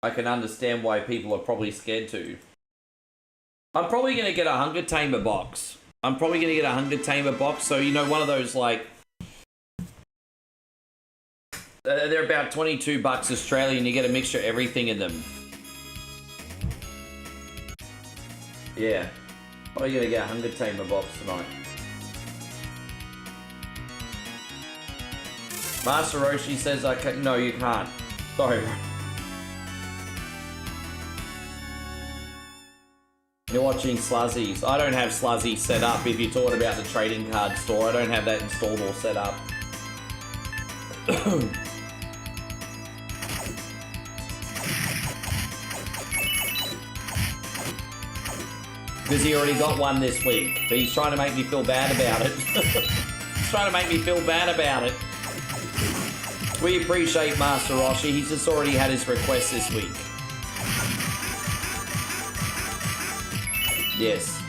I can understand why people are probably scared to. I'm probably going to get a Hunger Tamer box. So, you know, one of those, like... they're about 22 bucks Australian. You get a mixture of everything in them. Yeah. Probably going to get a Hunger Tamer box tonight. Master Roshi says I can... No, you can't. Sorry. You're watching Sluzzies. I don't have Sluzzy set up. If you're talking about the trading card store, I don't have that installed or set up. Because he already got one this week. But he's trying to make me feel bad about it. He's trying to make me feel bad about it. We appreciate Master Roshi. He's just already had his request this week. Yes.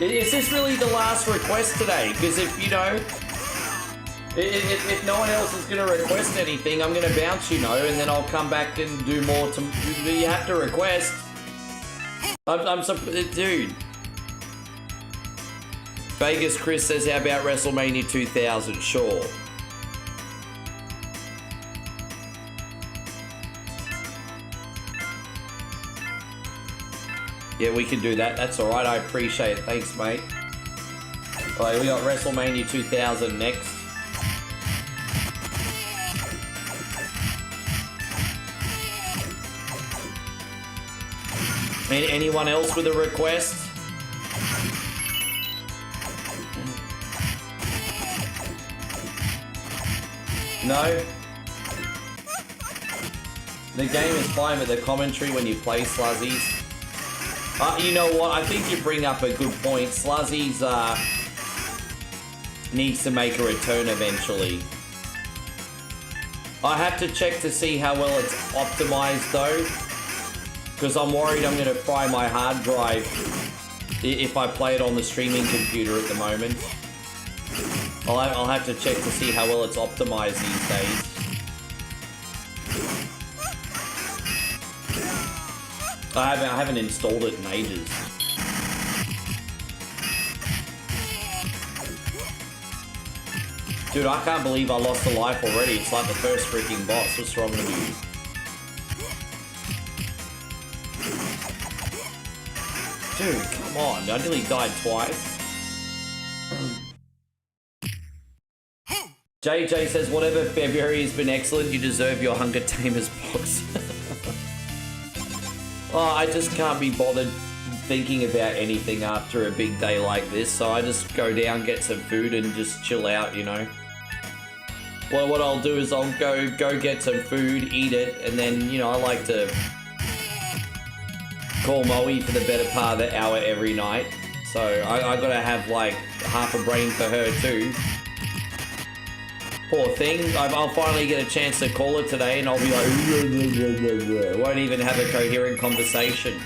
Is this really the last request today? Because if, you know, if no one else is going to request anything, I'm going to bounce, you know, and then I'll come back and do more. You have to request. Dude. Vegas Chris says, how about WrestleMania 2000? Sure. Yeah, we can do that. That's alright. I appreciate it. Thanks, mate. Alright, we got WrestleMania 2000 next. Anyone else with a request? No? The game is fine with the commentary when you play Sluzzies. You know what? I think you bring up a good point. Sluzzies needs to make a return eventually. I have to check to see how well it's optimized though, because I'm worried I'm going to fry my hard drive if I play it on the streaming computer at the moment. I'll have to check to see how well it's optimized these days. I haven't installed it in ages. Dude, I can't believe I lost a life already. It's like the first freaking boss. What's wrong with you? Dude, come on. I nearly died twice. JJ says, whatever February has been excellent, you deserve your Hunger Tamers box. Oh, I just can't be bothered thinking about anything after a big day like this, so I just go down, get some food, and just chill out, you know? Well, what I'll do is I'll go get some food, eat it, and then, you know, I like to call Moe for the better part of the hour every night. So I gotta have like half a brain for her too. Poor thing. I'll finally get a chance to call her today, and I'll be like, won't even have a coherent conversation.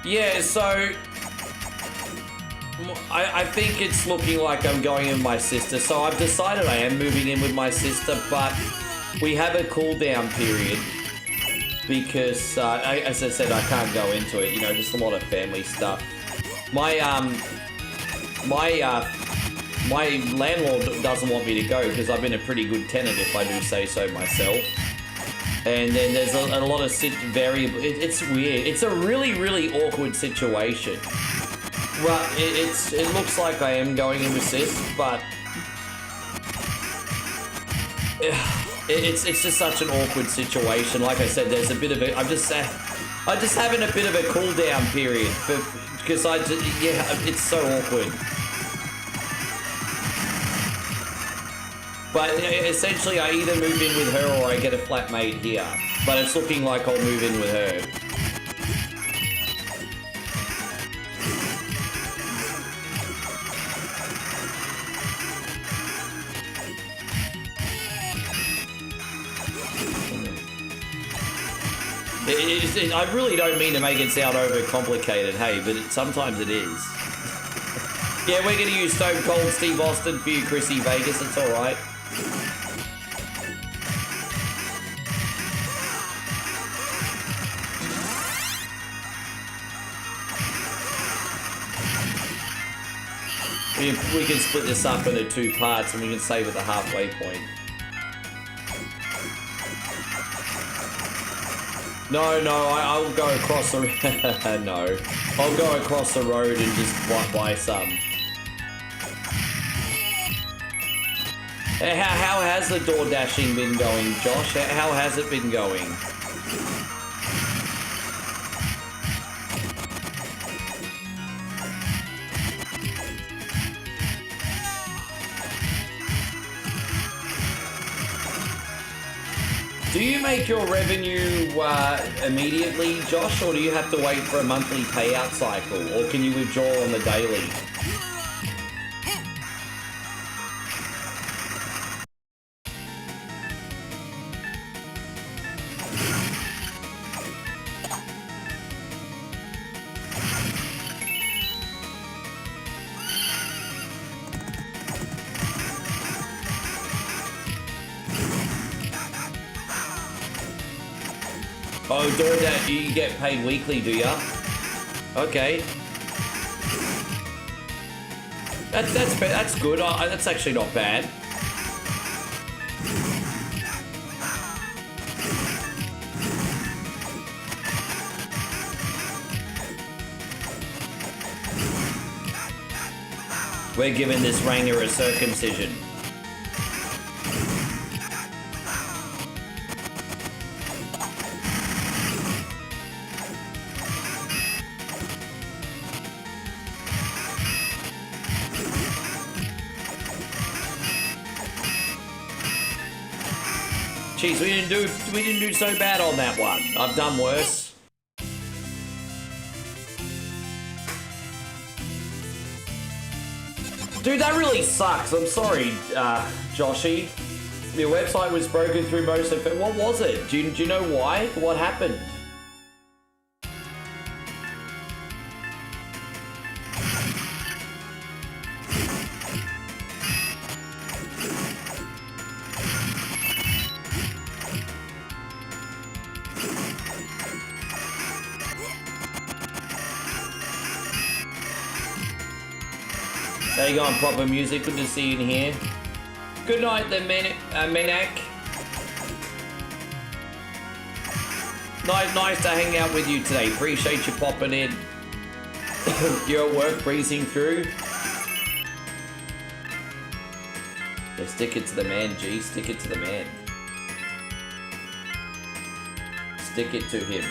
Yeah, so I think it's looking like I'm going in with my sister. So I've decided I am moving in with my sister, but we have a cool-down period because, as I said, I can't go into it. You know, just a lot of family stuff. My landlord doesn't want me to go because I've been a pretty good tenant, if I do say so myself. And then there's a lot of variable. It's weird. It's a really, really awkward situation. Well, it looks like I am going in with sis, but it's just such an awkward situation. Like I said, there's a bit of I'm just having a bit of a cool down period because it's so awkward. But essentially, I either move in with her or I get a flatmate here. But it's looking like I'll move in with her. I really don't mean to make it sound overcomplicated, hey, but sometimes it is. Yeah, we're going to use Stone Cold Steve Austin for you, Chrissy Vegas. It's all right. We can split this up into 2 parts and we can save at the halfway point. No, I'll go across the no. I'll go across the road and just buy some. How has the door dashing been going, Josh? How has it been going? Do you make your revenue immediately, Josh, or do you have to wait for a monthly payout cycle, or can you withdraw on the daily? Oh, DoorDash, you get paid weekly, do ya? Okay. That's good. That's actually not bad. We're giving this Ranger a circumcision. Jeez, we didn't do so bad on that one. I've done worse. Dude, that really sucks. I'm sorry, Joshy. Your website was broken through most of it. What was it? Do you know why? What happened? There you go, on proper music. Good to see you in here. Good night, the Menak. Nice to hang out with you today. Appreciate you popping in. You're at work, breezing through. Yeah, stick it to the man, G. Stick it to the man. Stick it to him.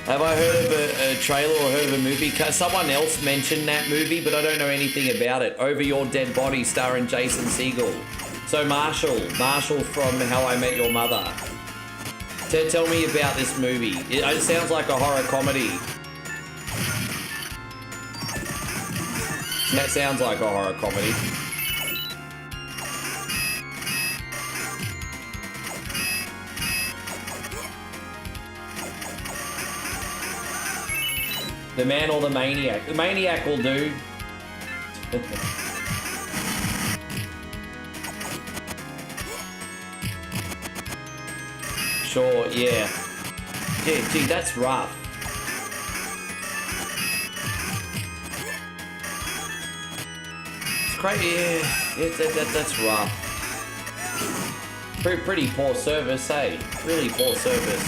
Have I heard of a trailer or heard of a movie? Someone else mentioned that movie, but I don't know anything about it. Over Your Dead Body, starring Jason Segel. So Marshall from How I Met Your Mother. Tell me about this movie. It sounds like a horror comedy. That sounds like a horror comedy. The man or the maniac? The maniac will do. Sure, yeah. Yeah, gee, that's rough. It's crazy, yeah. That's rough. Pretty poor service, hey? Really poor service.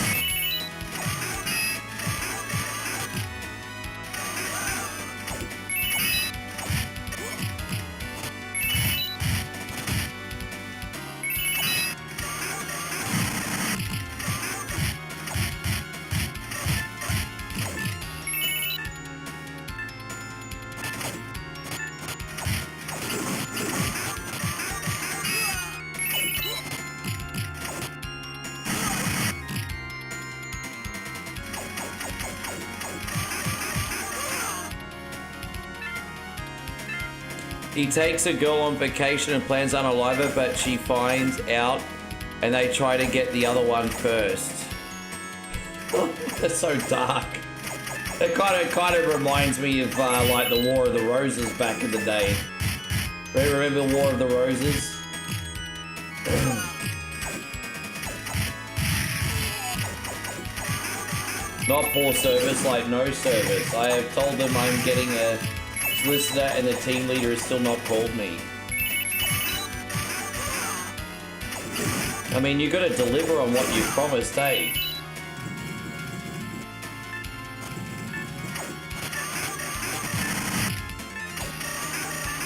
He takes a girl on vacation and plans on unalive her, but she finds out and they try to get the other one first. That's so dark. It kind of reminds me of like the War of the Roses back in the day. Remember War of the Roses? Not poor service, like no service. I have told them I'm getting a solicitor and the team leader has still not called me. I mean, you gotta deliver on what you promised, eh?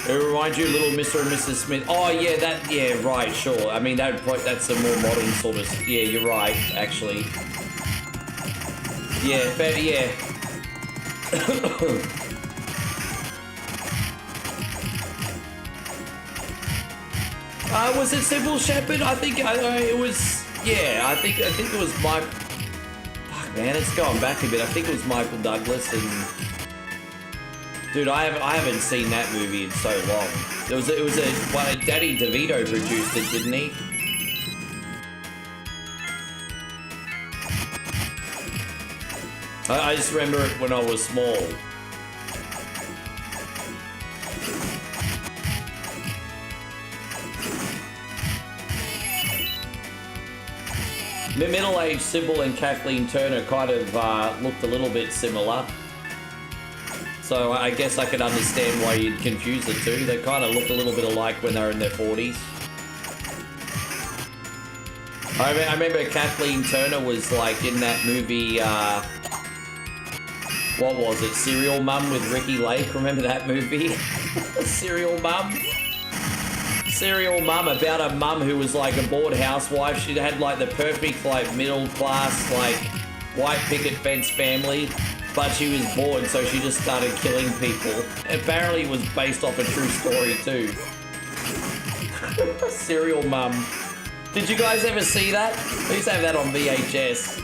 It reminds you of Little Mr. and Mrs. Smith. Oh yeah, yeah, right, sure. I mean, that's a more modern sort of, yeah, you're right, actually. Yeah, fair, yeah. Was it Sybil Shepherd? I think it was. Yeah, I think it was Mike. Fuck, man, it's going back a bit. I think it was Michael Douglas and. Dude, I haven't seen that movie in so long. It was Danny DeVito produced it, didn't he? I just remember it when I was small. Middle-aged Sybil and Kathleen Turner kind of looked a little bit similar. So I guess I could understand why you'd confuse the two. They kind of look a little bit alike when they're in their 40s. I remember Kathleen Turner was like in that movie, what was it? Serial Mum with Ricky Lake. Remember that movie? Serial Mum? Serial Mum, about a mum who was like a bored housewife. She had like the perfect like middle class like white picket fence family, but she was bored, so she just started killing people. Apparently it was based off a true story too. Serial Mum. Did you guys ever see that? I used to have that on VHS.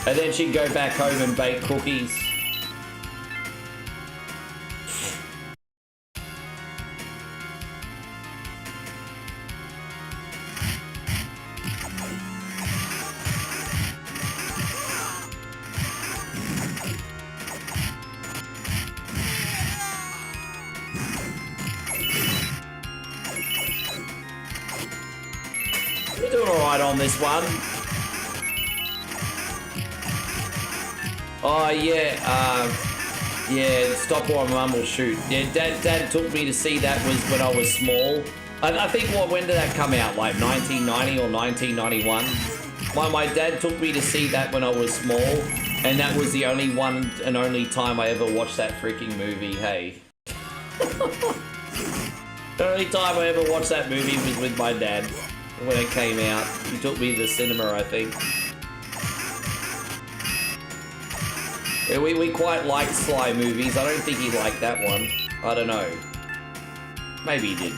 And then she'd go back home and bake cookies. You're doing alright on this one. Oh yeah, yeah, Stop or Mum Will Shoot. Yeah, Dad took me to see that was when I was small. I think when did that come out? Like 1990 or 1991? My dad took me to see that when I was small, and that was the only one and only time I ever watched that freaking movie, hey. The only time I ever watched that movie was with my dad when it came out. He took me to the cinema, I think. Yeah, we quite liked Sly movies. I don't think he liked that one. I don't know. Maybe he did.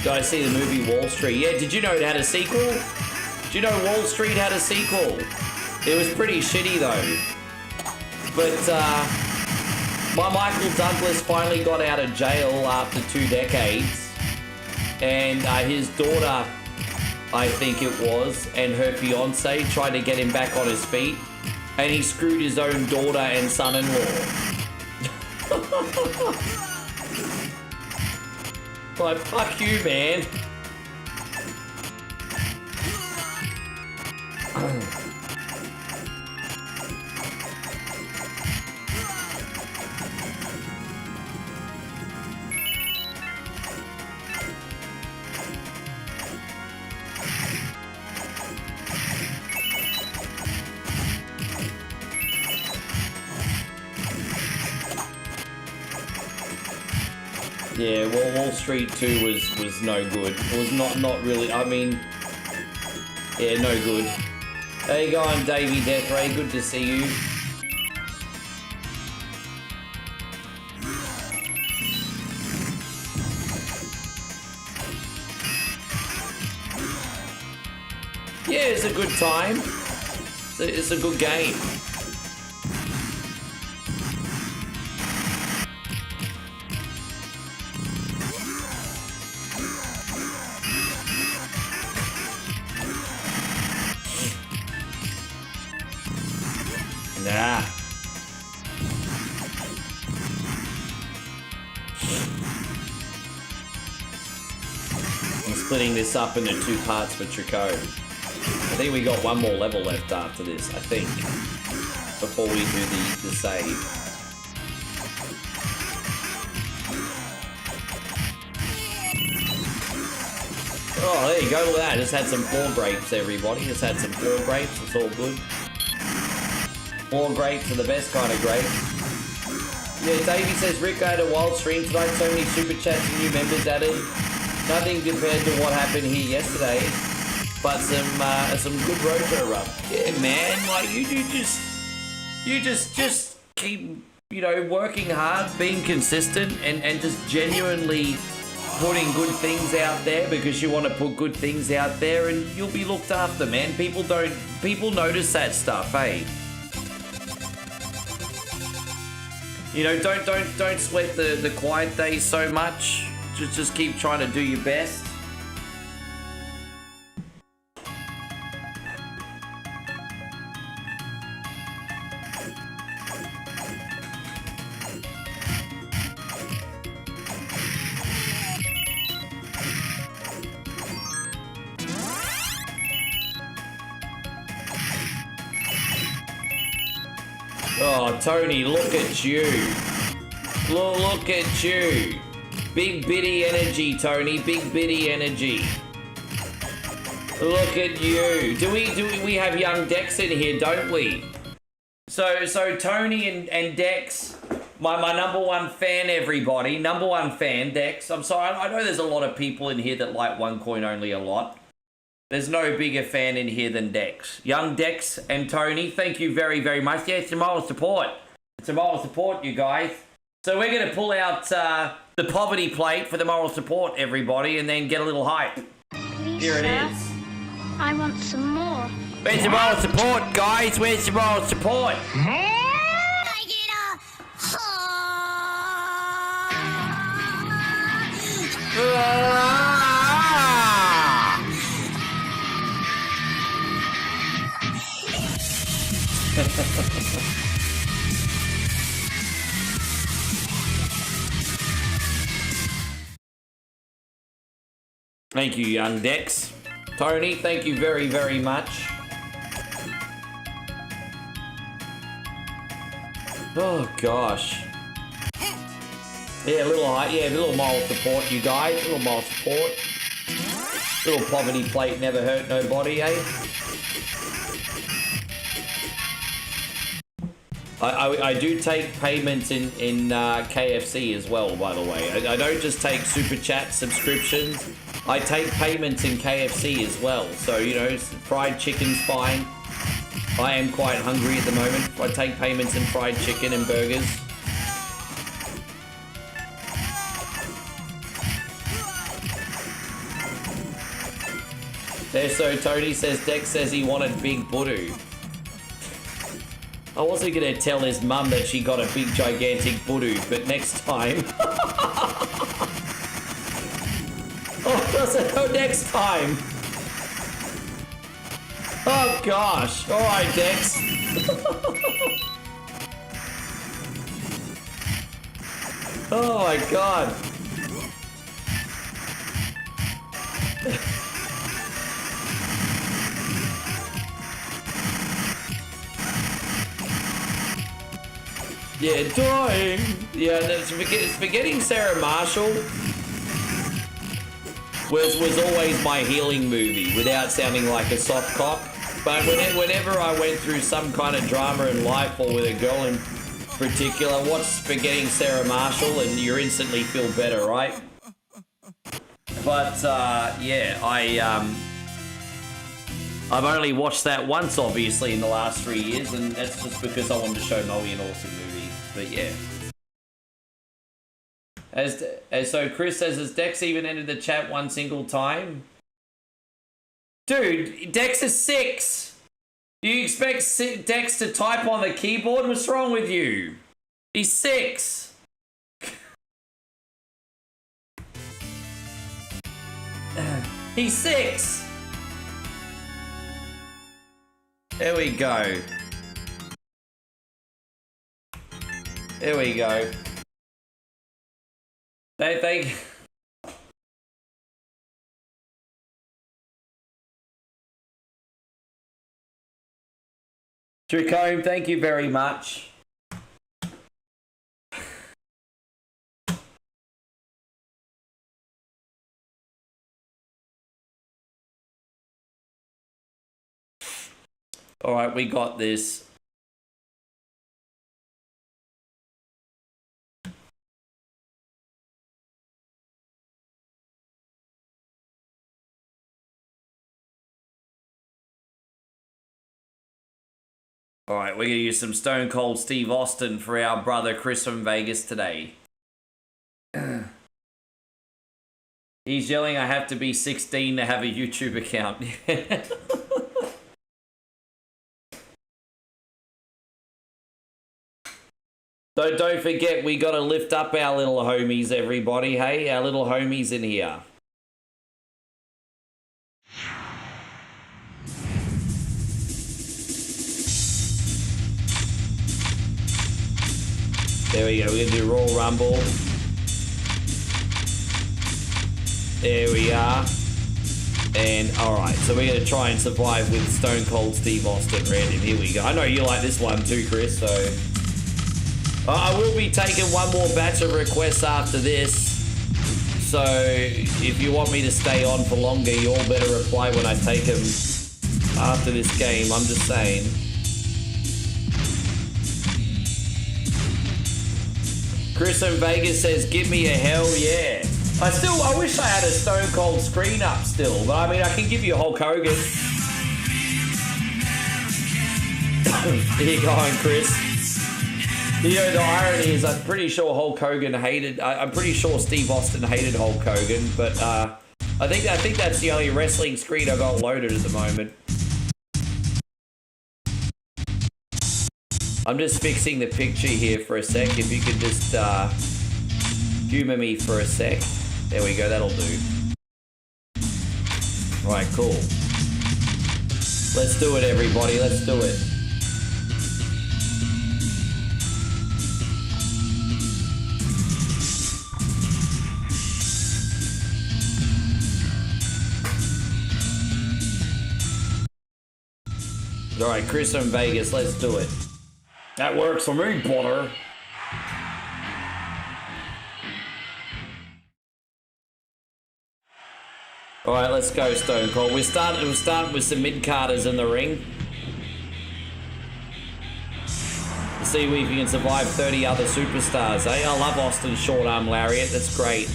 Did I see the movie Wall Street? Yeah, did you know it had a sequel? Did you know Wall Street had a sequel? It was pretty shitty though. But my Michael Douglas finally got out of jail after 2 decades. And his daughter, I think it was, and her fiance tried to get him back on his feet. And he screwed his own daughter and son-in-law. Like, fuck you, man. Yeah, well, Wall Street 2 was no good. It was not really, I mean, yeah, no good. How you going, Davey Death Ray? Good to see you. Yeah, it's a good time. It's a good game. Nah. I'm splitting this up into 2 parts for Trico. I think we got one more level left after this, I think, before we do the save. Oh, there you go, look at that. Just had some floor grapes, everybody. Just had some floor grapes, it's all good. More grapes are the best kind of grapes. Yeah, Davey says, Rick had a wild stream tonight, so many super chats and new members added. Nothing compared to what happened here yesterday, but some good road run. Yeah, man, like you just keep, you know, working hard, being consistent, and just genuinely putting good things out there because you want to put good things out there, and you'll be looked after, man. People notice that stuff, hey. You know, don't sweat the quiet days so much. Just keep trying to do your best. Oh, Tony, look at you. Look at you. Big bitty energy, Tony. Big bitty energy. Look at you. Do we have young Dex in here, don't we? So Tony and Dex, my number one fan, everybody. Number one fan, Dex. I'm sorry, I know there's a lot of people in here that like OneCoin only a lot. There's no bigger fan in here than Dex. Young Dex and Tony, thank you very, very much. Yeah, it's a moral support. It's a moral support, you guys. So we're going to pull out the poverty plate for the moral support, everybody, and then get a little hype. Please, Here it sir, is. I want some more. Where's the moral support, guys? Where's the moral support? I get Thank you, young Dex. Tony, thank you very, very much. Oh, gosh. Yeah, a little moral support, you guys. A little moral support. Little poverty plate never hurt nobody, eh? I do take payments in KFC as well, by the way. I don't just take super chat subscriptions. I take payments in KFC as well. So, you know, fried chicken's fine. I am quite hungry at the moment. I take payments in fried chicken and burgers. There, so Tony says, Dex says he wanted Big Budu. I wasn't going to tell his mum that she got a big gigantic Budu, but next time. Oh, next time. Oh gosh. Alright, Dex. Oh my god. Yeah, dying. Yeah, forgetting Sarah Marshall was always my healing movie, without sounding like a soft cock. But whenever I went through some kind of drama in life, or with a girl in particular, watch Forgetting Sarah Marshall and you instantly feel better, right? But yeah, I've only watched that once, obviously, in the last 3 years, and that's just because I wanted to show Molly an awesome movie. But yeah. So Chris says, has Dex even entered the chat one single time? Dude, Dex is 6. You expect Dex to type on the keyboard? What's wrong with you? He's 6. He's 6. There we go. There we go. They Dracone, thank you very much. All right, we got this. All right, we're going to use some Stone Cold Steve Austin for our brother Chris from Vegas today. He's yelling, I have to be 16 to have a YouTube account. Don't forget, we got to lift up our little homies, everybody. Hey, our little homies in here. There we go, we're going to do Royal Rumble. There we are. And, alright, so we're going to try and survive with Stone Cold Steve Austin random. Here we go. I know you like this one too, Chris, so... I will be taking one more batch of requests after this. So if you want me to stay on for longer, you all better reply when I take them after this game. I'm just saying. Chris in Vegas says, give me a hell yeah. I wish I had a Stone Cold screen up still, but I mean, I can give you Hulk Hogan. Here you going, Chris. You know, the irony is I'm pretty sure Hulk Hogan hated, I'm pretty sure Steve Austin hated Hulk Hogan, but I think that's the only wrestling screen I got loaded at the moment. I'm just fixing the picture here for a sec. If you could just humor me for a sec. There we go, that'll do. Alright, cool. Let's do it, everybody, let's do it. Alright, Chris from Vegas, let's do it. That works for me, Potter. Alright, let's go, Stone Cold. We're starting with some mid-carders in the ring. See if we can survive 30 other superstars, eh? I love Austin's short arm lariat, that's great.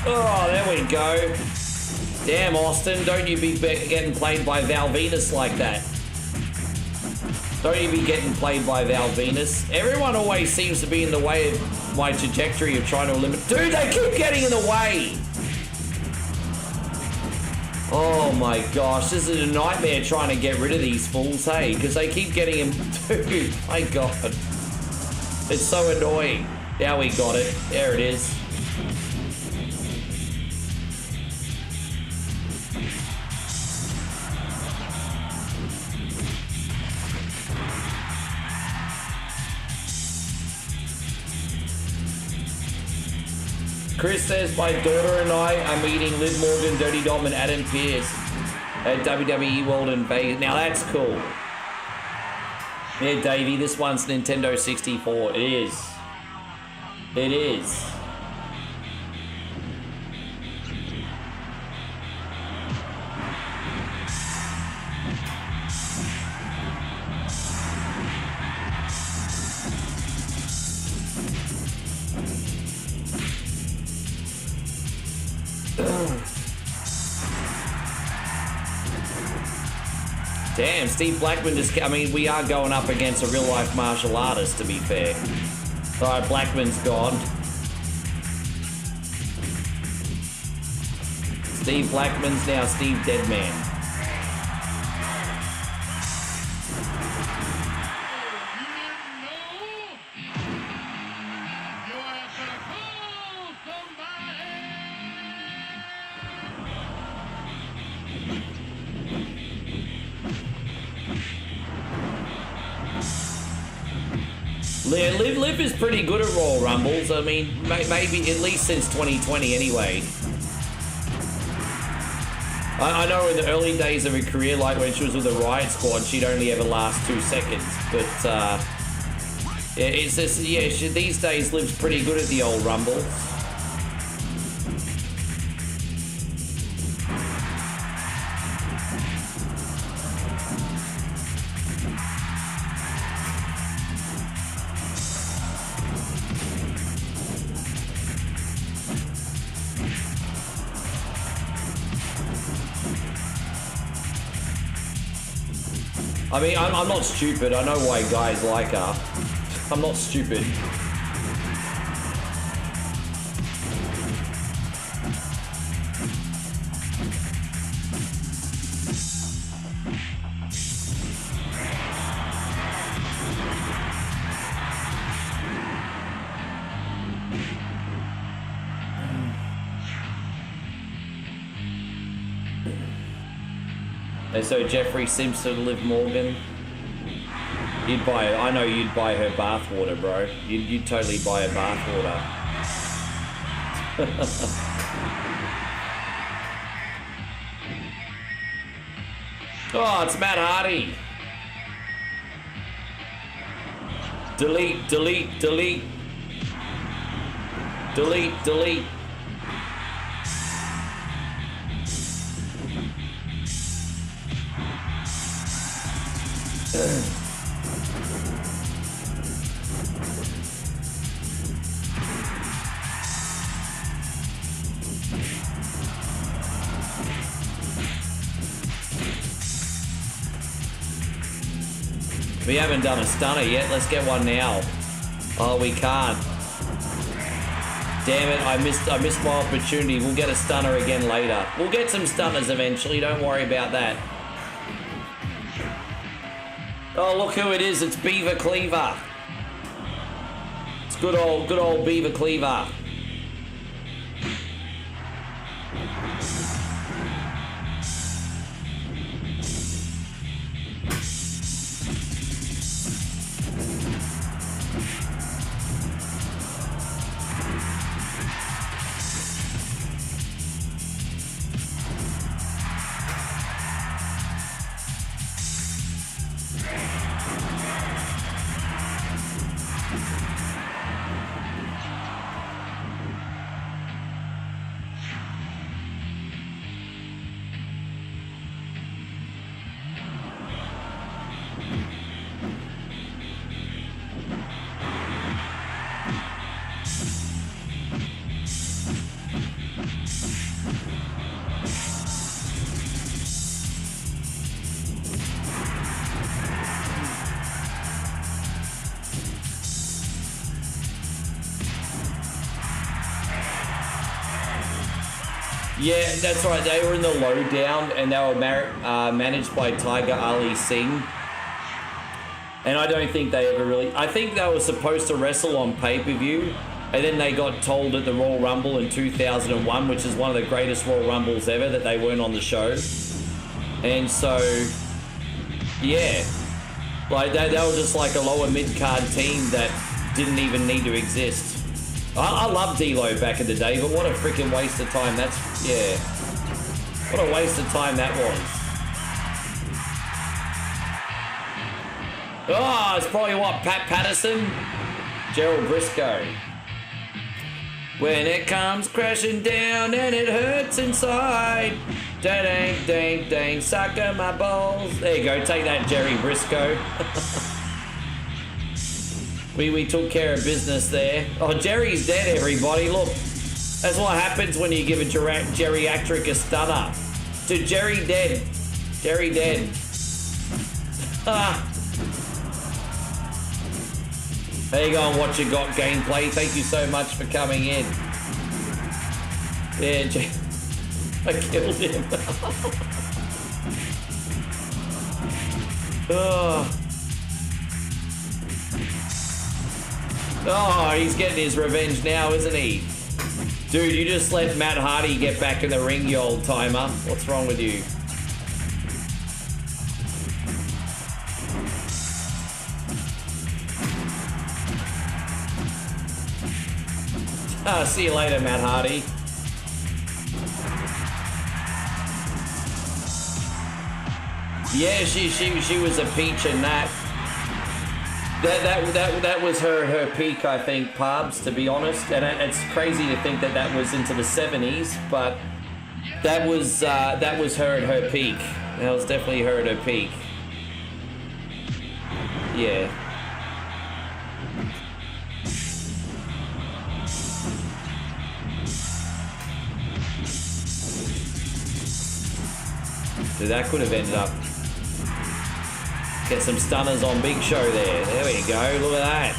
Oh, there we go. Damn, Austin, don't you be getting played by Val Venus like that. Don't you be getting played by Val Venus. Everyone always seems to be in the way of my trajectory of trying to eliminate. Dude, they keep getting in the way. Oh my gosh, this is a nightmare trying to get rid of these fools, hey? Because they keep getting him. Dude, my God. It's so annoying. Now we got it. There it is. Chris says, my daughter and I are meeting Liv Morgan, Dirty Dom, and Adam Pearce at WWE World in Vegas. Now that's cool. Yeah, Davey, this one's Nintendo 64. It is. It is. Damn, Steve Blackman just... I mean, we are going up against a real-life martial artist, to be fair. Alright, Blackman's gone. Steve Blackman's now Steve Deadman. Liv is pretty good at Royal Rumbles. I mean, maybe at least since 2020 anyway. I know in the early days of her career, like when she was with the Riot Squad, she'd only ever last 2 seconds. But yeah, it's just, yeah, these days Liv's pretty good at the old Rumbles. I mean, I'm not stupid. I know why guys like her. I'm not stupid. And so Jeffrey Simpson, Liv Morgan. You'd buy, I know you'd buy her bathwater, bro. You'd totally buy her bathwater. Oh, it's Matt Hardy. Delete, delete, delete. Delete, delete. We haven't done a stunner yet. Let's get one now. Oh, we can't. Damn it, I missed my opportunity. We'll get a stunner again later. We'll get some stunners eventually, don't worry about that. Oh, look who it is. It's Beaver Cleaver. It's good old Beaver Cleaver. Yeah, that's right. They were in the lowdown, and they were managed by Tiger Ali Singh. And I don't think they ever really... I think they were supposed to wrestle on pay-per-view, and then they got told at the Royal Rumble in 2001, which is one of the greatest Royal Rumbles ever, that they weren't on the show. And so, yeah. Like, they were just like a lower mid-card team that didn't even need to exist. I loved D-Lo back in the day, but what a freaking waste of time. That's, yeah. What a waste of time that was. Oh, it's probably what, Pat Patterson? Gerald Briscoe. When it comes crashing down and it hurts inside. Dang, dang, dang, sucker my balls. There you go, take that, Jerry Briscoe. We took care of business there. Oh, Jerry's dead, everybody. Look, that's what happens when you give a geriatric a stunner. Dude, Jerry dead. Jerry dead. There you go and watch your got gameplay. Thank you so much for coming in. Yeah, I killed him. Oh. Oh, he's getting his revenge now, isn't he? Dude, you just let Matt Hardy get back in the ring, you old timer. What's wrong with you? See you later, Matt Hardy. Yeah, she was a peach in that. That was her peak, I think, Parbs, to be honest. And it's crazy to think that was into the 70s, but that was her at her peak. That was definitely her at her peak. Yeah. So that could have ended up. Get some stunners on Big Show there. There we go. Look at that.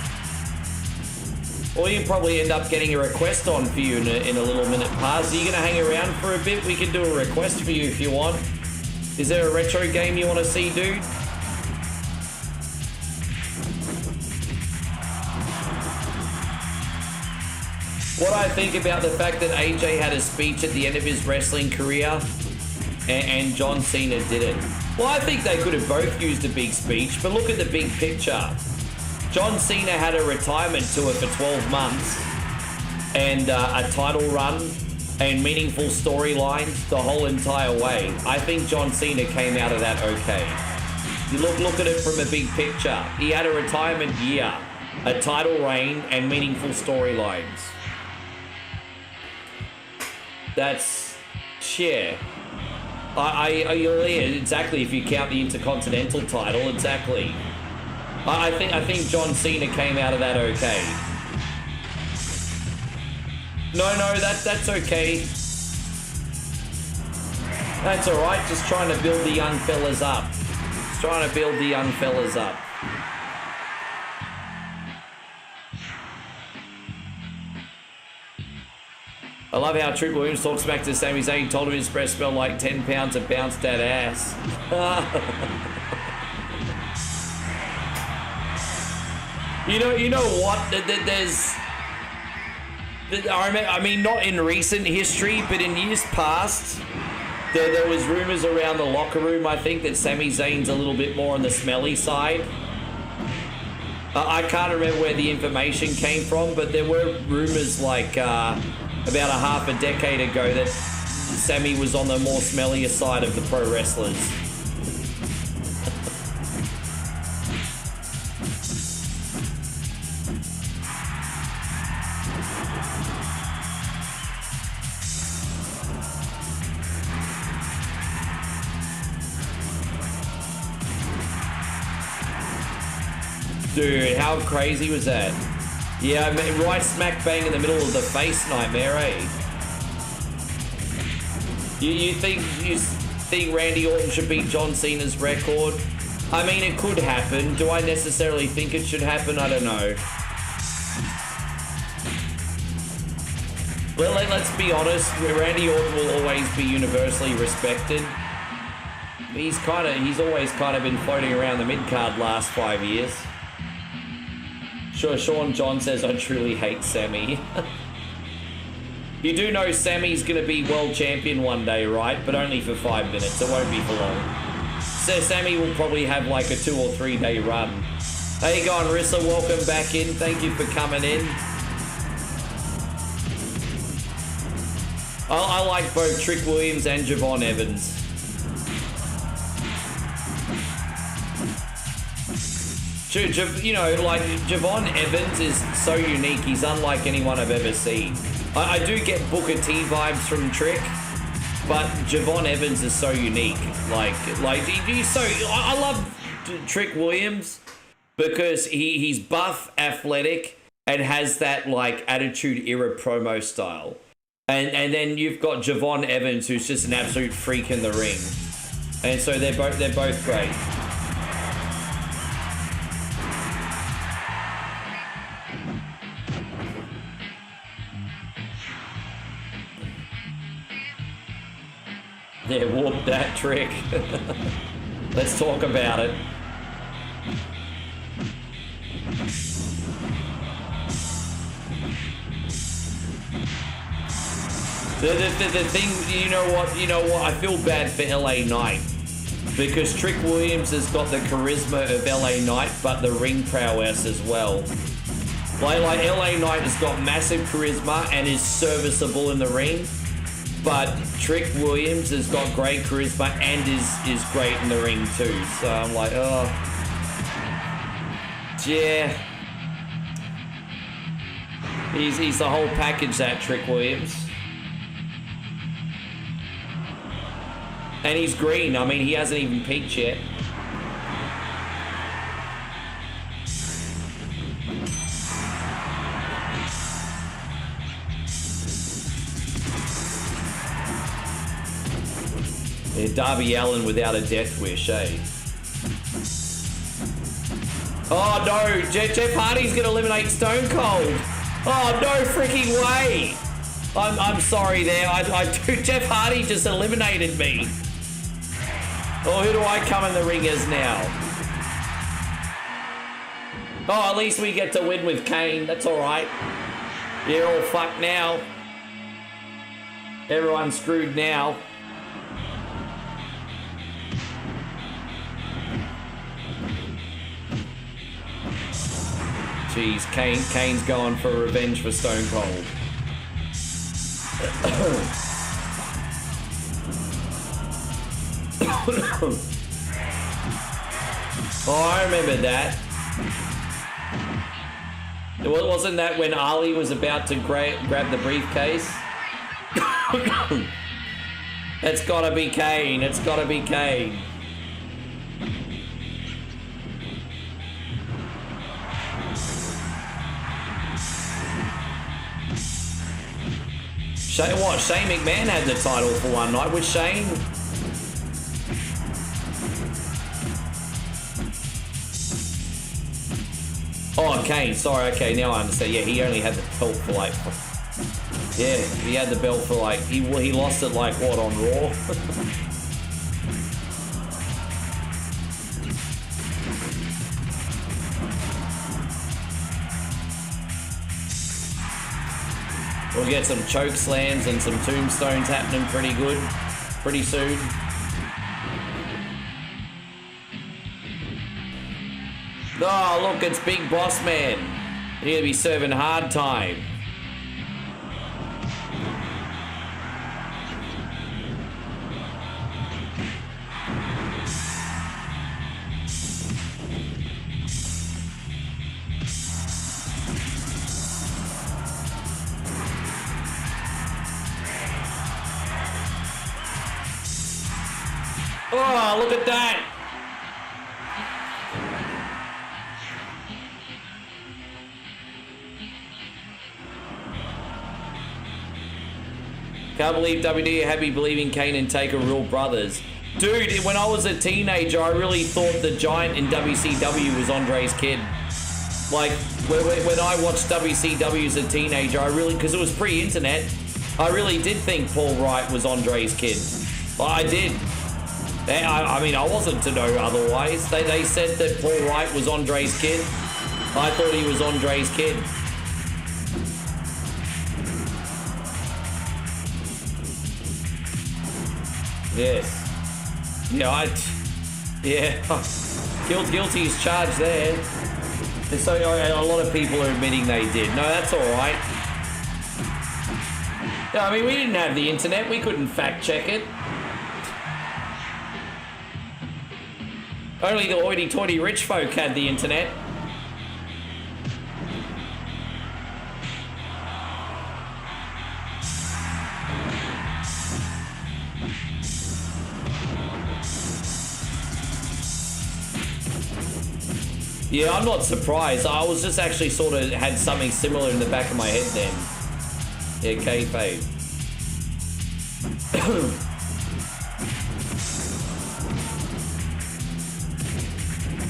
Or you probably end up getting a request on for you in a little minute. Pars, are you going to hang around for a bit? We can do a request for you if you want. Is there a retro game you want to see, dude? What I think about the fact that AJ had a speech at the end of his wrestling career and John Cena didn't. Well, I think they could have both used a big speech, but look at the big picture. John Cena had a retirement tour for 12 months and a title run and meaningful storylines the whole entire way. I think John Cena came out of that okay. You look at it from a big picture. He had a retirement year, a title reign, and meaningful storylines. That's share. Exactly. If you count the Intercontinental title, exactly. I think John Cena came out of that okay. No, that's okay. That's all right. Just trying to build the young fellas up. Just trying to build the young fellas up. I love how Trick Williams talks back to Sami Zayn. Told him his breath smelled like 10 pounds of bounced that ass. You know what? There's... I mean, not in recent history, but in years past, there was rumors around the locker room, I think, that Sami Zayn's a little bit more on the smelly side. I can't remember where the information came from, but there were rumors like about a half a decade ago that Sami was on the more smellier side of the pro wrestlers. Dude, how crazy was that? Yeah, I mean, right smack bang in the middle of the face nightmare, eh? You think Randy Orton should beat John Cena's record? I mean, it could happen. Do I necessarily think it should happen? I don't know. Well, let's be honest. Randy Orton will always be universally respected. He's always kind of been floating around the mid-card last 5 years. Sure, Sean John says, I truly hate Sami. You do know Sami's going to be world champion one day, right? But only for 5 minutes. It won't be for long. So Sami will probably have like a 2 or 3 day run. How you going, Rissa? Welcome back in. Thank you for coming in. I like both Trick Williams and Javon Evans. You know, like, Javon Evans is so unique. He's unlike anyone I've ever seen. I do get Booker T vibes from Trick, but Javon Evans is so unique. I love Trick Williams because he's buff, athletic, and has that, like, Attitude Era promo style. And then you've got Javon Evans, who's just an absolute freak in the ring. And so they're both great. Yeah, whoop that Trick. Let's talk about it. The thing, you know what? I feel bad for LA Knight because Trick Williams has got the charisma of LA Knight, but the ring prowess as well. Like LA Knight has got massive charisma and is serviceable in the ring. But Trick Williams has got great charisma and is great in the ring too. So I'm like, oh. Yeah. He's the whole package, that Trick Williams. And he's green. I mean, he hasn't even peaked yet. Yeah, Darby Allin without a death wish, eh? Oh no, Jeff Hardy's gonna eliminate Stone Cold. Oh no freaking way! I'm sorry there. Jeff Hardy just eliminated me. Oh, who do I come in the ring as now? Oh, at least we get to win with Kane. That's all right. You're all fucked now. Everyone's screwed now. geez, Kane's going for revenge for Stone Cold. Oh, I remember that. Wasn't that when Ali was about to grab the briefcase? It's gotta be Kane. It's gotta be Kane. Shane McMahon had the title for one night with Shane. Oh, Kane, sorry, okay, now I understand. Yeah, he only had the belt for like... Yeah, he had the belt for like... He lost it like, what, on Raw? We'll get some choke slams and some tombstones happening pretty soon. Oh, look, it's Big Boss Man. You're gonna be serving hard time. Oh, look at that. Can't believe WD had me believing Kane and Taker were real brothers. Dude, when I was a teenager, I really thought the Giant in WCW was Andre's kid. Like, when I watched WCW as a teenager, I really, because it was pre-internet, I really did think Paul Wright was Andre's kid. I did. I mean, I wasn't to know otherwise. They said that Paul Wright was Andre's kid. I thought he was Andre's kid. Yes. Yeah, guilty is charged there. So a lot of people are admitting they did. No, that's all right. Yeah, I mean, we didn't have the internet. We couldn't fact check it. Only the hoity-toity rich folk had the internet. Yeah, I'm not surprised. I was just actually sort of had something similar in the back of my head then. Yeah, kayfabe.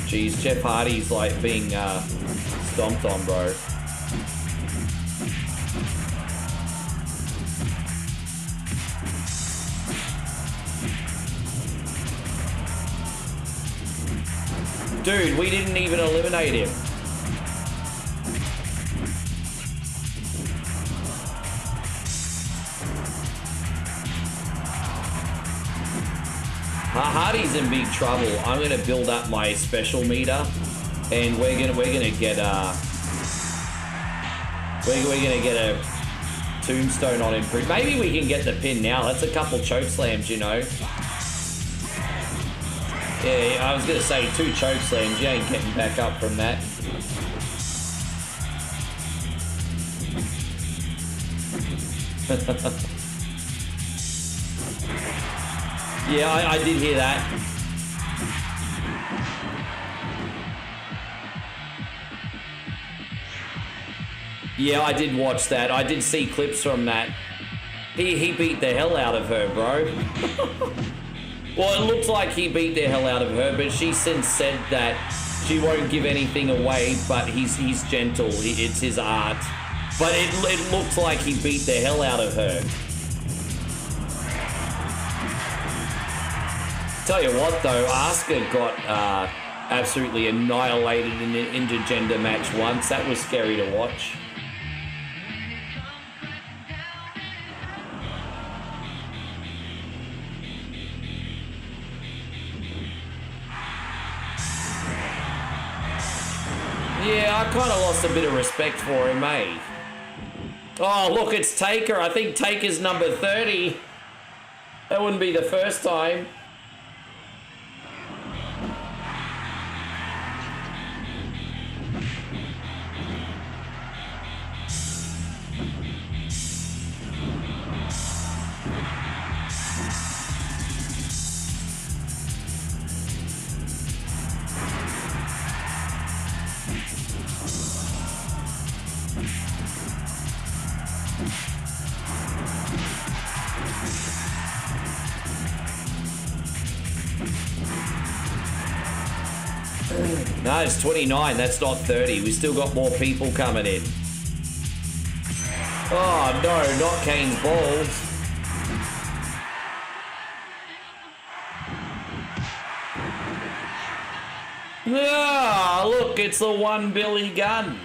Jeez, Jeff Hardy's like being stomped on, bro. Dude, we didn't even eliminate him. Hardy's in big trouble. I'm gonna build up my special meter, and we're gonna get a tombstone on him. Maybe we can get the pin now. That's a couple choke slams, you know. Yeah, I was gonna say 2 choke slams. You ain't getting back up from that. Yeah, I did hear that. Yeah, I did watch that. I did see clips from that. He beat the hell out of her, bro. Well, it looks like he beat the hell out of her, but she since said that she won't give anything away, but he's gentle. It's his art. But it looks like he beat the hell out of her. Tell you what, though, Asuka got absolutely annihilated in an intergender match once. That was scary to watch. Yeah, Yeah, I kind of lost a bit of respect for him, eh? Oh, look, it's Taker. I think Taker's number 30. That wouldn't be the first time. No, it's 29. That's not 30. We still got more people coming in. Oh, no, not Kane's balls. Ah, look, it's the one Billy gun.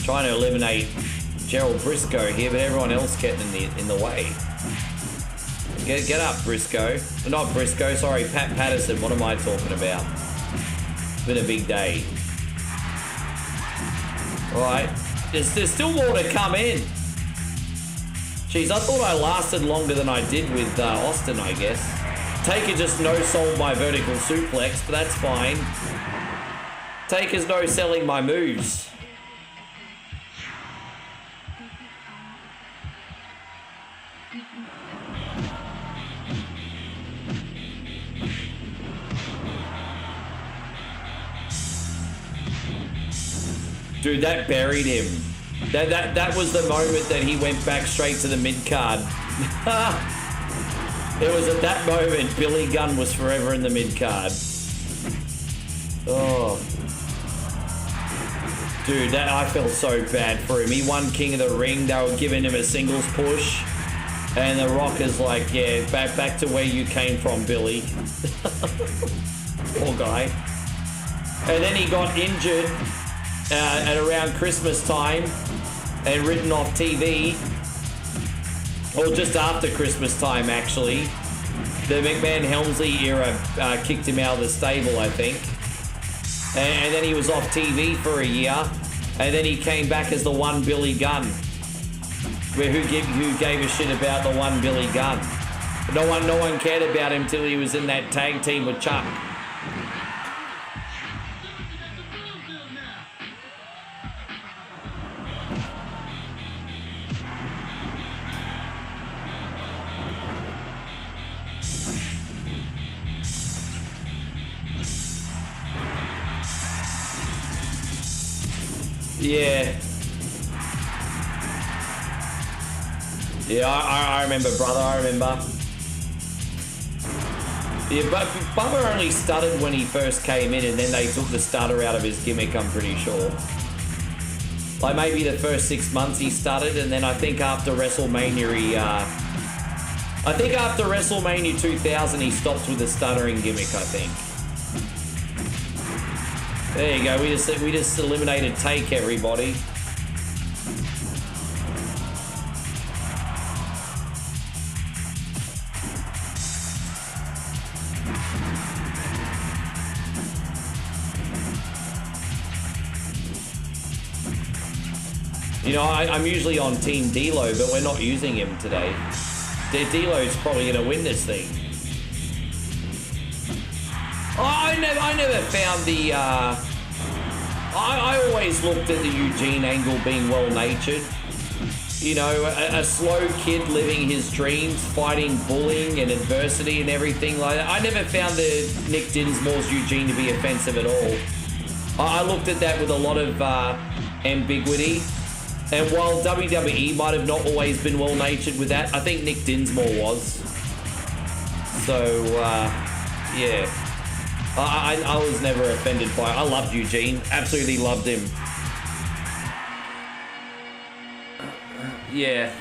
Trying to eliminate Gerald Briscoe here, but everyone else getting in the way. Get up, Briscoe. Not Briscoe, sorry, Pat Patterson. What am I talking about? It's been a big day. Alright. There's still more to come in. Jeez, I thought I lasted longer than I did with Austin, I guess. Taker just no-sold my vertical suplex, but that's fine. Taker's no-selling my moves. Dude, that buried him. That was the moment that he went back straight to the mid-card. It was at that moment Billy Gunn was forever in the mid-card. Oh. Dude, I felt so bad for him. He won King of the Ring. They were giving him a singles push. And the Rocker's like, yeah, back to where you came from, Billy. Poor guy. And then he got injured at around Christmas time and written off TV. Or just after Christmas time, actually. The McMahon-Helmsley era kicked him out of the stable, I think. And then he was off TV for a year. And then he came back as the one Billy Gunn. Who gave a shit about the one Billy Gunn? No one cared about him till he was in that tag team with Chuck. Yeah. Yeah, I remember, brother, I remember. Yeah, but Bubba only stuttered when he first came in, and then they took the stutter out of his gimmick, I'm pretty sure. Like, maybe the first 6 months he stuttered, and then I think after WrestleMania I think after WrestleMania 2000 he stopped with the stuttering gimmick, I think. There you go, we just eliminated Take, everybody. You know, I'm usually on Team D-Lo, but we're not using him today. D-Lo's probably going to win this thing. I never found the... I always looked at the Eugene angle being well-natured. You know, a slow kid living his dreams, fighting bullying and adversity and everything like that. I never found the Nick Dinsmore's Eugene to be offensive at all. I looked at that with a lot of ambiguity. And while WWE might have not always been well-natured with that, I think Nick Dinsmore was. So, yeah. I was never offended by it. I loved Eugene. Absolutely loved him. Yeah.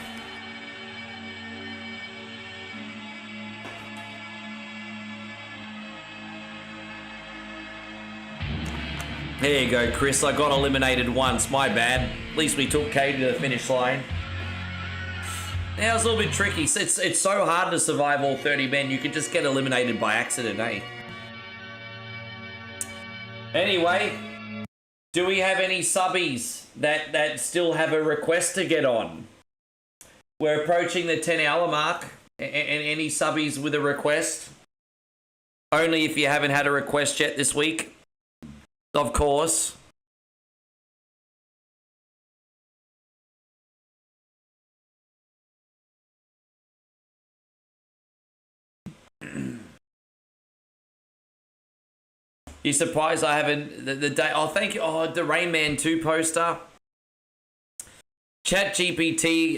There you go, Chris. I got eliminated once. My bad. At least we took Katie to the finish line. Now it's a little bit tricky. It's so hard to survive all 30 men. You could just get eliminated by accident, eh? Anyway, do we have any subbies that still have a request to get on? We're approaching the 10-hour mark. And any subbies with a request? Only if you haven't had a request yet this week. Of course. You surprised I haven't the day? Oh, thank you. Oh, the Rain Man 2 poster. ChatGPT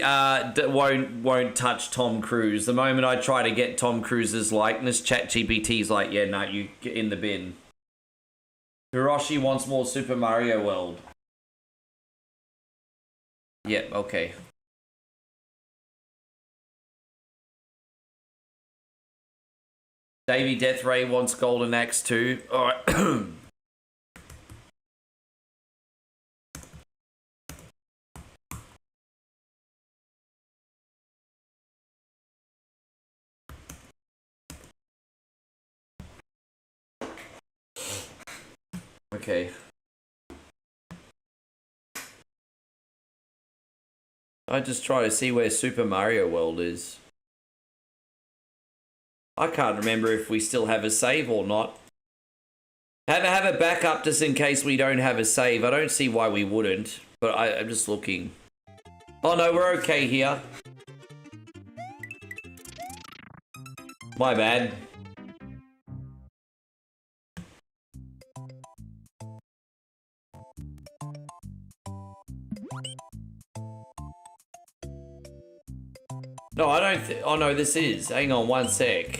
won't touch Tom Cruise. The moment I try to get Tom Cruise's likeness, ChatGPT's like, yeah, no, you get in the bin. Hiroshi wants more Super Mario World. Yep, okay. Davey Deathray wants Golden Axe too. Alright. Okay. I just try to see where Super Mario World is. I can't remember if we still have a save or not. Have a backup just in case we don't have a save. I don't see why we wouldn't, but I'm just looking. Oh no, we're okay here. My bad. No, I don't oh no, this is. Hang on one sec.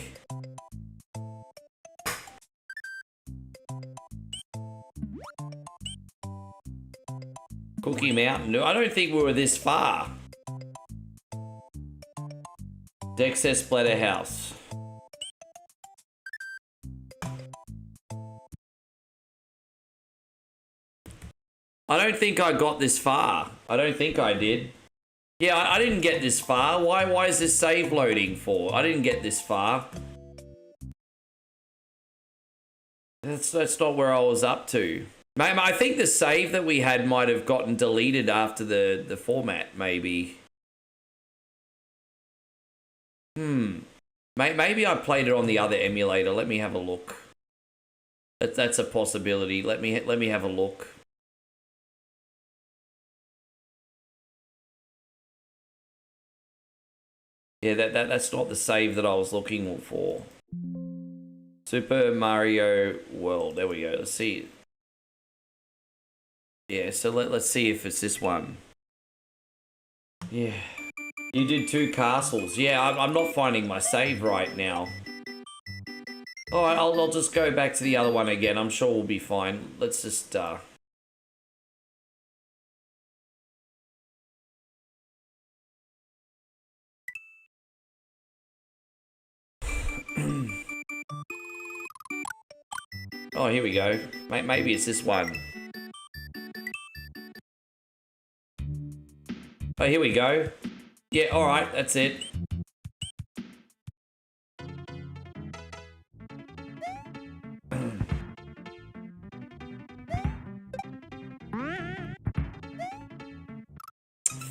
Cookie Mountain. No, I don't think we were this far. Dexter Splatterhouse. I don't think I got this far. I don't think I did. Yeah, I didn't get this far. Why is this save loading for? I didn't get this far. That's not where I was up to. I think the save that we had might have gotten deleted after the format, maybe. Maybe I played it on the other emulator. Let me have a look. That's a possibility. Let me have a look. Yeah, that's not the save that I was looking for. Super Mario World. There we go. Let's see. Yeah, so let's see if it's this one. Yeah. You did 2 castles. Yeah, I'm not finding my save right now. Alright, I'll just go back to the other one again. I'm sure we'll be fine. Let's just, Oh, here we go. Maybe it's this one. Oh, here we go. Yeah, alright, that's it.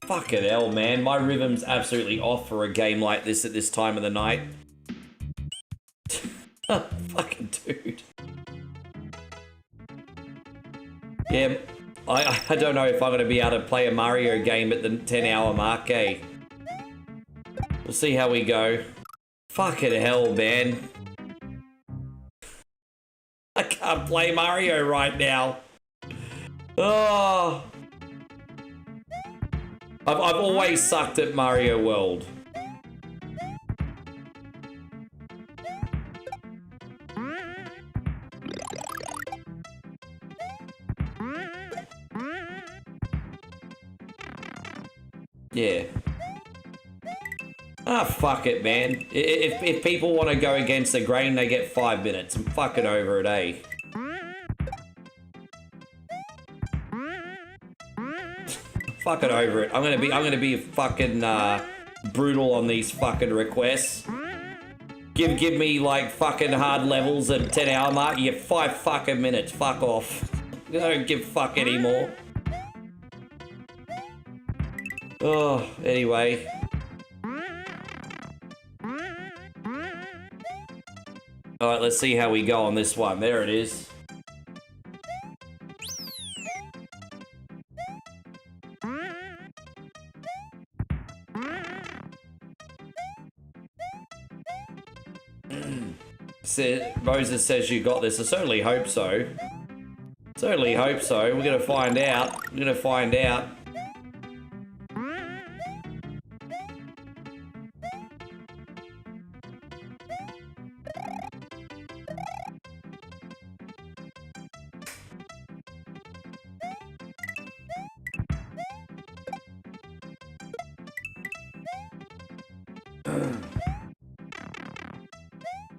Fucking hell, man. My rhythm's absolutely off for a game like this at this time of the night. Fucking dude. Yeah, I don't know if I'm going to be able to play a Mario game at the 10-hour mark, eh? We'll see how we go. Fucking hell, man. I can't play Mario right now. Oh. I've always sucked at Mario World. Yeah. Ah, fuck it, man. If people want to go against the grain, they get 5 minutes. I'm fucking over it, eh? fucking over it. I'm gonna be fucking brutal on these fucking requests. Give me like fucking hard levels at 10-hour mark. You get 5 fucking minutes. Fuck off. I don't give a fuck anymore. Oh, anyway. Alright, let's see how we go on this one. There it is. Moses says you got this. I certainly hope so. Certainly hope so. We're gonna find out. We're gonna find out.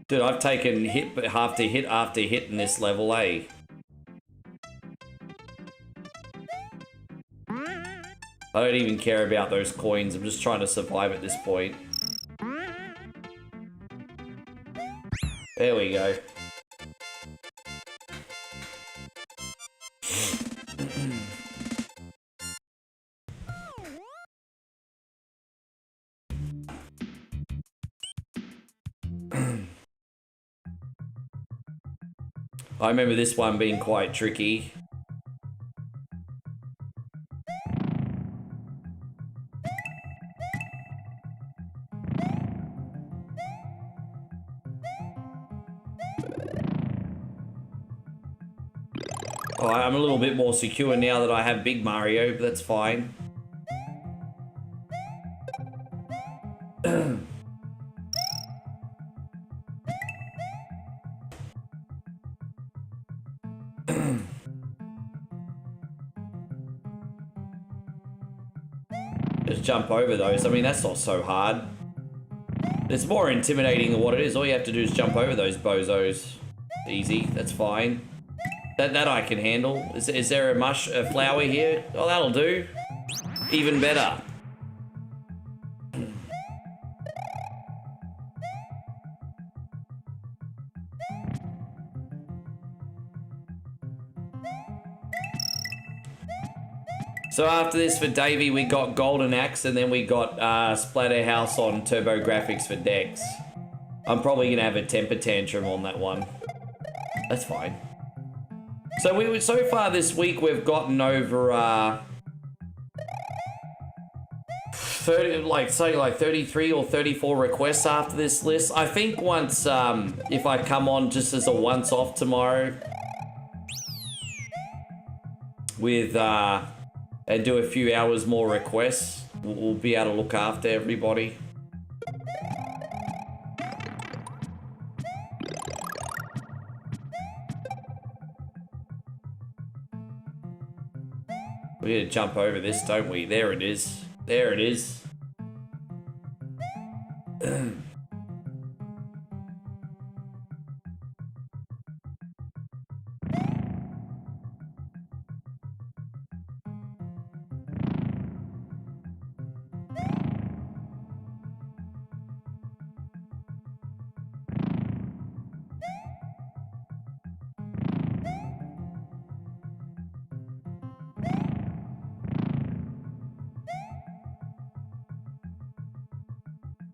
Dude, I've taken hit after hit after hit in this level, eh? I don't even care about those coins. I'm just trying to survive at this point. There we go. I remember this one being quite tricky. Oh, I'm a little bit more secure now that I have Big Mario, but that's fine. Just jump over those. I mean, that's not so hard. It's more intimidating than what it is. All you have to do is jump over those bozos. Easy, that's fine. That I can handle. Is there a flower here? Oh, that'll do. Even better. So after this for Davey, we got Golden Axe, and then we got Splatterhouse on TurboGrafx for Dex. I'm probably gonna have a temper tantrum on that one. That's fine. So so far this week we've gotten over 33 or 34 requests after this list. I think once if I come on just as a once off tomorrow with and do a few hours more requests, we'll be able to look after everybody. We gotta jump over this, don't we? There it is. There it is.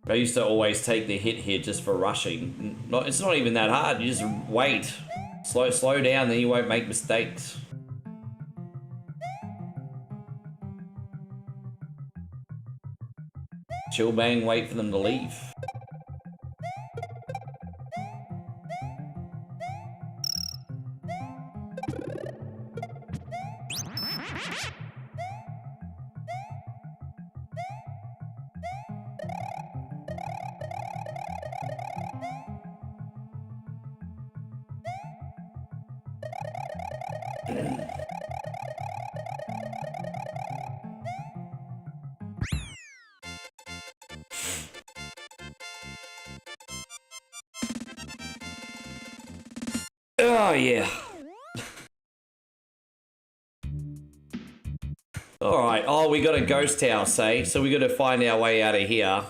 I used to always take the hit here just for rushing. It's not even that hard. You just wait. Slow down, then you won't make mistakes. Chill bang, wait for them to leave. Oh, yeah. Alright, Oh, we got a ghost house, eh? So we got to find our way out of here.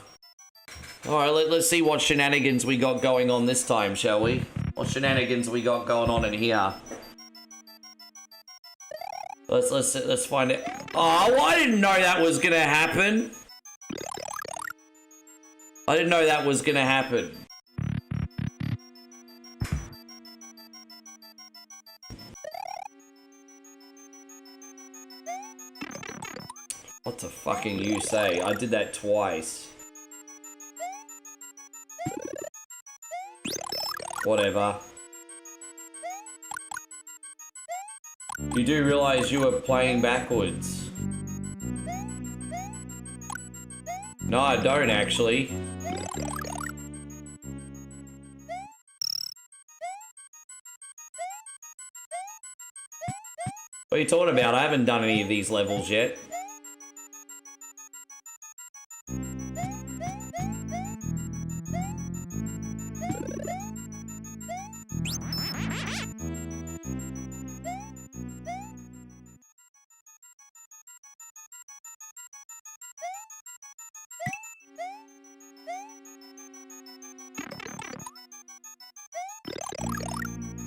All right, let's see what shenanigans we got going on this time, shall we? What shenanigans we got going on in here? Let's find it. Oh, I didn't know that was gonna happen. I didn't know that was gonna happen. What the fucking you say? I did that twice. Whatever. You do realize you were playing backwards. No, I don't actually. What are you talking about? I haven't done any of these levels yet.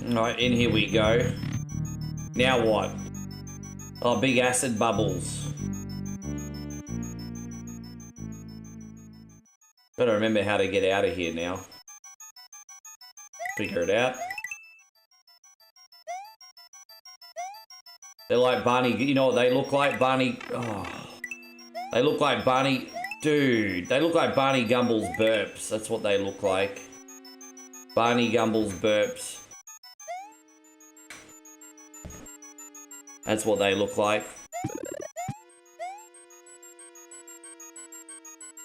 Alright, in here we go. Now what? Oh, big acid bubbles. Gotta remember how to get out of here now. Figure it out. They're like Barney, you know what they look like? Barney, oh. They look like Barney, dude. They look like Barney Gumble's burps. That's what they look like. Barney Gumble's burps. That's what they look like.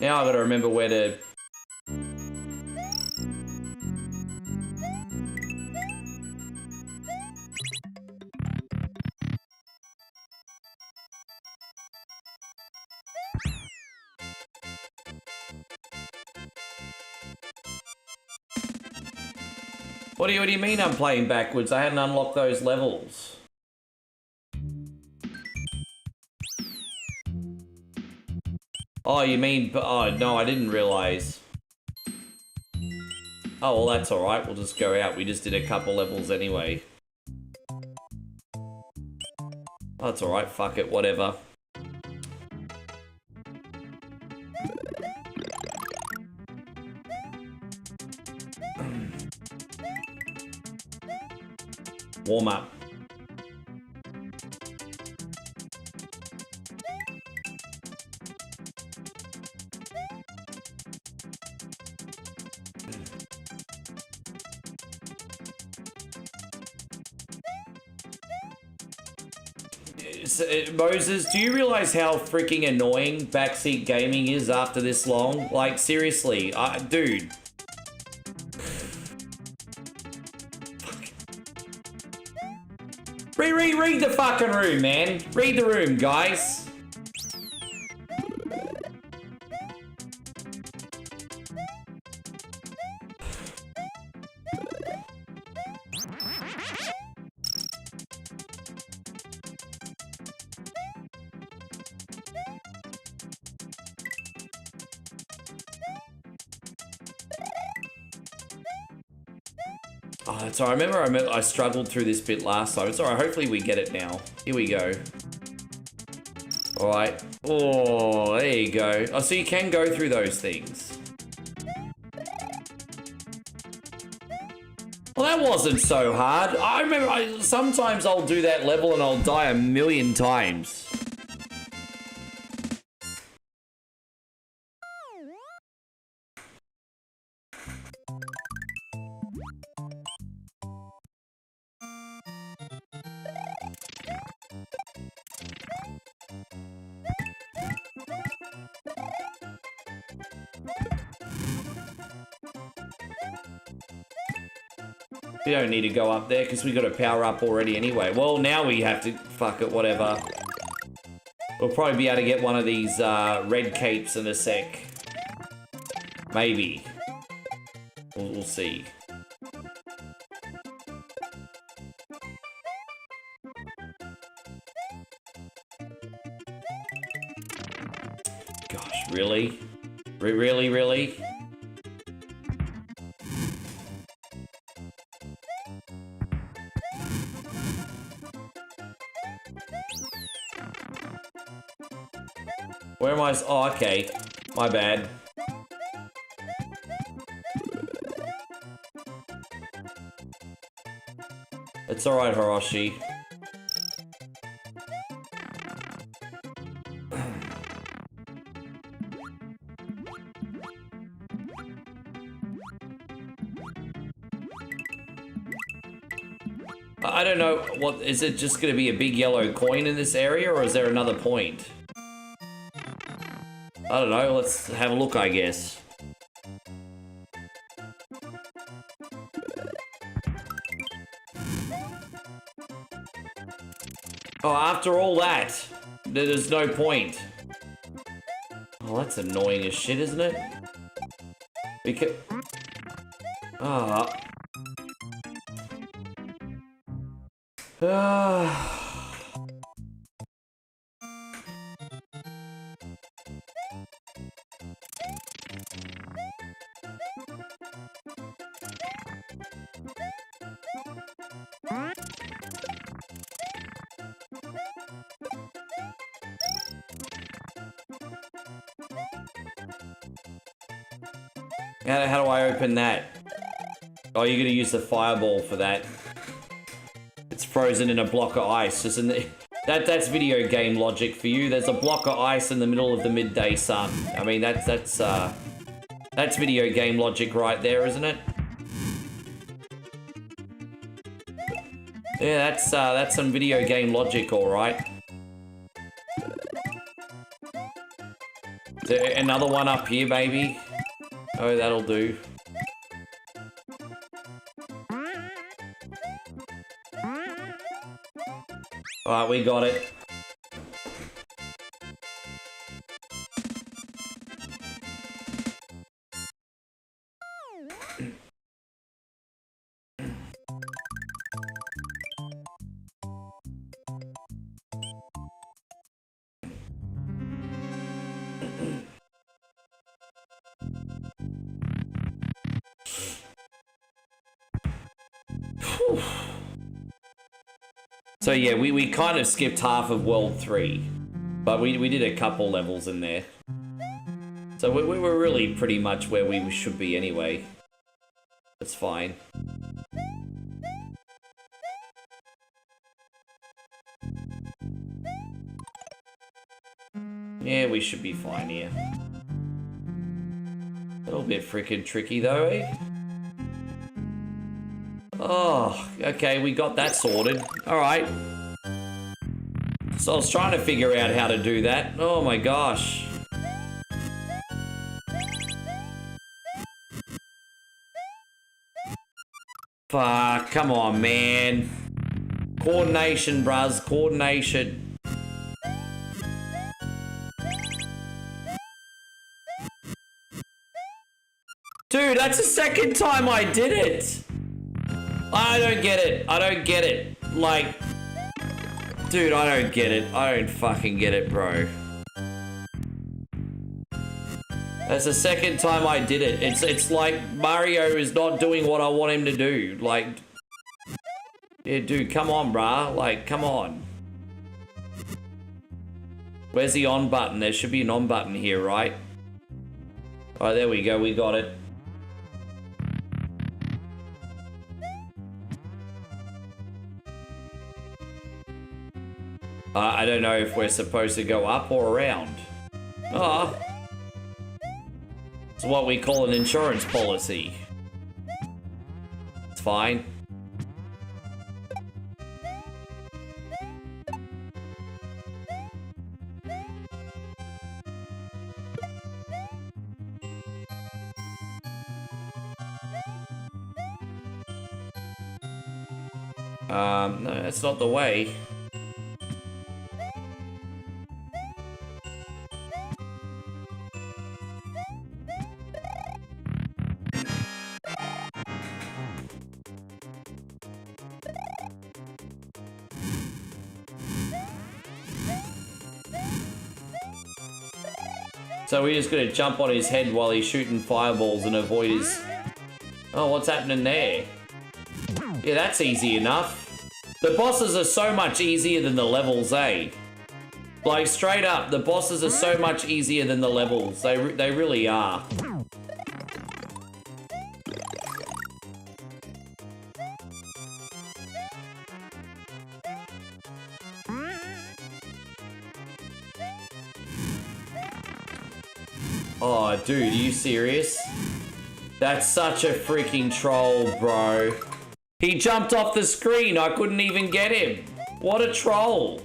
Now I gotta remember where to... What do you mean I'm playing backwards? I hadn't unlocked those levels. Oh, you mean... Oh, no, I didn't realize. Oh, well, that's alright. We'll just go out. We just did a couple levels anyway. Oh, that's alright. Fuck it. Whatever. Warm up. Moses, do you realize how freaking annoying backseat gaming is after this long? Like, seriously, dude. Read the fucking room, man. Read the room, guys. Oh, so I remember I struggled through this bit last time. It's alright, hopefully we get it now. Here we go. Alright. Oh, there you go. Oh, so you can go through those things. Well, that wasn't so hard. I remember sometimes I'll do that level and I'll die a million times. We don't need to go up there because we got to power up already anyway. Well, now we have to... Fuck it, whatever. We'll probably be able to get one of these red capes in a sec. Maybe. We'll see. really? Really? Where am I? Oh, okay. My bad. It's alright, Hiroshi. I don't know, what is it just gonna be a big yellow coin in this area, or is there another point? I don't know, let's have a look, I guess. Oh, after all that, there's no point. Oh, that's annoying as shit, isn't it? Because... How do I open that? Oh, you're gonna use the fireball for that. It's frozen in a block of ice, isn't it? That's video game logic for you. There's a block of ice in the middle of the midday sun. I mean, that's video game logic right there, isn't it? Yeah, that's some video game logic, all right. Another one up here, baby. Oh, that'll do. Alright, we got it. So yeah, we kind of skipped half of World 3, but we did a couple levels in there. So we were really pretty much where we should be anyway. That's fine. Yeah, we should be fine here. A little bit freaking tricky though, eh? Oh, okay, we got that sorted. Alright. So I was trying to figure out how to do that. Oh my gosh. Fuck, come on, man. Coordination, bruz, coordination. Dude, that's the second time I did it. I don't get it. I don't get it. Like, dude, I don't get it. I don't fucking get it, bro. That's the second time I did it. It's like Mario is not doing what I want him to do. Like, yeah, dude, come on, brah. Like, come on. Where's the on button? There should be an on button here, right? Alright, there we go. We got it. I don't know if we're supposed to go up or around. Ah. It's what we call an insurance policy. It's fine. No, that's not the way. So we're just gonna jump on his head while he's shooting fireballs and avoid his... Oh, what's happening there? Yeah, that's easy enough. The bosses are so much easier than the levels, eh? Like, straight up, the bosses are so much easier than the levels. They really are. Oh, dude, are you serious? That's such a freaking troll, bro. He jumped off the screen. I couldn't even get him. What a troll.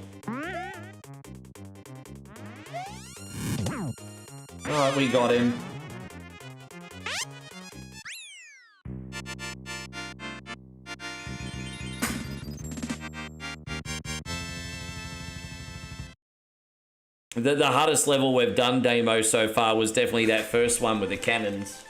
Alright, we got him. The hardest level we've done, Damo, so far was definitely that first one with the cannons.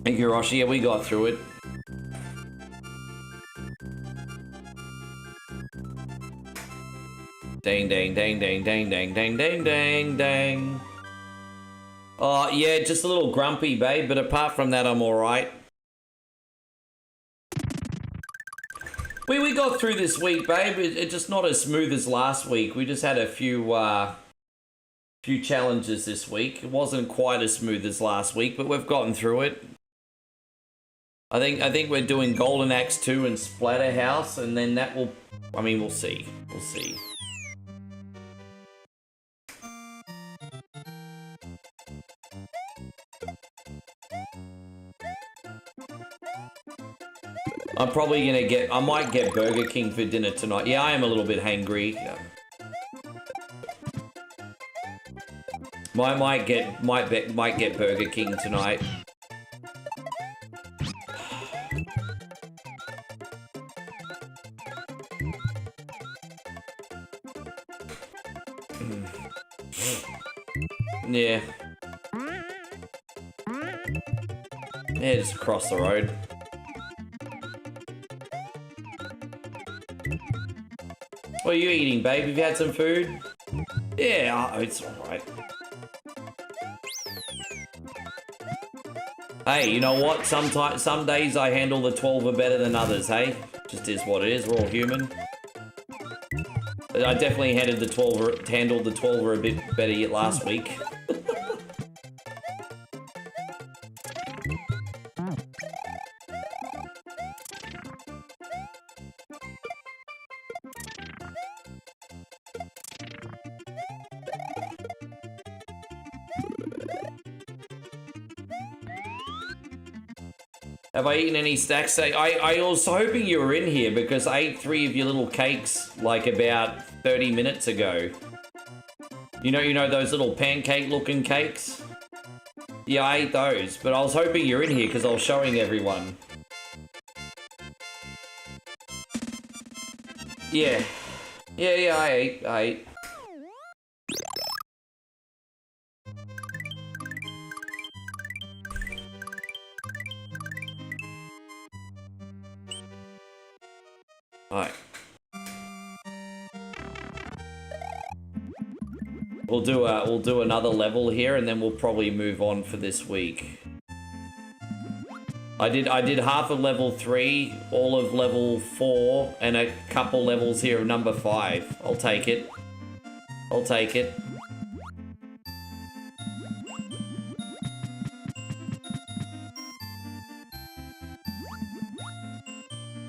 Thank you, Roshi. Yeah, we got through it. Dang, dang, dang, dang, dang, dang, dang, dang, dang, dang. Oh, yeah, just a little grumpy, babe, but apart from that, I'm alright. We got through this week, babe. It's just not as smooth as last week. We just had a few challenges this week. It wasn't quite as smooth as last week, but we've gotten through it. I think we're doing Golden Axe 2 and Splatterhouse, and then that will... I mean, we'll see. We'll see. I'm probably gonna get... I might get Burger King for dinner tonight. Yeah, I am a little bit hangry. Yeah. Might get Burger King tonight. Yeah. Yeah, just across the road. What are you eating, babe? Have you had some food? Yeah, it's alright. Hey, you know what? Some days I handle the 12er better than others, hey? Just is what it is. We're all human. But I definitely handled the 12er a bit better yet last week. Have I eaten any stacks? I was hoping you were in here because I ate 3 of your little cakes like about 30 minutes ago. You know those little pancake looking cakes? Yeah, I ate those, but I was hoping you're in here because I was showing everyone. Yeah. Yeah, I ate. Alright. We'll do another level here and then we'll probably move on for this week. I did half of level 3, all of level 4, and a couple levels here of number 5. I'll take it. I'll take it.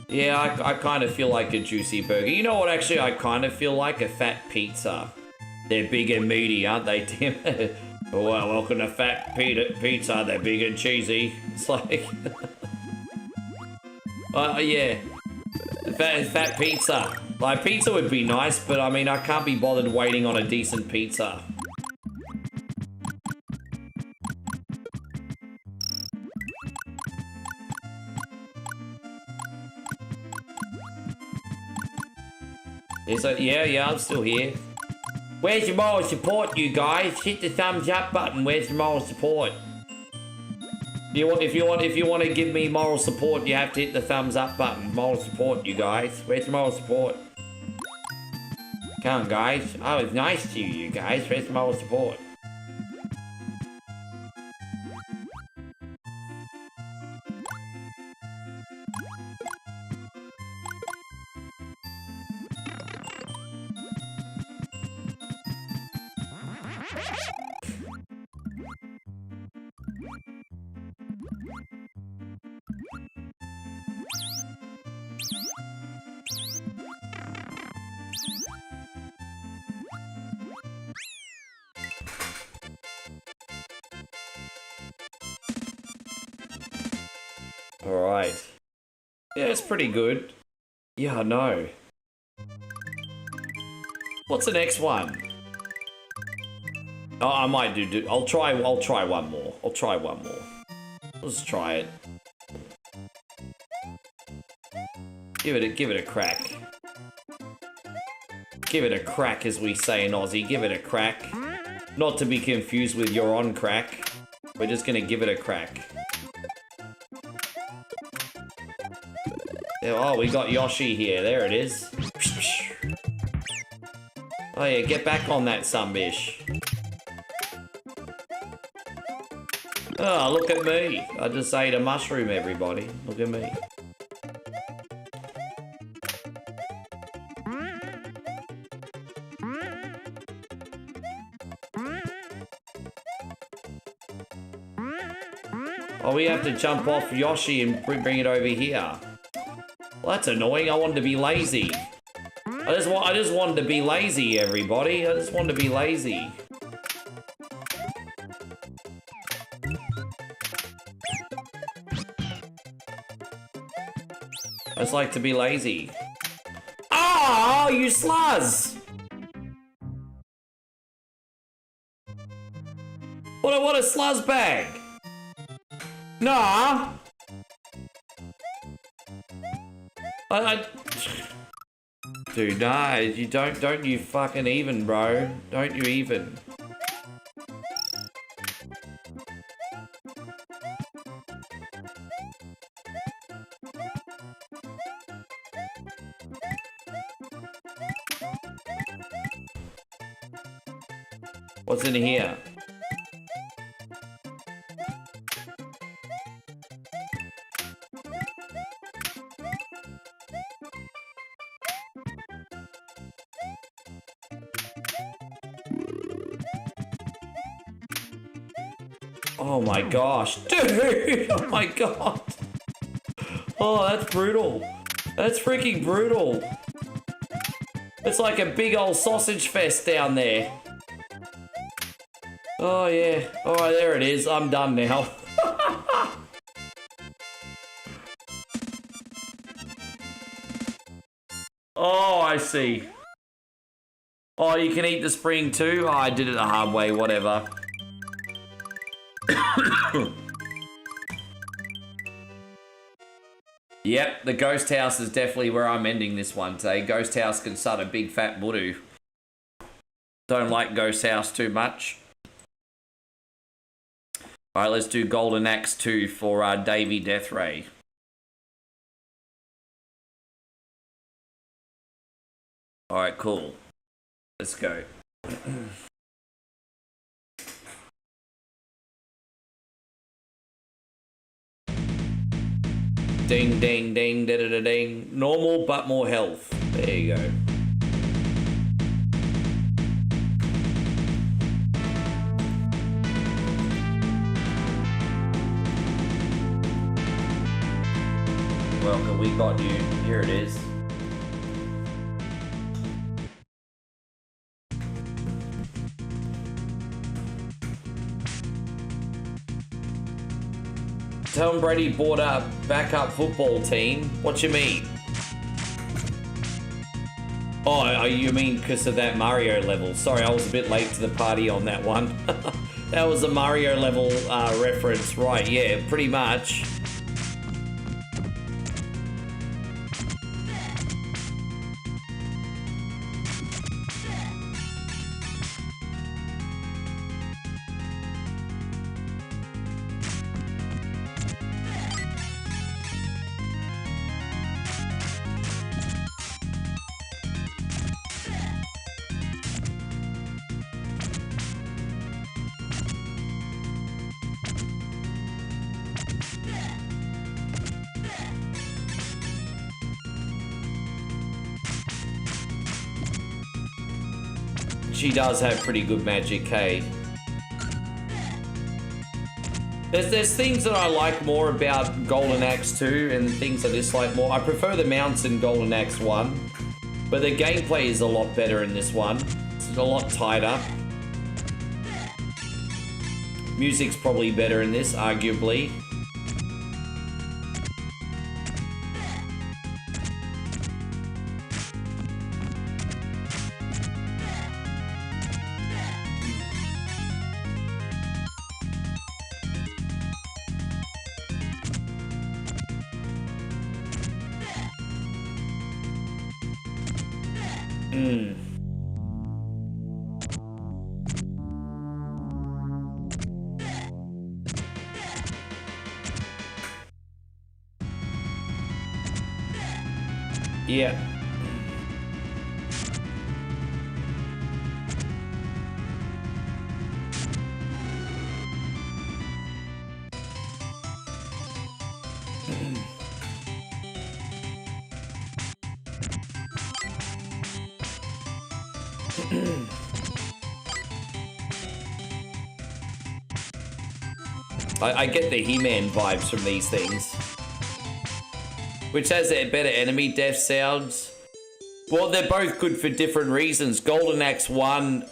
Yeah, I kind of feel like a juicy burger. You know what, actually, I kind of feel like a fat pizza. They're big and meaty, aren't they, Tim? Well, welcome to Fat Pizza. They're big and cheesy. It's like... yeah. Fat pizza. Like, pizza would be nice, but I mean, I can't be bothered waiting on a decent pizza. Yeah, I'm still here. Where's your moral support, you guys? Hit the thumbs up button. Where's the moral support? If you want to give me moral support, you have to hit the thumbs up button. Moral support, you guys. Where's the moral support? Come on, guys. I was nice to you guys. Where's the moral support? Alright. Yeah, it's pretty good. Yeah, I know. What's the next one? Oh, I might do. I'll try one more. I'll try one more. Let's try it. Give it a crack. Give it a crack, as we say in Aussie. Give it a crack. Not to be confused with you're on crack. We're just gonna give it a crack. Oh, we got Yoshi here. There it is. Oh yeah, get back on that sunbish. Oh, look at me. I just ate a mushroom, everybody. Look at me. Oh, we have to jump off Yoshi and bring it over here. Well, that's annoying. I wanted to be lazy. I just wanted to be lazy, everybody. I just wanted to be lazy. I just like to be lazy. Oh, you sluz! What a sluz bag! Nah! Dude, nah, you don't you fucking even, bro. Don't you even. What's in here? Oh my gosh, dude! Oh my god! Oh, that's brutal. That's freaking brutal. It's like a big old sausage fest down there. Oh yeah. Alright, there it is. I'm done now. Oh, I see. Oh, you can eat the spring too? Oh, I did it the hard way, whatever. Yep, the ghost house is definitely where I'm ending this one today. Ghost house can start a big fat voodoo. Don't like ghost house too much. Alright, let's do Golden Axe 2 for Davy Deathray. Alright, cool. Let's go. Ding, ding, ding, da da da ding. Normal, but more health. There you go. Welcome, we got you. Here it is. Tom Brady bought a backup football team. What you mean? Oh, you mean because of that Mario level? Sorry, I was a bit late to the party on that one. That was a Mario level reference, right? Yeah, pretty much. She does have pretty good magic, hey. There's things that I like more about Golden Axe 2 and things I dislike more. I prefer the mounts in Golden Axe 1, but the gameplay is a lot better in this one. It's a lot tighter. Music's probably better in this, arguably. Yeah. I get the He-Man vibes from these things. Which has a better enemy death sounds. Well, they're both good for different reasons. Golden Axe 1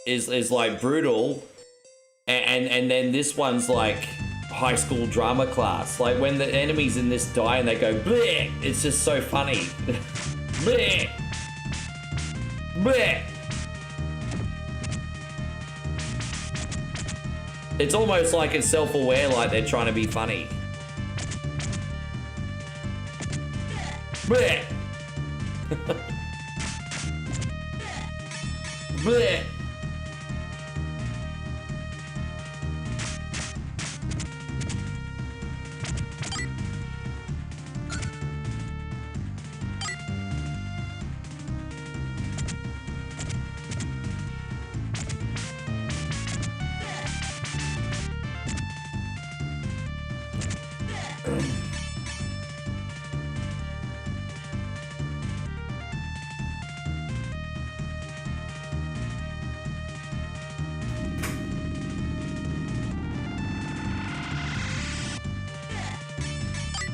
is like brutal. And then this one's like high school drama class. Like when the enemies in this die and they go bleh, it's just so funny. Bleh. Bleh. It's almost like it's self-aware, like they're trying to be funny. Bleh. Bleh.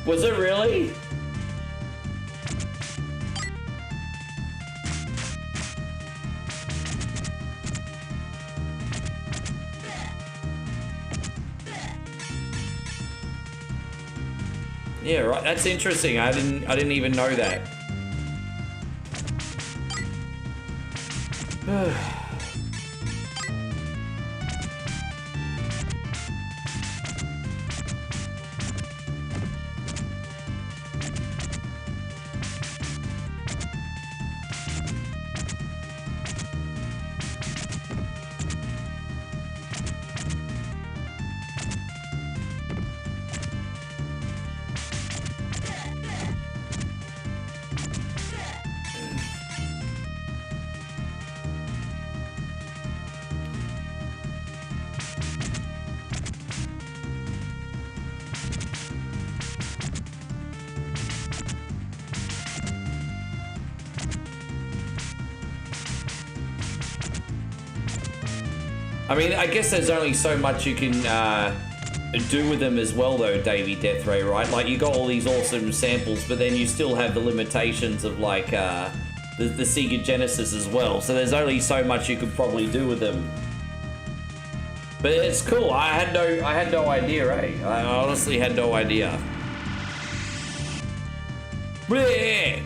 Was it really? Yeah, right. That's interesting. I didn't even know that. I mean, I guess there's only so much you can do with them as well, though, Davey Deathray, right? Like, you got all these awesome samples, but then you still have the limitations of, like, the Sega Genesis as well. So there's only so much you could probably do with them. But it's cool. I had no idea, eh? I honestly had no idea. Bleh!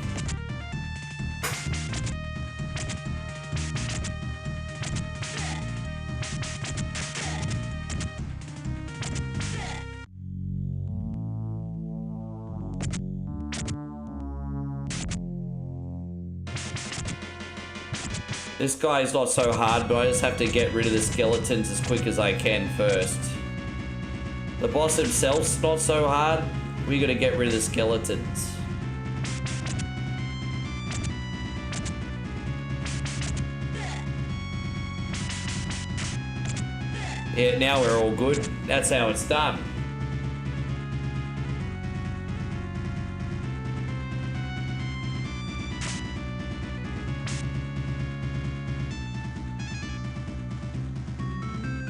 This guy is not so hard, but I just have to get rid of the skeletons as quick as I can first. The boss himself's not so hard. We gotta get rid of the skeletons. Yeah, now we're all good. That's how it's done.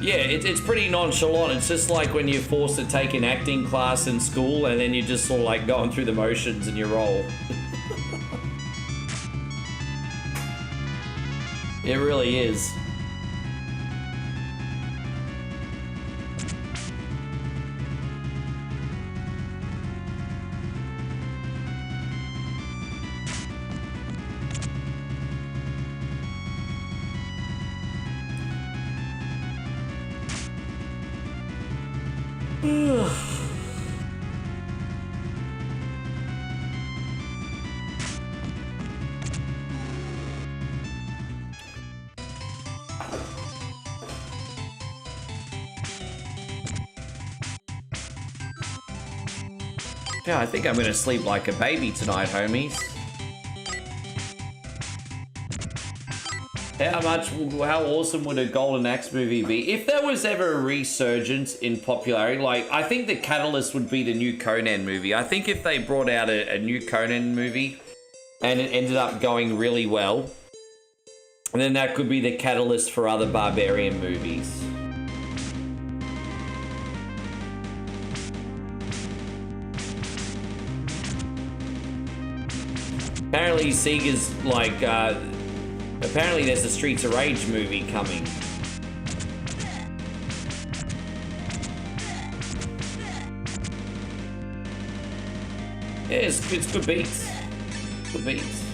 Yeah, it's pretty nonchalant. It's just like when you're forced to take an acting class in school and then you're just sort of like going through the motions in your role. It really is. Yeah, I think I'm gonna sleep like a baby tonight, homies. How awesome would a Golden Axe movie be? If there was ever a resurgence in popularity, like, I think the catalyst would be the new Conan movie. I think if they brought out a new Conan movie and it ended up going really well, and then that could be the catalyst for other Barbarian movies. Apparently Sega's like, apparently there's a Streets of Rage movie coming. Yeah, it's good beats. Good beats.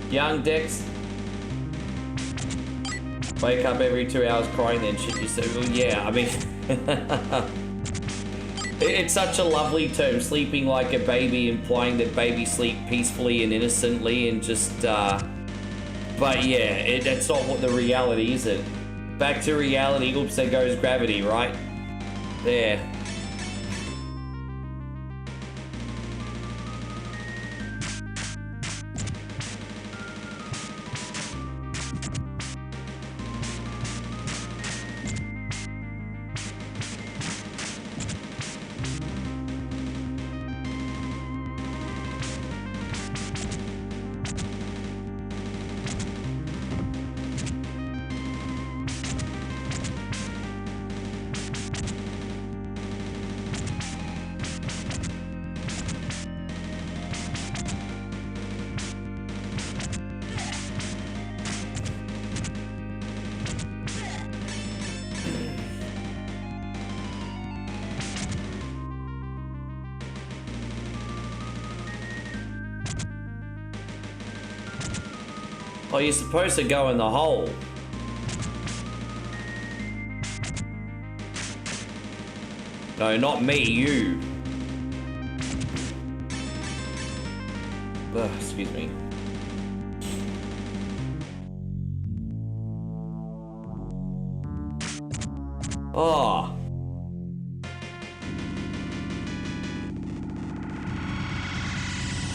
Young Dex, wake up every 2 hours crying, then shit yourself. Well, yeah, I mean, it's such a lovely term, sleeping like a baby, implying that babies sleep peacefully and innocently, and just, but yeah, that's not what the reality is. It back to reality. Oops, there goes gravity, right there. Oh, you're supposed to go in the hole. No, not me, you. Ugh, excuse me. Oh.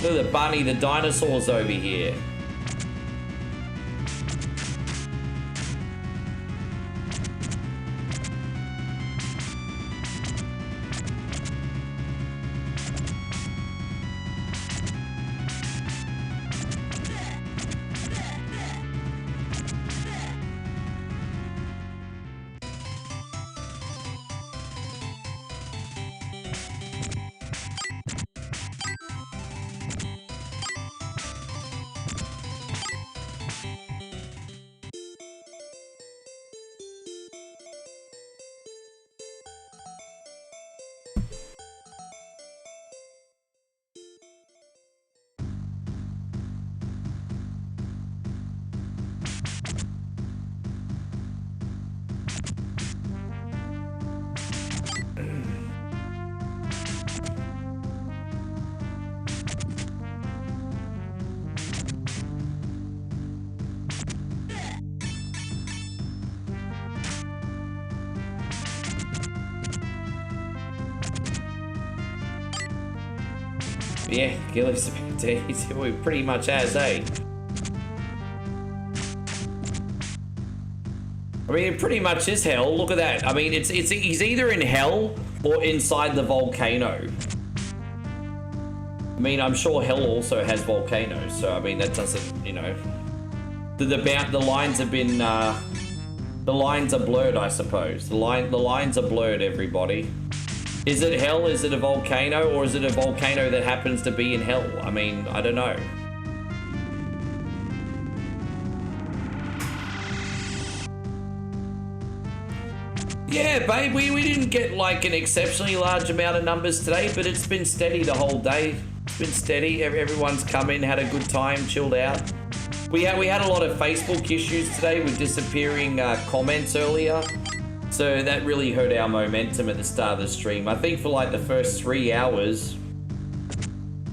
Look at the bunny, the dinosaurs over here. Yeah, Gilly's we pretty much has, eh? I mean, it pretty much is hell. Look at that. I mean, he's either in hell or inside the volcano. I mean, I'm sure hell also has volcanoes, so I mean that doesn't, you know, the lines have been the lines are blurred, I suppose. The lines are blurred, everybody. Is it hell? Is it a volcano, or is it a volcano that happens to be in hell? I mean, I don't know. Yeah, babe, we didn't get like an exceptionally large amount of numbers today, but it's been steady the whole day. It's been steady. Everyone's come in, had a good time, chilled out. We had a lot of Facebook issues today with disappearing comments earlier, so that really hurt our momentum at the start of the stream. I think for like the first 3 hours,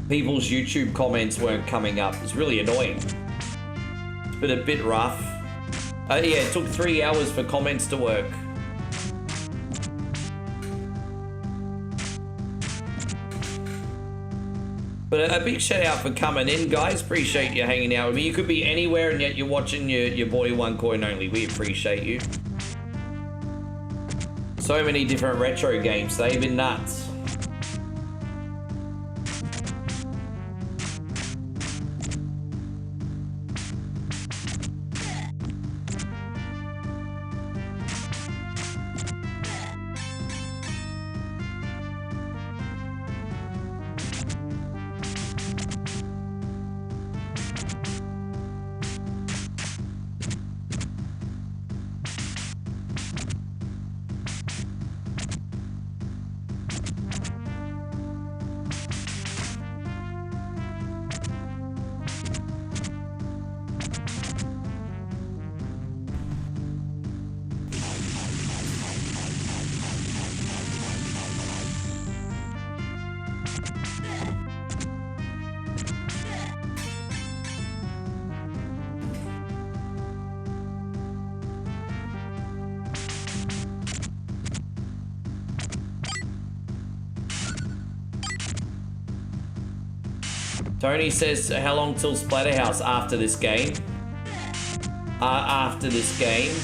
people's YouTube comments weren't coming up. It's really annoying. It's been a bit rough. Yeah, it took 3 hours for comments to work. But a big shout out for coming in, guys. Appreciate you hanging out with me. You could be anywhere and yet you're watching your boy One Coin Only. We appreciate you. So many different retro games. They've been nuts. Tony says, how long till Splatterhouse? After this game? After this game.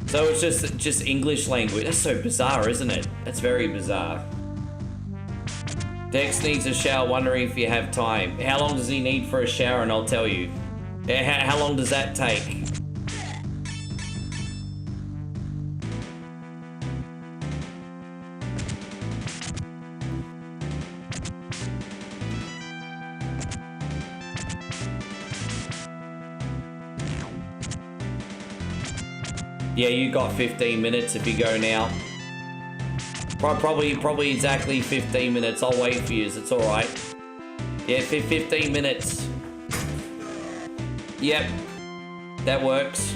So it's just English language. That's so bizarre, isn't it? That's very bizarre. Dex needs a shower, wondering if you have time. How long does he need for a shower? And I'll tell you. How long does that take? Yeah, you got 15 minutes if you go now. Probably exactly 15 minutes. I'll wait for you. It's all right. Yeah, 15 minutes. Yep, that works.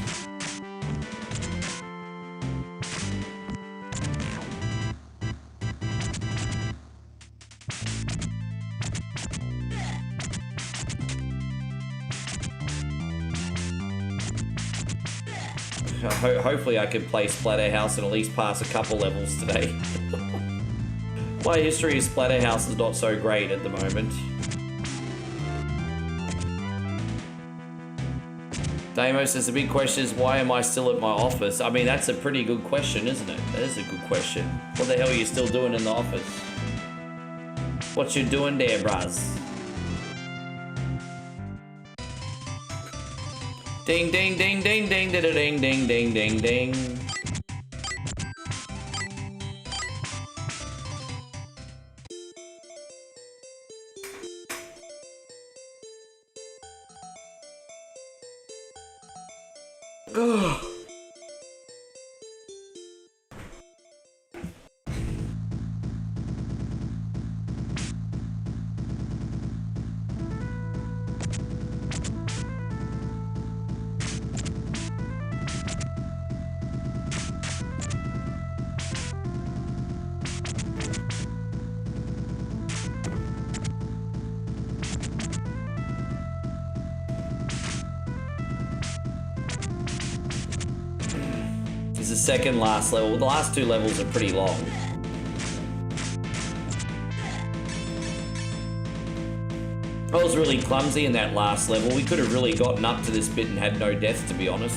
Hopefully I can play Splatterhouse and at least pass a couple levels today. My history of Splatterhouse is not so great at the moment. Damo says the big question is, why am I still at my office? I mean, that's a pretty good question, isn't it? That is a good question. What the hell are you still doing in the office? What you doing there, bruz? Ding, ding, ding, ding, ding, ding, ding, ding, ding, ding, ding. Ugh. second last level. The last two levels are pretty long. I was really clumsy in that last level. We could have really gotten up to this bit and had no deaths, to be honest.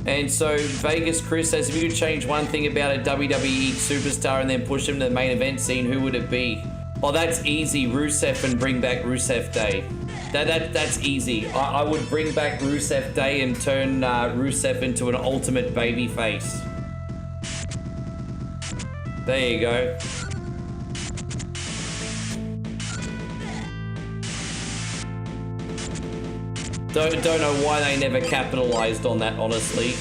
And so Vegas Chris says, if you could change one thing about a WWE superstar and then push them to the main event scene, who would it be? Oh, that's easy. Rusev, and bring back Rusev Day. That's easy. I would bring back Rusev Day and turn Rusev into an ultimate baby face. There you go. Don't know why they never capitalized on that, honestly.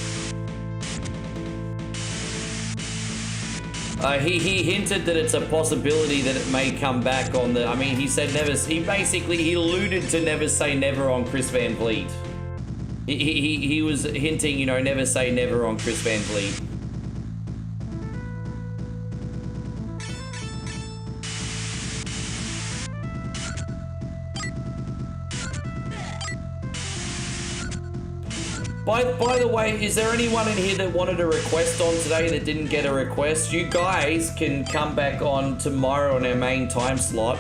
He hinted that it's a possibility that it may come back on the... I mean, he said never... He alluded to never say never on Chris Van Vliet. He was hinting, you know, never say never on Chris Van Vliet. By the way, is there anyone in here that wanted a request on today that didn't get a request? You guys can come back on tomorrow on our main time slot,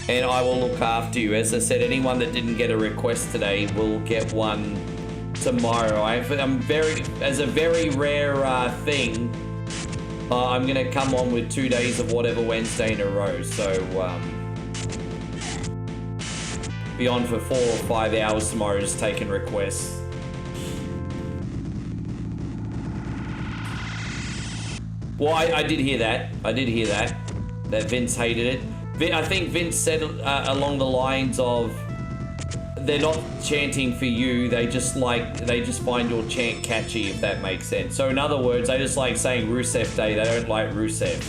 and I will look after you. As I said, anyone that didn't get a request today will get one tomorrow. I'm as a very rare thing, I'm gonna come on with 2 days of whatever Wednesday in a row. So be on for 4 or 5 hours tomorrow just taking requests. Well, I did hear that. I did hear that Vince hated it. I think Vince said along the lines of, they're not chanting for you, they just find your chant catchy, if that makes sense. So in other words, they just like saying Rusev Day, they don't like Rusev.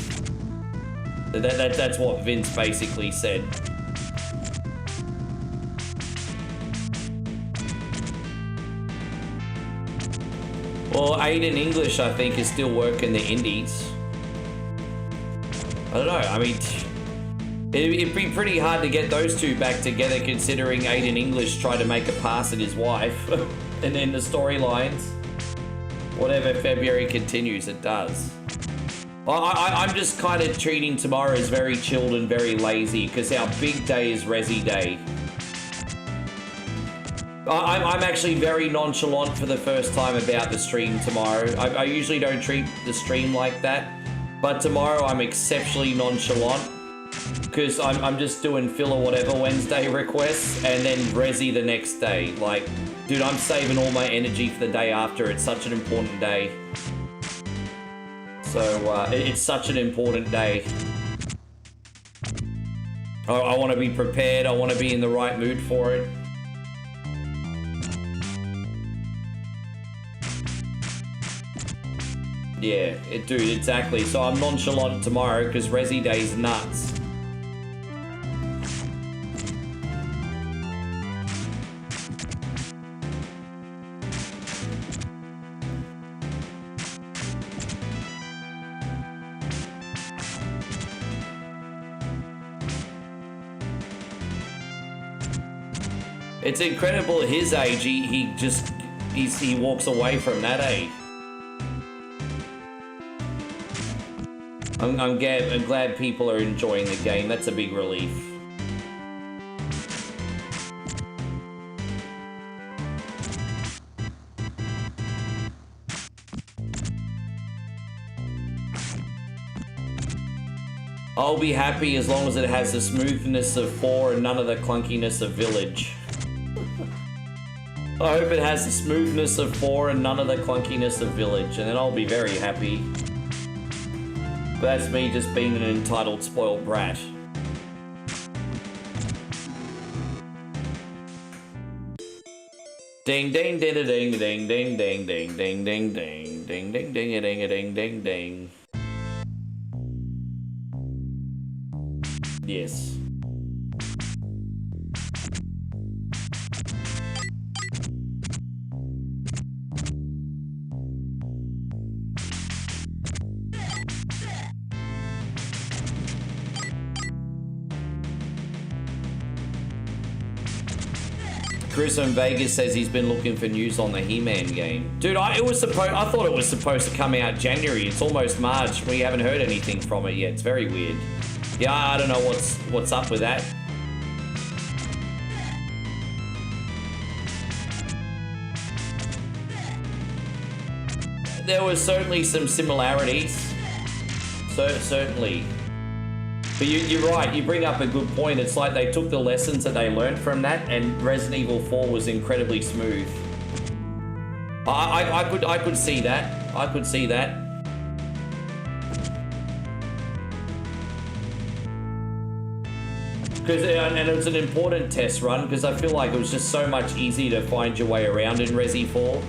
That's what Vince basically said. Well, Aiden English, I think, is still working the indies. I don't know, I mean, it'd be pretty hard to get those two back together considering Aiden English tried to make a pass at his wife. And then the storylines, whatever February continues, it does. I'm just kind of treating tomorrow as very chilled and very lazy because our big day is Resi Day. I'm actually very nonchalant for the first time about the stream tomorrow. I usually don't treat the stream like that, but tomorrow I'm exceptionally nonchalant because I'm just doing filler whatever Wednesday requests and then Resi the next day. Like, dude, I'm saving all my energy for the day after. It's such an important day. So it's such an important day. I want to be prepared. I want to be in the right mood for it. Yeah, dude, exactly. So I'm nonchalant tomorrow because Resi Day's nuts. It's incredible at his age, he walks away from that age. I'm glad people are enjoying the game. That's a big relief. I'll be happy as long as it has the smoothness of 4 and none of the clunkiness of Village. I hope it has the smoothness of 4 and none of the clunkiness of Village, and then I'll be very happy. But that's me just being an entitled, spoiled brat. Ding ding ding ding ding ding ding ding ding ding ding ding ding ding ding ding ding ding. Yes. Chris from Vegas says he's been looking for news on the He-Man game. Dude, I thought it was supposed to come out January. It's almost March. We haven't heard anything from it yet. It's very weird. Yeah, I don't know what's up with that. There was certainly some similarities. Certainly. But you're right, you bring up a good point. It's like they took the lessons that they learned from that, and Resident Evil 4 was incredibly smooth. I could see that. I could see that. And it was an important test run, because I feel like it was just so much easier to find your way around in Resi 4.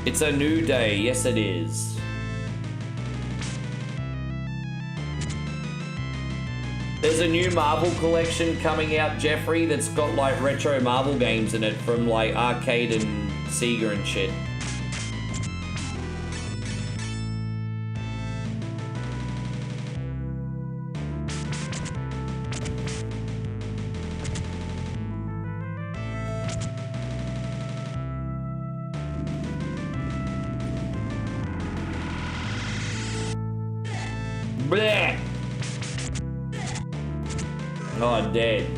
It's a new day, yes it is. There's a new Marvel collection coming out, Jeffrey, that's got like retro Marvel games in it from like Arcade and Sega and shit. Bleh. Oh, I'm dead.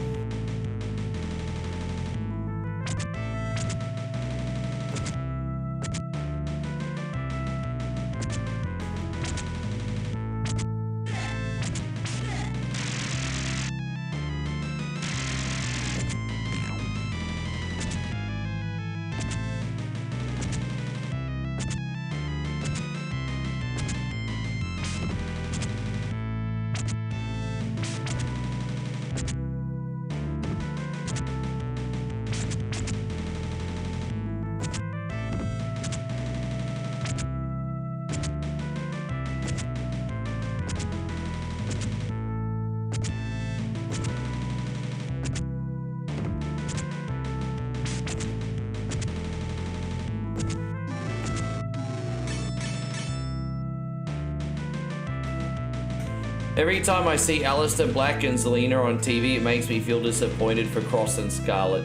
Every time I see Alistair Black and Zelina on TV, it makes me feel disappointed for Cross and Scarlet.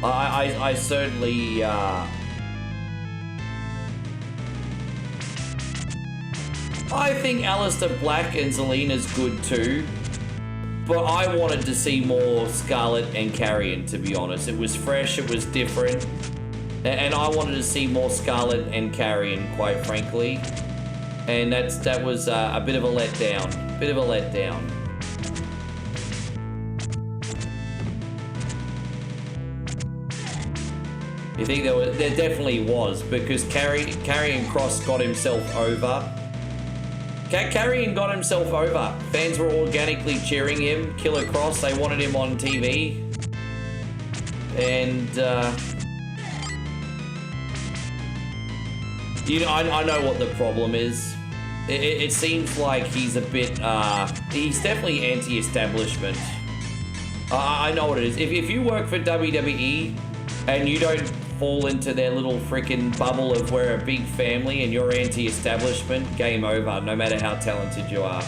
I certainly, I think Alistair Black and Zelina's good too, but I wanted to see more Scarlet and Carrion, to be honest. It was fresh, it was different, and I wanted to see more Scarlet and Carrion, quite frankly. And that was a bit of a letdown. Bit of a letdown. You think there definitely was, because Carrion Cross got himself over. Carrion got himself over. Fans were organically cheering him. Killer Cross, they wanted him on TV. And you know, I know what the problem is. It seems like he's a bit, he's definitely anti-establishment. I know what it is. If you work for WWE and you don't fall into their little freaking bubble of we're a big family and you're anti-establishment, game over, no matter how talented you are.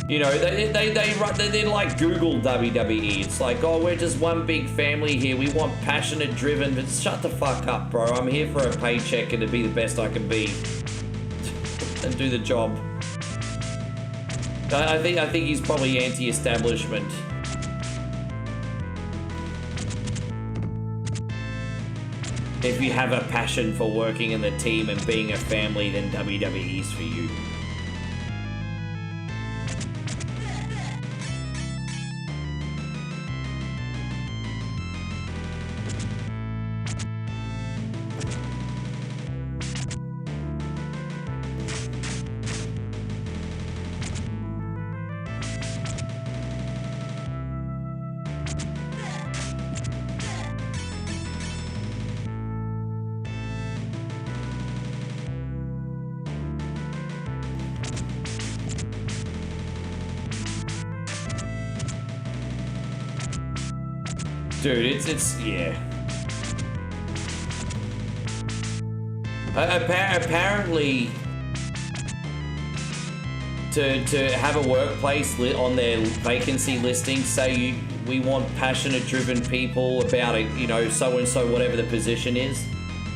You know, they're like Google WWE. It's like, oh, we're just one big family here. We want passionate, driven, but shut the fuck up, bro. I'm here for a paycheck and to be the best I can be. And do the job. I think he's probably anti-establishment. If you have a passion for working in the team and being a family, then WWE's for you. Dude, it's yeah. Apparently, to have a workplace on their vacancy listing say we want passionate, driven people about it, you know, so and so, whatever the position is.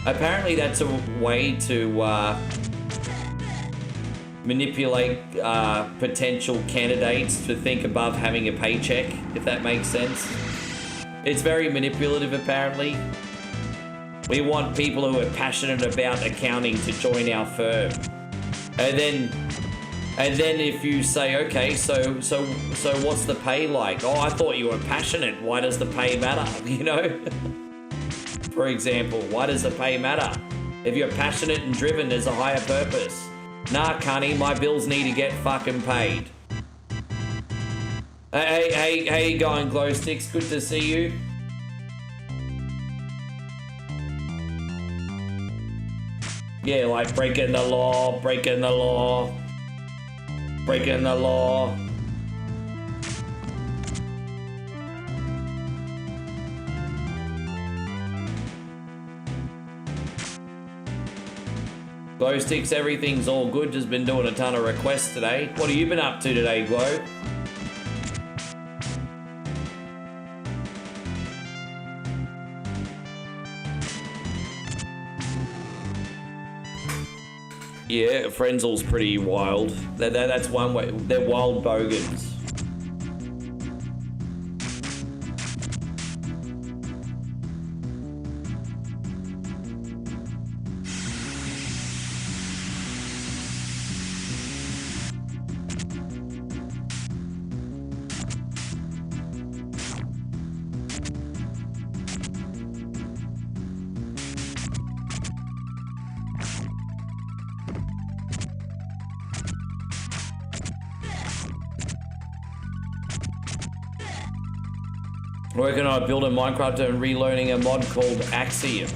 Apparently, that's a way to manipulate potential candidates to think above having a paycheck, if that makes sense. It's very manipulative, apparently. We want people who are passionate about accounting to join our firm. And then if you say, okay, so what's the pay like? Oh, I thought you were passionate. Why does the pay matter? You know? For example, why does the pay matter? If you're passionate and driven, there's a higher purpose. Nah, Connie, my bills need to get fucking paid. Hey, how you going, Glow Sticks? Good to see you. Yeah, like breaking the law, breaking the law, breaking the law. Glow Sticks, everything's all good. Just been doing a ton of requests today. What have you been up to today, Glow? Yeah, Frenzel's pretty wild. That's one way. They're wild bogans. Working on building Minecraft and relearning a mod called Axiom.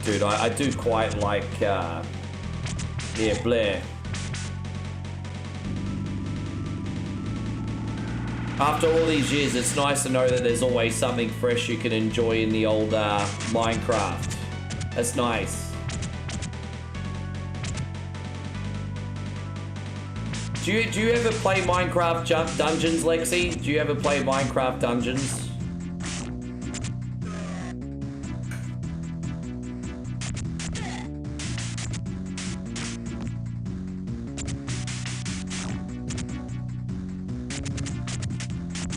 Dude, I do quite like, yeah, Blair. After all these years, it's nice to know that there's always something fresh you can enjoy in the old Minecraft. That's nice. Do you ever play Minecraft Dungeons, Lexi? Do you ever play Minecraft Dungeons?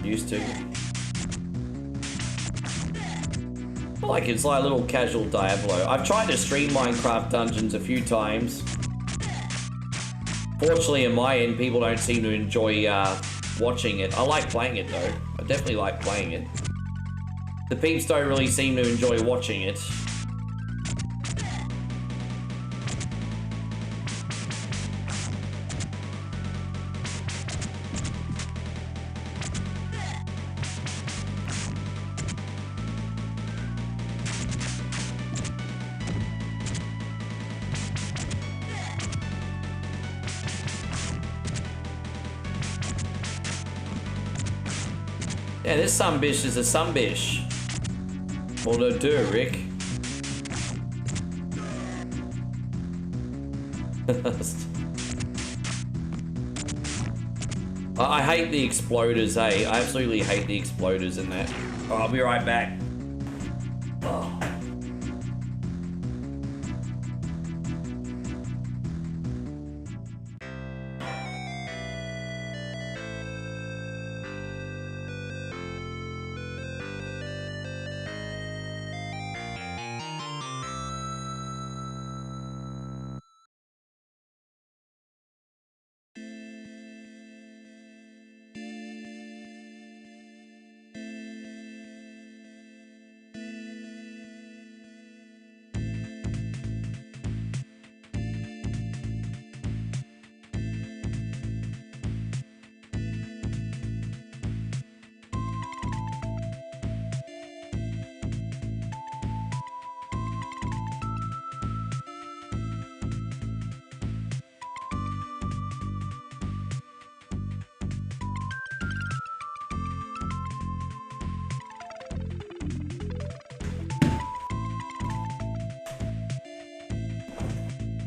Used to. Like it's like a little casual Diablo. I've tried to stream Minecraft Dungeons a few times. Fortunately, on my end, people don't seem to enjoy watching it. I like playing it, though. I definitely like playing it. The peeps don't really seem to enjoy watching it. Yeah, this sunbish is a sunbish. What'll it do, Rick? I hate the exploders, hey. I absolutely hate the exploders in that. Oh, I'll be right back. Oh.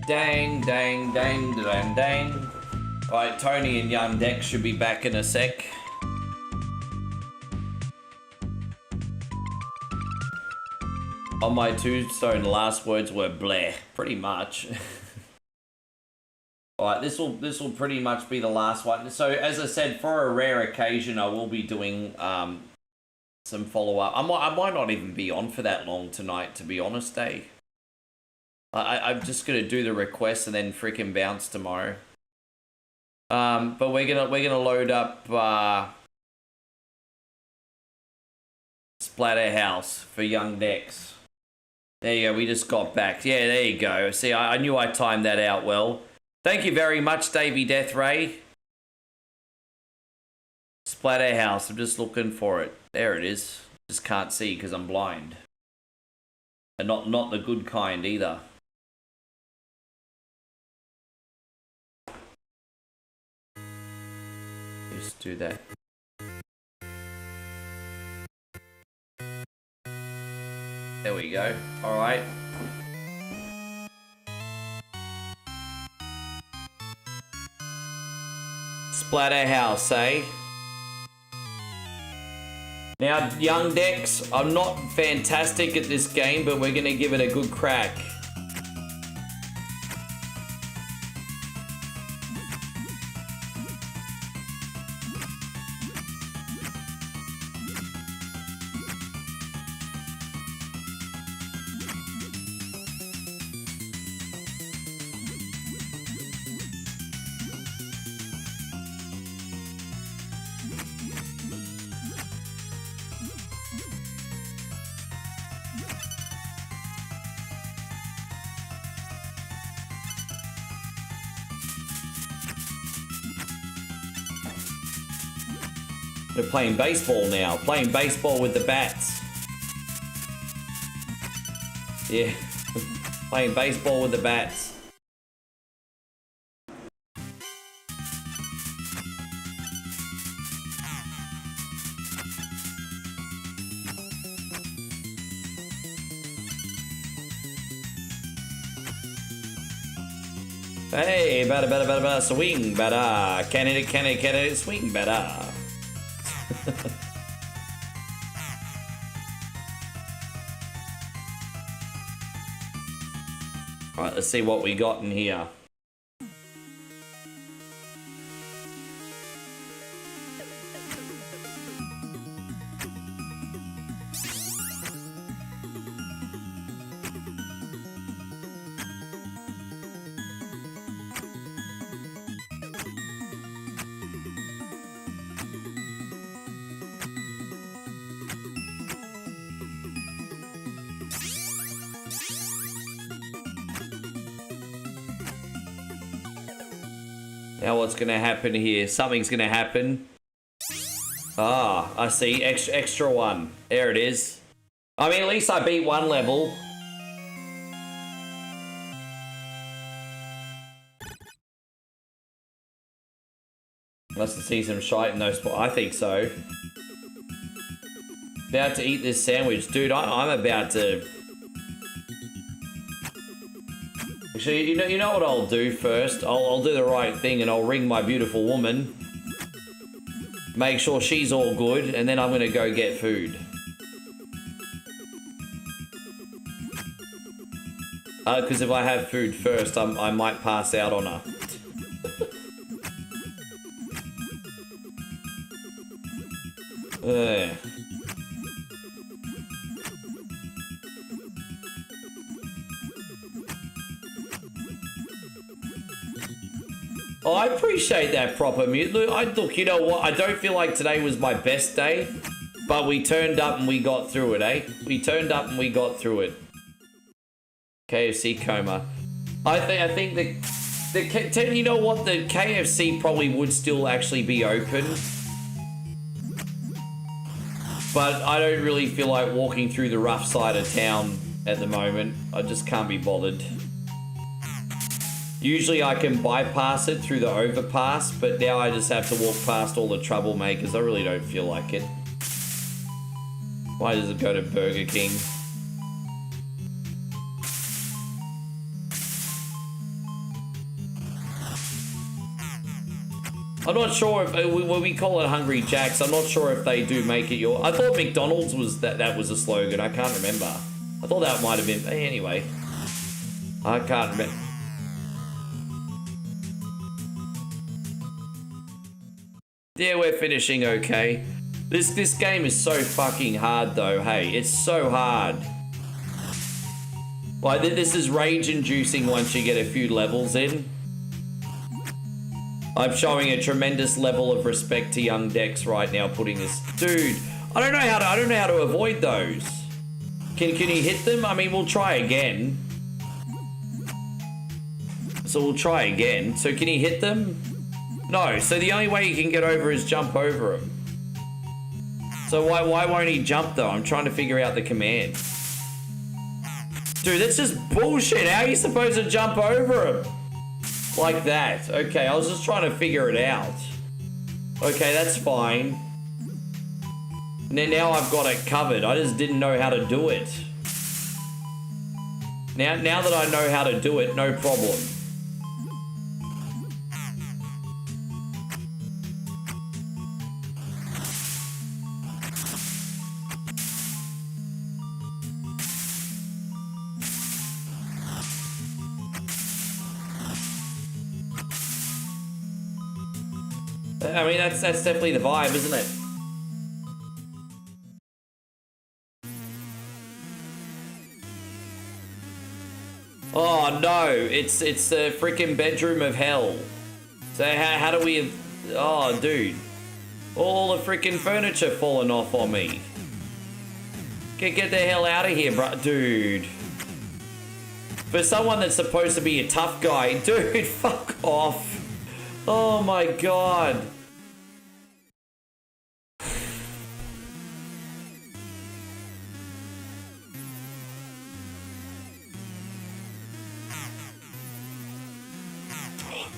Dang, dang, dang, dang, dang. Alright, Tony and Young Dex should be back in a sec. On my tombstone, the last words were bleh, pretty much. Alright, this will pretty much be the last one. So, as I said, for a rare occasion, I will be doing some follow-up. I might not even be on for that long tonight, to be honest, eh? I'm just gonna do the request and then freaking bounce tomorrow. But we're gonna load up Splatterhouse for Young Dex. There you go. We just got back. Yeah, there you go. See, I knew I timed that out well. Thank you very much, Davey Death Ray. Splatterhouse. I'm just looking for it. There it is. Just can't see because I'm blind. And not the good kind either. Just do that. There we go. All right. Splatterhouse, eh? Now, Young Dex, I'm not fantastic at this game, but we're gonna give it a good crack. They're playing baseball now. Playing baseball with the bats. Yeah. Playing baseball with the bats. Hey, better, swing, better. Can it, swing, better. Alright, let's see what we got in here. Now what's gonna happen here? Something's gonna happen. Ah, I see. Extra one. There it is. I mean, at least I beat one level. Must have seen some shite in those spots. I think so. About to eat this sandwich. Dude, I'm about to... Actually, you know what I'll do first? I'll do the right thing and I'll ring my beautiful woman. Make sure she's all good, and then I'm gonna go get food. Because if I have food first, I might pass out on her. Oh, I appreciate that proper mute. Look, you know what? I don't feel like today was my best day, but we turned up and we got through it, eh? We turned up and we got through it. KFC coma. I think you know what? The KFC probably would still actually be open, but I don't really feel like walking through the rough side of town at the moment. I just can't be bothered. Usually I can bypass it through the overpass, but now I just have to walk past all the troublemakers. I really don't feel like it. Why does it go to Burger King? I'm not sure if when we call it Hungry Jacks, I'm not sure if they do make it your. I thought McDonald's was that was a slogan. I can't remember. I thought that might have been. Anyway, I can't remember. Yeah, we're finishing okay. This game is so fucking hard though. Hey, it's so hard. Like this is rage-inducing once you get a few levels in. I'm showing a tremendous level of respect to young Dex right now. Putting this, dude. I don't know how to avoid those. Can you hit them? I mean, we'll try again. So we'll try again. So can you hit them? No. So the only way you can get over is jump over them. So why won't he jump though? I'm trying to figure out the command. Dude, that's just bullshit. How are you supposed to jump over him? Like that. Okay, I was just trying to figure it out. Okay, that's fine. Now I've got it covered. I just didn't know how to do it. Now that I know how to do it, no problem. I mean, that's definitely the vibe, isn't it? Oh no, it's the freaking bedroom of hell. So how do we... Oh, dude. All the freaking furniture falling off on me. Get the hell out of here, bro. Dude. For someone that's supposed to be a tough guy, dude, fuck off. Oh my god.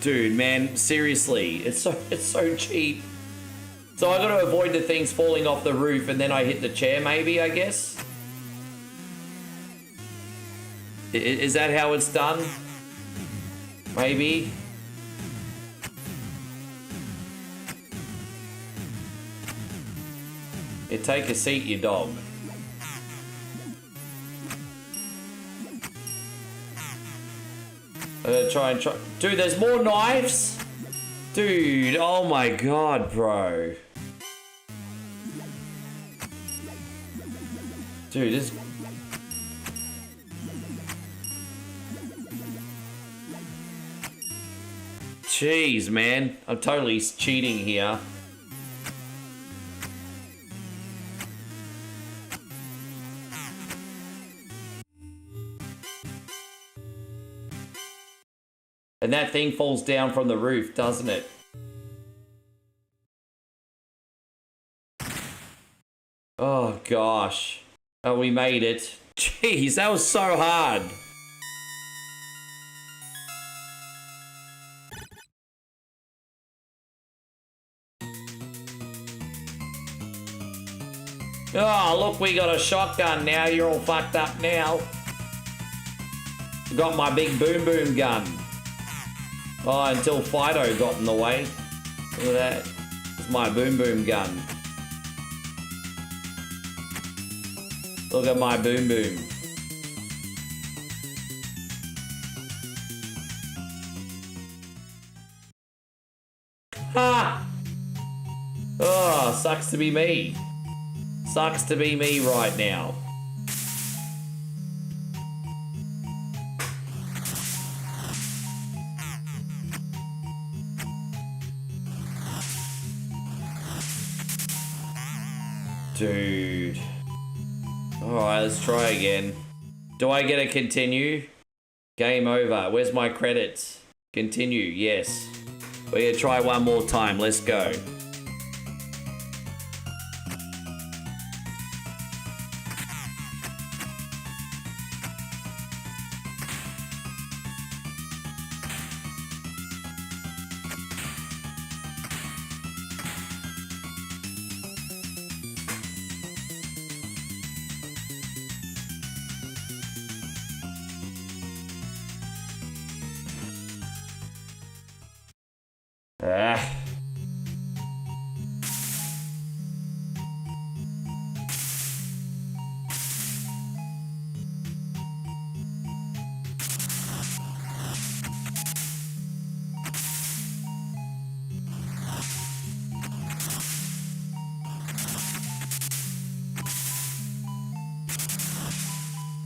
Dude, man, seriously, it's so cheap. So I gotta avoid the things falling off the roof and then I hit the chair maybe, I guess? Is that how it's done? Maybe? Yeah, take a seat, you dog. Try. Dude, there's more knives? Dude, oh my god, bro. Dude, this... Jeez, man. I'm totally cheating here. And that thing falls down from the roof, doesn't it? Oh, gosh. Oh, we made it. Jeez, that was so hard. Oh, look, we got a shotgun now. You're all fucked up now. Got my big boom boom gun. Oh, until Fido got in the way. Look at that. It's my boom boom gun. Look at my boom boom. Ha! Oh, sucks to be me. Sucks to be me right now. Dude. Alright, let's try again. Do I get to continue? Game over. Where's my credits? Continue, yes. We're gonna try one more time. Let's go.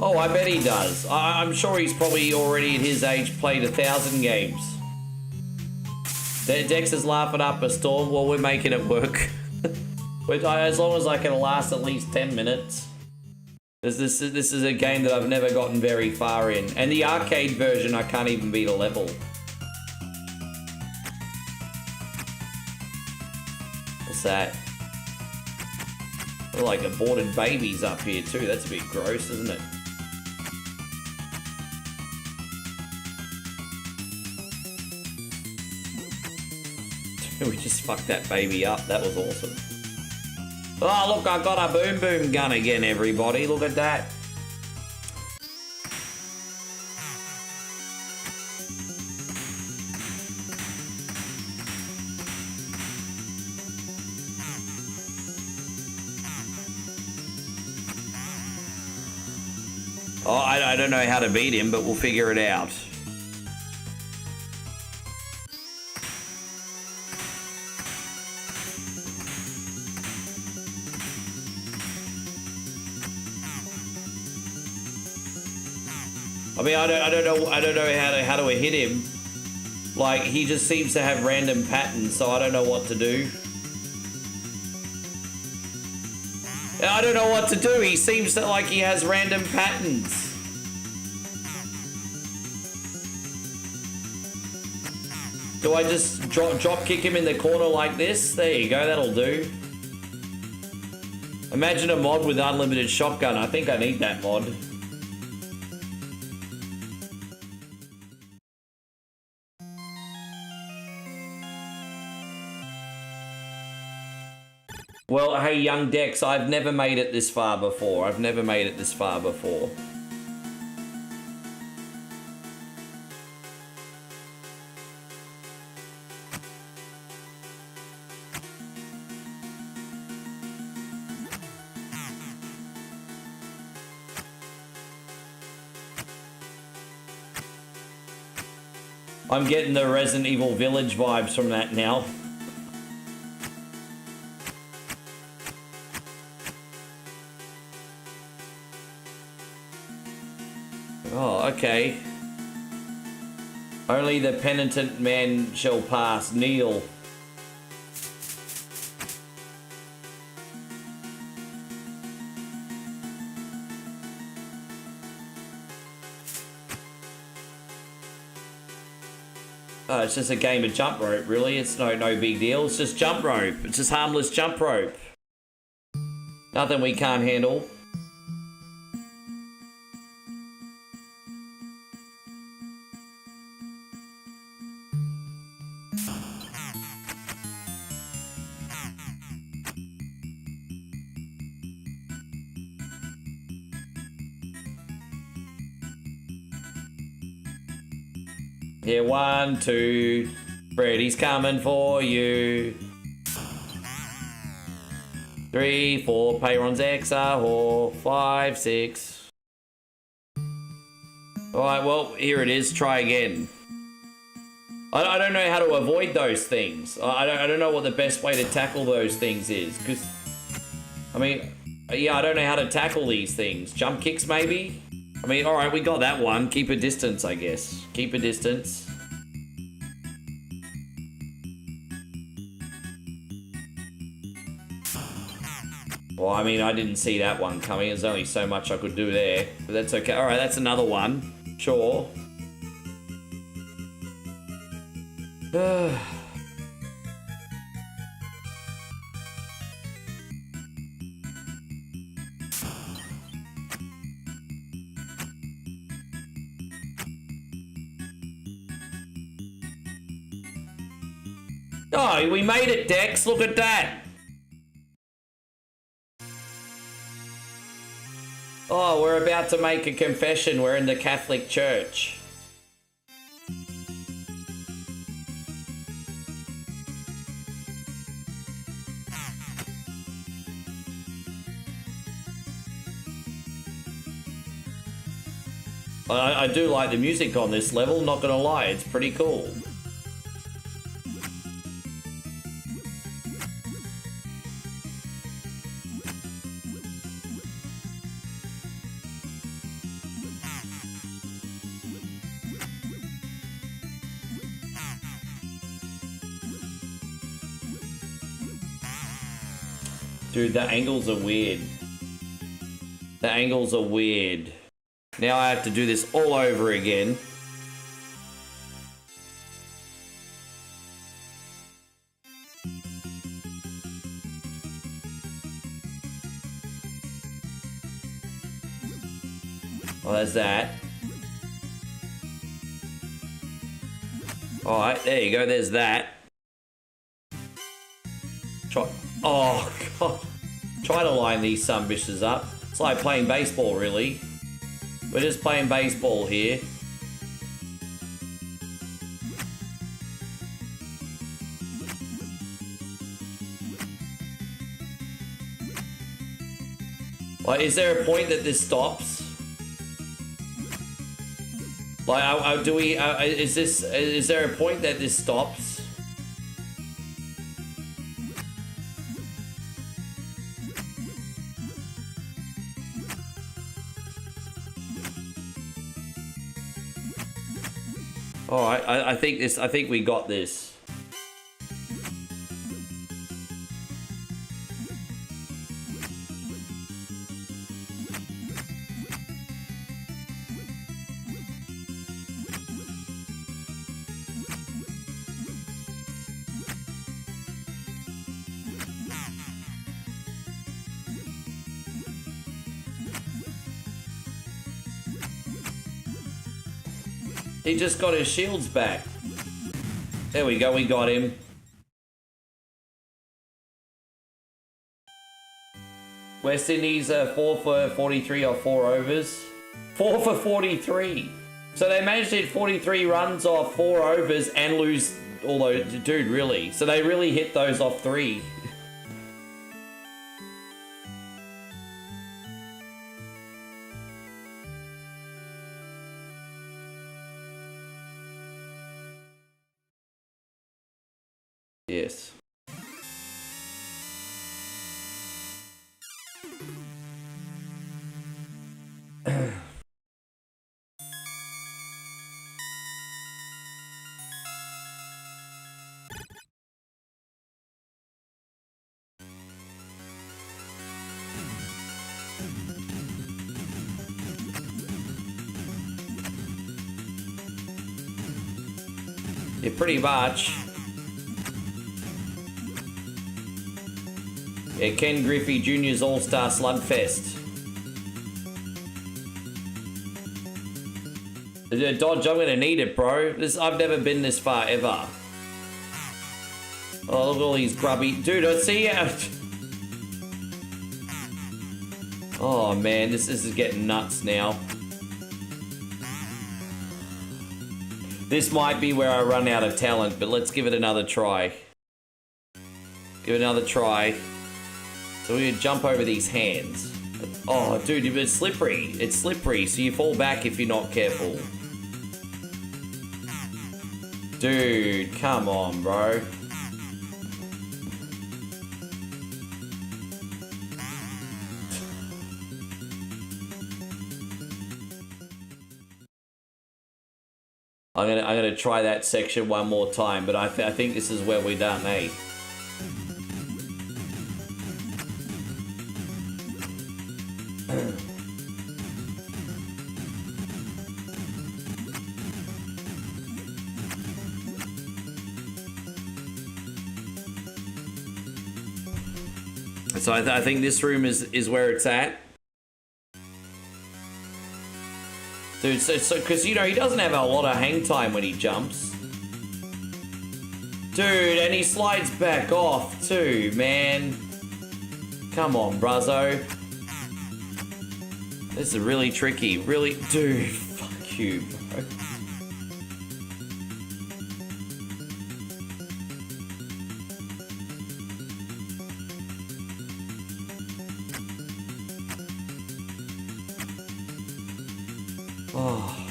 Oh, I bet he does. I'm sure he's probably already at his age played 1,000 games. Dex is laughing up a storm. Well, we're making it work. As long as I can last at least 10 minutes. This is a game that I've never gotten very far in. And the arcade version, I can't even beat a level. What's that? They're like aborted babies up here too. That's a bit gross, isn't it? We just fucked that baby up. That was awesome. Oh, look, I got a boom boom gun again, everybody. Look at that. Oh, I don't know how to beat him, but we'll figure it out. I mean, I don't know how to hit him. Like, he just seems to have random patterns, so I don't know what to do. I don't know what to do. He seems to like he has random patterns. Do I just drop kick him in the corner like this? There you go, that'll do. Imagine a mod with unlimited shotgun. I think I need that mod. Well, hey, young Dex, I've never made it this far before. I've never made it this far before. I'm getting the Resident Evil Village vibes from that now. Oh, okay. Only the penitent man shall pass. Kneel. Oh, it's just a game of jump rope, really. It's no big deal. It's just jump rope. It's just harmless jump rope. Nothing we can't handle. Here, 1, 2, Freddy's coming for you. 3, 4, Peyron's XR whore. 5, 6. Alright, well, here it is. Try again. I don't know how to avoid those things. I don't know what the best way to tackle those things is. Because, I mean, yeah, I don't know how to tackle these things. Jump kicks, maybe? I mean, alright, we got that one. Keep a distance, I guess. Keep a distance. Well, I mean, I didn't see that one coming. There's only so much I could do there. But that's okay. Alright, that's another one. Sure. Oh, we made it, Dex. Look at that. Oh, we're about to make a confession. We're in the Catholic Church. I do like the music on this level, not gonna lie, it's pretty cool. Dude, the angles are weird. The angles are weird. Now I have to do this all over again. Well, there's that. Alright, there you go, there's that. Try. Oh, God. Try to line these sumbitches up. It's like playing baseball, really. We're just playing baseball here. Like, is there a point that this stops? Like, do we? Is there a point that this stops? All right, I think we got this. He just got his shields back. There we go, we got him. West Indies 4 for 43 or 4 overs. 4 for 43. So they managed to hit 43 runs off 4 overs and lose all those. Dude, really? So they really hit those off 3. Yes. Yeah, pretty much. Yeah, Ken Griffey Jr.'s All-Star Slugfest. Dodge, I'm gonna need it, bro. I've never been this far, ever. Oh, look at all these grubby... Dude, I see how... Oh, man, this is getting nuts now. This might be where I run out of talent, but let's give it another try. Give it another try. So we're gonna jump over these hands. Oh, dude, it's slippery. It's slippery, so you fall back if you're not careful. Dude, come on, bro. I'm gonna try that section one more time, but I think this is where we're done, eh? So I think this room is where it's at. Dude, so because, you know, he doesn't have a lot of hang time when he jumps. Dude, and he slides back off too, man. Come on, bruzzo. This is really tricky. Really, dude, fuck you, bro. Oh.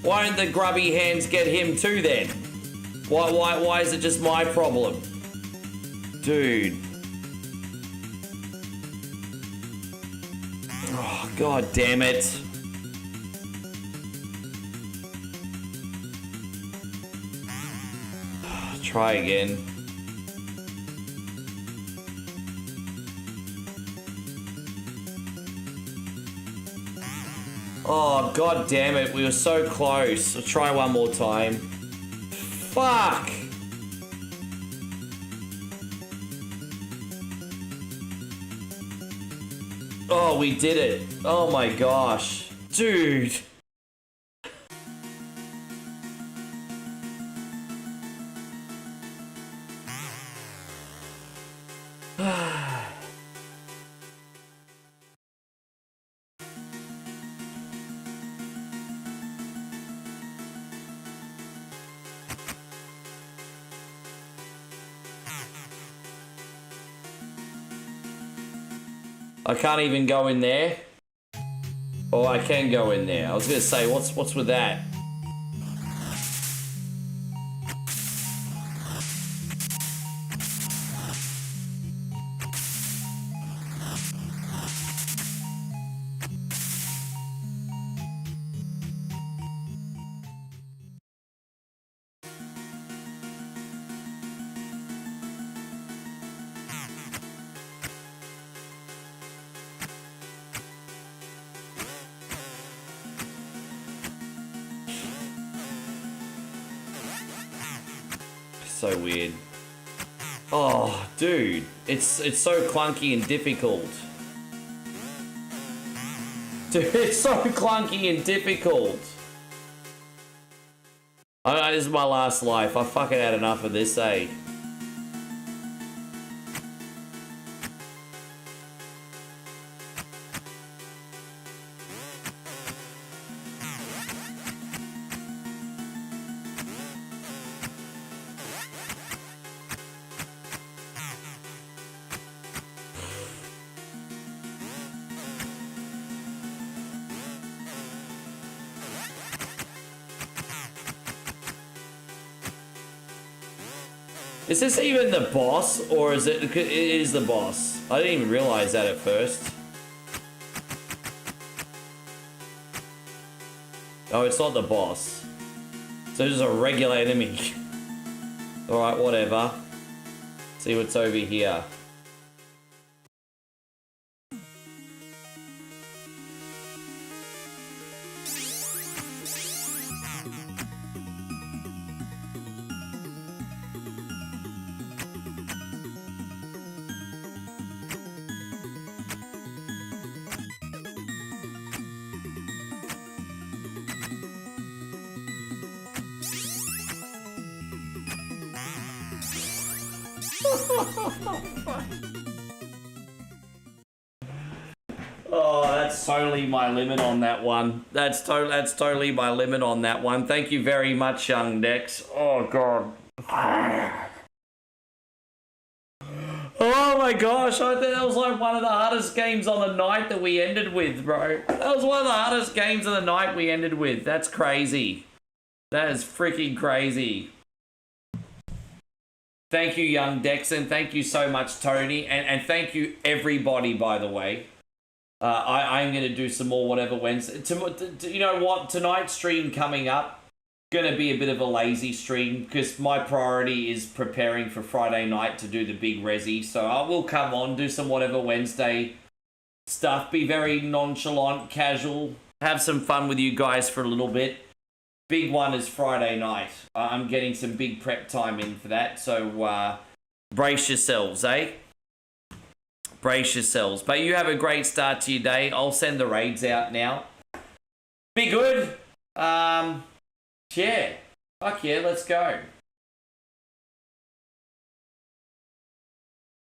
Why don't the grubby hands get him too then? Why is it just my problem? Dude. Oh, god damn it. Try again. Oh, god damn it. We were so close. I'll try one more time. Fuck. Oh, we did it. Oh my gosh. Dude. I can't even go in there. Oh, I can go in there. I was gonna say, what's with that? So weird. Oh, dude, it's so clunky and difficult. Dude, it's so clunky and difficult. This is my last life. I fucking had enough of this, eh? Is this even the boss, or is it? It is the boss. I didn't even realize that at first. Oh, it's not the boss. So it's just a regular enemy. Alright, whatever. See what's over here. Oh, that's totally my limit on that one. That's totally my limit on that one. Thank you very much, Young Dex. Oh god. Oh my gosh, I think that was like one of the hardest games on the night that we ended with, bro. That was one of the hardest games of the night we ended with. That's crazy. That is freaking crazy. Thank you, Young Dexon. Thank you so much, Tony. And thank you, everybody, by the way. I'm going to do some more whatever Wednesday. You know what? Tonight's stream coming up, going to be a bit of a lazy stream because my priority is preparing for Friday night to do the big resi. So I will come on, do some whatever Wednesday stuff. Be very nonchalant, casual. Have some fun with you guys for a little bit. Big one is Friday night. I'm getting some big prep time in for that. So brace yourselves, eh? Brace yourselves. But you have a great start to your day. I'll send the raids out now. Be good. Yeah. Fuck yeah, let's go.